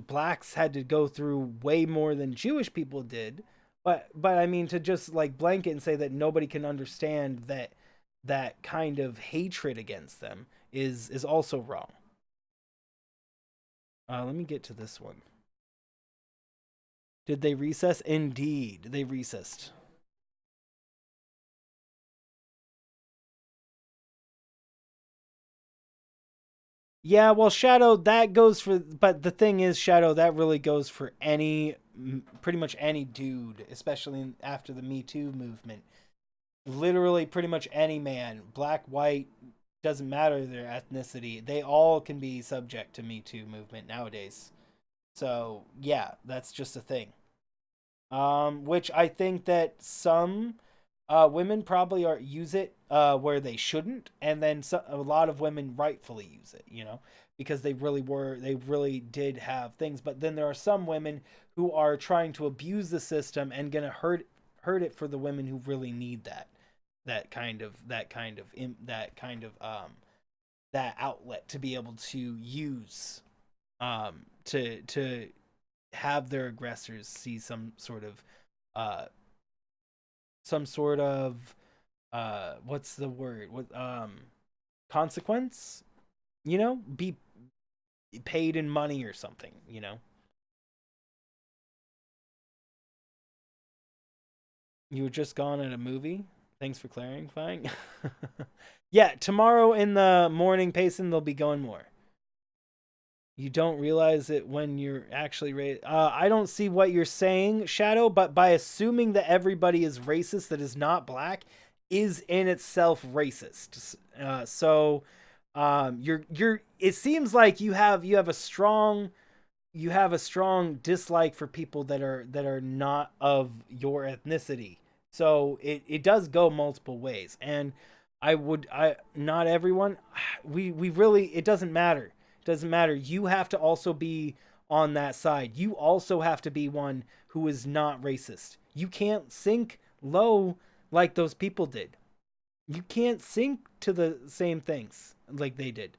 blacks had to go through way more than Jewish people did. But I mean, to just like blanket and say that nobody can understand that kind of hatred against them is also wrong. Let me get to this one. Did they recess? Indeed, they recessed. Yeah, well, Shadow, that goes for, but the thing is, Shadow, that really goes for pretty much any dude, especially after the Me Too movement. Literally, pretty much any man, black, white, doesn't matter their ethnicity. They all can be subject to Me Too movement nowadays. So, yeah, that's just a thing. Which I think that some women probably use it where they shouldn't, and then a lot of women rightfully use it, because they really did have things. But then there are some women who are trying to abuse the system and gonna hurt it for the women who really need that outlet to be able to use to have their aggressors see some sort of what's the word? Consequence? Be paid in money or something, You were just gone at a movie? Thanks for clarifying. Yeah, tomorrow in the morning, Payson, they'll be going more. You don't realize it when you're actually racist. I don't see what you're saying, Shadow, but by assuming that everybody is racist that is not black is in itself racist. It seems like you have a strong dislike for people that are not of your ethnicity. So it does go multiple ways. And not everyone, we really, it doesn't matter. Doesn't matter. You have to also be on that side. You also have to be one who is not racist. You can't sink low like those people did. You can't sink to the same things like they did.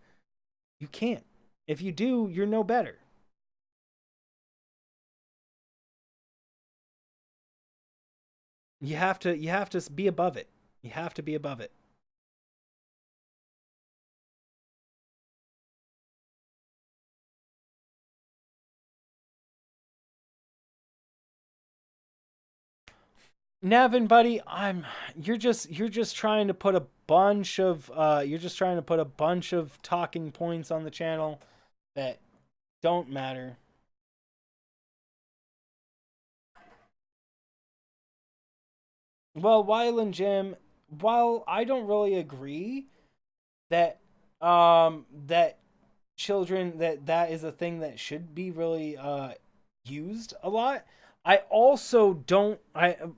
You can't. If you do, you're no better. You have to be above it. You have to be above it. Nevin, buddy, you're just trying to put a bunch of talking points on the channel that don't matter. Well, Wyland Jim, while I don't really agree that that children that is a thing that should be really used a lot, I also don't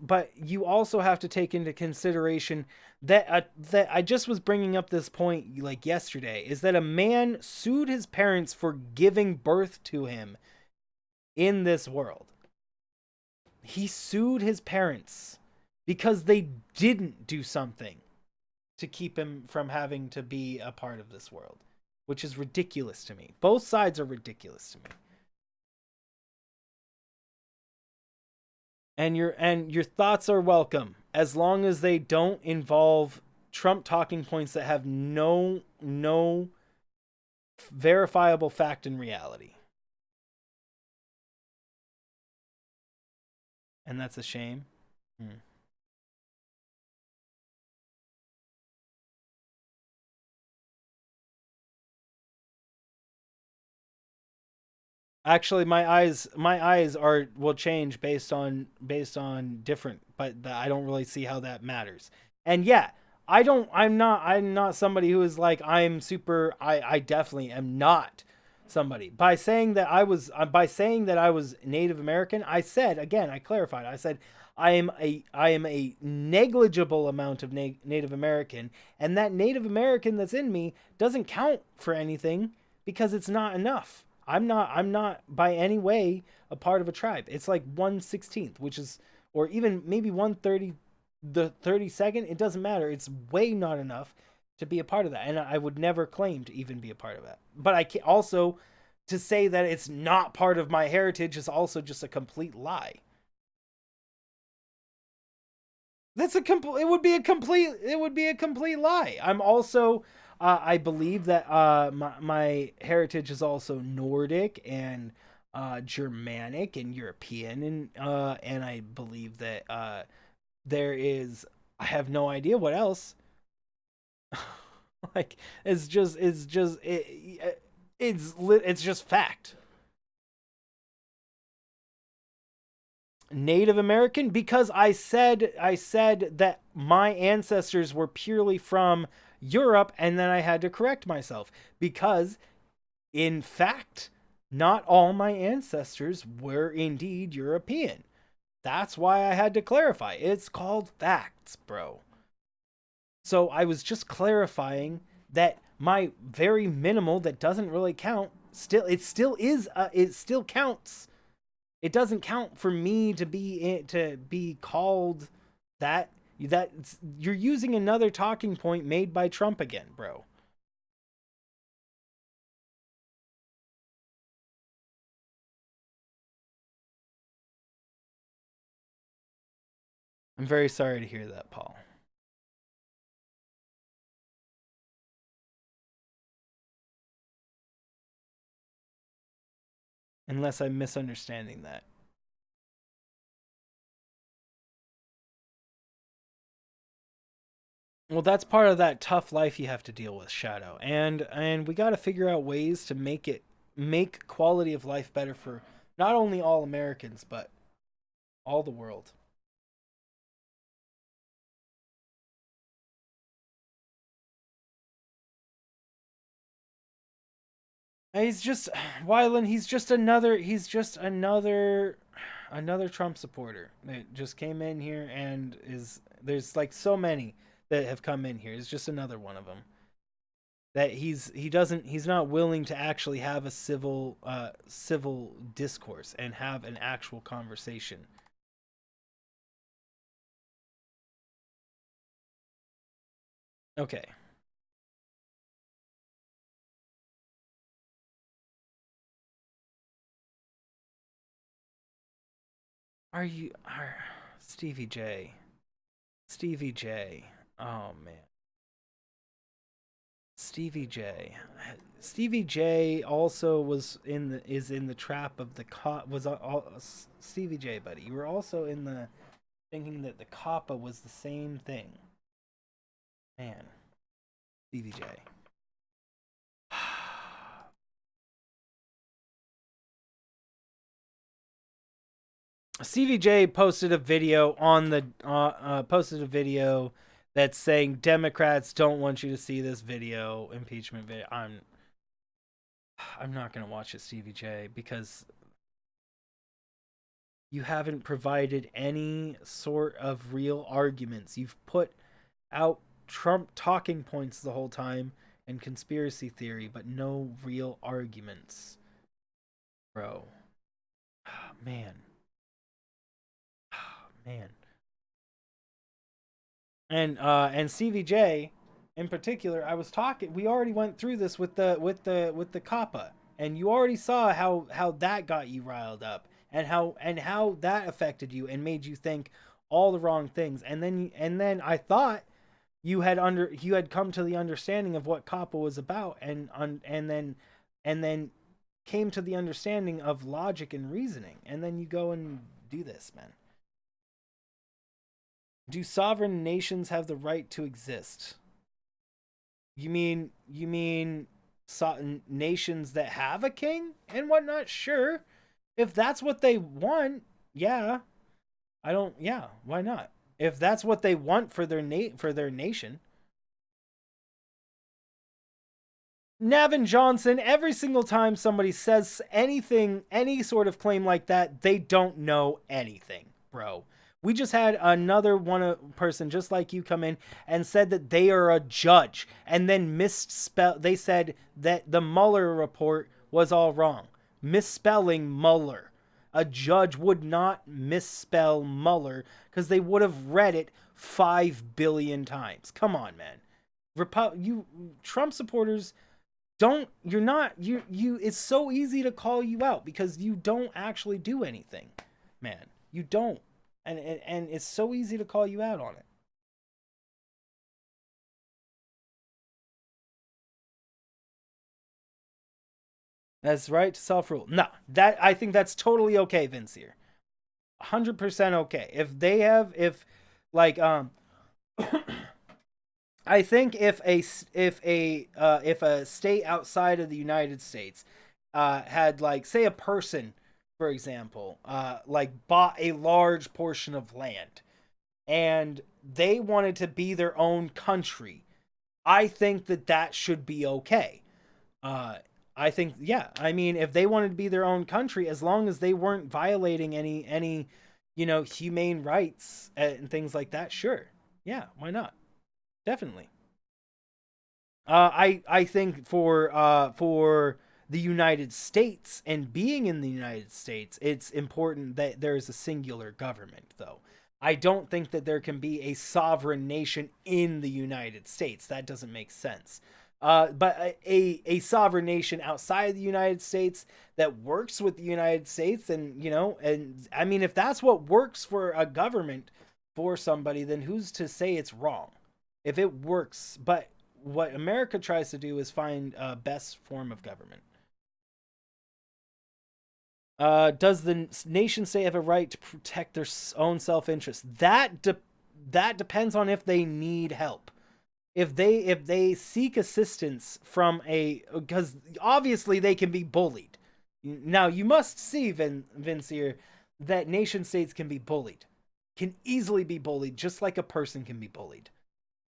but you also have to take into consideration that that I just was bringing up this point like yesterday, is that a man sued his parents for giving birth to him in this world. He sued his parents because they didn't do something to keep him from having to be a part of this world, which is ridiculous to me. Both sides are ridiculous to me. And your thoughts are welcome, as long as they don't involve Trump talking points that have no verifiable fact in reality. And that's a shame. Actually, my eyes will change based on different, but I don't really see how that matters. And yeah, I'm not somebody who is like, I definitely am not somebody. By saying that I was Native American, I said, again, I clarified. I said I am a negligible amount of Native American, and that Native American that's in me doesn't count for anything because it's not enough. I'm not by any way a part of a tribe. It's like 1/16, which is, or even maybe 1/30, the 32nd. It doesn't matter. It's way not enough to be a part of that, and I would never claim to even be a part of that. But I can also, to say that it's not part of my heritage is also just a complete lie. It would be a complete lie. I'm also. I believe that my heritage is also Nordic and Germanic and European, and I believe that there is. I have no idea what else. Like it's just fact. Native American, because I said that my ancestors were purely from Europe, and then I had to correct myself because, in fact, not all my ancestors were indeed European. That's why I had to clarify. It's called facts, bro. So I was just clarifying that my very minimal that doesn't really count it still counts. It doesn't count for me to be called that. You're using another talking point made by Trump again, bro. I'm very sorry to hear that, Paul. Unless I'm misunderstanding that. Well, that's part of that tough life you have to deal with, Shadow. And we got to figure out ways to make quality of life better for not only all Americans, but all the world. He's just Wyland, he's just another Trump supporter that just came in here and there's like so many that have come in here. It's just another one of them. That he's not willing to actually have a civil discourse and have an actual conversation. Okay. Are Stevie J? Stevie J. Oh man. Stevie J. Stevie J also is in the trap of the Stevie J, buddy. You were also in the thinking that the COPPA was the same thing. Man. Stevie J. Stevie J posted a video on the that's saying Democrats don't want you to see this video, impeachment video. I'm not gonna watch it, Stevie J, because you haven't provided any sort of real arguments. You've put out Trump talking points the whole time and conspiracy theory, but no real arguments, bro. Man. Man. And Stevie J in particular, we already went through this with the COPPA, and you already saw how that got you riled up, and how that affected you and made you think all the wrong things. And then I thought you had come to the understanding of what COPPA was about, and then came to the understanding of logic and reasoning, and then you go and do this, man. Do sovereign nations have the right to exist? You mean nations that have a king and whatnot? Sure. If that's what they want, yeah. Why not? If that's what they want for their nation. Navin Johnson, every single time somebody says anything, any sort of claim like that, they don't know anything, bro. We just had another person just like you come in and said that they are a judge, and then they said that the Mueller report was all wrong. Misspelling Mueller. A judge would not misspell Mueller because they would have read it 5 billion times. Come on, man. Trump supporters it's so easy to call you out because you don't actually do anything, man. You don't. And it's so easy to call you out on it. That's right to self-rule. No, I think that's totally okay, Vince here. 100% okay. I think if a state outside of the United States had, like, say a person, for example, bought a large portion of land and they wanted to be their own country, I think that should be okay. I think, yeah, I mean, if they wanted to be their own country, as long as they weren't violating any humane rights and things like that, sure. Yeah, why not? Definitely. I think for the United States and being in the United States, it's important that there's a singular government, though. I don't think that there can be a sovereign nation in the United States. That doesn't make sense. But a sovereign nation outside the United States that works with the United States, and I mean, if that's what works for a government for somebody, then who's to say it's wrong? If it works, but what America tries to do is find a best form of government. Does the nation state have a right to protect their own self-interest? That depends on if they need help. If they seek assistance from because obviously they can be bullied. Now, you must see, Vince here, that nation states can be bullied. Can easily be bullied, just like a person can be bullied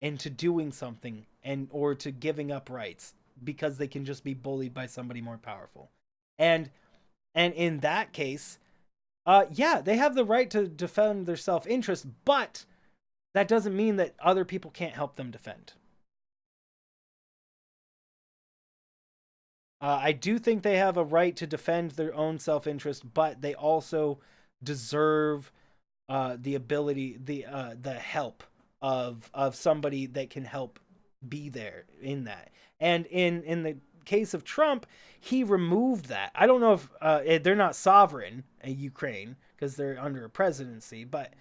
into doing something or to giving up rights because they can just be bullied by somebody more powerful. And in that case, yeah, they have the right to defend their self-interest, but that doesn't mean that other people can't help them defend. I do think they have a right to defend their own self-interest, but they also deserve the ability, the help of somebody that can help be there in that. And in the case of Trump, he removed that. I don't know if they're not sovereign in Ukraine because they're under a presidency, but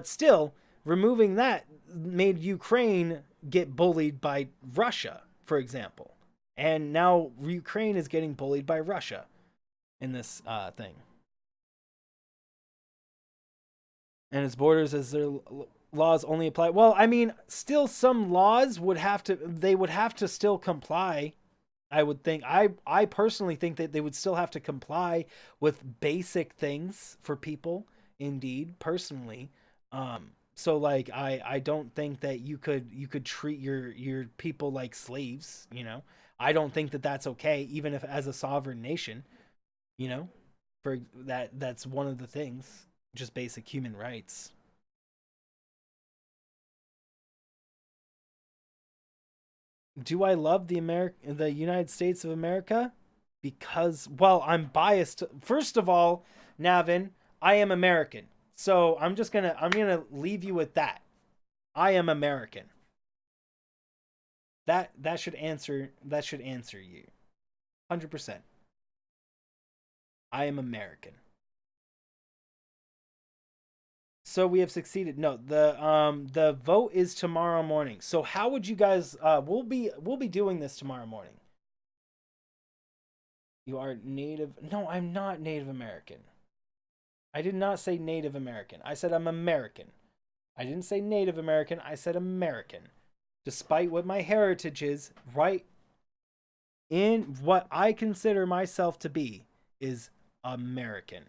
still, removing that made Ukraine get bullied by Russia, for example. And now Ukraine is getting bullied by Russia in this thing. And its borders as their laws only apply. Well, I mean, still some laws would have to still comply. I would think. I personally think that they would still have to comply with basic things for people. Indeed, personally. So like I don't think that you could treat your people like slaves, you know. I don't think that that's okay, even if as a sovereign nation, you know. For that's one of the things, just basic human rights. Do I love the United States of America? Because, well, I'm biased. First of all, Navin, I am American. So I'm gonna leave you with that. I am American. That should answer you. 100%. I am American. So we have succeeded. No, the vote is tomorrow morning. So how would you guys we'll be doing this tomorrow morning. You are Native. No, I'm not Native American. I did not say Native American. I said I'm American. I didn't say Native American. I said American. Despite what my heritage is, right in what I consider myself to be is American.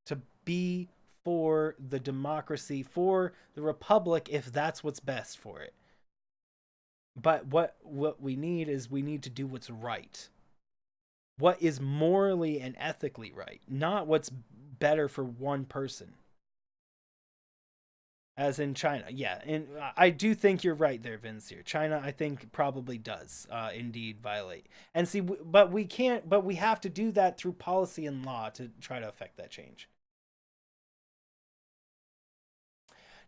To be for the democracy, for the republic, if that's what's best for it. But what we need is we need to do what's right. What is morally and ethically right, not what's better for one person. As in China, yeah, and I do think you're right there, Vince. Here, China, I think probably does indeed violate. And see, but we can't. But we have to do that through policy and law to try to affect that change.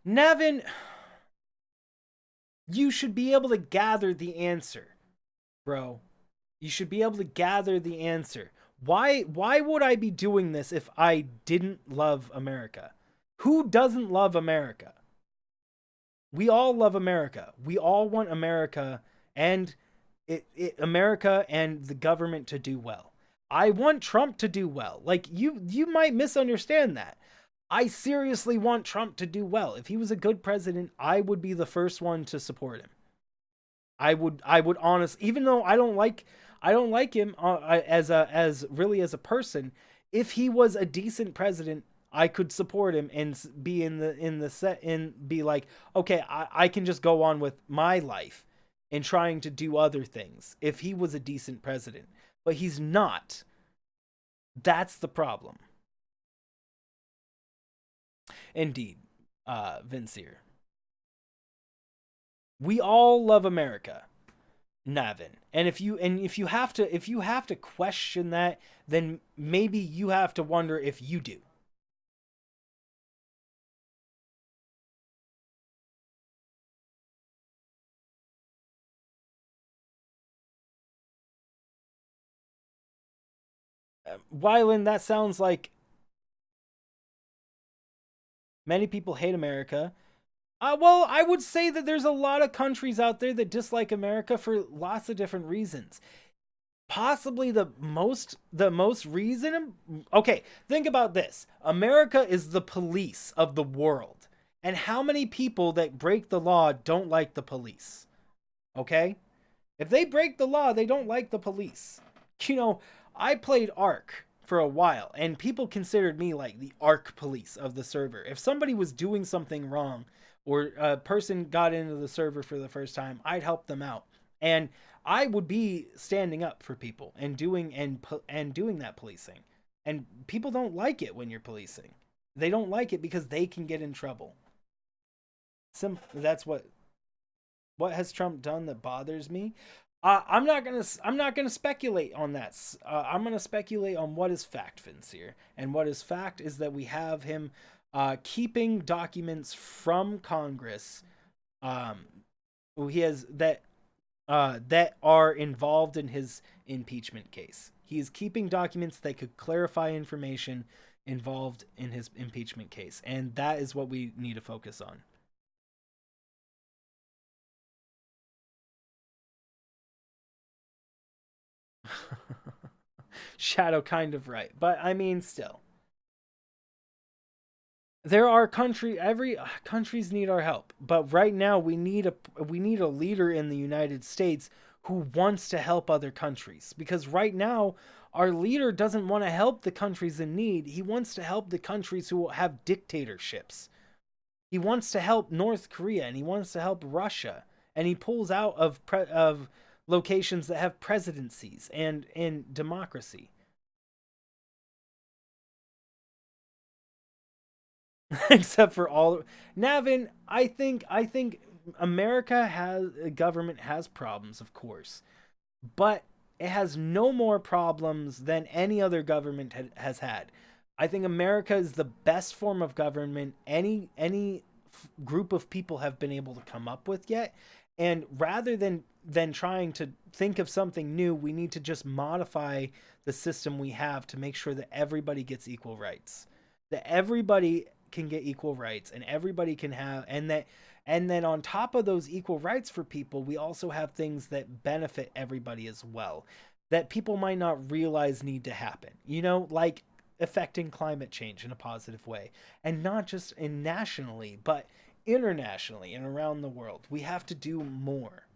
Navin, you should be able to gather the answer, bro. You should be able to gather the answer. Why would I be doing this if I didn't love America? Who doesn't love America? We all love America. We all want America and America and the government to do well. I want Trump to do well. Like you might misunderstand that. I seriously want Trump to do well. If he was a good president, I would be the first one to support him. I would honestly, even though I don't like him as a person, if he was a decent president, I could support him and be be like, okay, I can just go on with my life and trying to do other things if he was a decent president. But he's not. That's the problem. Indeed, Vincier. We all love America, Navin. And if you have to question that, then maybe you have to wonder if you do. Wyland, that sounds like many people hate America. Well, I would say that there's a lot of countries out there that dislike America for lots of different reasons. Possibly the most reason. Okay, think about this. America is the police of the world. And how many people that break the law don't like the police? Okay? If they break the law, they don't like the police. You know, I played Ark for a while, and people considered me like the Ark police of the server. If somebody was doing something wrong, or a person got into the server for the first time, I'd help them out. And I would be standing up for people and doing that policing. And people don't like it when you're policing. They don't like it because they can get in trouble. That's what has Trump done that bothers me? I'm not gonna speculate on that. I'm gonna speculate on what is fact, Vince here, and what is fact is that we have him keeping documents from Congress. He has that are involved in his impeachment case. He is keeping documents that could clarify information involved in his impeachment case, and that is what we need to focus on. Shadow kind of right, but I mean still. There are countries need our help, but right now we need a leader in the United States who wants to help other countries, because right now our leader doesn't want to help the countries in need. He wants to help the countries who have dictatorships. He wants to help North Korea and he wants to help Russia, and he pulls out of locations that have presidencies and in democracy. Except for all Navin, I think government has problems, of course, but it has no more problems than any other government has had. I think America is the best form of government any group of people have been able to come up with yet. And rather than trying to think of something new, we need to just modify the system we have to make sure that everybody gets equal rights, that everybody can get equal rights, and everybody can have, and then on top of those equal rights for people, we also have things that benefit everybody as well, that people might not realize need to happen, like affecting climate change in a positive way, and not just nationally, but internationally and around the world. We have to do more.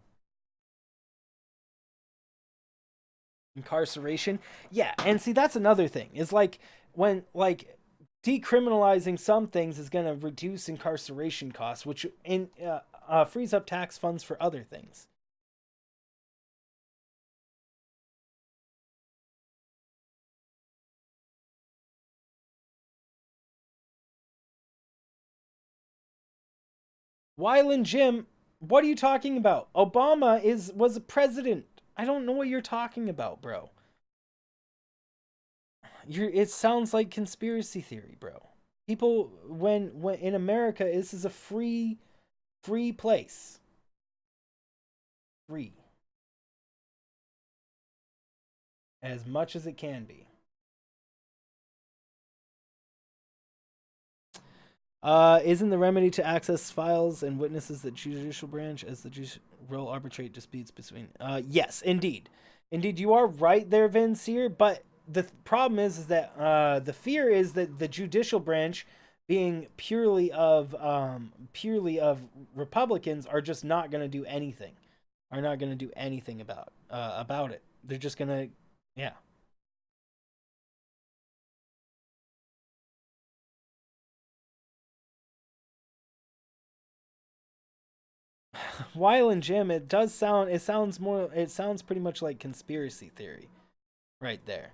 Incarceration, yeah, and see, that's another thing, is like when decriminalizing some things is going to reduce incarceration costs, which frees up tax funds for other things. Wyland Jim, what are you talking about? Obama was a president. I don't know what you're talking about, bro. It sounds like conspiracy theory, bro. People, when in America, this is a free place. Free. As much as it can be. Isn't the remedy to access files and witnesses the judicial branch as the judicial will arbitrate disputes between? Yes, indeed. Indeed, you are right there, Vince, here, but the problem is that the fear is that the judicial branch, being purely of Republicans, are just not going to do anything. Are not going to do anything about it. They're just going to, yeah. Weil and Jim, it sounds pretty much like conspiracy theory right there.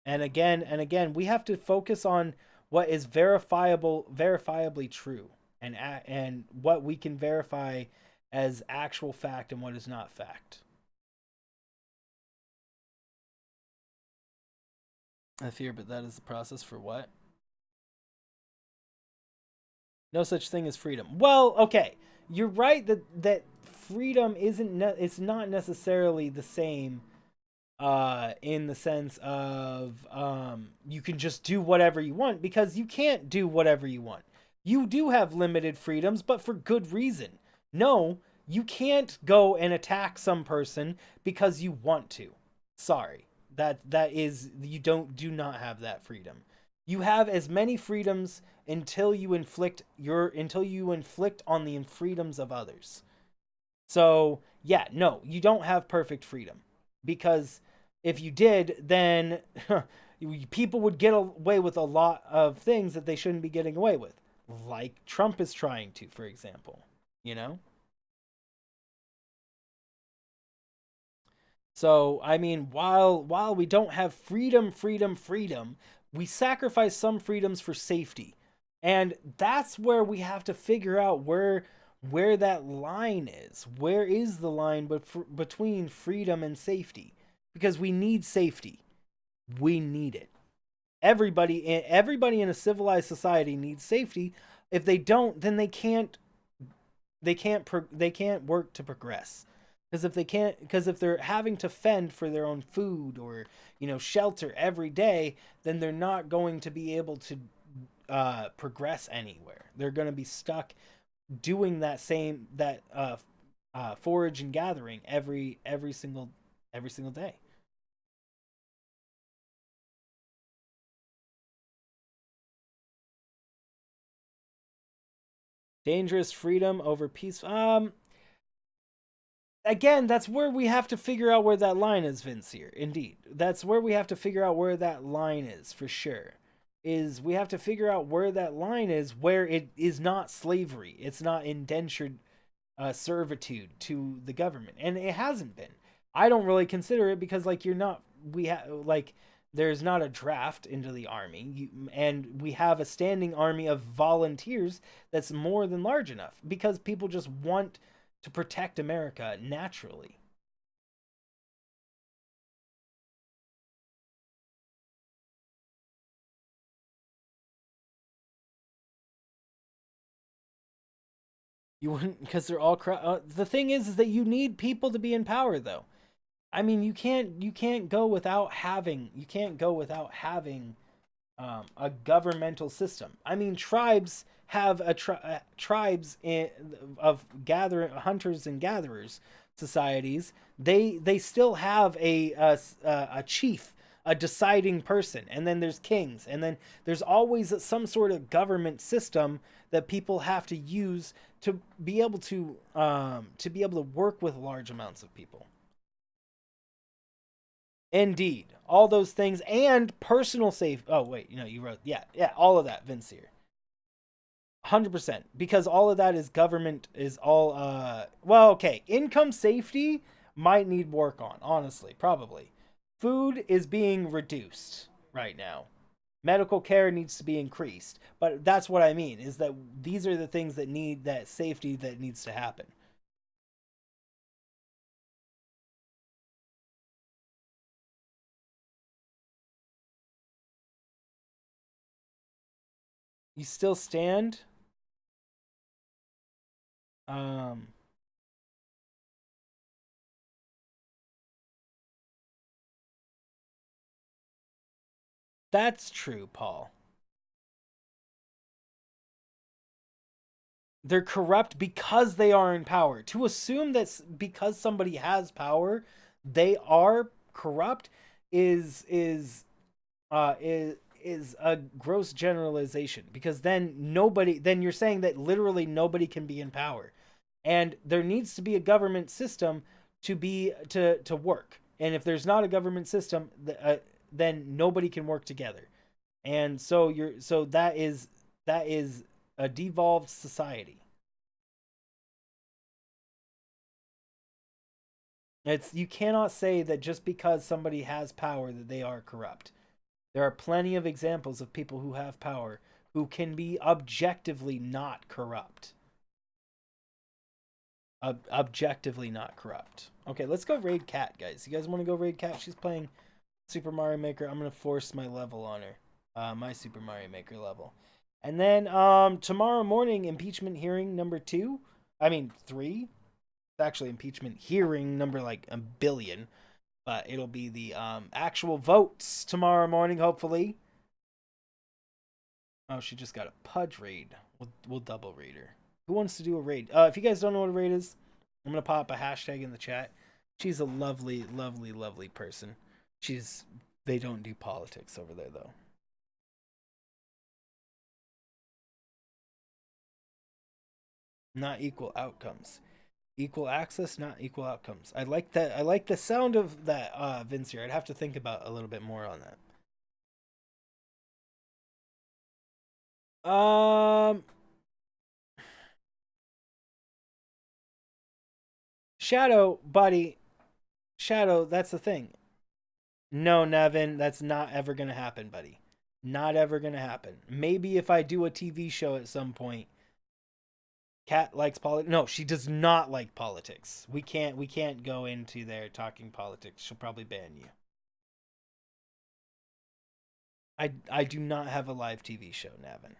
And again, we have to focus on what is verifiably true, and what we can verify as actual fact and what is not fact. I fear, but that is the process for what? No such thing as freedom. Well, okay, you're right that freedom it's not necessarily the same in the sense of you can just do whatever you want, because you can't do whatever you want. You do have limited freedoms, but for good reason. No, you can't go and attack some person because you want to. Sorry. That is, you do not have that freedom. You have as many freedoms until you inflict on the freedoms of others. So, yeah, no, you don't have perfect freedom, because if you did, then people would get away with a lot of things that they shouldn't be getting away with, like Trump is trying to, for example, So, I mean, while we don't have freedom, we sacrifice some freedoms for safety. And that's where we have to figure out where that line is. Where is the line between freedom and safety? Because we need safety. We need it. Everybody in a civilized society needs safety. If they don't, then they can't work to progress. Because if they're having to fend for their own food or shelter every day, then they're not going to be able to progress anywhere. They're going to be stuck doing that forage and gathering every single day. Dangerous freedom over peace. Again, that's where we have to figure out where that line is, Vince, here. Indeed. That's where we have to figure out where that line is, for sure. We have to figure out where that line is, where it is not slavery. It's not indentured servitude to the government. And it hasn't been. I don't really consider it because, like, there's not a draft into the army. And we have a standing army of volunteers that's more than large enough because people just want to protect America naturally. You wouldn't, because they're all the thing is that you need people to be in power, though. I mean, you can't go without having a governmental system. I mean, tribes have tribes of hunters and gatherers societies. They still have a chief, a deciding person, and then there's kings, and then there's always some sort of government system that people have to use to be able to work with large amounts of people. Indeed, all those things and personal safe. Oh wait, you wrote all of that, Vince here. 100%, because all of that is government is all okay. Income safety might need work on, honestly, probably. Food is being reduced right now. Medical care needs to be increased, but that's what I mean, is that these are the things that need that safety that needs to happen. You still stand? That's true, Paul. They're corrupt because they are in power. To assume that because somebody has power, they are corrupt is a gross generalization, because then you're saying that literally nobody can be in power, and there needs to be a government system to work. And if there's not a government system, then nobody can work together. And so that is a devolved society. You cannot say that just because somebody has power that they are corrupt. There are plenty of examples of people who have power who can be objectively not corrupt. Objectively not corrupt. Okay, let's go raid Kat, guys. You guys want to go raid Kat? She's playing Super Mario Maker. I'm going to force my level on her. My Super Mario Maker level. And then tomorrow morning, impeachment hearing number 3. It's actually impeachment hearing number like a billion. But it'll be the actual votes tomorrow morning, hopefully. Oh, she just got a Pudge raid. We'll double raid her. Who wants to do a raid? If you guys don't know what a raid is, I'm going to pop a hashtag in the chat. She's a lovely, lovely, lovely person. They don't do politics over there, though. Not equal outcomes. Equal access, not equal outcomes. I like that. I like the sound of that, Vince here. I'd have to think about a little bit more on that. Shadow, buddy. Shadow, that's the thing. No, Nevin, that's not ever going to happen, buddy. Not ever going to happen. Maybe if I do a TV show at some point. Kat likes politics. No, she does not like politics. We can't go into there talking politics. She'll probably ban you. I do not have a live TV show, Navin.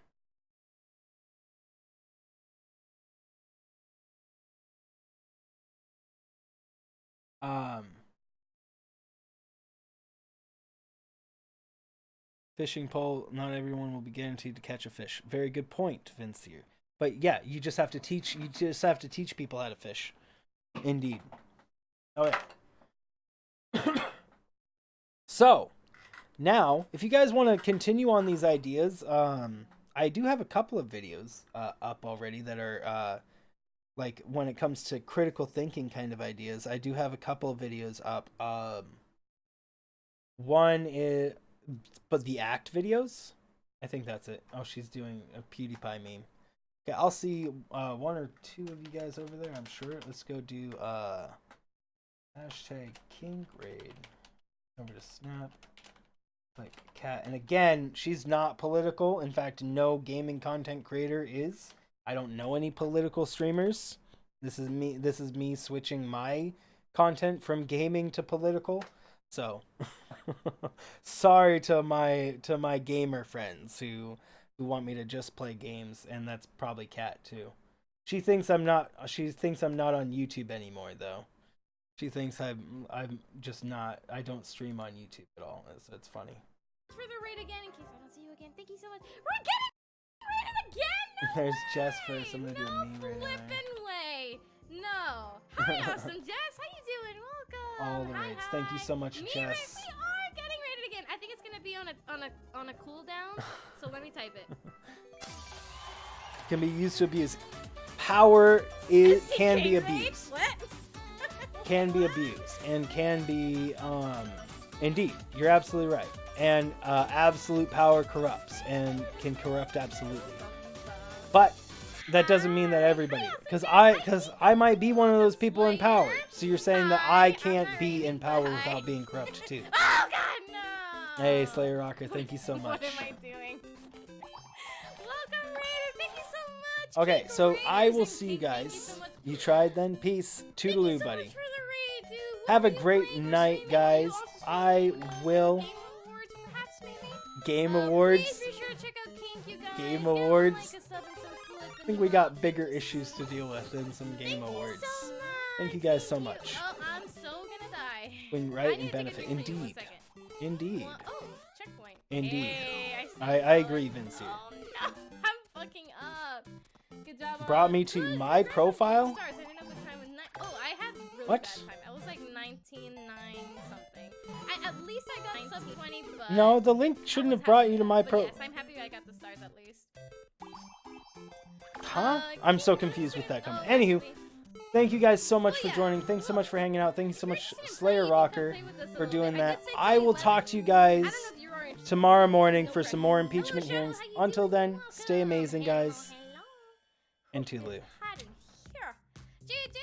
Fishing pole, not everyone will be guaranteed to catch a fish. Very good point, Vince here. But yeah, you just have to teach people how to fish. Indeed. Okay. So, now, if you guys want to continue on these ideas, I do have a couple of videos up already that are like when it comes to critical thinking kind of ideas. I do have a couple of videos up. One is, but the act videos. I think that's it. Oh, she's doing a PewDiePie meme. Okay, I'll see one or two of you guys over there, I'm sure. Let's go do hashtag King Grade. Over to Snap. Like Cat. And again, she's not political. In fact, no gaming content creator is. I don't know any political streamers. This is me switching my content from gaming to political. So sorry to my gamer friends who want me to just play games, and that's probably Kat too. She thinks I'm not on YouTube anymore though. She thinks I'm just not. I don't stream on YouTube at all. So it's funny. For the raid again, in case I don't see you again. Thank you so much. We're getting raided again. No There's way. Jess first. I'm gonna do a meme right now. Flippin' way. No. Hi, awesome Jess. How you doing? Welcome. All the raids. Thank you so much, Jess. We are getting raided again. I think it's gonna be on a cooldown. So let me type it. Can be used to abuse. Power can be abused. What? Can be abused and can be indeed. You're absolutely right. And absolute power corrupts and can corrupt absolutely. But that doesn't mean that everybody, because I might be one of those people in power. So you're saying that I can't be in power without being corrupt too. Oh God, no! Hey, Slayer Rocker, thank you so much. What am I doing? Welcome, Raider. Thank you so much. Okay, so I will see you guys. You tried then? Peace. Toodaloo, buddy. Have a great night, guys. I will. Game Awards. Game Awards. I think we got bigger issues to deal with than some Game Awards. Thank you guys so much. Oh, I'm so gonna die. Win right and benefit. Indeed. Indeed. Oh, checkpoint. Indeed. Hey, I agree, Vinci. Oh no, I'm fucking up. Good job. Brought me to my profile? Stars. I didn't know the time was Oh, I had really What? bad time. I was like 19.9 something. At least I got sub 20, but No, the link shouldn't have brought you to my but pro. yes, I'm happy I got the stars at least. Huh? I'm so confused with that comment. Anywho, thank you guys so much for joining. Thanks so much for hanging out. Thank you so much, Slayer Rocker, for doing that. I will talk to you guys tomorrow morning for some more impeachment hearings. Until then, stay amazing, guys. And toodaloo. GG!